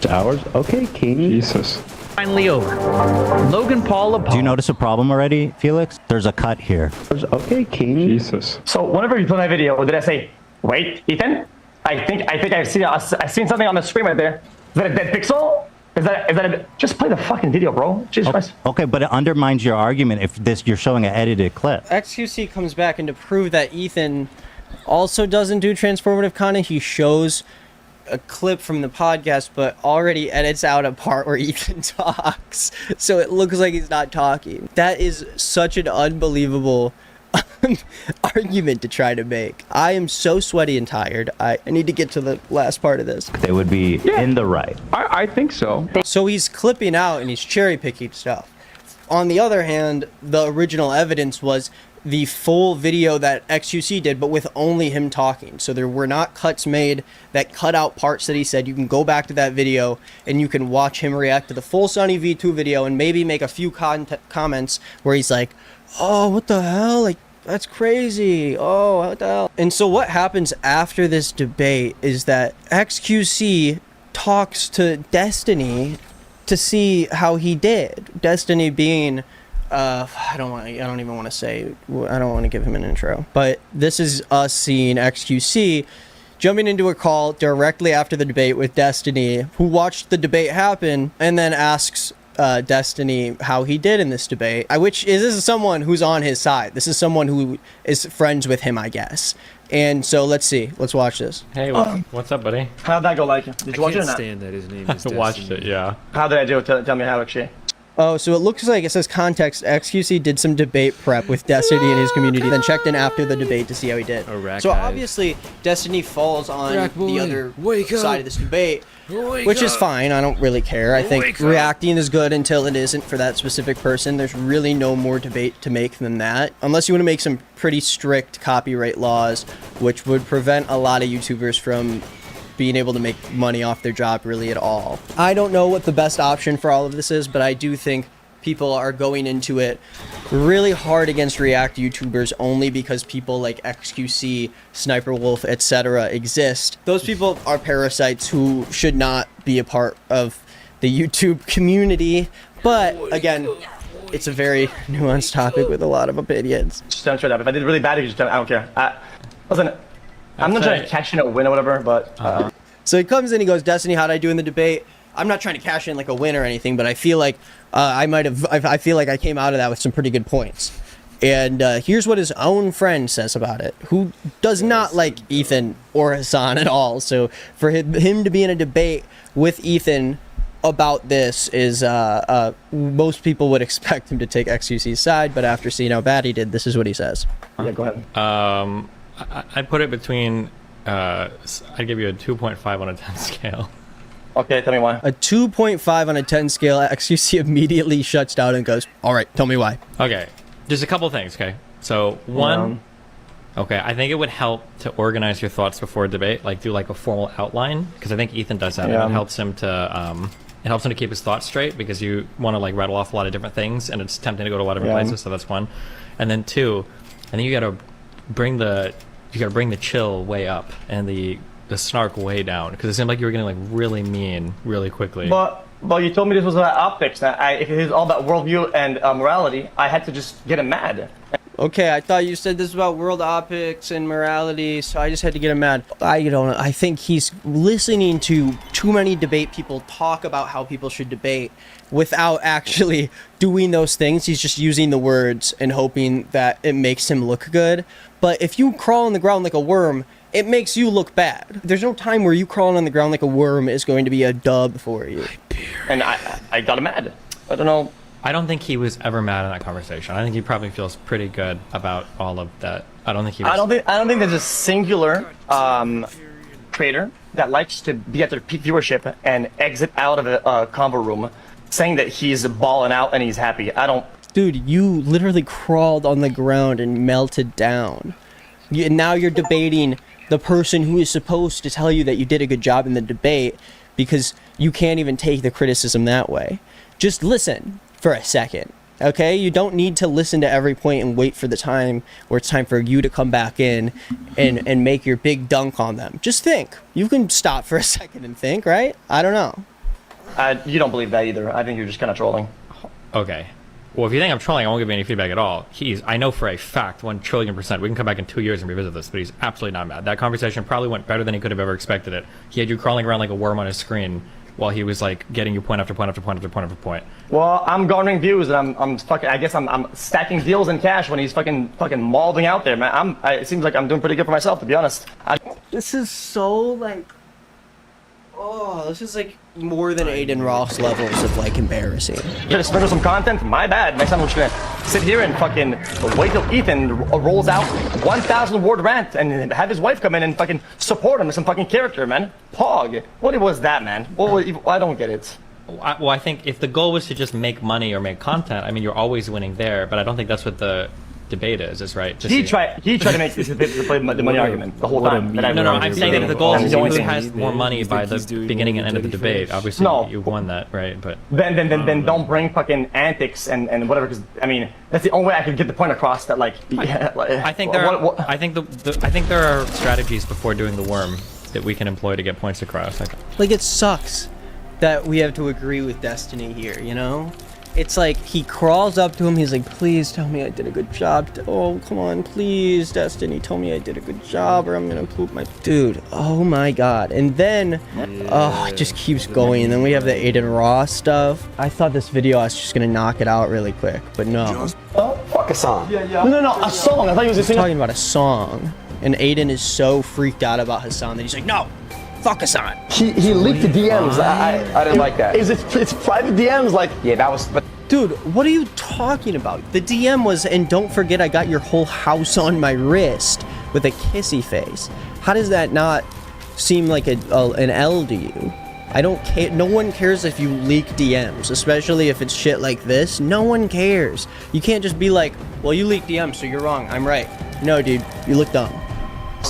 hours? Okay, King. Jesus. Finally over. Logan Paul... Do you notice a problem already, Felix? There's a cut here. Okay, King. Jesus. So whenever you play my video, did I say, wait, Ethan? I think I've seen something on the screen right there. Is that a dead pixel? Is that a, just play the fucking video, bro. Jesus Christ. Okay, but it undermines your argument if you're showing an edited clip. XQC comes back, and to prove that Ethan also doesn't do transformative content, he shows a clip from the podcast, but already edits out a part where Ethan talks. So it looks like he's not talking. That is such an unbelievable argument to try to make. I am so sweaty and tired. I need to get to the last part of this. They would be in the right. I think so. So he's clipping out and he's cherry picking stuff. On the other hand, the original evidence was the full video that XQC did, but with only him talking. So there were not cuts made that cut out parts that he said. You can go back to that video and you can watch him react to the full Sunny V2 video and maybe make a few comments where he's like, oh, what the hell? Like, that's crazy. Oh, what the hell? And so what happens after this debate is that XQC talks to Destiny to see how he did. Destiny being, I don't even want to give him an intro. But this is us seeing XQC jumping into a call directly after the debate with Destiny, who watched the debate happen and then asks Destiny how he did in this debate. This is someone who's on his side. This is someone who is friends with him, I guess. And so let's see. Let's watch this. Hey, what's up, buddy? How'd that go like? Did you watch it or not? Stand that his name is I watched it, yeah. How did I do? Tell me how, actually. Oh, so it looks like, it says context, XQC did some debate prep with Destiny and his community, then checked in after the debate to see how he did. So obviously, Destiny falls on the other side of this debate, which is fine. I don't really care. I think reacting is good until it isn't for that specific person. There's really no more debate to make than that, unless you want to make some pretty strict copyright laws, which would prevent a lot of YouTubers from being able to make money off their job really at all. I don't know what the best option for all of this is, but I do think people are going into it really hard against React YouTubers only because people like XQC, Sniper Wolf, etc. exist. Those people are parasites who should not be a part of the YouTube community, but again, it's a very nuanced topic with a lot of opinions. Just don't shut up. If I did really bad, you just I don't care. Listen, I'm not trying to cash in a win or whatever, but... So he comes in, he goes, Destiny, how'd I do in the debate? I'm not trying to cash in like a win or anything, but I feel like I feel like I came out of that with some pretty good points. And here's what his own friend says about it, who does not like Ethan or Hassan at all. So for him to be in a debate with Ethan about this is, most people would expect him to take XQC's side, but after seeing how bad he did, this is what he says. Yeah, go ahead. I'd put it between. I'd give you a 2.5 on a 10 scale. Okay, tell me why. A 2.5 on a 10 scale, XQC immediately shuts down and goes, all right, tell me why. Okay, just a couple things, okay? So, one, okay, I think it would help to organize your thoughts before a debate, like do like a formal outline, because I think Ethan does that, and it helps him to keep his thoughts straight, because you want to like rattle off a lot of different things, and it's tempting to go to a lot of different places, so that's one. And then two, I think you gotta bring the chill way up, and the snark way down, because it seemed like you were getting like really mean really quickly. But you told me this was about optics. If it is all about worldview and morality, I had to just get him mad. Okay, I thought you said this was about world optics and morality, so I just had to get him mad. I think he's listening to too many debate people talk about how people should debate without actually doing those things. He's just using the words and hoping that it makes him look good. But if you crawl on the ground like a worm, it makes you look bad. There's no time where you crawling on the ground like a worm is going to be a dub for you. And I got him mad. I don't know. I don't think he was ever mad in that conversation. I think he probably feels pretty good about all of that. I don't think he was... I don't think there's a singular trader that likes to be at their peak viewership and exit out of a convo room saying that he's balling out and he's happy. I don't... Dude, you literally crawled on the ground and melted down. And now you're debating the person who is supposed to tell you that you did a good job in the debate, because you can't even take the criticism that way. Just listen for a second, okay? You don't need to listen to every point and wait for the time where it's time for you to come back in and make your big dunk on them. Just think. You can stop for a second and think, right? I don't know. You don't believe that either. I think you're just kind of trolling. Okay. Well, if you think I'm trolling, I won't give you any feedback at all. I know for a fact, 1,000,000,000%, we can come back in 2 years and revisit this, but he's absolutely not mad. That conversation probably went better than he could have ever expected it. He had you crawling around like a worm on his screen while he was like getting you point after point after point after point after point. Well, I'm garnering views and I'm fucking, I guess I'm stacking deals in cash when he's fucking mauling out there, man. It seems like I'm doing pretty good for myself, to be honest. This is so like... Oh, this is like more than Aiden Ross levels of like embarrassing. You're gonna spend some content? My bad. Next time I'm just gonna sit here and fucking wait till Ethan rolls out 1,000 word rant and have his wife come in and fucking support him as some fucking character, man. Pog. What was that, man? I don't get it. Well, I think if the goal was to just make money or make content, I mean, you're always winning there, but I don't think that's what the debate is right? He tried to make this to play the money argument the whole time. No, I'm saying that if the goal is who has more money by the beginning and end of the debate, obviously you won that, right? But then don't bring fucking antics and whatever, because I mean that's the only way I could get the point across that like. I think there are strategies before doing the worm that we can employ to get points across. Like it sucks that we have to agree with Destiny here, you know? It's like he crawls up to him, he's like, please tell me I did a good job. Oh, come on, please, Destiny, tell me I did a good job or I'm gonna poop my... Dude, oh my god. And then, it just keeps going. And then we have the Aiden Ross stuff. I thought this video, I was just gonna knock it out really quick, but no. Oh, fuck a song. No, a song. I thought he was talking about a song. And Aiden is so freaked out about Hassan that he's like, no, fuck Hassan. He leaked the DMs. I didn't like that. It's private DMs, like, yeah, that was... Dude, what are you talking about? The DM was, and don't forget I got your whole house on my wrist with a kissy face. How does that not seem like an L to you? I don't care. No one cares if you leak DMs, especially if it's shit like this. No one cares. You can't just be like, well, you leaked DMs, so you're wrong. I'm right. No, dude, you look dumb.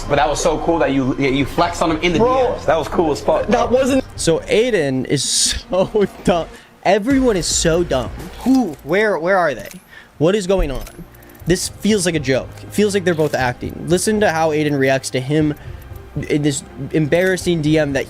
But that was so cool that you flexed on him in the DMs. That was cool as fuck. That wasn't... So Aiden is so dumb. Everyone is so dumb. Where are they? What is going on? This feels like a joke. It feels like they're both acting. Listen to how Aiden reacts to him in this embarrassing DM that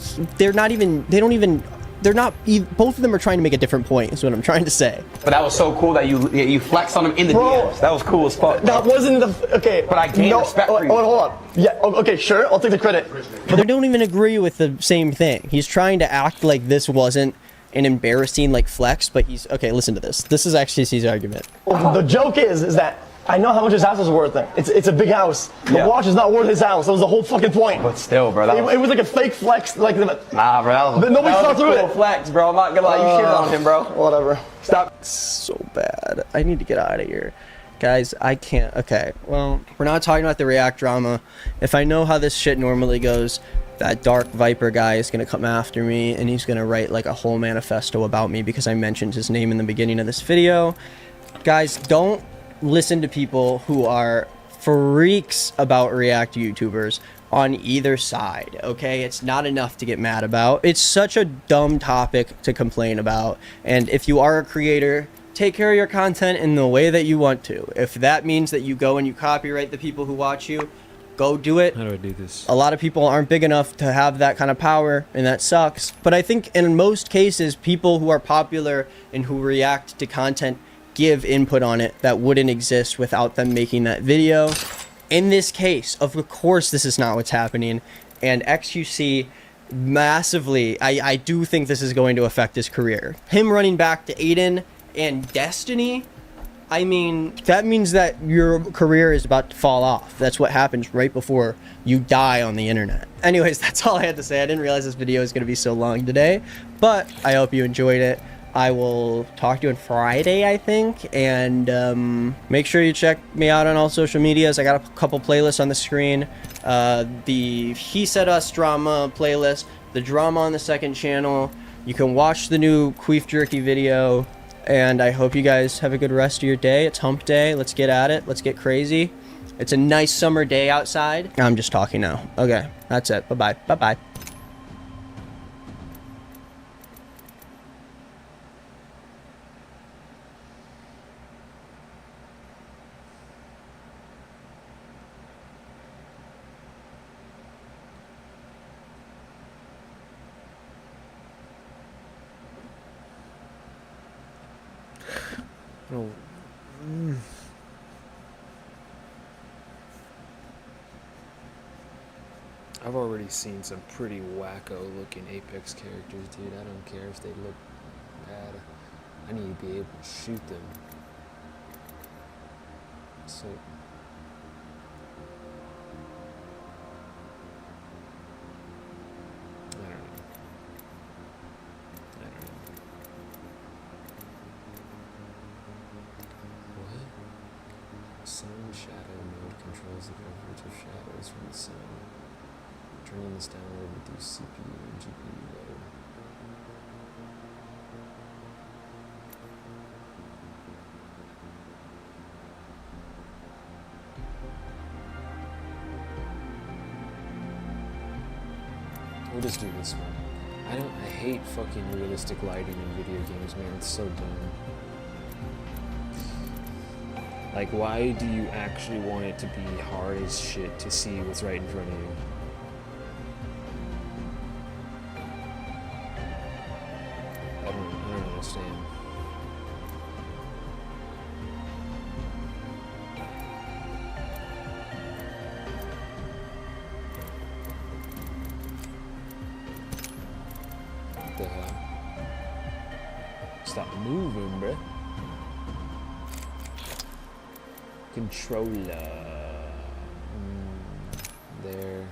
both of them are trying to make a different point, is what I'm trying to say. But that was so cool that you flexed on him in the DMs. That was cool as fuck. That wasn't the... Okay. But I gained respect for you. Hold on. Yeah, okay, sure. I'll take the credit. But they don't even agree with the same thing. He's trying to act like this wasn't an embarrassing like flex, but he's... Okay, listen to this. This is actually his argument. Well, the joke is that I know how much his house is worth. It's a big house. The watch is not worth his house. That was the whole fucking point. But still, bro, it was like a fake flex. Like nah, bro, but nobody saw through it. Flex, bro. I'm not gonna lie. You shit on him, bro. Whatever. Stop. So bad. I need to get out of here. Guys, I can't. Okay, well, we're not talking about the React drama. If I know how this shit normally goes, that Dark Viper guy is going to come after me, and he's going to write like a whole manifesto about me because I mentioned his name in the beginning of this video. Guys, don't listen to people who are freaks about React YouTubers on either side, okay? It's not enough to get mad about. It's such a dumb topic to complain about, and if you are a creator, take care of your content in the way that you want to. If that means that you go and you copyright the people who watch you, go do it. How do I do this? A lot of people aren't big enough to have that kind of power, and that sucks. But I think in most cases, people who are popular and who react to content give input on it that wouldn't exist without them making that video. In this case, of course, this is not what's happening. And XQC massively, I do think this is going to affect his career. Him running back to Aiden and Destiny, I mean, that means that your career is about to fall off. That's what happens right before you die on the internet. Anyways, that's all I had to say. I didn't realize this video was going to be so long today, but I hope you enjoyed it. I will talk to you on Friday, I think, and make sure you check me out on all social medias. I got a couple playlists on the screen. The He Said Us drama playlist, the drama on the second channel. You can watch the new Queef Jerky video. And I hope you guys have a good rest of your day. It's hump day. Let's get at it. Let's get crazy. It's a nice summer day outside. I'm just talking now. Okay, that's it. Bye-bye. Bye-bye. No. I've already seen some pretty wacko looking Apex characters, dude. I don't care if they look bad. I need to be able to shoot them. So I don't know. Sun shadow mode controls the coverage of shadows from the sun. Turning this down will reduce CPU and GPU load. We'll just do this one. I hate fucking realistic lighting in video games, man. It's so dumb. Like, why do you actually want it to be hard as shit to see what's right in front of you? I don't understand. What the hell? Stop moving, bruh. Controller. There.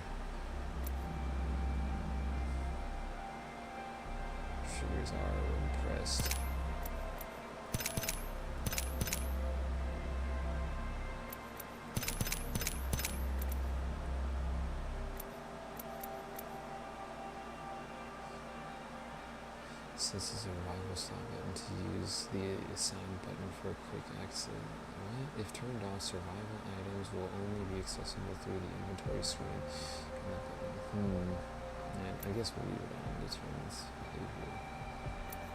Sugars are impressed. This is a rival slot button to use the assign button for a quick exit. What? If turned off, survival items will only be accessible through the inventory screen. Yeah, I guess we'll leave it on. Determines behavior.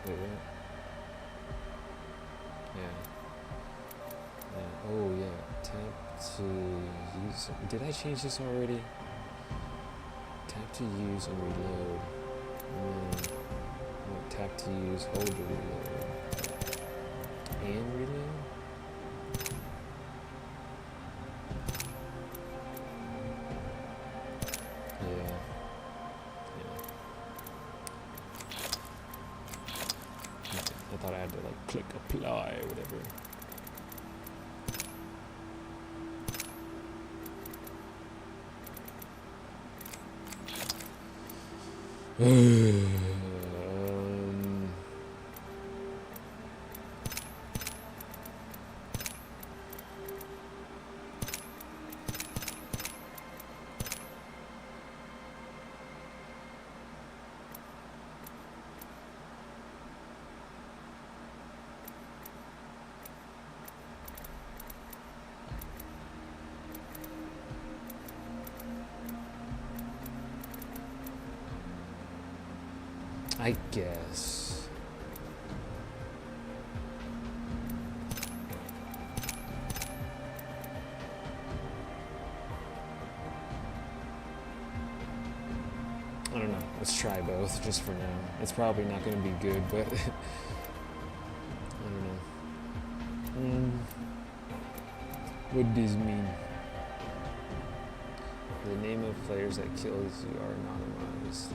Wait, what? Yeah. Oh, yeah. Tap to use. Did I change this already? Tap to use and reload. Tap to use, hold to reload. And reload? Yeah. Okay. I thought I had to like click apply or whatever. I guess. I don't know. Let's try both just for now. It's probably not going to be good, but I don't know. What does mean? The name of players that kills you are anonymized.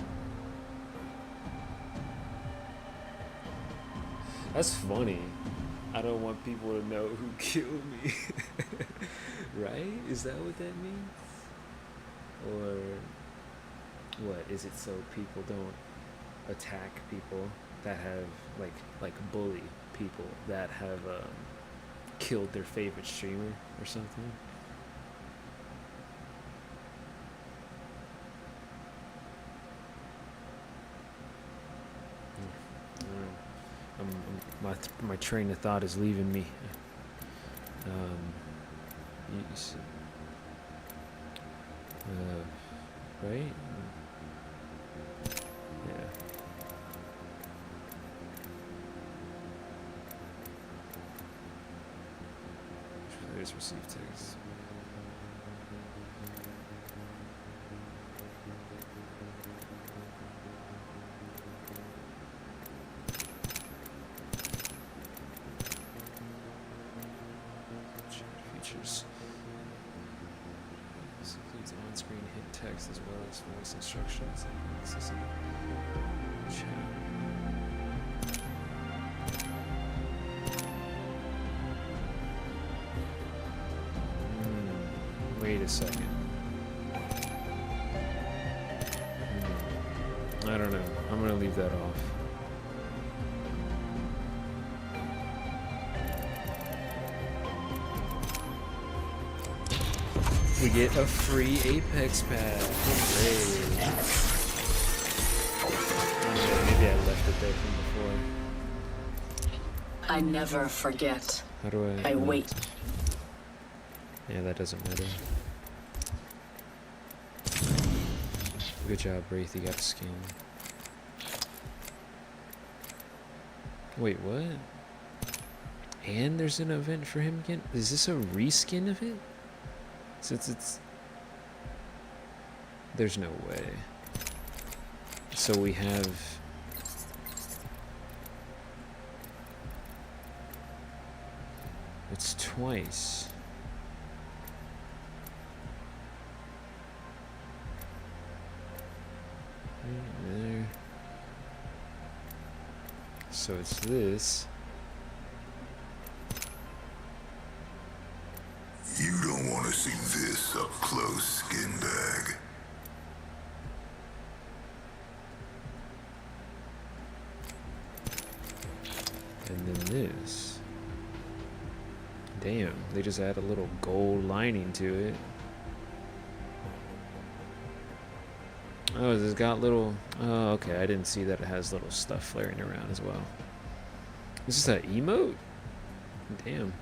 That's funny. I don't want people to know who killed me. Right? Is that what that means? Or what? Is it so people don't attack people that have like bully people that have killed their favorite streamer or something? My train of thought is leaving me. Right? Yeah. Players receive text. Features. This includes on-screen hit text as well as voice instructions and accessible chat. Wait a second. I don't know. I'm gonna leave that off. We get a free Apex pack. Hooray. Maybe I left it there from before. I never forget. How do I? I wait. Yeah, that doesn't matter. Good job, Wraith. You got the skin. Wait, what? And there's an event for him again? Is this a reskin of it? Since it's... There's no way. So we have... It's twice. Right there. So it's this. You don't want to see this up close, skin bag. And then this. Damn, they just add a little gold lining to it. Oh, it's got little... Oh, okay, I didn't see that it has little stuff flaring around as well. Is this an emote? Damn.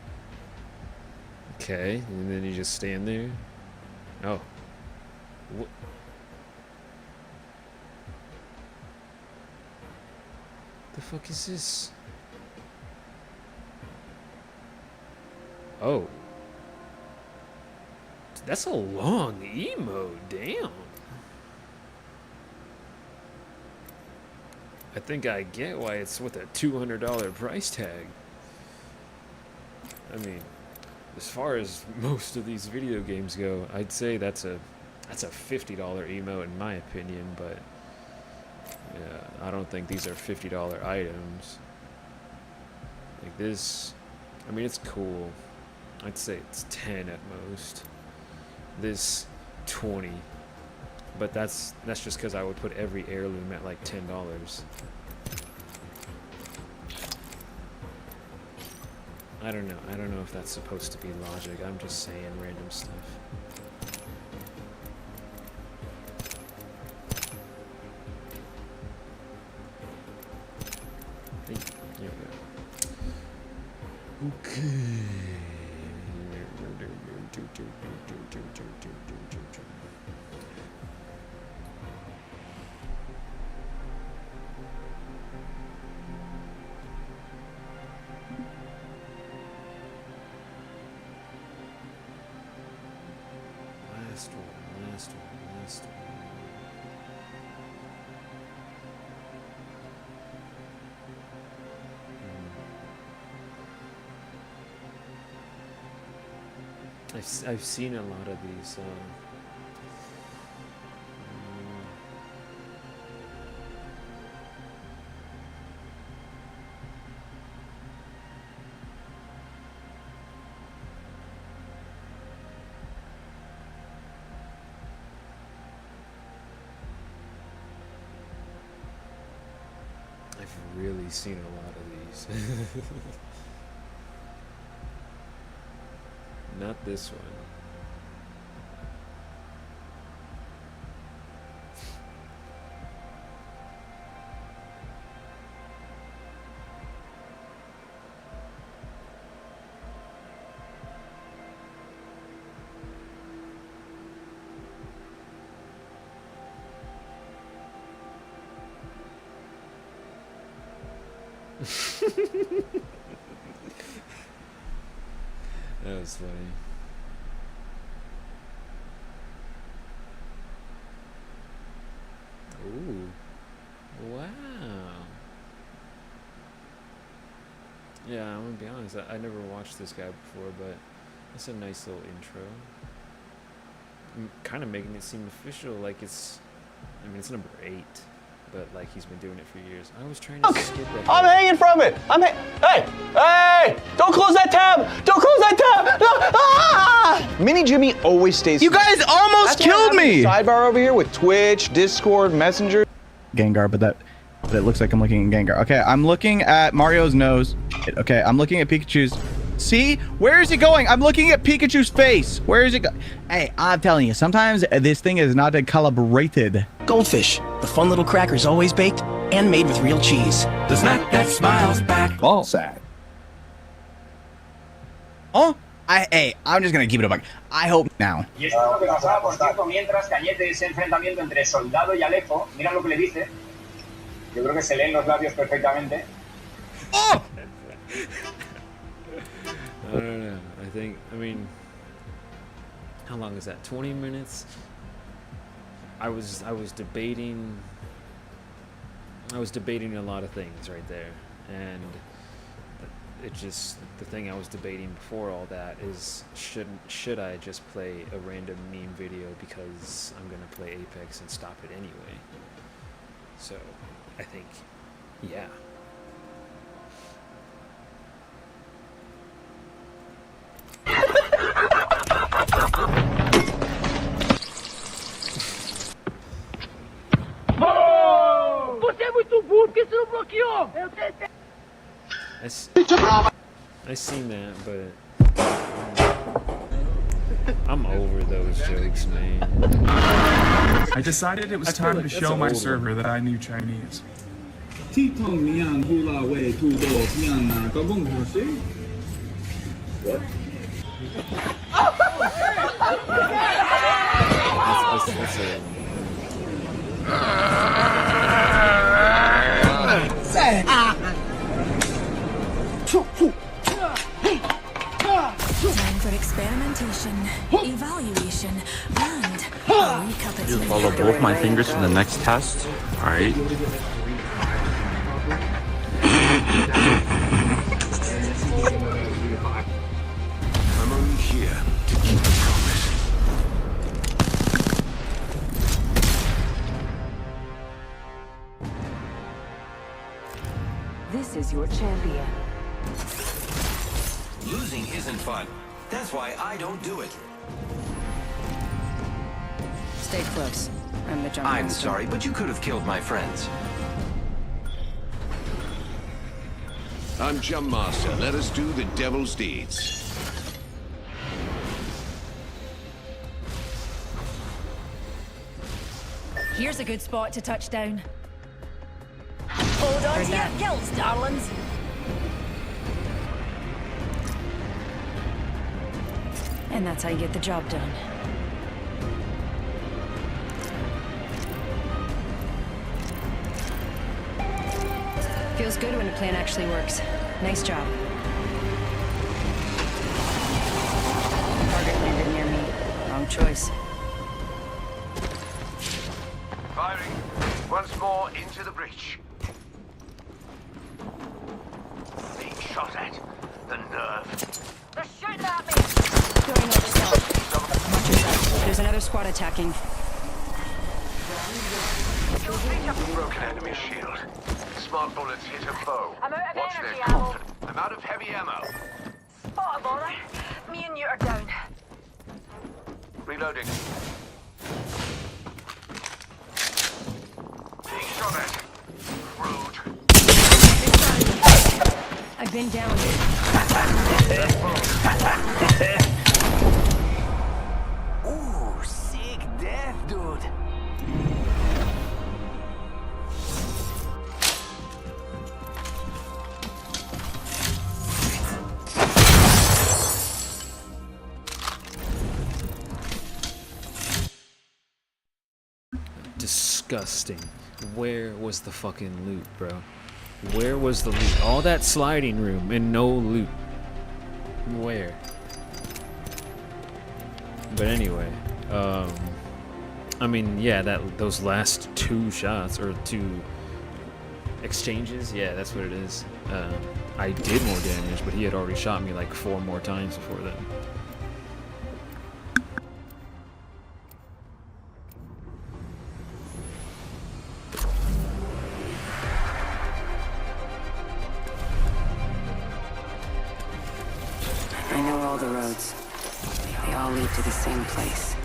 Okay, and then you just stand there. Oh. What? The fuck is this? Oh. That's a long emote, damn. I think I get why it's with a $200 price tag. I mean, as far as most of these video games go, I'd say that's a $50 emote in my opinion, but yeah, I don't think these are $50 items. Like this, I mean, it's cool. I'd say it's 10 at most. This 20. But that's just because I would put every heirloom at like $10. I don't know. I don't know if that's supposed to be logic. I'm just saying random stuff. Hey, here we go. Okay. last one. I've seen a lot of these. I've really seen a lot of these. Not this one. That was funny. Ooh. Wow. Yeah, I'm gonna be honest, I never watched this guy before, but that's a nice little intro. I'm kind of making it seem official, like it's, I mean, it's number 8, but like he's been doing it for years. I was trying to skip it. I'm hanging from it. Hey! Don't close that tab! Don't close that tab! No! Ah! Mini Jimmy always stays. You guys almost killed me! Sidebar over here with Twitch, Discord, Messenger. Gengar, but it looks like I'm looking at Gengar. Okay, I'm looking at Mario's nose. Okay, I'm looking at Pikachu's. See? Where is it going? I'm looking at Pikachu's face. Where is it going? Hey, I'm telling you, sometimes this thing is not calibrated. Goldfish, the fun little crackers always baked and made with real cheese. The snack that smiles back. Ball sack. Oh? I'm just gonna keep it a buck. I hope now. Y esto es lo que pasaba, por cierto, mientras Cañete ese enfrentamiento entre Soldado y Alejo. Mira lo que le dice. Yo creo que se leen los labios perfectamente. Oh! I don't know. I mean, how long is that? 20 minutes? I was debating a lot of things right there, and it just, the thing I was debating before all that is should I just play a random meme video because I'm gonna play Apex and stop it anyway. So I think, yeah. Você é muito burro, por que você não bloqueou? Eu tentei. I seen that, but I'm over those jokes, man. I decided it was time to show my server that I knew Chinese. What? Time for experimentation, evaluation, and You follow both my fingers for the next test. Alright. I'm only here to keep the promise. this is your champion. Losing isn't fun. That's why I don't do it. Stay close. I'm the jump I'm master. sorry, but you could have killed my friends. I'm Jump Master. Let us do the devil's deeds. Here's a good spot to touch down. Hold on to your gills, darlings. And that's how you get the job done. Feels good when a plan actually works. Nice job. Target landed near me. Wrong choice. firing. Once more into the breach. Being shot at. The nerve. They're shooting at me! Going over south. Watch yourself. There's another squad attacking. Broken enemy shield. Smart bullets hit a bow. I'm out of Watch energy their ammo. confidence. I'm out of heavy ammo. Spot him, alright? Me and you are down. Reloading. Being shot at. Rude. I've been down. Ooh, sick death, dude. Disgusting. Where was the fucking loot, bro? Where was the loot? All that sliding room and no loot. Where? But anyway, I mean, yeah, those last 2 shots or 2 exchanges, yeah, that's what it is. I did more damage, but he had already shot me like 4 more times before that. I know all the roads. They all lead to the same place.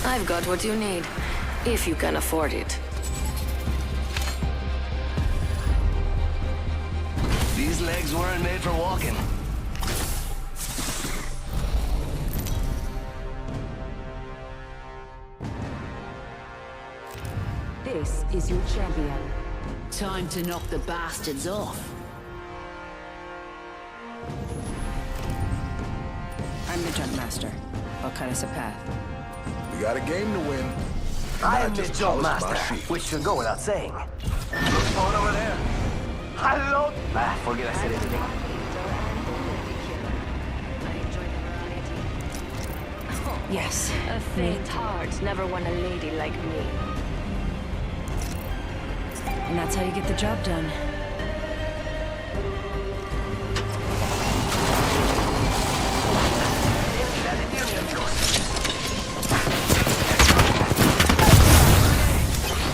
I've got what you need, if you can afford it. These legs weren't made for walking. This is your champion. Time to knock the bastards off. I'm the jump master. I'll cut us a path. We got a game to win. I am the jump master, which should go without saying. Look forward over there. Hello. Forget I said anything. Yes. A faint heart never won a lady like me. And that's how you get the job done.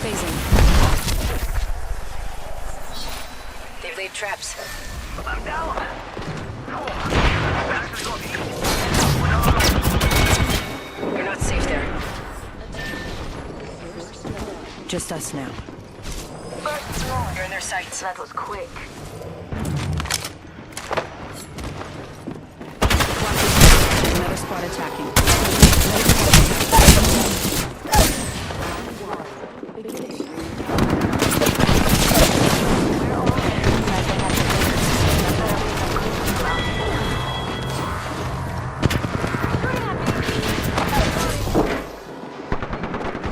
Phasing. They've laid traps. I'm down. You're not safe there. Just us now. You're in their sights. That was quick. Another squad attacking.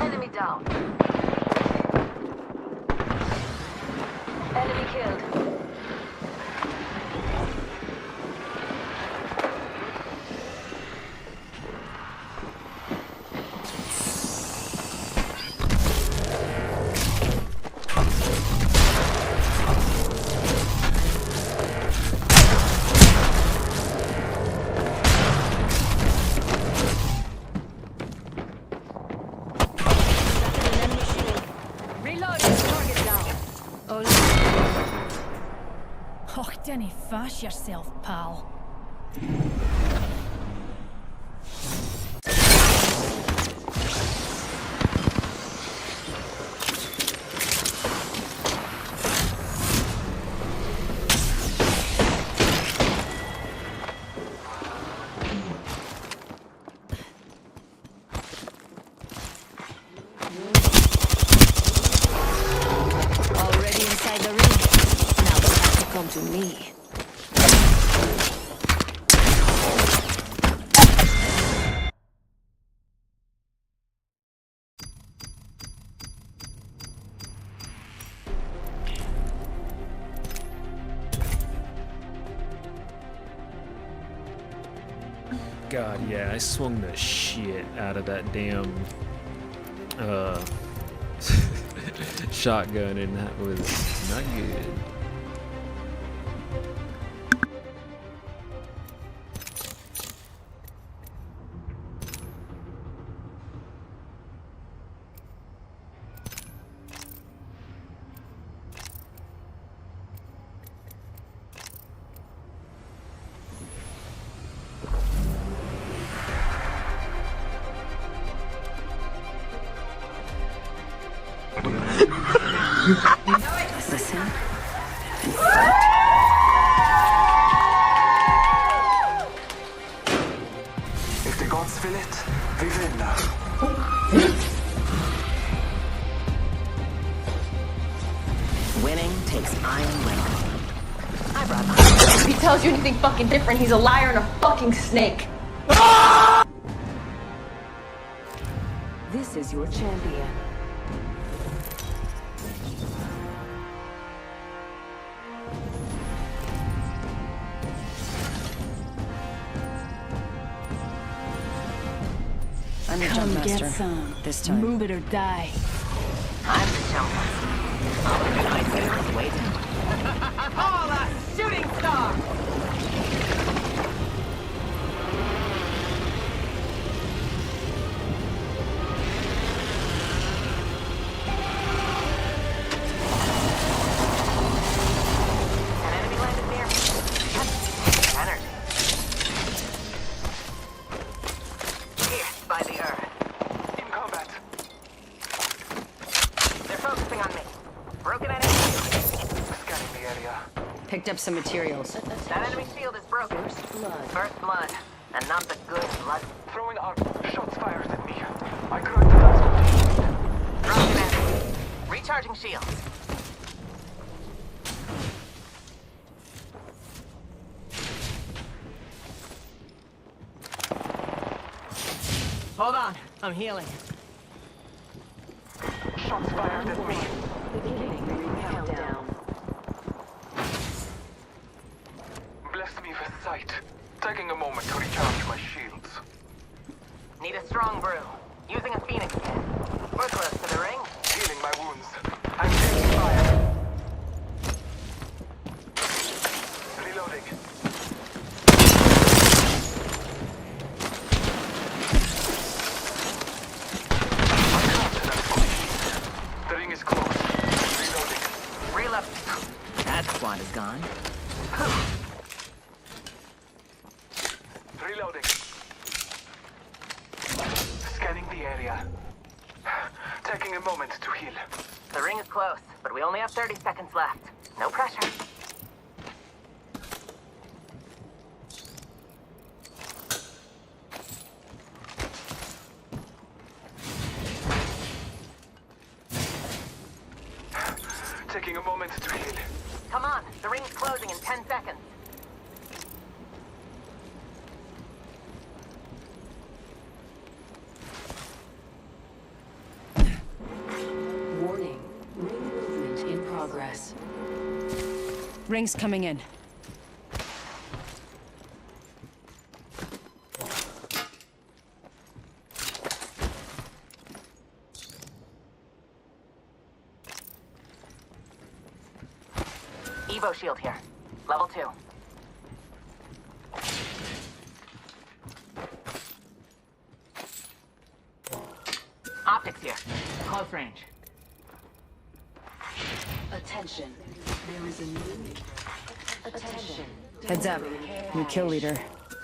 Enemy down. Enemy killed. Reload. Target down. Oh, Denny, fash yourself, pal. Already inside the ring. Now they have to come to me. God, yeah, I swung the shit out of that damn shotgun, and that was not good. Listen. If the gods will it, we will. Winning takes iron will. I brought If he tells you anything fucking different, he's a liar and a fucking snake. This is your champion. I'm the jump master. This time. Move it or die. I'm the jump master. I'll be right waiting. Oh, the shooting star! An enemy landed near me. Energy. Pierced by the earth. In combat. They're focusing on me. Broken enemy. Scanning the area. Picked up some materials. That enemy shield is broken. First blood. And not the good blood. Throwing out shots fired at me. I couldn't do that. Broken enemy. Recharging shields. Hold on. I'm healing. Shots fired at me. Beginning countdown. Bless me with sight. Taking a moment to recharge my shields. Need a strong brew. Using a phoenix kit. We're close to the ring. Healing my wounds. I'm taking fire. Reloading. The ring is close. Reloading. Reload. That squad is gone. Reloading. Scanning the area. Taking a moment to heal. The ring is close, but we only have 30 seconds left. No pressure. Taking a moment to heal. Come on, the ring's closing in 10 seconds. Warning. Ring movement in progress. Ring's coming in. Evo shield here. Level 2. Optics here. Close range. Attention. There is a new... Attention. Heads up. New kill leader.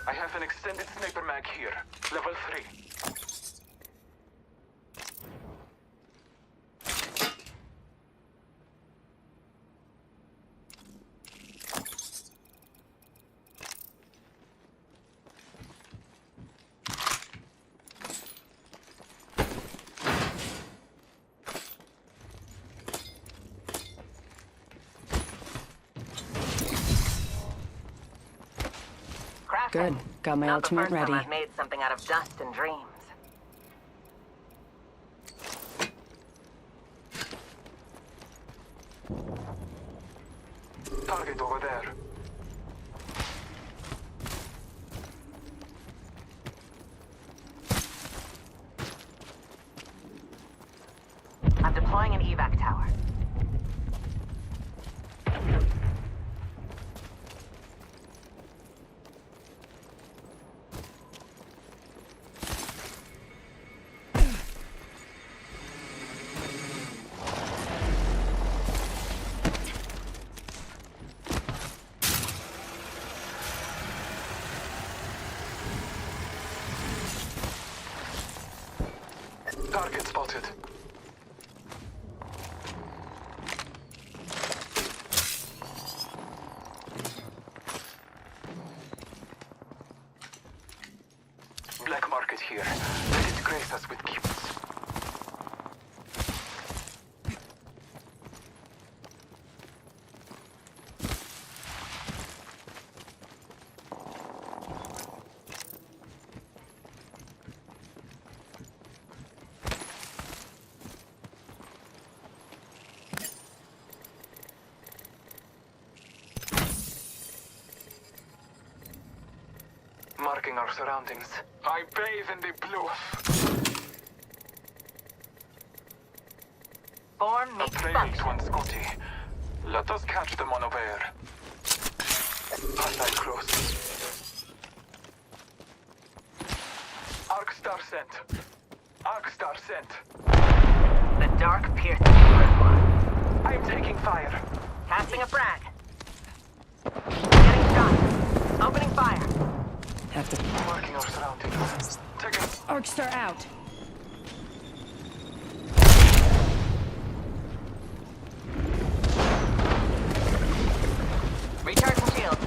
I have an extended sniper mag here. Level 3. Good. Got my Not ultimate the first ready. time I've made something out of dust and dreams. Target over there. Target spotted. Black market here. Let it grace us with gifts. Marking our surroundings. I bathe in the blue. Born A meets prey function. one, Scotty. Let us catch them unaware. Hostile close. Arc star sent. Arc star sent. The dark pierces the first one. I am taking fire. Casting a frag. Getting shot. Opening fire. Have to. Marking our surroundings. Taking. Arc star out. Recharging shield.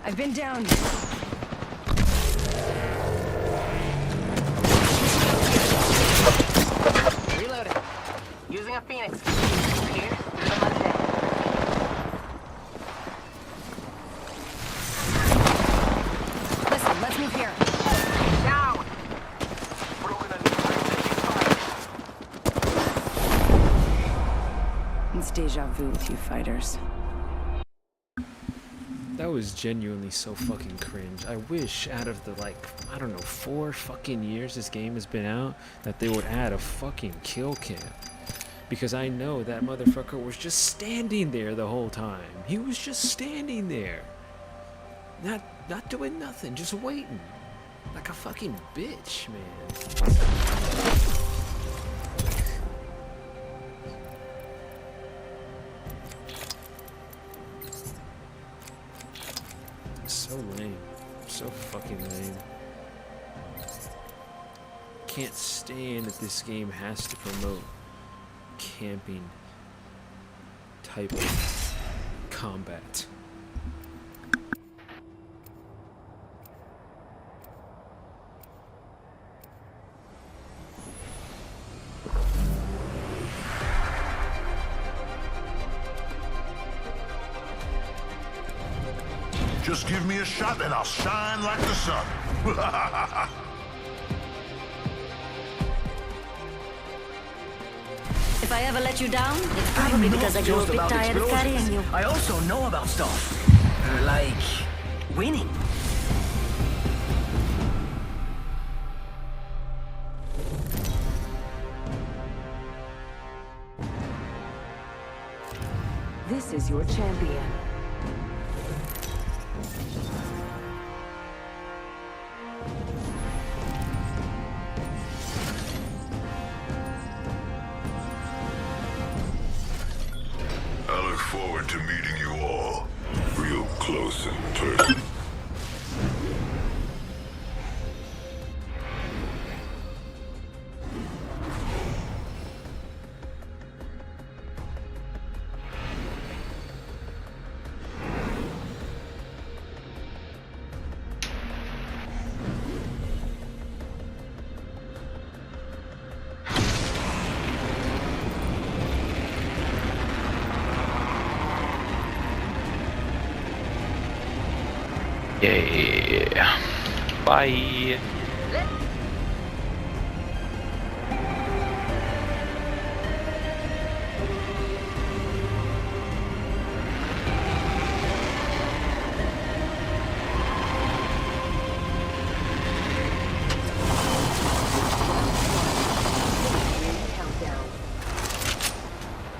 I've been down. Reloading. Using a phoenix. Pierce through the mundane. Listen, let's move here. Down. It's deja vu with you fighters. That was genuinely so fucking cringe. I wish out of the, like, I don't know, 4 fucking years this game has been out, that they would add a fucking kill cam. Because I know that motherfucker was just standing there the whole time. He was just standing there. Not doing nothing, just waiting. Like a fucking bitch, man. So lame. So fucking lame. Can't stand that this game has to promote camping type of combat. Just give me a shot and I'll shine like the sun. If I ever let you down, it's probably because I grew a bit tired of carrying you. I also know about stuff. Like winning. This is your champion. I look forward to meeting you all real close in person. Yeah. Bye.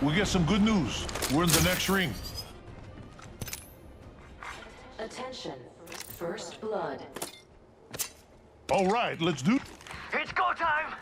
We get some good news. We're in the next ring. Attention. First blood. All right, let's do. It's go time.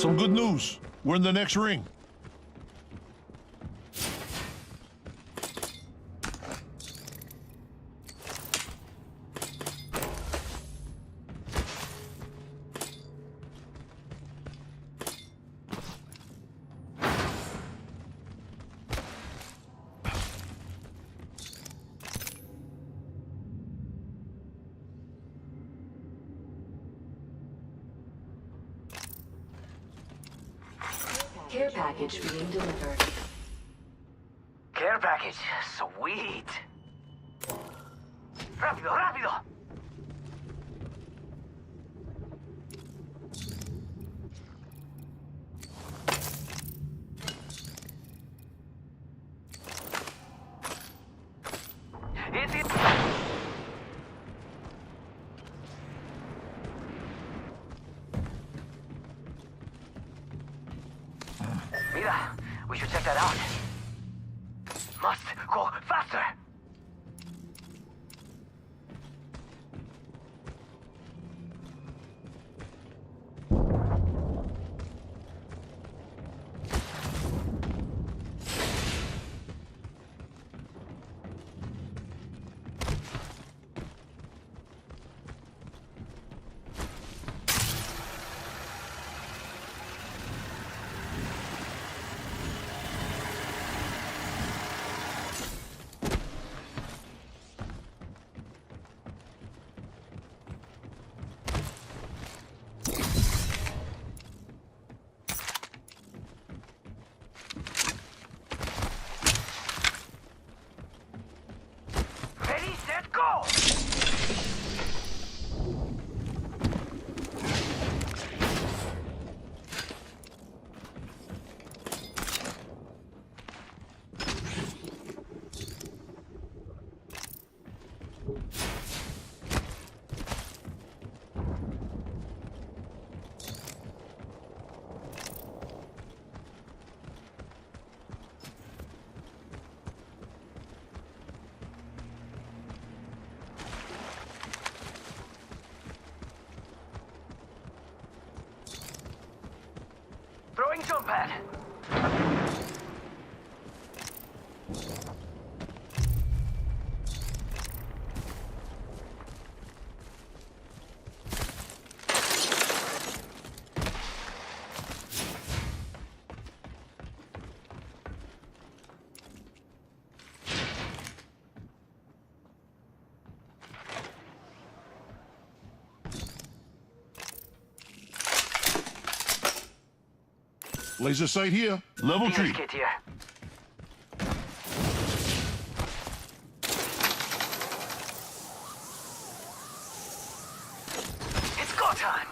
Some good news. We're in the next ring. Care package being delivered. Care package. Sweet. Rápido, rápido. Mira, we should check that out. Must go faster. Ready, set, go! Throwing jump pad. Laser sight here. Level 3. Kit here. It's go time.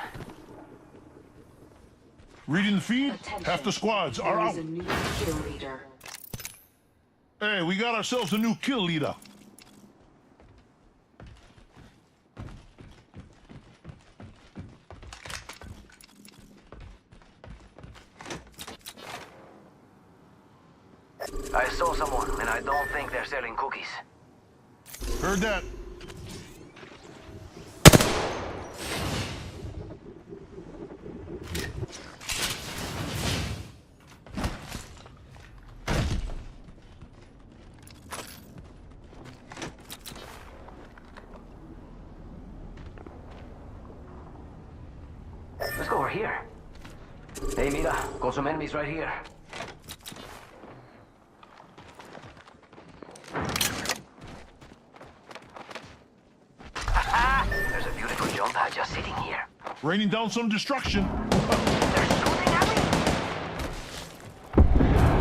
Reading the feed. Half the squads are out. There is a new kill leader. Hey, we got ourselves a new kill leader. I saw someone, and I don't think they're selling cookies. Heard that. Let's go over here. Hey, mira, got some enemies right here. There's a beautiful jump pad just sitting here. Raining down some destruction.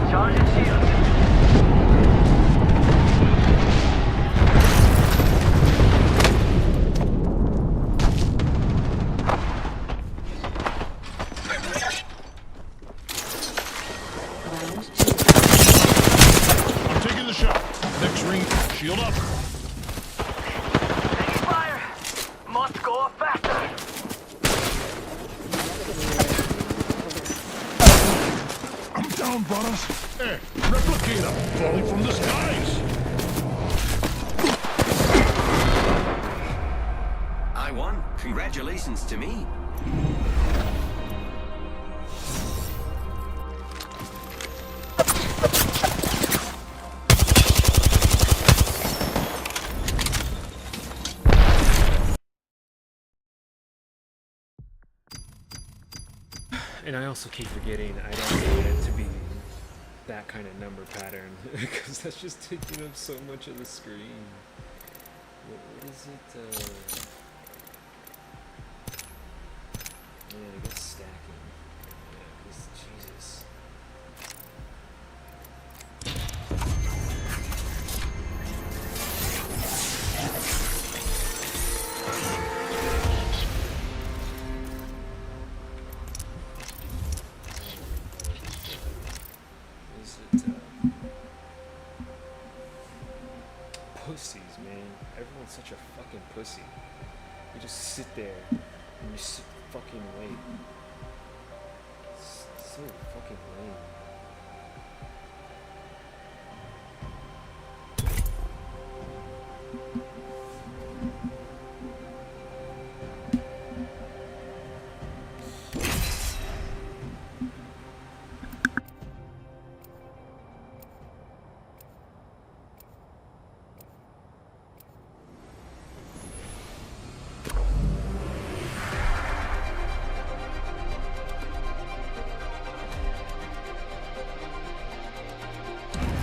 Charging shields. I'm taking the shot. Next ring, shield up. Taking fire. Must go faster. I'm down, brothers. Hey, replicator falling from the skies. I won. Congratulations to me. And I also keep forgetting I don't want it to be that kind of number pattern because that's just taking up so much of the screen. What is it? Man, I guess stacking. Yeah, because Jesus. Is it pussies, man? Everyone's such a fucking pussy. You just sit there and you sit fucking wait. It's so fucking lame.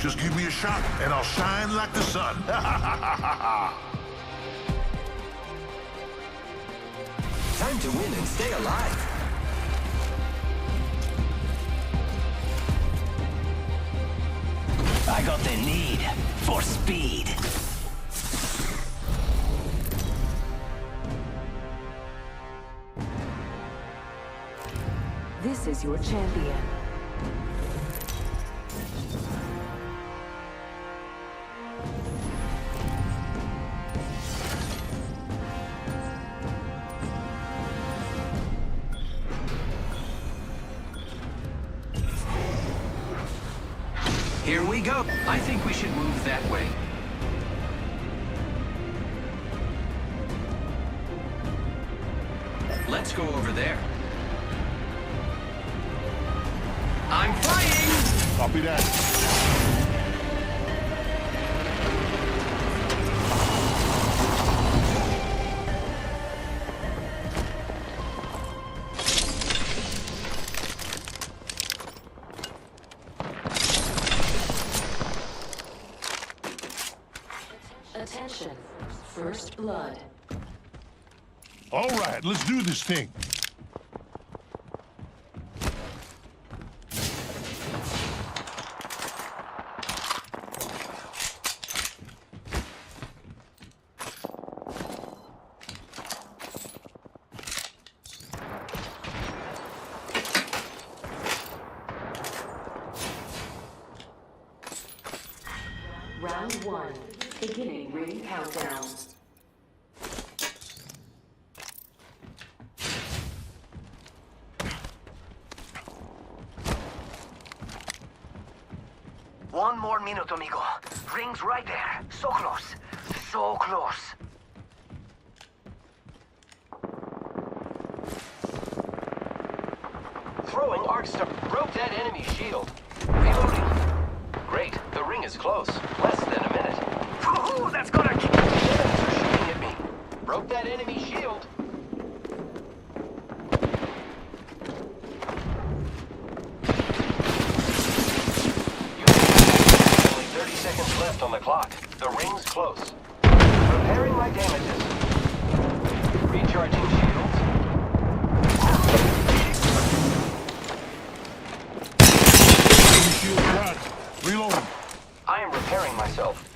Just give me a shot, and I'll shine like the sun. Time to win and stay alive. I got the need for speed. This is your champion. Here we go. I think we should move that way. Let's go over there. I'm flying! Copy that. Attention. First blood. All right, let's do this thing. Round 1. Beginning ring countdown. One more minute, amigo. Ring's right there. So close. So close. Throwing arc star. Broke that enemy shield. Reloading. Great. The ring is close. Less than a minute. Woohoo! That's gonna kill. Enemies are shooting at me. Broke that enemy shield. Only 30 seconds left on the clock. The ring's close. Repairing my damages. Recharging shields. Shield cracked. Reloading. I am repairing myself.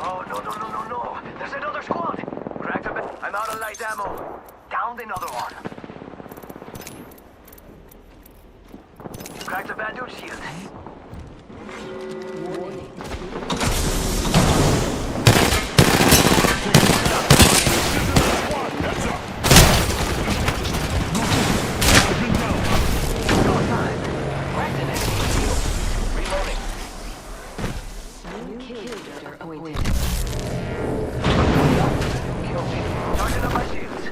Oh, no, no, no, no, no. There's another squad. Cracked a bit. I'm out of light ammo. Downed another one. Cracked a bandage shield. Heads up. No time. Cracked an enemy shield. Reloading. New kill leader awaited. Kill me. Charging up my shields.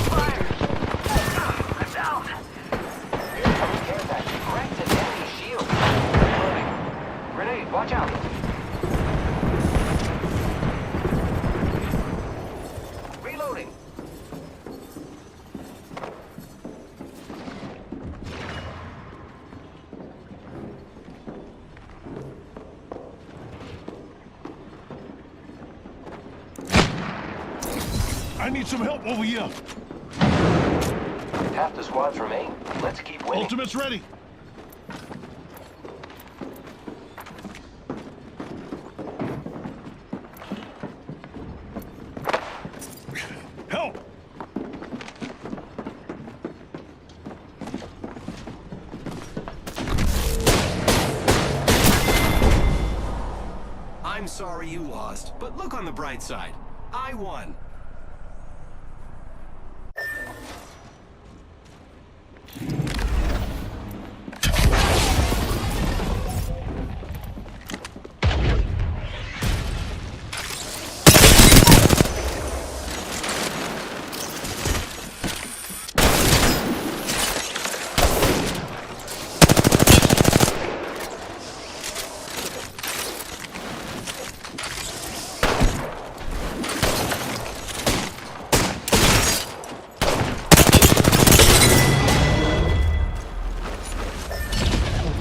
Fire! I'm down. Watch out. Reloading. I need some help over here. Half the squads remain. Let's keep winning. Ultimate's ready. Help! I'm sorry you lost, but look on the bright side. I won.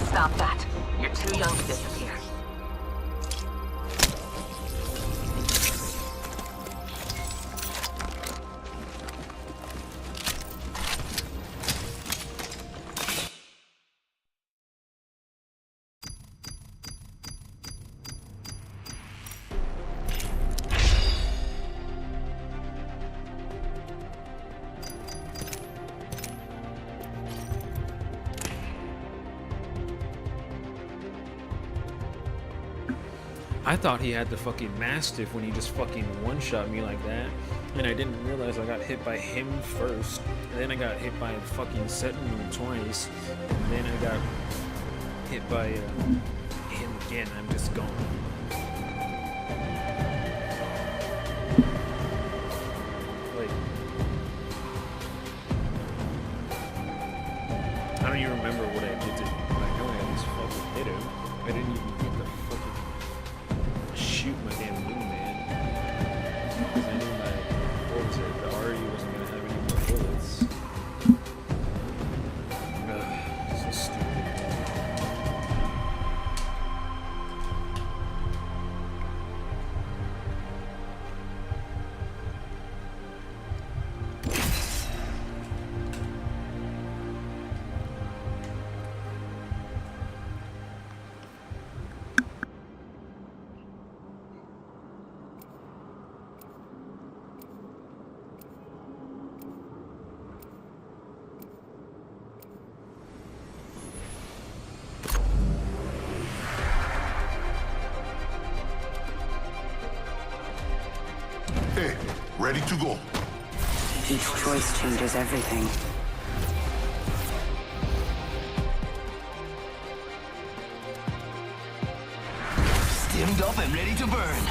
Stop that. You're too young to disappear. I thought he had the fucking Mastiff when he just fucking one-shot me like that. And I didn't realize I got hit by him first. And then I got hit by fucking Sentinel twice. And then I got hit by him again. I'm just gone. Like, I don't even remember what I did to him. But I know I at least fucking hit him. I didn't even get the fucking shoot my damn blue man. Because I knew my, what was it, the RE wasn't going to have any more bullets. Ugh, so stupid. Hey, ready to go. Each choice changes everything. Stimmed up and ready to burn.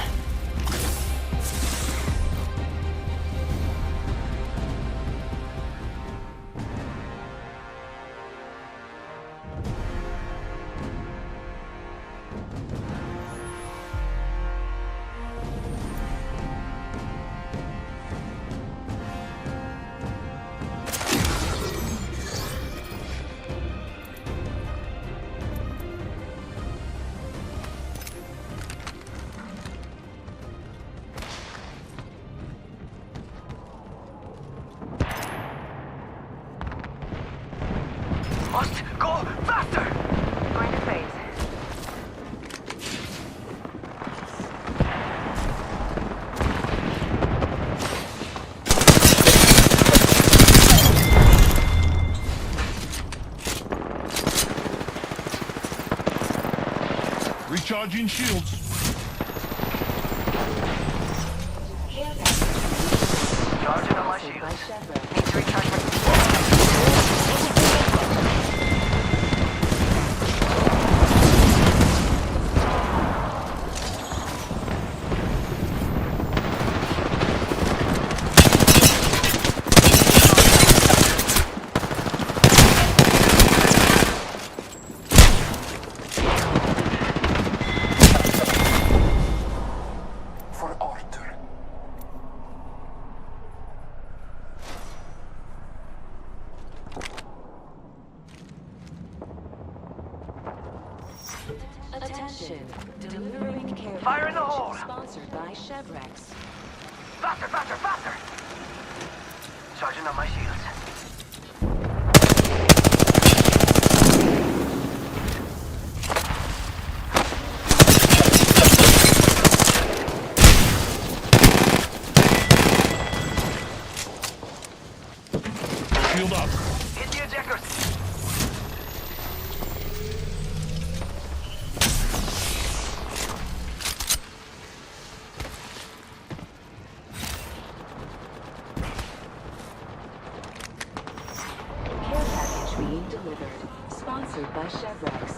Must go faster! Going to phase. Recharging shields. Charging on my shields. Need to recharge my... Fire in the hole! Sponsored by Chevrex. Faster, faster, faster! Charging on my shields. Shield up. Hit the ejectors! Care package being delivered. Sponsored by Chevrex.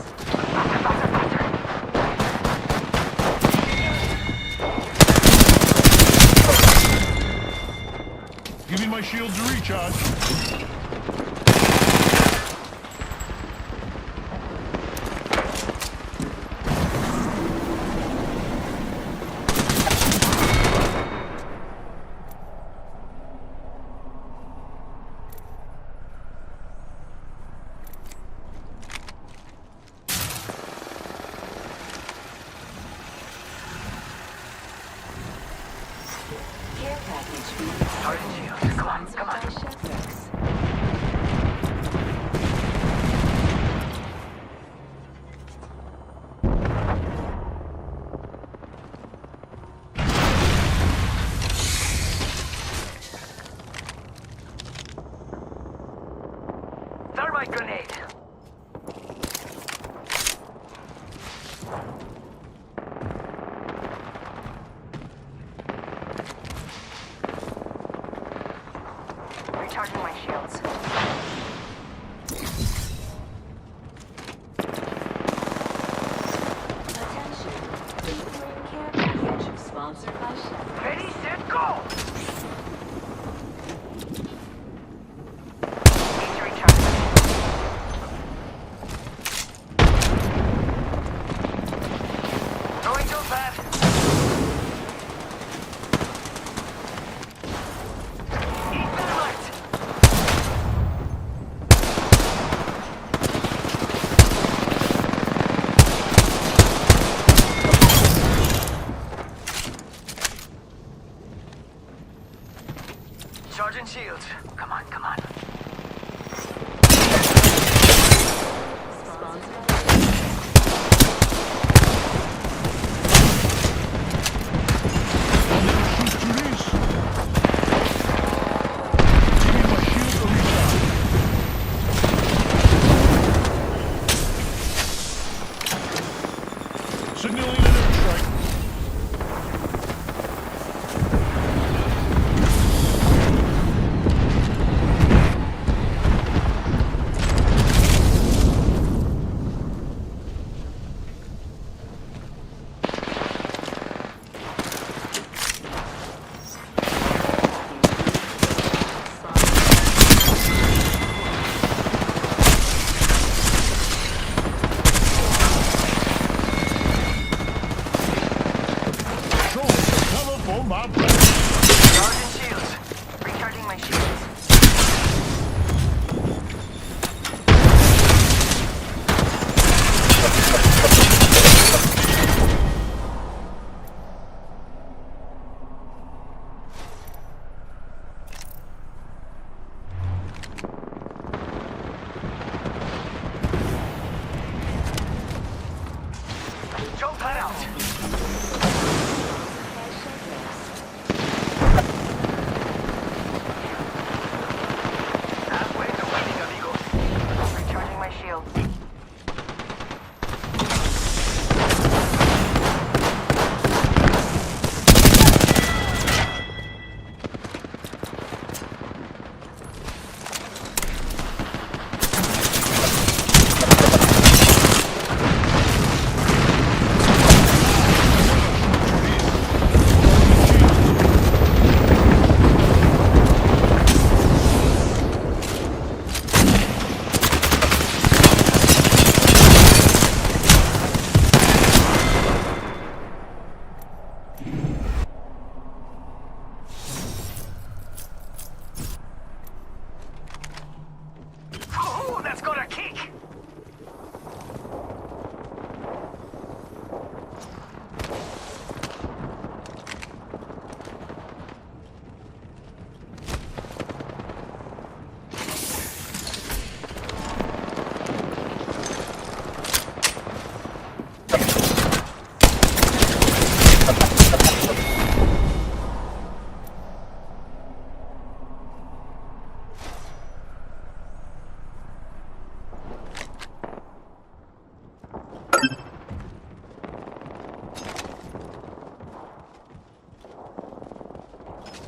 Give me my shield to recharge. Care package being Charging shields. Come on, come on. by Chevrex. Thermite grenade! Recharging my shields. Attention. Delivering care package sponsored by Chevrex. Ready, set, go! Need to recharge. Going too fast. Eat thermite! Charging shields. Come on, come on. Signaling an airstrike.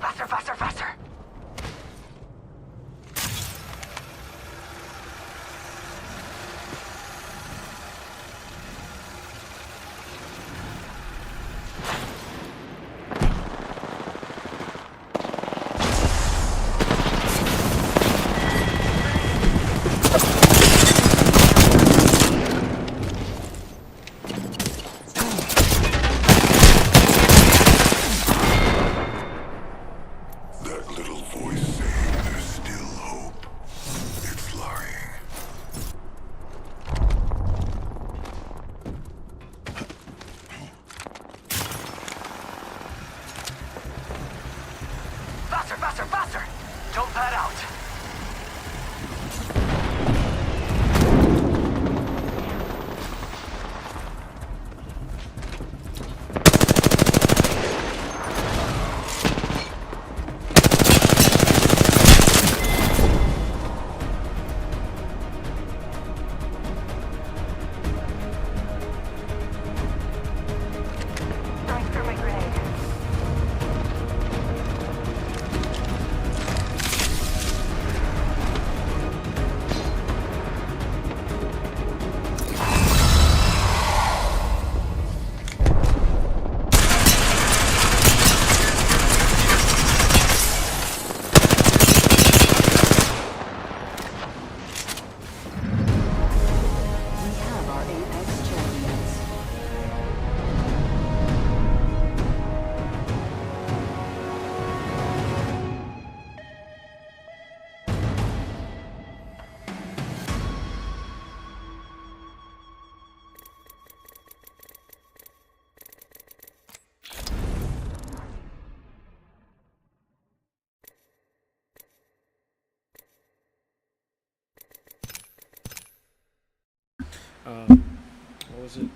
Faster, faster, faster! That little voice saying there's still hope. It's lying. Faster, faster, faster! Don't pad out! Thanks for my grenade. We have our Apex champions. What was it?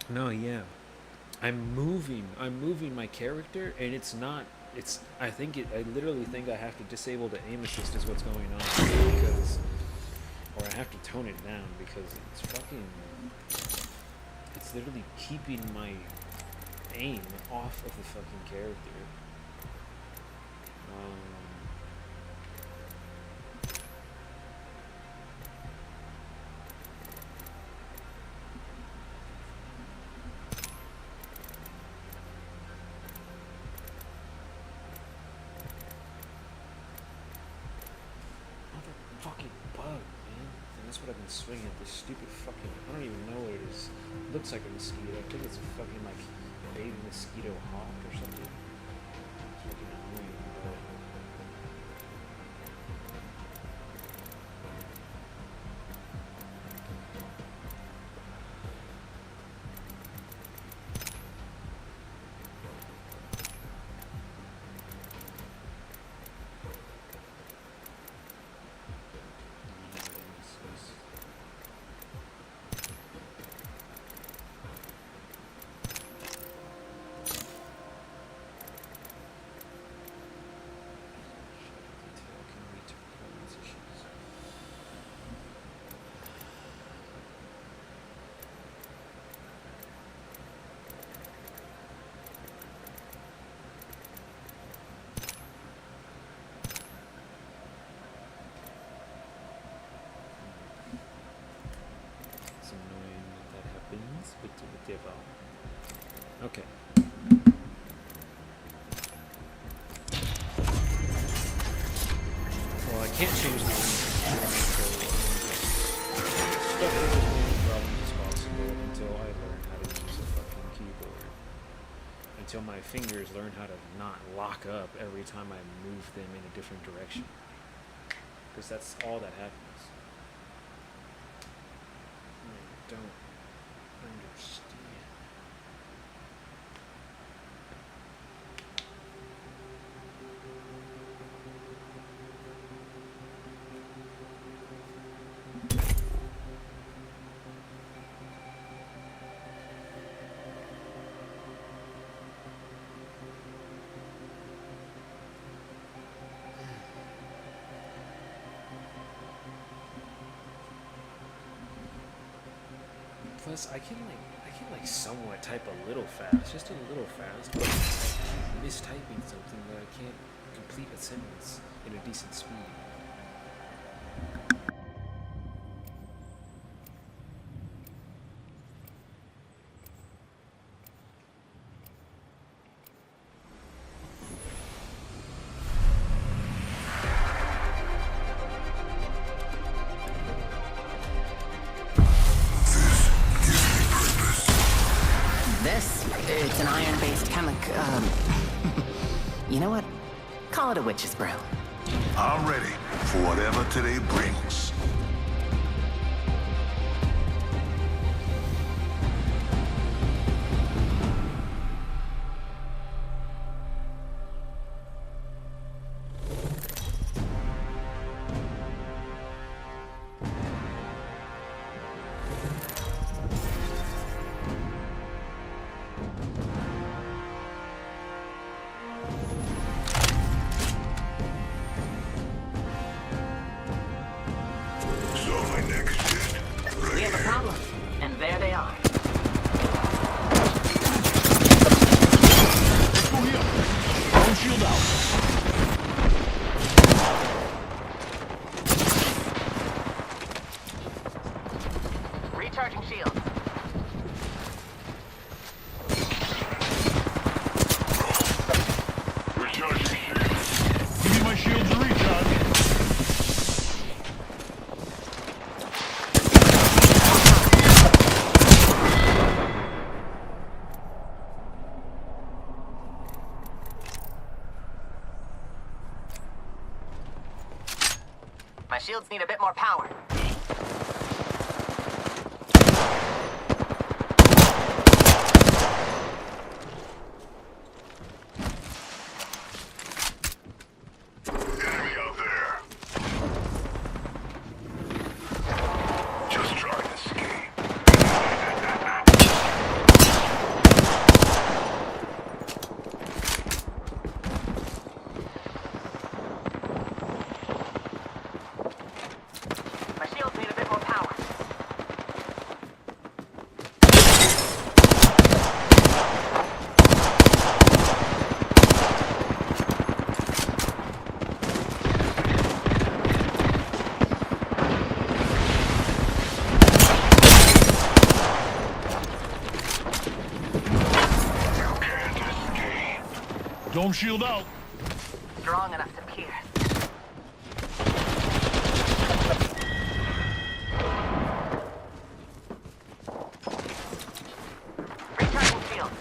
No, yeah. I'm moving my character, and it's not. I literally think I have to disable the aim assist is what's going on, because, or I have to tone it down because it's literally keeping my aim off of the fucking character. Fucking bug, man. And that's what I've been swinging at, this stupid fucking, I don't even know what it is. It looks like a mosquito. I think it's a fucking, like, baby mosquito hawk or something. It's fucking annoying, bro. With devour. Okay. Well, I can't change the stuff as many problems as possible until I learn how to use the fucking keyboard. Until my fingers learn how to not lock up every time I move them in a different direction. Because that's all that happens. I don't understand. Plus, I can can like somewhat type a little fast, just a little fast, but like mistyping something that I can't complete a sentence in a decent speed. It's an iron-based chemic, you know what? Call it a witch's brew. I'm ready for whatever today brings. We have a problem, and there they are. Don't shield out. Recharging shield. Recharging shield. Give me my shield to recharge. My shields need a bit more power. Enemy out there. Just try to escape. My shields need a bit more power. Dome shield out. Strong enough to pierce. Recharging shield.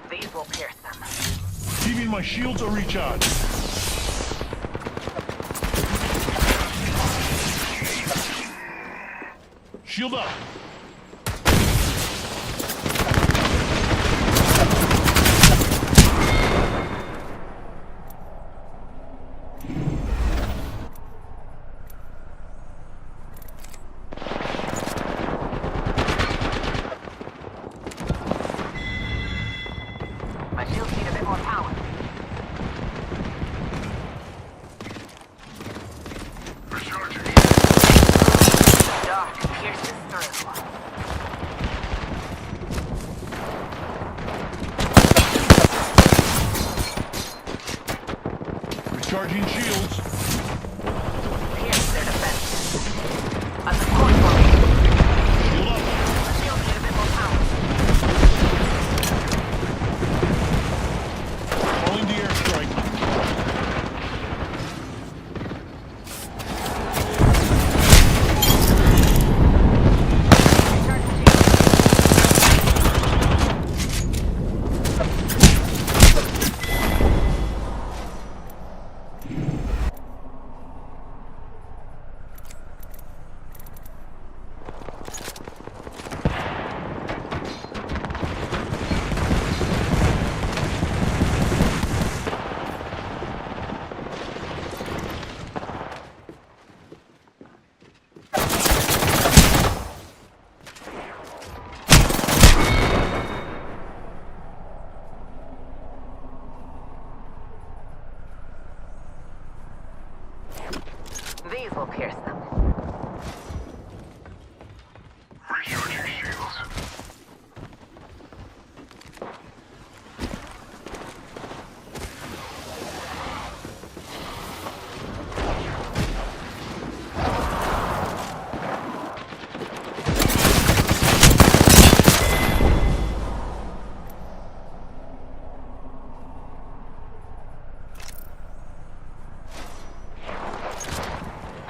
These will pierce them. Give me my shield to recharge. Shield up. My shields need a bit more power. Recharging. Dark pierces through. Recharging shields. Pierce their defense. A support formation. Shield up. My shields need a bit more power. Calling the airstrike. will pierce them. Recharging shields.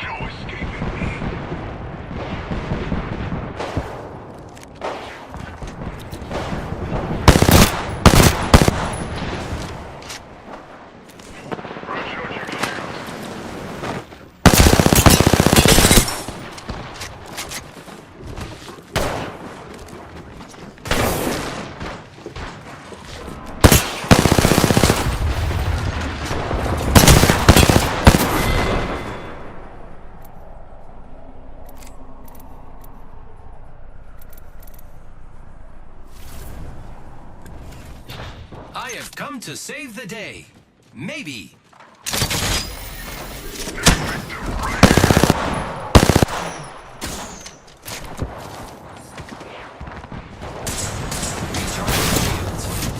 No escaping me. I have come to save the day. Maybe.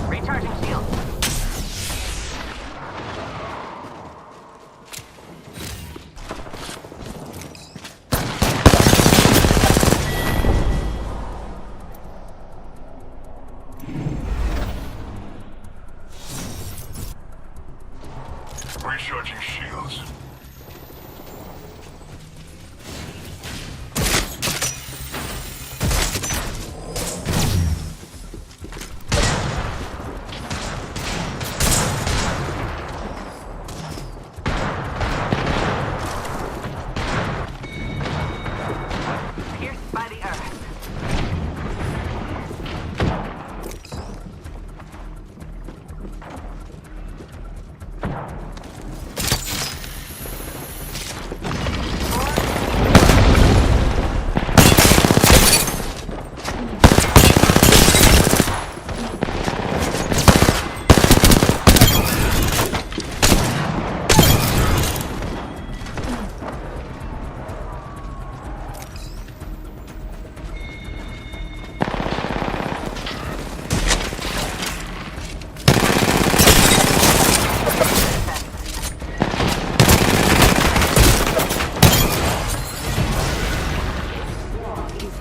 Recharging shield. Recharging shields. Pierced by the earth.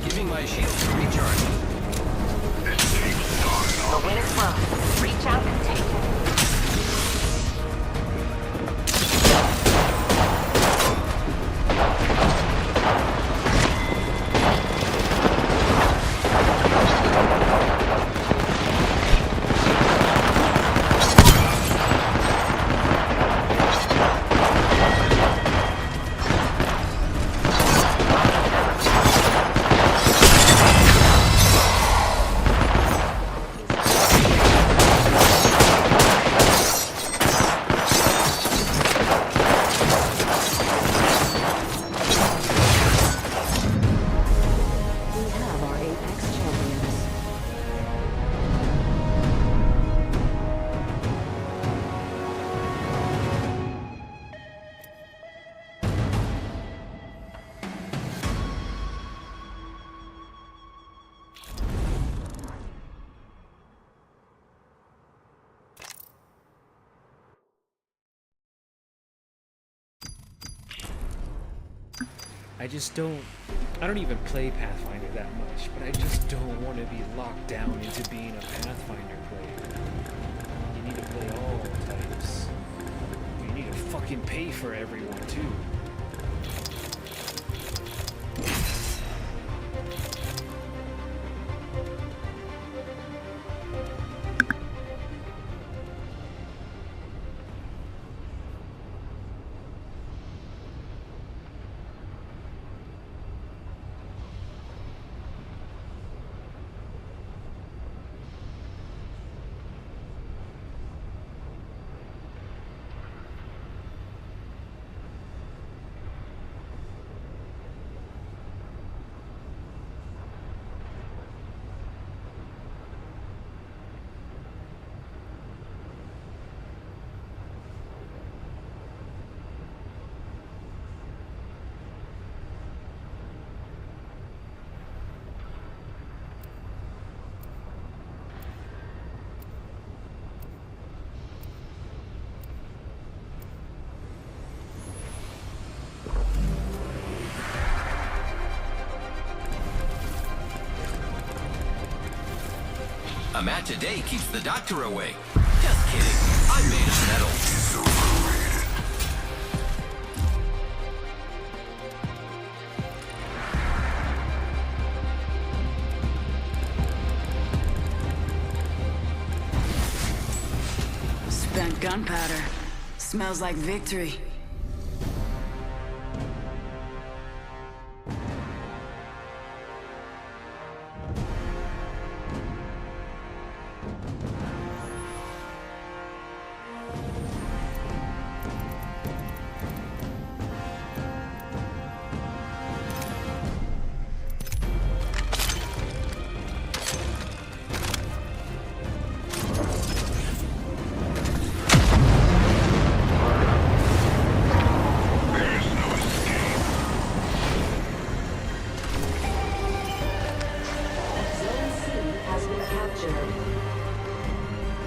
Giving my shields a recharge. The win is close. Reach out and take it. We have our Apex champions. I don't even play Pathfinder that much, but I just don't want to be locked down into being a Pathfinder player. You need to play all types. You need to fucking pay for everyone too. A match a day keeps the doctor away. Just kidding. I'm made of metal. Spent gunpowder. Smells like victory.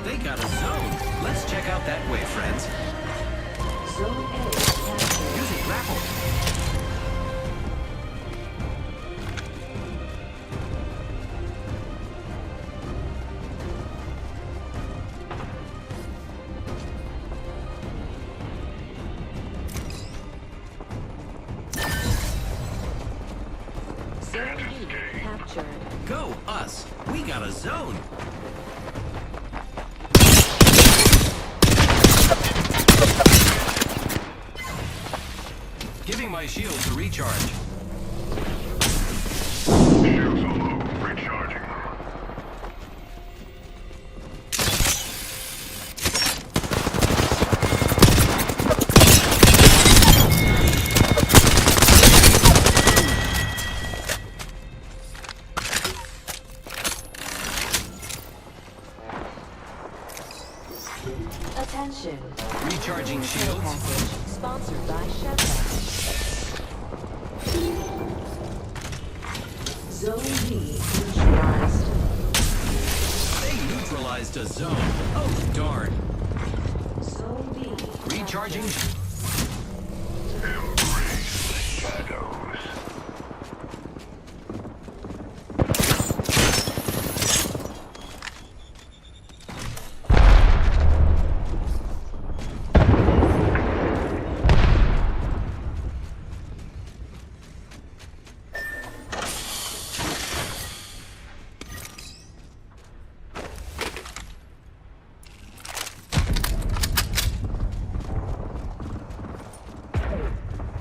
They got a zone. Let's check out that way, friends. Zone A captured. Using grapple. Zone B captured. Go, us. We got a zone. Giving my shields a recharge. Shields are low. Recharging. Attention. Recharging Care shields. package sponsored by Chevron. Zone B neutralized. They neutralized a zone. Oh, darn. Zone B Recharging. Embrace the shadows.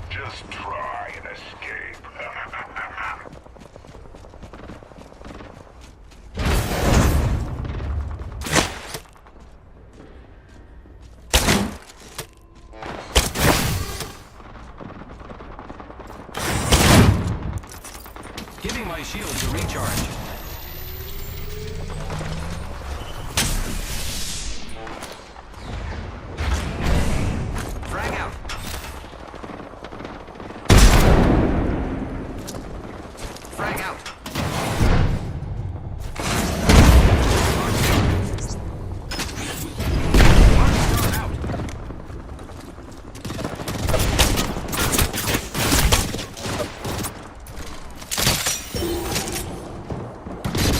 Just try and escape. Giving my shields a recharge. Frag out. Frag out.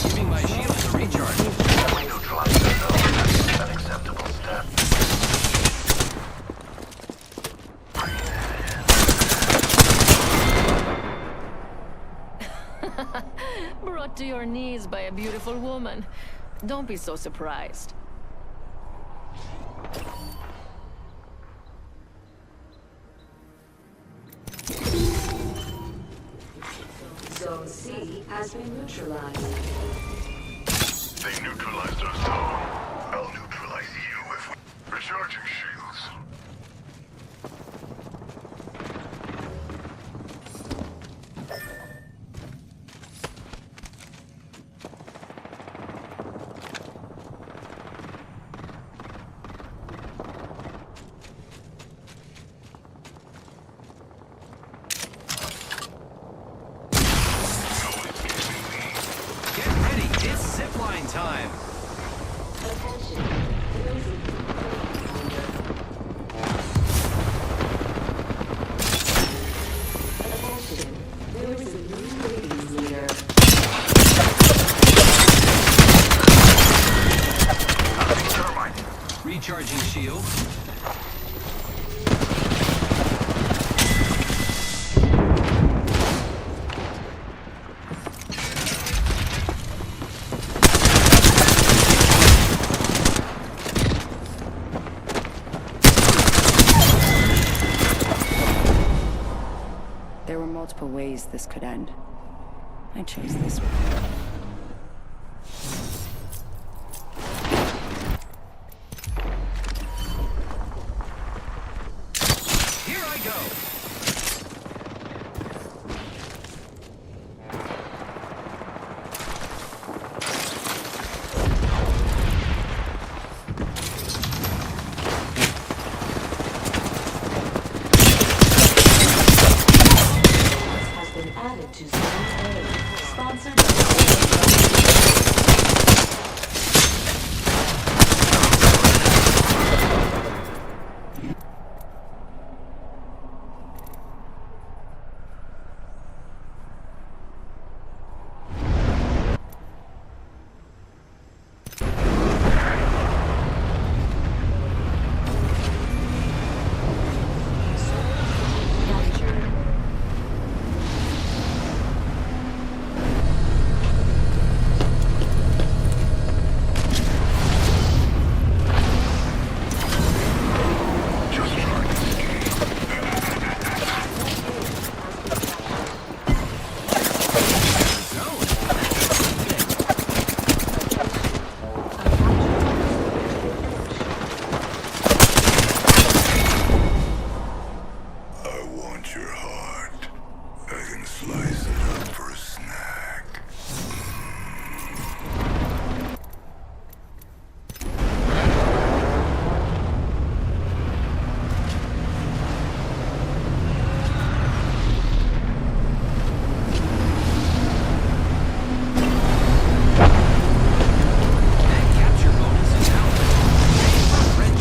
Giving my shields a recharge. Neutralize the zone. That's an unacceptable step. Brought to your knees by a beautiful woman. Don't be so surprised. Zone C has been neutralized. They neutralized our zone. I'll neutralize you if we... Recharging shields. Get ready, it's zipline time. Recharging shield. There were multiple ways this could end. I chose this one. Here I go. Has been added to Zone A. Sponsored by I want your heart. I can slice it up for a snack. Capture bonus is out. Red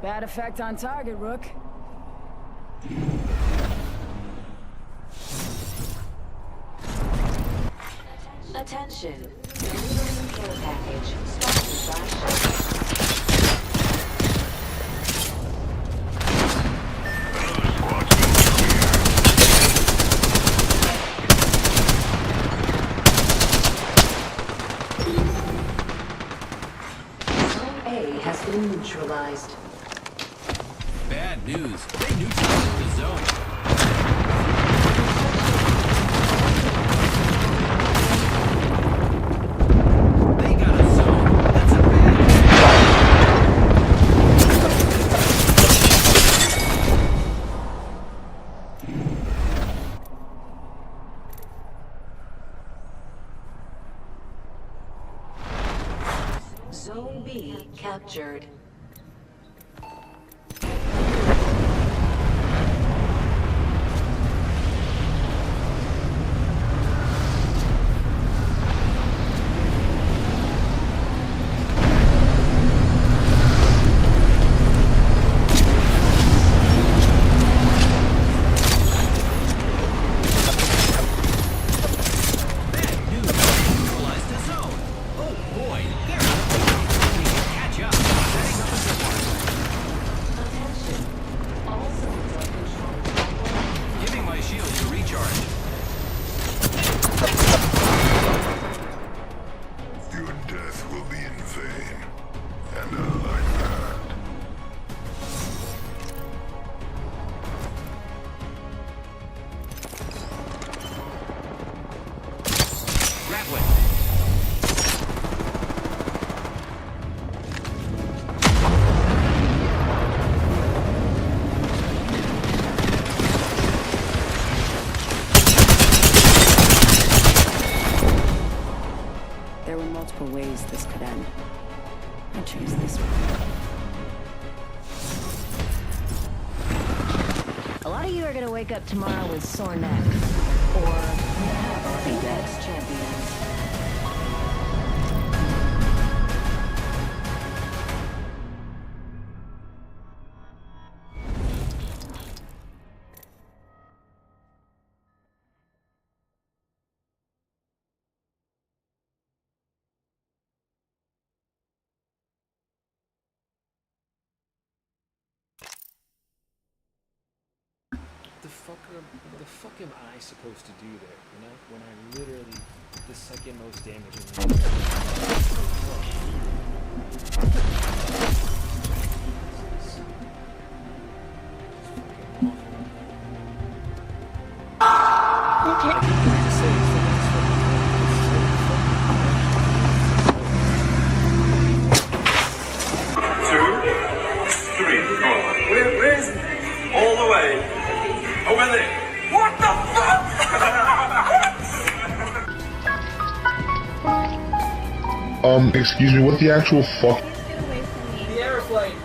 Bad effect on target, Rook. Attention. Delivering care package. Sponsored by Shell. Zone A has been neutralized. Bad news. They neutralized the zone. They got a zone. That's a bad Zone B captured. neutralized the zone. Oh boy, they're catch up. Setting up a zip Attention. All zones are controlled. Giving my shield to recharge. Your death will be in vain. And I like that. Grappling. There were multiple ways this could end. I chose this one. A lot of you are gonna wake up tomorrow with sore neck. Or be next champions. the fuck am I supposed to do there? You know, when I literally the second most damage in the Where is it? All the way. Over there. What the fuck? Excuse me, what the actual fuck? The airplane.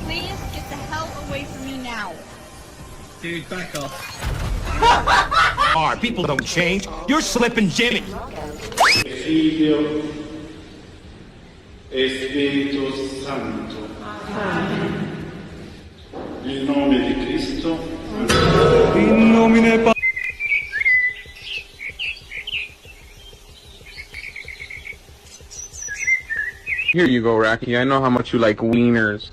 Please get the hell away from me now. Dude, back off. People don't change. You're slipping Jimmy. Figlio, e Spirito Santo. Il nome di Cristo. In nomine Pa- Here you go, Racky. I know how much you like wieners.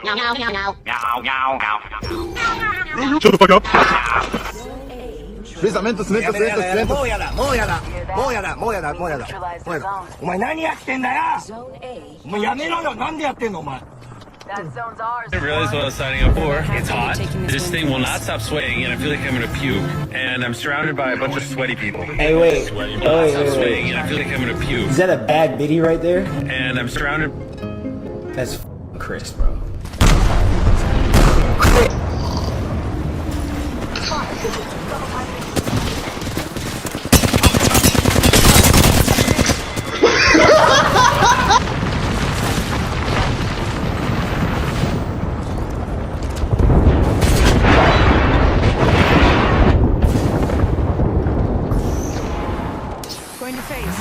No. Shut the fuck up. Cemento. I realized what I was signing up for. It's hot. This thing will not stop sweating, and I feel like I'm gonna puke. And I'm surrounded by a bunch of sweaty people. Hey, wait. Sweaty, but not stop sweating, and I feel like I'm gonna puke. Is that a bad biddy right there? And I'm surrounded. That's Chris, bro. Going to phase.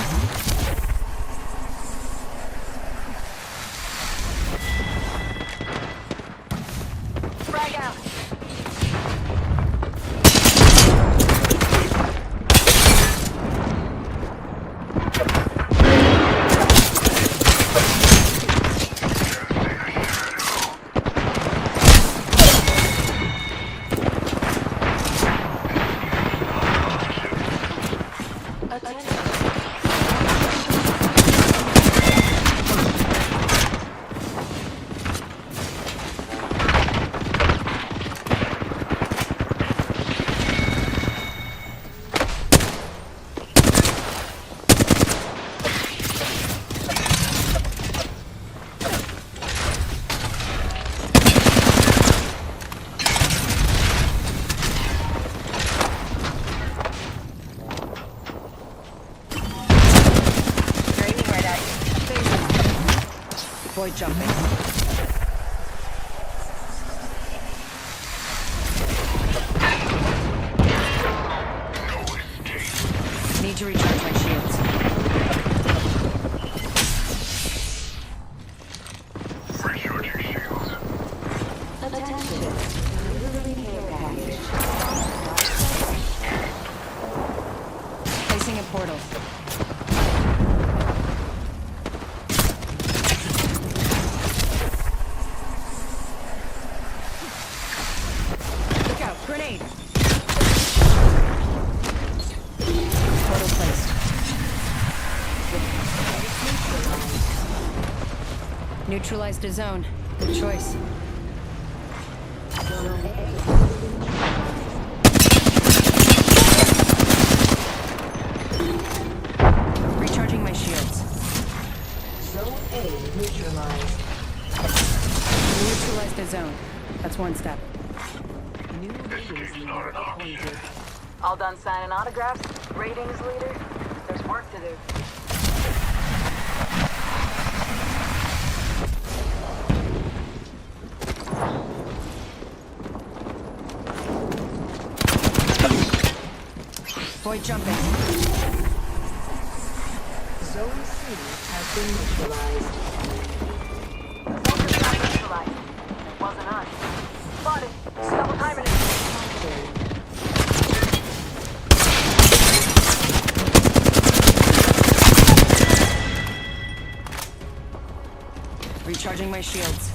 Frag out. Void jumping. Need to recharge my shields. Recharging shields. Placing a portal. Look out, grenade. Portal placed. Neutralized a zone. Good choice. Recharging my shields. Zone A neutralized. Neutralized a zone. That's one step. New leaders leader appointed. All done signing autographs? Ratings leader? There's work to do. Void jumping. Zone C has been neutralized. Soldiers got neutralized. It wasn't us. Spotted. Double timing it. Recharging my shields.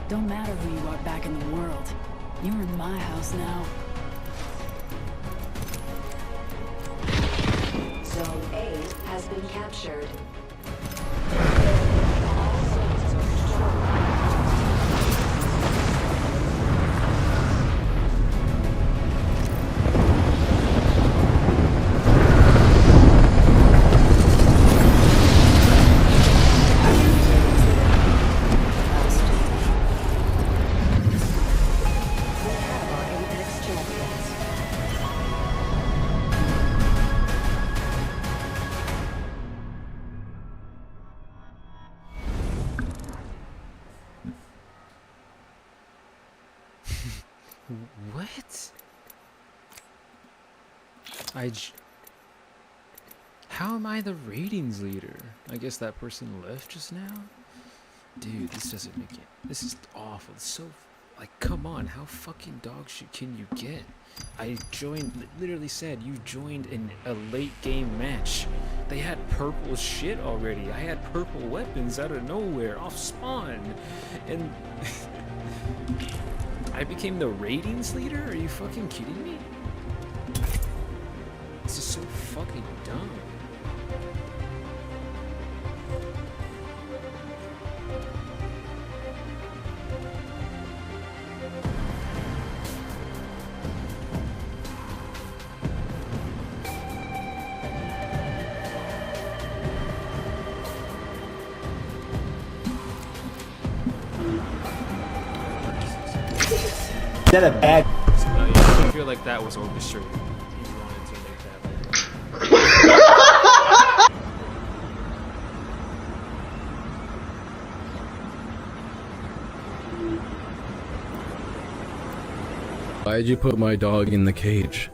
Don't matter who you are back in the world. You're in my house now. Zone A has been captured. What? How am I the ratings leader? I guess that person left just now? Dude, this doesn't make it. This is awful. It's so, like, come on. How fucking dog shit can you get? I joined, literally said you joined in a late game match. They had purple shit already. I had purple weapons out of nowhere, off spawn. And I became the ratings leader? Are you fucking kidding me? This is so fucking dumb. Is that a bad? I feel like that was orchestrated. He wanted to make that like... Why'd you put my dog in the cage?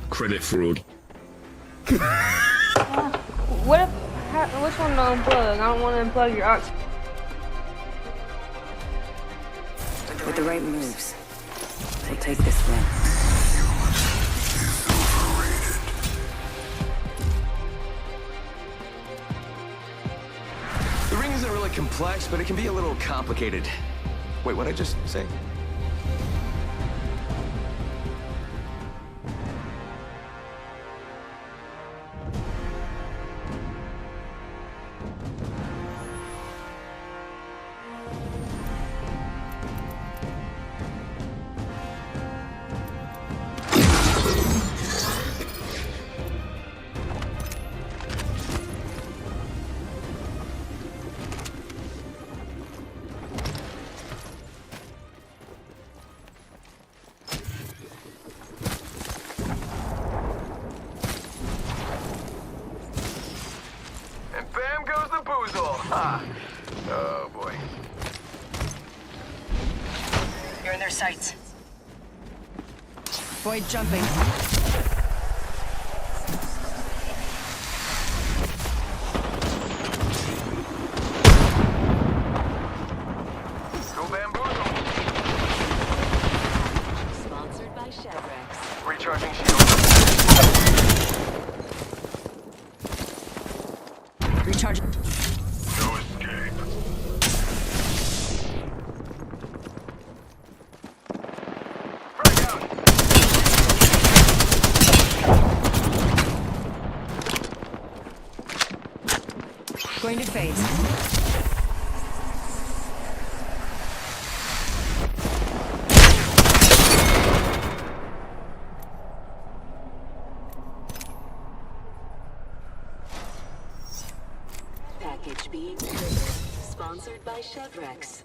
Credit fraud. What if, which one to unplug? I don't want to unplug your ox. With the right moves, take this win. The ring isn't really complex, but it can be a little complicated. Wait, what'd I just say? Bam goes the boozle. Ha! Oh boy. You're in their sights. Void jumping. Go bamboozle. Sponsored by Chevrex. Recharging shield. Recharge. No escape. Going to phase. Package being delivered. Sponsored by Chevrex.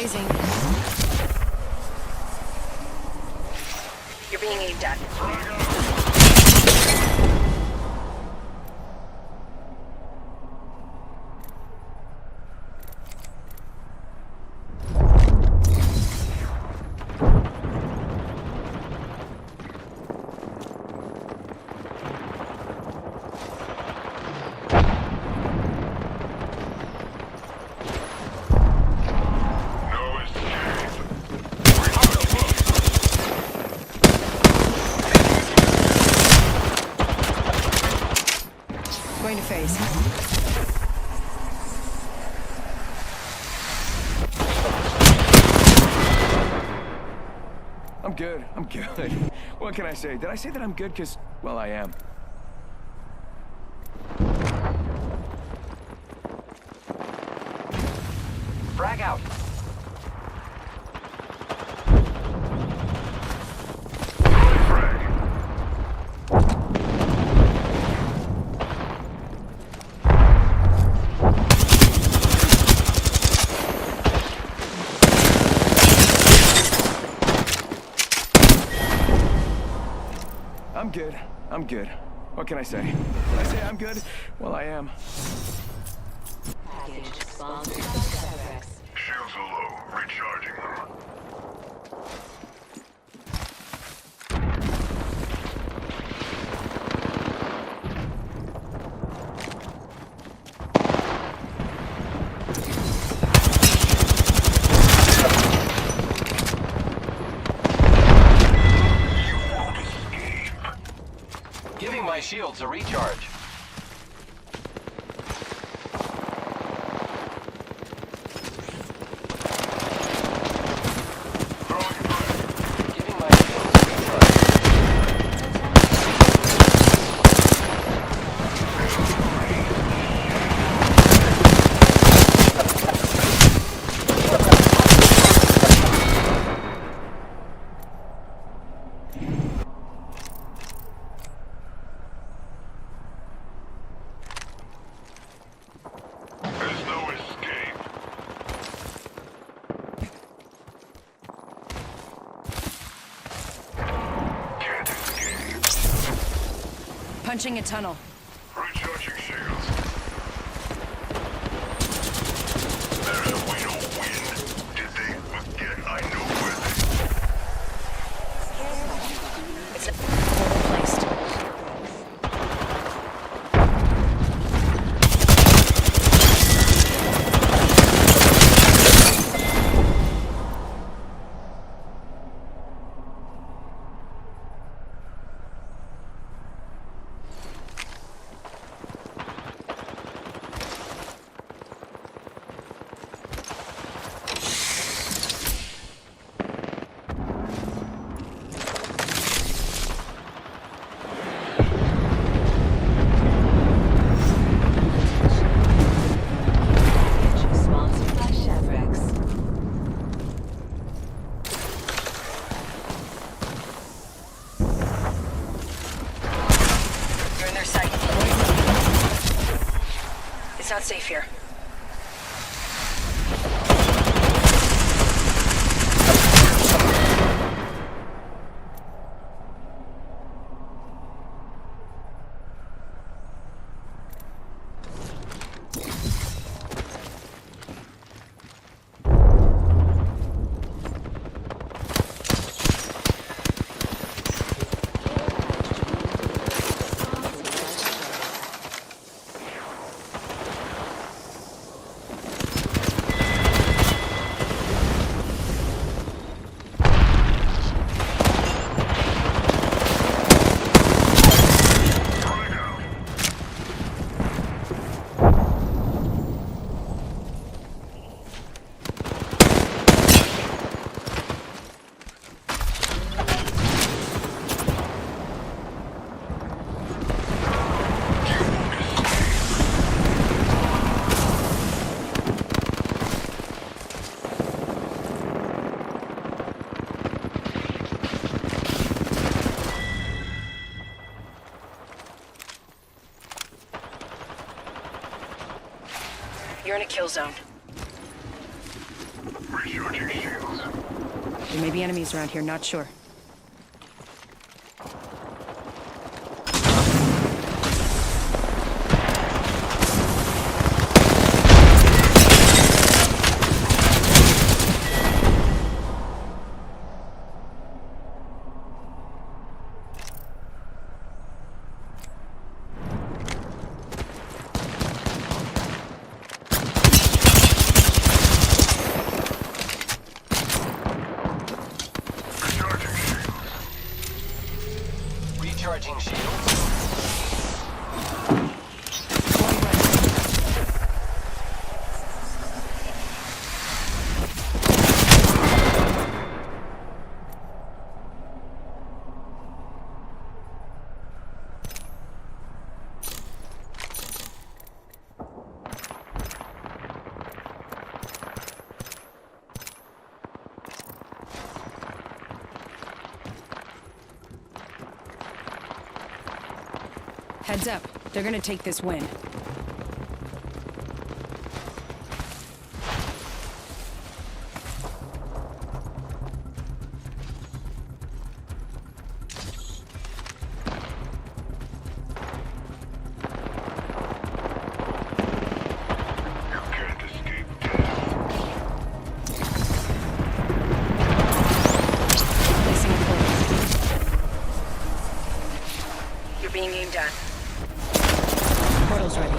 Phasing. You're being aimed at. Going to phase. I'm good. I'm good. What can I say? Did I say that I'm good? Because, well, I am. Frag out. I'm good. I'm good. What can I say? Did I say I'm good? Well, I am. Package sponsored by FedEx. Shields are low. Recharging them. Giving my shields a recharge. Giving my shields a recharge. There's no escape. Can't escape. Punching a tunnel. Recharging shields. There's a way to win. Did they forget I know where It's placed. Sponsored by Chevrex. You're in their sight. It's not safe here. You're in a kill zone. Recharging There may be enemies around here, not sure. Recharging shields. Heads up, they're gonna take this win. You're being aimed at. Portal's ready.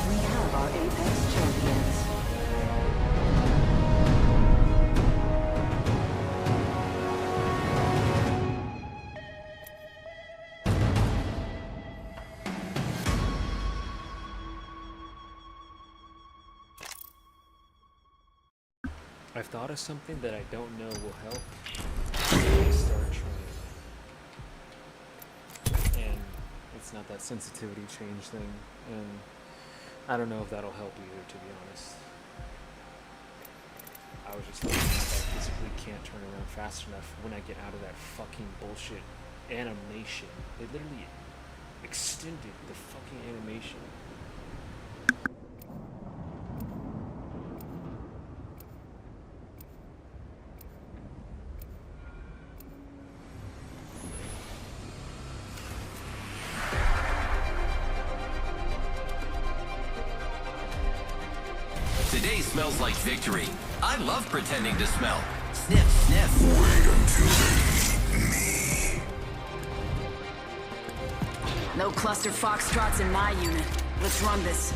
We have our Apex champions. I've thought of something that I don't know will help. Start trying. And it's not that sensitivity change thing, and I don't know if that'll help either, to be honest. I was just thinking if I physically can't turn around fast enough when I get out of that fucking bullshit animation. They literally extended the fucking animation. Today smells like victory. I love pretending to smell. Sniff, sniff. No cluster foxtrots in my unit. Let's run this.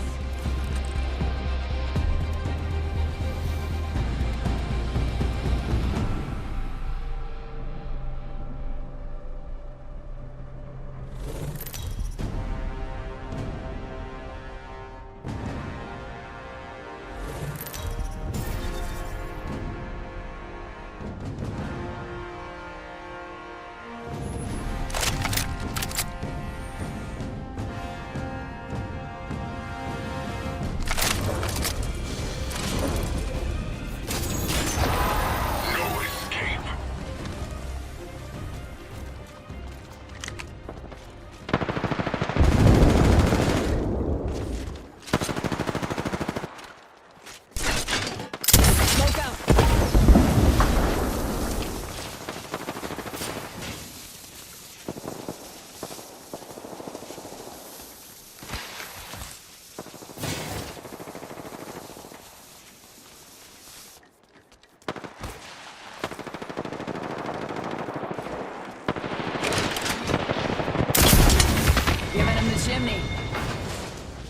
Giving him the chimney.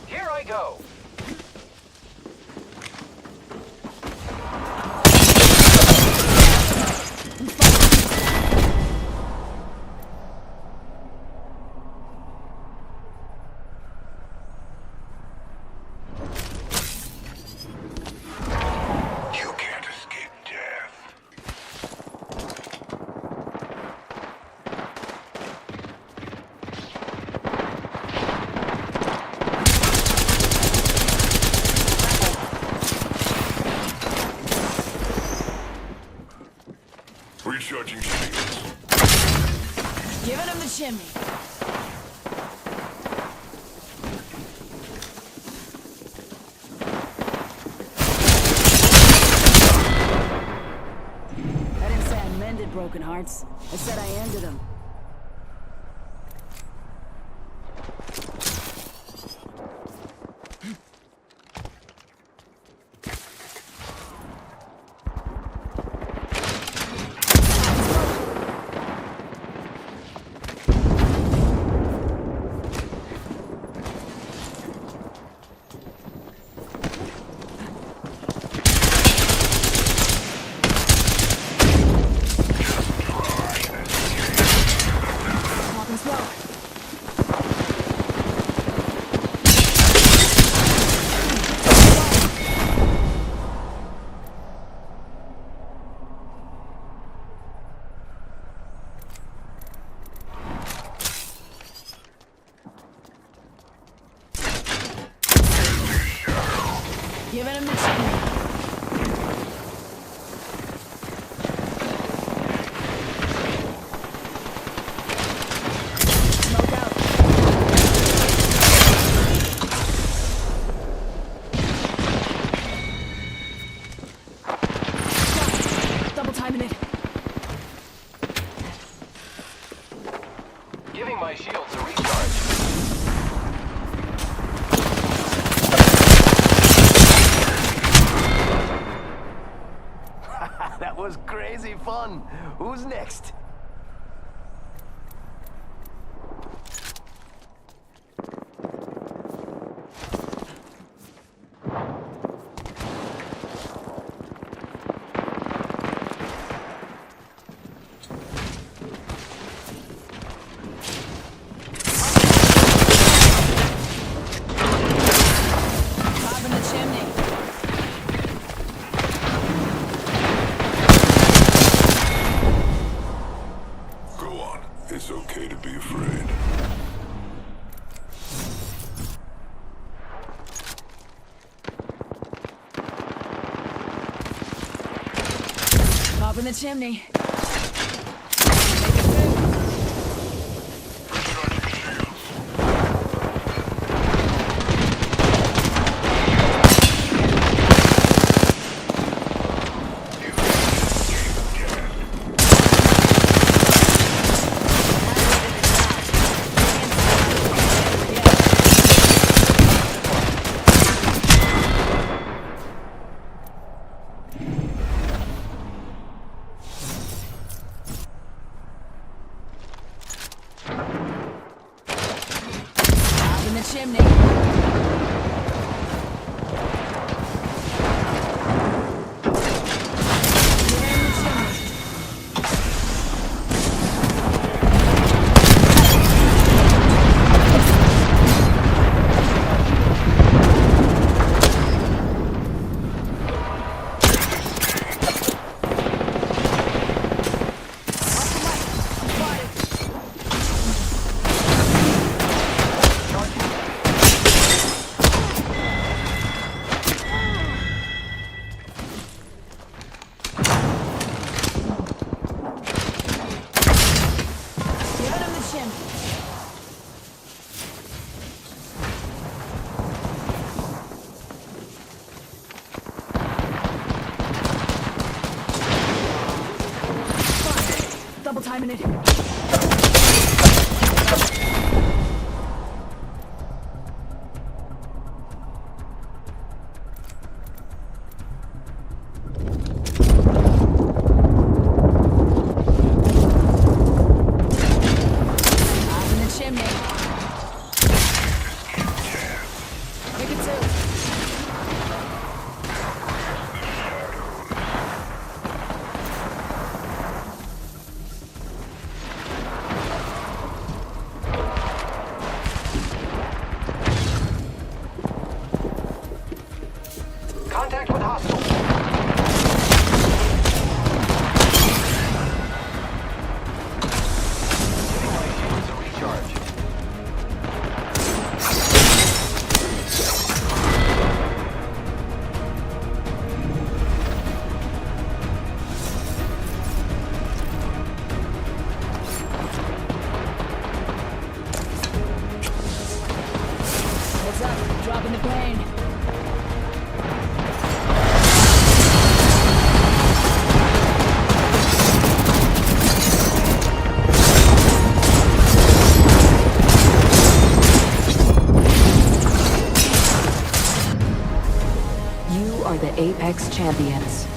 Here I go. You can't escape death. him the chimney. I didn't say I mended broken hearts. I said I ended them. Giving him the chimney. Smoke out. Double timing it. Giving my shields a recharge. That was crazy fun. Who's next? Top in the chimney. Go on. It's okay to be afraid. Top in the chimney. Top in the chimney. Giving him the chimney. Double timing it. Top in the chimney. Pick it two. Apex Champions.